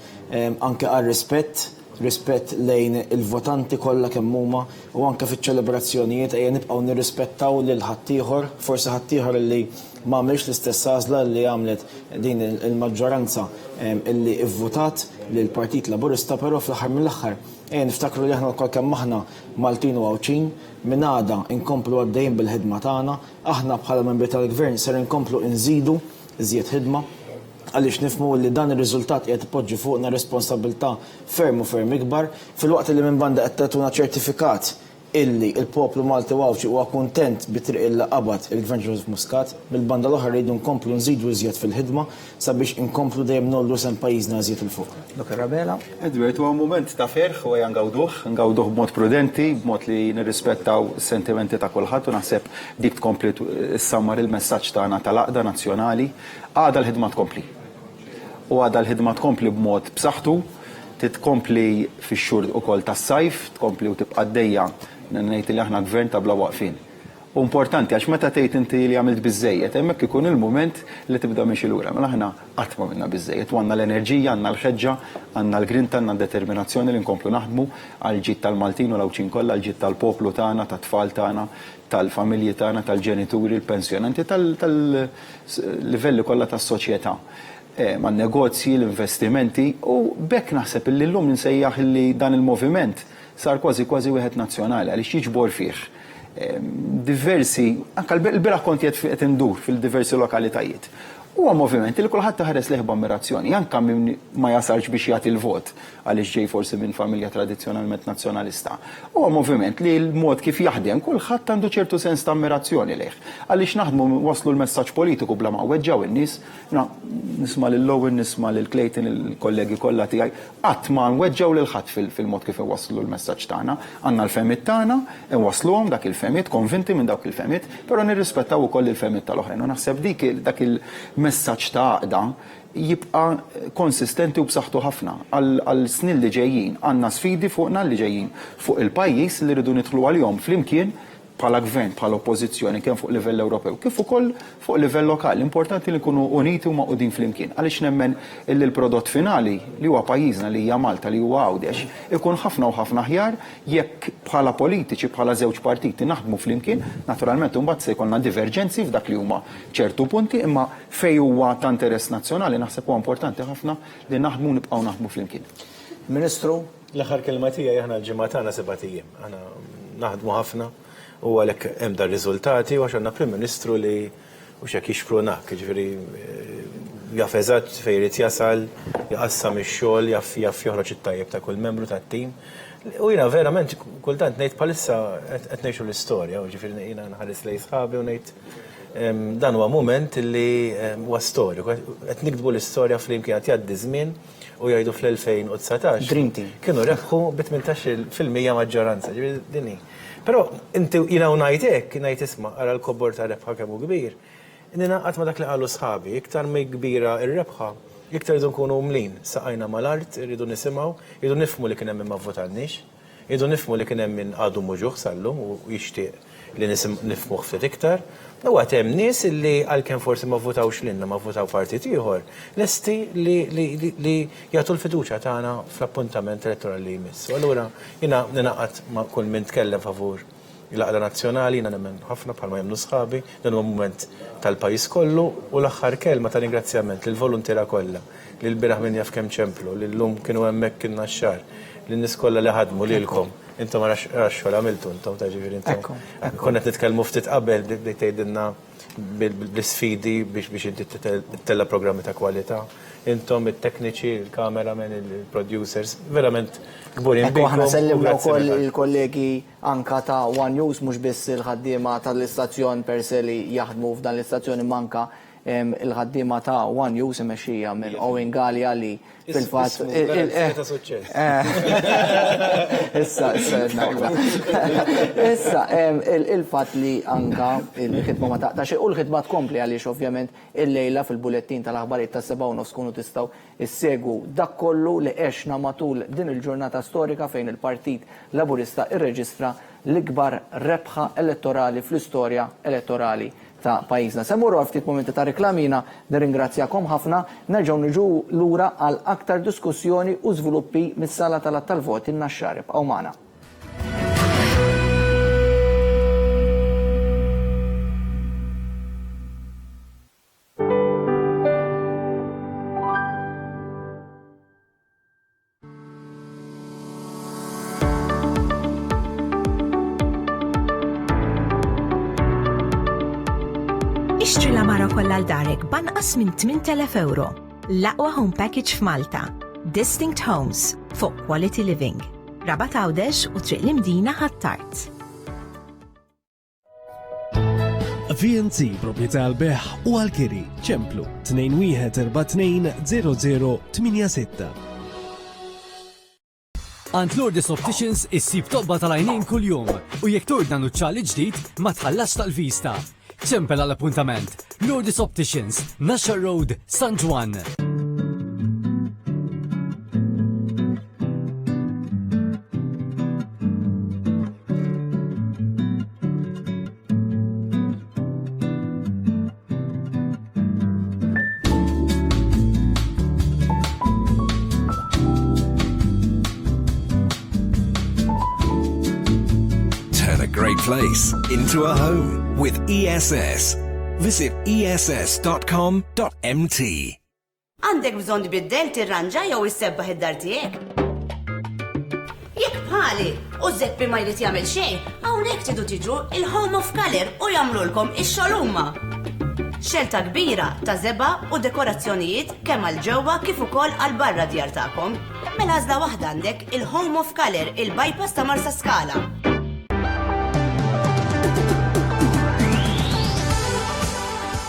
anke għal rispett lejn il-votanti kollha kemm huma u anke fiċ-ċelebrazzjonijiet ejja nibqgħu nirrispettaw lil ħaddieħor, forsi ħaddieħor illi m'għamilx l-istess għażla li għamlet din il-maġġoranza illi ivvutat lill-Partit Laburista, però fl-aħħar mill-aħħar niftakru li aħna wkoll kemm aħna Maltin u Għawċin minn għada inkomplu għaddejjin bil-ħidma tagħna, aħna bħala membri tal-Gvern ser inkomplu nżidu iżjed ħidma għaliex nifhmu li dan ir-riżultat qed ipoġġi fuqna responsabilità ferm u ferm ikbar fil-waqt li minn banda qed tagħtuna ċertifikat illi il-poplu Malti Wawċi huwa kuntent bit-triq illa qabad il-Gvern Joseph Muscat, bil-banda l-oħra rridu nkomplu nżidu iżjed fil-ħidma sabiex inkomplu dejjem nollu sem pajjiżna iżjed il fuq. Dr. Rabela. Edward, huwa mument ta' ferħ u ngawduh b'mod prudenti, b'mod li nirrispettaw is-sentimenti ta' kulħadd u naħseb dik tkompli issammar il-messaġġ tagħna tal-Għaqda Nazzjonali, għada l-ħidma tkompli. U għada l-ħidma tkompli b'mod b'saħħtu, titkompli fix-xhur ukoll tas-sajf, tkompli u tibqa' dejja ngħid li aħna gvern ta' bla waqfin. U importanti għax meta tgħid inti li għamilt biżejjed, hemmhekk ikun il-mument li tibda mexi lura. Mela aħna qatt ma minna biżejjed, u għandna l-enerġija, għandna l-ħeġġa, għandna l-grinta, għandna d-determinazzjoni li nkomplu naħdmu għal ġid tal-Maltin u l-Awċin kollha, għal ġid tal-poplu tagħna, tat-tfal tagħna, tal-familji tagħna, tal-ġenituri, l-pensjonanti, tal-livelli kollha tas-soċjetà. Ma' negozji, l-investimenti u bekk naħseb illi llum nsejjaħ illi dan il-moviment sar kważi wieħed nazzjonali għaliex jiġbor fih diversi, anke l-biraħ kont qed indur fil-diversi lokalitajiet. Huwa moviment li kulħadd taħares leh b'ammirazzjoni, anke min ma jasalx biex jagħti l-vot għaliex ġej forsi minn familja tradizzjonalment nazzjonalista. Huwa moviment li l-mod kif jaħdem kulħadd għandu ċertu sens ta' ammirazzjoni leh. Għaliex naħdmu waslu l-messaġġ politiku bla ma weġġaw in-nies, nisma' lil Lowen, nisma' lil Clayton, il-kollegi kollha tiegħi, qatt ma nweġġaw lil ħadd fil-mod kif iwasslu l-messaġġ tagħna. Għandna l-fehmiet tagħna, inwassluhom dak il-fehmiet, konvinti minn dawk il-fehmiet, però nirrispettaw ukoll il-fehmiet tal-oħrajn. U naħseb dak il-messaġġ ta' għaqda jibqa' konsistenti u b'saħħtu ħafna għal snin li ġejjin. Għandna sfidi fuqna li ġejjin fuq il-pajjiż li rridu nidħlu għalihom flimkien bħala gvern, bħala oppożizzjoni kemm fuq livell Ewropew, kif ukoll fuq livell lokali. Importanti li nkunu uniti u maqudin flimkien. Għaliex nemmen illi l-prodott finali li huwa pajjiżna li hija Malta li huwa Għawdex ikun ħafna u ħafna aħjar jekk bħala politiċi bħala żewġ partiti naħdmu flimkien, naturalment imbagħad se jkollna diverġenzi f'dak li huma ċertu punti, imma fejn huwa ta' interess nazzjonali naħseb huwa importanti ħafna li naħdmu nibqgħu naħdmu flimkien. Ministru, l-aħħar kelma tiegħi aħna l-ġimgħa tagħna 7 ijiem. Aħna naħdmu ħafna u għalhekk hemm dar riżultati u għax għandna Prim Ministru li mhux hekk jixprunak, jiġifieri jaf eżatt fejn irid jasal, jaqassam ix-xogħol, jaf joħroġ it-tajjeb ta' kull membru tat-tim. U jiena verament kultant ngħid bħalissa qed ngħixu l-istorja, u jiġifieri jiena nħares lejn sħabi u ngħid dan huwa mument li huwa storiku, qed nikdbu l-istorja flimkien qed jgħaddi żmien u jgħidu fl-2019 kienu rebħu b'18% maġġoranza, ġifieri din hi. Però inti jiena ngħidlek, ngħid isma' ara l-kobbor ta' rebħa kemm hu kbir. Ninaqgħad ma' dak li qalu sħabi, iktar mi kbira r-rebħa, iktar irridu nkunu mlin, saqajna mal-art, irridu nisimgħu, irridu nifhmu li kien hemm min ma vvotannix, irridu nifhmu li kien hemm min għadu muġuħ sallum u jixtieq li nifhmu ftit iktar. U għat hemm nies li għalkemm forsi ma vvotawx lilna ma vvotaw partit ieħor, lesti li jagħtu l-fiduċja tagħna fl-appuntament elettorali li jmiss. U allura jiena ninaqgħad ma' kull min tkellem favur il-Għaqda Nazzjonali, jiena nemmen ħafna bħalma jemnu sħabi, dan huwa mument tal-pajjiż kollu u l-aħħar kelma ta' ringrazzjament lill-volontira kollha, lil biraħ min jaf kemm ċemplu, lil lum kienu hemmhekk kien naxxar, lin-nies kollha li ħadmu lilkom. Intom għaxħol għamiltu, intom ta' ġifiri, intom. Konna t-tkelmu ftit qabel li tgħidilna bil-sfidi biex inti t-tella programmi ta' kwalità. Intom, il-tekniċi, il-kameramen, il-producers, verament gburin bikom. Aħna sellimna wkoll il-kollegi anka ta' One News, mhux biss il-ħaddiema tal-istazzjon per se li jaħdmu f'dan l-istazzjoni manka il-ħaddiema ta' One News imexxija minn Owen Gallia li fil-fatt issa il-fatt li anka il-ħidma ma taqtax u l-ħidma tkompli għaliex ovvjament il-lejla fil-bulettin tal-aħbarijiet tas-7 tkunu tistgħu issegwu dak kollu li għexna matul din il-ġurnata storika fejn il-Partit Laburista irreġistra l-ikbar rebħa elettorali fl-istorja elettorali ta' pajjiżna. Semmurru ftit momenti ta' reklamina, nirringrazzjakom ħafna, nerġgħu niġu lura għal aktar diskussjoni u żviluppi mis-sala tal-voti n-naxxar ibqgħu magħna. Ixtri l-amara kollha l-darek banqas minn 8,000 euro. l-aqwa home package f'Malta. Distinct Homes fuq Quality Living. Rabat Għawdex u Triq l-Imdina ħattart. VNC proprjetà għal-beħ u għal-kiri ċemplu 21420086. Ant Lourdes Opticians issib toqba tal-għajnejn kull-jum u jekk tordna nuċċali ġdid ma tħallax tal-vista. ċempel għall-appuntament Lourdes Opticians, Nasher Road, San Juan. Place into a home with ESS. Visit ess.com.mt. Għandek bżonn tbiddel tirranġa jew issebbaħ id-dar tiegħek? Jekk bħali u Zeppi ma jrid jagħmel xejn, hawnhekk tridu tiġu il-Home of Color u jagħmlulkom ix-xogħol huma. Xelta kbira ta' zeba u dekorazzjonijiet kemm għal ġewwa kif ukoll għal barra djar tagħkom. Mela għażla waħda għandek il-Home of Color il-bypass ta' Marsa Skala.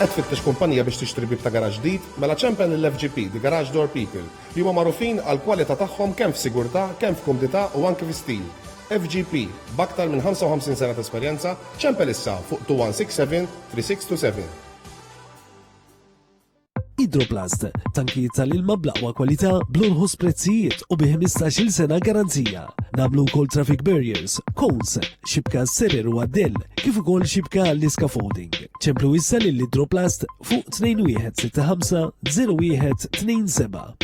Qed tfittex kumpanija biex tixtri bib ta' garaġ ġdid, mela ċempen l-FGP, the Garage Door People, li huma magħrufin għal kwalità tagħhom kemm f'sigurtà, kemm f'kumdità u anke f'istil. FGP, b'aktar minn 55 sena ta' esperjenza, ċempel issa fuq 2167-3627. Hydroplast, tankijiet tal-ilma bl-aqwa kwalità bl-orħos prezzijiet u bi 15-il sena garanzija. Nagħmlu wkoll traffic barriers, cones, xibka serer u għaddell, kif ukoll xibka l-scaffolding. ċemplu issa lill-Hydroplast fuq 2165-0127.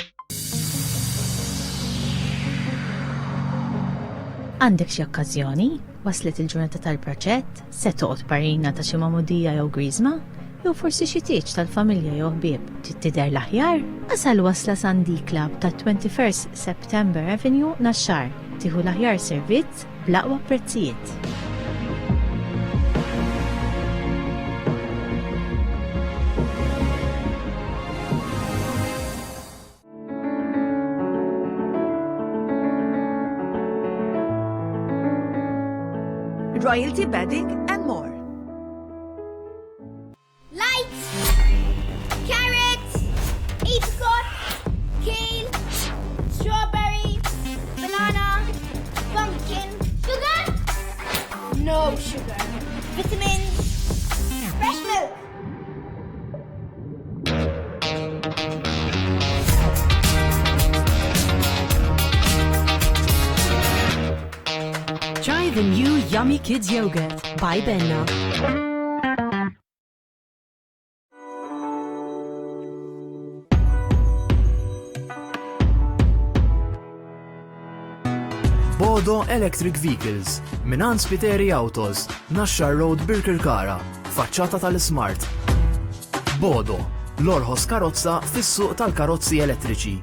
Għandek xi okkażjoni? Waslet il-ġurnata tal-proġett? Se toqgħod parina ta' xi mamudija jew griżma? Jew forsi xi tieġ tal-familja jew ħbieb tidher l-aħjar? Asal wasla Sandy Club ta' 21st September Avenue Naxxar. Tieħu l-aħjar servizz bl-aqwa prezzijiet. Royalty Bedding and more. Lights, carrots, apricot, kale, strawberry, banana, pumpkin. Sugar? No sugar. Vitamins, fresh milk. Try the new Yummy Kids Yogurt by Benna. Bodo Electric Vehicles, Minan Spiteri Autos, Nasher Road Birkirkara, faċċata tal-Smart. Bodo, l-orħos karozza fis-suq tal-karozzi elettriċi.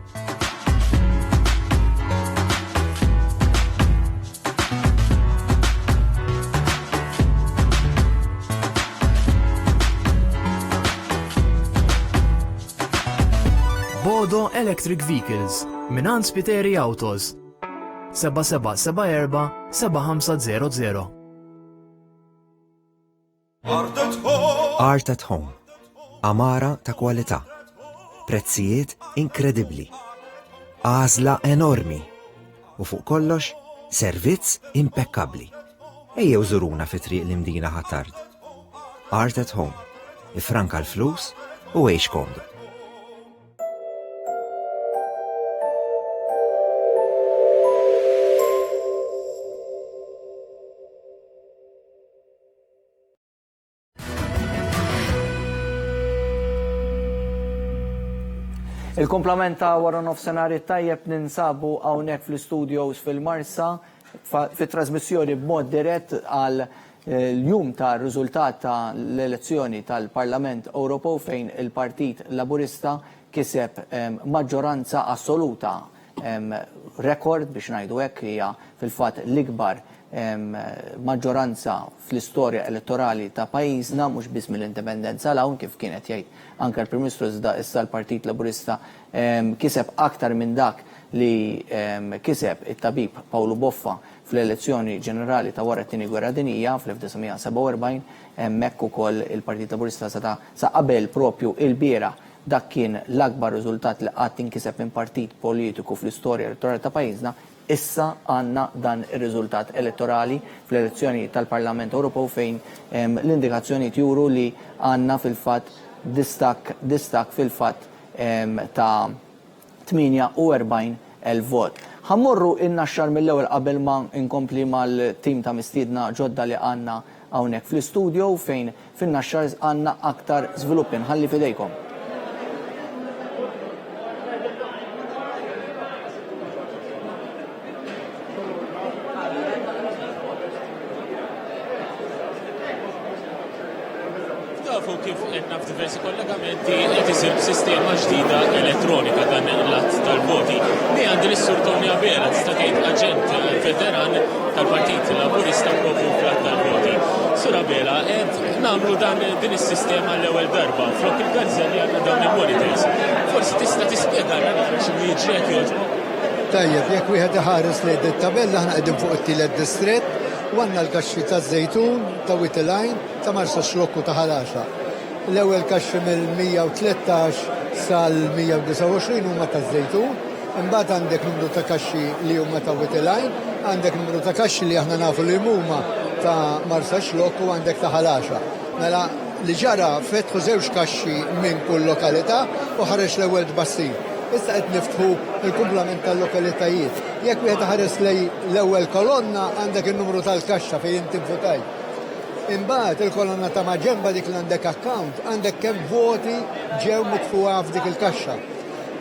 Bodo Electric Vehicles, Minan Spiteri Autos, 7774-7500. Art at Home. Amara ta' kwalità. Prezzijiet inkredibbli. Għażla enormi. U fuq kollox, servizz impeccabli. Ejjew żuruna fi triq l-Imdina ħattart. Art at Home. Ifranka l-flus u għex komdu. Il-komplement ta' wara nofsenari tajjeb ninsabu hawnhekk fl-studios fil-Marsa fit-trasmissjoni b'mod dirett għal l-jum ta' riżultat ta' l-elezzjoni tal-Parlament Ewropew fejn il-Partit Laburista kiseb maġġoranza assoluta rekord biex ngħidu hekk hija fil-fatt l-ikbar maġġoranza fl-istorja elettorali ta' pajjiżna mhux biss mill-indipendenza l-hawn kif kienet jgħid anke l-Prim Ministru iżda issa l-Partit Laburista kiseb aktar minn dak li kiseb it-tabib Paolo Boffa fl-elezzjoni ġenerali ta' wara t-tieni gwerra dinjija fl-1947 hemmhekk ukoll il-Partit Laburista sa qabel propju il-biera dak kien l-akbar riżultat li qatt inkiseb minn partit politiku fl-istorja elettorali ta' pajjiżna. Issa għandna dan ir-riżultat elettorali fl-elezzjoni tal-Parlament Ewropew fejn l-indikazzjonijiet juru li għandna fil-fatt distak fil-fatt ta' 48,000 vot. Ħammorru innaxxar mill-ewwel qabel ma inkompli mal-tim ta' mistiedna ġodda li għandna hawnhekk fl-istudio fejn fin-naxxar għandna aktar żviluppi nħalli fidejkom. Tafu kif qedna f'diversi kollegamenti qed isir sistema ġdida elettronika dan l-att tal-voti li għandi l-Sur Tony Abela tista' tgħid aġent veteran tal-Partit Laburista propju fl-att tal-voti. Sur Abela qed nagħmlu din is-sistema l-ewwel darba flok il-garżelli għandna dawn il-monitors. Forsi tista' tispjegana naqra x'inhu jiġri hekk jogħġbok. Tajjeb, jekk wieħed iħares lejn it-tabella aħna qegħdin fuq it-tielet distrett u għandna l-kaxxi ta' Żejtun, ta' Witilajn, ta' Marsa Xlokku ta' Ħalaxa. L-ewwel kaxxi mill-113 sal-129 huma ta' Żejtun, imbagħad għandek numru ta' kaxxi li huma ta' Witilajn, għandek numru ta' kaxxi li aħna nafu li huma ta' Marsa Xlokku u għandek ta' Ħalaxa. Mela li ġara fetħu żewġ kaxxi minn kull lokalità u ħareġ l-ewwel tbassir. Issa qed niftħu il-kumplament tal-lokalitajiet. Jekk wieħed ħares lej l-ewwel kolonna għandek in-numru tal-kaxxa fejn inti votaj. Imbagħad il-kolonna ta' maġemba dik li għandek account għandek kemm voti ġew mitfuha f'dik il-kaxxa.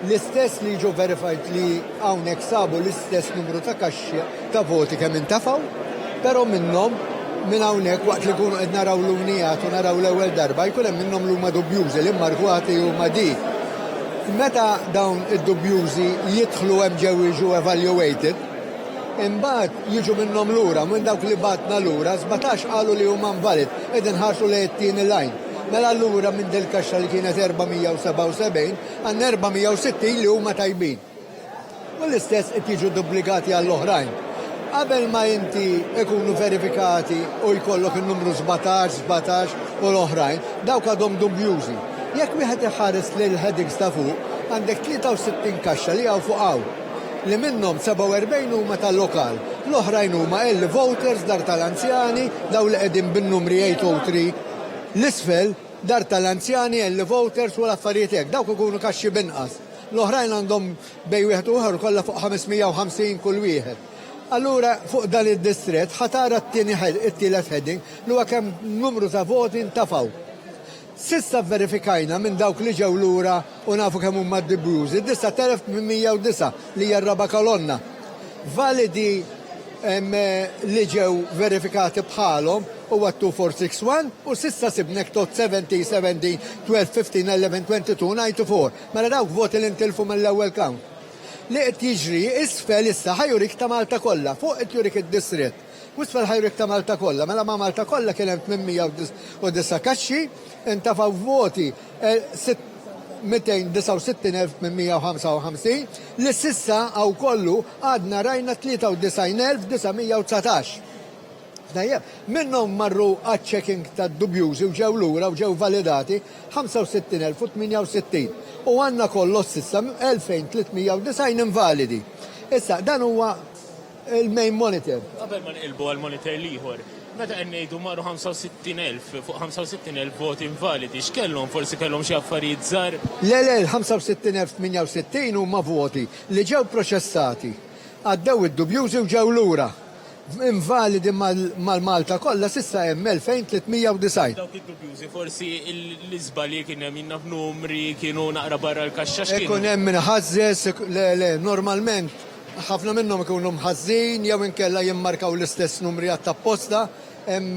L-istess li jiġu verified li hawnhekk sabu l-istess numru ta' kaxxa ta' voti kemm intafgħu, però minnhom minn hawnhekk waqt li jkunu qed naraw l-unijat u naraw l-ewwel darba jkun hemm minnhom li huma dubjużi li mmarkwati huma dik. Meta dawn id-dubjużi jidħlu hemm ġew jiġu evaluated, imbagħad jiġu minnhom lura minn dawk li batna lura 17 qalu li huma invalid qegħdin ħarsu lejn it-tieni line. Mela allura minn din kaxxa li kienet 477 għandna 460 li huma tajbin. U l-istess qed jiġu dupplikati għall-oħrajn. Qabel ma inti ikunu verifikati u jkollok in-numru 17 u l-oħrajn, dawk għadhom dubjużi. Jekk wieħed iħares lil headings ta' fuq, għandek 63 kaxxa li hawn fuq hawn. Li minnhom 47 huma tal-lokal. L-oħrajn huma voters, dar tal-anzjani, daw li qegħdin bin-numri 803. L-isfel dar tal-anzjani, voters u l-affarijiet hekk, dawk ikunu kaxxi binqas. L-oħrajn għandhom bej wieħed u ieħor kollha fuq 550 kull wieħed. Allura fuq dan id-distrett ħatara t-tielet heading li huwa kemm numru ta' voti ntafgħu. Sissa verifikajna minn dawk li ġew lura u nafu kemm huma d-dubjużi, 9,109 li hija r-raba kolonna. Validi li ġew verifikati bħalhom huwa 2461 u sissa sibnek tot 70, 17, 12, 15, 11, 22, 94. Mela dawk voti li ntilfu mill-ewwel count. Li qed jiġri isfel issa ħajurik ta' Malta kollha, fuq qed jurik id-distrett. Wisfel ħajrik ta' Malta kollha, mela ma' Malta kollha kien hemm 809 kaxxi, intafgħu voti 269,855 li sissa għaw kollu għadna rajna 93,919. Minnhom marru għad-checking ta' dubjużi u ġew lura u ġew validati 65,068 u għandna kollu sissa 2,390 invalidi. Issa dan huwa il-main monitor. Qabel ma nqilbu għal-monitor liħor, meta ngħidu marru 65,000 fuq 65,000 voti invalidi, x'kellhom forsi kellhom xi affarijiet żgħar? Le 65,068 huma voti li ġew proċessati. Għaddew id-dubjużi u ġew lura. Invalidi mal-Malta kollha s'issa hemm 2,390. Dawk id-dubjużi forsi l-iżbalji kien hemm jinnaf numri kienu naqra barra l-kaxxa x'kienu. Ikun hemm minħażżes le normalment ħafna minnhom ikunu mħażżin jew inkella jimmarkaw l-istess numri għat-tapposta, hemm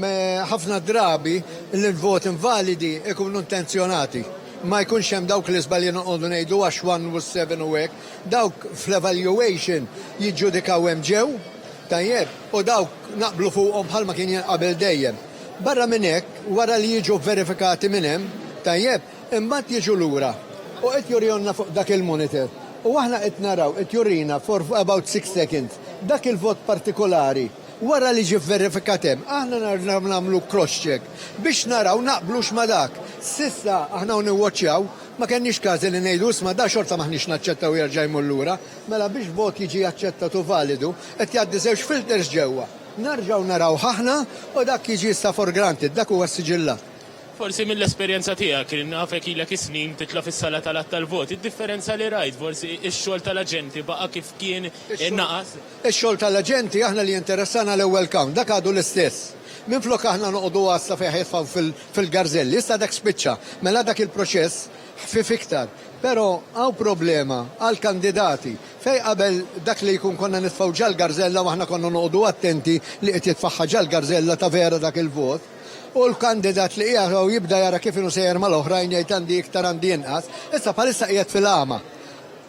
ħafna drabi l-vot invalidi ikunu intenzjonati. ma jkunx hemm dawk l-iżbalji noqogħdu ngħidu għax 1 was 7 u hekk, dawk fl-evaluation jiġġudikaw hemm ġew, tajjeb, u dawk naqblu fuqhom bħalma kien qabel dejjem. Barra minn hekk, wara li jiġu verifikati minn hemm, tajjeb, imbagħad jiġu lura u qed jurjonna fuq dak il-monitor. U aħna qed naraw qed jurina for about 6 seconds dak il-vot partikolari. Wara li ġi verifikat hemm, aħna nagħmlu cross check biex naraw naqblux ma dak. Sissa aħna niwwaċċjaw ma kenniex każi li ngħidu isma' da xorta maħniex naċċettaw jerġa' jmur lura, mela biex vot jiġi aċċettat u validu qed jgħaddi żewġ filters ġewwa. Narġgħu naraw aħna u dak jiġi sta for granted, dak huwa s-siġillat. Forsi mill-esperjenza tiegħek kien nafek ilek is-snin titla' fis-sala tal-att tal-vot. Id-differenza li rajt forsi x-xogħol tal-aġenti baqa' kif kien innaqas. Ix-xogħol tal-aġenti aħna li interessana l-ewwel count, dak għadu l-istess. Minflok aħna noqogħdu għassa fejn jitfgħu fil-garżelli, issa dak spiċċa, mela dak il-proċess ħfif iktar. Però hawn problema għal kandidati fej qabel dak li jkun konna nitfgħu ġal garzella u aħna konna noqogħdu attenti li qed jitfaħħa ġal garzella ta' vera dak il-vot. U l-kandidat li qiegħu jibda jara kif inhu sejjer mal-oħrajn jgħid għandi iktar għandi inqas, issa bħalissa qiegħed fil-għama.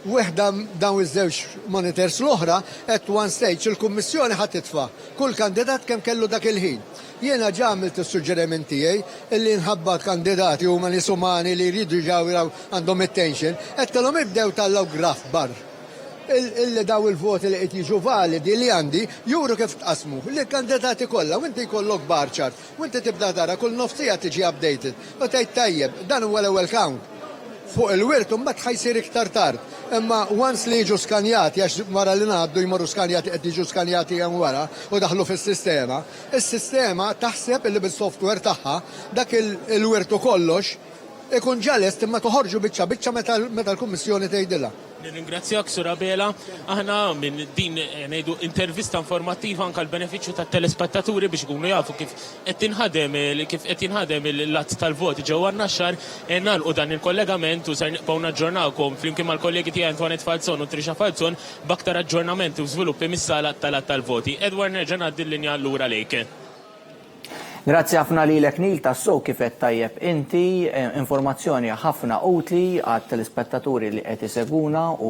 Weħda dawn iż-żewġ monitors l-oħra at one stage il-kummissjoni ħadd titfa' kull kandidat kemm kellu dak il-ħin. Jiena ġa għamilt is-suġġeriment tiegħi illi nħabba kandidati huma nies umani li jridu jġawraw għandhom attention, qed kellhom ibdew tallaw graf barr. Illi daw il-voti li qed jiġu validi li għandi juru kif tqasmu li kandidati kollha u inti jkollok bar chart u inti tibda tara kull nofsija tiġi updated. U tgħid tajjeb, dan huwa l-ewwel count. Fuq il-wirt mbagħad ħajsir iktar tard. Imma once li jiġu skanjati għax wara li ngħaddu jmorru skanjati qed jiġu skanjati hemm wara u daħlu fis-sistema, is-sistema taħseb illi bis-software tagħha dak il-wirtu kollox ikun ġalest imma toħorġu biċċa meta l-Kummissjoni tgħidilha. Nirringrazzjak Sur Abela, aħna minn din ngħidu intervista informattiva anke l-benefiċċju tat-telespettaturi biex ikunu jafu kif qed jinħadem il-att tal-voti ġewwa n-naxxar nagħlqu dan il-kollegament u ser nibqgħu naġġornawkom flimkien mal-kollegi tiegħi Antoinette Falzon u Trisha Falzon b'aktar aġġornamenti u żviluppi mis-sala tal-att tal-voti. Edward nerġa' ngħaddi l-linja lura lejk. Grazzi ħafna lilek Nil tas-sew kif qed tajjeb inti, informazzjoni ħafna utli għat-telespettaturi li qed iseguna u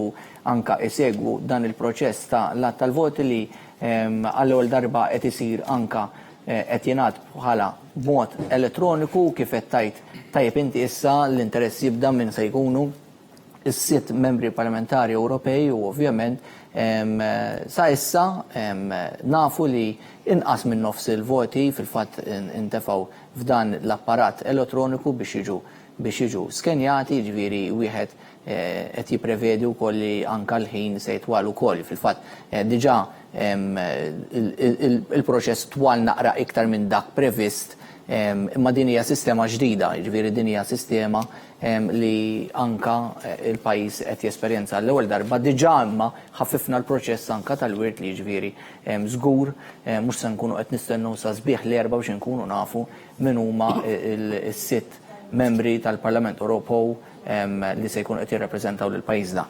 anka isegwu dan il-proċess ta' l-att tal-voti li għall-ewwel darba qed isir anka qed jingħad bħala b'mod elettroniku kif qed tajt tajjeb inti issa l-interess jibda minn se jkunu is-sitt membri parlamentari Ewropej u ovvjament sa issa nafu li inqas minn nofs il-voti fil-fatt intefgħu f'dan l-apparat elettroniku biex jiġu skenjati, ġifieri wieħed qed jipprevedi wkoll li anke l-ħin se jitwal ukoll. Fil-fatt diġà il-proċess twal naqra iktar minn dak previst imma din hija sistema ġdida, ġifieri din hija sistema li anka il-pajjiż qed jesperjenza l-ewwel darba diġà imma ħaffifna l-proċess anka tal-wirt li ġifieri żgur mhux se nkunu qed nistennew sa sbieħ l-erba' biex inkunu nafu min huma s-sitt membri tal-Parlament Ewropew li se jkunu qed jirrappreżentaw lil pajjiżna.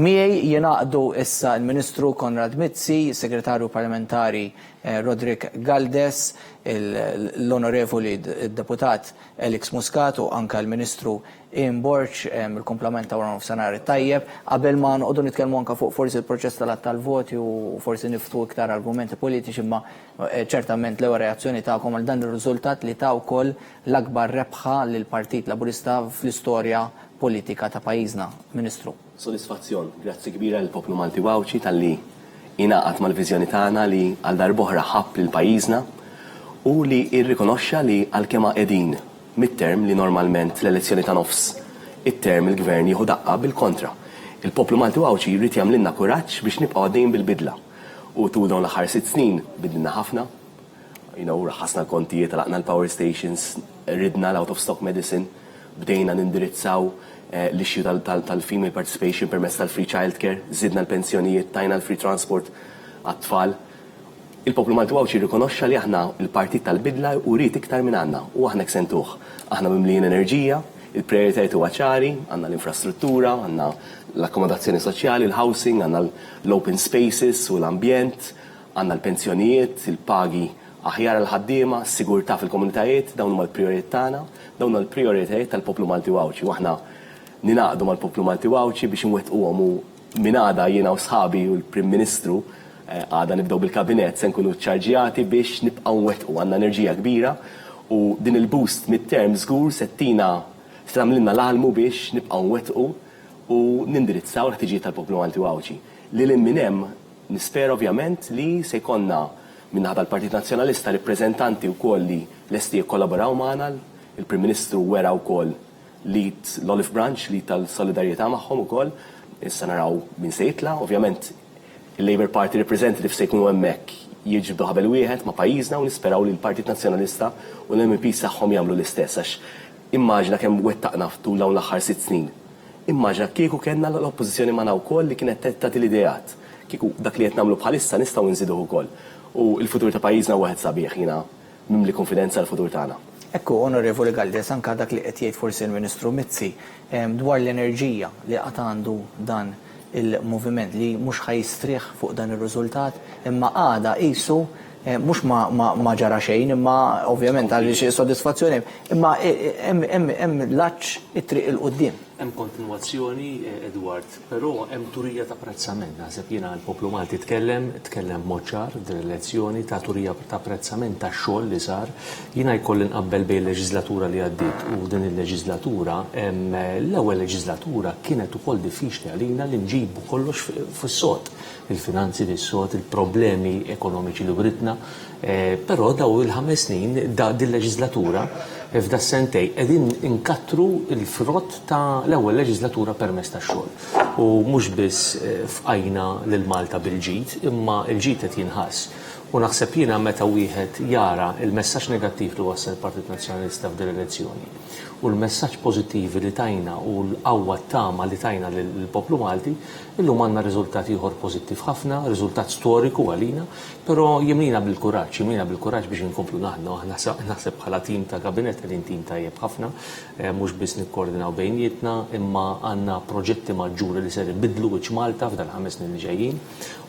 Miegħi jingħaqdu issa l-Ministru Konrad Mizzi, Segretarju Parlamentari Rodrik Galdes, l-Onorevoli Deputat Elix Muscat u anke l-Ministru Imborċ, il-komplement ta' wara nofsinhar tajjeb, qabel ma noqogħdu nitkellmu anke fuq forsi l-proċess tal-att tal-voti u forsi niftu iktar argumenti politiċi, imma ċertament l-ewwel reazzjoni tagħkom għal dan ir-riżultat li ta' wkoll l-akbar rebħa lil Partit Laburista fl-istorja politika ta' pajjiżna. Ministru. Sodisfazzjon, grazzi kbira l-poplu Malti Wawċi tal-li ingħaqad mal-viżjoni tagħna li għal darb'oħra ħabb lil pajjiżna u li irrikonoxxa li għalkemm qegħdin mid-term li normalment l-elezzjoni ta' nofs it-term il-gvern jieħu daqqa bil-kontra. Il-poplu Malti Wawċi jrid jagħmlilna kuraġġ biex nibqgħu għaddejjin bil-bidla. U tul dawn l-aħħar 6 snin bidilna ħafna. Raħħasna l-kontijiet, talaqna l-power stations, ridna l-out of stock medicine, bdejna nindirizzaw l-issue tal-female participation permezz tal-free childcare, zidna l-pensjonijiet, tajna l-free transport għat-tfal. Il-poplu Malti Wawċi rikonoxxa li aħna il-partit tal-bidla u rrid iktar minn għandna u aħna ksentuh. Aħna mimlijin enerġija, il-prioritajiet huwa ċari, għandna l-infrastruttura, għandna l-akkomodazzjoni soċjali, l-housing, għandna l-open spaces u l-ambjent, għandna l-pensjonijiet, il-pagi aħjar għal-ħaddiema, s-sigurtà fil-komunitajiet, dawn huma l-prijoritajiet tagħna, dawn huma l-prijoritajiet tal-poplu Malti Wawċi. U aħna ninaqdu mal-poplu Malti Wawċi biex nwettquhom u minn għada jiena u sħabi u l-Prim Ministru għada nibdew bil-kabinet se nkunu ċarġjati biex nibqgħu nwettqu għandna enerġija kbira u din il-boost mid-term żgur se tagħmlilna l-għalmu biex nibqgħu nwettqu u nindirizzaw l-ħtiġijiet tal-poplu Malti Wawċi. Lil minn hemm nispera ovvjament li se jkollna minn ħadd il-Partit Nazzjonalista rappreżentanti wkoll li lesti jikkollaboraw magħna, il-Prim Ministru wera wkoll lead l-Olive Branch li tal-solidarjetà magħhom ukoll. Issa naraw min se jitla, ovvjament il-Labour Party representative se jkunu hemmhekk jiġbdu ħabel wieħed ma' pajjiżna u nisperaw li l-Partit Nazzjonalista u l-MPs tagħhom jagħmlu l-istess għax immaġna kemm wettaqna ftul dawn l-aħħar 6 snin. Immaġna kieku kellna l-oppożizzjoni magħna wkoll li kienet tagħti l-ideat. Kieku dak li qed nagħmlu bħalissa nistgħu nżiduh ukoll. U l-futur ta' pajjiżna waħed sabiħ jiena mimli konfidenza l-futur tagħna. Ekku, Onorevoli Galdes, anka dak li qed jgħid forsi l-Ministru Mizzi dwar l-enerġija li qatt għandu dan il-moviment li mhux ħajstrieħ fuq dan ir-riżultat, imma għada qisu mhux ma ġara xejn, imma ovvjament għal xi sodisfazzjoni, imma hemm laċċ it-triq il-qudiem. Hemm kontinwazzjoni, Edward, però hemm turija ta' apprezzament. Naħseb jiena l-poplu Malti tkellem mod ċar din l-elezzjoni ta' turija ta' apprezzament ta' xogħol li sar. Jiena jkolli nqabbel bejn il-leġislatura li għaddiet u din il-leġislatura, l-ewwel leġislatura kienet ukoll diffiċli għalina li nġibu kollox fis-sod. Il-finanzi fis-sod, il-problemi ekonomiċi li britna, però daw il-5 snin din leġislatura f'da sentej qegħdin inkattru l-frott ta' l-ewwel leġislatura permezz tax-xogħol. U mhux biss fqajna lil Malta bil-ġid, imma l-ġid qed jinħass. U naħseb jiena meta wieħed jara il-messaġġ negattiv li wassal il-Partit Nazzjonalista f'din l-elezzjoni u l-messaġġ pożittivi li tajna u l-qawwa tama li tajna lill-poplu Malti, illum għandna riżultat ieħor pożittiv ħafna, riżultat storiku għalina, però jemlina bil-kuraġġ biex inkomplu naħdmu. Naħseb bħala tim ta' kabinet qegħdin tim tajjeb ħafna, mhux biss nikkoordinaw bejnietna, imma għandna proġetti maġġuri li se jbidlu wiċċ Malta f'dan 5 snin li ġejjin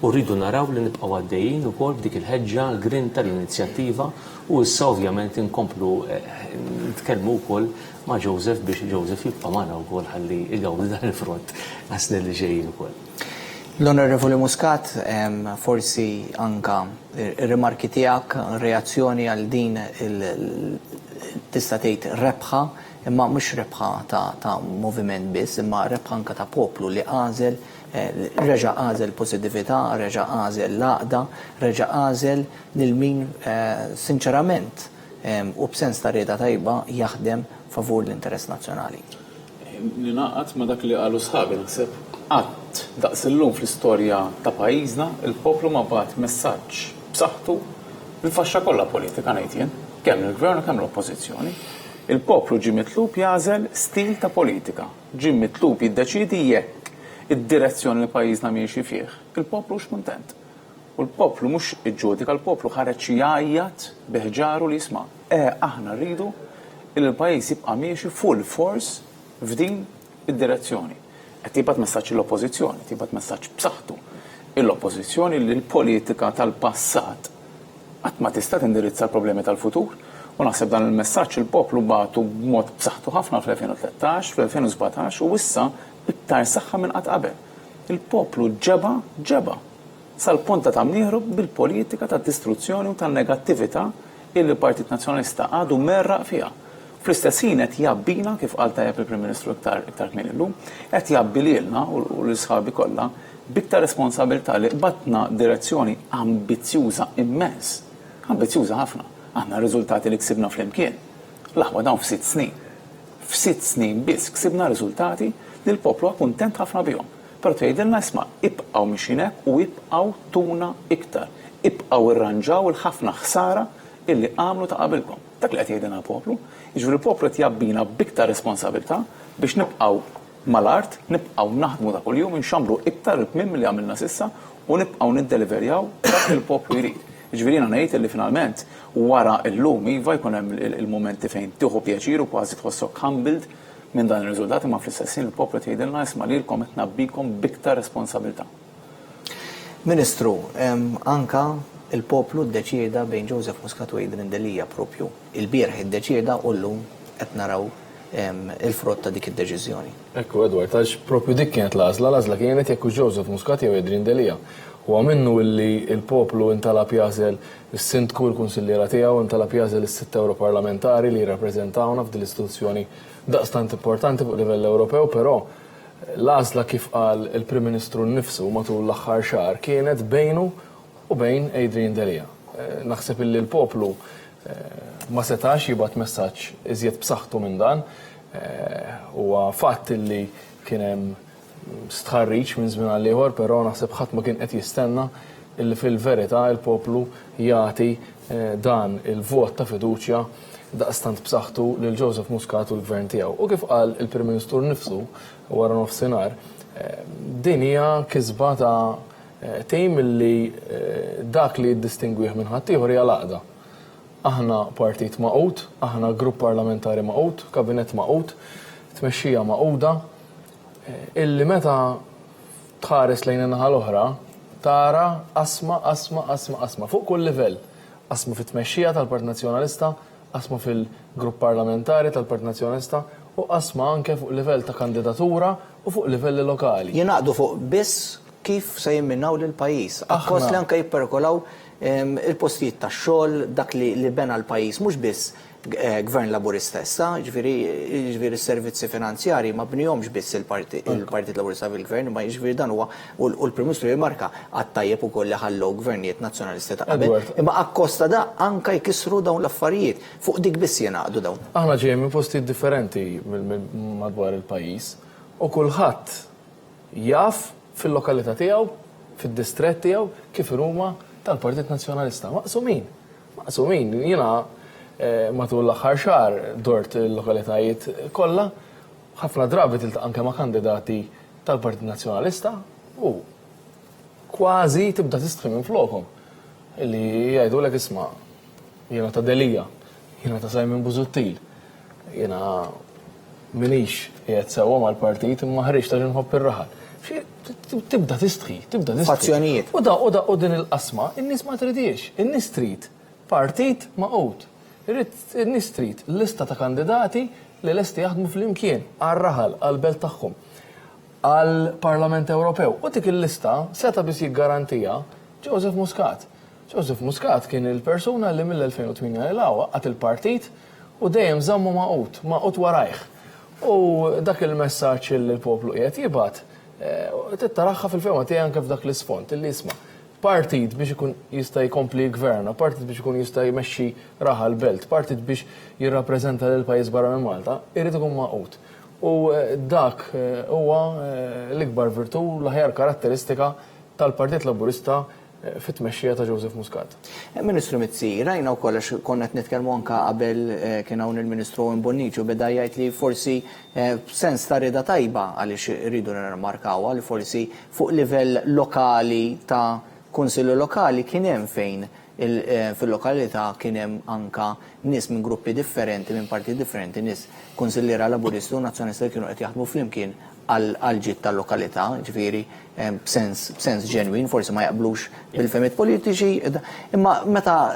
u rridu naraw li nibqgħu għaddejjin ukoll b'dik il-ħeġġa l-grin tal-inizjattiva u issa ovvjament inkomplu nitkellmu wkoll ma' Joseph biex Joseph jibqa' magħna wkoll ħalli jgawdi dan il-frott għas-snin li ġejjin ukoll. L-Onorevoli Muscat, forsi anka ir-rimarki tiegħek, reazzjoni għal din tista' tgħid rebħa, imma mhux rebħa ta' moviment biss, imma rebħa anka ta' poplu li għażel reġa' għażel positività, reġa' għażel l-għaqda, reġa' għażel lil min sinċerament u b'sens ta' rieda tajba jaħdem favur l-interess nazzjonali. Ninaqat ma dak li qalu sħabi naħseb qatt daqs illum fl-istorja ta' pajjiżna il-poplu ma bagħat messaġġ b'saħħtu il-faxxa kollha politika ngħid jien, kemm il-gvern kemm l-oppożizzjoni. Il-poplu ġie mitlub jażel stil ta' politika, ġie mitlub jiddeċiedi jekk id-direzzjoni li pajjiżna miexi fih. Il-poplu x'kuntent. U l-poplu mhux iġġudika, l-poplu ħareġ jgħajjat biħġaru li jisma'. Aħna rridu il-pajjiż jibqa' miexi full force f'din id-direzzjoni. Qed jibgħat messaġġ l-oppożizzjoni, tibgħat messaġġ b'saħħtu. Il-oppożizzjoni li l-politika tal-passat qatt ma tista' tindirizza l-problemi tal-futur. U naħseb dan il-messaġġ il-poplu bagħtu b'mod b'saħħtu ħafna fl-2013, fl-2017 u issa iktar saħħa minn qatt qabel. Il-poplu ġeba sal-punt ta' mnieħru bil-politika ta' distruzzjoni u tan-negattività illi l-Partit Nazzjonalista għadu merraq fiha. Fl-istess ħin qed jabbina kif qal tajjeb il-Prim Ministru iktar kmien illum, qed jabbi lilna u l-isħabi kollha b'iktar responsabilità li qbadna direzzjoni ambizzjuża immens. Ambizzjuża ħafna. Għandna riżultati li ksibna flimkien. L-aħwa dawn f'6 snin. F'6 snin biss ksibna riżultati li l-poplu kuntent ħafna bihom. Però tgħidilna isma' ibqgħu mixin hekk u ibqgħu tuna iktar. Ibqgħu irranġaw il-ħafna ħsara illi għamlu ta' qabilkom. Dak li qed jgħidilna l-poplu, jiġifieri l-poplu qed jabbina b'iktar responsabilità biex nibqgħu mal-art, nibqgħu naħdmu ta' kuljum inxammru iktar il-tmiem li għamilna s'issa u nibqgħu niddeliverjaw dak li l-poplu jrid. Jiġifieri jiena ngħid li finalment wara llum iva jkun hemm il-momenti fejn tieħu pjaċir u kważi tħossok humbled minn dan ir-riżultati ma fl-istess ħin il-poplu tgħidilna isma' lilkom qed nabbikom b'iktar responsabilità. Ministru, anka il-poplu ddeċieda bejn Joseph Muscat u Adrian Delija propju. Il-bieraħ iddeċieda u llum qed naraw il-frott ta' dik id-deċiżjoni. Ekku, Edward, għax propju dik kienet l-għażla kienet jekk Joseph Muscat jew Adrian Delia. U minnu li il-poplu intalab jażel is-sindku l-kunsilliera tiegħu, intalab jażel is-sitt Europarlamentari li jirrappreżentawna f'din l-istituzzjoni daqstant importanti fuq livell Ewropew, però l-għażla kif qal il-Prim Ministru nnifsu matul l-aħħar xahar kienet bejnu u bejn Adrian Delia. Naħseb illi l-poplu ma setax jibgħat messaġġ iżjed b'saħħtu minn dan, huwa fatt illi kien hemm stħarriġ minn żmien għal ieħor, però naħseb ħadd ma kien qed jistenna illi fil-verità il-poplu jagħti dan il-vot ta' fiduċja daqstant b'saħħtu lil Joseph Muscat u l-gvern tiegħu. U kif qal il-Prim Ministru nnifsu wara nofsinhar, din hija kisba ta' tim illi dak li jiddistingwih minn ħadd ieħor hija l-għaqda. Aħna partit maqut, aħna grupp parlamentari maqut, kabinett maqut, tmexxija maquda, illi meta tħares lejn in-naħa l-oħra tara asma fuq kull livell. Asma fit-tmexxija tal-Partit Nazzjonalista, asma fil-grupp parlamentari tal-Partit Nazzjonalista u asma anke fuq livell ta' kandidatura u fuq livelli lokali. Jinaqdu fuq biss kif se jimminaw lill-pajjiż. Akkost li anke jipperkolaw il-postijiet tax-xogħol dak li bena l-pajjiż mhux biss gvern laburista issa, ġifieri s-servizzi finanzjari ma bnihomx biss il-Partit Laburista fil-Gvern, ma ġifieri dan huwa u l-Prim Ministru jimmarka għat-tajjeb ukoll li ħallew gvernijiet nazzjonalisti ta' qabel. Imma akkosta da anke jkissru dawn l-affarijiet fuq dik biss jingħaqdu dawn. Aħna ġejjin minn postijiet differenti madwar il-pajjiż u kulħadd jaf fil-lokalità tiegħu, fid-distrett tiegħu kif huma tal-Partit Nazzjonalista. Maqsumin, jiena matul l-aħħar xahar dort il-lokalitajiet kollha, ħafna drabi tiltaq anke ma' kandidati tal-Partit Nazzjonalista u kważi tibda tistħi minn flokhom. Illi jgħidulek isma' jiena ta' Delija, jiena ta' Simon Busuttil, jiena minix qiegħed sewwa mal-partit imma ħriġ ta' ġinħobb ir-raħal. Tibda tistħi. Fazzjonijiet. U din il-qasma, in-nies ma tridix. In-nies trid partit maqut. In-nies trid lista ta' kandidati li lesti jaħdmu fl-imkien għar-raħal, għall-belt tagħhom, għall-Parlament Ewropew. U dik il-lista seta biss jiggarantija Joseph Muscat. Joseph Muscat kien il-persuna li mill-2008 il-għawa għat il-partit u dejjem żammu maqut warajh. U dak il-messaġġ li l-poplu qiegħed jibgħat tittaraħħa fil-fema tiegħi anke f'dak l-isfond illi isma' partit biex ikun jista' jkompli gverna, partit biex ikun jista' jmexxi raħal belt, partit biex jirrappreżenta lil pajjiż barra minn Malta, irid ikun maqut. U dak huwa l-ikbar virtu l-aħjar karatteristika tal-Partit Laburista fit-tmexxija ta' Joseph Muscat. Ministru Mizzi, rajna wkoll għax konna qed nitkellmu anke qabel kien hawn il-Ministru Bonnici beda jgħid li forsi sens ta' rieda tajba għaliex iridu nirmarkawha li forsi fuq livell lokali ta' kunsillu lokali kien hemm fejn fil-lokalità kien hemm anke nies minn gruppi differenti, minn partiti differenti, nies kunsilliera Laburisti u Nazzjonalisti kienu qed jaħdmu flimkien għal-ġit tal-lokalità, ġifieri b'sens ġenwin, forsi ma jaqblux bil-femiet politiċi, imma meta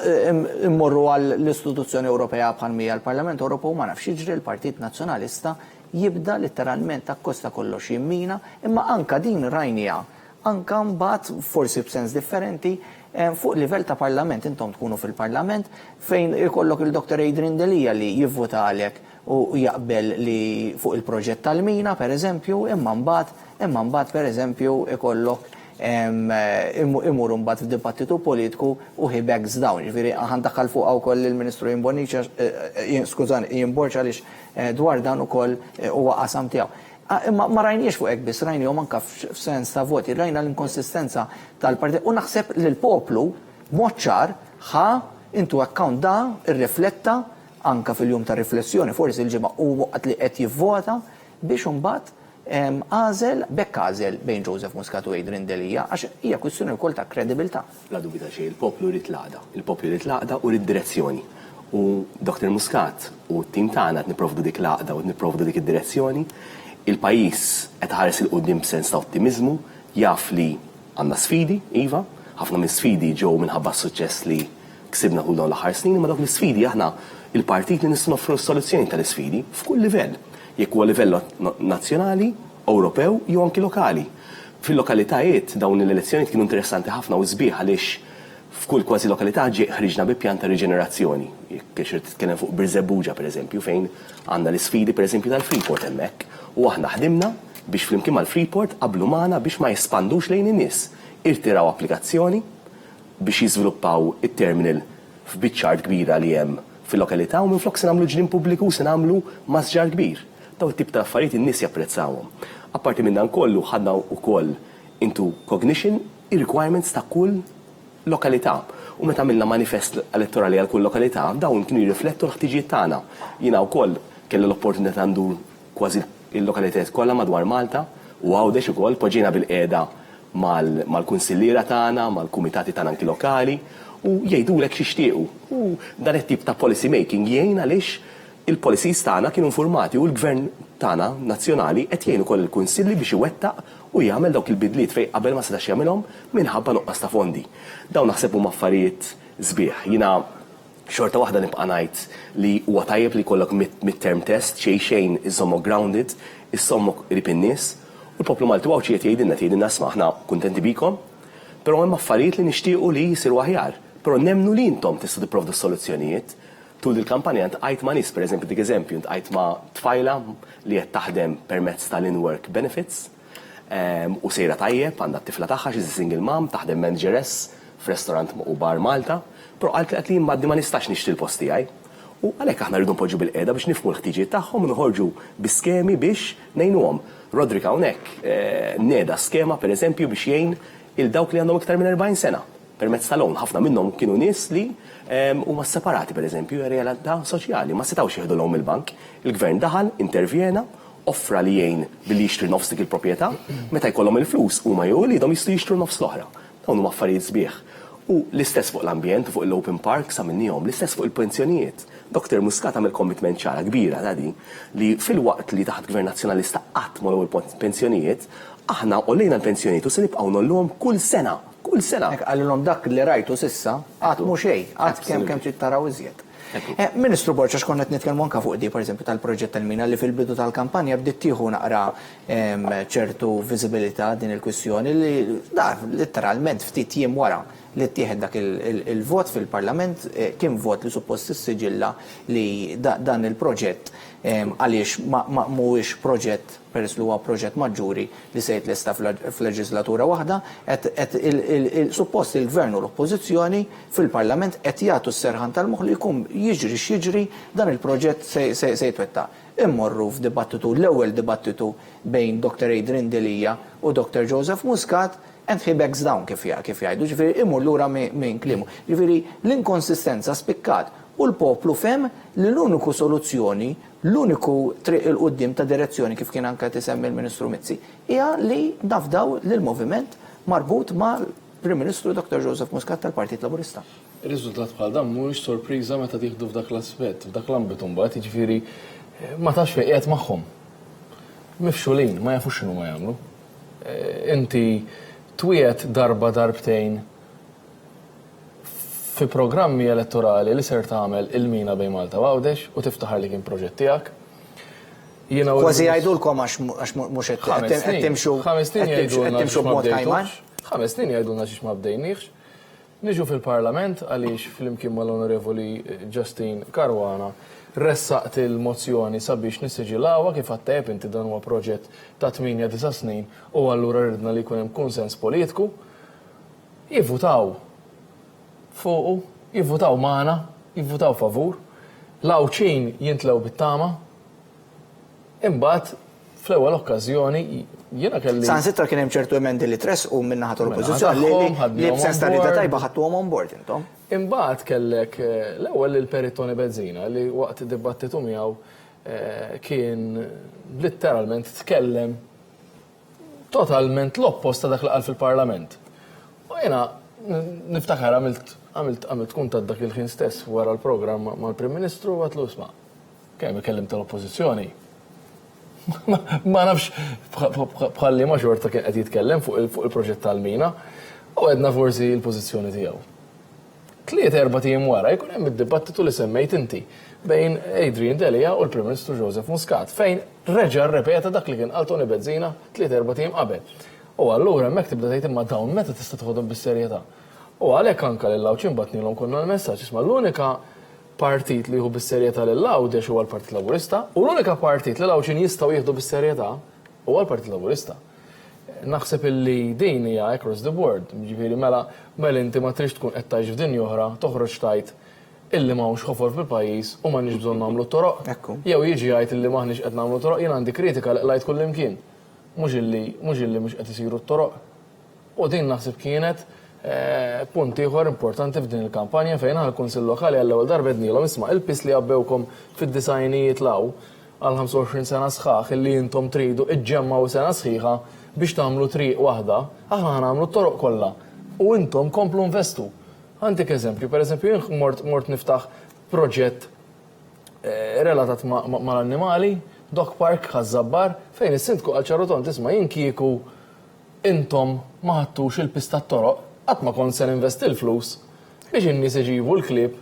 immorru għall-istituzzjoni Ewropea bħal mija l-Parlament Ewropew ma nafx jiġri l-Partit Nazzjonalista jibda letteralment akkosta kollox jimmina, imma anka din rajnija, anka mbagħad forsi b'sens differenti fuq livell ta' Parlament, intom tkunu fil-Parlament fejn ikollok il-Dr. Adrian Delia li jivvota għalek u jaqbel li fuq il-proġett tal-mina, per eżempju, imma mbagħad per eżempju ikollok imur mbagħad f'dibattitu politiku u he backs down. Ġifieri ħandaħħal fuq wkoll il-Ministru Jimborċa għaliex dwar dan ukoll huwa qasam tiegħu. Imma ma rajniex fuq hekk biss, rajnihom anke f'sens ta' voti, rajna l-inkonsistenza tal-partit u naħseb li l-poplu b'mod ċar intu account da irrifletta anka fil-jum ta' riflessjoni, forsi il-ġimgħa u waqt li qed jivvota biex imbagħad għażel bejn Joseph Muscat u Adrian Delia għax hija kwistjoni wkoll ta' kredibilità. La dubita xejn, il-poplu rid l-għaqda. Il-poplu rid l-għaqda u rid direzzjoni. U Dr. Muscat u t-tim tagħna qed nipprovdu dik l-għaqda u nipprovdu dik id-direzzjoni. Il-pajjiż qed ħares il-qudiem b'sens ta' ottimiżmu, jaf li għandna sfidi, iva, ħafna minn sfidi ġew minħabba s-suċċess li ksibna kull dawn l-aħħar snin, imma dawk l-sfidi aħna il-partit li nistgħu noffru s-soluzzjoni tal-isfidi f'kull livell, jekk huwa livell nazzjonali, Ewropew jew anki lokali. Fil-lokalitajiet dawn l-elezzjoni kienu interessanti ħafna u sbieħ għaliex f'kull kważi lokalità ħriġna bi pjan ta' riġenerazzjoni. Jekk irid titkellem fuq Birżebbuġa pereżempju fejn għandna l-isfidi pereżempju tal-Freeport hemmhekk u aħna ħdimna biex flimkien mal-Freeport qablu magħna biex ma jespandux lejn in-nies. Irtiraw applikazzjoni biex jiżviluppaw it-terminal f'biċċar kbira li hemm fil-lokalità u minflok se nagħmlu ġnien pubbliku se nagħmlu masġar kbir. Daw it-tip ta' affarijiet in-nies japprezzawhom. Apparti minn dan kollu ħadna wkoll into cognition ir-requirements ta' kull lokalità. U meta għamilna manifest elettorali għal kull lokalità, dawn kienu jirriflettu l-ħtiġijiet tagħna. Jiena wkoll kelli l-opportunità ndur kważi il-lokalitajiet kollha madwar Malta u għawdex ukoll poġġina bil-qiegħda mal-kunsilliera tagħna, mal-kumitati tagħna anki lokali u jgħidulek x'ixtiequ. U dan it-tip ta' policy making jgħin għaliex il-policies tagħna kienu informati u l-gvern tagħna nazzjonali qed jgħin ukoll il-kunsilli biex iwettaq u jagħmel dawk il-bidliet fejn qabel ma setax jagħmilhom minħabba nuqqas ta' fondi. Dawn naħseb huma affarijiet sbieħ. Jiena xorta waħda nibqa' ngħid li huwa tajjeb li jkollok mid-term test xejn iżommok grounded, issommok qrib in-nies u l-poplu Malti wawċi qed jgħidilna sma' aħna kuntenti bikom, però hemm affarijiet li nixtiequ li jsiru aħjar. Però nemmnu li intom tistgħu tipprovdu s-soluzzjonijiet. Tul il-kampanja ntqajt ma' nies, pereżempju dik eżempju, ntqajt ma' tfajla li qed taħdem permezz tal-in-work benefits u sejra tajjeb għandha t-tifla tagħha xi single mom taħdem manageress f'restorant u bar Malta, però qalt li immaddi ma nistax nixtri l-post tiegħi. U għalhekk aħna rridu npoġġu bil-qiegħda biex nifhmu l-ħtiġijiet tagħhom u noħorġu bi-skemi biex ngħinuhom. Rodrik hawnhekk nieda skema pereżempju biex jgħin il-dawk li għandhom iktar minn 40 sena. Permezz tal-hawn ħafna minnhom kienu nies li huma separati pereżempju realtà soċjali, ma setgħux jieħdu l-hom il-bank. Il-gvern daħal, intervjena, offra li jgħin billi jixtri nofs dik il-proprjetà, meta jkollhom il-flus huma jew li jistgħu jixtru nofs l-oħra. Dawn huma affarijiet sbieħ. U l-istess fuq l-ambjent, fuq l-open park sa minnihom, l-istess fuq il-pensjonijiet. Dr. Muscat għamel commitment ċara kbira tadi li fil-waqt li taħt gvern nazzjonalista qatt ma l-pensjonijiet, aħna qollejna l-pensjonijiet u se nibqgħu nollhom kull sena. Kull sena. Għallilhom dak li rajtu sissa, qatt mhu xejn, qatt kemm trid taraw iżjed. Ministru Borċa xkonna qed nitkellmu anke fuq di pereżempju tal-proġett tal-mina li fil-bidu tal-kampanja bdiet tieħu naqra ċertu viżibilità din il-kwistjoni li letteralment ftit jiem wara li ttieħed dak il-vot fil-Parlament kien vot li suppost issiġilla li dan il-proġett għaliex mhuwiex proġett peress li huwa proġett maġġuri li se jitlesta f'leġislatura waħda, suppost il-Gvern u l-Oppożizzjoni fil-Parlament qed jagħtu s-serħan tal-moħħ li jkun jiġri x'jiġri dan il-proġett se jitwettaq. Immorru f'dibattitu l-ewwel dibattitu bejn Dr. Adrian Delija u Dr. Joseph Muscat and he backs down kif jgħidu, ġifieri imur lura minn kliemu. Ġifieri l-inkonsistenza spikkat u l-poplu fem li l-uniku soluzzjoni, l-uniku triq il-qudiem ta' direzzjoni kif kien anke tisemmi l-Ministru Mizzi, hija li nafdaw lill-moviment marbut mal-Prim Ministru Dr. Joseph Muscat tal-Partit Laburista. Ir-riżultat bħal dan mhuwiex sorpriża meta tieħdu f'dak l-aspett, f'dak l-ambitu mbagħad, jiġifieri ma tax fejn qiegħed magħhom. Mifxulin, ma jafux x'inhu ma jagħmlu. Inti twiet darba darbtejn fi programmi elettorali li ser tagħmel il-mina bejn Malta u Għawdex u tiftaħar li kien proġett tiegħek. Kważi jgħidulkom għax mhux qed timxu b'mod tajman. 5 snin jgħidulna xiex ma bdejniex. Niġu fil-Parlament għaliex flimkien mal-Onorevoli Justin Caruana ressaqt il-mozzjoni sabiex nissiġilawha kif għattajb inti dan huwa proġett ta' 8-9 snin u allura rridna li jkun hemm konsens politiku. Jivvutaw fuqu, jivvutaw magħna, jivvutaw favur, l-awċin jintlew bit-tama. Imbagħad fl-ewwel okkażjoni jiena kelli. Sansittra kien hemm ċertu emendi li tressqu minn naħa tal-Oppożizzjoni li b'sens ta' rida tajba ħadtuhom on board intom. Imbagħad kellek l-ewwel il-Perittoni Bezzina li waqt id-dibattitu miegħu kien litteralment tkellem totalment l-oppost ta' dak li qal fil-Parlament. U jiena niftakar għamilt kuntat dak il-ħin stess wara l-programm mal-Prim Ministru u għatlu isma' kemm ikellim tal-Oppożizzjoni. Ma nafx bħalli ma xorta kien qed jitkellem fuq il-proġett tal-mina u għedna forsi l-pożizzjoni tiegħu. 3-4 tiem wara jkun hemm id-dibattitu li semmejt inti bejn Adrian Delia u l-Prim Ministru Joseph Muscat fejn reġa' rrepeta dak li kien qal Tony Bezzina 3-4 tiem qabel. U allura hemmhekk tibda tgħid imma dawn meta tista' tħodhom bis-serjetà. U għalhekk anke lil Lawċin batnilhom konna l-messaġġ isma' l-unika partit li jieħu bis-serjetà lil Lawdex huwa l-Partit Laburista u l-unika partit li Lawċin jistgħu jieħdu bis-serjetà huwa l-Partit Laburista. Naħseb illi din hija across the board, ġifieri mela inti ma trix tkun qed tgħix f'dinja oħra toħroġ tajt illi m'hawnx ħofor fil-pajjiż u m'għandniex bżonn nagħmlu toroq. Jew jiġi jgħid illi m'aħniex qed nagħmlu toroq, jien għandi kritika li qlajt kull imkien. Mhux illi mhux qed isiru t-toroq. U din naħseb kienet punt ieħor importanti f'din il-kampanja fejn aħna l-Kunsill Lokali għall-ewwel darba dnielhom isma' il-pis li jabbewkom fid-disajnijiet law għal 25 sena sħaħ illi intom tridu iġġemmaw sena sħiħa biex tagħmlu triq waħda, aħna nagħmlu t-toroq kollha. U intom komplu investu. Għandik eżempju, pereżempju jien mort niftaħ proġett relatat mal-annimali, Dog Park ħażabbar, fejn is-sindku għal ċaroton tisma' jien kieku intom ma ħadtux il-pista t-toroq, qatt ma kont se ninvesti l-flus biex in-nies iġibu l-klieb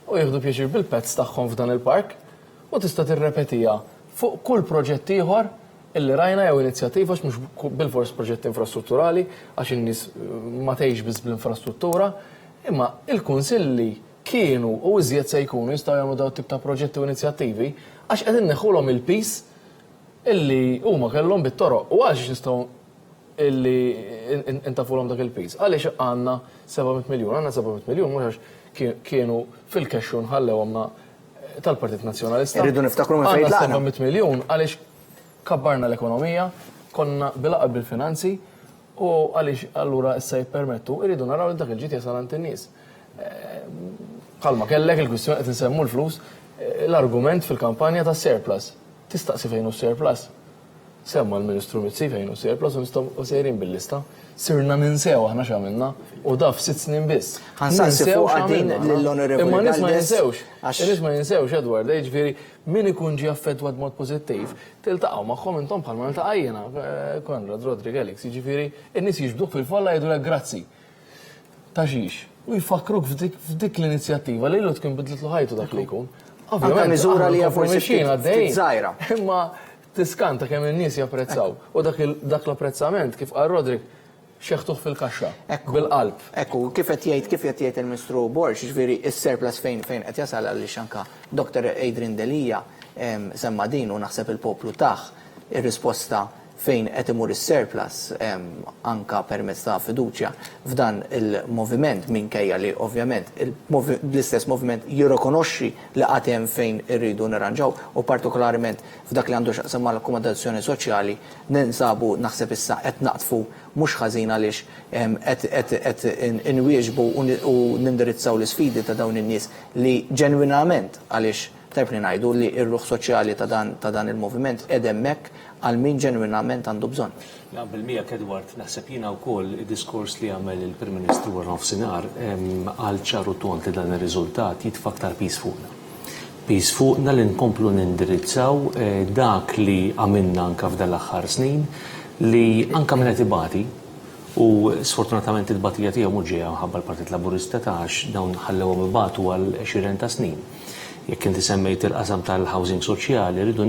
u jieħdu pjaċir bil-pets tagħhom f'dan il-park u tista' tirrepetija fuq kull proġett ieħor illi rajna jew inizjattiva mhux bil-fors proġett infrastrutturali għax in-nies ma tgħix biss bl-infrastruttura, imma il-kunsilli kienu u iżjed se jkunu jistgħu jagħmlu dawn tip ta' proġetti u inizjattivi għax qegħdin neħħulhom il-pis illi huma kellhom bit-toroq u għaliex nistgħu illi intafulhom dak il-pis. Għaliex għandna 700 miljun, għandna 700 miljun mhux għax kienu fil-kexxu nħallewhomna tal-Partit Nazzjonalista. Irridu niftakru minn fejn tlaqna. 700 miljun għaliex kabbarna l-ekonomija, konna bil-aqab bil-finanzi u għaliex allura issa jippermettu irridu naraw li dak il-ġid jasal għand in-nies. Bħalma kellek il-kwistjoni qed insemmu l-flus, l-argument fil-kampanja tas-surplus. Tistaqsi fejn hu s-surplus. Semma l-Ministru Mizzi fejn hu surplus u nistgħu sejrin bil-lista. Sirna ninsew aħna x'għamilna u daf 6 snin biss. Ħansaqsi fuq għadin lill-Onorevoli imma nies ma jinsewx Edward, jiġifieri min ikun ġie affettwat b'mod pożittiv, tiltaqgħu magħhom intom bħalma niltaqgħu jiena Konrad Rodriguez Elix, jiġifieri n-nies jiġbduh fil-folla jgħidulek grazzi. Ta' xiex. U jfakruk f'dik l-inizjattiva li l-lot kien bidlet ħajtu dak li jkun. Ovvjament, miżura li forsi ftit żgħira. Imma tiskanta kemm in-nies japprezzaw. U dak l-apprezzament kif qal Rodrik xeħtuh fil-kaxxa, bil-qalb. Ekku, kif qed jgħid il-Ministru Borx, ġifieri s-surplus fejn qed jasal għaliex anke Dr. Adrian Delia semma din u naħseb il-poplu tagħ ir-risposta fejn qed imur is-surplus anka permezz ta' fiduċja f'dan il-moviment minkejja li ovvjament l-istess moviment jirrikonoxxi li qatt hemm fejn irridu nirranġaw u partikolarment f'dak li għandu x'aqsam mal-akkomodazzjoni soċjali ninsabu naħseb issa qed naqtfu mhux ħażin għaliex qed inwieġbu u nindirizzaw l-isfidi ta' dawn in-nies li ġenwinament għaliex tajb li ngħidu li r-ruħ soċjali ta' dan il-moviment qed hemmhekk għal min ġenwinament għandu bżonn. Bil-mija Edward, naħseb jiena wkoll id-diskors li għamel il-Prim Ministru wara nofsinhar għal ċaru tont li dan ir-riżultat jitfa' aktar pis fuqna. Pis fuqna li nkomplu nindirizzaw dak li għamilna anke f'dan l-aħħar snin li anke minn qed ibati u sfortunatament il-batija tiegħu mhux ġejja minħabba l-Partit Laburista għax dawn ħallewhom ibatu għal 20 ta' snin. Jekk inti semmejt il-qasam tal-housing soċjali, rridu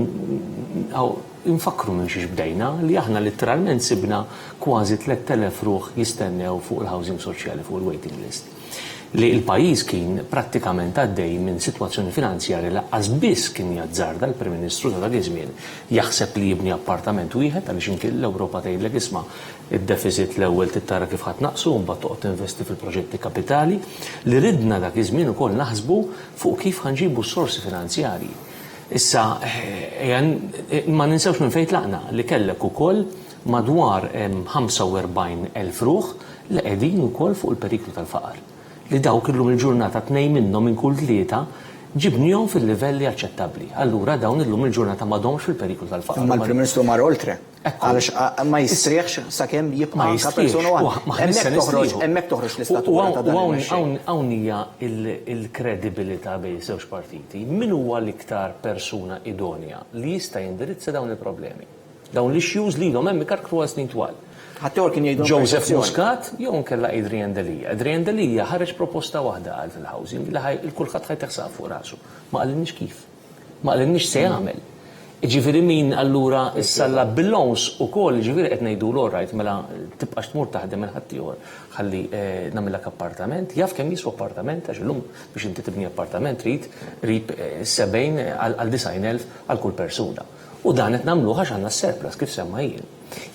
infakru minn xiex bdejna li aħna letteralment sibna kważi 3,000 ruħ jistennew fuq il-housing soċjali fuq il-waiting list. Li il-pajjiż kien prattikament għaddej minn sitwazzjoni finanzjarja laqqas biss kien jazzarda l-Prim Ministru ta' dak iż-żmien jaħseb li jibni appartament wieħed għaliex inkien l-Ewropa tgħidlek isma' id-deficit l-ewwel tittara kif ħadd naqsu u mbagħad toqgħod tinvesti fil-proġetti kapitali li ridna dak iż-żmien ukoll naħsbu fuq kif ħanġibu s-sorsi finanzjarji. Issa ma ninsewx minn fejn tlaqna li kellek ukoll madwar 45,000 ruħ li qegħdin ukoll fuq il-periklu tal-faqar. Li dawk illum il-ġurnata 2 minnhom minn kull 3 ġibnihom fil-livelli aċċettabbli. Allura dawn illum il-ġurnata m'għadhomx fil-periklu tal-faqar. Imma l-Prim Ministru mar oltre. Għaliex ma jistrieħx sakemm jibqa' anke persuna waħda. Hemmhekk toħroġ l-istatura ta' dan. Hawn hija l-kredibilità bejn żewġ partiti. Min huwa l-iktar persuna idonja li jista' jindirizza dawn il-problemi? Dawn l-issues li ilhom hemm ikarkru għal snin twal. Ħaddieħor kien jgħidu Joseph Muscat jew nkella Adrian Delia. Adrian Delia ħareġ proposta waħda għal fil-housing li il-kulħadd ħajteħsaq fuq rasu. Ma qalilniex kif. Ma qalilniex se jagħmel. Ġifieri min allura issalla bil-lons ukoll ġifieri qed ngħidu l mela tibqax tmur taħdem il ħaddieħor ħalli nagħmilek appartament, jaf kemm jiswa appartament għax illum biex inti tibni appartament trid rib 70 għal 90,000 għal kull persuna. U dan qed nagħmluh għax għandna surplus kif semma jien.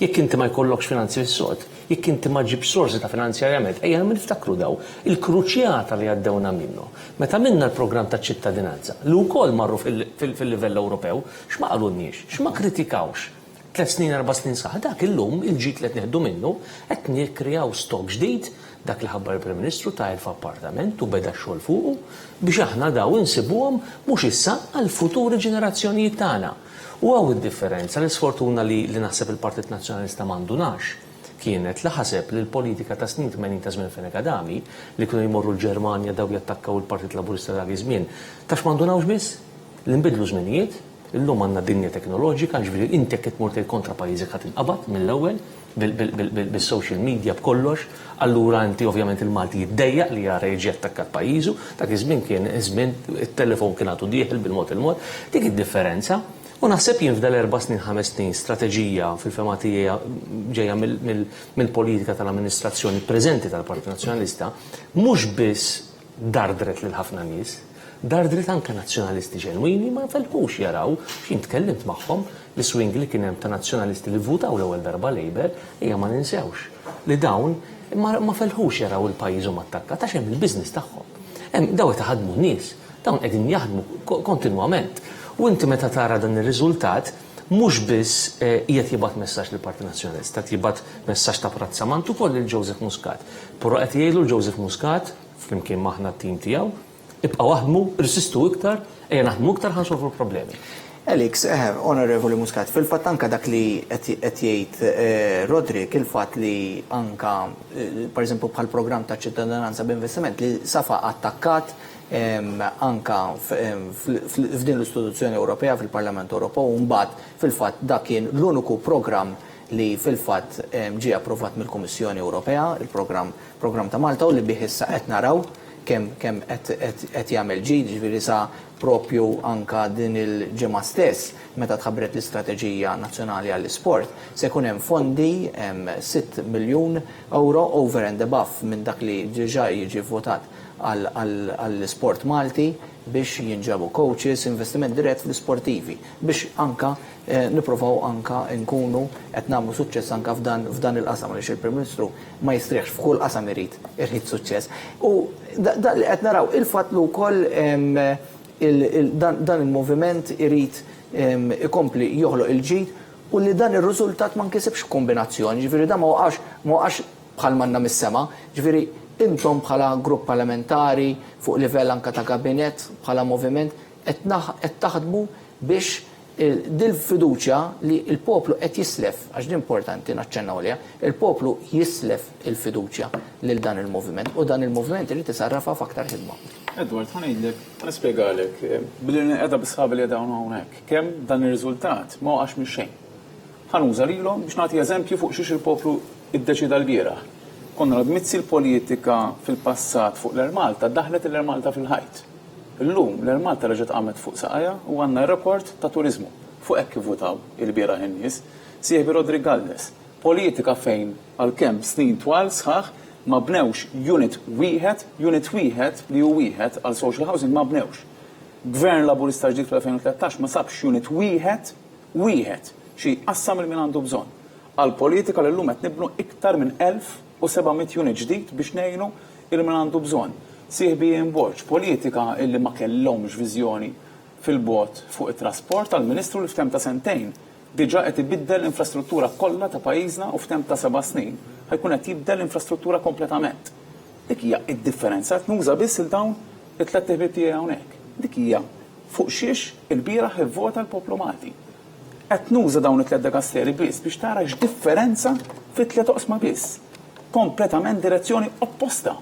Jekk inti ma jkollokx finanzi fis-sod, jekk inti ma ġibx sorsi ta' finanzjarjament, ejja niftakru daw il-kruċjata li għaddewna minnu. Meta minna l-programm ta' ċittadinanza, li wkoll marru fil-livell Ewropew, x'ma qalulniex, x'ma kritikawx. 3 snin, 4 snin saħ, dak illum il-ġit li qed nieħdu minnu qed nikkreaw stok ġdid dak li ħabbar il-Prim Ministru ta' f'appartament u beda x-xogħol fuqu biex aħna daw insibuhom mhux issa għal futuri ġenerazzjonijiet tagħna. U għaw id-differenza l-sfortuna li naħseb il-Partit Nazzjonalista m'għandunax kienet li ħaseb li l-politika ta' snin 80 ta' żmien Fenek Adami li kienu jmorru l-Ġermanja daw jattakkaw il-Partit Laburista dak iż-żmien. Tax m'għandunawx biss li nbidlu żminijiet, illum għandna dinja teknoloġika, ġifieri inti jekk tmur kontra pajjiżek ħadd inqabad mill-ewwel bil-social media b'kollox, allura inti ovvjament il-Malti jiddejjaq li jara jiġi attakkat pajjiżu, dak iż-żmien kien żmien it-telefon kien għadu dieħel bil-mod il-mod, dik id-differenza. U naħseb jien f'dal 4 snin 5 snin strateġija fil-fema tiegħi ġejja mill-politika tal-amministrazzjoni preżenti tal-Partit Nazzjonalista mhux biss dardret lil ħafna nies, dardret anke nazzjonalisti ġenwini ma felħux jaraw x'jien tkellimt magħhom li swing li kien hemm ta' nazzjonalisti li vvutaw l-ewwel darba Labour ejja ma ninsewx li dawn ma felħux jaraw il-pajjiż huma attakkat għax hemm il-business tagħhom. Hemm daw qed iħaddmu n-nies, dawn qegħdin jaħdmu kontinwament. U inti meta tara dan ir-riżultat, mhux biss qiegħed jibgħat messaġġ lill-Partit Nazzjonalista, qed jibgħat messaġġ ta' apprezzament ukoll lil Joseph Muscat. Però qed jgħidu l-Joseph Muscat flimkien maħna t-tim tiegħu, ibqgħu waħdmu, resistu iktar, ejja naħdmu iktar ħansolvu l-problemi. Elix, Onorevoli Muscat, fil-fatt anka dak li qed jgħid Rodrik, il-fatt li anka, per eżempju bħal programm ta' ċittadinanza b'investiment li safa attakkat anka f'din l-istituzzjoni Ewropea fil-Parlament Ewropew u mbagħad fil-fatt dak kien l-uniku programm li fil-fatt ġie approvat mill-Kummissjoni Ewropea, il-programm ta' Malta u li bih issa qed naraw kemm qed jagħmel ġid, ġifieri sa propju anka din il-ġimgħa stess meta tħabbret l-Istrateġija Nazzjonali għall-Isport se jkun hemm fondi 6 miljun euro over and above minn dak li ġiġa jiġi votat għall-sport Malti biex jinġabu coaches, investiment dirett fl-sportivi, biex anka niprofaw anka nkunu qed nagħmlu suċċess anka f'dan il-qasam għaliex il-Prim Ministru ma jistrieħx f'kull qasam irid suċċess. U qed naraw il-fatt li wkoll dan il-moviment irid ikompli joħloq il-ġid u li dan ir-riżultat ma nkisibx kombinazzjoni, ġifieri dan ma waqax bħal manna mis-sema, ġifieri intom bħala grupp parlamentari fuq livell anka ta' kabinet bħala moviment qed taħdmu biex dil-fiduċja li l-poplu qed jislef, għax din importanti naċċennaw liha, il-poplu jislef il-fiduċja lil dan il-moviment u dan il-moviment irid isarrafa f'aktar ħidma. Edward, ħanejdlek, nispjegalek, billi qiegħda bisħabi li dawn hawnhekk, kemm dan ir-riżultat ma waqax minn xejn. Ħanuża lilhom biex nagħti eżempju fuq xiex il-poplu iddeċida l-bieraħ. Konna l-admizzi l-politika fil-passat fuq l-Ermalta, daħlet l-Ermalta fil-ħajt. Illum l-Ermalta reġgħet qamet fuq saqajja u għandna rekord ta' turizmu. Fuq hekk ivvutaw il-bieraħ in-nies, sieħbi Rodrik Galdes. Politika fejn għalkemm snin twal sħaħ ma bnewx unit wieħed li hu wieħed għal social housing ma bnewx. Gvern Laburista ġdid fl-2013 ma sabx unit wieħed xi qassam il min għandu bżonn. Għal politika l-lum qed nibnu iktar minn 1700 unit ġdid biex ngħinu il min għandu bżonn. Sieħbi jinborġ politika illi ma kellhomx viżjoni fil-bot fuq it-trasport għall-Ministru li f'tem ta' sentejn diġà qed ibiddel l-infrastruttura kollha ta' pajjiżna u f'tem ta' 7 snin ħajkun qed jibdel l-infrastruttura kompletament. Dik hija d-differenza qed nuża biss il dawn it-tliet teħbieb tiegħi hawnhekk. Dik hija fuq xiex il-bieraħ ivvota l-poplu Malti. Qed nuża dawn it-tliet dekasteri biss biex tara x'differenza fit-tliet oqsma biss. Kompletament direzzjoni opposta.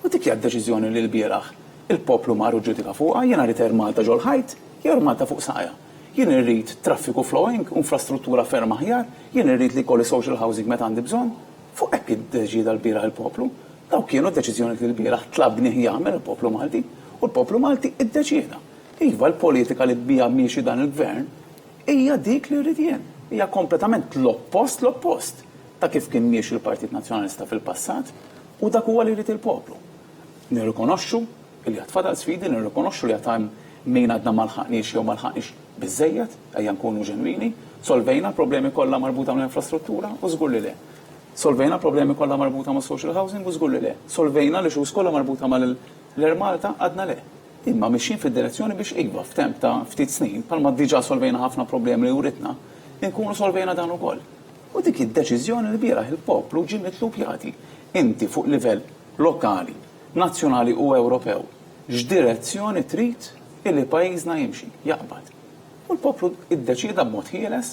U dik hija d-deċiżjoni li l-bieraħ il-poplu marru ġudika fuqha, jiena rid Malta ġol ħajt, jew Malta fuq saqja. jien irrid traffiku flowing, infrastruttura ferm aħjar, jien irrid li kolli social housing meta għandi bżonn. Fuq hekk iddeċida l-bieraħ il-poplu. Daw kienu d-deċiżjoni li l-bieraħ tlabni jagħmel il-poplu Malti u l-poplu Malti iddeċieda. Iva l-politika li bija miexi dan il-gvern hija dik li rrid jien. Hija kompletament l-oppost ta' kif kien miexi il-Partit Nazzjonalista fil-passat u dak huwa li jrid il-poplu. Nirrikonoxxu li qed fadal sfidi, nirrikonoxxu li qed min għadna malħaqniex jew malħaqniex biżejjed, ejja nkunu ġenwini, solvejna problemi kollha marbuta mal-infrastruttura u żgur li le. Solvejna problemi kollha marbuta ma' social housing u żgur li le. Solvejna li xus kollha marbuta mal-Air Malta għadna le. Imma mixin fid-direzzjoni biex iva f'temp ta' ftit snin, palma diġà solvejna ħafna problemi li uritna, nkunu solvejna dan ukoll. U dik id-deċiżjoni li bieraħ il-poplu ġie mitlub jagħti. Inti fuq livell lokali, nazzjonali u Ewropew, x'direzzjoni trid illi pajjiżna jimxi, jaqbad. U l-poplu iddeċida b'mod ħieles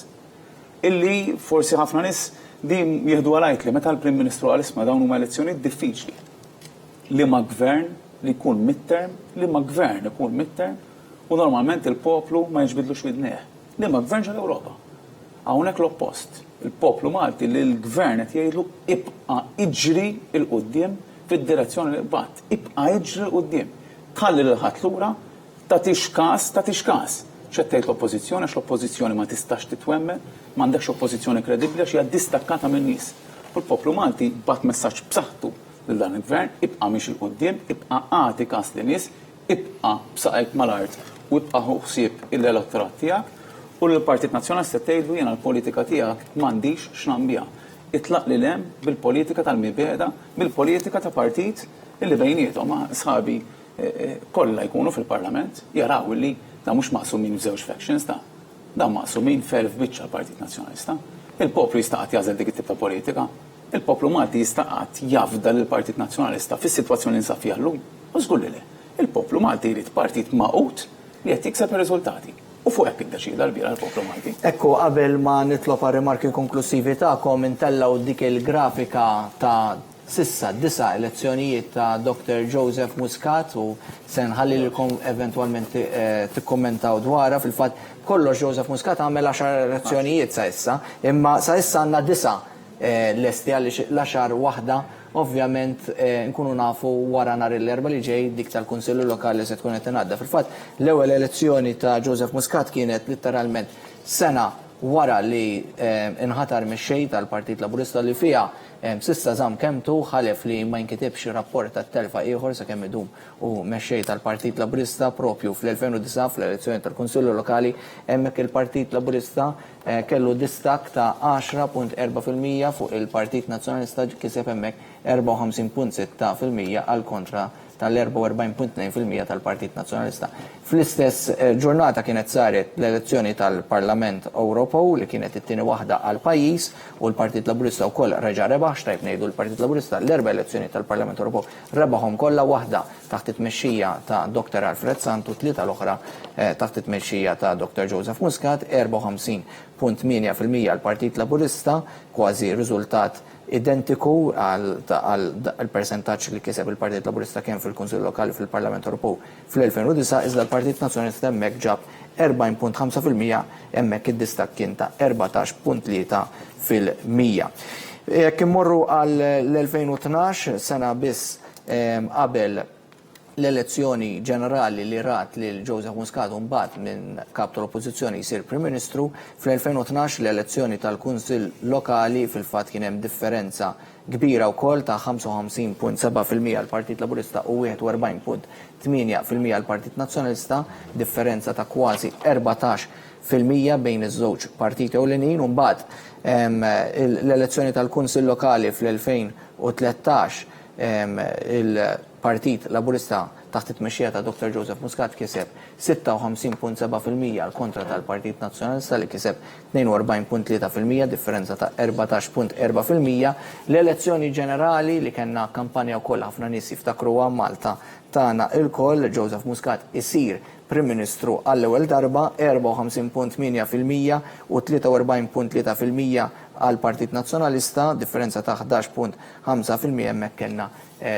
illi forsi ħafna nies din jieħdu għalajt li meta l-Prim Ministru għal isma' dawn huma elezzjonijiet diffiċli. Li ma' gvern li jkun midterm, li ma' gvern ikun midterm u normalment il-poplu ma jiġbidlux widneħ. Li ma' gvern ġal-Ewropa. Hawnhekk l-oppost. Il-poplu Malti li l-gvern qed jgħidlu ibqa' iġri il-qudiem fid-direzzjoni li qbad. Ibqa' iġri l-qudiem. Tħalli l-ħadd lura tagħtix każ. ċettejt l-oppożizzjoni għax l-oppożizzjoni ma tistax titwemmel, m'għandekx oppożizzjoni kredibbli għax hija distakkata minn nies. U l-poplu Malti bat messaġġ b'saħħtu lil dan il-gvern, ibqa' miex il-qudiem, ibqa' għati każ lin nies, ibqa' b'saqajk mal-art u ibqa' ħsieb l-elettorat tiegħek u l-Partit Nazzjonalista tgħidu jiena l-politika tiegħek m'għandix x'nambiha. Itlaq lil hemm bil-politika tal-mibeda, bil-politika ta' partit illi bejniethom ma' sħabi kollha jkunu fil-Parlament jaraw li da mhux maqsumin f'żewġ factions da maqsumin ferv biċċa l-Partit Nazzjonalista. Il-poplu jistaqgħet jażel dik it-tip ta' politika. Il-poplu Malti jistaqgħet jafda lill-Partit Nazzjonalista fis-sitwazzjoni li nsab fiha llum. U żgur li le. Il-poplu Malti jrid partit maqut li qed jikseb ir-riżultati. U fuq hekk iddeċida l-bieraħ il-poplu Malti. Ekku, qabel ma nitlob għal rimarki konklusivi tagħkom intellaw dik il-grafika ta' sissa 9 elezzjonijiet ta' Dr. Joseph Muscat u se nħallilkom eventwalment tikkommentaw dwarha. Fil-fatt kollox Joseph Muscat għamel 10 elezzjonijiet sa issa, imma sa issa għandna 9 lesti għaliex l-10 waħda ovvjament nkunu nafu wara nhar l-erba' li ġej dik tal-Kunsillu Lokali se tkun qed ingħadda. Fil-fatt l-ewwel elezzjoni ta' Joseph Muscat kienet letteralment sena wara li inħatar mix-xejn tal-Partit Laburista li fiha sissa żamm kemmtu ħalef li ma jinkitibx rapport tat-telfa ieħor sakemm idum u mexxej tal-Partit Laburista propju fl-2009 fl-elezzjoni tal-Kunsillu Lokali hemmhekk il-Partit Laburista kellu distak ta' 10.4% fuq il-Partit Nazzjonalista kiseb hemmhekk 54.6% għal kontra tal-44.2% tal-Partit Nazzjonalista. Fl-istess ġurnata kienet saret l-elezzjoni tal-Parlament Ewropew li kienet it-tieni waħda għal pajjiż u l-Partit Laburista wkoll reġa' rebaħ x'tajb ngħidu l-Partit Laburista l-erba' elezzjoni tal-Parlament Ewropew rebaħhom kollha waħda taħt it-tmexxija ta' Dr. Alfred Santu, tlieta l-oħra taħt it-tmexxija ta' Dr. Joseph Muscat, 54.8% għall-Partit Laburista, kważi riżultat identiku għal-percentaġġ li kiseb il-Partit Laburista kemm fil-Kunsill Lokali fil-Parlament Ewropew fl-2009 iżda l-Partit Nazzjonalista hemmhekk ġab 40.5% hemmhekk id-distakk kien ta' 14.3%. Jekk immorru għal l-2012 sena biss qabel l-elezzjoni ġenerali li rat lil Joseph Muscat mbagħad minn kap tal-Oppożizzjoni jsir Prim Ministru, fl-2012 l-elezzjoni tal-Kunsill Lokali fil-fatt kien hemm differenza kbira wkoll ta' 55.7% għall-Partit Laburista u 41.8% għall-Partit Nazzjonalista, differenza ta' kważi 14% bejn iż-żewġ partiti ewlenin u mbagħad l-elezzjoni tal-Kunsill Lokali fl-2013 il-Partit Laburista taħt it-tmexxija ta' Dr. Joseph Muscat kiseb 56.7% għal kontra tal-Partit Nazzjonalista li kiseb 42.3%, differenza ta' 14.4%. L-elezzjoni ġenerali li kellna kampanja wkoll ħafna nies jiftakruha Malta tagħna il-koll Joseph Muscat isir Prim Ministru għall-ewwel darba 54.8% u 43.3% għall-Partit Nazzjonalista, differenza ta' 11.5% hemmhekk kellna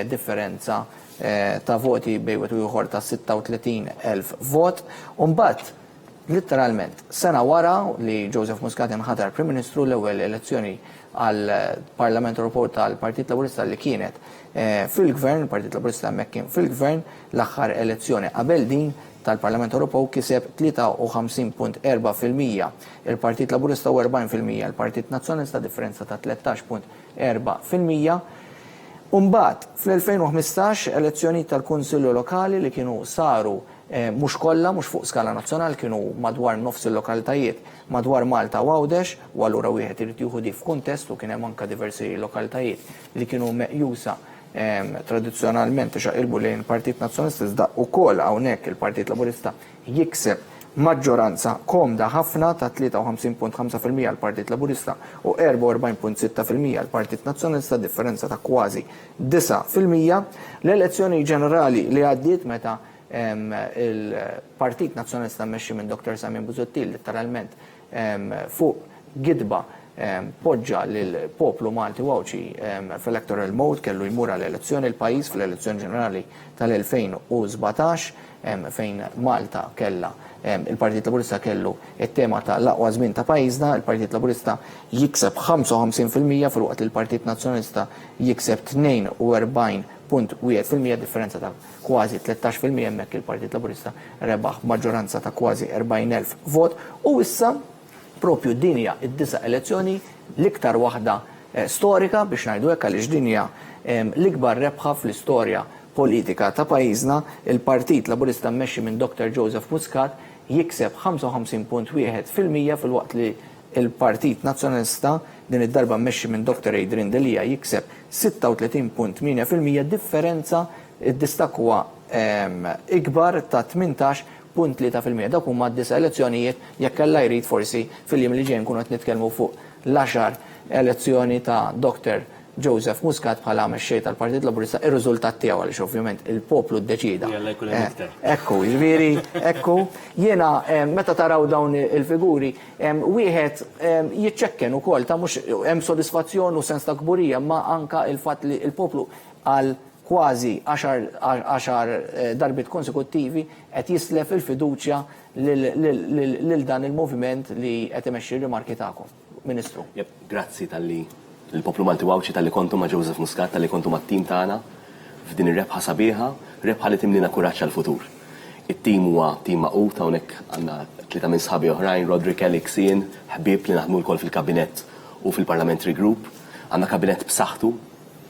differenza ta' voti bejn wieħed u ieħor ta' 36,000 vot. U mbagħad Literalment, sena wara li Joseph Muscat inħatar Prim Ministru l-ewwel elezzjoni għal Parlament Ewropew tal-Partit Laburista li kienet fil-Gvern, il-Partit Laburista hemmhekk kien fil-Gvern, l-aħħar elezzjoni qabel din tal-Parlament Ewropew kiseb 53.4%, il-Partit Laburista u 40%, il-Partit Nazzjonalista differenza ta' 13.4%. Umbat, fl-2015 elezzjoni tal-Kunsillu Lokali li kienu saru mhux kollha, mhux fuq skala nazzjonali, kienu madwar nofs il-lokalitajiet madwar Malta u Għawdex, u allura wieħed irid jieħu di f'kuntest u kien hemm anke diversi lokalitajiet li kienu meqjusa tradizzjonalment xaqilbu lejn il-Partit Nazzjonalista iżda wkoll hawnhekk il-Partit Laburista jikseb maġġoranza komda ħafna ta' 53.5% għall-Partit Laburista u 44.6% għall-Partit Nazzjonalista, differenza ta' kważi 9%. L-elezzjoni ġenerali li għaddiet meta il-Partit Nazzjonalista mmexxi minn Dr. Samien Busuttil letteralment fuq gidba poġġa lill-poplu Malti Wawċi fl-electoral mode kellu jmur għall-elezzjoni il-pajjiż fl-elezzjoni ġenerali tal-2017 fejn Malta kella il-Partit Laburista kellu it-tema ta' l-aqwa żmien ta' pajjiżna, il-Partit Laburista jikseb 55% fil-waqt li il-Partit Nazzjonalista jikseb 42.1%, differenza ta' kważi 13% hemmhekk il-Partit Laburista rebaħ maġġoranza ta' kważi 40,000 vot u issa propju dinja id-disa elezzjoni l-iktar waħda storika biex ngħidu hekk għaliex dinja l-ikbar rebħa fl-istorja politika ta' pajjiżna, il-Partit Laburista mmexxi minn Dr. Joseph Muscat jikseb 55.1% fil-waqt li il-Partit Nazzjonalista din id-darba mmexxi minn Dr. Adrian Delia jikseb 36.8%, differenza id-distak huwa ikbar ta' 18.3%. Dak huma d-disa elezzjonijiet jekk alla jrid forsi fil-jiem li ġejjin nkunu qed nitkellmu fuq l-10 elezzjoni ta' Dr. Joseph Muscat bħala mexxej tal-Partit Laburista, ir-riżultat tiegħu għaliex ovvjament il-poplu ddeċida. Ekku, jiġifieri, ekku, jiena meta taraw dawn il-figuri, wieħed jiċċekken ukoll ta' mhux hemm sodisfazzjon u sens ta' kburija, ma anka il-fatt li l-poplu għal kważi 10 darbit konsekuttivi qed jislef il-fiduċja lil dan il-moviment li qed imexxi r-rimarki tagħkom, Ministru. Grazzi tal-li il-poplu Malti Wawċi tal-li kontu ma' Joseph Muscat, tal-li kontu ma' t-tim tagħna f'din ir-rebħa sabiħa, rebħa li timlina kuraġġ għall-futur. It-tim huwa tim maqut hawnhekk għandna 3 minn sħabi oħrajn, Roderick Elix, Ian, ħbieb li naħdmu lkoll fil-kabinett u fil-Parliamentary Group. Għandna kabinett b'saħħtu,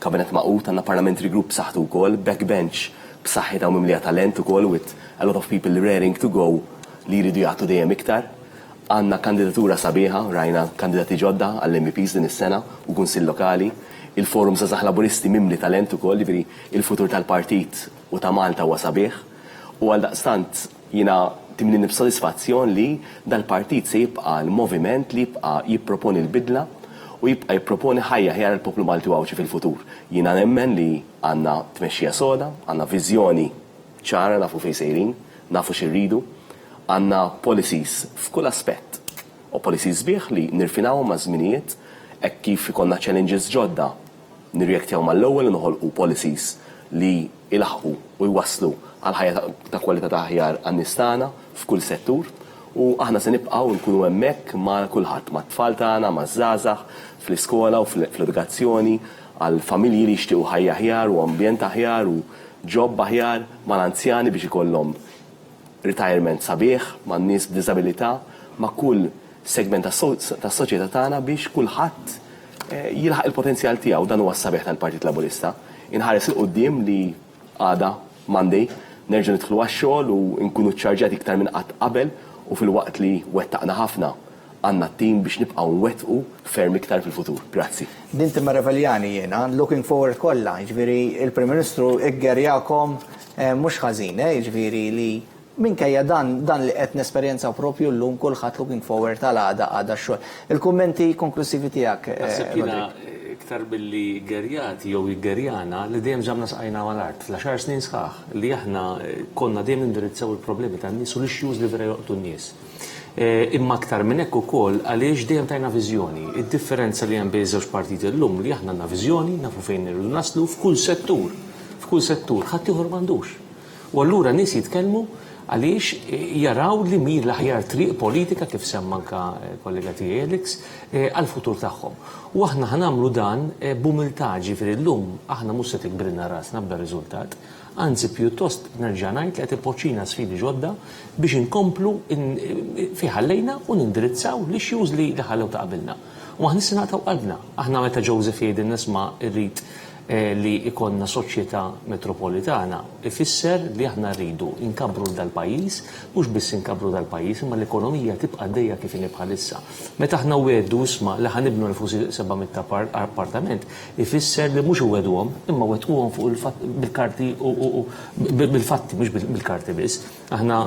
kabinett maqut, għandna Parliamentary Group b'saħħtu wkoll, backbench b'saħħitha u mimlija talent ukoll with a lot of people raring to go li jridu jagħtu dejjem iktar. Għandna kandidatura sabiħa, rajna kandidati ġodda għall-MPs din is-sena u kunsill lokali, il-forum żgħażagħ Laburisti mimli talent ukoll, jiġifieri il-futur tal-partit u ta' Malta huwa sabiħ. U għaldaqstant jiena timlini b'sodisfazzjon li dal-partit se jibqa' l-moviment li jibqa' jipproponi l-bidla u jibqa' jipproponi ħajja ħjar il-poplu Malti Wawċi fil-futur. Jiena nemmen li għandna tmexxija soda, għandna viżjoni ċara nafu fejn sejrin, nafu x'irridu, għandna policies f'kull aspett u policies sbieħ li nirfinaw ma' żminijiet hekk kif ikollna challenges ġodda nirreaktjaw mal-ewwel u noħolqu policies li ilaħqu u jwasslu għal ħajja ta' kwalità ta' aħjar għan-nies tagħna f'kull settur u aħna se nibqgħu nkunu hemmhekk ma' kulħadd, mat-tfal tagħna, maż-żgħażagħ fl-iskola u fl-edukazzjoni għal familji li jixtiequ ħajja aħjar u ambjent aħjar u ġobb aħjar mal-anzjani biex ikollhom retirement sabiħ ma' nies b'diżabilità ma' kull segment tas-soċjetà tagħna biex kulħadd jilħaq il-potenzjal tiegħu dan huwa s-sabiħ tal-Partit Laburista. Inħares il qudiem li għada Monday nerġa' nidħlu għax-xogħol u nkunu ċċarġati iktar minn qatt qabel u fil-waqt li wettaqna ħafna għandna tim biex nibqgħu nwettqu ferm iktar fil-futur. Grazzi. Din timma Reveljani jiena, looking forward kollha, jiġifieri il-Prim Ministru iggerjakom mhux ħażin, jiġifieri li minkejja dan li qed nesperjenzaw propju llum kulħadd looking forward tal-għada x-xogħol. Il-kummenti konklusivi tiegħek. Iktar billi gerjati jew gerjana li dejjem ġabna saqajna mal-art fl-10 snin sħaħ li aħna konna dejjem indirizzaw il-problemi tan-nies u l-issues li vera joqtu n-nies. Imma aktar minn hekk ukoll għaliex dejjem tajna viżjoni. Id-differenza li hemm bejn żewġ partiti llum li aħna għandna viżjoni, nafu fejn irridu naslu f'kull settur, ħadd ieħor m'għandux. U allura nies jitkellmu Għaliex jaraw li mir l-aħjar triq politika kif semma anka kollega tiegħi Elix għal-futur tagħhom. U aħna ħanamlu dan b'umiltà ġifieri llum aħna mhux se tikbrilna rasna b'da riżultat, anzi pjuttost nerġa' ngħid li qed ipoġġina sfidi ġodda biex inkomplu fi ħallejna u nindirizzaw l-issues li ħallew ta' qabilna. U aħna se nagħtaw qalbna. Aħna meta Joseph jgħidin nisma' irrid li ikonna soċjetà metropolitana ifisser li aħna rridu inkabru dal-pajjiż, mhux biss inkabru dal-pajjiż, imma l-ekonomija tibqa' dejja kif inhi bħalissa. Meta aħna weddu isma' li ħanibnu l-fusi 700 appartament, ifisser li mhux wedduhom, imma wettquhom fuq bil-karti u bil-fatti mhux bil-karti biss. Aħna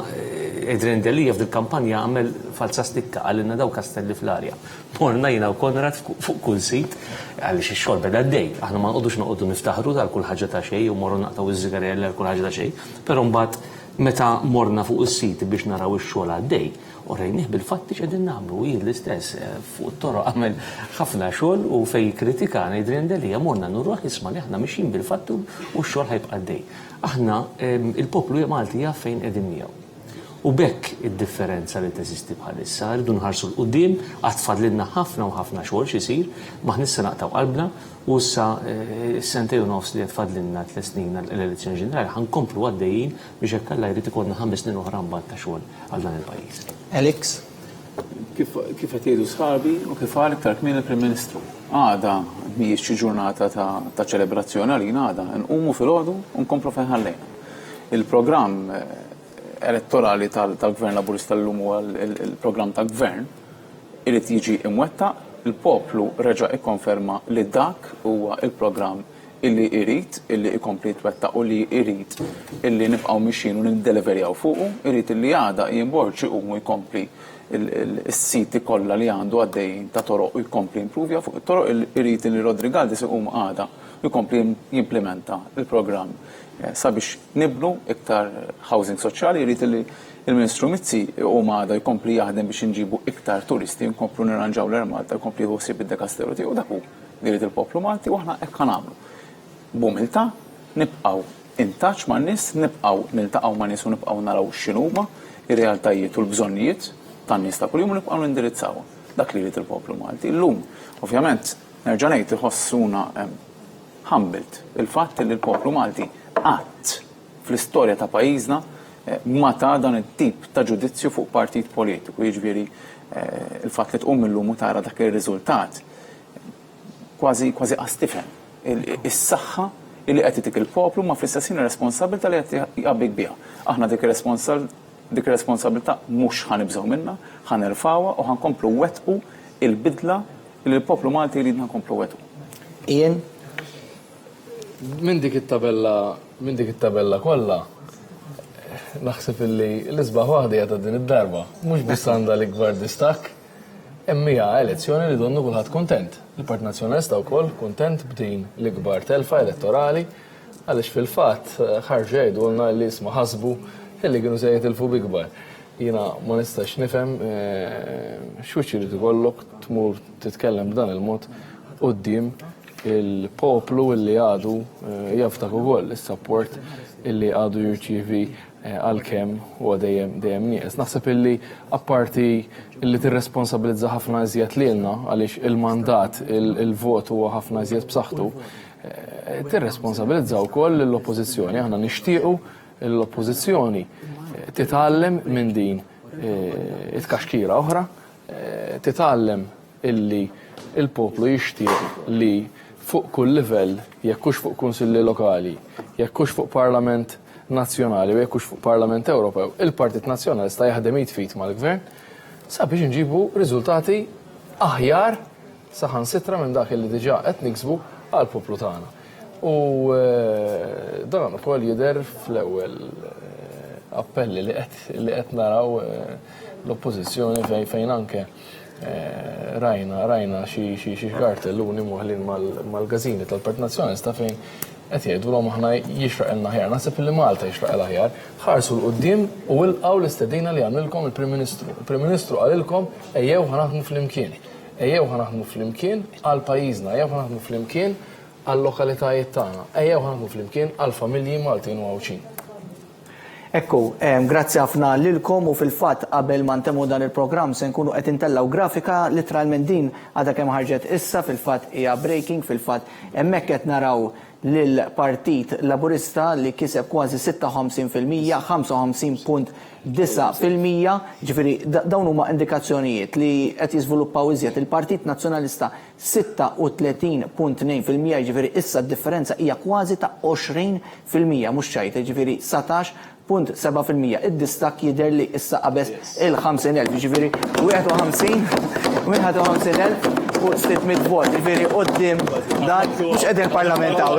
Adrian Delija f'dil-kampanja għamel falsa stikka għalina daw kastelli fl-arja. Morna jiena u Konrad fuq kull sit għaliex ix-xogħol beda għaddej. Aħna ma nqogħdux noqogħdu niftaħru tal kull ħaġa ta' xejn u morru naqtaw iż-żigarelli għal kull ħaġa ta' xejn, però mbagħad meta morna fuq is-sit biex naraw ix-xogħol għaddej, u rejnieh bil-fatti x'qegħdin nagħmlu jien l-istess fuq it-toroq għamel ħafna xogħol u fejn kritikana Adrian Delija morna nurruh jisma' li aħna mixjin bil-fatti u x-xogħol ħajbqa' għaddej. Aħna il-poplu Malti jaf fejn qegħdin miegħu. U bekk id-differenza li teżisti bħalissa, rridu nħarsu l-qudiem, għad fadlilna ħafna u ħafna xogħol x'isir, ma ħnissa naqtaw qalbna u issa s-sentej u nofs li qed fadlilna 3 snin l-elezzjoni ġenerali ħankomplu għaddejjin biex hekk Alla jrid ikollna 5 snin oħra mbagħad ta' xogħol għal dan il-pajjiż. Alex? Kif qed jgħidu sħabi u kif qal iktar kmien il-Prim Ministru. Għada mhijiex xi ġurnata ta' ċelebrazzjoni għalina għada nqumu filgħodu u nkomplu fejn ħallejna. Il-programm elettorali tal-Gvern Laburista l-lum huwa il-programm ta' gvern irid jiġi imwettaq, il-poplu reġa' ikkonferma li dak huwa il-programm illi irid illi ikompli jitwettaq u li irid illi nibqgħu mixjin u nindeliverjaw fuqu, irid illi għada jimborġi u jkompli is-siti kollha li għandu għaddejjin ta' toroq u jkompli jimprovja fuq it-toroq irid illi Rodrigaldi iqum għada jkompli jimplementa il-programm sabiex nibnu iktar housing soċjali, jrid li il-Ministru Mizzi u għada jkompli jaħdem biex inġibu iktar turisti, nkomplu nirranġaw l-Malta, jkompli jħossib id-Dekasteru tiegħu dak hu li jrid il-poplu Malti u aħna hekk nagħmlu. B'umiltà nibqgħu intaċ man-nies, nibqgħu niltaqgħu ma' nies u nibqgħu naraw x'inhuma ir-realtajiet u l-bżonnijiet tan-nies ta' kuljum u nibqgħu nindirizzawhom. Dak li jrid il-poplu Malti. Llum, ovvjament, nerġa' ngħid iħossuna ħambilt il-fatt li l-poplu Malti qatt fl-istorja ta' pajjiżna ma ta' dan it-tip ta' ġudizzju fuq partit politiku. Jiġifieri il-fatt li tqum illum u tara dak ir-riżultat kważi qastifhem. Is-saħħa li qed itik il-poplu ma fl-istess responsabilità li qed jqabbik biha. Aħna dik ir-responsabilità mhux ħanibżgħu minnha, ħanerfawha u ħankomplu wettqu il-bidla li l-poplu Malti jrid nkomplu wettqu. Ian? Minn dik it-tabella kollha naħseb illi l-isbaħ waħda ta' din id-darba mhux biss għandha l-ikbar distakk imma hija elezzjoni li donnu kulħadd kuntent. Il-Partit Nazzjonalista wkoll kuntent b'din l-ikbar telfa elettorali għaliex fil-fatt ħarġu jgħidulna li isma' ħasbu illi kienu se jitilfu b'ikbar. Jiena ma nistax nifhem x'wiċċ irid ikollok tmur titkellem b'dan il-mod quddiem il-poplu illi għadu jaftak ukoll is-support illi għadu jirċievi għal-kemm huwa dejjem nieqes. Naħseb illi apparti illi tirresponsabilizza ħafna iżjed lilna għaliex il-mandat, il-vot huwa ħafna iżjed b'saħħtu, tirresponsabilizza wkoll l-oppożizzjoni. Aħna nixtiequ l-oppożizzjoni titgħallem minn din it-kaxkira oħra, titgħallem illi il-poplu jixtieq li fuq kull livell, jekkux fuq kunsilli lokali, jekkux fuq Parlament Nazzjonali u jekkux fuq Parlament Ewropew, il-Partit Nazzjonalista jaħdem jitfit mal-Gvern sabiex inġibu riżultati aħjar saħansitra minn dak li diġà qed niksbu għall-poplu tagħna. U dan ukoll jidher fl-ewwel appelli li qed naraw l-oppożizzjoni fejn anke rajna xi kartelluni muħlin mal-gażini tal-Partit Nazzjonalista fejn qed jgħidulhom aħna jixraqilna aħjar. Naħseb li Malta jixraqilha aħjar. Ħarsu l-qudiem u lqgħu l-istedina li għamilkom il-Prim Ministru. Il-Prim Ministru qalilkom ejjew ħanaħdmu flimkien. Ejjew ħanaħdmu flimkien għal pajjiżna, ejjew ħanaħdmu flimkien għal lokalitajiet tagħna, ejjew ħanaħdmu flimkien għal familji Maltin u Għawċin. Ekku, grazzi ħafna lilkom u fil-fatt qabel ma ntemmu dan il-programm se nkunu qed intellaw grafika literalment din għadha kemm ħarġet issa fil-fatt hija breaking fil-fatt hemmhekk qed naraw lill-Partit Laburista li kiseb kważi 56%, 55.9%, ġifieri dawn huma indikazzjonijiet li qed jiżviluppaw iżjed. Il-Partit Nazzjonalista 36.2%, ġifieri issa d-differenza hija kważi ta' 20% mhux ċajt, ġifieri 17.7%. Id-distak jidher li issa qabes il-50,000, ġifieri 51,000 u 600 vot, ġifieri qudiem dan mhux qegħdin parlamentaw,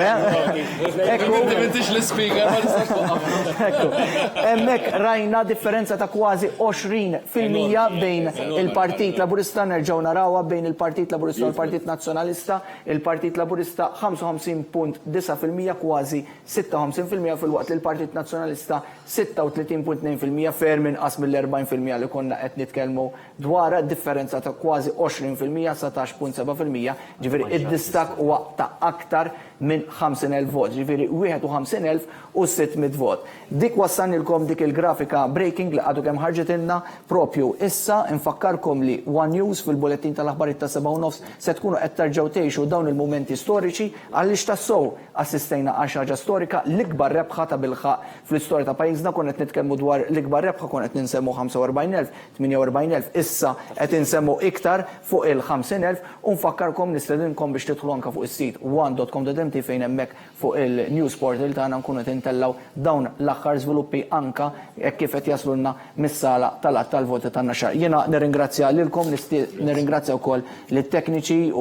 Ekku. Hemmhekk rajna differenza ta' kważi 20% bejn il-Partit Laburista nerġgħu narawha bejn il-Partit Laburista u l-Partit Nazzjonalista. Il-Partit Laburista 55.9% kważi 56% fil-waqt li l-Partit Nazzjonalista 36.2% ferm inqas mill-40% li konna qed nitkellmu dwar differenza ta' kważi 20%, 17.7%, ġifieri id-distak huwa ta' aktar minn 50,000 vot, ġifieri 51,600 vot. Dik wassanilkom dik il-grafika breaking li għadu kemm ħarġetilna propju issa infakkarkom li One News fil-bulettin tal-aħbarijiet ta' 7:30 se tkunu qed terġgħu tgħixu dawn il-mumenti storiċi għaliex tassew assistejna għal xi ħaġa storika l-ikbar rebħa ta' bilħaq fl-istorja ta' pajjiżna kon qed nitkellmu dwar l-ikbar rebħa kon qed ninsemmu 45,000, 48,000, issa qed insemmu iktar fuq il-50,000 u nfakkarkom nistedinkom biex tidħlu anke fuq is-sit one.com.mt fejn hemmhekk fuq il-news portal tagħna nkunu qed intellaw dawn l-aħħar żviluppi anke hekk kif qed jaslulna mis-sala tal-att tal-voti tan-naxar. Jiena nirringrazzja lilkom, nirringrazzja wkoll lit-tekniċi u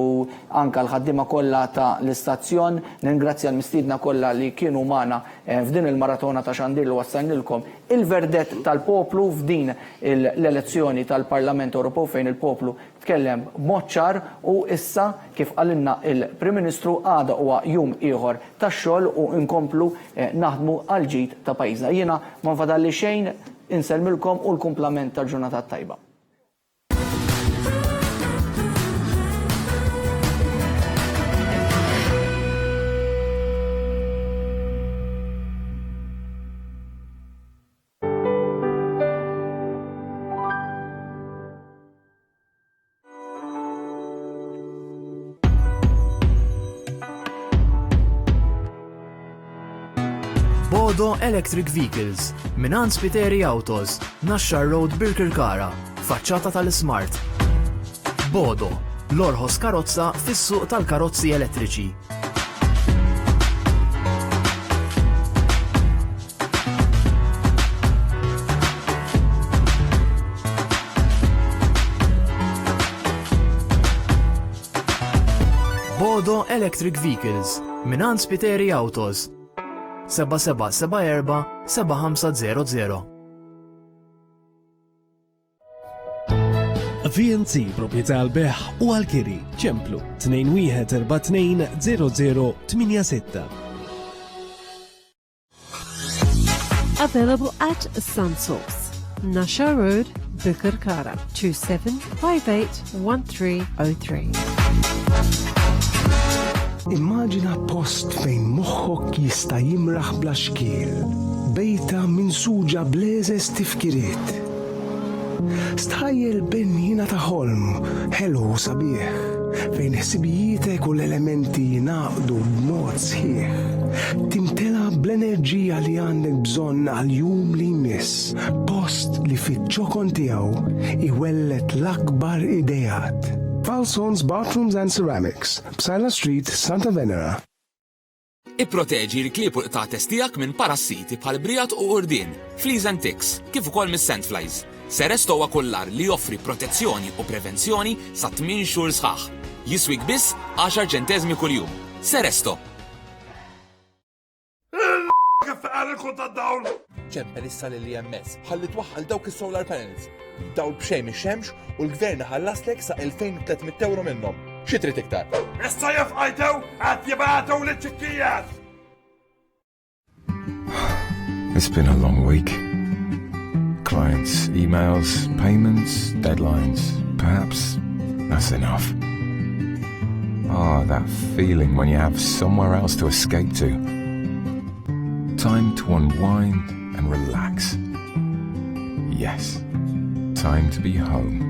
anke l-ħaddiema kollha ta' l-istazzjon, nirringrazzja l-mistiedna kollha li kienu magħna f'din il-maratona ta' xandir li wassalnilkom il-verdett tal-poplu f'din l-elezzjoni tal-Parlament Ewropew fejn il-poplu tkellem moċċar u issa kif qalilna il-Prim Ministru għada huwa jum ieħor tax-xogħol u nkomplu naħdmu għal ġid ta' pajjiżna. Jiena ma nfadalli xejn inselmilkom u l-kumplament tal-ġurnata tajba. Bodo Electric Vehicles, Minan Spiteri Autos, Nashar Road Birkirkara, faċċata tal-Smart. Bodo, l-orħos karozza fis-suq tal-karozzi elettriċi. Bodo Electric Vehicles, Minan Spiteri Autos, 7774-7500. VNC proprjetà għal-beħ u għal-kiri ċemplu 2142-0086. Available at Sunsource, Nasha Road, Birkirkara, 27581303. Immaġina post fejn moħħok jista' jimraħ bla xkiel, bejta minn suġa bleżes tifkiriet. Stħajjel benjina ta' ħolm, ħelu sabiħ, fejn ħsibijietek u l-elementi jinaqdu b'mod sħiħ. Timtela bl-enerġija li għandek bżonn għal-jum li jmiss, post li fit-ċokon tiegħu iwellet l-akbar idejat. Falsons Bathrooms and Ceramics, Psala Street, Santa Venera. Ipproteġi l-klieb u l-qtates tiegħek minn parassiti bħal brijat u urdien, fleas and ticks, kif ukoll mis-sandflies. Seresto huwa kollar li joffri protezzjoni u prevenzjoni sa 8 xhur sħaħ. Jiswik biss 10 ċentesmi kuljum. Seresto. Kif għalilkom tad-dawl? ċempel issa lill-IMS ħalli twaħħal dawk is-solar panels. Dawl b'xejn ix-xemx u l-gvern ħallaslek sa 2300 euro minnhom. Xi trid iktar? Issa jafqajtew qed jibgħatu liċ-ċikkijat! It's been a long week. Clients, emails, payments, deadlines. Perhaps that's enough. Ah, that feeling when you have somewhere else to escape to. Time to unwind and and relax. Yes, time to be home.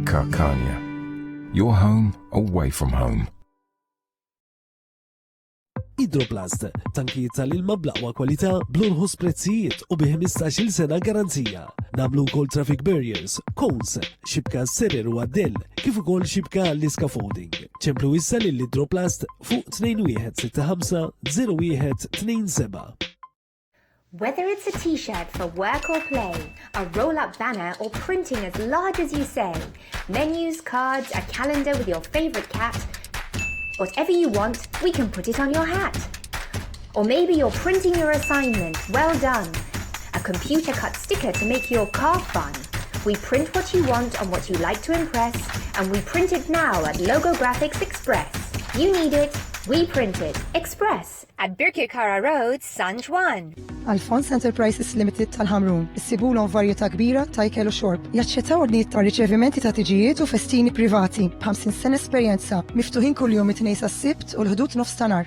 Carcania, your home away from home. Idroplast, tankijiet tal-ilma bl-aqwa kwalità bl-orħos prezzijiet u bi 15-il sena garanzija. Nagħmlu wkoll traffic barriers, cones, xibka s-serer u għaddell, kif ukoll xibka l-scaffolding. ċemplu issa lill-Idroplast fuq 2165 0127. Whether it's a t-shirt for work or play, a roll-up banner or printing as large as you say, menus, cards, a calendar with your favorite cat, whatever you want, we can put it on your hat. Or maybe you're printing your assignment, well done. A computer-cut sticker to make your car fun. We print what you want on what you like to impress, and we print it now at Logo Graphics Express. You need it, we print it. Express at Birkirkara Road, San Juan. Alphonse Enterprises Limited tal-Ħamrun. Issibulhom varjetà kbira ta' ikel u xorb. Jaċċettaw ordnijiet ta' riċevimenti ta' tiġijiet u festini privati. b'50 sena esperjenza. Miftuħin kuljum it-tnejn sas-sibt u l-ħdud nofs ta' nar.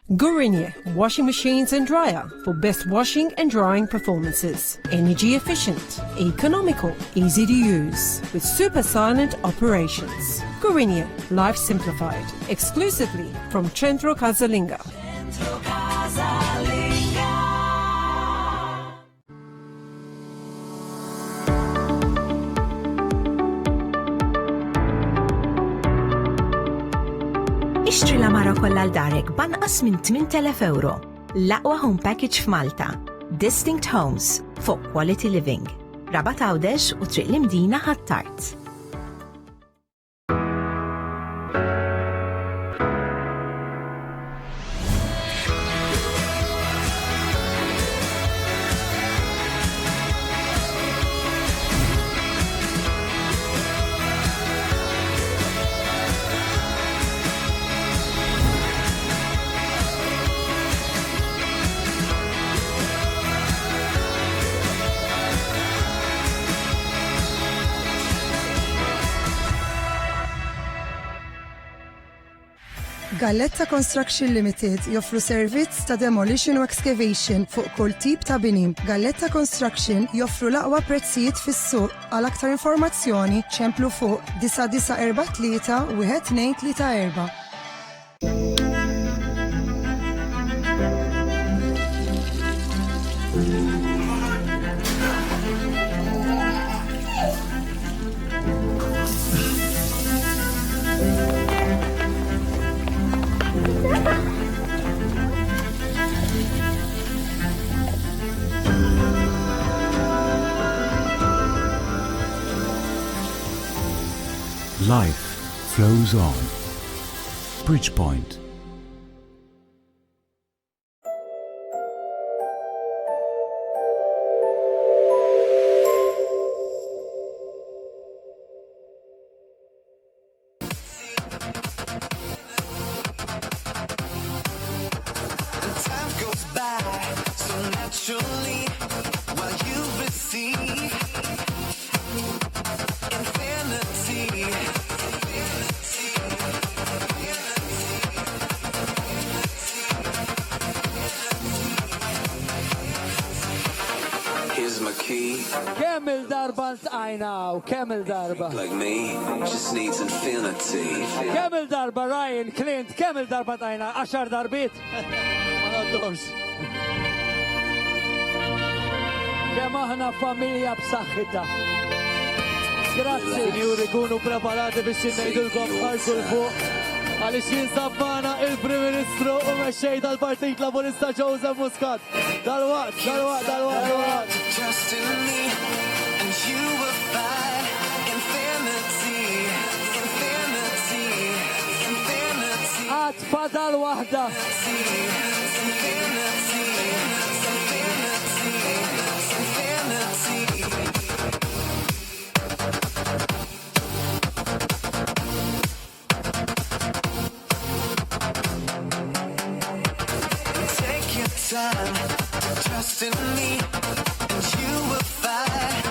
Gourinia washing machines and dryer for best washing and drying performances. Energy efficient, economical, easy to use, with super silent operations. Gourinia, life simplified, exclusively from Centro Casalinga. Ixtri l-amara kollha l-darek banqas minn 8,000 euro. L-aqwa home package f'Malta. Distinct Homes fuq Quality Living. Rabat Għawdex u Triq l-Imdina ħattart. Galletta Construction Limited joffru servizz ta' demolition u excavation fuq kull tip ta' bini. Galletta Construction joffru l-aqwa prezzijiet fis-suq. Għal aktar informazzjoni ċemplu fuq 9943 1234. Life flows on. Bridgepoint. Kemm il-darba ntqajna u kemm il-darba. Like me, just needs infinity. Kemm il-darba Ryan Clint, kemm il-darba ntqajna 10 darbit. Ma noddux. Kemm aħna familja b'saħħitha. Grazzi. Juri kunu preparati biex ngħidulkom ħarsu l-fuq. Għalix jinsabbana il-Prim Ministru u meċċej tal-Partit Laburista Joseph Muscat. Dal-waqt. Trust in me, and you will find infinity. Għad fadal wahda. Time to trust in me, and you will find.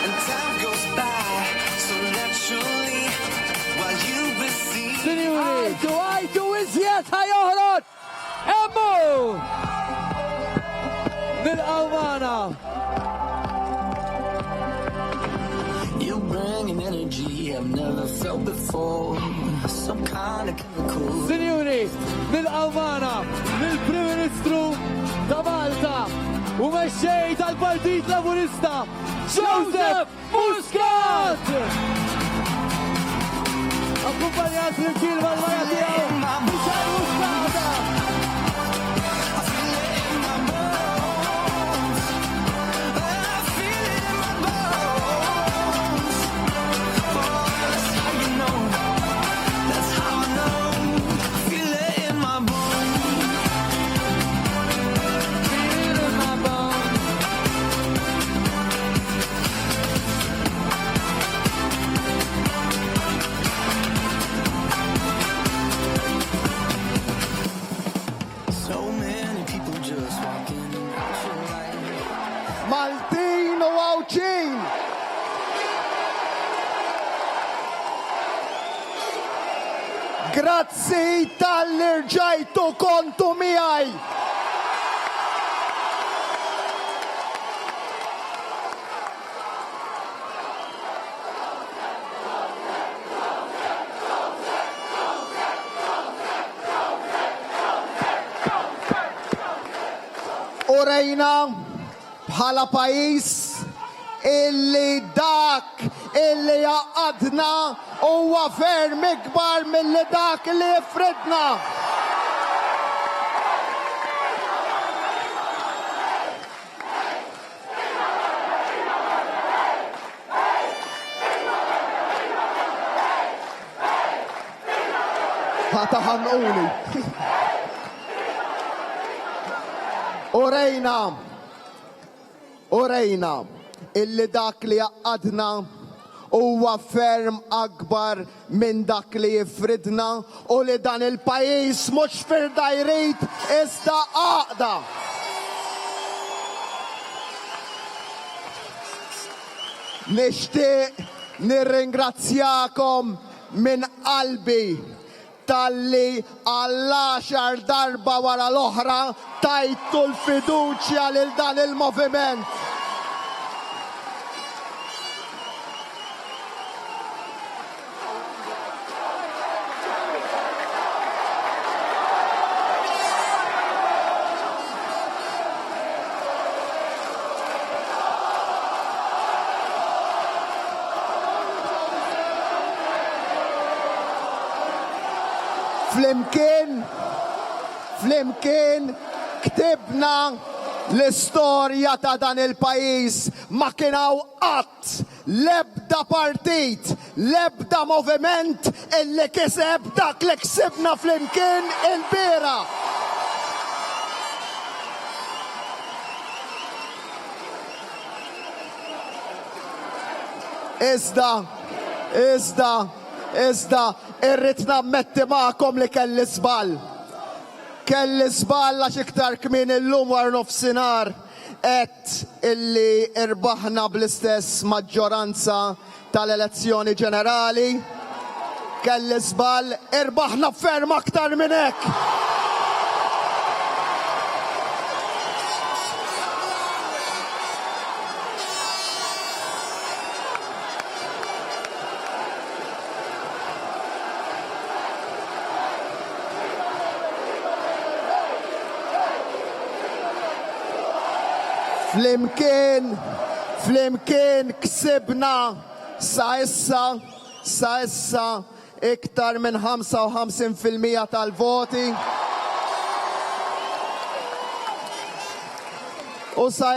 And time goes by so naturally while you receive. Għajtu iżjed Nil-Awmana. You bring an energy I've never felt before. Some kind of chemical. Sinjuri, nil-Awmana, nil-Prim Ministru ta' Malta u mexxej tal-Partit Laburista, Joseph Muscat! Akkumpanjat fl-imkien mal-mara tiegħu, Michel Muscata! Maltin u għawċin! Grazzi tal-irġajtu kontu miħaj! U rejna bħala pajis illi dak illi jaqadna huwa ferm ikbar milli dak li jifredna. Ħataħanquni. U rejna illi dak li jaqadna huwa ferm akbar minn dak li jifridna u li dan il-pajis mhux firda jrid iżda għaqda. Nixtieq nirringrazzjakom minn qalbi talli għall-10 darba wara l-oħra tajtu l-fiduċja lil dan il-moviment. Flimkien ktibna l-istorja ta' dan il-pajis, ma kienaw qatt l-ebda partit, l-ebda moviment illi kiseb dak li ksibna flimkien il-bira. Iżda, irrid nammetti ma'kom li kelli żball. Kelli żball għax iktar kmien illum war nofsinhar qed illi irbaħna bl-istess maġġoranza tal-elezzjoni ġenerali. Kelli żball, irbaħna ferm aktar minn hekk. Flimkien ksibna sa issa iktar minn 55% tal-voti. U sa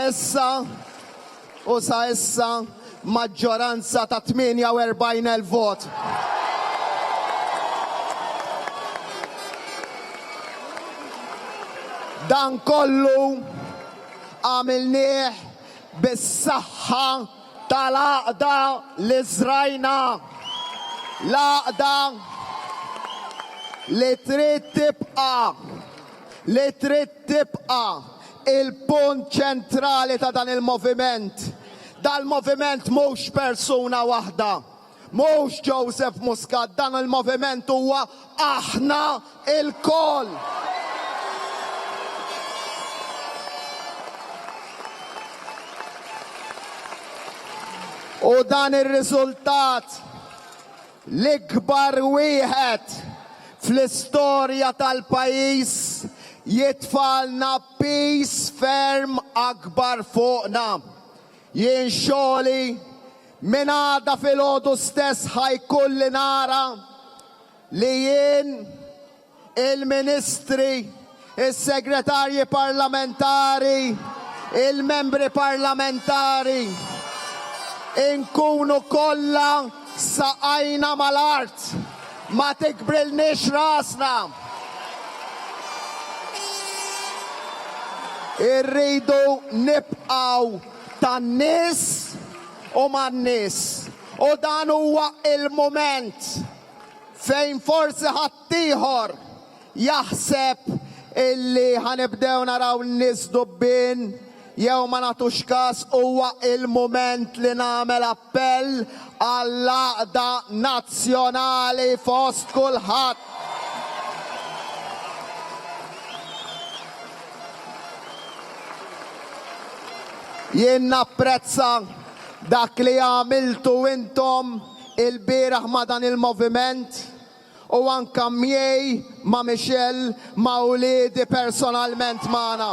issa maġġoranza ta' 48,000 vot. Dan kollu għamilnieh bis-saħħa tal-għaqda li żrajna. L-għaqda li trid tibqa' il-punt ċentrali ta' dan il-moviment. Dal-moviment mhux persuna waħda, mhux Joseph Muscat, dan il-moviment huwa aħna il-koll. U dan ir-riżultat l-ikbar wieħed fl-istorja tal-pajjiż jitfalna peace ferm akbar fuqna. Jien xogħli minn għada fil-ħodu stess ħajkulli nara li jien il-ministri, il-segretarji parlamentari, il-membri parlamentari inkunu kollha saqajna mal-art, ma tikbrilniex rasna. Irridu nibqaw tan-nies u man-nies. U dan huwa il-moment fejn forsi ħaddieħor jaħseb illi ħanibdew naraw n-nies dubbin jew ma nagħtux każ. Huwa il-moment li nagħmel appell għall-għaqda nazzjonali fost kulħadd. Jien napprezza dak li għamiltu intom il-bieraħ ma' dan il-moviment u anka miej ma' Michelle ma' uliedi personalment magħna.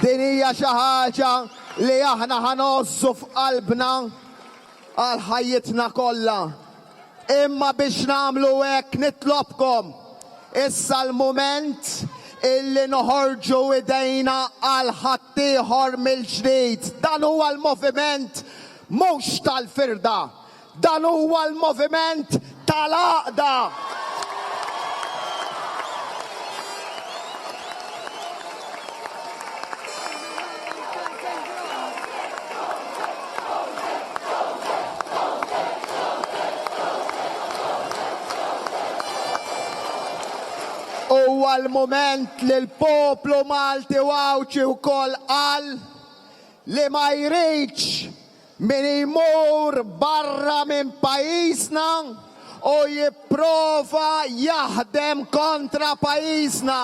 Din hija xi ħaġa li aħna ħanozzu f'qalbna għal ħajjitna kollha. Imma biex nagħmlu hekk nitlobkom issa l-mument illi noħorġu idejna għal ħaddieħor mill-ġdid. Dan huwa l-moviment mhux tal-firda, dan huwa l-moviment tal-għaqda. Huwa l-moment li l-poplu Malti Wawċi wkoll qal li ma jridx min jmur barra minn pajjiżna u jipprova jaħdem kontra pajjiżna.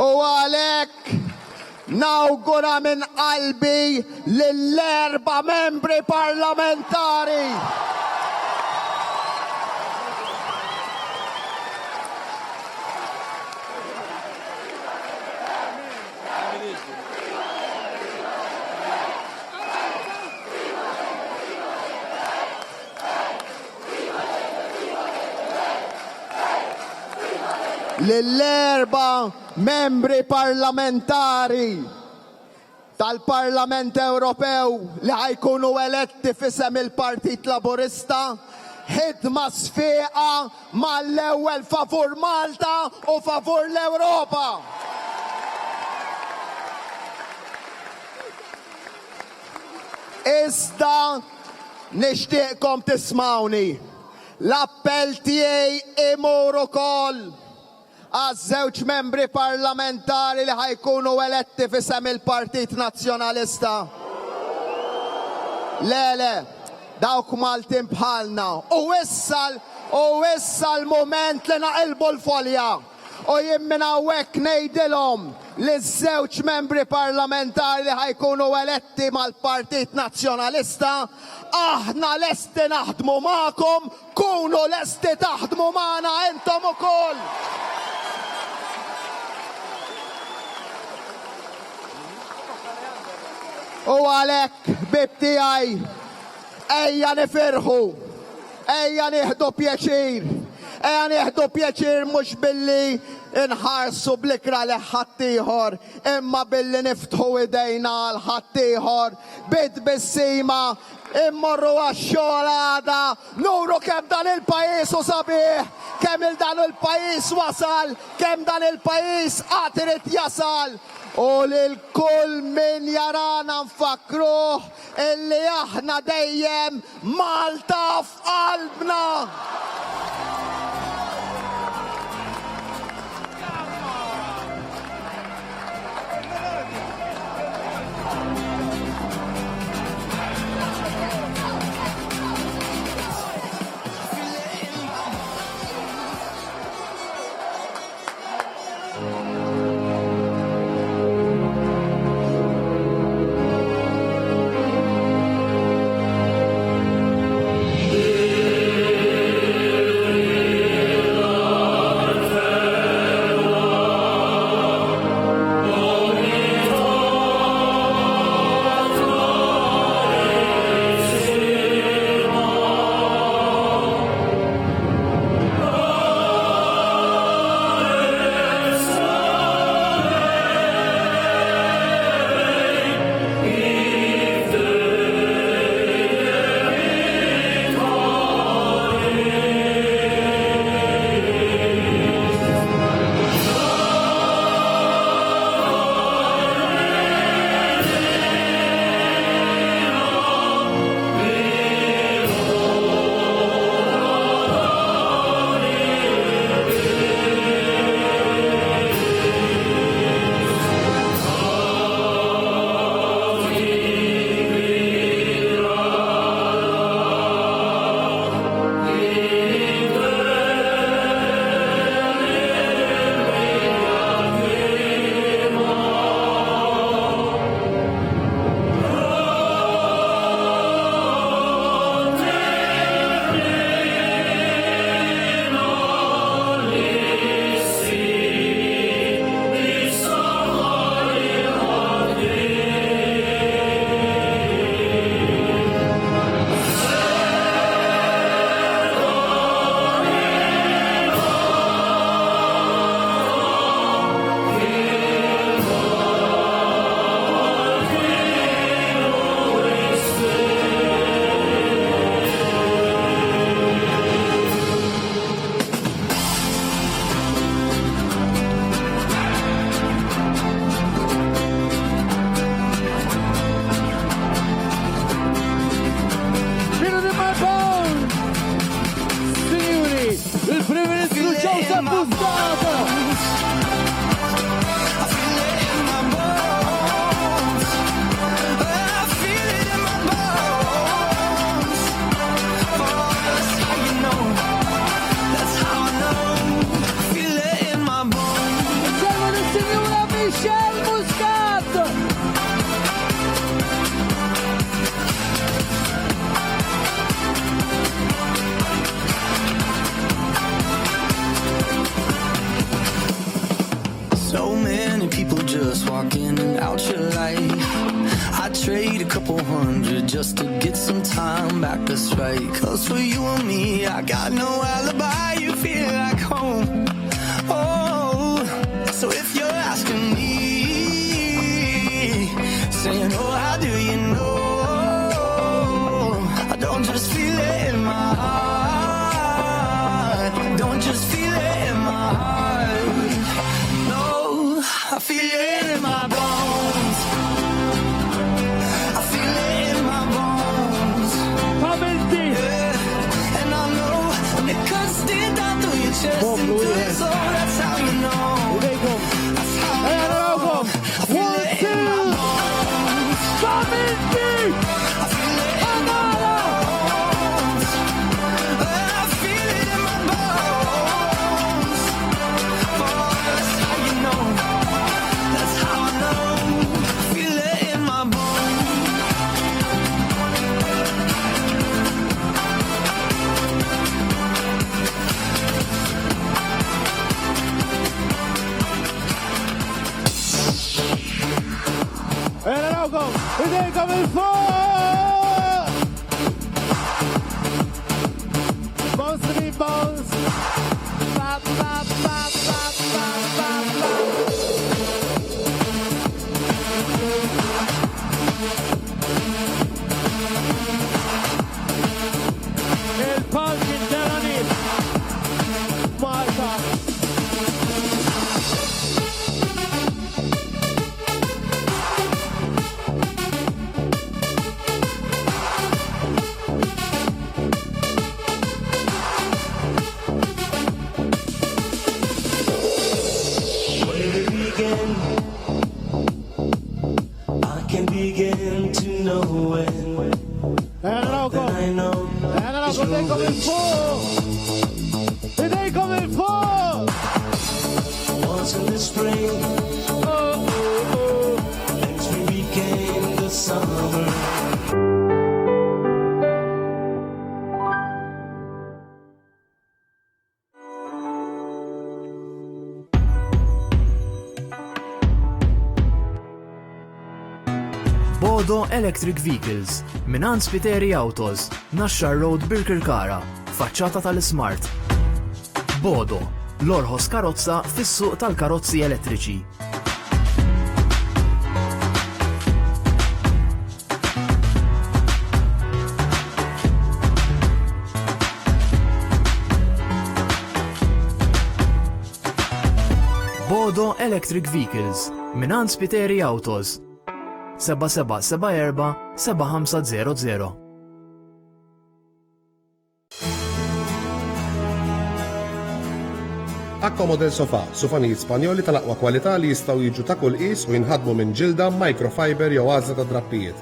U għalhekk nawgura minn qalbi lill-4 membri parlamentari lill-4 membri parlamentari tal-Parlament Ewropew li ħajkunu eletti fisem il-Partit Laburista, ħidma sfiqa mal-ewwel favur Malta u favur l-Ewropa. Iżda nixtieqkom tismawni. L-appell tiegħi imur ukoll għaż-żewġ membri parlamentari li ħajkunu eletti fisem il-Partit Nazzjonalista. Le, dawk Maltin bħalna. U issa l-moment li naqilbu l-folja. U jien minn hawnhekk ngħidilhom li ż-żewġ membri parlamentari li ħajkunu eletti mal-Partit Nazzjonalista, aħna lesti naħdmu magħkom, kunu lesti taħdmu magħna intom ukoll. U għalhekk bib tiegħi ejja nifirħu, ejja nieħdu pjaċir, mhux billi inħarsu bl-ikra li ħaddieħor, imma billi niftħu idejna għal ħaddieħor bid-bissima immorru għax-xogħol għada, nuru kemm dan il-pajjiż u sabiħ, kemm dan il-pajjiż wasal, kemm dan il-pajjiż qatt irid jasal. U lil kull min jarana nfakruh illi aħna dejjem Malta f'qalbna. Muscat! Just walk in and out your life. I'd trade a couple hundred just to get some time back, that's right. Cause for you and me, I got no alibi. You feel like home. Oh, so if you're asking me, saying, oh, how do you know? I don't just feel it in my heart. Don't just feel it in my heart. I feel it in my bones. I feel it in my bones. Yeah. And I know when it cuts deep down through your chest and through your soul, that's how you know. That's how I know. I feel it in my bones. I feel it in my bones. I feel it in my bones. Oh, that's how you know. Idejkom il-fuq! Bones to be bones! Bop, bop, bop, bop, bop, bop, bop. Il-punk il-ġeronit! Marta! Once in the spring, oh, oh, oh, next we became the summer. Bodo Electric Vehicles, minant Spiteri Autos, Nashar Road Birkirkara, faċċata tal-Smart. Bodo, l-orħos karozza fis-suq tal-karozzi elettriċi. Bodo Electric Vehicles, minant Spiteri Autos. 7774-7500. Accomodel Sofa, sofanijiet Spanjoli tal-aqwa kwalità li jistgħu jiġu ta' kull qis u jinħadmu minn ġilda, microfiber jew għażla ta' drappijiet.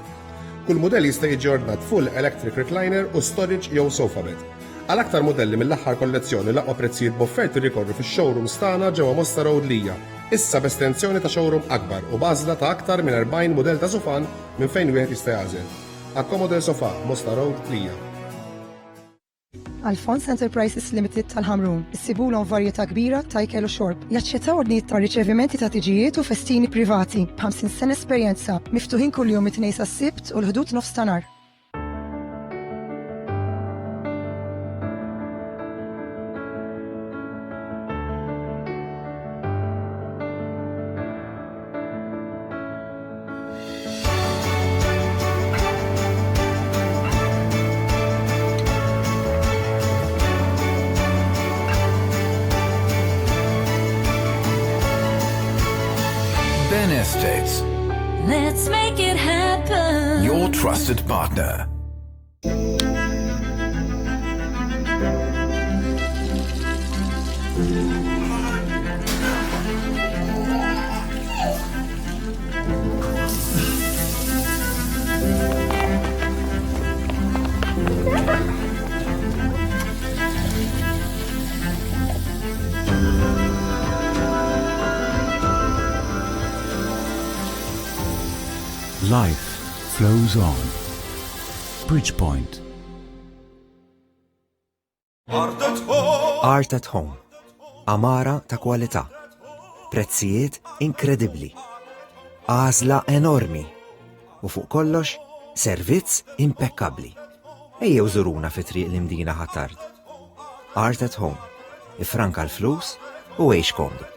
Kull mudell jista' jiġi ordnat full electric recliner u storage jew sofa bed. Għal aktar modelli mill-aħħar kollezzjoni l-aqwa prezzijiet b'offerti rikorru fix-showrooms tagħna ġewwa Mosta Road Lija. Issa b'estensjoni ta' showroom akbar u b'għażla ta' aktar minn 40 mudell ta' sofan minn fejn wieħed jista' jagħżel. Accomodel Sofa, Mosta Road Lija. Alphonse Enterprises Limited tal-Ħamrun. Issibulhom varjetà kbira ta' ikel u xorb. Jaċċettaw ordnijiet ta' riċevimenti ta' tiġijiet u festini privati. b'50 sena esperjenza. Miftuħin kuljum it-tnejn sas-sibt u l-ħdud nofs ta' nar. Estates. Let's make it happen. Your trusted partner. Life flows on. Bridgepoint. Art at Home. Amara ta' kwalità. Prezzijiet inkredibbli. Għażla enormi. U fuq kollox, servizz impeccabbli. Ejjew żuruna fi triq l-imdina ħattard. Art at Home. Ifranka l-flus u għejx komdu.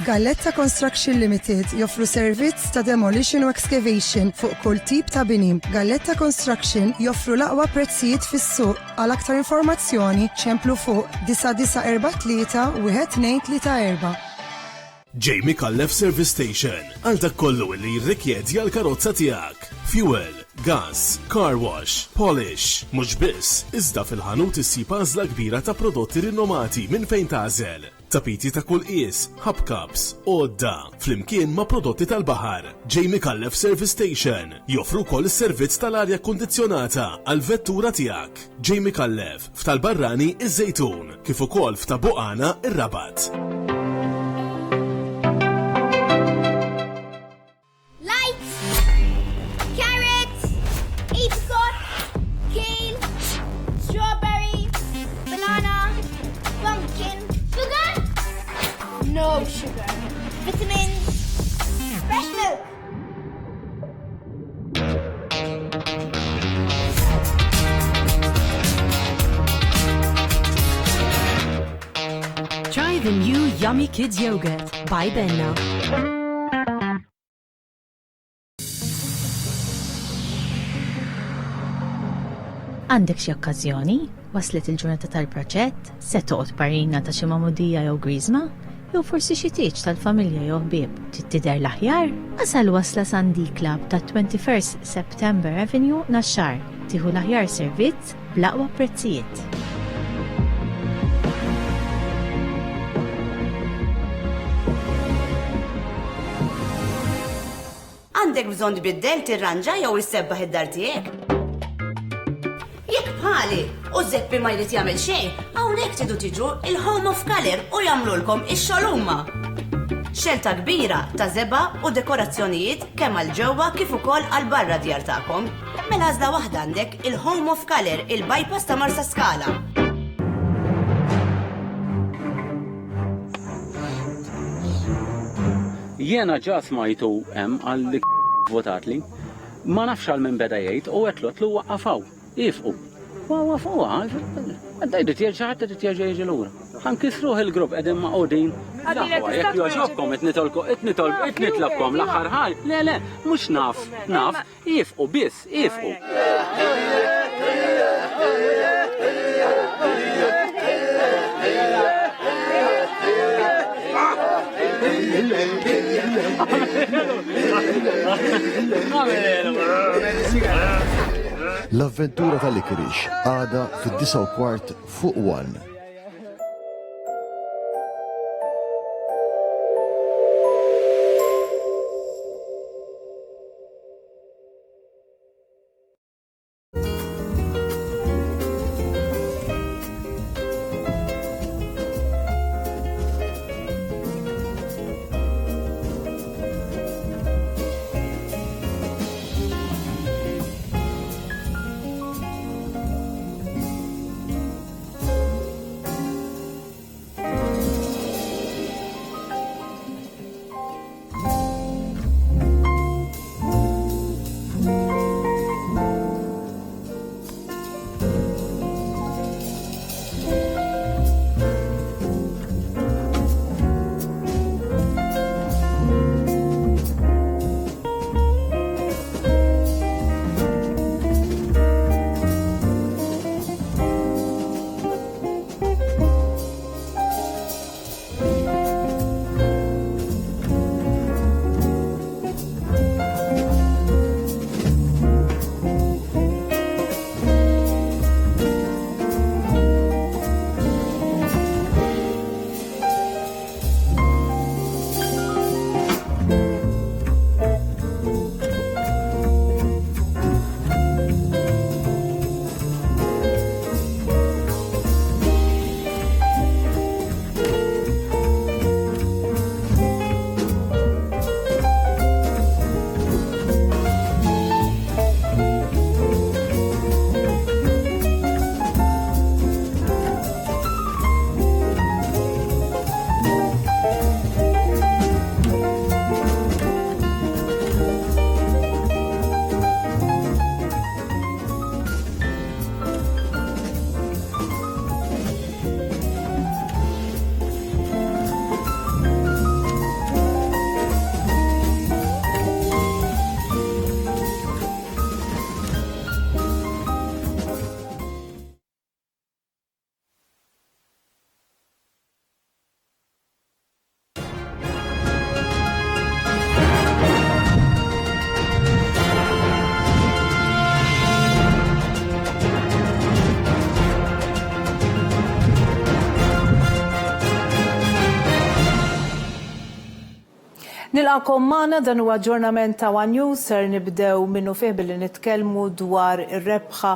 Galletta Construction Limited joffru servizz ta' demolition u excavation fuq kull tip ta' bini. Galletta Construction joffru l-aqwa prezzijiet fis-suq. Għal aktar informazzjoni ċemplu fuq 9943 1234. Jamie Callef Service Station. Għal dak kollu li jirrikjedja l-karozza tiegħek. Fuel, gas, car wash, polish, mhux biss, iżda fil-ħanut issib għażla kbira ta' prodotti rinnomati minn fejn tagħżel. Tapiti ta' kull qies, hubcaps, odda, flimkien ma' prodotti tal-baħar. Jamie Callef Service Station joffru wkoll is-servizz tal-arja kondizjonata għal vettura tiegħek. Jamie Callef f'tal-Barrani iż-Żejtun, kif ukoll f'Tabuqana ir-Rabat. No sugar. Vitamins. Fresh milk. Try the new Yummy Kids Yogurt by Benna. Għandek xi okkażjoni? Waslet il-ġurnata tal-proġett? Se toqgħod parina ta' xi mamudija jew griżma? Jew forsi xi tieġ tal-familja jew ħbieb tidher l-aħjar? Asal wasla Sandy Club ta' 21 September Avenue Naxxar. Tieħu l-aħjar servizz bl-aqwa prezzijiet. Għandek bżonn tbiddel tirranġa jew issebbaħ id-dar tiegħek? Jekk bħali u Zeppi ma jrid jagħmel xejn, hawnhekk tridu tiġu il-Home of Color u jagħmlulkom ix-xogħol huma. Xelta kbira ta' żeba u dekorazzjonijiet kemm għal ġewwa kif ukoll għal barra djar tagħkom. Mela għażla waħda għandek il-Home of Color il-bypass ta' Marsa Skala. Jiena ġa smajtu hemm għal votatli, ma nafx għal min beda jgħid u qed lu waqqafaw. Ifqu. Waqqafu għaddajdu tjerġa' jiġi lura. Ħankisruh il-grupp qegħdin maqgħudin. Jekk jogħġobkom qed nitlobkom l-aħħar ħaj. Le, mhux naf, ifqu biss, ifqu. L-avventura tal-Licorice għada fid-9:15 fuq 1. Nilqakom magħna dan huwa aġġornament ta' One News ser nibdew minnu fih billi nitkellmu dwar ir-rebħa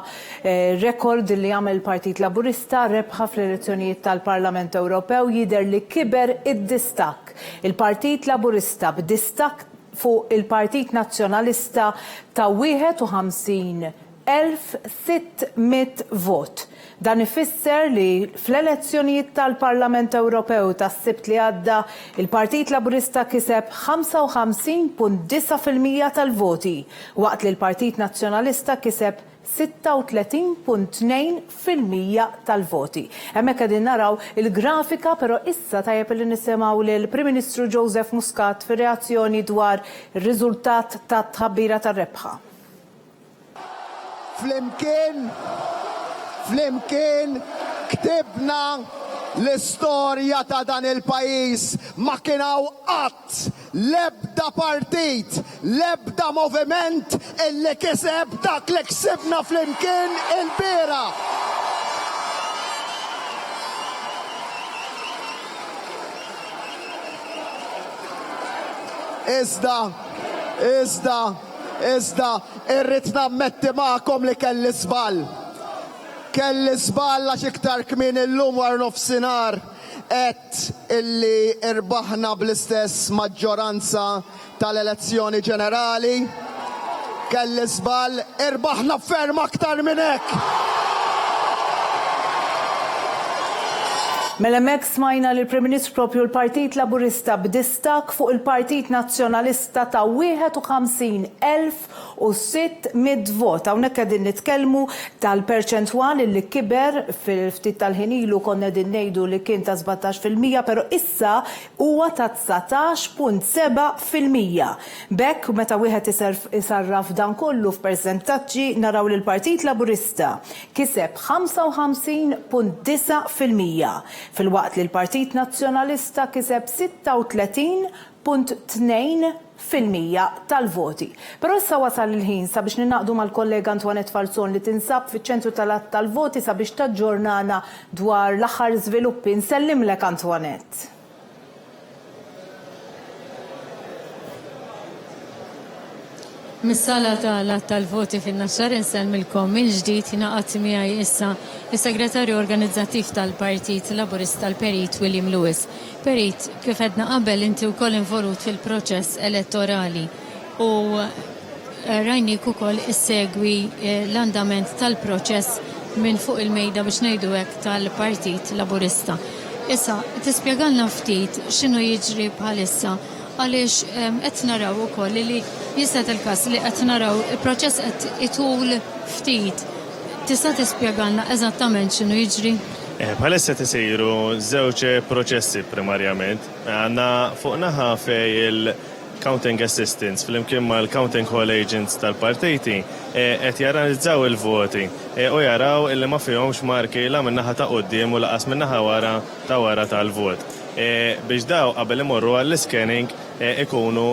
rekord li għamel il-Partit Laburista, rebħa fl-elezzjonijiet tal-Parlament Ewropew jidher li kiber id-distakk. Il-Partit Laburista b'distakk fuq il-Partit Nazzjonalista ta' 51,600 vot. Dan ifisser li fl-elezzjonijiet tal-Parlament Ewropew tas-Sibt li għadda il-Partit Laburista kiseb 55.9% tal-voti, waqt li l-Partit Nazzjonalista kiseb 36.2% tal-voti. Hemmhekk qegħdin naraw il-grafika, però issa tajjeb li nisimgħu lill-Prim Ministru Joseph Muscat fir-reazzjoni dwar ir-riżultat tat-tħabbira tar-rebħa. Flimkien ktibna l-istorja ta' dan il-pajis, ma kienaw qatt l-ebda partit, l-ebda moviment illi kiseb dak li ksibna flimkien il-bira. Iżda, irrid nammetti magħkom li kelli żball. Kelli żball għax iktar kmien illum wara nofsinhar qed illi irbaħna bl-istess maġġoranza tal-elezzjoni ġenerali. Kelli żball, irbaħna ferm aktar minn hekk. Mela hemmhekk smajna li l-Prim Ministru propju l-Partit Laburista b'distakk fuq il-Partit Nazzjonalista ta' 51,600 vot. Hawnhekk qegħdin nitkellmu tal-perċentwal li kiber fil-ftit tal-ħin ilu konna qegħdin ngħidu li kien ta' 17%, però issa huwa ta' 19.7%. Bekk meta wieħed isarraf dan kollu f'persentaġġi naraw li l-Partit Laburista kiseb 55.9%. Fil-waqt li l-Partit Nazzjonalista kiseb 36.2% tal-voti. Però issa wasal il-ħin sabiex ninnaqdu mal-kollega Antoinette Falzon li tinsab fiċ-ċentru tal-att tal-voti sabiex taġġornana dwar l-aħħar żviluppi. Nsellimlek Antoinette. Mis-sala tal-voti fin-naxxar insellmilkom il-ġdid jingħaqad miegħi issa is-Segretarju Organizzattiv tal-Partit Laburista l-Perit William Lewis. Perit, kif għedna qabel inti wkoll involut fil-proċess elettorali u rajnik ukoll issegwi l-andament tal-proċess minn fuq il-mejda biex ngħidu hekk tal-Partit Laburista. Issa, tispjegalna ftit x'inhu jiġri bħalissa għaliex qed naraw ukoll li jista' il-każ li qed naraw il-proċess qed itul ftit. Tista' tispjegalna eżattament x'inhu jiġri? Bħalissa tisiru żewġ proċessi primarjament. Għandna fuq naħa fej il-counting assistants flimkien mal-counting hall agents tal-partiti qed jaranizzaw il-voti u jaraw illi ma fihomx marki la min-naħa ta' quddiem u laqas min-naħa wara tal-vot. Biex daw qabel imorru għall-scanning ikunu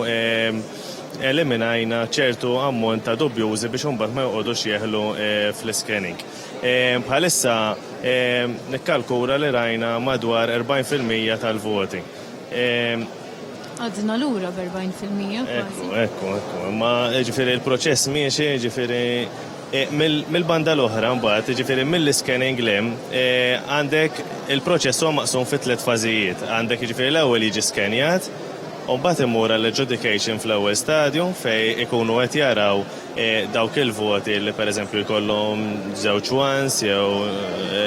eliminajna ċertu ammont ta' dubjużi biex imbagħad ma joqgħodux jeħlu fl-scanning. Bħalissa nikkalkura li rajna madwar 40% tal-voti. Għadna lura b'40%. Ekku. Ma ġifieri il-proċess miexi ġifieri mill-banda l-oħra mbagħad ġifieri mill-scanning lem għandek il-proċess huwa maqsum fi 3 fażijiet. Għandek ġifieri l-ewwel jiġi skenjat, u mbagħad imur l-adjudication fl-ewwel stadju fejn ikunu qed jaraw dawk il-voti li pereżempju jkollhom żewġ ones jew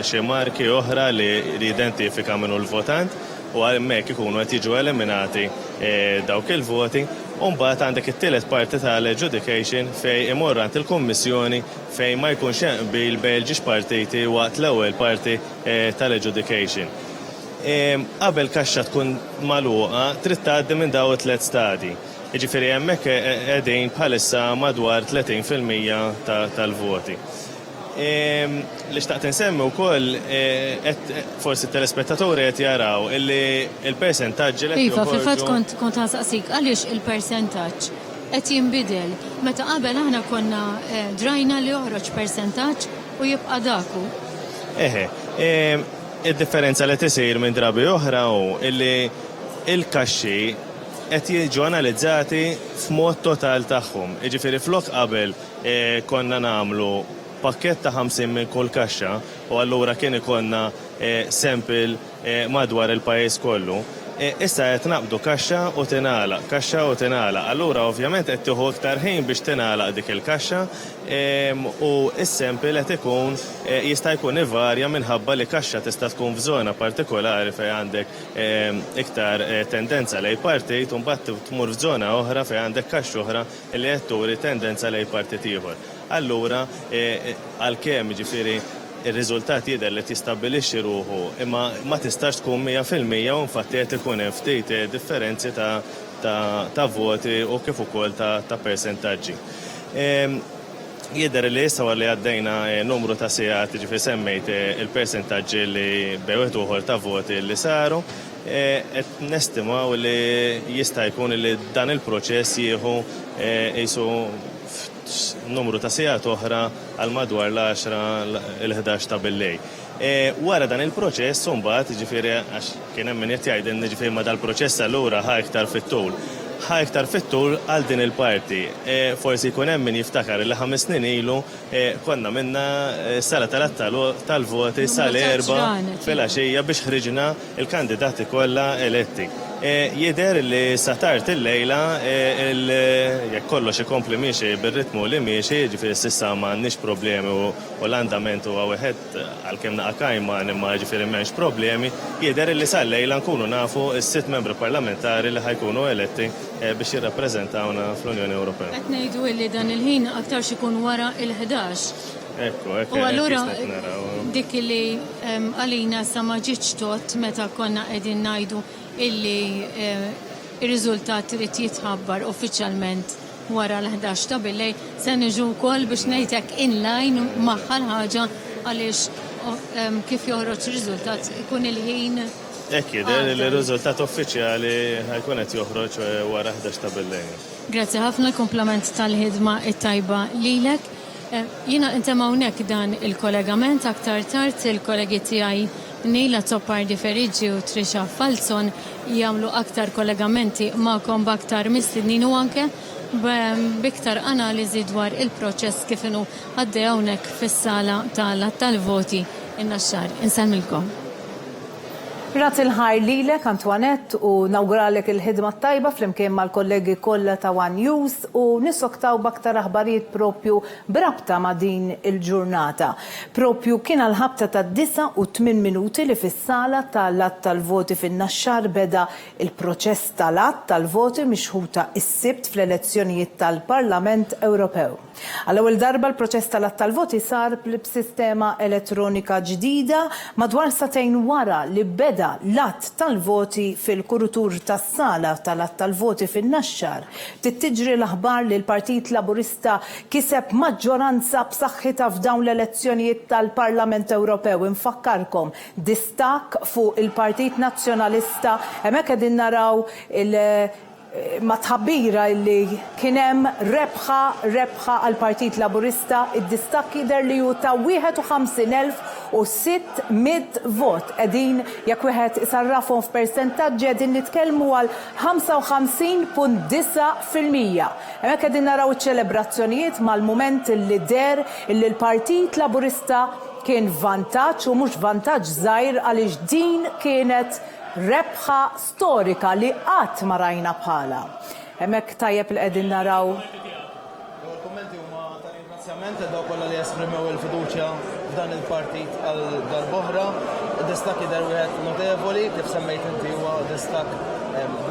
xi marki oħra li jidentifika minnu l-votant u hemmhekk ikunu qed jiġu eliminati dawk il-voti. U mbagħad għandek it-tielet parti tal-adjudication fejn imur għand il-Kummissjoni fejn ma jkunx hemm qbil bejn il-ġiex partiti waqt l-ewwel parti tal-adjudication. Qabel kaxxa tkun magħluqa trid tgħaddi minn daw 3 stadji. Jiġifieri hemmhekk qegħdin bħalissa madwar 30% tal-voti. Li xtaqt insemmi wkoll forsi t-telespettaturi qed jaraw illi il-persentaġġi li Iva, fil-fatt kont nsaqsik għaliex il-persentaġġ qed jinbidel. Meta qabel aħna konna drajna li joħroġ persentaġġ u jibqa' daku. Id-differenza li tisir minn drabi oħra hu illi il-kaxxi qed jiġu analizzati f'mod total tagħhom. Jiġifieri flok qabel konna nagħmlu pakkett ta' 50 minn kull kaxxa u allura kien ikonna sample madwar il-pajjiż kollu. Issa qed naqbdu kaxxa u tingħalaq. Allura ovvjament qed tieħu iktar ħin biex tingħalaq dik il-kaxxa u s-sample qed ikun jista' jkun ivarja minħabba li kaxxa tista' tkun f'żona partikolari fejn għandek iktar tendenza lejn partit u mbagħad tmur f'żona oħra fejn għandek kaxxa oħra li qed turi tendenza lejn partit ieħor. Allura għalkemm jiġifieri il-riżultat jidher li tistabbilixxi ruħu, imma ma tistax tkun 100% u infatti qed ikun hemm ftit differenzi ta' voti u kif ukoll ta' persentaġġi. Jidher li issa li għaddejna numru ta' sigħat ġifieri semmejt il-persentaġġi li bejwet uħor ta' voti li saru, qed nestimaw li jista' jkun li dan il-proċess jieħu qisu numru ta' sigħat oħra għal madwar l-10 il-11 ta' billejl. Wara dan il-proċess mbagħad jiġifieri għax kien hemm min qed jgħidilni ġifieri ma dal-proċess allura ħa iktar fit-tul. Għal din il-parti. Forsi jkun hemm min jiftakar li 5 snin ilu konna minna sala tal-voti sal-4 fil-għaxija biex ħriġna il-kandidati kollha eletti. Jidher li satart il-lejla jekk kollox ikompli miexi bir-ritmu li miexi, ġifieri s'issa m'għandniex problemi u l-andament huwa wieħed għalkemm naqa' kajman imma ġifieri m'hemmx problemi, jidher li sal-lejla nkunu nafu s-sitt membri parlamentari li ħajkunu eletti biex jirrappreżentawna fl-Unjoni Ewropea. Qed ngħidu li dan il-ħin aktar xikun wara il-11. Ekku. U allura dik li għalina sa ma ġietx tot meta konna qegħdin ngħidu illi ir-riżultat irid jitħabbar uffiċjalment wara l-11 ta' billejl se niġu wkoll biex ngħidlek in-line magħha l-ħaġa għaliex kif joħroġ ir-riżultat ikun il-ħin. Hekk jidher li r-riżultat uffiċjali ħajkun qed joħroġ wara 11 ta' billejl. Grazzi ħafna l-kompliment tal-ħidma it-tajba lilek. Jiena intemm hawnhekk dan il-kollegament aktar tard il-kollegi tiegħi Nila Toppardi Ferriġġi u Trisha Falzon jagħmlu aktar kollegamenti magħkom b'aktar mistednin u anke b'iktar analiżi dwar il-proċess kif inhu għaddej hawnhekk fis-sala tal-voti in-Naxxar. Insemmilkom. Rat il-ħajr lilek, Antoinette, u nawguralek il-ħidma tajba flimkien mal-kollegi kollha ta' One News u nisoktaw baktar aħbarijiet propju brabta ma' din il-ġurnata. Propju kien għal-ħabta ta' 9 u 8 minuti li fis-sala tal-att tal-voti fin-Naxxar beda il-proċess tal-att tal-voti mixħuta is-sibt fl-elezzjonijiet tal-Parlament Ewropew. Għal-ewwel darba l-proċess tal-att tal-voti sar b'sistema elettronika ġdida madwar satejn wara li beda l-att tal-voti fil-kurutur tas-sala tal-att tal-voti fin-Naxxar. Tittiġri l-aħbar li l-Partit Laburista kiseb maġġoranza b'saħħitha f'dawn l-elezzjonijiet tal-Parlament Ewropew. Infakkarkom distak fuq il-Partit Nazzjonalista hemmhekk qegħdin naraw ma tħabbira li kienem rebħa għal-Partit Laburista, id-distak jidher li ju ta' 51,600 vot. Edin jekk wieħed isarrafhom f'persentaġġi qegħdin nitkellmu għal 55.9%. Hemmhekk qegħdin naraw iċ-ċelebrazzjonijiet mal-mument li der illi l-Partit Laburista kien vantaġġ u mhux vantaġġ żgħir għaliex din kienet rebħa storika li qatt ma rajna bħala. Hemmhekk tajjeb li qegħdin naraw. Il-kummenti huma ta' ringrazzjament daw kollha li esprimew il-fiduċja f'dan il-partit għal darb'oħra. Id-distak jidher wieħed notevoli kif semmejt inti huwa distak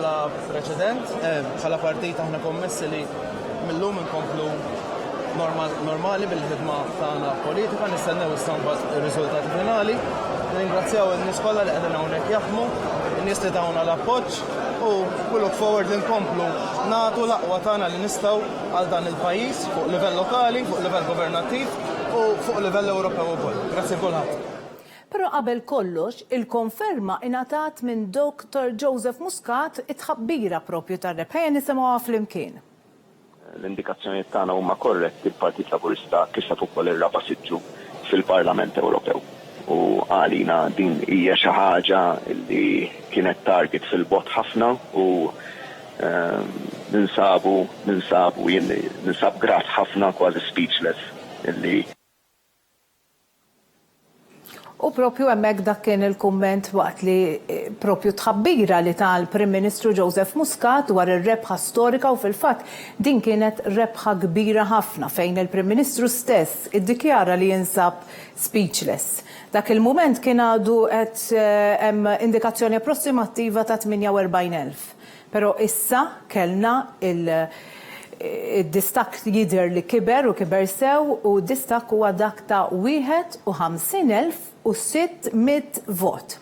bla preċedent. Bħala partit aħna kommessi li millum inkomplu normali bil-ħidma tagħna politika, nistennew istampa ir-riżultati finali. Ringrazzjaw in-nies kollha li qegħdin hawnhekk jaħdmu, in-nies li tawna l-appoġġ u we look forward li nkomplu nagħtu l-aqwa tagħna li nistgħu għal dan il-pajjiż fuq livell lokali, fuq livell governattiv u fuq livell Ewropew ukoll. Grazzi kulħadd. Però qabel kollox, il-konferma ingħatat minn Dr. Joseph Muscat it-tħabbira propju tar-rebħa nisimgħuha flimkien. L-indikazzjonijiet tagħna huma korretti il-Partit Laburista kiseb ukoll ir-raba' siġġu fil-Parlament Ewropew. U għalina din hija xi ħaġa li kienet target fil-bot ħafna u ninsab grat ħafna kważi speechless illi. U propju hemmhekk dak kien il-kumment waqt li propju tħabbira li tal-Prim Ministru Joseph Muscat dwar ir-rebħa storika u fil-fatt din kienet rebħa kbira ħafna fejn il-Prim Ministru stess iddikjara li jinsab speechless. Dak il-mument kien għadu qed hemm indikazzjoni approssimattiva ta' 48,000. Però issa kellna il-distak jidher li kiber u kiber sew u distak huwa dak ta' 51,600 vot.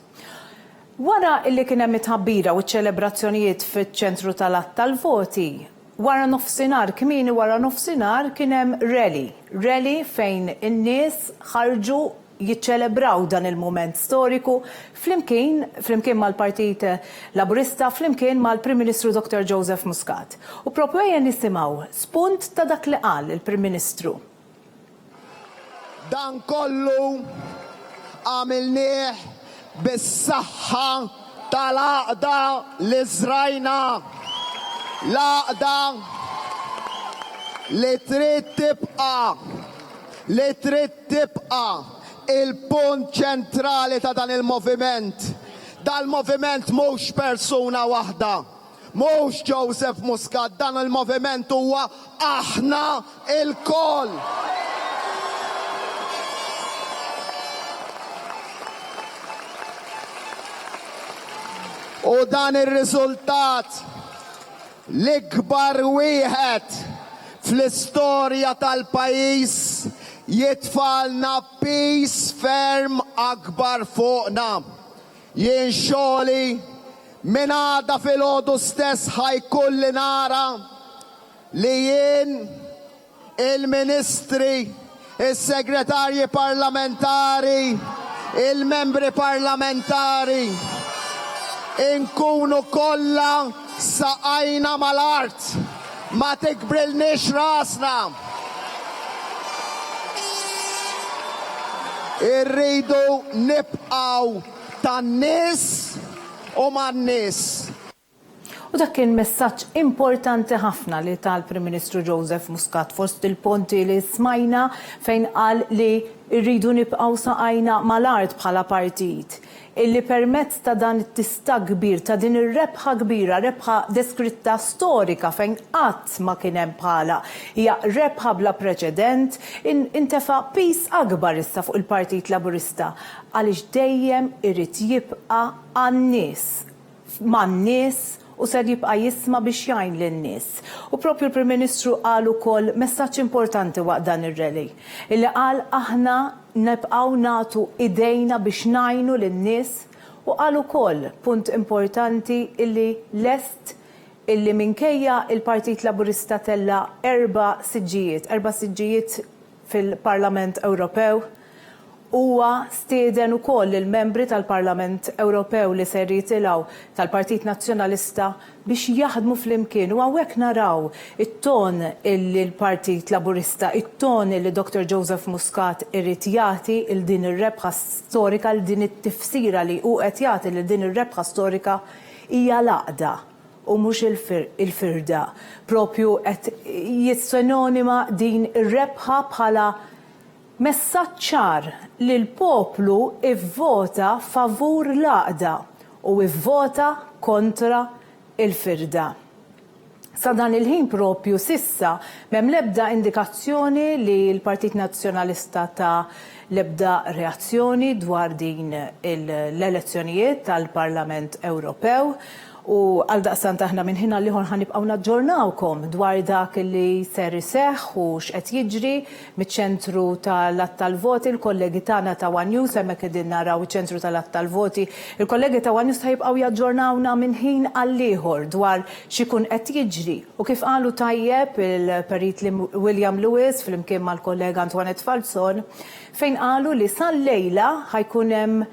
Wara illi kien hemm it-ħabbira u ċ-ċelebrazzjonijiet fiċ-ċentru tal-att tal-voti, wara nofsinhar kmieni wara nofsinhar kien hemm rally fejn in-nies ħarġu jiċċelebraw dan il-moment storiku flimkien mal-Partit Laburista, flimkien mal-Prim Ministru Dr. Joseph Muscat. U propju ejja nisimgħu spunt ta' dak li qal il-Prim Ministru. Dan kollu għamilnieh bis-saħħa tal-għaqda li żrajna. L-għaqda li trid tibqa' il-punt ċentrali ta' dan il-moviment. Dal-moviment mhux persuna waħda, mhux Joseph Muscat, dan il-moviment huwa aħna il-koll. U dan ir-riżultat l-ikbar wieħed fl-istorja tal-pajjiż jitfalna peace ferm akbar fuqna. Jien xogħli minn għada fil-ħodu stess ħajkulli nara li jien il-ministri, il-segretarji parlamentari, il-membri parlamentari inkunu kollha saqajna mal-art, ma tikbrilniex rasna. Irridu nibqaw tan-nies u man-nies. U dak kien messaġġ importanti ħafna li tal-Prim Ministru Joseph Muscat fost il-punti li smajna fejn qal li rridu nibqgħu saqajna mal-art bħala partit. Illi permezz ta' dan it-tista' kbir, ta' din ir-rebħa kbira, rebħa deskritta storika fejn qatt ma kien hemm bħala. Hija rebħa bla preċedent, intefa' pis akbar issa fuq il-Partit Laburista għaliex dejjem irid jibqa' għan-nies, man-nies u ser jibqa' jisma' biex jgħin lin-nies. U propju l-Prim Ministru qal ukoll messaġġ importanti waqt dan ir-rally, illi qal aħna nibqgħu nagħtu idejna biex ngħinu lin-nies u qal ukoll punt importanti illi lest illi minkejja il-Partit Laburista tella 4 siġġijiet fil-Parlament Ewropew. Huwa stieden ukoll il-membri tal-Parlament Ewropew li ser jitilgħu tal-Partit Nazzjonalista biex jaħdmu flimkien u hawnhekk naraw it-ton il-Partit Laburista, it-ton li Dr. Joseph Muscat irid jagħti il din ir-rebħa storika, il din it-tifsira li hu qed jagħti lil din ir-rebħa storika hija l-għaqda u mhux il-firda. Propju qed jissinonima din ir-rebħa bħala messaġġ ċar li l-poplu ivvota favur l-għaqda u ivvota kontra il-firda. Sa dan il-ħin propju sissa m'hemm l-ebda indikazzjoni li l-Partit Nazzjonalista ta' l-ebda reazzjoni dwar din l-elezzjonijiet tal-Parlament Ewropew. U għaldaqstant aħna minn ħina liħor ħanibqgħu naġġornawkom dwar dak li ser iseħħ u x'qed jiġri miċ-ċentru tal-att tal-voti. Il-kollegi tagħna ta' One News hemmhekk qegħdin naraw iċ-ċentru tal-att tal-voti. Il-kollegi ta' One News ħajbqgħu jaġġornawna minn ħin għal ieħor dwar x'ikun qed jiġri. U kif qalu tajjeb il-perit William Lewis flimkien mal-kollega Antoinette Falzon fejn qalu li sal-lejla ħajkun hemm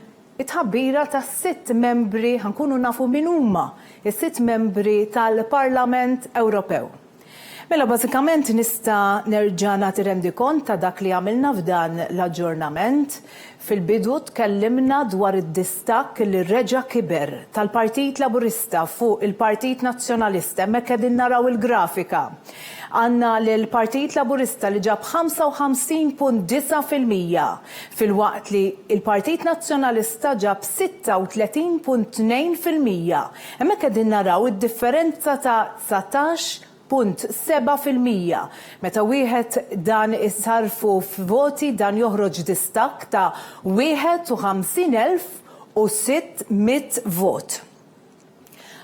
it-ħabbira ta' 6 membri, ħankunu nafu min huma, is-6 membri tal-Parlament Ewropew. Mela bażikament nista' nerġa' nagħti rendikont ta' dak li għamilna f'dan l-aġġornament. Fil-bidu tkellimna dwar id-distakk li reġa' kiber tal-Partit Laburista fuq il-Partit Nazzjonalista, hemmhekk qegħdin naraw il-grafika. Għandna l-Partit Laburista li ġab 55.9% fil-waqt li il-Partit Nazzjonalista ġab 36.2%. Hemmhekk qegħdin naraw id-differenza ta' 19.7%. Meta wieħed dan isarfu f'voti dan joħroġ distakk ta' 51,600 vot.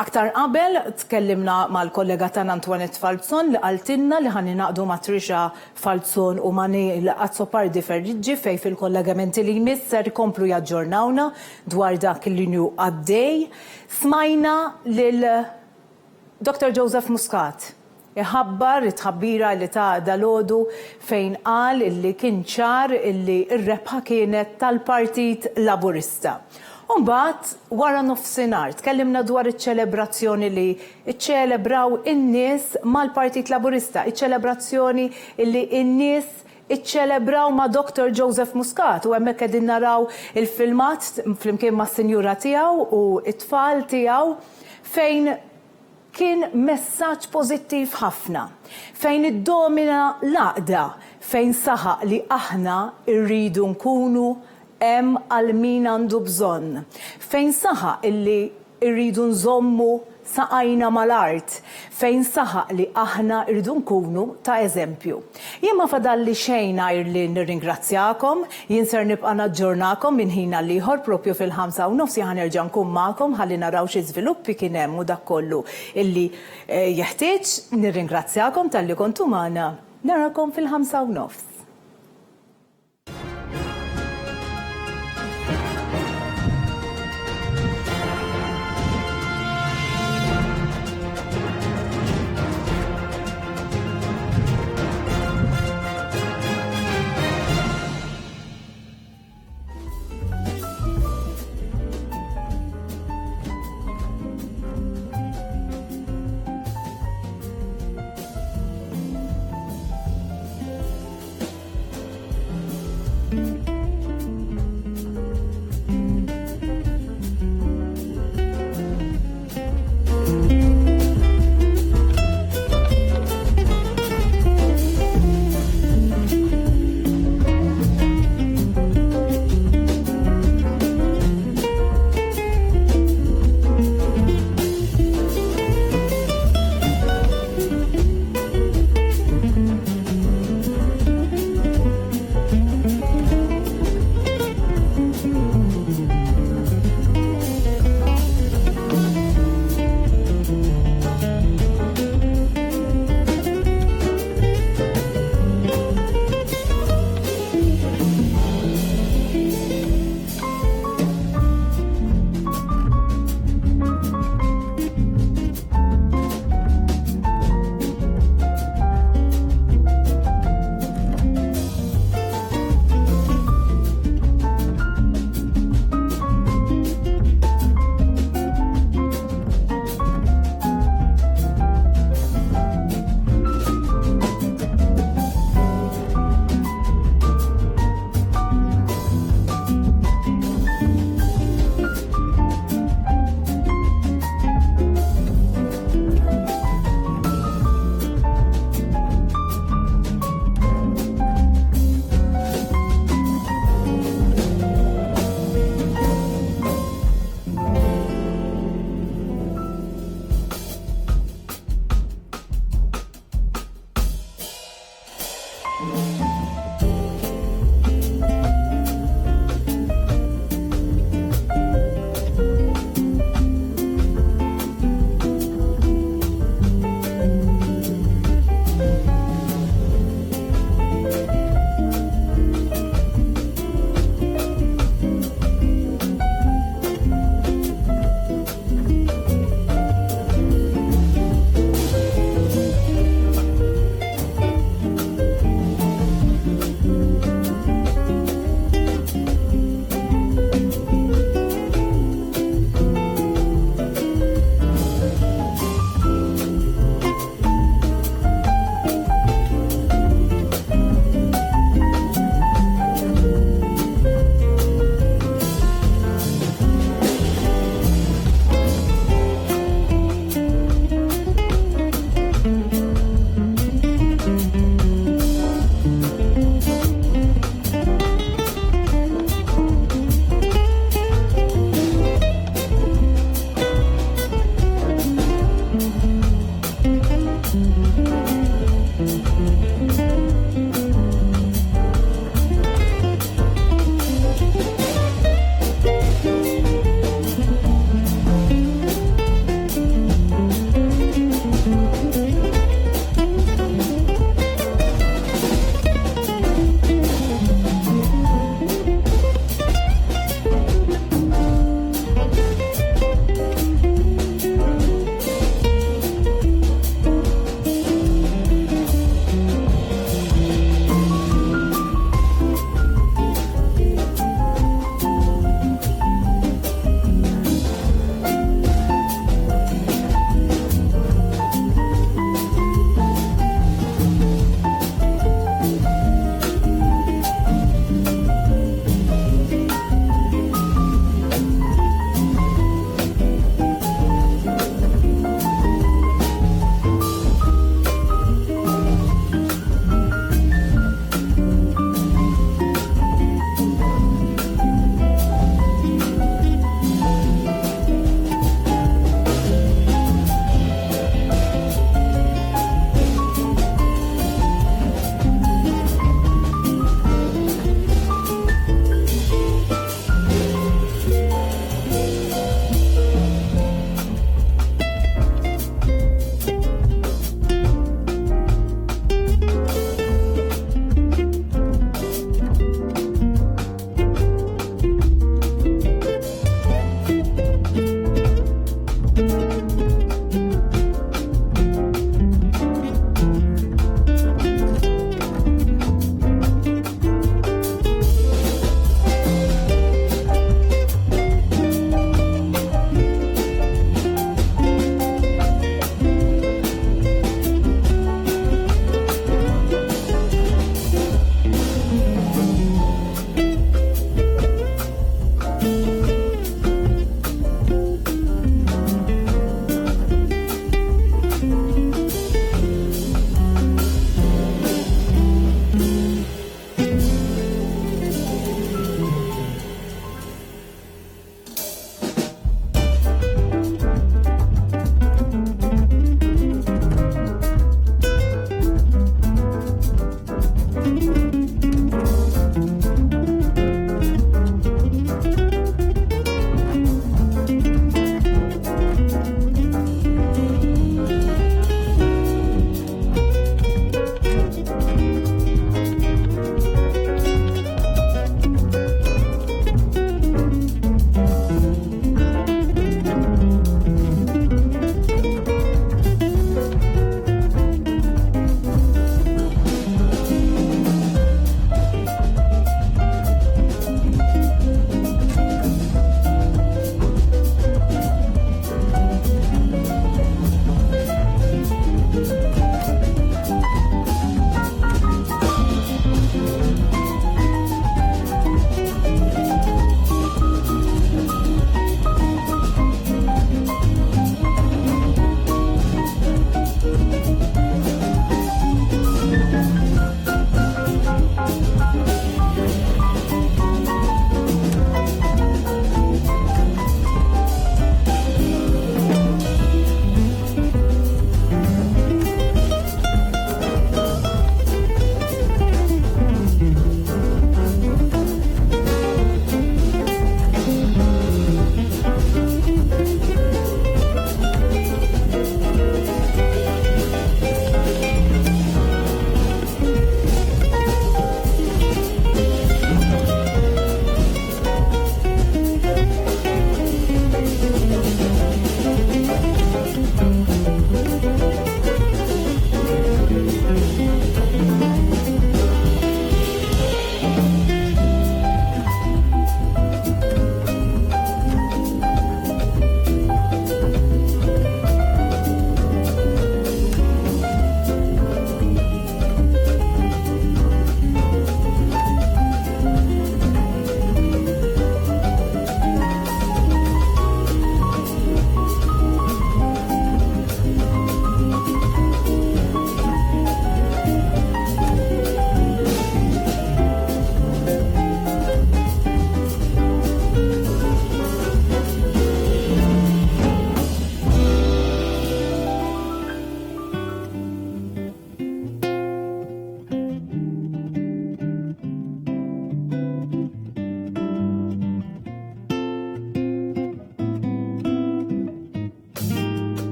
Aktar qabel tkellimna mal-kollega tagħna Antoinette Falzon li qaltilna li ħan naqdu ma' Trisha Falzon u ma' Neil Azzopardi Ferriġġi fejn fil-kollegamenti li jmiss ser ikomplu jaġġornawna dwar dak li nu għaddej. Smajna lil Dr. Joseph Muscat iħabbar it-ħabbira li ta' dalodu fejn qal illi kien ċar illi r-rebħa kienet tal-Partit Laburista. Mbagħad wara nofsinhar tkellimna dwar iċ-ċelebrazzjoni li iċċelebraw in-nies mal-Partit Laburista, iċ-ċelebrazzjoni illi in-nies iċċelebraw ma' Dr. Joseph Muscat u hemmhekk qegħdin naraw il-filmat flimkien mas-sinjura tiegħu u t-tfal tiegħu fejn kien messaġġ pożittiv ħafna, fejn iddomina l-għaqda, fejn saħaq li aħna rridu nkunu hemm għal min għandu bżonn, fejn saħaq illi rridu nżommu saqajna mal-art, fejn saħaq li aħna rridu nkunu ta' eżempju. Jien ma fadalli xejn għajr li nirringrazzjakom, jien ser nibqa' naġġornakom minn ħin għal ieħor propju fil-5:30 ħanerġa' nkun magħkom ħalli naraw xi żviluppi kien hemm u dak kollu illi jeħtieġ nirringrazzjakom talli kontu magħna. Narakom fil-5:30.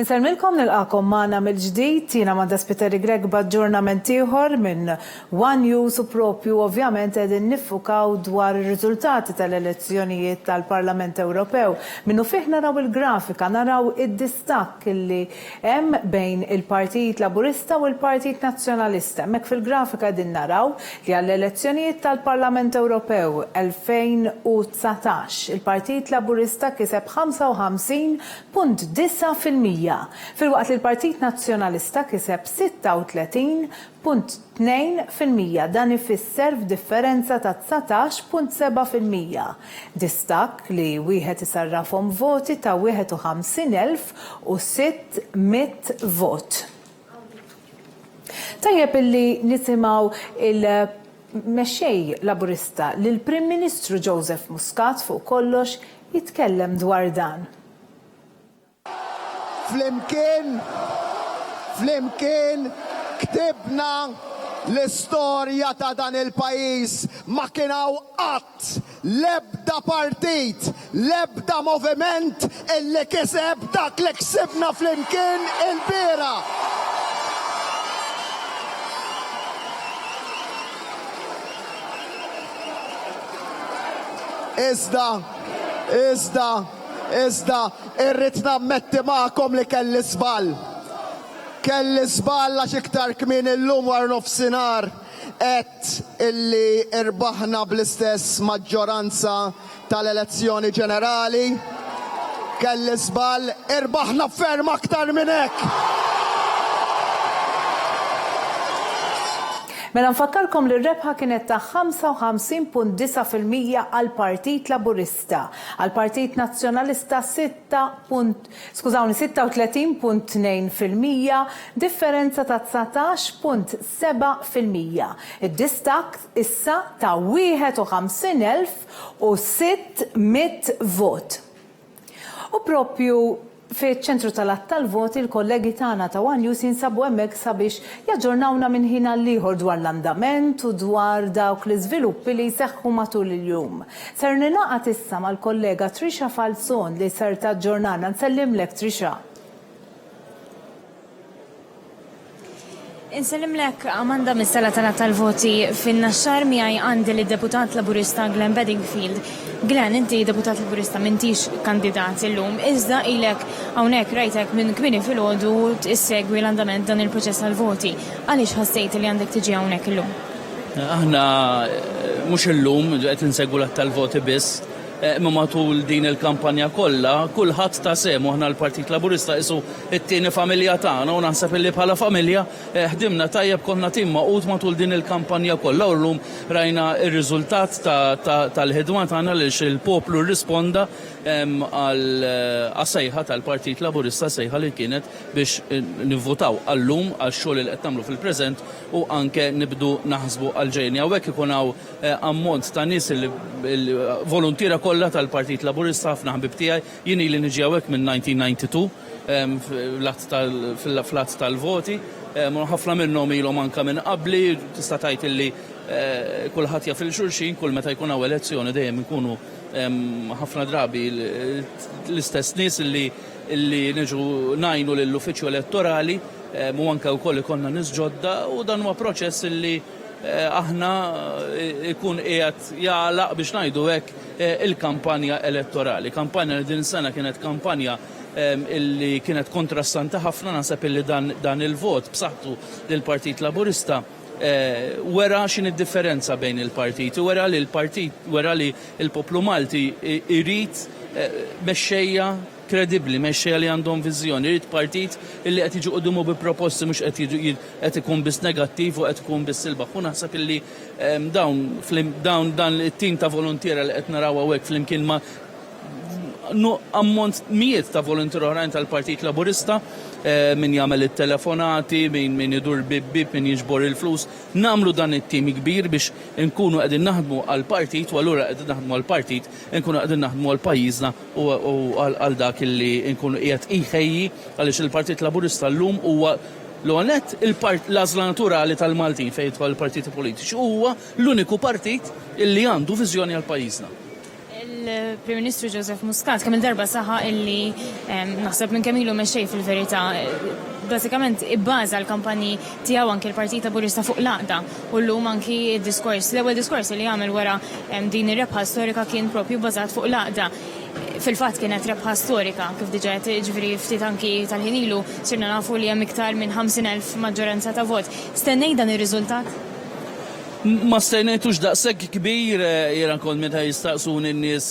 Inselmilkom nilqakom magħna mill-ġdid, jiena Amanda Spiteri Greg b'aġġornament ieħor minn One News u propju ovvjament qegħdin niffukaw dwar ir-riżultati tal-elezzjonijiet tal-Parlament Ewropew. Minnu fih naraw il-grafika, naraw id-distakk li hemm bejn il-Partit Laburista u l-Partit Nazzjonalista. Hemmhekk fil-grafika qegħdin naraw li għall-elezzjonijiet tal-Parlament Ewropew 2019 il-Partit Laburista kiseb 55.9%. Fil-waqt li l-Partit Nazzjonalista kiseb 36.2%, dan ifisser f'differenza ta' 19.7%. Distakk li wieħed isarrafhom voti ta' 51,600 vot. Tajjeb illi nisimgħu il-mexxej Laburista li l-Prim Ministru Joseph Muscat fuq kollox jitkellem dwar dan. Flimkien ktibna l-istorja ta' dan il-pajjiż ma kien hawn qatt l-ebda partit, l-ebda moviment illi kiseb dak li ksibna flimkien il-biera. Iżda, irrid nammetti magħkom li kelli żball. Kelli żball għax iktar kmien illum war nofsinhar qed illi irbaħna bl-istess maġġoranza tal-elezzjoni ġenerali. Kelli żball, irbaħna ferm aktar minn hekk. Mela nfakkarkom li r-rebħa kienet ta' 55.9% għal Partit Laburista, għal Partit Nazzjonalista 36.2%, differenza ta' 19.7%. Id-distakk issa ta' 51,600 vot. U propju fiċ-ċentru tal-att tal-voti il-kollegi tagħna ta' One News jinsabu hemmhekk sabiex jaġġornawna minn ħin għal ieħor dwar l-andament u dwar dawk l-iżviluppi li jseħħu matul il-jum. Ser ninaqgħad issa mal-kollega Trisha Falzon li ser taġġornana. Nsellimlek Trisha. Insellimlek Amanda mis-sala tal-voti fin-naxxar miegħi għandi lid-deputat Laburista Glenn Bedingfield. Glenn, inti deputat Laburista m'intix kandidat illum, iżda ilek hawnhekk rajtek minn kmieni filgħodu tissegwi l-andament dan il-proċess tal-voti. Għaliex ħassejt li għandek tiġi hawnhekk illum? Aħna mhux illum qed insegwu tal-voti biss. Ma matul din il-kampanja kollha, kulħadd ta' semu aħna l-Partit Laburista isu it-tieni familja tagħna u naħseb illi bħala familja ħdimna tajjeb konna tim maqut matul din il-kampanja kollha u llum rajna r-riżultat tal-ħidma tagħna li il-poplu rrisponda għas-sejħa tal-Partit Laburista, sejħa li kienet biex nivvotaw għallum għax-xogħol li qed nagħmlu fil-preżent u anke nibdu naħsbu għal-ġejni. Hawnhekk ikun hawn ammont ta' nies il-volontira kollha tal-Partit Laburista ħafna ħbib tiegħi jien ili niġi hawnhekk minn 1992 fil-att tal-voti. Ħafna minnhom ilhom anke minn qabli, tista' tgħid illi kulħadd jaf il-xulxin, kull meta jkun hawn elezzjoni dejjem ikunu ħafna drabi l-istess nies illi niġu ngħinu lill-uffiċċju elettorali u anke wkoll ikollna nies ġodda u dan huwa proċess illi aħna ikun qiegħed jagħlaq biex ngħidu hekk il-kampanja elettorali. Kampanja li din sena kienet kampanja illi kienet kontrastanti ħafna, naħseb illi dan il-vot b'saħħtu lill-Partit Laburista wera x'in id-differenza bejn il-partiti, wera li l-poplu Malti irid mexxejja kredibbli, mexxejja li għandhom viżjoni, irid partit illi qed jiġu quddiemu bi proposti mhux qed ikun biss negattiv u qed ikun biss silbaħ. U naħseb illi dawn it-tim ta' volontiera li qed naraw hawnhekk flimkien ma' ammont mijiet ta' volontieri oħrajn tal-Partit Laburista min jagħmel it-telefonati, min idur bib, min jiġbor il-flus, nagħmlu dan it-tim kbir biex nkunu qegħdin naħdmu għall-partit u allura qegħdin naħdmu għall-partit, nkunu qegħdin naħdmu għal pajjiżna u għal dak illi nkunu qiegħed iħejji għaliex il-Partit Laburista llum huwa l-għanet l-għażla naturali tal-Maltin fejn jidħol il-partiti politiċi huwa l-uniku partit illi għandu viżjoni għal pajjiżna. Il-Prim Ministru Joseph Muscat kemm il-darba saħa illi naħseb minn kemm ilu mexxej fil-verità bażikament ibbaża l-kampanji tiegħu anke l-Partit Laburista fuq l-għaqda u llum anki l-ewwel diskors li għamel wara din ir-rebħa storika kien propju bbażat fuq l-għaqda. Fil-fatt kienet rebħa storika kif diġà ġifieri ftit anki tal-ħin ilu sirna nafu li hemm iktar minn 50,000 maġġoranza ta' vot. Stennej dan ir-riżultat? Ma stejnejtux daqshekk kbir jiena kont meta jistaqsuni n-nies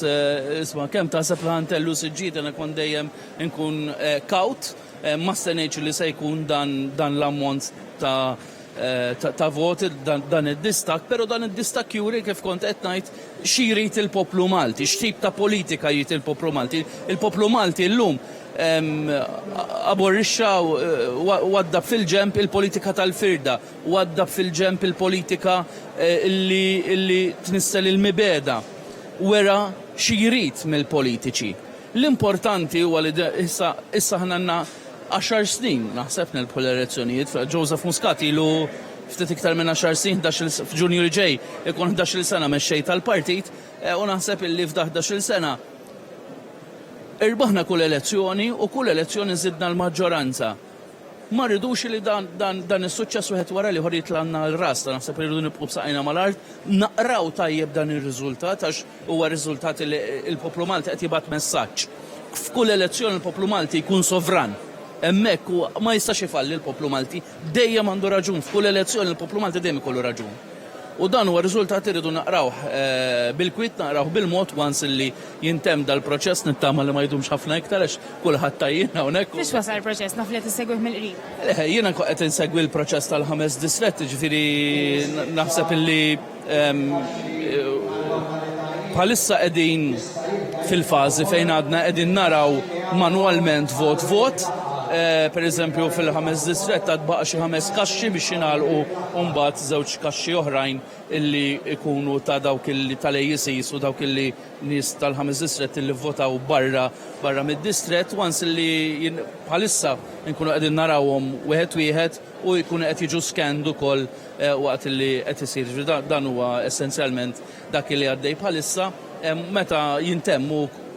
isma' kemm taħseb li ħantellu siġġiet jiena kont dejjem inkun kawt, ma stejnejtx li se jkun dan l-ammont ta' voti dan id-distak, però dan id-distak juri kif kont qed ngħid xi jrid il-poplu Malti, x'tip ta' politika jrid il-poplu Malti. Il-poplu Malti llum aborrixxa waddab fil-ġemp il-politika tal-firda, waddab fil-ġemp il-politika illi tnissel il-mibeda, wera xi jrid mill-politiċi. L-importanti huwa li issa ħna għandna 10 snin naħseb nilbħu l-elezzjonijiet. Joseph Muscat ilu ftit iktar minn 10 snin f'Ġunju li ġej ikun 11-il sena mexxej tal-partit u naħseb illi f'11-il sena irbaħna kull elezzjoni u kull elezzjoni żidna l-maġġoranza. Ma rridux li dan is-suċċess wieħed wara li ħorit l-għandna l-ras, naħseb irridu nibqgħu b'saqajna mal-art, naqraw tajjeb dan ir-riżultat għax huwa riżultat li l-poplu Malti qed jibgħat messaġġ. F'kull elezzjoni l-poplu Malti jkun sovran. Hemmhekk ma jistax ifalli l-poplu Malti, dejjem għandu raġun, f'kull elezzjoni l-poplu Malti dejjem ikollu raġun. U dan huwa riżultat irridu naqrawh bil-kwitt, naqrawh bil-mod once li jintemm dal-proċess nittama li ma jdumx ħafna iktar għax kulħadd tajjin hawnhekk. Fiex wasal il-proċess naf li qed insegwih mill-qrib. Jiena qed insegwi l-proċess tal-5 distretti, ġifieri naħseb illi bħalissa qegħdin fil-fażi fejn għadna qegħdin naraw manwalment vot. Per eżempju fil-5 distrett għad baqa xi 5 kaxxi biex jingħalqu u mbagħad żewġ kaxxi oħrajn illi ikunu ta' dawk illi tal-AECs u dawk illi nies tal-5 distrett illi votaw barra mid-distrett once illi bħalissa nkunu qegħdin narawhom wieħed u jkunu qed jiġu skanned ukoll waqt illi qed isir. Dan huwa essenzjalment dak li għaddej bħalissa meta jintemmu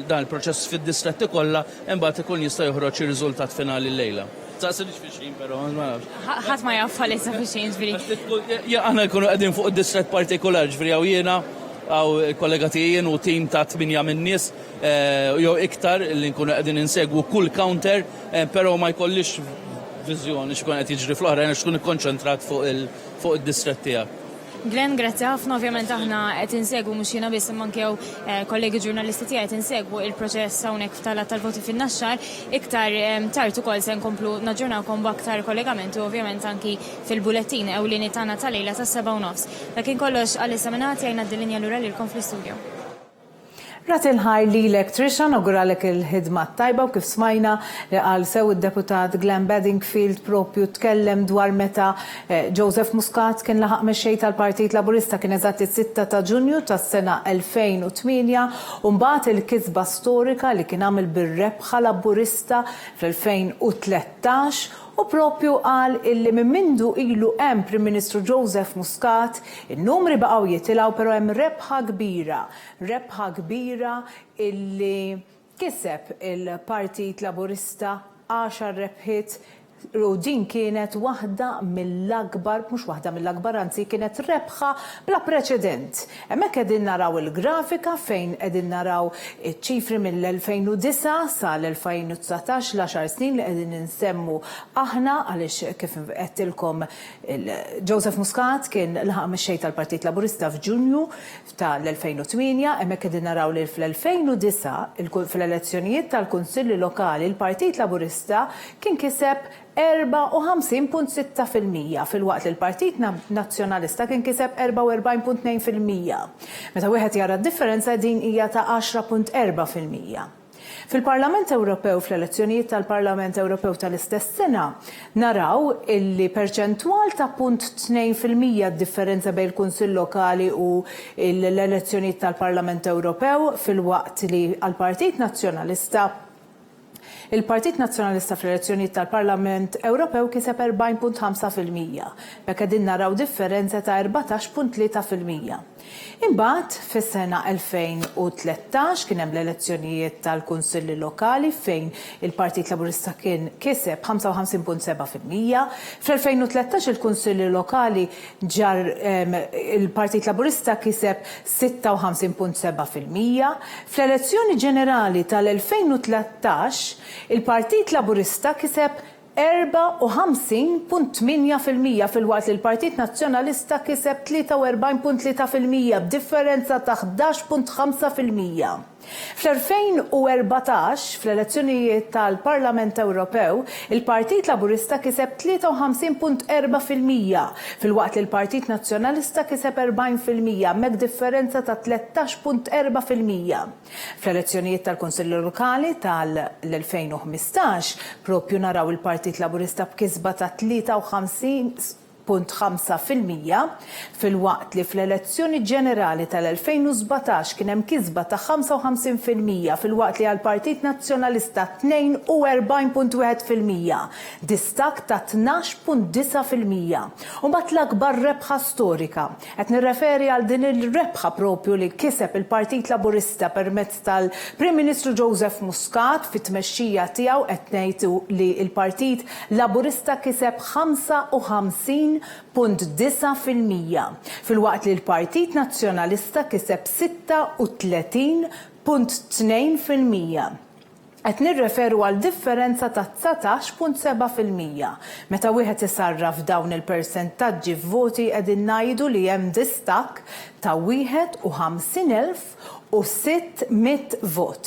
dan il-proċess fid-distretti kollha imbagħad ikun jista' joħroġ ir-riżultat finali l-lejla. Taqsidx fixin però ma nafx. Ħadd ma jaf bħalissa fixin ġifieri. Aħna nkunu qegħdin fuq id-distrett partikolari ġifieri hawn jiena hawn kollega tiegħi u tim ta' 8 minn nies jew iktar li nkunu qegħdin insegwu kull counter, però ma jkollix viżjoni x'kun qed jiġri fl-oħra, x'kun ikkonċentrat fuq id-distrett tiegħek. Glenn, grazzi ħafna, ovvjament aħna qed insegwu mhux jiena biss imma anke kollegi ġurnalisti tiegħi qed insegwu il-proċess hawnhekk tal-voti fin-naxxar. Iktar tard ukoll se nkomplu naġġornawkom b'aktar kollegamenti u ovvjament anki fil-bulettin ewlieni tagħna tal-lejla tas-7:30. Dak kollox għalissa minnati għajna d-linja lura lilkom fl-istudju. Rati l-ħaj li electrician auguralek il-ħidma tajba u kif smajna li għal sew il-deputat Glenn Bedingfield propju tkellem dwar meta Joseph Muscat kien laħaq mexxej tal-Partit Laburista kien eżatt is-6 ta' Ġunju tas-sena 2008 u mbagħad il-kisba storika li kien għamel bir-rebħa Laburista fl-2013 u propju qal illi minn mindu ilu hemm Prim Ministru Joseph Muscat, in-numri baqgħu jitilgħu però hemm rebħa kbira illi kiseb il-Partit Laburista 10 rebħiet u din kienet waħda mill-akbar, mhux waħda mill-akbar, anzi kienet rebħa bla preċedent. Hemmhekk qegħdin naraw il-grafika fejn qegħdin naraw iċ-ċifri mill-2009 sal-2019 l-10 snin li qegħdin insemmu aħna għaliex kif qedtilkom Joseph Muscat kien laħaq mexxej tal-Partit Laburista f'Ġunju tal-2008, hemmhekk qegħdin naraw li fl-2009 fil-elezzjonijiet tal-Kunsilli Lokali il-Partit Laburista kien kiseb 54.6% fil-waqt li l-Partit Nazzjonalista kien kiseb 44.2%. Meta wieħed jara d-differenza din hija ta' 10.4%. Fil-Parlament Ewropew, fl-elezzjonijiet tal-Parlament Ewropew tal-istess sena, naraw illi perċentwal ta' 0.2% differenza bejn il-Kunsill Lokali u l-elezzjonijiet tal-Parlament Ewropew fil-waqt li għall-Partit Nazzjonalista il-Partit Nazzjonalista fl-elezzjonijiet tal-Parlament Ewropew kiseb 40.5%. Bekk qegħdin naraw differenza ta' 14.3%. Imbagħad fis-sena 2013 kien hemm l-elezzjonijiet tal-Kunsilli Lokali fejn il-Partit Laburista kien kiseb 55.7%. Fl-2013 il-Kunsilli Lokali ġar il-Partit Laburista kiseb 56.7%. Fl-elezzjoni ġenerali tal-2013 il-Partit Laburista kiseb 54.8% fil-waqt li l-Partit Nazzjonalista kiseb 43.3% b'differenza ta' 11.5%. Fl-2014, fl-elezzjonijiet tal-Parlament Ewropew, il-Partit Laburista kiseb 53.4% fil-waqt li l-Partit Nazzjonalista kiseb 40%, mek differenza ta' 13.4%. Fl-elezzjonijiet tal-Konsilli Lokali tal-2015, propju naraw il-Partit Laburista b'kisba ta' 53.5% fil-waqt li fl-elezzjoni ġenerali tal-2017 kien hemm kisba ta' 55% fil-waqt li għall-Partit Nazzjonalista 42.1%, distak ta' 12.9%. U mbagħad l-akbar rebħa storika. Qed nirreferi għal din il-rebħa propju li kiseb il-Partit Laburista permezz tal-Prim Ministru Joseph Muscat fit-tmexxija tiegħu qed ngħidu li l-Partit Laburista kiseb 55.9% fil-waqt li l-Partit Nazzjonalista kiseb 36.2%. Qed nirreferu għal differenza ta' 19.7%. Meta wieħed isarraf dawn il-persentaġġi f'voti qegħdin ngħidu li hemm distakk ta' 51,600 vot.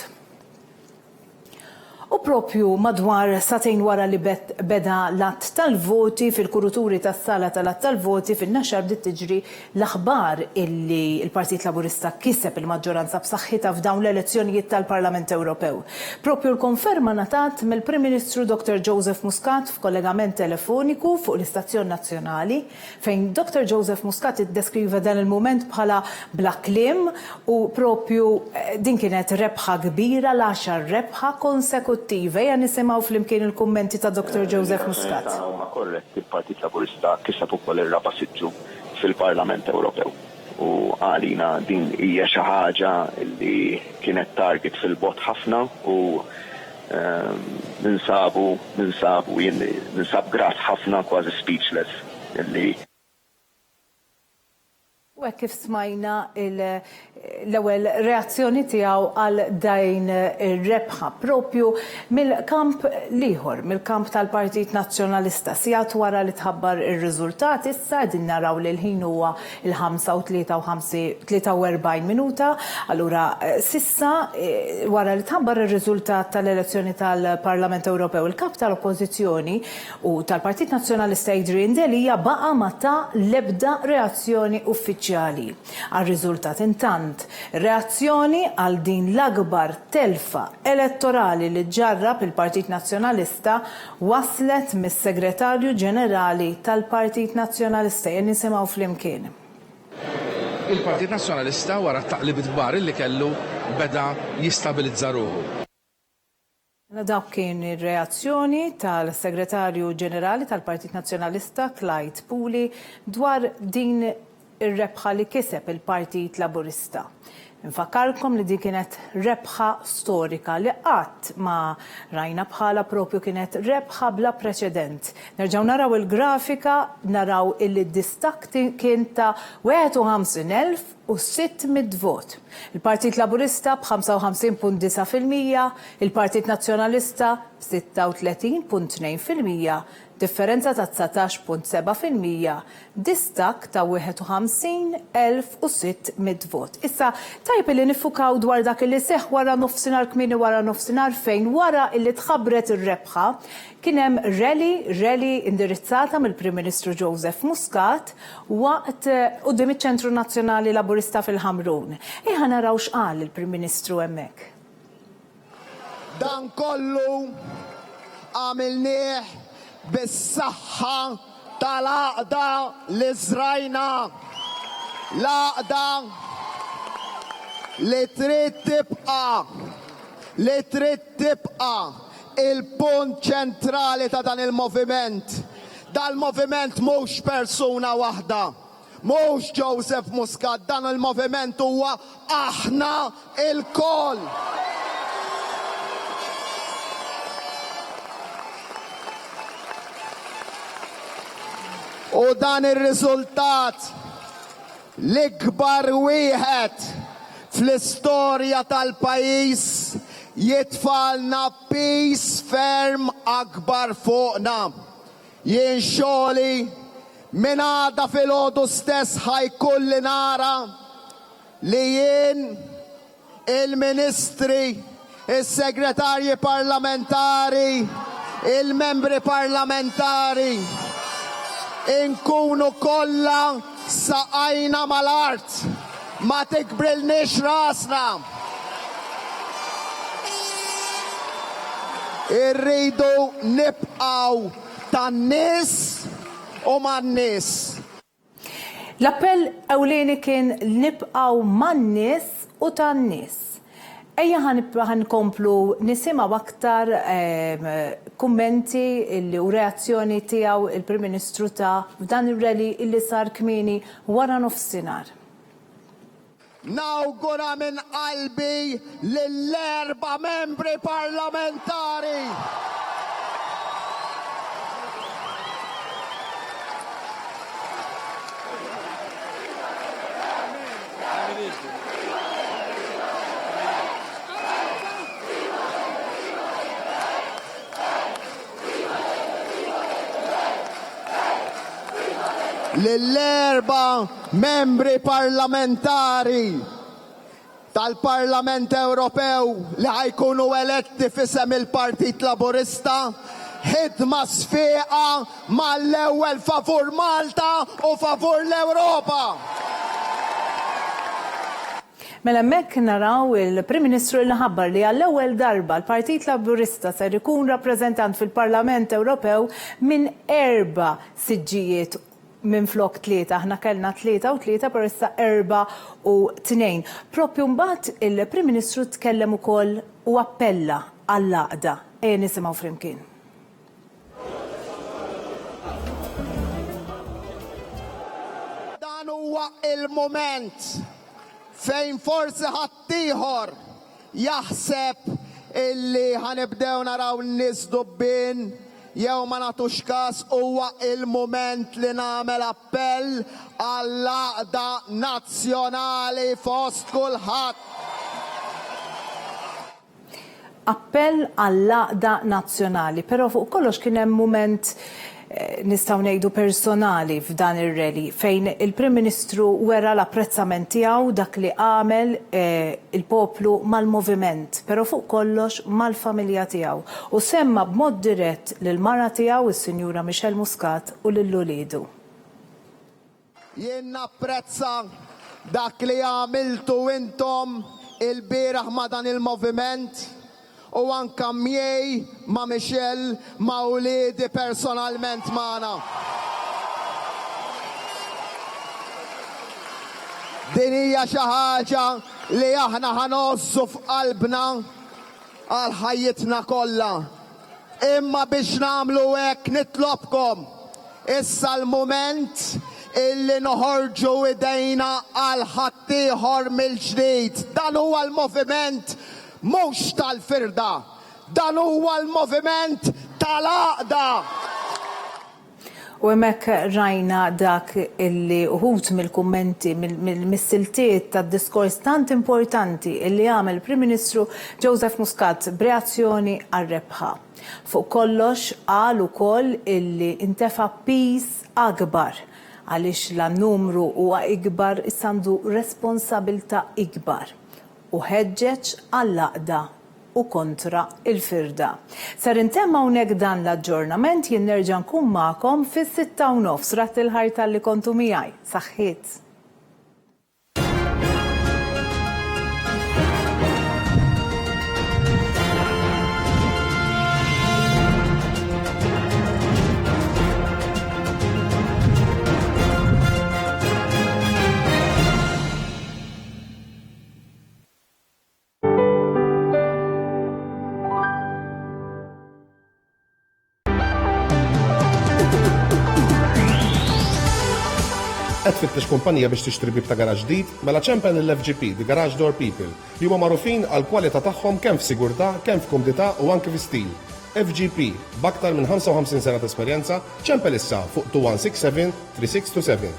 U propju madwar satejn wara li beda l-att tal-voti fil-kuruturi tas-sala tal-att tal-voti fin-naxar bdiet tiġri l-aħbar illi l-Partit Laburista kiseb il-maġġoranza b'saħħitha f'dawn l-elezzjonijiet tal-Parlament Ewropew. Propju l-konferma ngħatat mill-Prim Ministru Dr. Joseph Muscat f'kollegament telefoniku fuq l-Istazzjon Nazzjonali fejn Dr. Joseph Muscat iddeskriva dan il-mument bħala bla kliem u propju din kienet rebħa kbira l-10 rebħa konsekuttiva. Ja nisimgħu flimkien il-kummenti ta' Dr. Joseph Muscat. Huma korretti il-Partit Laburista kiseb ukoll ir-raba' siġġu fil-Parlament Ewropew. U għalina din hija xi ħaġa li kienet target fil-bot ħafna u ninsab grat ħafna kważi speechless illi U kif smajna l-ewwel reazzjoni tiegħu għal dajn ir-rebħa propju mill-kamp liħor, mill-kamp tal-Partit Nazzjonalista. Sigħat wara li tħabbar ir-riżultat issa qegħdin naraw li l-ħin huwa il-5:43 minuta. Allura sissa wara li tħabbar ir-riżultat tal-elezzjoni tal-Parlament Ewropew, il-kap tal-Oppożizzjoni u tal-Partit Nazzjonalista Adrian Delija baqa' ma ta' l-ebda reazzjoni uffiċjali għal-riżultat. Intant, reazzjoni għal din l-akbar telfa elettorali li ġarrab il-Partit Nazzjonalista waslet mis-Segretarju Ġenerali tal-Partit Nazzjonalista. Jien nisimgħu flimkien. Il-Partit Nazzjonalista wara t-taqlib kbar li kellu beda jistabilizza ruħu. Dawk kien ir-reazzjoni tal-Segretarju Ġenerali tal-Partit Nazzjonalista Clyde Puli dwar din ir-rebħa li kiseb il-Partit Laburista. Infakkarkom li di kienet rebħa storika li qatt ma rajna bħala propju kienet rebħa bla preċedent. Nerġgħu naraw il-grafika, naraw il-distak kien ta' 51,600 vot. Il-Partit Laburista b'55.9%, il-Partit Nazzjonalista b'36.2%, differenza ta' 19.7%, distak ta' 51,600 vot. Issa, tajb li nifukaw dwar dak li seħ wara nofsinhar kmieni wara nofsinhar fejn wara illi tħabbret ir-rebħa kien hemm rally indirizzata mill-Prim Ministru Joseph Muscat waqt quddiem iċ-Ċentru Nazzjonali Laburista fil-Ħamrun. Ejja naraw x'qal il-Prim Ministru hemmhekk. Dan kollu għamilnieh bis-saħħa tal-għaqda li żrajna. L-għaqda li trid tibqa' il-punt ċentrali ta' dan il-moviment. Dal-moviment mhux persuna waħda, mhux Joseph Muscat, dan il-moviment huwa aħna il-koll. U dan ir-riżultat l-ikbar wieħed fl-istorja tal-pajjiż jitfalna peace ferm akbar fuqna. Jien xogħli minn għada fil-ħodu stess ħajkulli nara li jien il-ministri, il-segretarji parlamentari, il-membri parlamentari inkunu kollha saqajna mal-art, ma tikbrilniex rasna. Irridu nibqgħu tan-nies u man-nies. L-appell ewlieni kien nibqgħu man-nies u tan-nies. Ejja ħankomplu nisimgħu aktar kummenti u reazzjoni tiegħu il-Prim Ministru ta' f'dan ir-rally illi sar kmieni wara nofsinhar. Nawgura minn qalbi lill-4 membri parlamentari. Lill-4 membri parlamentari tal-Parlament Ewropew li ħajkunu eletti fisem il-Partit Laburista, ħidma sfiqa mal-ewwel favur Malta u favur l-Ewropa. Mela hemmhekk naraw il-Prim Ministru li ħabbar li għall-ewwel darba l-Partit Laburista ser ikun rappreżentant fil-Parlament Ewropew minn 4 siġġijiet minn flok 3, aħna kellna 3 u 3 per issa 4 u 2. Propju mbagħad il-Prim Ministru tkellem ukoll u appella għall-għaqda. Nisimgħu flimkien. Dan huwa il-moment fejn forsi ħaddieħor jaħseb illi ħanibdew naraw n-nies dubbin jew ma nagħtux każ, huwa il-moment li nagħmel appell għall-għaqda nazzjonali fost kulħadd. Appell għall-għaqda nazzjonali, però fuq kollox kien hemm mument nistgħu ngħidu personali f'dan ir-rally fejn il-Prim Ministru wera l-apprezzament tiegħu dak li għamel il-poplu mal-moviment, però fuq kollox mal-familja tiegħu. U semma b'mod dirett lill-mara tiegħu is-Sinjura Michelle Muscat u lil-uliedu. Jien napprezza dak li għamiltu intom il-bieraħ ma' dan il-moviment u anka miej ma' Michelle ma' uliedi personalment magħna. Din hija xi ħaġa li aħna ħanozzu f'qalbna għal ħajjitna kollha. Imma biex nagħmlu hekk nitlobkom issa l-mument illi noħorġu idejna għal ħaddieħor mill-ġdid. Dan huwa l-moviment mhux tal-firda, dan huwa l-moviment tal-għaqda. U hemmhekk rajna dak illi uħud mill-kummenti, mis-siltiet tad-diskors tant importanti illi għamel Prim Ministru Joseph Muscat b'reazzjoni għar-rebħa. Fuq kollox qal ukoll illi intefa' peace akbar għaliex l-numru huwa ikbar issandu responsabilta ikbar u ħeġġeġ għall-għaqda u kontra il-firda. Ser intemm hawnhekk dan l-aġġornament jien nerġa' nkun magħkom fis-6:30 rat il-ħarta li kontu miegħi. Saħħiet. Qed tfittex kumpanija biex tixtri bib ta' garaġ ġdid, mela ċempen l-FGP, the Garage Door People, li huma magħrufin għal kwalità tagħhom kemm f'sigurtà, kemm f'kumdità u anke fi-stil. FGP, b'aktar minn 55 sena ta' esperjenza, ċempel issa fuq 2167 3627.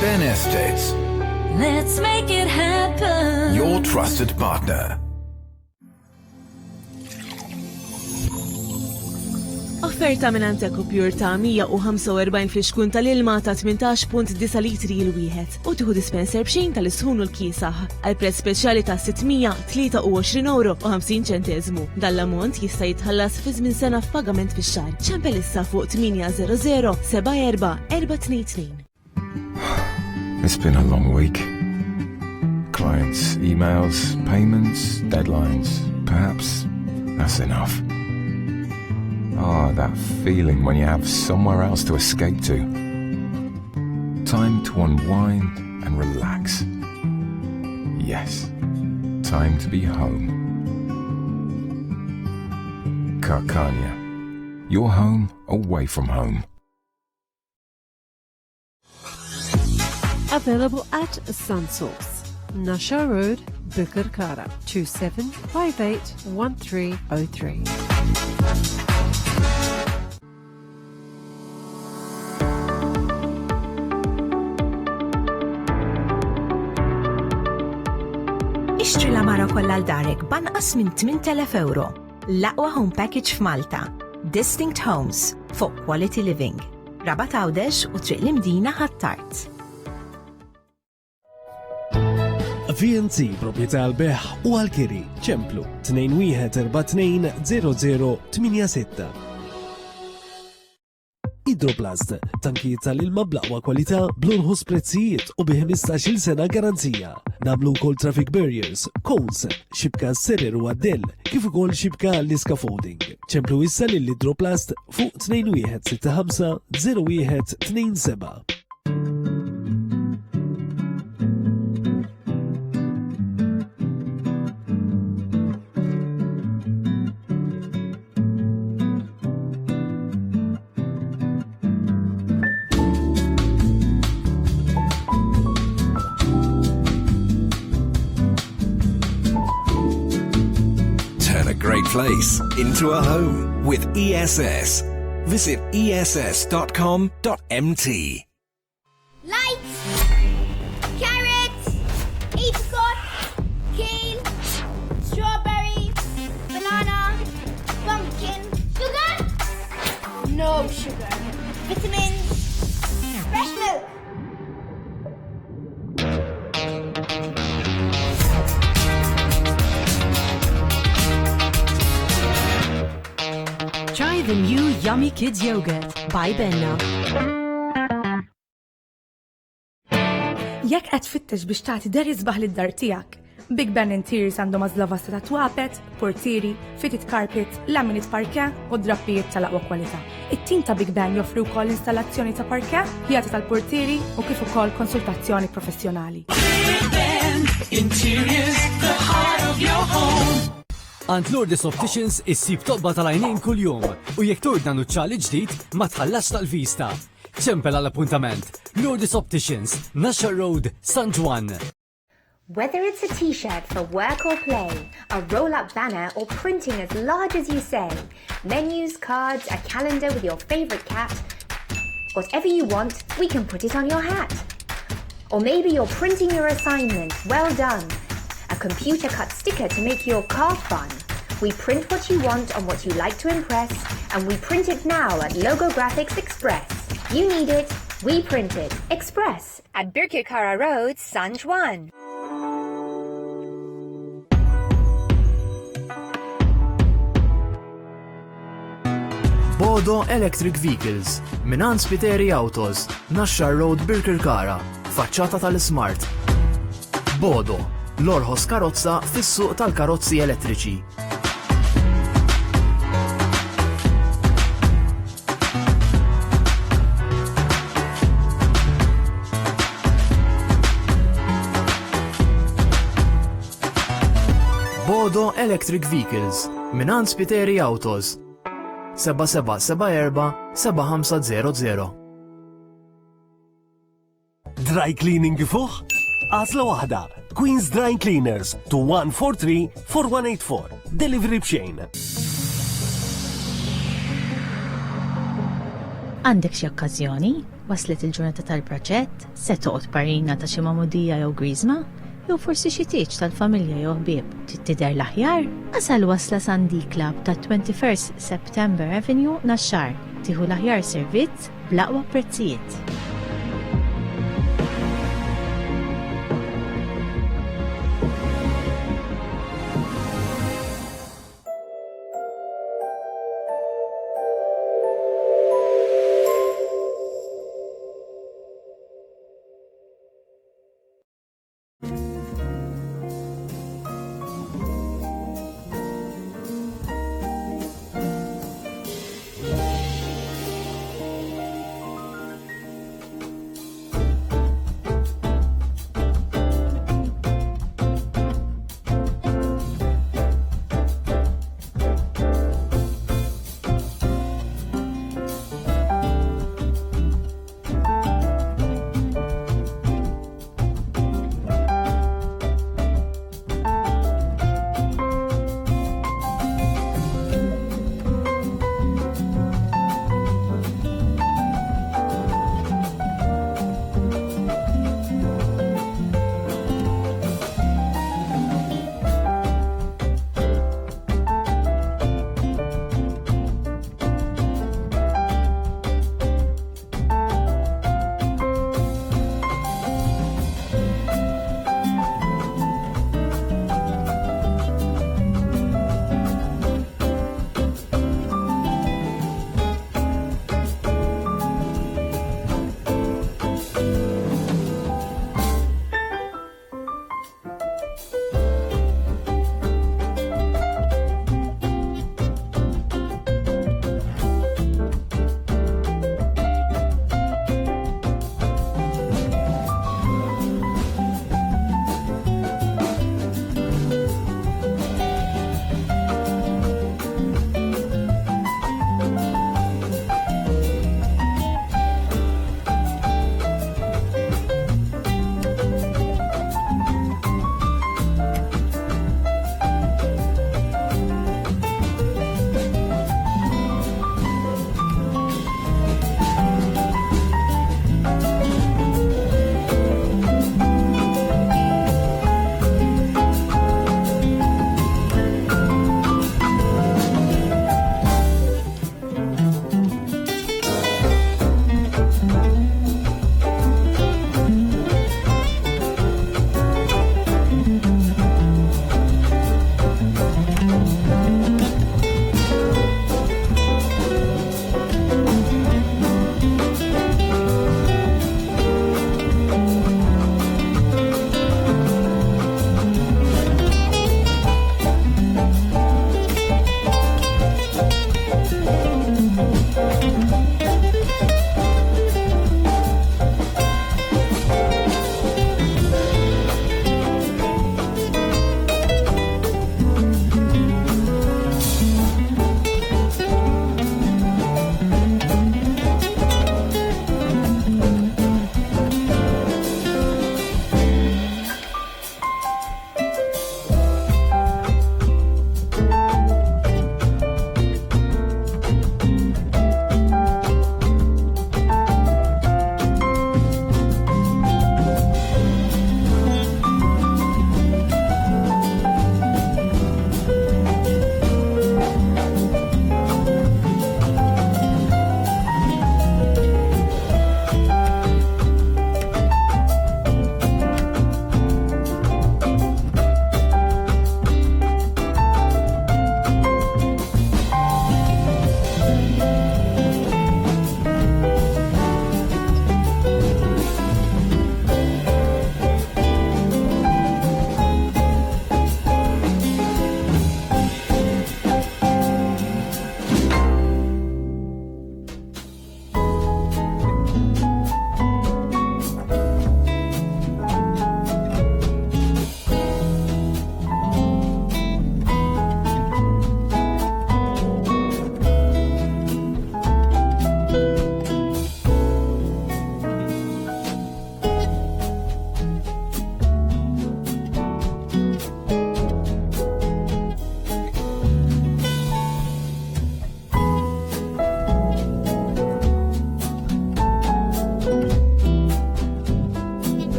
Ben Estates, Let's make it happen. your trusted partner. Offerta minn Anteco Pure ta' 145 fl-xkun tal-ilma ta' 18.9 litri il-wieħed u tieħu dispenser b'xejn tal-isħun u l-kiesaħ għal prezz speċjali ta' 623 euro u 50 ċentesmu. Dal-ammont jista' jitħallas fi żmien sena f'pagament fix-xahar. ċempel issa fuq 800 74 422. It's been a long week. Clients, emails, payments, deadlines. Perhaps that's enough. Ah, that feeling when you have somewhere else to escape to. Time to unwind and relax. Yes, time to be home. Carcania, your home away from home. Available at Sunsource, Nasha Road, Birkirkara, 27581303. Ixtri l-amara kollha l-darek banqas minn 8,000 euro. L-aqwa home package f'Malta. Distinct Homes fuq Quality Living. Rabat Għawdex u Triq l-Imdina ħattart. VNC proprjetà għal-beħ u għal-kiri ċemplu 21420086. Hydroplast, tankijiet tal-ilma blaqwa kwalità bl-urħus prezzijiet u bi 15-il sena garanzija. Nagħmlu wkoll traffic barriers, cones, xibka serer u għaddell, kif ukoll xibka l-scaffolding. ċemplu issa lill-Hydroplast fuq 2165 0127. Great place into a home with ESS. Visit ess.com.mt. Lights, carrots, apricot, kale, strawberry, banana, pumpkin. Sugar? No sugar. Vitamins, fresh milk. Try the new Yummy Kids Yogurt by Benna. Jekk qed tfittex biex tagħti der isbaħ lid-dar tiegħek, Big Ben Interiors għandhom għażla vasta ta' twapet, portieri, fitted carpet, laminate parke u drappijiet tal-aqwa kwalità. It-tim ta' Big Ben joffri wkoll installazzjoni ta' parke, jagħti tal-portieri u kif ukoll konsultazzjoni professjonali. Big Ben Interiors, the heart of your home. Ant Lourdes Opticians issib toqba tal-għajnejn kull-jum u jekk tordna nuċċali ġdid ma tħallax tal-vista. ċempel għall-appuntament. Lourdes Opticians, Nasha Road, San Juan. Whether it's a t-shirt for work or play, a roll-up banner or printing as large as you say, menus, cards, a calendar with your favorite cat, whatever you want, we can put it on your hat. Or maybe you're printing your assignment, well done. A computer-cut sticker to make your car fun. We print what you want on what you like to impress, and we print it now at Logo Graphics Express. You need it, we print it. Express at Birkirkara Road, San Juan. Bodo Electric Vehicles, Minan Spiteri Autos, Nasha Road Birkirkara, faċċata tal-Smart. Bodo, l-orħos karozza fis-suq tal-karozzi elettriċi. Bodo Electric Vehicles minant Spiteri Autos 7774 7500. Dry cleaning fuq? Għazla waħda. Queen's Dry Cleaners 2143-4184. Delivery bxejn. Għandek xi okkażjoni? Waslet il-ġurnata tal-proġett? Se toqgħod parina ta' xi mamudija jew griżma? Jew forsi xi tieġ tal-familja jew ħbieb tidher l-aħjar? Għasal wasla Sandy Club ta' 21st September Avenue Naxxar. Tieħu l-aħjar servizz bl-aqwa prezzijiet.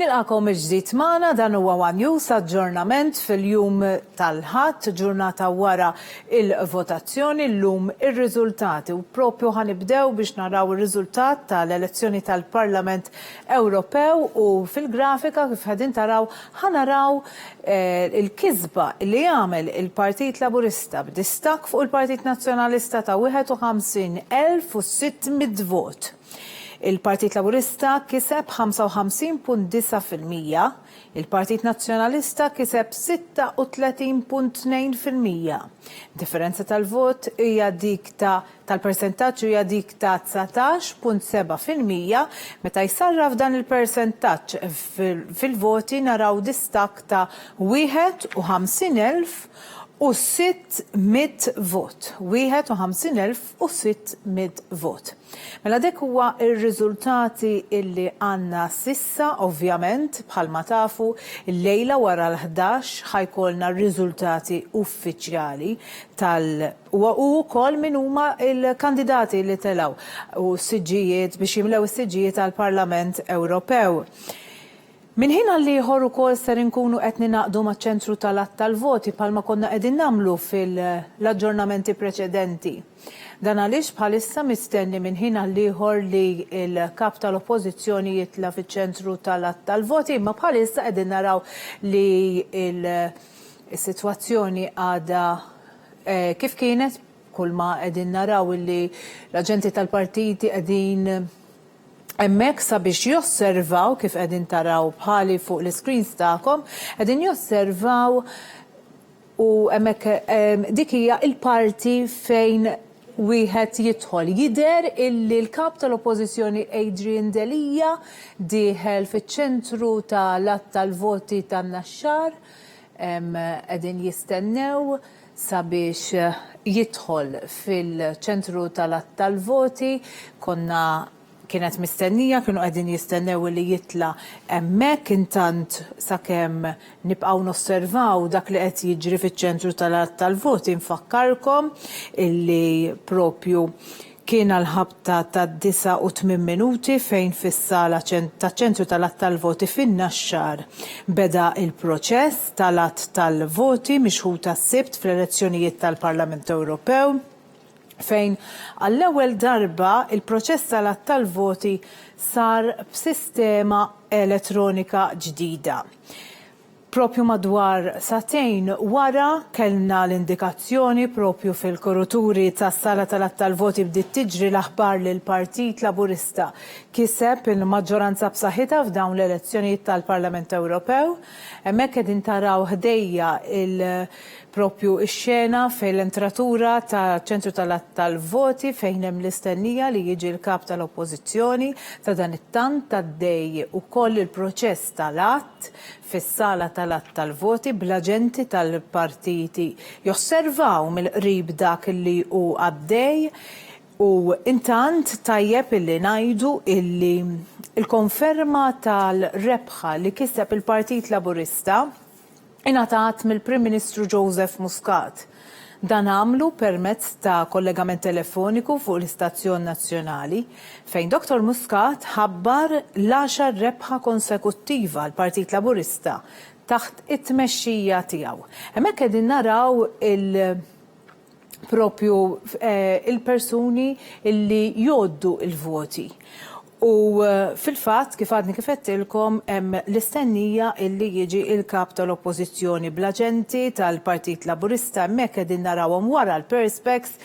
Nilqakom il-ġdid magħna dan huwa One News aġġornament fil-jum tal-Ħadd, ġurnata wara il-votazzjoni, llum ir-riżultati u proprju ħanibdew biex naraw ir-riżultat tal-elezzjoni tal-Parlament Ewropew u fil-grafika kif ħedin taraw ħanaraw il-kisba li jagħmel il-Partit Laburista b'distak fuq il-Partit Nazzjonalista ta' 51,600 vot. Il-Partit Laburista kiseb 55.9%, il-Partit Nazzjonalista kiseb 36.2%. Differenza tal-vot hija dik tal-persentaġġ hija dik ta' 19.7%, meta jsarraf dan il-persentaġġ fil-voti naraw distak ta' 51,600 vot. 51,600 vot. Mela dik huwa ir-riżultati illi għandna sissa, ovvjament, bħalma tafu, il-lejla wara l-11 ħajkolna r-riżultati uffiċjali u wkoll min huma il-kandidati li telgħu u siġġijiet biex jimlew is-siġġijiet tal-Parlament Ewropew. Min ħin għal ieħor ukoll ser inkunu qed ninaqdu maċ-ċentru tal-att tal-voti bħalma konna qegħdin nagħmlu fil-aġġornamenti preċedenti. Dan għaliex bħalissa mistenni minn ħin għal ieħor li l-kap tal-oppożizzjoni jitla fiċ-ċentru tal-att tal-voti, imma bħalissa qegħdin naraw li l-sitwazzjoni għadha kif kienet kull ma qegħdin naraw li l-aġenti tal-partiti qegħdin hemmhekk sabiex josservaw kif qegħdin taraw bħali fuq l-screens tagħkom, qegħdin josservaw u hemmhekk dik hija l-parti fejn wieħed jidħol. Jidher illi l-kap tal-Oppożizzjoni Adrian Delija dieħel fiċ-ċentru tal-att tal-voti tan-Naxxar qegħdin jistennew sabiex jidħol fil-ċentru tal-att tal-voti kienet mistennija, kienu qegħdin jistennew li jitla hemmhekk intant sakemm nibqgħu nosservaw dak li qed jiġri fiċ-ċentru tal-att tal-voti. Nfakkarkom illi propju kien l-ħabta ta' 9 minuti fejn fis-sala taċ-ċentru tal-att tal-voti fin-Naxxar beda il-proċess tal-att tal-voti mixħuta s-sibt fl-elezzjonijiet tal-Parlament Ewropew, fejn għall-ewwel darba il-proċess tal-att tal-voti sar b'sistema elettronika ġdida. Propju madwar satejn wara kellna l-indikazzjoni propju fil-koruturi tas-sala tal-att tal-voti bdiet tiġri l-aħbar li l-Partit Laburista kiseb il-maġġoranza b'saħħitha f'dawn l-elezzjonijiet tal-Parlament Ewropew. Hemmhekk qegħdin taraw ħdejja propju ix-xena fejn l-entratura ta' ċentru tal-att tal-voti fejn hemm l-istennija li jiġi l-kap tal-Oppożizzjoni ta' dan it-tant għaddej ukoll il-proċess tal-att fis-sala tal-att tal-voti bl-aġenti tal-partiti josservaw mill-qrib dak li hu għaddej u intant tajjeb illi ngħidu illi il-konferma tal-rebħa li kiseb il-Partit Laburista ingħatat mill-Prim Ministru Joseph Muscat. Dan għamlu permezz ta' kollegament telefoniku fuq l-Istazzjon Nazzjonali fejn Dr. Muscat ħabbar l-10 rebħa konsekuttiva l-Partit Laburista taħt it-tmexxija tiegħu. Hemmhekk qegħdin naraw propju il-persuni illi jgħoddu il-voti. U fil-fatt, kif għadni kif għedtilkom, hemm l-istennija illi jiġi il-kap tal-Oppożizzjoni bl-aġenti tal-Partit Laburista hemmhekk qegħdin narawhom wara l-perspex,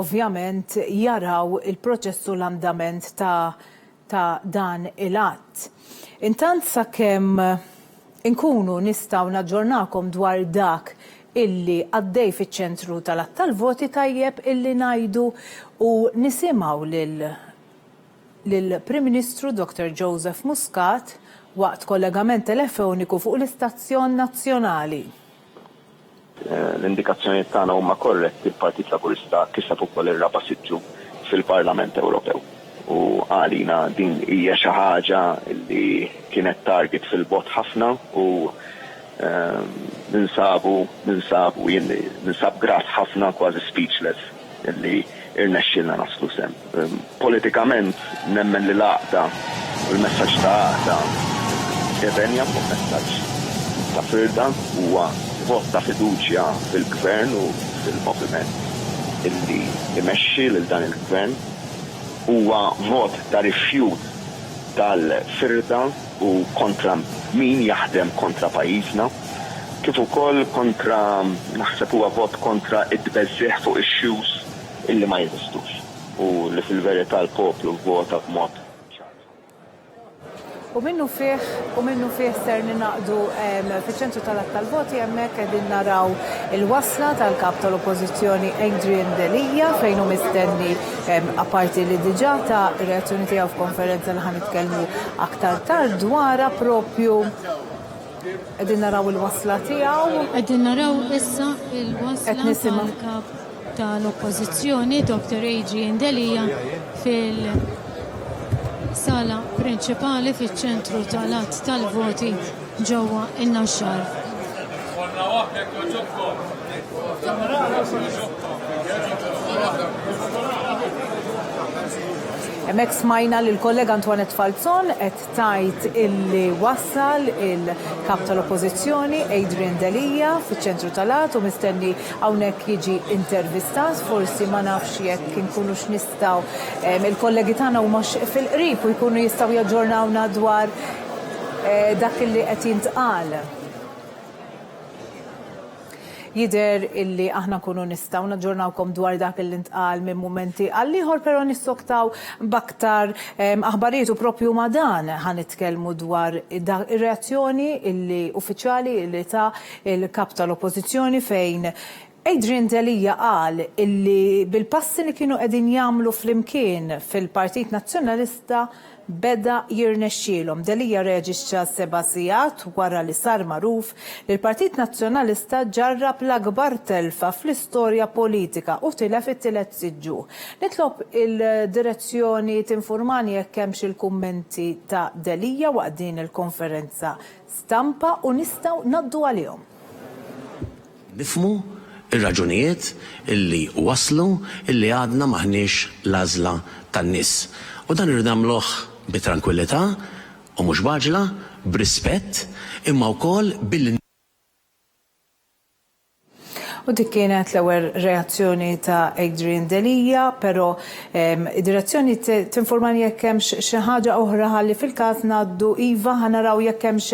ovvjament jaraw il-proċessu l-andament ta' dan il-att. Intant sakemm inkunu nistgħu naġġornakom dwar dak illi għaddej fiċ-ċentru tal-att tal-voti tajjeb illi ngħidu u nisimgħu lill-Prim Ministru Dr. Joseph Muscat waqt kollegament telefoniku fuq l-Istazzjon Nazzjonali. L-indikazzjonijiet tagħna huma korretti, il-Partit Laburista kiseb ukoll ir-raba' siġġu fil-Parlament Ewropew. U għalina din hija xi ħaġa li kienet target fil-bot ħafna u ninsab grat ħafna kważi speechless illi irnexxilna naslu sem. Politikament nemmen li l-għaqda u l-messaġġ ta' għaqda irrenja fuq messaġġ ta' firda huwa vot ta' fiduċja fil-gvern u fil-moviment illi imexxi lil dan il-gvern, huwa vot ta' rifjut tal-firda u kontra min jaħdem kontra pajjiżna, kif ukoll kontra naħseb huwa vot kontra id-tbeżżieħ fuq ix-xjuż illi ma jeżistux u li fil-verità l-poplu vota b'mod. U minnu fih ser ninaqdu fiċ-ċentru tal-voti hemmhekk qegħdin naraw il-wasla tal-kap tal-Oppożizzjoni Adrian Delija fejn hu mistenni apparti li diġà ta' reazzjoni tiegħu f'konferenza li ħanitkellmu aktar tard dwarha propju qegħdin naraw il-wasla tiegħu. Qegħdin naraw issa il-wasla tal-kap tal-Oppożizzjoni Dr. Adrian Delija fil-sala prinċipali fiċ-ċentru tal-att tal-voti ġewwa in-Naxxar. Hemmhekk smajna li l-kollega Antoinette Falzon qed tgħid illi wassal il-kap tal-Oppożizzjoni Adrian Delija fiċ-ċentru tal-att u mistenni hawnhekk jiġi intervistat, forsi ma nafx jekk inkunux nistgħu il-kollegi tagħna huma fil-qrib u jkunu jistgħu jaġġornawna dwar dak illi qed jintqal. Jider illi aħna kunu nistaw naġġornawkom dwar dak il intqal minn momenti għall-ieħor, però nissoktaw baktar aħbarijiet u propju ma' dan ħanitkellmu dwar ir-reazzjoni illi uffiċjali illi ta' il-kap tal-Oppożizzjoni fejn Adrian Delija qal illi bil-passi li kienu qegħdin jagħmlu flimkien fil-Partit Nazzjonalista beda jirnexxielhom. Delija reġistra 7 sigħat wara li sar magħruf li l-Partit Nazzjonalista ġarrab l-akbar telfa fl-istorja politika u tilef it-tielet siġġu. Nitlob il-direzzjoni tinformani jekk hemmx il-kummenti ta' Delija waqt din il-konferenza stampa u nistgħu ngħaddu għalihom. Nifmu ir-raġunijiet illi waslu illi għadna maħniex l-għażla tan-nies. U dan irrid nagħmluh bitranquillità u mhux baġla, b'rispett, imma wkoll billi. U dik kienet l-ewwel reazzjoni ta' Adrian Delija, però id-direzzjoni tinformani jekk hemmx xi ħaġa oħra ħalli fil-każ ngħaddu iva ħanaraw jekk hemmx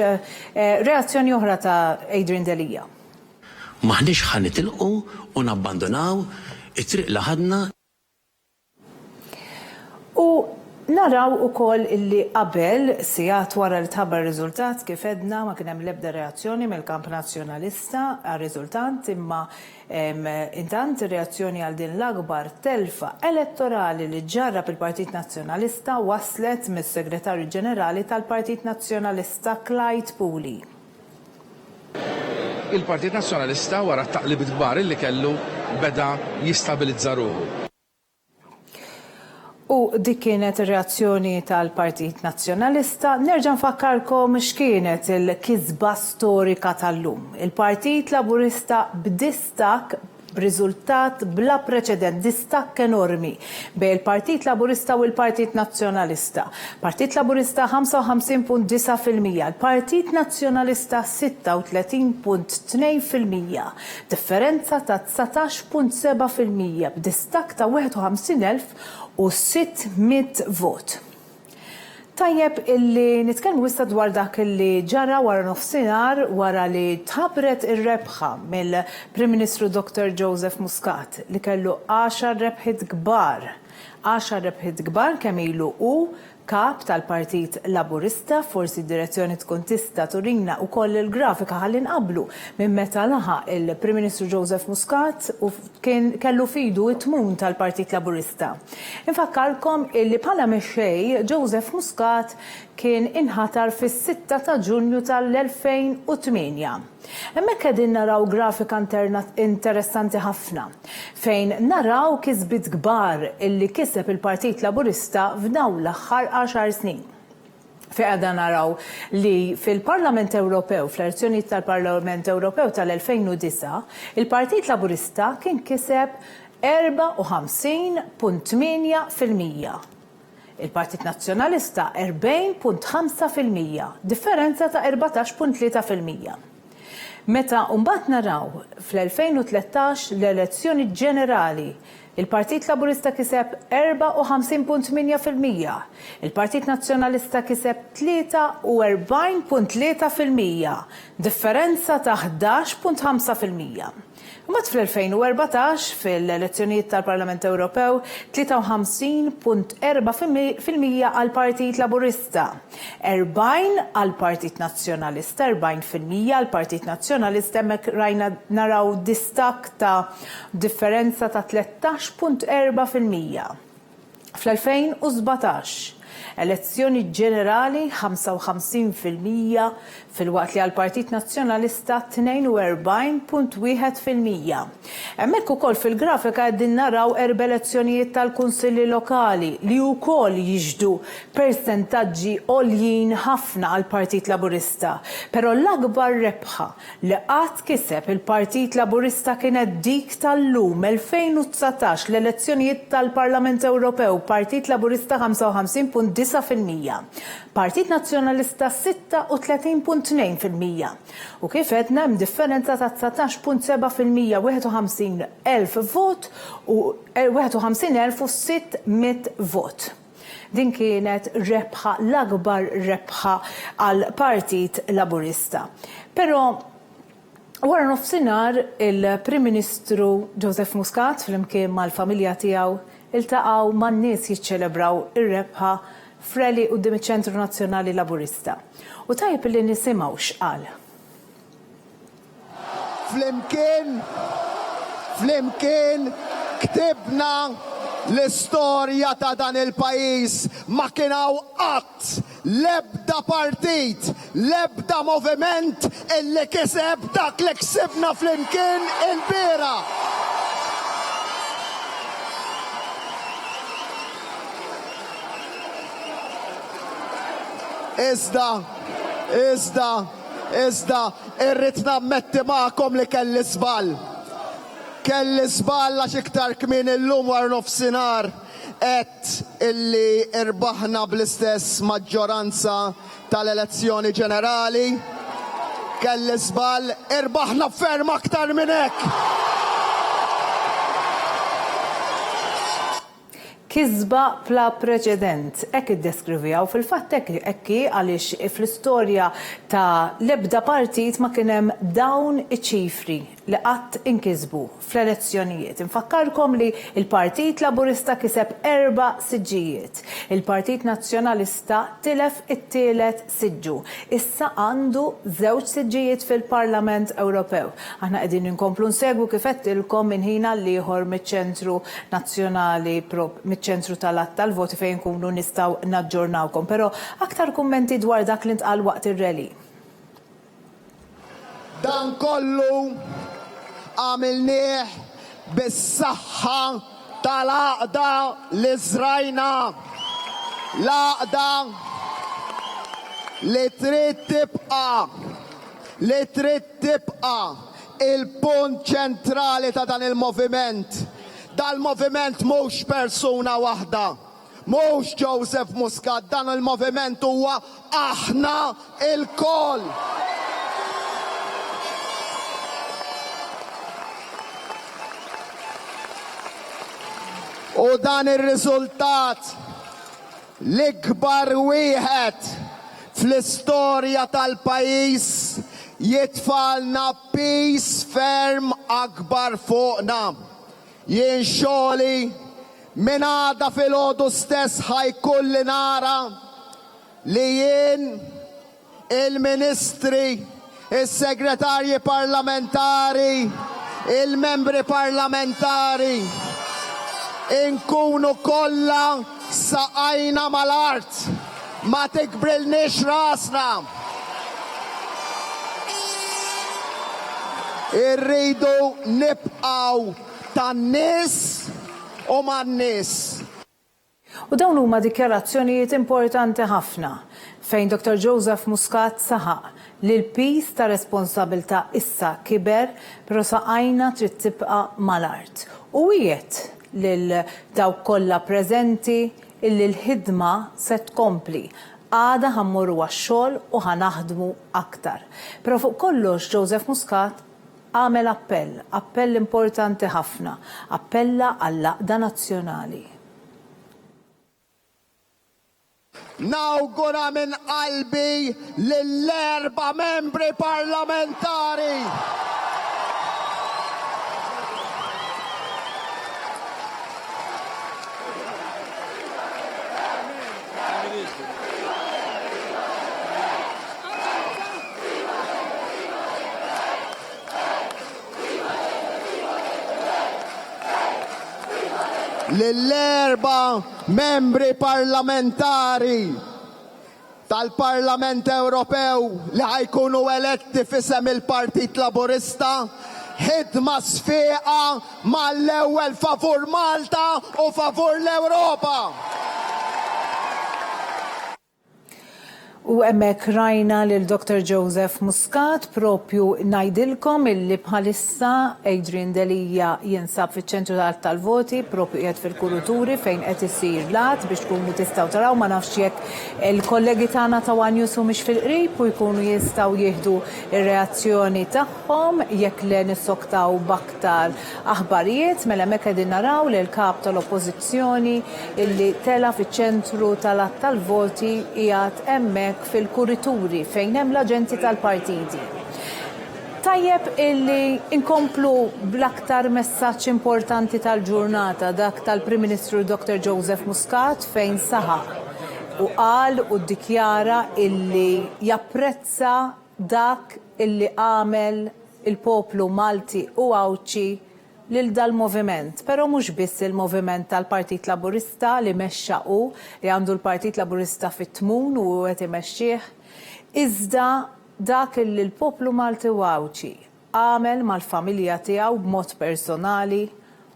reazzjoni oħra ta' Adrian Delija. Maħniex ħanitilqu u nabbandonaw it-triq li ħadna. U naraw ukoll illi qabel sigħat wara li tħabbar riżultat kif edna ma kien hemm l-ebda reazzjoni mill-Kamp Nazzjonalista għar-riżultant, imma intant ir-reazzjoni għal din l-akbar telfa elettorali li ġarrab il-Partit Nazzjonalista waslet mis-Segretarju Ġenerali tal-Partit Nazzjonalista Clyde Pooley. Il-Partit Nazzjonalista wara t-taqlibit kbar li kellu beda jistabilizza ruħu. U dik kienet ir-reazzjoni tal-Partit Nazzjonalista. Nerġa' nfakkarkom x'kienet il-kisba storika tal-lum. Il-Partit Laburista b'distak b'riżultat bla preċedent, distakk enormi bejn il-Partit Laburista u l-Partit Nazzjonalista. Partit Laburista 55.9%, il-Partit Nazzjonalista 36.2%, differenza ta' 19.7% b'distakk ta' 51,600 vot. Tajjeb illi nitkellmu issa dwar dak illi ġara wara nofsinhar wara li tħabbret ir-rebħa mill-Prim Ministru Dr. Joseph Muscat li kellu 10 rebħiet kbar. 10 rebħiet kbar kemm ilu hu kap tal-Partit Laburista, forsi d-direzzjoni tkun tista' turina wkoll il-grafika ħalli nqabblu minn meta laħaq il-Prim Ministru Joseph Muscat u kellu fidu it-tmum tal-Partit Laburista. Infakkarkom illi bħala mexxej Joseph Muscat kien inħatar fis-6 ta' Ġunju tal-2008. Hemmhekk qegħdin naraw grafika interessanti ħafna fejn naraw kisbiet kbar illi kiseb il-Partit Laburista f'dawn l-aħħar 10 snin. Fejn naraw li fil-Parlament Ewropew, fl-elezzjonijiet tal-Parlament Ewropew tal-2009, il-Partit Laburista kien kiseb 54.8%. Il-Partit Nazzjonalista 40.5%, differenza ta' 14.3%. Meta mbagħad naraw fl-2013 l-elezzjoni ġenerali, il-Partit Laburista kiseb 54.8%, il-Partit Nazzjonalista kiseb 43.3%, differenza ta' 11.5%. Mbagħad fl-2014 fil-elezzjonijiet tal-Parlament Ewropew 53.4% għall-Partit Laburista, 40 għall-Partit Nazzjonalista, 40% għall-Partit Nazzjonalista, hemmhekk rajna naraw distak ta' differenza ta' 13.4%. Fl-2017 elezzjoni ġenerali 55% fil-waqt li għal-Partit Nazzjonalista 42.1%. Hemmhekk ukoll fil-grafika qegħdin naraw 4 elezzjonijiet tal-kunsilli lokali li wkoll jiġdu persentaġġi għoljin ħafna għall-Partit Laburista. Però l-akbar rebħa li qatt kiseb il-Partit Laburista kienet dik tal-lum 2019 l-elezzjonijiet tal-Parlament Ewropew, Partit Laburista 55.9%. Partit Nazzjonalista 36.2%. U kif qedna hemm differenza ta' 19.7%, 51,000 vot u 51,600 vot. Din kienet rebħa, l-akbar rebħa għal Partit Laburista. Però wara nofsinhar il-Prim Ministru Joseph Muscat flimkien mal-familja tiegħu iltaqgħu man-nies jiċċelebraw ir-rebħa freli quddiem iċ-Ċentru Nazzjonali Laburista. U tajjeb li nisimgħu x'qal. Flimkien ktibna l-istorja ta' dan il-pajjiż, ma kien hawn qatt l-ebda partit, l-ebda moviment illi kiseb dak li ksibna flimkien il-biera. Iżda, irrid nammetti magħkom li kelli żball. Kelli żball għax iktar kmien illum wara nofsinhar qed illi irbaħna bl-istess maġġoranza tal-elezzjoni ġenerali. Kelli żball, irbaħna ferm aktar minn hekk. Kisba bla preċedent, hekk iddeskrivijaw fil-fatt hekk għaliex fl-istorja ta' l-ebda partit ma kien hemm dawn iċ-ċifri li qatt inkisbu fl-elezzjonijiet. Infakkarkom li il-Partit Laburista kiseb 4 siġġijiet. Il-Partit Nazzjonalista tilef it-tielet siġġu. Issa għandu 2 siġġijiet fil-Parlament Ewropew. Aħna qegħdin inkomplu nsegwu kif qedtilkom minn ħin għal ieħor miċ-Ċentru Nazzjonali miċ-Ċentru tal-Att tal-Voti fejn nkunu nistgħu naġġornawkom. Però aktar kummenti dwar dak li ntqal waqt ir-rally. Dan kollu għamilnieh bis-saħħa tal-għaqda li żrajna. L-għaqda li trid tibqa' il-punt ċentrali ta' dan il-moviment. Dal-moviment mhux persuna waħda, mhux Joseph Muscat, dan il-moviment huwa aħna il-koll. U dan ir-riżultat l-ikbar wieħed fl-istorja tal-pajjiż jitfalna peace ferm akbar fuqna. Jien xogħli minn għada filgħodu stess ħajkolli nara li jien il-ministri, is-segretarji parlamentari, il-membri parlamentari inkunu kollha saqajna mal-art, ma tikbrilniex rasna. Irridu nibqgħu tan-nies u man-nies. U dawn huma dikjarazzjonijiet importanti ħafna fejn Dr. Joseph Muscat saħaq li l-pis ta' responsabilità issa kiber, però saqajna trid tibqa' mal-art. U wiegħed lil dawk kollha preżenti illi l-ħidma se tkompli. Għada ħammurru għax-xogħol u ħanaħdmu aktar. Però fuq kollox Joseph Muscat għamel appell importanti ħafna, appella għall-għaqda nazzjonali. Nawgura minn qalbi lill-4 membri parlamentari. Lill-4 membri parlamentari tal-Parlament Ewropew li ħajkunu eletti fisem il-Partit Laburista, ħidma sfiqa mal-ewwel favur Malta u favur l-Ewropa. U hemmhekk rajna lil Dr. Joseph Muscat propju ngħidilkom illi bħalissa Adrian Delija jinsab fiċ-ċentru tal-voti propju qiegħed fil-kuruturi fejn qed isir lat biex tkunu tistgħu taraw ma nafx jekk il-kollegi tagħna ta' One News mhux fil-qrib u jkunu jistgħu jieħdu ir-reazzjoni tagħhom jekk le nissoktaw b'aktar aħbarijiet mela hemmhekk qegħdin naraw lil kap tal-Oppożizzjoni illi tela fiċ-ċentru tal-voti qiegħed hemmhekk fil-kurituri fejn hemm l-aġenti tal-partiti. Tajjeb illi inkomplu bl-aktar messaġġ importanti tal-ġurnata dak tal-Prim Ministru Dr. Joseph Muscat fejn saħaq u qal u ddikjara illi japprezza dak illi għamel il-poplu Malti u Awċi lil dal-moviment, però mhux biss il-moviment tal-Partit Laburista li mexxa li għandu l-Partit Laburista fit-tmun u qed imexxih, iżda dak li l-poplu Malti u Awċi għamel mal-familja tiegħu b'mod personali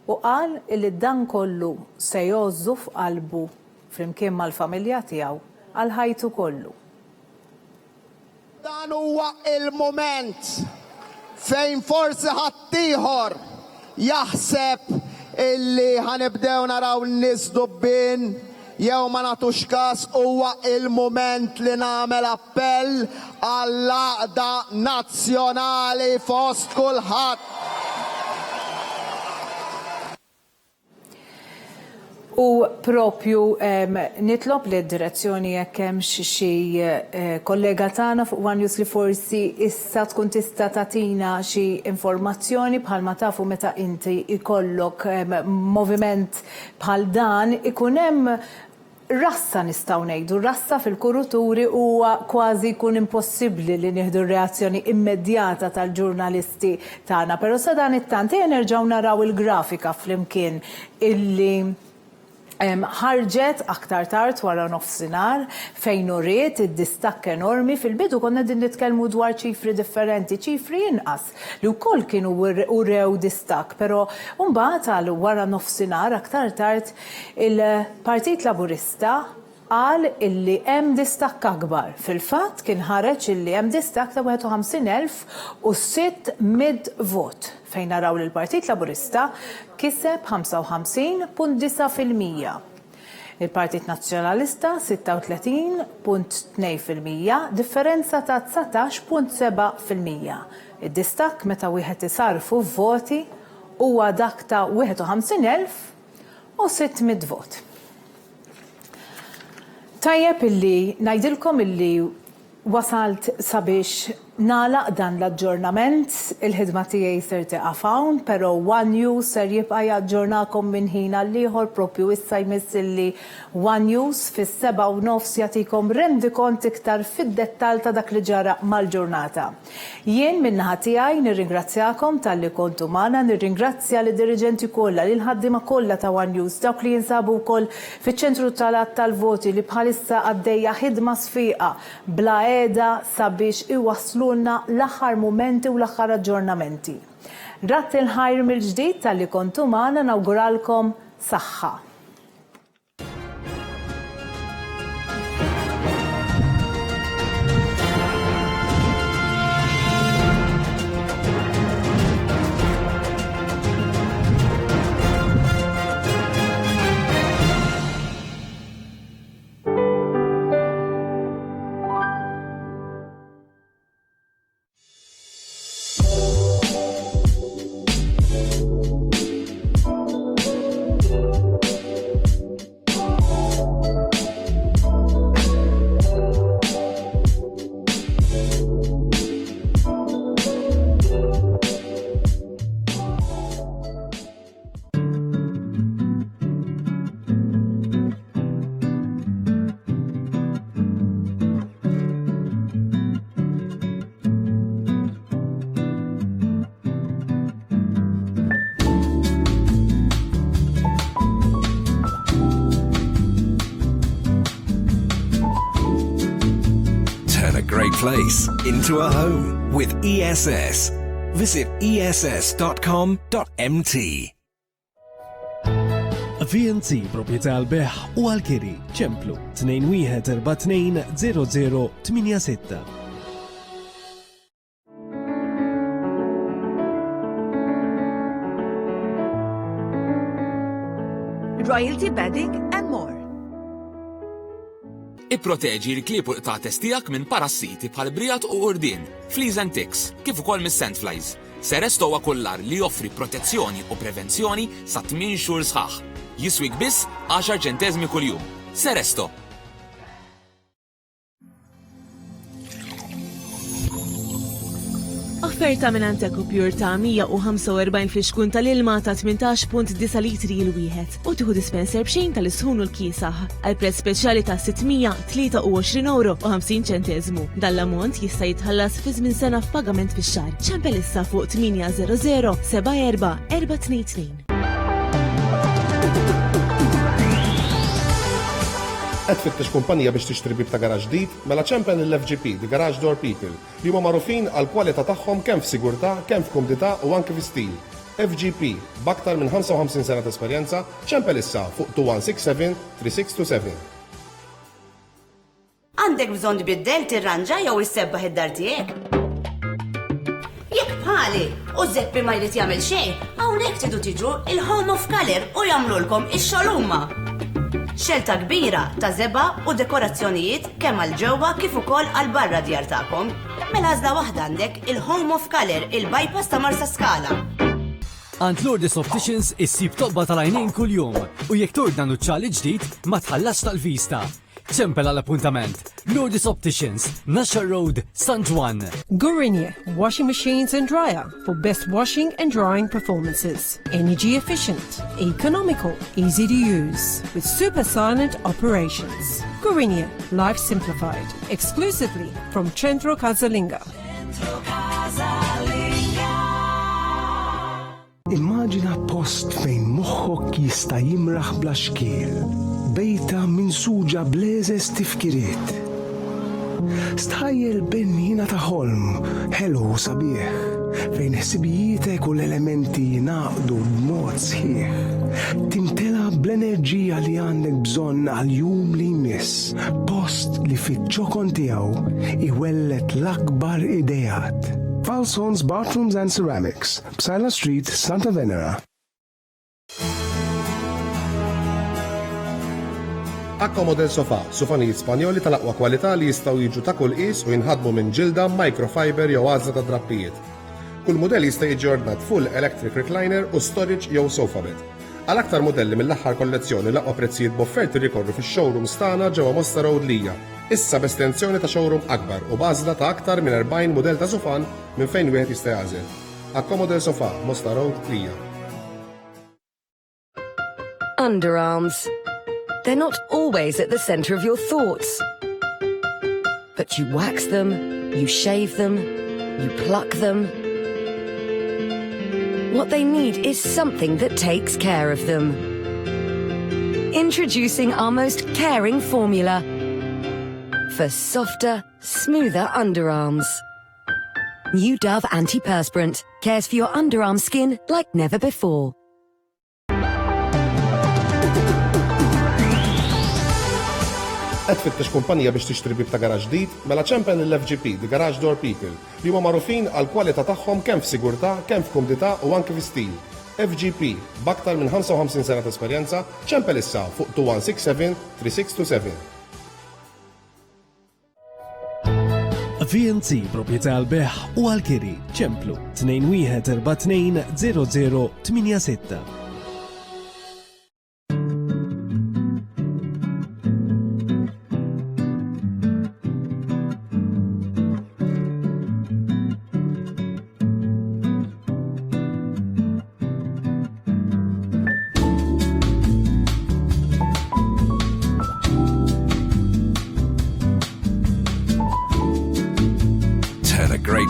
u qal li dan kollu se jożżu f'qalbu flimkien mal-familja tiegħu għal ħajtu kollu. Dan huwa il-moment fejn forsi ħaddieħor jaħseb illi ħanibdew naraw n-nies dubbin jew ma nagħtux każ huwa il-mument li nagħmel appell għall-għaqda nazzjonali fost kulħadd. U propju nitlob li d-direzzjoni jekk hemm xi kollega tagħna fuq One News li forsi issa tkun tista' tagħtina xi informazzjoni bħalma tafu meta inti ikollok moviment bħal dan ikun hemm rassa nistgħu ngħidu, rassa fil-kuruturi huwa kważi jkun impossibbli li nieħdu reazzjoni immedjata tal-ġurnalisti tagħna, però sa dan it-tant nerġgħu naraw il-grafika flimkien illi ħarġet aktar tard wara nofsinhar fejn uriet id-distakk enormi fil-bidu konna din nitkellmu dwar ċifri differenti, ċifri inqas li wkoll kienu urew distakk, però mbagħad għal wara nofsinhar aktar tard il-Partit Laburista qal illi hemm distakk akbar. Fil-fatt kien ħareġ illi hemm distakk ta' 51,600 vot fejn naraw li l-Partit Laburista kiseb 55.9%. Il-Partit Nazzjonalista 36.2%, differenza ta' 19.7%. Id-distakk meta wieħed isarfu voti huwa dak ta' 51,600 vot. Tajjeb illi ngħidilkom illi wasalt sabiex nagħlaq dan l-aġġornament, il-ħidma tiegħi ser tieqaf hawn, però One News ser jibqa' jaġġornakom minn ħin għal ieħor propju issa jmiss illi One News fis-7:09 jagħtikom rendikont iktar fid-dettall ta' dak li ġara mal-ġurnata. Jien min-naħa tiegħi nirringrazzjakom talli kontu magħna, nirringrazzja lid diriġenti kollha, lil ħaddiema kollha ta' One News, dawk li jinsabu wkoll fiċ-ċentru tal-voti li bħalissa għaddejja ħidma sfiqa bla qiegħda sabiex iwasslulna l-aħħar mumenti u l-aħħar aġġornamenti. Grazzi l-ħajr mill-ġdid talli kontu magħna, nawguralkom saħħa. place into a home with ESS. Visit ess.com.mt. VNC proprjetà għal-beħ u għal-kiri ċemplu 21420086. Royalty Bedding and more. Ipproteġi l-klieb u qta' testijak minn parassiti bħal brijat u urdien, fleas and ticks, kif ukoll mis-sandflies. Seresto huwa kullar li joffri protezzjoni u prevenzjoni sa 8 xhur sħaħ. Jiswik biss 10 ċentesmi kuljum. Seresto. Offerta minn Anteco Pure ta' 145 fl-xkun tal-ilma ta' 18.9 litri il-wieħed u tieħu dispenser b'xejn tal-isħun u l-kiesaħ għal prezz speċjali ta' €623.50. Dan l-ammont jista' jitħallas fi żmien sena f'pagament fix-xahar. ċempel issa fuq 800 74 422. Qed tfittex kumpanija biex tixtri bib ta' garaġ ġdid, mela ċempen l-FGP, the Garage Door People, li huma magħrufin għal kwalità tagħhom kemm f'sigurtà, kemm f'kumdità u anke fi-stil. FGP, b'aktar minn 55 sena ta' esperjenza, ċempel issa fuq 2167 3627. Għandek bżonn tbiddel tirranġa jew issebbaħ id-dar tiegħek? Jekk bħali u żeppi ma jrid jagħmel xejn, hawnhekk tidu tiġu il-Home of Color u jagħmlulkom ix-xogħol huma. Xelta kbira ta' zeba u dekorazzjonijiet kemm għal ġewwa kif ukoll għal barra djar tagħkom. Mela għażla waħda għandek il-Home of Color il-bypass ta' Marsa Skala. Għand Lourdes Opticians issib toqba tal-għajnejn kuljum u jekk tordna nuċċali ġdid ma tħallax tal-vista. ċempel għall-appuntament. Lourdes Opticians, Nasher Road, San Juan. Gourinia Washing Machines and Dryer for best washing and drying performances. Energy efficient, economical, easy to use, with super silent operations. Gourinia, life simplified, exclusively from Centro Casalinga. Immaġina post fejn moħħok jista' jimraħ bla xkiel, bejta minsuġa bleżes tifkiriet. Stħajjel bennina ta' ħolm, ħelu sabiħ, fejn ħsibijietek u l-elementi jinaqdu b'mod sħiħ. Timtela bl-enerġija li għandek bżonn għal-jum li jmiss, post li fit-ċokon tiegħu iwellet l-akbar idejat. Falsons Bathrooms and Ceramics, Psala Street, Santa Venera. Accomodel Sofa, sofanijiet Spanjoli tal-aqwa kwalità li jistgħu jiġu ta' kull qis u jinħadmu minn ġilda, microfiber jew għażla ta' drappijiet. Kull mudell jista' jiġi ordnat full electric recliner u storage jew sofa bed. Għal aktar modelli mill-aħħar kollezzjoni l-aqwa prezzijiet b'offerti rikorru fix-showrooms tagħna ġewwa Mosta Road Lija. Issa b'estensjoni ta' showroom akbar u b'għażla ta' aktar minn 40 mudell ta' sofan minn fejn wieħed jista' jagħżel. Accomodel Sofa, Mosta Road Lija. Underarms. They're not always at the center of your thoughts. But you wax them, you shave them, you pluck them. What they need is something that takes care of them. Introducing our most caring formula for softer, smoother underarms. New Dove Antiperspirant cares for your underarm skin like never before. Qed tfittex kumpanija biex tixtri bib ta' garaġ ġdid, mela ċempen l-FGP, the Garage Door People, li huma magħrufin għal kwalità tagħhom kemm f'sigurtà, kemm f'kumdità u anke fi-stil. FGP, b'aktar minn 55 sena ta' esperjenza, ċempel issa fuq 2167 3627. VNC proprjetà għal-beħ u għal-kiri ċemplu 2142 0086.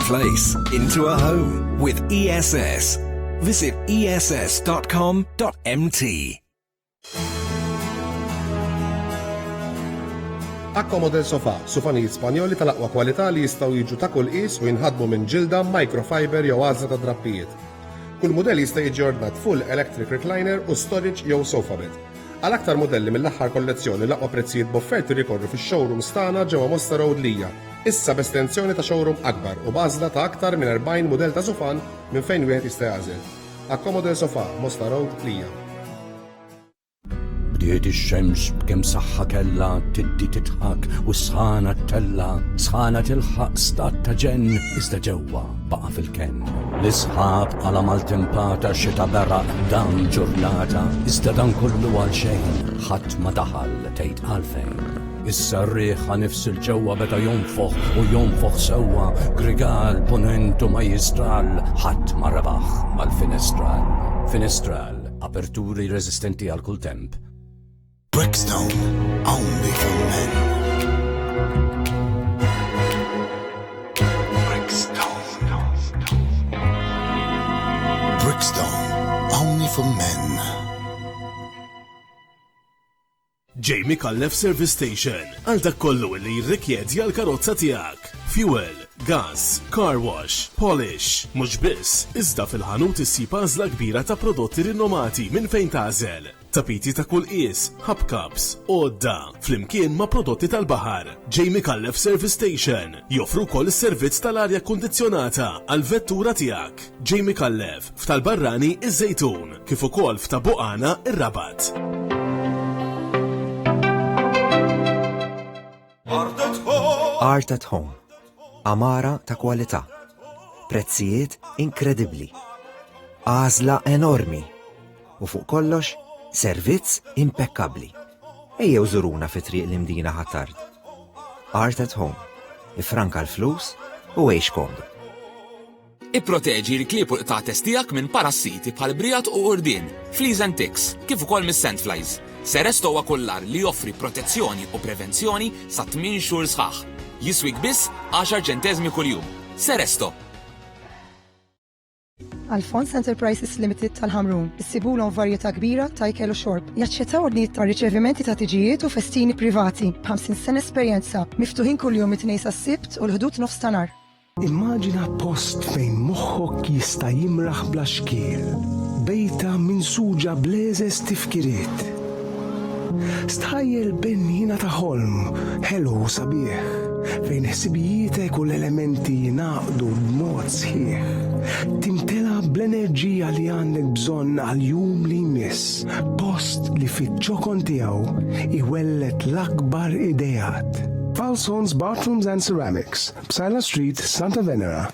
Place into a home with ESS. Visit ess.com.mt. Accomodel Sofa, sufanijiet Spanjoli tal-aqwa kwalità li jistgħu jiġu ta' kull qis u jinħadmu minn ġilda, microfiber jew għażla ta' drappijiet. Kull mudell jista' jiġi ordnat full electric recliner u storage jew sofa bed. Għal aktar modelli mill-aħħar kollezzjoni l-aqwa prezzijiet b'offerti rikorru fix-showrooms tagħna ġewwa Mosta Road Lija. Issa b'estensjoni ta' showroom akbar u b'għażla ta' aktar minn 40 mudell ta' sofan minn fejn wieħed jista' jagħżel. Accomodel Sofa, Mosta Road Lija. Bdiet ix-xemx b'kemm saħħa kellha tiddi titħak u sħana tella, sħana tilħaq stat ta' ġenn iżda ġewwa baqa' fil-ken. L-isħab għala maltempata xita beraq dan ġurnata, iżda dan kollu għal xejn, ħadd ma daħal tgħid għalfejn. Issa r-riħa nifsil ġewwa beda jonfoħ u jonfoħ sewwa, grigal, ponent u majistral, ħadd ma rebaħ mal-finestral. Finestral, aperturi resistenti għal kull temp. Brickstone, only for men. Brickstone, only for men. Jamie Callef Service Station, għal dak kollu li jirrikjedja l-karozza tiegħek. Fuel, gas, car wash, polish, mhux biss, iżda fil-ħanut issib għażla kbira ta' prodotti rinomati minn fejn tagħżel. Tapiti ta' kull qies, hubcaps, odda, flimkien ma' prodotti tal-baħar. Jamie Callef Service Station joffru wkoll is-servizz tal-arja kundizzjonata għal vettura tiegħek. Jamie Callef f'tal-Barrani iż-Żejtun, kif ukoll f'Tabuqana ir-Rabat. Art at Home. Amara ta' kwalità. Prezzijiet inkredibbli. Għażla enormi. U fuq kollox, servizz impeccabli. Ejjew żuruna fi triq l-imdina ħattard. Art at Home. Ifranka l-flus u għejx komdu. Ipproteġi l-klieb u l-qtates tiegħek minn parassiti bħal brijat u urdien, fleas and ticks, kif ukoll mis-sandflies. Seresto huwa kullar li joffri protezzjoni u prevenzjoni sa 8 xhur sħaħ. Jiswik biss 10 ċentesmi kuljum. Seresto. Alphonse Enterprises Limited tal-Ħamrun. Issibulhom varjetà kbira ta' ikel u xorb. Jaċċettaw ordnijiet ta' riċevimenti ta' tiġijiet u festini privati. b'50 sena esperjenza. Miftuħin kuljum it-tnejn sas-sibt u l-ħdud nofs ta' nar. Immaġina post fejn moħħok jista' jimraħ bla xkiel. Bejta minsuġa b'leżes tifkiriet. Stħajjel bennina ta' ħolm, ħelu sabiħ, fejn ħsibijietek u l-elementi jinaqdu b'mod sħiħ. Timtela bl-enerġija li għandek bżonn għal-jum li jmiss, post li fit-ċokon tiegħu iwellet l-akbar idejat. Falsons Bathrooms and Ceramics, Psala Street, Santa Venera.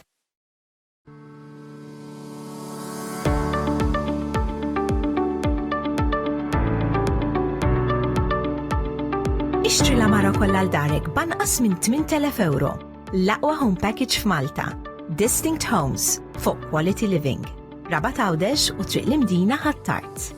Ixtri l-amara kollha l-darek banqas minn 8,000 euro. L-aqwa home package f'Malta. Distinct Homes for Quality Living. Rabat Għawdex u Triq l-Imdina ħattart.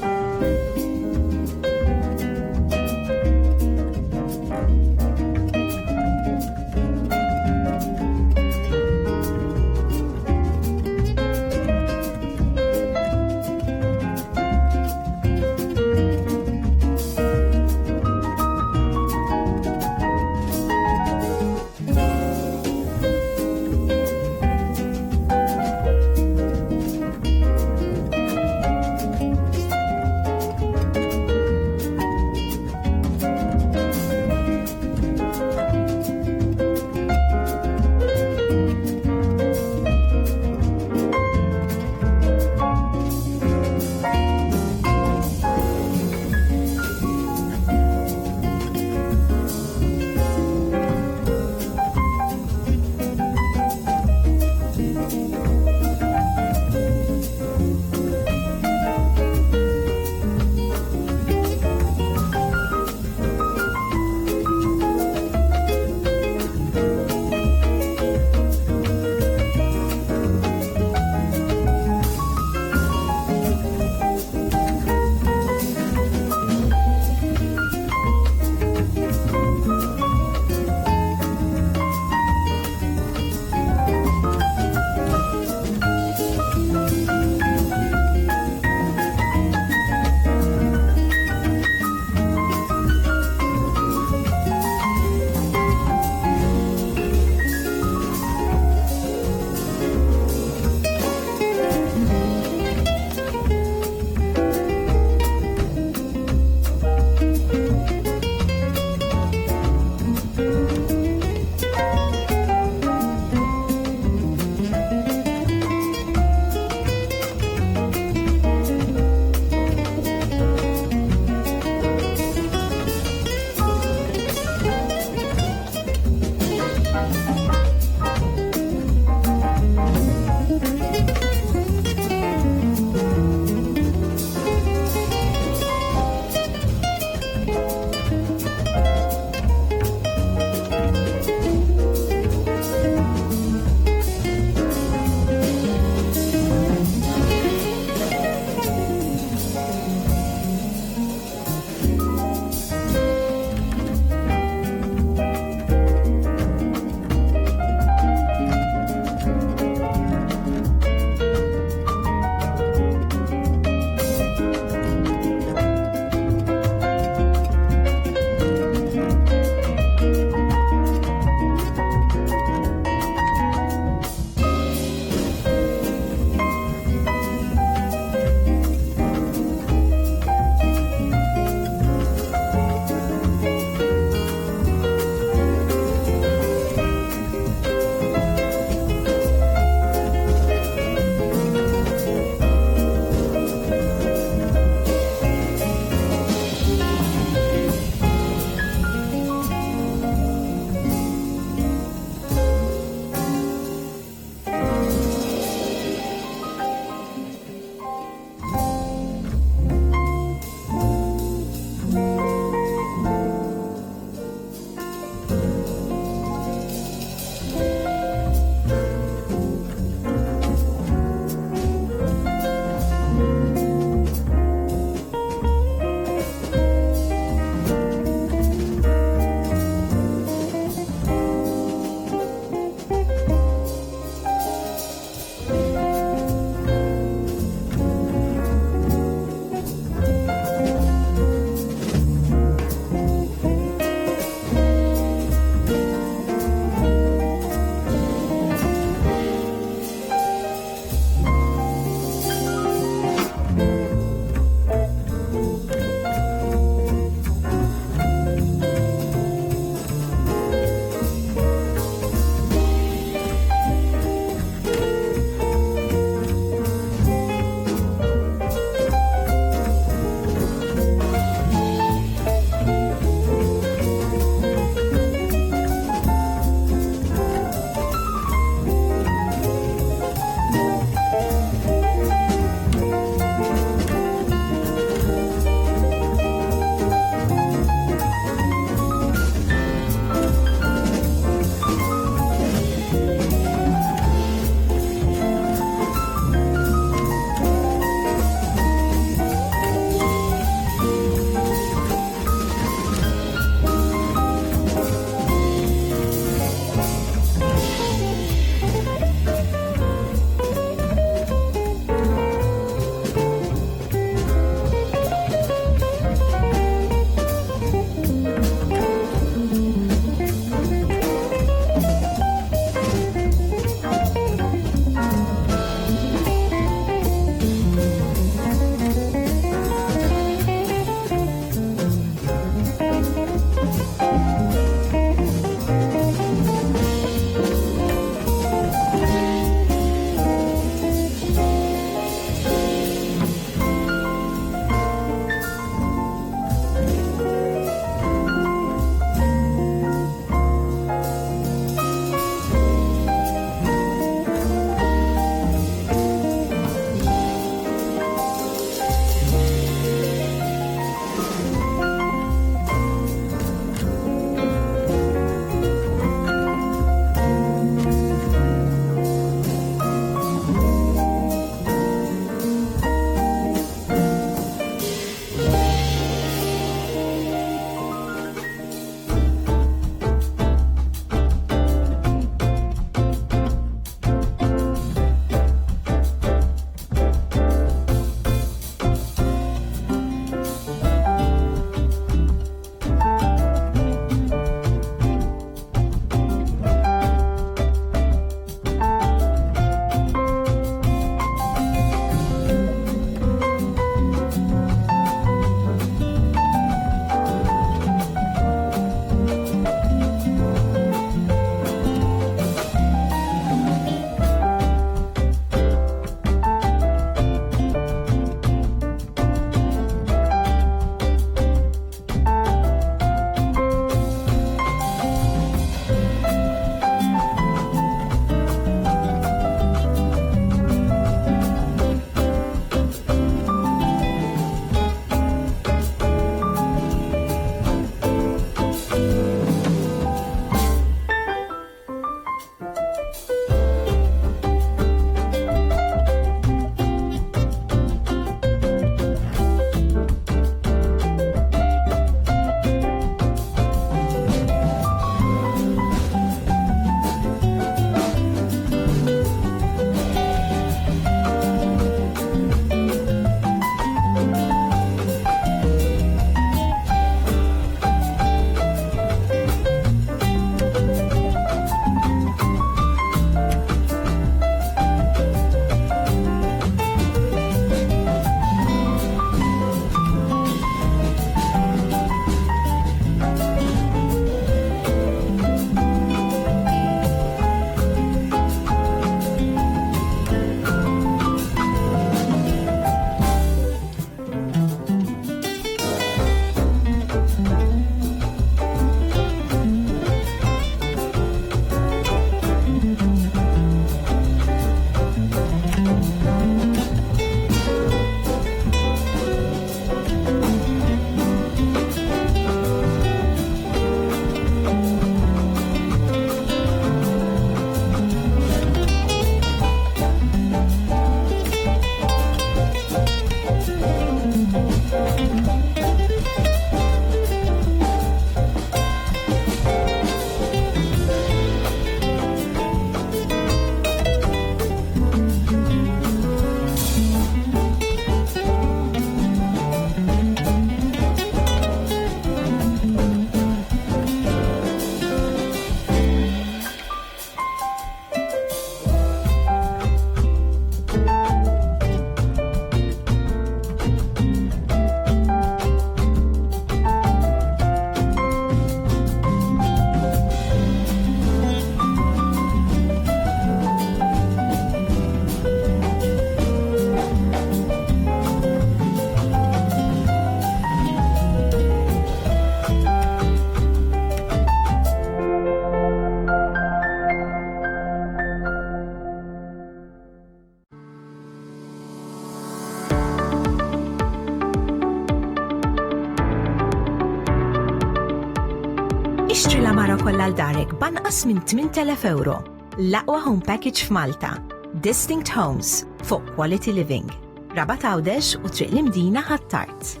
kollha l darek banqas minn 8,000 euro. L-aqwa home package f'Malta. Distinct Homes fuq Quality Living. Rabat Għawdex u Triq l-Imdina Ħattart.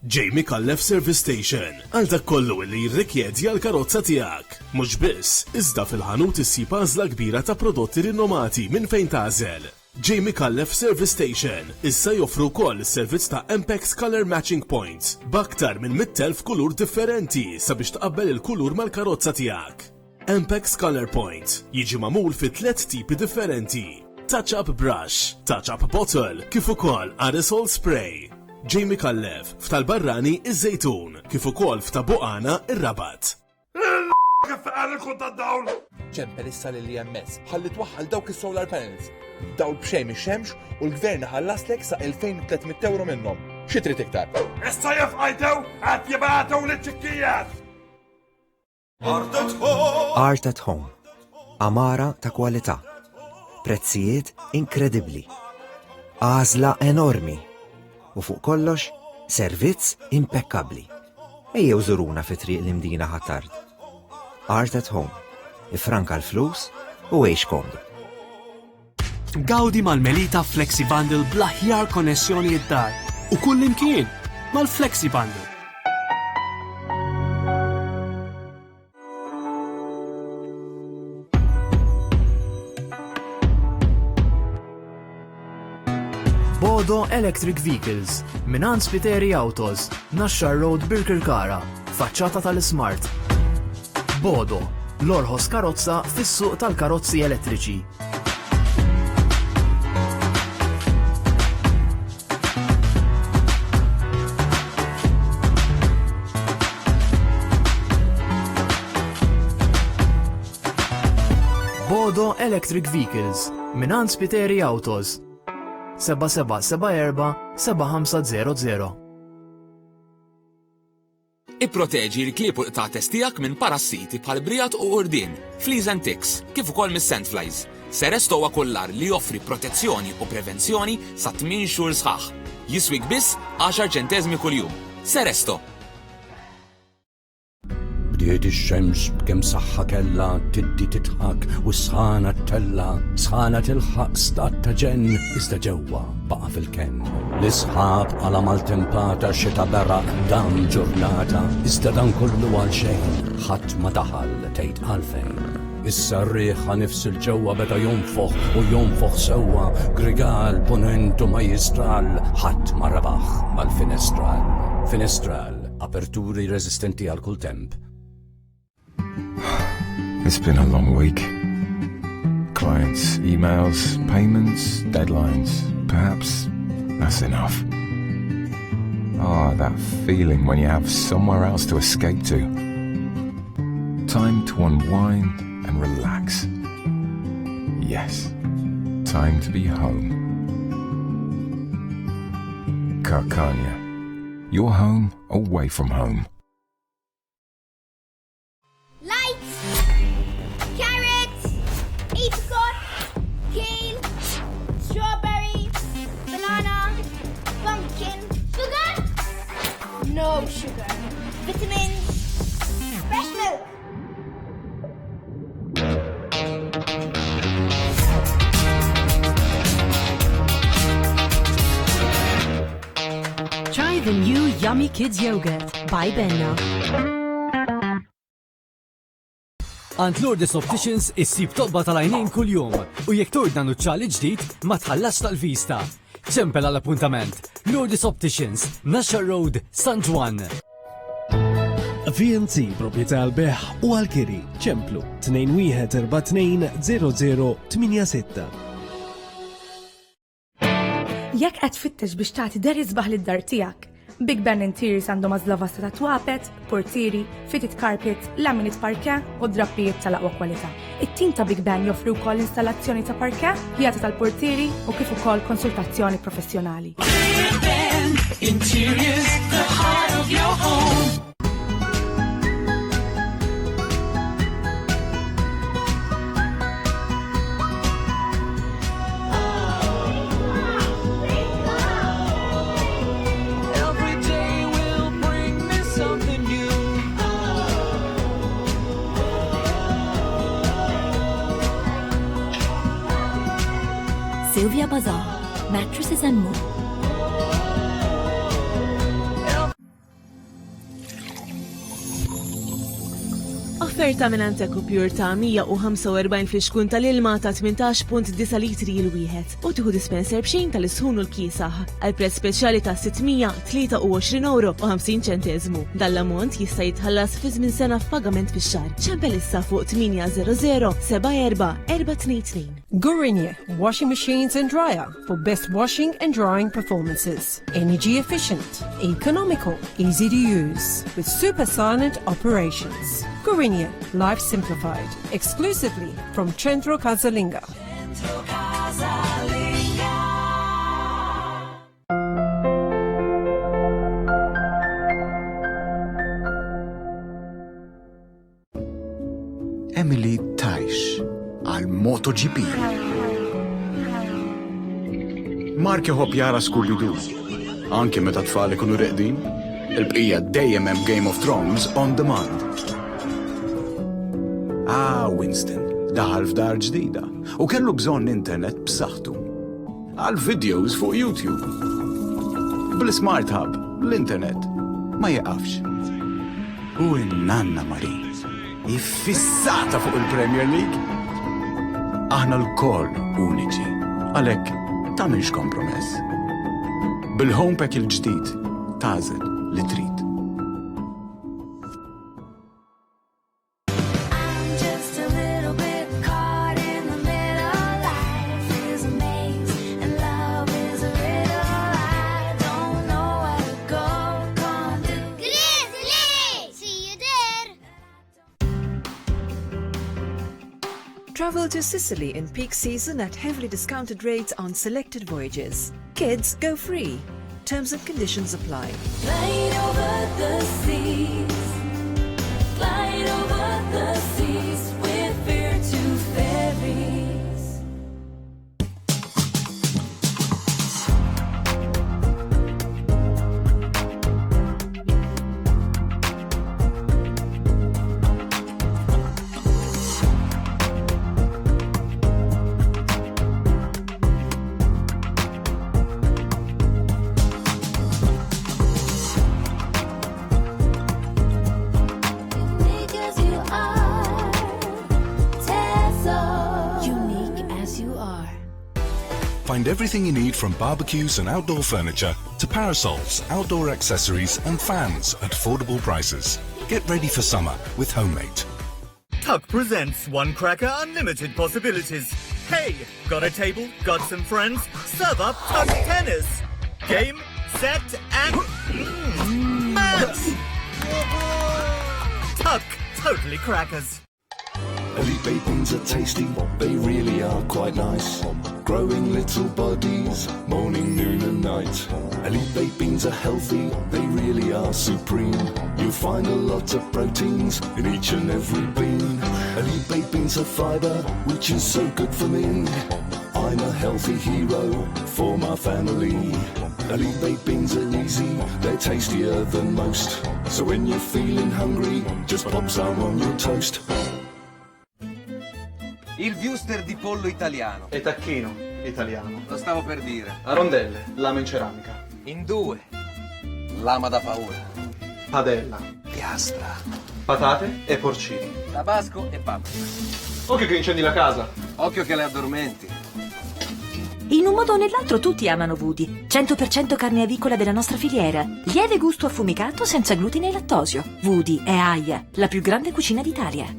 Jamie Callef Service Station, għal dak kollu li jirrikjedja l-karozza tiegħek. Mhux biss, iżda fil-ħanut issib għażla kbira ta' prodotti rinomati minn fejn tażel. Jamie Callef Service Station issa joffru wkoll is-servizz ta' Ampex Color Matching Points b'aktar minn 100,000 kulur differenti sabiex taqabbel il-kulur mal-karozza tiegħek. Ampex Color Point jiġi magħmul fi 3 tipi differenti: Touch-up Brush, Touch-up Bottle, kif ukoll Aerosol Spray. Jamie Callef f'tal-Barrani iż-Żejtun, kif ukoll f'Tabuqana ir-Rabat. Kif qal il-kun tad-dawl? ċempel issa lill-IMS ħalli twaħħal dawk is-solar panels. Dawl b'xejn ix-xemx u l-gvern ħallaslek sa 2,300 euro minnhom. Xi trid iktar? Issa jifqajdew qed jibgħatu liċ-ċikkijat. Art at Home. Amara ta' kwalità. Prezzijiet inkredibbli. Għażla enormi. U fuq kollox, servizz impeccabli. Ejjew żuruna fi Triq l-Imdina Ħattart. Art at Home. Ifranka l-flus u għejx komdu. Gawdi mal-Melita Flexi Bundle bl-aħjar konnessjoni id-dar. U kull imkien mal-Flexi Bundle. Bodo Electric Vehicles, Minan Spiteri Autos, Nashar Road Birkirkara, faċċata tal-Smart. Bodo, l-orħos karozza fis-suq tal-karozzi elettriċi. Bodo Electric Vehicles, Minan Spiteri Autos, 7774-7500. Ipproteġi l-klieb u l-qtates tiegħek minn parassiti bħal brijat u urdin, fleas and ticks, kif ukoll mis-sandflies. Seresto huwa kollar li joffri protezzjoni u prevenzjoni sa 8 xhur sħaħ. Jiswik biss 10 ċentesmi kuljum. Seresto. Bdiet ix-xemx b'kemm saħħa kellha tiddi titħak u sħana tella, sħana tilħaq stat ta' ġenn iżda ġewwa baqa' fil-ken. L-isħab għala mal-tempata xita beraq dam ġurnata, iżda dan kollu għal xejn, ħadd ma daħal tgħid għalfejn. Issa r-riħa nifs il-ġewwa beda jonfoħ u jonfoħ sewwa, grigal ponent u majistral, ħadd ma rebaħ mal-finestral. Finestral, aperturi resistenti għal kull temp. It's been a long week. Clients, emails, payments, deadlines. Perhaps that's enough. Ah, that feeling when you have somewhere else to escape to. Time to unwind and relax. Yes, time to be home. Carcania, your home away from home. No sugar. Vitamins. Fresh milk. Try the new Yummy Kids Yogurt by Benna. Ant Lourdes Opticians issib toqba tal-għajnejn kuljum u jekk tordna nuċċali ġdid ma tħallax tal-vista. ċempel għall-appuntament. Lourdes Opticians, Nashar Road, San Juan. VNC proprjetà għal-beħ u għal-kiri. ċemplu 21420086. Jekk qed tfittex biex tagħti der isbaħ lid-dar tiegħek, Big Ben Interiors għandhom għażla vasta ta' twapet, portieri, fitted carpet, laminate parquet u drappijiet tal-aqwa kwalità. It-tim ta' Big Ben joffru wkoll installazzjoni ta' parquet, jagħti tal-portieri u kif ukoll konsultazzjoni professjonali. Big Ben Interiors, the heart of your home. Sylvia Bazaar, mattresses and more. Offerta minn Anteco Pure ta' 145 fl-xkun tal-ilma ta' 18.9 litri il-wieħed u tieħu dispenser b'xejn tal-isħun u l-kiesaħ għal prezz speċjali ta' €623.50. Dall-ammont jista' jitħallas fi żmien sena f'pagament fix-xahar. ċempel issa fuq 800 74 422. Gorinja washing machines and dryer for best washing and drying performances. Energy efficient, economical, easy to use with super silent operations. Gorinja, life simplified, exclusively from Centro Casalinga. Emily Tajx għal MotoGP. Marki ħobb jara skullidu. Anke meta tfal ikunu reqdin, il-bqija dejjem hemm Game of Thrones on demand. Winston daħal f'dar ġdida u kellu bżonn internet b'saħħtu. Għal videos fuq YouTube. Bl-Smart Hub, l-internet ma jeqafx. U n-Nanna Marie iffissata fuq il-Premier League. Aħna l-koll uniċi, għalhekk tagħmilx kompromess. Bil-Home Pack il-ġdid tażel li trid. Travel to Sicily in peak season at heavily discounted rates on selected voyages. Kids go free. Terms and conditions apply. Glide over the seas. Glide over the seas with Virtu Ferries. Find everything you need from barbecues and outdoor furniture to parasols, outdoor accessories and fans at affordable prices. Get ready for summer with Homemate. Tuck presents One Cracker Unlimited Possibilities. Hey, got a table, got some friends? Serve up Tuck Tennis. Game, set, and match! Tuck, totally crackers. Elite baked are tasty, they really are quite nice. Growing little bodies, morning, noon and night. Elite baked beans are healthy, they really are supreme. You'll find a lot of proteins in each and every bean. Elite baked beans have fibre, which is so good for me. I'm a healthy hero for my family. Elite baked beans are easy, they're tastier than most. So when you're feeling hungry, just pop some on your toast. Il Wuster di pollo italiano. E tacchino italiano. Lo stavo per dire. A rondelle, lama in ceramica. In due. Lama da paura. Padella. Piastra. Patate e porcini. Tabasco e paprika. Occhio che incendi la casa. Occhio che le addormenti. In un modo o nell'altro tutti amano Woody. 100% carne avicola della nostra filiera. Lieve gusto affumicato senza glutine e lattosio. Woody è AIA, la più grande cucina d'Italia.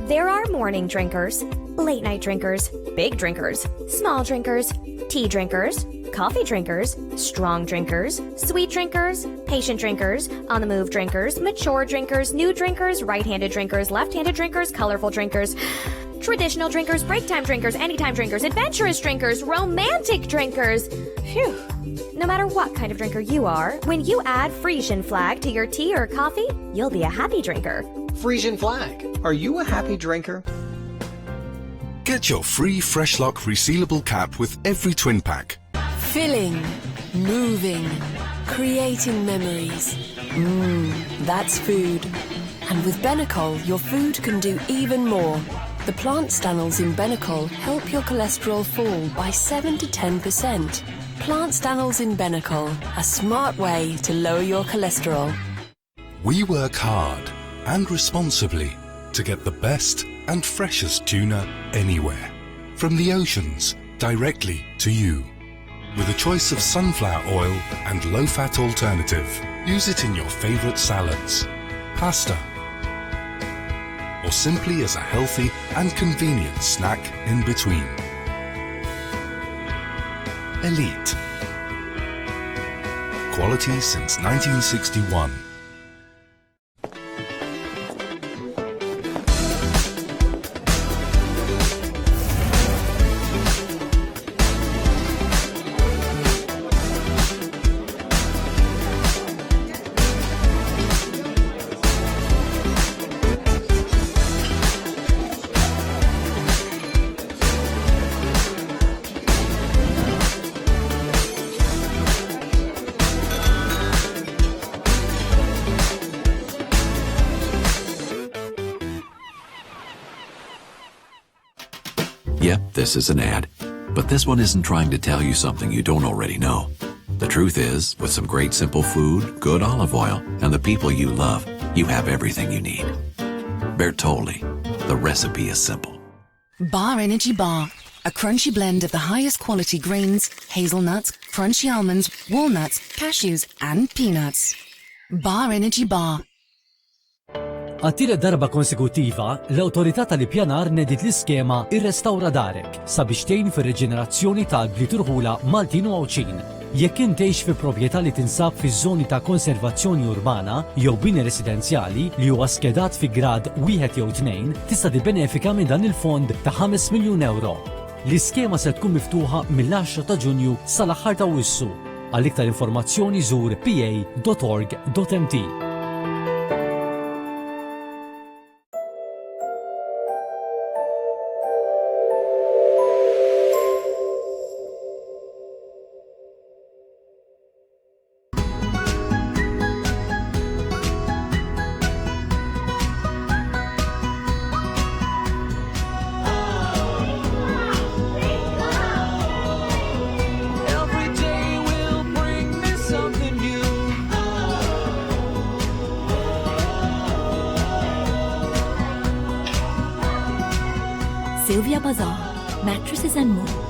There are morning drinkers, late night drinkers, big drinkers, small drinkers, tea drinkers, coffee drinkers, strong drinkers, sweet drinkers, patient drinkers, on the move drinkers, mature drinkers, new drinkers, right-handed drinkers, left-handed drinkers, colorful drinkers, traditional drinkers, break time drinkers, anytime drinkers, adventurous drinkers, romantic drinkers. Phew. No matter what kind of drinker you are, when you add Frisian Flag to your tea or coffee, you'll be a happy drinker. Frisian Flag. Are you a happy drinker? Get your free Freshlock resealable cap with every twin pack. Filling, moving, creating memories. That's food. And with Benecol, your food can do even more. The plant stanals in Benecol help your cholesterol fall by 7 to 10%. Plant stanals in Benecol, a smart way to lower your cholesterol. We work hard and responsibly to get the best and freshest tuna anywhere. From the oceans directly to you. With a choice of sunflower oil and low-fat alternative, use it in your favorite salads, pasta, or simply as a healthy and convenient snack in between. Elite. Quality since 1961. Yep, this is an ad. But this one isn't trying to tell you something you don't already know. The truth is, with some great simple food, good olive oil, and the people you love, you have everything you need. Bertolli. The recipe is simple. Bar Energy Bar. A crunchy blend of the highest quality grains, hazelnuts, crunchy almonds, walnuts, cashews, and peanuts. Bar Energy Bar. Għattielet darba konsekutiva, l-Awtorità tal-Ippjanar nedit l-iskema Ir-Restawra Darek sabiex tgħin fir-reġenerazzjoni tal-bliet irħula Maltin u Għawċin. Jekk intgħix fi proprjetà li tinsab fiż-żoni ta' konservazzjoni urbana jew bini residenzjali li huwa skedat fi grad 1 jew 2, tista' tibbenefika minn dan il-fond ta' 5 miljun euro. L-iskema se tkun miftuħa mill-10 ta' Ġunju sal-aħħar ta' Wissu. Għal iktar informazzjoni żur pa.org.mt. Sylvia Bazaar, Mattresses and More.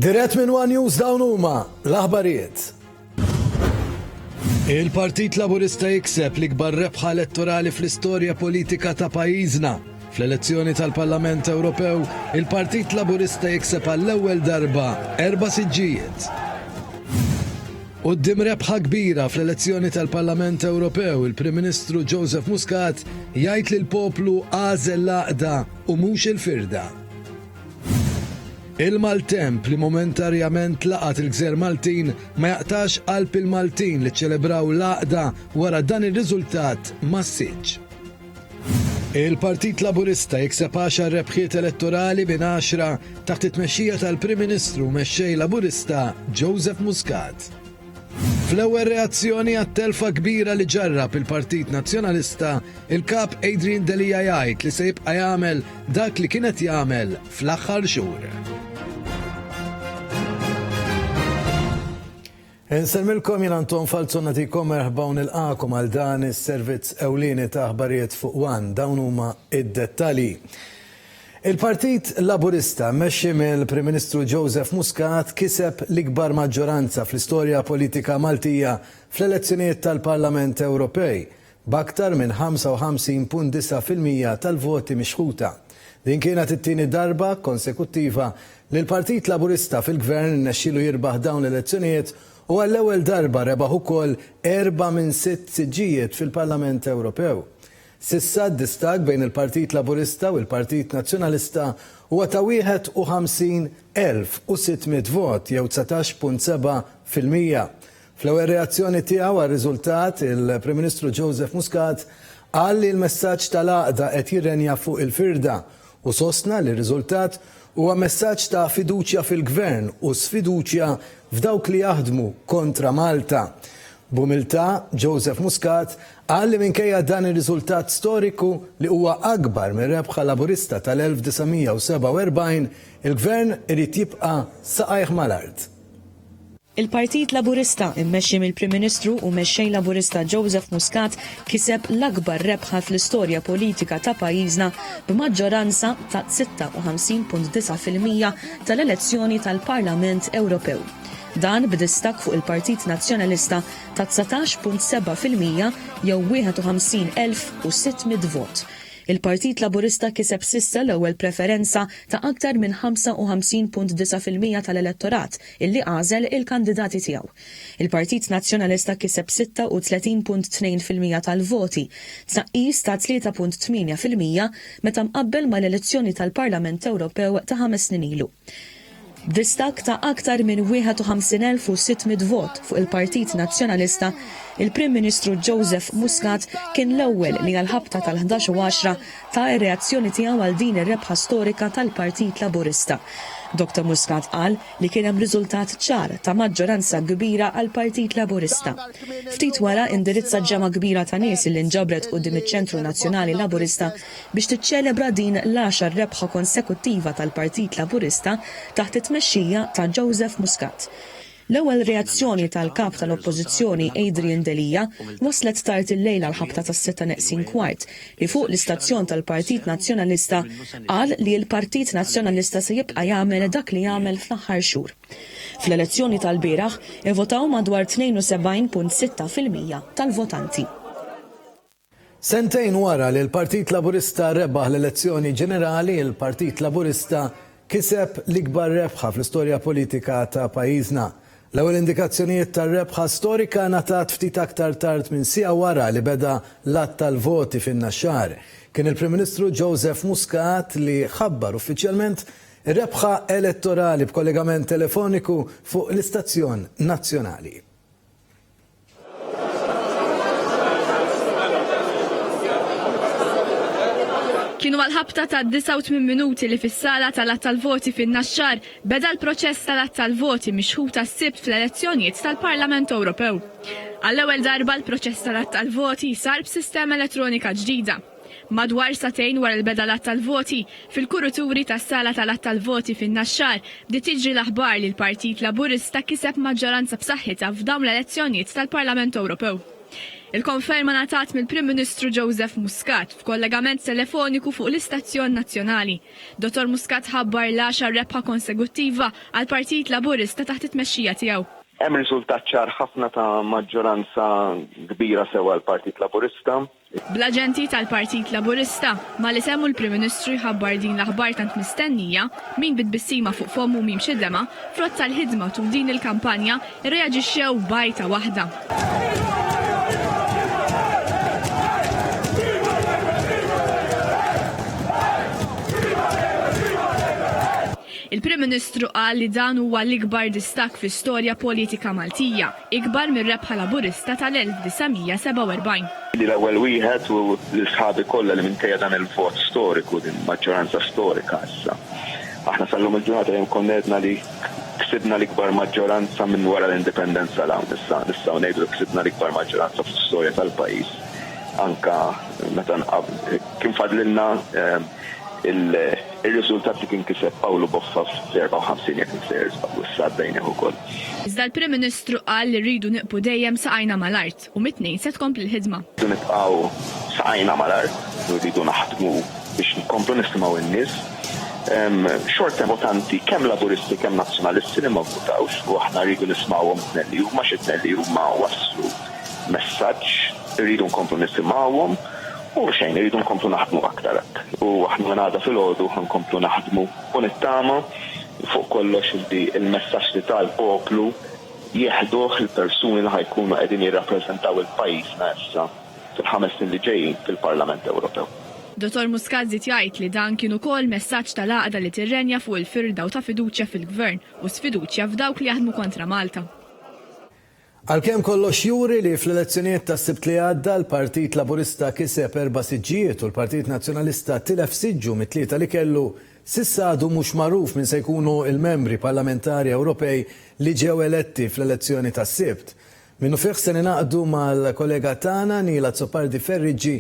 Dirett minn One News dawn huma l-aħbarijiet. Il-Partit Laburista jikseb l-ikbar rebħa elettorali fl-istorja politika ta' pajjiżna. Fl-elezzjoni tal-Parlament Ewropew, il-Partit Laburista jikseb għall-ewwel darba 4 siġġijiet. Quddiem rebħa kbira fl-elezzjoni tal-Parlament Ewropew, il-Prim Ministru Joseph Muscat jgħid li l-poplu għażel l-għaqda u mhux il-firda. Il-Maltemp li momentarjament laqat il-Gżer Maltin ma jaqtax qalb il-Maltin li ċelebraw l-għaqda wara dan ir-riżultat massiġġ. Il-Partit Laburista jikseb 10 rebħiet elettorali bin 10 taħt it-tmexxija tal-Prim Ministru mexxej Laburista Joseph Muscat. Fl-ewwel reazzjoni għat-telfa kbira li ġarrab il-Partit Nazzjonalista, il-kap Adrian Delija jgħid li se jibqa' jagħmel dak li kienet jagħmel fl-aħħar xhur. Inselmilkom jien Anton Falzon nagħtikom merħba u nilqakom għal dan is-servizz ewlieni ta' aħbarijiet fuq One, dawn huma id-dettalji. Il-Partit Laburista mmexxi mill-Prim Ministru Joseph Muscat kiseb l-ikbar maġġoranza fl-istorja politika Maltija fl-elezzjonijiet tal-Parlament Ewropej b'aktar minn 55.9% tal-voti mixħuta. Din kienet it-tieni darba konsekuttiva li l-Partit Laburista fil-Gvern nnexxielu jirbaħ dawn l-elezzjonijiet u għall-ewwel darba rebaħ ukoll 4 minn 6 siġġijiet fil-Parlament Ewropew. Sissa d-distak bejn il-Partit Laburista u l-Partit Nazzjonalista huwa ta' 51,600 vot jew 19.7%. Fl-ewwel reazzjoni tiegħu għar-riżultat, il-Prim Ministru Joseph Muscat qal li l-messaġġ tal-għaqda qed jirrenja fuq il-firda u sostna li r-riżultat huwa messaġġ ta' fiduċja fil-Gvern u sfiduċja f'dawk li jaħdmu kontra Malta. B'umiltà, Joseph Muscat qal li minkejja dan ir-riżultat storiku li huwa akbar mir-rebħa Laburista tal-1947, il-Gvern irid jibqa' saqajh mal-art. Il-Partit Laburista immexxi mill-Prim Ministru u mexxej Laburista Joseph Muscat kiseb l-akbar rebħa fl-istorja politika ta' pajjiżna b'maġġoranza ta' 56.9% tal-elezzjoni tal-Parlament Ewropew. Dan b'distak fuq il-Partit Nazzjonalista ta' 19.7% jew 51,600 vot. Il-Partit Laburista kiseb sissa l-ewwel preferenza ta' aktar minn 55.9% tal-elettorat illi għażel il-kandidati tiegħu. Il-Partit Nazzjonalista kiseb 36.2% tal-voti, tnaqqis ta' 3.8% meta mqabbel mal-elezzjoni tal-Parlament Ewropew ta' 5 snin ilu. B'distak ta' aktar minn 51,600 vot fuq il-Partit Nazzjonalista, il-Prim Ministru Joseph Muscat kien l-ewwel li għal-ħabta tal-11 u 10 ta' ir-reazzjoni tiegħu għal din ir-rebħa storika tal-Partit Laburista. Dr. Muscat qal li kien hemm riżultat ċar ta' maġġoranza kbira għal Partit Laburista. Ftit wara indirizza ġama kbira ta' nies li nġabret quddiem iċ-Ċentru Nazzjonali Laburista biex tiċċelebra din l-10 rebħa konsekuttiva tal-Partit Laburista taħt it-tmexxija ta' Joseph Muscat. L-ewwel reazzjoni tal-kap tal-Oppożizzjoni Adrian Delija waslet tard il-lejla l-ħabta tas-6:15 li fuq l-istazzjon tal-Partit Nazzjonalista qal li l-Partit Nazzjonalista se jibqa' jagħmel dak li jagħmel fl-aħħar xhur. Fl-elezzjoni tal-bieraħ ivvotaw madwar 72.6% tal-votanti. Sentejn wara li l-Partit Laburista rebaħ l-elezzjoni ġenerali, il-Partit Laburista kiseb l-ikbar rebħa fl-istorja politika ta' pajjiżna. L-ewwel indikazzjonijiet tar-rebħa storika ngħatat ftit aktar tard minn siegħa wara li beda l-att tal-voti fin-naxxar. Kien il-Prim Ministru Joseph Muscat li ħabbar uffiċjalment ir-rebħa elettorali b'kollegament telefoniku fuq l-istazzjon nazzjonali. Kienu għal-ħabta ta' 89 minuti li fis-sala tal-att tal-voti fin-naxxar beda l-proċess tal-att tal-voti mixħuta s-sibt fl-elezzjonijiet tal-Parlament Ewropew. Għall-ewwel darba l-proċess tal-att tal-voti sar b'sistema elettronika ġdida. Madwar satejn wara l-beda l-att tal-voti, fil-kuraturi tas-sala tal-att tal-voti fin-naxxar bdiet tiġri l-aħbar li l-Partit Laburista kiseb maġġoranza b'saħħitha f'dawn l-elezzjonijiet tal-Parlament Ewropew. Il-konferma ngħatat mill-Prim Ministru Joseph Muscat f'kollegament telefoniku fuq l-Istazzjon Nazzjonali. Dottor Muscat ħabbar l-10 rebħa konseguttiva għal Partit Laburista taħt it-tmexxija tiegħu. Hemm riżultat ċar ħafna ta' maġġoranza kbira sewa l-Partit Laburista. Bl-aġenti tal-Partit Laburista ma li semmu l-Prim Ministru jħabbar din l-aħbar tant mistennija min bitbissima fuq fomu mim xidema frott tal-ħidma tul din il-kampanja irreaġixxew bajta waħda. Il-Prim Ministru qal li dan huwa l-ikbar distak fl-istorja politika Maltija, ikbar mir-rebħa Laburista tal-1947. L-ewwel wieħed u l-sħabi kollha li minkejja dan il-vot storiku, din maġġoranza storika issa. Aħna sallum il-ġurnata hemm konnedna li ksibna l-ikbar maġġoranza minn wara l-indipendenza l-hawn nistgħu ngħidu li ksibna l-ikbar maġġoranza fl-istorja tal-pajjiż. Anka meta kien fadlilna il-riżultat li kien kiseb Pawlu Boffa f'54 jekk insejjer żball s-saddejnih ukoll. Iżda l-Prim Ministru qal li rridu niqbu dejjem saqajna mal-art u mit-tnejn se tkompli l-ħidma. Rridu nibqgħu saqajna mal-art, rridu naħdmu biex nkomplu nisimgħu in-nies. Xorta votanti kemm Laburisti kemm Nazzjonalisti li ma votawx u aħna rridu nismgħuhom tnelli huma xi tnelli huma wasslu messaġġ, irridu nkomplu nisimgħuhom. U xejn iridu nkomplu naħdmu aktar hekk. U aħna ngħada fil-għodu nkomplu naħdmu u nittama fuq kollox il-messaġġ li tal-poplu jieħduh il-persuni li ħajkunu qegħdin jirrappreżentaw il-pajjiżna issa fil-5 snin li ġejjin fil-Parlament Ewropew. Dottor Muscazzi jgħid li dan kien ukoll messaġġ tal-għaqda li tirrenja fuq il-firda u ta' fiduċja fil-Gvern u sfiduċja f'dawk li jaħdmu kontra Malta. Għalkemm kollox juri li fl-elezzjonijiet tas-Sibt li għadda l-Partit Laburista kiseb 4 siġġijiet u l-Partit Nazzjonalista tilef siġġu mit-3 li kellu, sissa għadu mhux magħruf min se jkunu il-membri parlamentari Ewropej li ġew eletti fl-elezzjoni tas-Sibt. Minnu fih se ninaqdu mal-kollega tagħna Nila Zoppardi Ferriġġi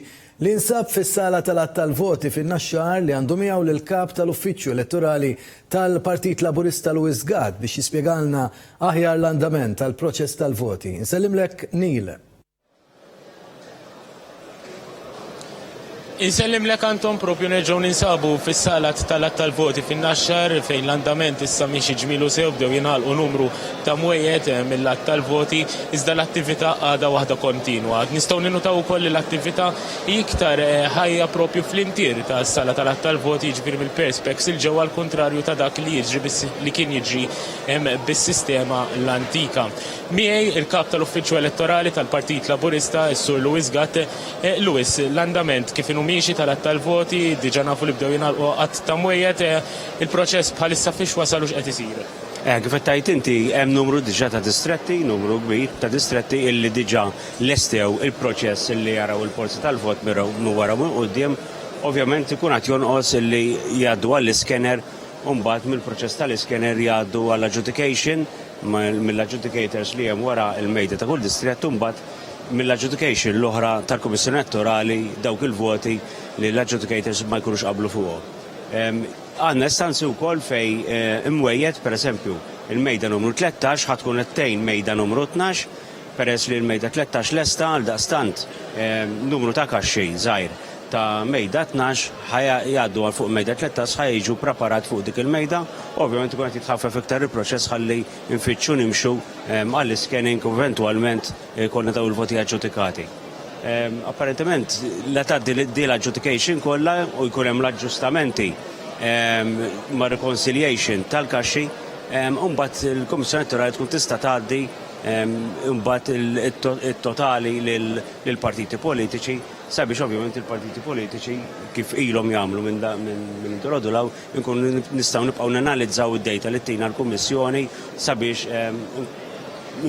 li nsab fis-sala tal-att tal-voti fin-Naxxar li għandu miegħu lill-kap tal-Uffiċċju Elettorali tal-Partit Laburista Lewis Gatt biex jispjegalna aħjar l-andament tal-proċess tal-voti. Insellimlek Nil. Insellimlek Anton propju nerġgħu ninsabu fis-sala tal-att tal-voti fin-Naxxar fejn l-andament issa mhix ġmielu sew bdew jingħalqu numru ta' mwejjed mill-att tal-voti iżda l-attività għadha waħda kontinwa. Nistgħu ninutaw ukoll li l-attività iktar ħajja propju fl-intier tas-sala tal-att tal-voti jiġifieri mill-perspex il ġewwa l-kontrarju ta' dak li jiġri li kien jiġri bis-sistema l-antika. Miegħi il-kap tal-Uffiċċju Elettorali tal-Partit Laburista, is-Sur Lewis Gatt. Lewis, l-andament kif inhu miexi tal-att tal-voti, diġà nafu li bdew jingħalqu qatt ta' mwejjed, il-proċess bħalissa fiex wasal u x'qed isir. Kif qed tgħid inti hemm numru diġà ta' distretti, numru kbir ta' distretti illi diġà lestew il-proċess illi jaraw il-polsi tal-vot minn wara minn quddiem. Ovvjament ikun qed jonqos illi jgħaddu għall-iskener u mbagħad mill-proċess tal-iskener jgħaddu għall-adjudication mill-adjudicators li hemm wara l-mejda ta' kull distrett u mbagħad mill-adjudication l-oħra tal-Kummissjoni Elettorali dawk il-voti li l-adjudicators ma jkunux qablu fuqhom. Għandna istanzi wkoll fej imwejjed, pereżempju, il-mejda numru 13 ħatkun qedtejn mejda numru 12, peress li l-mejda 13 lesta għal daqstant numru ta' kaxxi żgħir ta' mejda 12 ħajja jgħaddu għal fuq mejda 13 ħajja jiġu preparat fuq dik il-mejda, ovvjament ikun qed jitħaffef iktar il-proċess ħalli nfittxu nimxu għall-iscanning u eventwalment konna daw il-voti aġġudikati. Apparentement la tgħaddi l-adjudication kollha u jkun hemm l-aġġustamenti ma' reconciliation tal-kaxxi, mbagħad il-Kummissjoni Elettorali tkun tista' tgħaddi mbagħad it-totali lill-partiti politiċi sabiex ovvjament il-partiti politiċi kif ilhom jagħmlu minn intorodu law nkunu nistgħu nibqgħu nanalizzaw id-dejta li tina l-Kummissjoni sabiex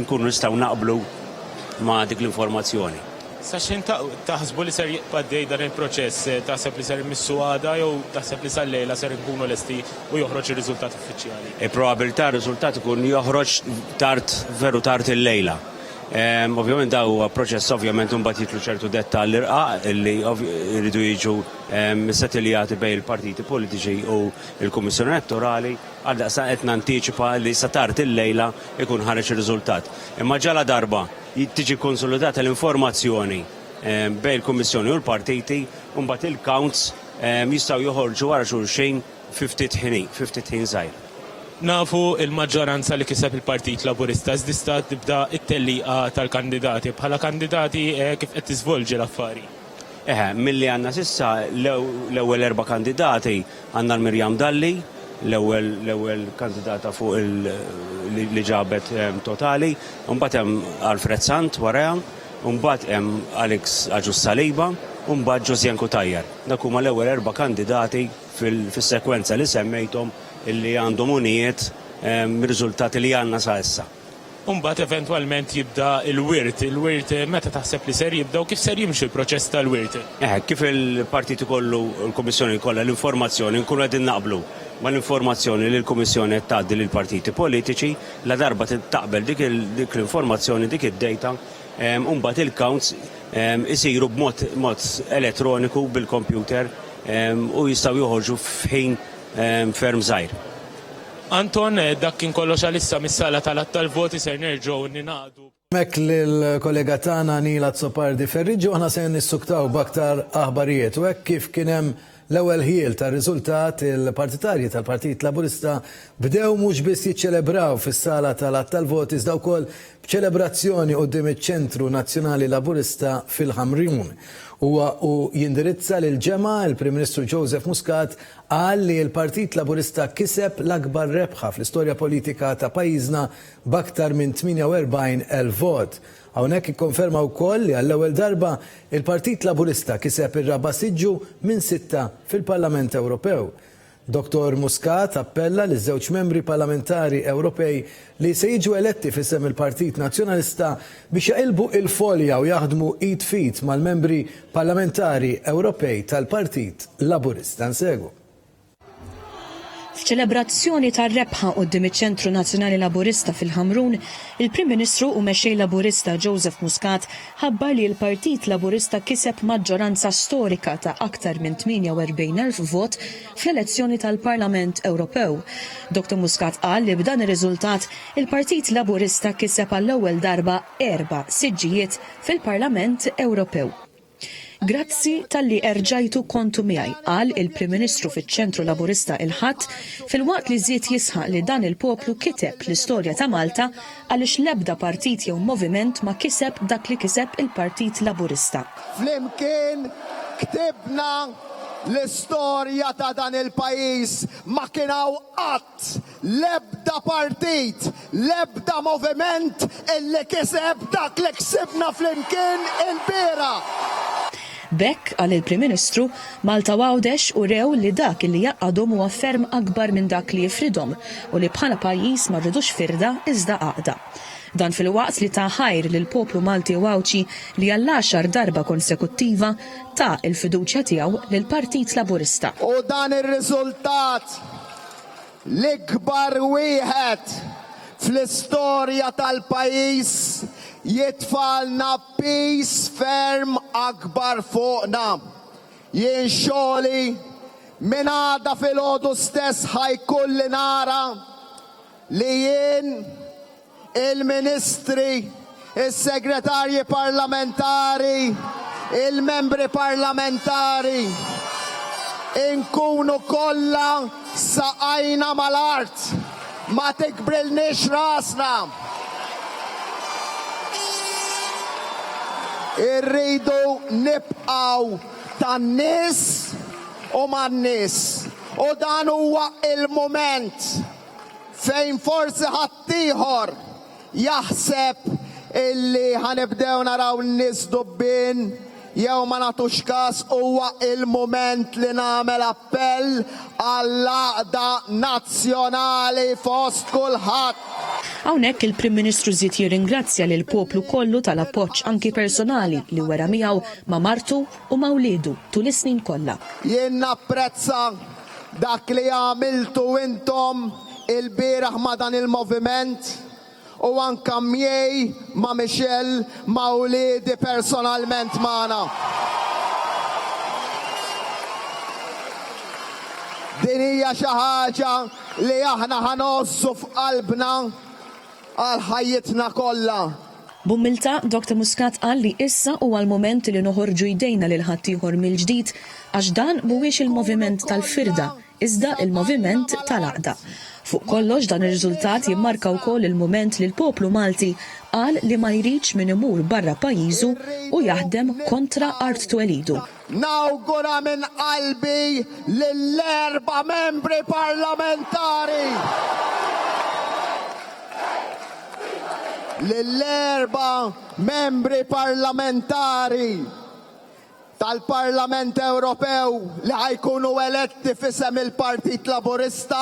nkunu nistgħu naqblu ma' dik l-informazzjoni. Sa xejn taħsbu li ser jibqaddej dan il-proċess, taħseb li ser immissu għada jew taħseb li sal-lejla ser inkunu lesti u joħroġ ir-riżultat uffiċjali? Probabilità r-riżultat ikun joħroġ veru tard il-lejla. Ovvjament daw huwa proċess ovvjament mbagħad jitlu ċertu dettalji irqaq li jridu jiġu setiljati bejn il-partiti politiċi u l-Kummissjoni Elettorali għal daqsa qed nantiċipa li sa tard il-lejla ikun ħareġ ir-riżultat. Imma ġala darba tiġi konsolidata l-informazzjoni bejn il-Kummissjoni u l-partiti u mbagħad il-counts jistgħu joħorġu wara xulxejn 50 ħin żgħir. Nafu il-maġġoranza li kiseb il-Partit Laburista iżda tibda it-tellieqa tal-kandidati bħala kandidati kif qed tiżvolġi l-affari. Milli għandna sissa l-ewwel 4 kandidati għandna l-Mirjam Dalli, l-ewwel kandidata fuq li ġabet totali, mbagħad hemm Alfred Sant warajha, mbagħad hemm Alex Aġus Saliba, u mbagħad Josian Kutajjar. Dak huma l-ewwel 4 kandidati fis-sekwenza li semmejthom illi għandhom unijiet riżultati li għandna sa issa. Mbagħad eventwalment jibda il-wirt meta taħseb li ser jibda u kif ser jimxi l-proċess tal-wirt? Kif il-partiti kollu l-Kummissjoni kollha l-informazzjoni nkunu qegħdin naqblu ma l-informazzjoni li l-Kummissjoni qed tgħaddi lill-partiti politiċi la darba taqbel dik l-informazzjoni dik id-data mbagħad il-counts isiru b'mod elettroniku bil-kompjuter u jistgħu joħorġu f'ħin ferm żgħir. Anton, dak kien kollox għalissa mis-sala tal-att tal-voti ser nerġgħu ninaqdu. Mek lill-kollega tagħna Nila Zoppardi Ferriġġi u aħna se nissuktaw b'aktar aħbarijiet u hekk kif kien hemm l-ewwel ħiel tar-riżultat il-partitarji tal-Partit Laburista bdew mhux biss jiċċelebraw fis-sala tal-att tal-voti iżda wkoll b'ċelebrazzjoni quddiem iċ-Ċentru Nazzjonali Laburista fil-Ħamrun. U jindirizza lil ġemma il-Prim Ministru Joseph Muscat qal li l-Partit Laburista kiseb l-akbar rebħa fl-istorja politika ta' pajjiżna b'aktar minn 48,000 vot. Hawnhekk ikkonferma wkoll li għall-ewwel darba il-Partit Laburista kiseb ir-raba' siġġu minn 6 fil-Parlament Ewropew. Dr. Muscat appella li żewġ membri parlamentari Ewropej li se jiġu eletti f'isem il-Partit Nazzjonalista biex jaqilbu il-folja u jaħdmu id fit mal-membri parlamentari Ewropej tal-Partit Laburista. Nsegu. F'ċelebrazzjoni tar-rebħa quddiem iċ-Ċentru Nazzjonali Laburista fil-Ħamrun, il-Prim Ministru u mexxej Laburista Joseph Muscat ħabbar li l-Partit Laburista kiseb maġġoranza storika ta' aktar minn 48,000 vot fl-elezzjoni tal-Parlament Ewropew. Dr. Muscat qal li b'dan ir-riżultat il-Partit Laburista kiseb għall-ewwel darba 4 siġġijiet fil-Parlament Ewropew. Grazzi tal-li erġajtu kontu miegħi, qal il-Prim Ministru fiċ-Ċentru Laburista il-Ħadd fil-waqt li żied jisħaq li dan il-poplu kiteb l-istorja ta' Malta għaliex l-ebda partit jew moviment ma kiseb dak li kiseb il-Partit Laburista. Flimkien ktibna l-istorja ta' dan il-pajjiż ma kienaw qatt l-ebda partit, l-ebda moviment illi kiseb dak li ksibna flimkien il-bira. Bekk għal il-Prim Ministru Malta għawdex u rew li dak li jaqadhom huwa ferm akbar minn dak li jifridhom u li bħala pajjiż ma rridux firda iżda għaqda. Dan fil-waqt li ta' ħajr lil poplu Malti Wawċi li għall-10 darba konsekuttiva ta' il-fiduċja tiegħu lil Partit Laburista. U dan ir-riżultat l-ikbar wieħed fl-istorja tal-pajjiż jitfalna peace ferm akbar fuqna. Jien xogħli minn għada fil-ħodu stess ħajkulli nara li jien il-ministri, il-segretarji parlamentari, il-membri parlamentari inkunu kollha saqajna mal-art ma tikbrilniex rasna. Irridu nibqaw tan-nies u man-nies. U dan huwa il-moment fejn forsi ħaddieħor jaħseb illi ħanibdew naraw n-nies dubbin jew ma nagħtux każ, huwa il-moment li nagħmel appell għall-għaqda nazzjonali fost kulħadd. Hawnhekk il-Prim Ministru żied jirringrazzja lil poplu kollu tal-appoġġ anki personali li wera miegħu ma' martu u ma' wliedu tul is-snin kollha. Jien napprezza dak li għamiltu intom il-bieraħ ma' dan il-moviment u anke miej ma' Michelle ma' wliedi personalment magħna. Din hija xi ħaġa li aħna ħanossu f'qalbna għal ħajjitna kollha. B'umiltà Dr. Muscat qal li issa huwa l-moment li noħorġu jdejna lil ħaddieħor mill-ġdid għax dan mhuwiex il-moviment tal-firda, iżda il-moviment tal-għaqda. Fuq kollox dan ir-riżultat jimmarka wkoll il-mument li l-poplu Malti qal li ma jridx min imur barra pajjiżu u jaħdem kontra art twelidu. Nawgura minn qalbi lill-4 membri parlamentari. Lill-4 membri parlamentari tal-Parlament Ewropew li ħajkunu eletti f'isem il-Partit Laburista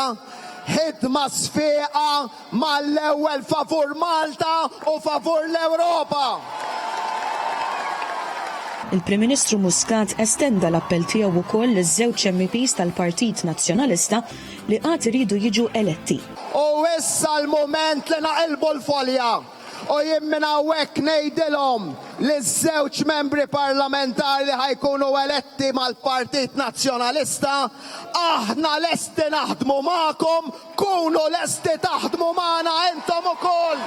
ħidma sfiqa mal-ewwel favur Malta u favur l-Ewropa. Il-Prim Ministru Muscat estenda l-appell tiegħu wkoll liż-żewġ MPs tal-Partit Nazzjonalista li qatt iridu jiġu eletti. U issa l-mument li naqilbu l-folja. U jien minn hawnhekk ngħidilhom li ż-żewġ membri parlamentari li ħajkunu eletti mal-Partit Nazzjonalista, aħna lesti naħdmu magħkom, kunu lesti taħdmu magħna intom ukoll.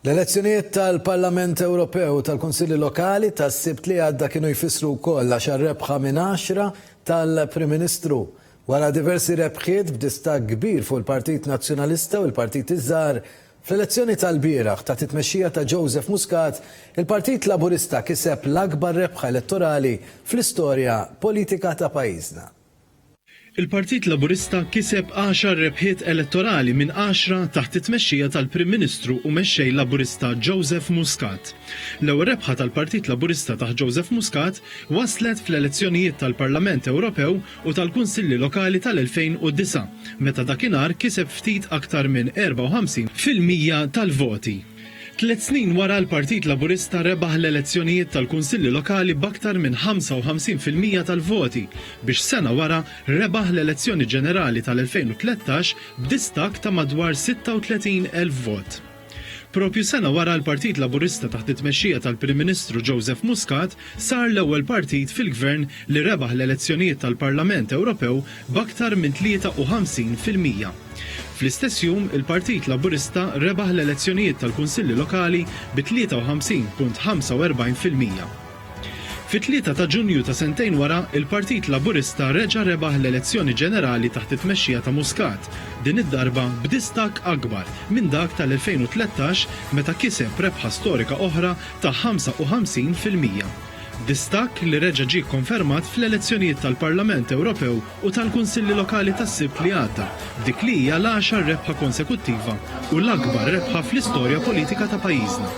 L-elezzjonijiet tal-Parlament Ewropew tal-Kunsilli Lokali tas-Sibt li għadda kienu jfissru wkoll għaxar rebħa minn 10 tal-Prim Ministru. Wara diversi rebħiet b'distak kbir fuq il-Partit Nazzjonalista u l-Partit iż-żgħar Fl-elezzjoni tal-bieraħ ta' titmexxija ta' Joseph Muscat, il-Partit Laburista kiseb l-akbar rebħa elettorali fl-istorja politika ta' pajjiżna. Il-Partit Laburista kiseb 10 rebħiet elettorali minn 10 taħt it-tmexxija tal-Prim Ministru u mexxej Laburista Joseph Muscat. L-ewwel rebħa tal-Partit Laburista taħt Joseph Muscat waslet fl-elezzjonijiet tal-Parlament Ewropew u tal-Kunsilli Lokali tal-2009, meta dakinhar kiseb ftit aktar minn 54% tal-voti. 3 snin wara l-Partit Laburista rebaħ l-elezzjonijiet tal-Kunsilli Lokali b'aktar minn 55% tal-voti, biex sena wara rebaħ l-elezzjoni ġenerali tal-2013 b'distak ta' madwar 36,000 vot. Propju sena wara l-Partit Laburista taħt it-tmexxija tal-Prim Ministru Joseph Muscat sar l-ewwel partit fil-Gvern li rebaħ l-elezzjonijiet tal-Parlament Ewropew b'aktar minn 53%. Fl-istess jum, il-Partit Laburista rebaħ l-elezzjonijiet tal-Kunsilli Lokali bi 53.45%. Fit-3 ta' Ġunju ta' sentejn wara, il-Partit Laburista reġa' rebaħ l-elezzjoni ġenerali taħt it-tmexxija ta' Muscat, din id-darba b'distak akbar minn dak tal-2013 meta kiseb rebħa storika oħra ta' 55%. Distak li reġa' ġie konfermat fl-elezzjonijiet tal-Parlament Ewropew u tal-Kunsilli Lokali tas-Sibt li għadda, dik li hija l-10 rebħa konsekuttiva u l-akbar rebħa fl-istorja politika ta' pajjiżna.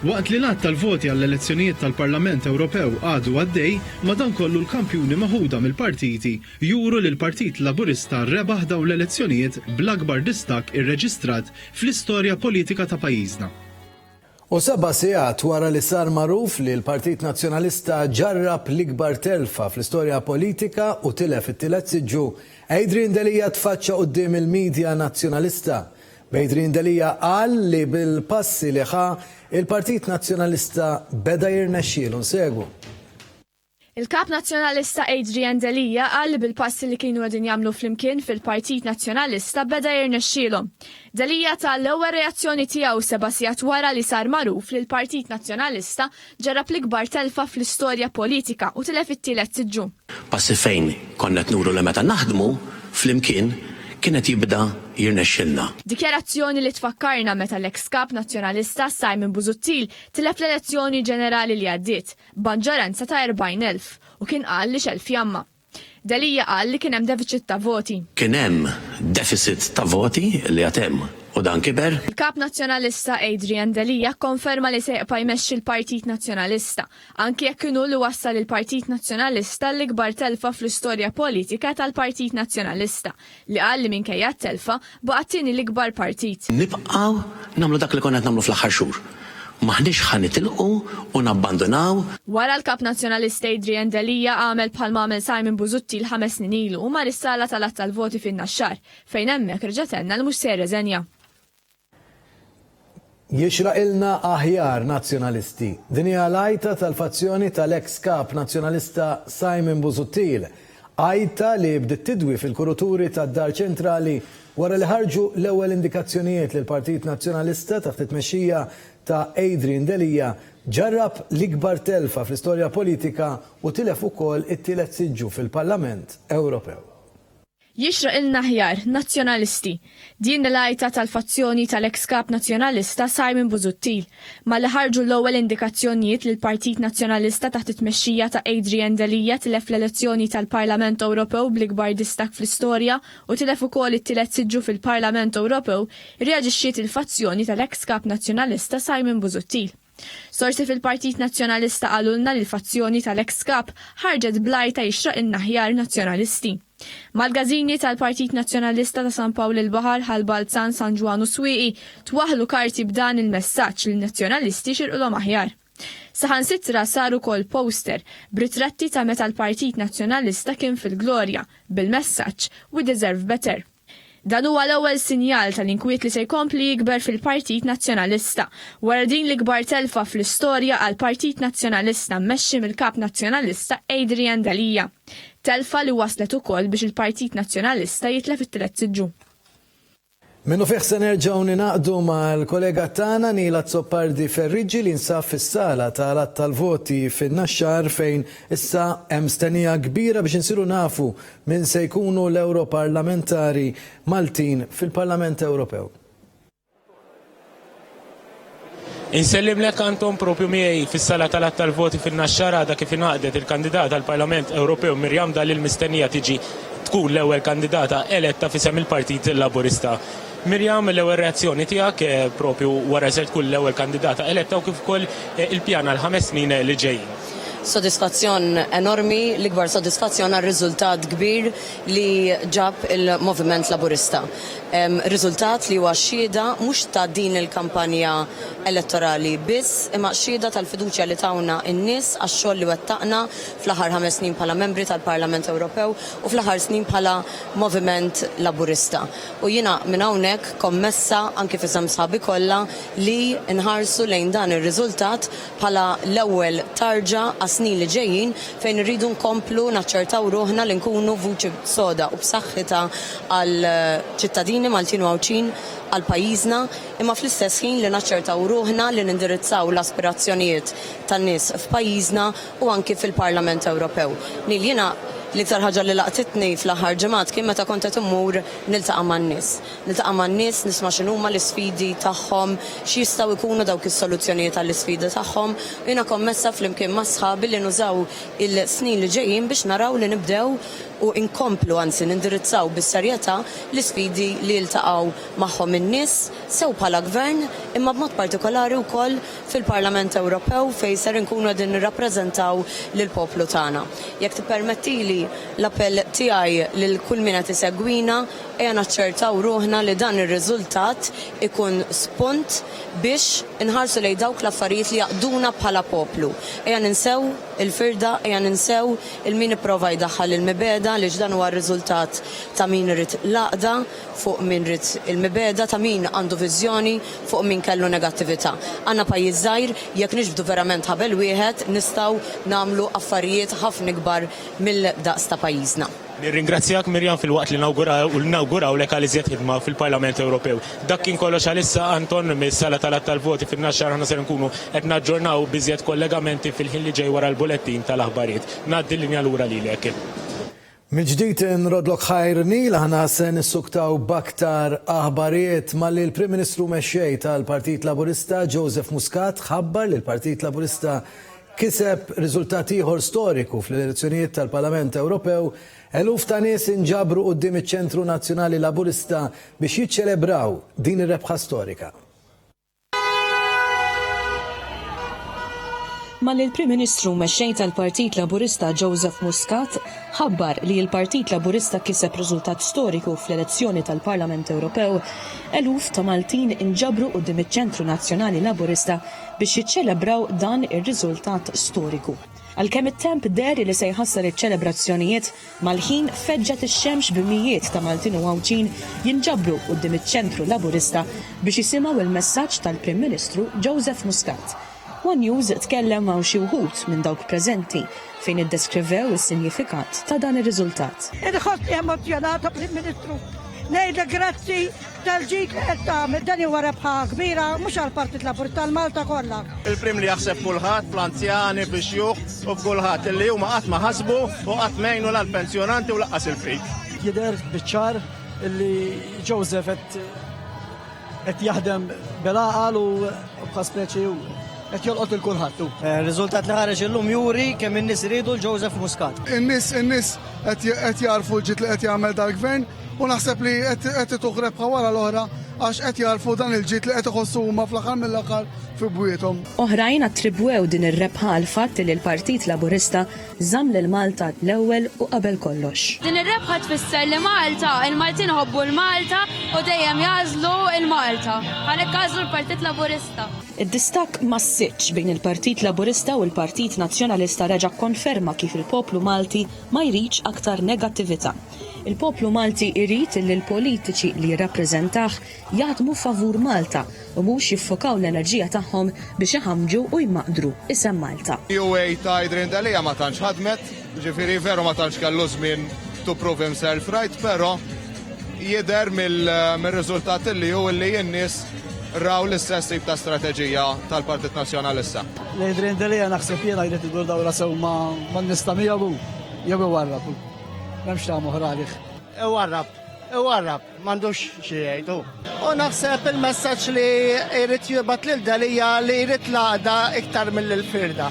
Waqt li l-att tal-voti għall-elezzjonijiet tal-Parlament Ewropew għadu għaddej, madankollu l-kampjuni maħuda mill-partiti juru li l-Partit Laburista rebaħ dawn l-elezzjonijiet bl-akbar distak irreġistrat fl-istorja politika ta' pajjiżna. U 7 sigħat wara li sar magħruf li l-Partit Nazzjonalista ġarrab l-ikbar telfa fl-istorja politika u tilef it-tielet siġġu, Adrian Delija tfaċċa quddiem il-medja nazzjonalista. Adrian Delija qal li bil-passi li ħa il-Partit Nazzjonalista beda jirnexxielu nsegwu. Il-kap nazzjonalista Adrian Delija qal li bil-passi li kienu għadin jagħmlu flimkien fil-Partit Nazzjonalista beda jirnexxielhom. Delija tal-ewwel reazzjoni tiegħu 7 sigħat wara li sar magħruf li l-Partit Nazzjonalista ġarrab l-ikbar telfa fl-istorja politika u tilef it-tielet siġġu. Passi fejn konna nuru li meta naħdmu flimkien kienet jibda jirnexxilna. Dikjarazzjoni li tfakkarna meta l-eks kap nazzjonalista Simon Busuttil tilef l-elezzjoni ġenerali li għaddiet b'maġġoranza ta' 40,000 u kien qal li xelf jamma. Delija qal li kien hemm deficit ta' voti. Kien hemm deficit ta' voti li għatem u dan kiber. Il-kap nazzjonalista Adrian Delija konferma li se jibqa' jmexxi l-Partit Nazzjonalista, anke jekk kienu li wassal il-Partit Nazzjonalista l-ikbar telfa fl-istorja politika tal-Partit Nazzjonalista, li qal li minkejja t-telfa baqa' tieni l-ikbar partit. Nibqgħu nagħmlu dak li konna qed nagħmlu fl-aħħar xhur. Maħniex ħanitilqu u nabbandonaw. Wara l-kap nazzjonalista Adrian Delija għamel bħalma għamel Simon Busuttil 5 snin ilu u mar is-sala tal-att tal-voti fin-Naxxar fejn hemmhekk reġgħetenna l mhux se reżenja. Jixraqilna aħjar nazzjonalisti. Din hija l-għajta tal-fazzjoni tal-eks kap nazzjonalista Simon Busuttil. Għajta li bdiet tidwi fil-kuruturi tad-Dar Ċentrali wara li ħarġu l-ewwel indikazzjonijiet li l-Partit Nazzjonalista taħt it-tmexxija ta' Adrian Delija ġarrab l-ikbar telfa fl-istorja politika u tilef ukoll it-tielet siġġu fil-Parlament Ewropew. Jixraqilna aħjar nazzjonalisti. Din l-għajta tal-fazzjoni tal-eks kap nazzjonalista Simon Busuttil, ma li ħarġu l-ewwel indikazzjonijiet li l-Partit Nazzjonalista taħt it-tmexxija ta' Adrian Delija tilef l-elezzjoni tal-Parlament Ewropew bl-ikbar distak fl-istorja u tilef ukoll it-tielet siġġu fil-Parlament Ewropew, reaġixxiet il-fazzjoni tal-eks kap nazzjonalista Simon Busuttil. Sorsi fil-Partit Nazzjonalista qalulna li l-fazzjoni tal-eks kap ħarġet blajta jixraqilna aħjar nazzjonalisti. Mal-gażini tal-Partit Nazzjonalista ta' San Pawl il-Baħar, Ħalbalzan, San Ġwan u Swieqi twaħlu karti b'dan il-messaġġ li n-nazzjonalisti xirqulhom aħjar. Saħansitra saru kol poster b'ritratti ta' meta l-Partit Nazzjonalista kien fil-glorja bil-messaġġ "We deserve better". Dan huwa l-ewwel sinjal tal-inkwiet li se jkompli jikber fil-Partit Nazzjonalista wara din l-ikbar telfa fl-istorja għal Partit Nazzjonalista mmexxi mill-kap nazzjonalista Adrian Delija. Telfa li waslet ukoll biex il-Partit Nazzjonalista jitlef it-tielet siġġu. Minnu fih se nerġgħu ninaqdu mal-kollega tagħna Nila Zoppardi Ferriġi li nsaf fis-sala tal-att tal-voti fin-Naxxar fejn issa hemm stennija kbira biex insiru nafu min se jkunu l-Ewroparlamentari Maltin fil-Parlament Ewropew. Insellim lek Anton propju miegħi fis-sala tal-voti fin-Naxxar għadha kif ingħaqdet il-kandidat tal-Parlament Ewropew Mirjam Dalli l-mistennija tiġi tkun l-ewwel kandidata eletta fisem il-Partit Laburista. Mirjam, l-ewwel reazzjoni tiegħek propju wara se tkun l-ewwel kandidata eletta u kif ukoll il-pjan għal 5 snin li ġejjin. Sodisfazzjon enormi, l-ikbar sodisfazzjon għal riżultat kbir li ġab il-Moviment Laburista. Riżultat li huwa xhieda mhux ta' din il-kampanja elettorali biss, imma xhieda tal-fiduċja li tawna n-nies għax-xogħol li wettaqna fl-aħħar 5 snin bħala membri tal-Parlament Ewropew u fl-aħħar snin bħala Moviment Laburista. U jiena minn hawnhekk kommessa anke fisem sħabi kollha li nħarsu lejn dan ir-riżultat bħala l-ewwel tarġa snin li ġejjin fejn irridu nkomplu naċċertaw ruħna li nkunu vuċi soda u b'saħħitha għal ċittadini Maltin u Għawċin għal pajjiżna, imma fl-istess ħin li naċċertaw ruħna li nindirizzaw l-aspirazzjonijiet tan-nies f'pajjiżna u anki fil-Parlament Ewropew. Jiena l-iktar ħaġa li laqtitni fl-aħħar ġimgħat kien meta kont qed immur niltaqa' man-nies. Niltaqa' man-nies nisma' x'inhuma l-isfidi tagħhom, x'jistgħu jkunu dawk is-soluzzjonijiet għall-isfidi tagħhom. Jiena kommessa flimkien ma' sħabi li nużaw il-snin li ġejjin biex naraw li nibdew u inkomplu anzi nindirizzaw bis-serjetà l-isfidi li jiltaqgħu magħhom in-nies sew bħala gvern imma b'mod partikolari wkoll fil-Parlament Ewropew fejn ser inkunu qegħdin nirrappreżentaw lill-poplu tagħna. Jekk tippermettili l-appell tiegħi lil kull min qed isegwina ejja naċċertaw ruħna li dan ir-riżultat ikun spunt biex inħarsu lejn dawk l-affarijiet li jaqduna bħala poplu. Ejja ninsew il-firda, ejja ninsew il-min ipprova jdaħħal il-mibeda li ġdan huwa r-riżultat ta' min irid laqda fuq min irid il-mibeda, ta' min għandu viżjoni fuq min kellu negattività. Għandna pajjiż żgħir jekk nixbdu verament ħabel wieħed nistgħu nagħmlu affarijiet ħafna kbar mill-daqs ta' pajjiżna. Nirringrazzjak Mirjam fil-waqt li nawguraw lek għal iżjed ħidma fil-Parlament Ewropew. Dak kien kollox għalissa Anton mis-sala tal-voti fin-Naxxar aħna se nkunu qed naġġornaw biżjed kollegamenti fil-ħin li ġej wara l-bulettin tal-aħbarijiet. Ngħaddi l-linja lura lilek. Mil-ġdid nrodlok ħajrni aħna se nissuktaw baktar aħbarijiet malli l-Prim Ministru mexxej tal-Partit Laburista Joseph Muscat ħabbar li l-Partit Laburista kiseb riżultat ieħor storiku fl-elezzjonijiet tal-Parlament Ewropew. Eluf ta' nies inġabru quddiem iċ-Ċentru Nazzjonali Laburista biex jiċċelebraw din ir-rebħa storika. Malli l-Prim Ministru mexxej tal-Partit Laburista Joseph Muscat ħabbar li l-Partit Laburista kiseb riżultat storiku fl-elezzjoni tal-Parlament Ewropew, eluf ta' Maltin inġabru quddiem iċ-Ċentru Nazzjonali Laburista biex jiċċelebraw dan ir-riżultat storiku. Għalkemm it-temp deri li se jħassar iċ-ċelebrazzjonijiet mal-ħin feġġet ix-xemx b'mijiet ta' Maltin u Għawċin jinġabru quddiem iċ-Ċentru Laburista biex jisimgħu il-messaġġ tal-Prim Ministru Joseph Muscat. One News tkellem ma' xi wħud minn dawk preżenti fejn iddeskrivew is-sinifikat ta' dan ir-riżultat. Inħossni emozjonata Prim Ministru. Ngħidlek grazzi tal-ġid li qed tagħmel dan huwa rebħa kbira mhux għall-Partit Laburista tal-Malta kollha. Il-Prim li jaħseb kulħadd fl-anzjani fix-xjuħ u f'kulħadd illi huma qatt ma ħasbu u qatt m'għinu l-pensjonanti u laqqas il-frik. Jidher biċ-ċar illi Joseph qed jaħdem bil-għaqal u b'ħaspeċi qed jolqot il-kulħadd. Riżultat li ħareġ illum juri kemm in-nies iridu l-Joseph Muscat. In-nies qed jarfu l-ġid li qed jagħmel dal-gvern u naħseb li qed ituħ wara l-oħra għax qed jarfu dan il-ġid li qed iħossu huma fl-aħħar mill-aħħar fi bwietom. Oħrajn attribwew din ir-rebħa għal fatt li l-Partit Laburista żamm lil Malta l-ewwel u qabel kollox. Din ir-rebħa tfisser li Malta, il-Maltin ħobbu l-Malta u dejjem jażlu l-Malta. Għalhekk għażlu l-Partit Laburista. Id-distak massiċ bejn il-Partit Laburista u l-Partit Nazzjonalista reġa' konferma kif il-poplu Malti ma jridx aktar negattività. Il-poplu Malti jrid li l-politiċi li jirrappreżentah jaħdmu favur Malta u mhux jiffokaw l-enerġija tagħhom biex iħammġu u jmaqdru isem Malta. UA ta' Idrin Dalija ma tantx ħadmet, ġifieri veru ma tantx kellu żmien to prove himself right, però jidher mir-riżultat li hu li n-nies raw l-istess tip ta' strateġija tal-Partit Nazzjonalista. L-Idrin Dalija naħseb jiena jrid idur dawra sew ma' nista' miegħu jew iwarrab. M'hemmx ta' moħralih. warrab, m'għandux xi jgħidu. U naħseb il-messaġġ li jrid jibgħat lil Dalija li jrid laqda iktar mill-firda.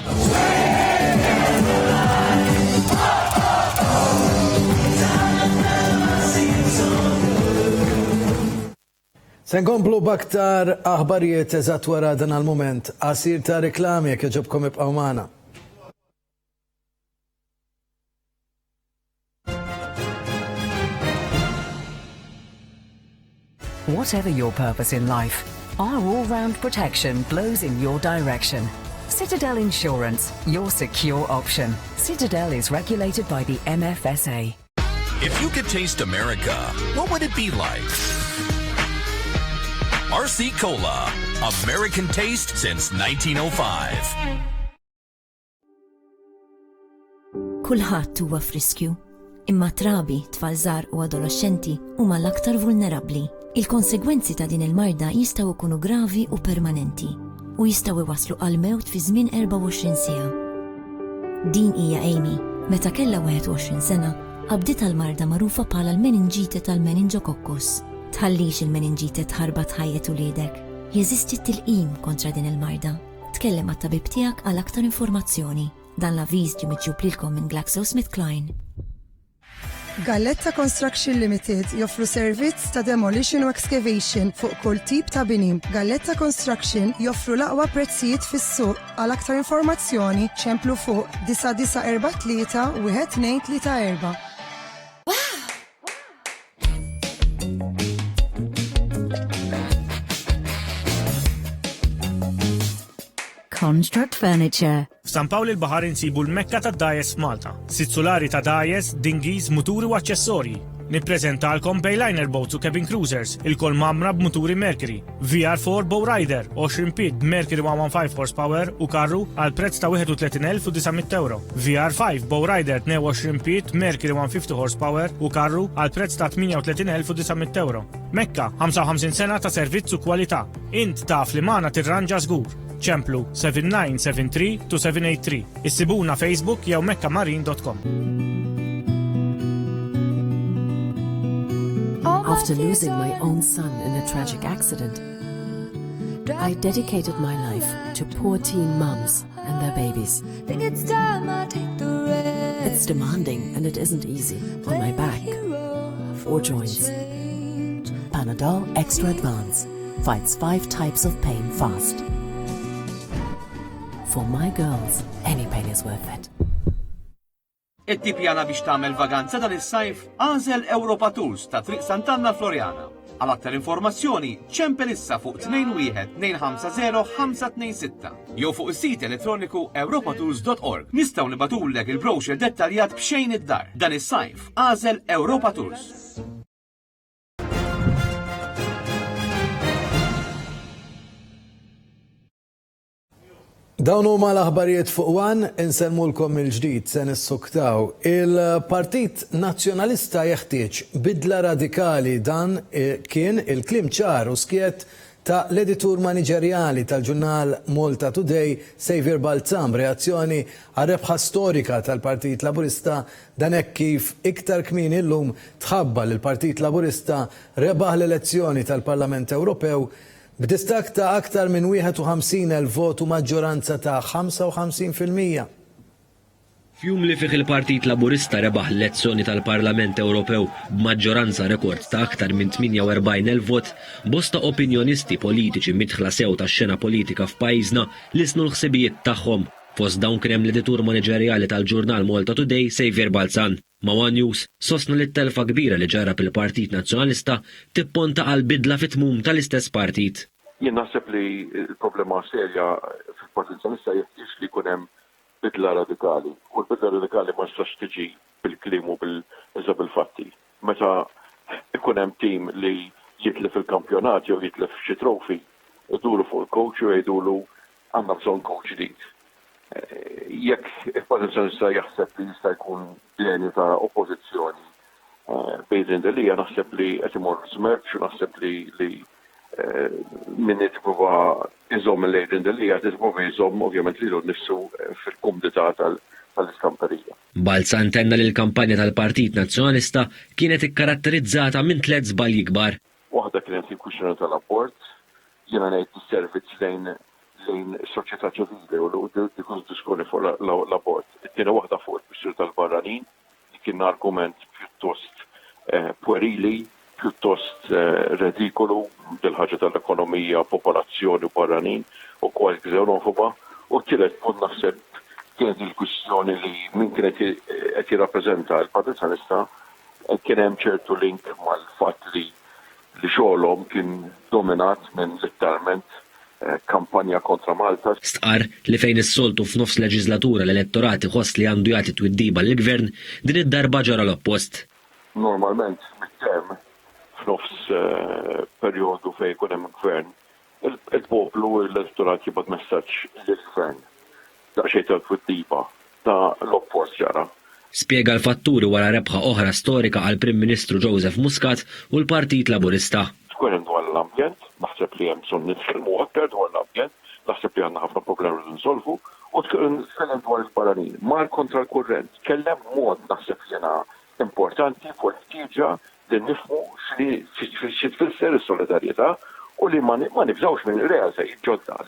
Se nkomplu b'aktar aħbarijiet eżatt wara dan għal-mument qasir ta' reklami jekk jogħġobkom ibqgħu magħna. Whatever your purpose in life, our all-round protection blows in your direction. Citadel Insurance, your secure option. Citadel is regulated by the MFSA. If you could taste America, what would it be like? RC Cola, American taste since 1905. Kulħadd huwa friskju, imma trabi, tfal żgħar u adolescenti huma l-aktar vulnerabbli. Il-konsegwenzi ta' din il-marda jistgħu jkunu gravi u permanenti u jistgħu iwasslu għal mewt fi żmien 24 siegħa. Din hija Amy, meta kellha 21 sena, qabdiet tal-marda magħrufa bħala l-meningite tal-meningococcus. Tħallix il-meningite tħarbat ħajjet uliedek. Jeżisti tilqim kontra din il-marda. Tkellem għat-tabib tiegħek għal aktar informazzjoni. Dan l-avviż ġie miġġub lilkom minn GlaxoSmithKline. Galletta Construction Limited joffru servizz ta' demolition u excavation fuq kull tip ta' bini. Galletta Construction joffru l-aqwa prezzijiet fis-suq. Għal aktar informazzjoni ċemplu fuq 9943 1234. Construct Furniture. F'San Pawl il-Baħar insibu l-Mekka ta' Dajes Malta. Sitt-solari ta' Dajes, dinghies, muturi u aċċessorji. Nippreżentalkom Bayliner Boats u Cabin Cruisers, il-kol mamra b'muturi Mercury. VR4 Bowrider, 20 pit Mercury 115 horsepower u karru għal prezz ta' 31,900 euro. VR5 Bowrider 22 pit Mercury 150 horsepower u karru għal prezz ta' 38,900 euro. Mekka, 55 sena ta' servizz u kwalità. Int taf li magħna tirranġa żgur. ċemplu 7973-2783. Issibuna Facebook jew mekkamarine.com. After losing my own son in a tragic accident, I dedicated my life to poor teen mums and their babies. It's demanding and it isn't easy on my back or joints. Panadol Extra Advance fights 5 types of pain fast. For my girls, any pain is worth it. It-tipjana biex tagħmel vaganza dan is-sajf għażel Europa Tours ta' Triq Sant'Anna Florjana. Għal aktar informazzjoni ċempel issa fuq 21-250-526 jew fuq is-sit elettroniku europatours.org. Nistgħu nibatulek il-brochure dettaljat b'xejn id-dar. Dan is-sajf għażel Europa Tours. Dawn huma l-aħbarijiet fuq wan, insemmulkom il-ġdid se nissuktaw. Il-Partit Nazzjonalista jeħtieġ bidla radikali, dan kien il-klim ċar u skiet ta' l-editur maniġerjali tal-ġurnal Malta Today, Xavier Balzan, reazzjoni għal rebħa storika tal-Partit Laburista dan hekk kif iktar kmieni llum tħabba l-Partit Laburista rebaħ l-elezzjoni tal-Parlament Ewropew b'distak ta' aktar minn 51,000 vot u maġġoranza ta' 55%. Fjum li fih il-Partit Laburista rebaħ l-elezzjoni tal-Parlament Ewropew b'maġġoranza rekord ta' aktar minn 48,000 vot, bosta opinjonisti politiċi midħla sew tax-xena politika f'pajjiżna li snu l-ħsibijiet tagħhom. Fost dawn kien hemm l-editur maniġerjali tal-ġurnal Malta Today, Xavier Balzan. Ma' One News sostna li t-telfa kbira li ġara pil-Partit Nazzjonalista tipponta għal bidla fit-tmum tal-istess partit. Jien naħseb li l-problema serja fil-Partit Nazzjonalista jeħtieġ li jkun hemm bidla radikali. U l-bidla radikali ma tistax tiġi bil-kliem u bil-fatti. Meta ikun hemm tim li jitlef il-kampjonat jew jitlef xi trofi, iduru fuq il-coach u jgħidulu għandna bżonn coach ġdid. Jekk il-Partit Nazzjonalista jaħseb li jista' jkun blenju ta' oppożizzjoni bejn Dalija, naħseb li qed imur żmerġ u naħseb li min jitprova iżomm il-lejn Dalija, jitprova jżomm ovvjament lilu nnifsu fil-kumdità tal-iskamperija. Balza intenna li l-kampanja tal-Partit Nazzjonalista kienet ikkaratterizzata minn 3 żbalji kbar. Waħda kienet il-kwistjoni tal-abort, jiena ngħid is-servizz lejn is-soċjetà ċivili u l diskuni fuq l-abort. It-tieni waħda fuq il-kwistjoni tal-barranin li kien argument pjuttost puerili, pjuttost redikolu bil-ħaġa tal-ekonomija, popolazzjoni u barranin u kważi xenofoba u tielet punt naħseb kienet il-kwistjoni li min kienet qed jirrappreżenta l-Partit Nazzjonalista kien hemm ċertu link mal-fatt li xogħolhom kien dominat minn letteralment kampanja kontra Malta. Stqar li fejn is-soltu f'nofs leġislatura l-elettorat iħoss li għandu jagħti twiddiba lill-gvern din id-darba ġara l-oppost. Normalment mit-term f'nofs perjodu fejn jkun hemm gvern, il-poplu l-elettorat jibgħat messaġġ lill-gvern. Daqsxejn tal-twiddiba ta' l-oppost ġara. Spjega l-fatturi wara rebħa oħra storika għal Prim Ministru Joseph Muscat u l-Partit Laburista. Tkun dwar l-ambjent, naħseb li hemm bżonn nitkellmu aktar dwar l-ambjent, naħseb li għandna ħafna problemi li nsolvu, u tkellem dwar il-barranin. Mar kontra l-kurrent, kellem mod naħseb jena importanti fuq il-ħtieġa li nifhmu xi tfisser is-solidarjetà u li ma nibżawx minn realtajiet ġodda.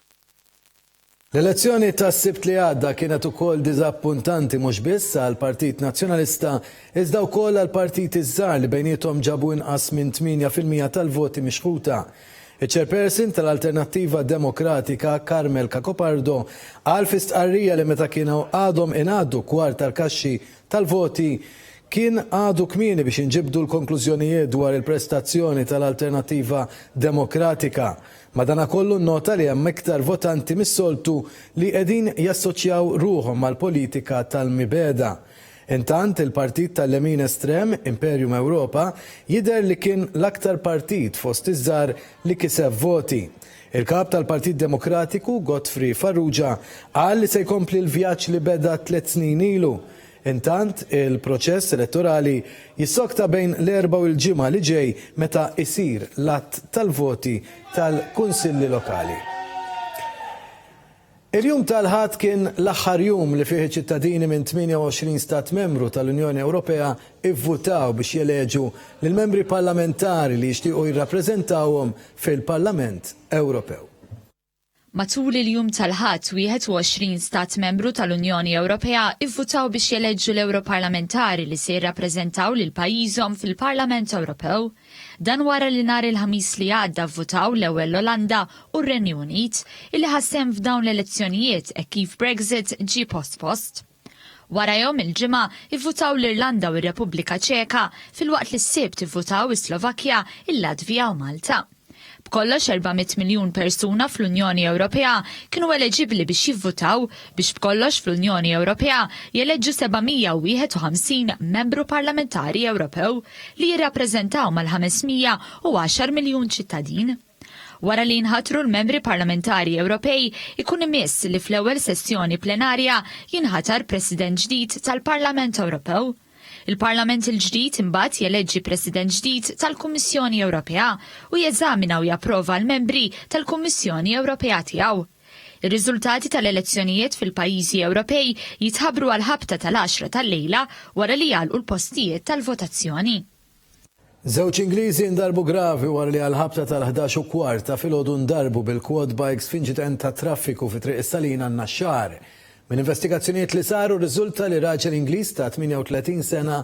L-elezzjoni tas-Sibt li għadda kienet ukoll diżappuntanti mhux biss għall-Partit Nazzjonalista iżda wkoll għall-partiti żgħar li bejniethom ġabu inqas minn 8% tal-voti mixħuta. Iċ-chairperson tal-Alternattiva Demokratika Carmel Cacopardo qal fi stqarrija li meta kienu għadhom ingħaddu kwart tal-kaxxi tal-voti kien għadu kmieni biex inġibdu l-konklużjonijiet dwar il-prestazzjoni tal-Alternattiva Demokratika. Madanakollu nnota li hemm iktar votanti mis-soltu li qegħdin jassoċjaw ruħhom mal-politika tal-mibeda. Intant il-partit tal-Lemin Estrem, Imperium Ewropa, jidher li kien l-aktar partit fost iż-żgħar li kiseb voti. Il-kap tal-Partit Demokratiku, Godfrey Farrugia, qal li se jkompli l-vjaġġ li beda 3 snin ilu. Intant il-proċess elettorali jissokta bejn l-4 u l-ġimgħa li ġej meta isir l-att tal-voti tal-kunsilli lokali. Il-jum tal-ħadd kien l-aħħar jum li fih ċittadini minn 28 stat membru tal-Unjoni Ewropea ivvutaw biex jeleġu lill-membri parlamentari li jixtiequ jirrappreżentawhom fil-Parlament Ewropew. Matul il-jum tal-ħadd 21 stat membru tal-Unjoni Ewropea ivvutaw biex jeleġġu l-Europarlamentari li se jirrappreżentaw lil pajjiżhom fil-Parlament Ewropew. Dan wara li nhar il-ħamis li għadda vvutaw l-ewwel l-Olanda u r-Renju Unit illi ħassem f'dawn l-elezzjonijiet e kif Brexit ġie postpost. Wara jom il-ġimgħa ivvutaw l-Irlanda u r-Repubblika Ċeka fil-waqt li s-Sibt ivvutaw is-Slovakkja, il-Latvja u Malta. B'kollox 400 miljun persuna fl-Unjoni Ewropea kienu eleġibbli biex jivvutaw biex b'kollox fl-Unjoni Ewropea jeleġġu 751 membru parlamentari Ewropew li jirrappreżentaw mal-510 miljun ċittadin. Wara li jinħatru l-membri parlamentari Ewropej ikun imiss li fl-ewwel sessjoni plenarja jinħatar President ġdid tal-Parlament Ewropew. Il-Parlament il-ġdid imbagħad jeleġġi President ġdid tal-Kummissjoni Ewropea u jeżamina u japprova l-membri tal-Kummissjoni Ewropea tiegħu. Ir-riżultati tal-elezzjonijiet fil-pajjiżi Ewropej jitħabbru għal ħabta tal-10 tal-lejla wara li jgħalqu l-postijiet tal-votazzjoni. Żewġ Ingliżi ndarbu gravi wara li għal-ħabta tal-11:15 filgħodu ndarbu bil-quad bikes f'inċident ta' traffiku fi triq is-Salina n-Naxxar. Min investigazzjonijiet li saru riżulta li raġel Ingliż ta' 38 sena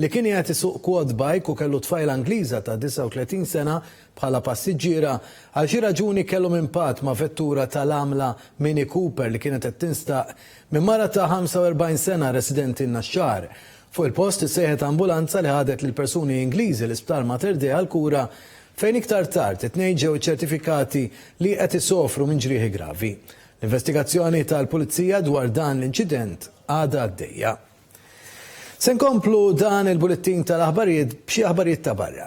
li kien qed isuq quad bike u kellu tfajla Ingliża ta' 39 sena bħala passiġġiera għal xi raġuni kellhom impatt ma' vettura tal-għamla Mini Cooper li kienet qed tinstaq minn mara ta' 45 sena residenti n-Naxxar. Fuq il-post issejħet ambulanza li ħadet lil persuni Ingliżi l-isptar Mater Dei għall-kura fejn iktar tard it-tnejn ġew iċċertifikati li qed isofru minn ġrieħi gravi. L-investigazzjoni tal-Pulizija dwar dan l-inċident għadha għaddejja. Se nkomplu dan il-bulettin tal-aħbarijiet b'xi aħbarijiet ta' barra.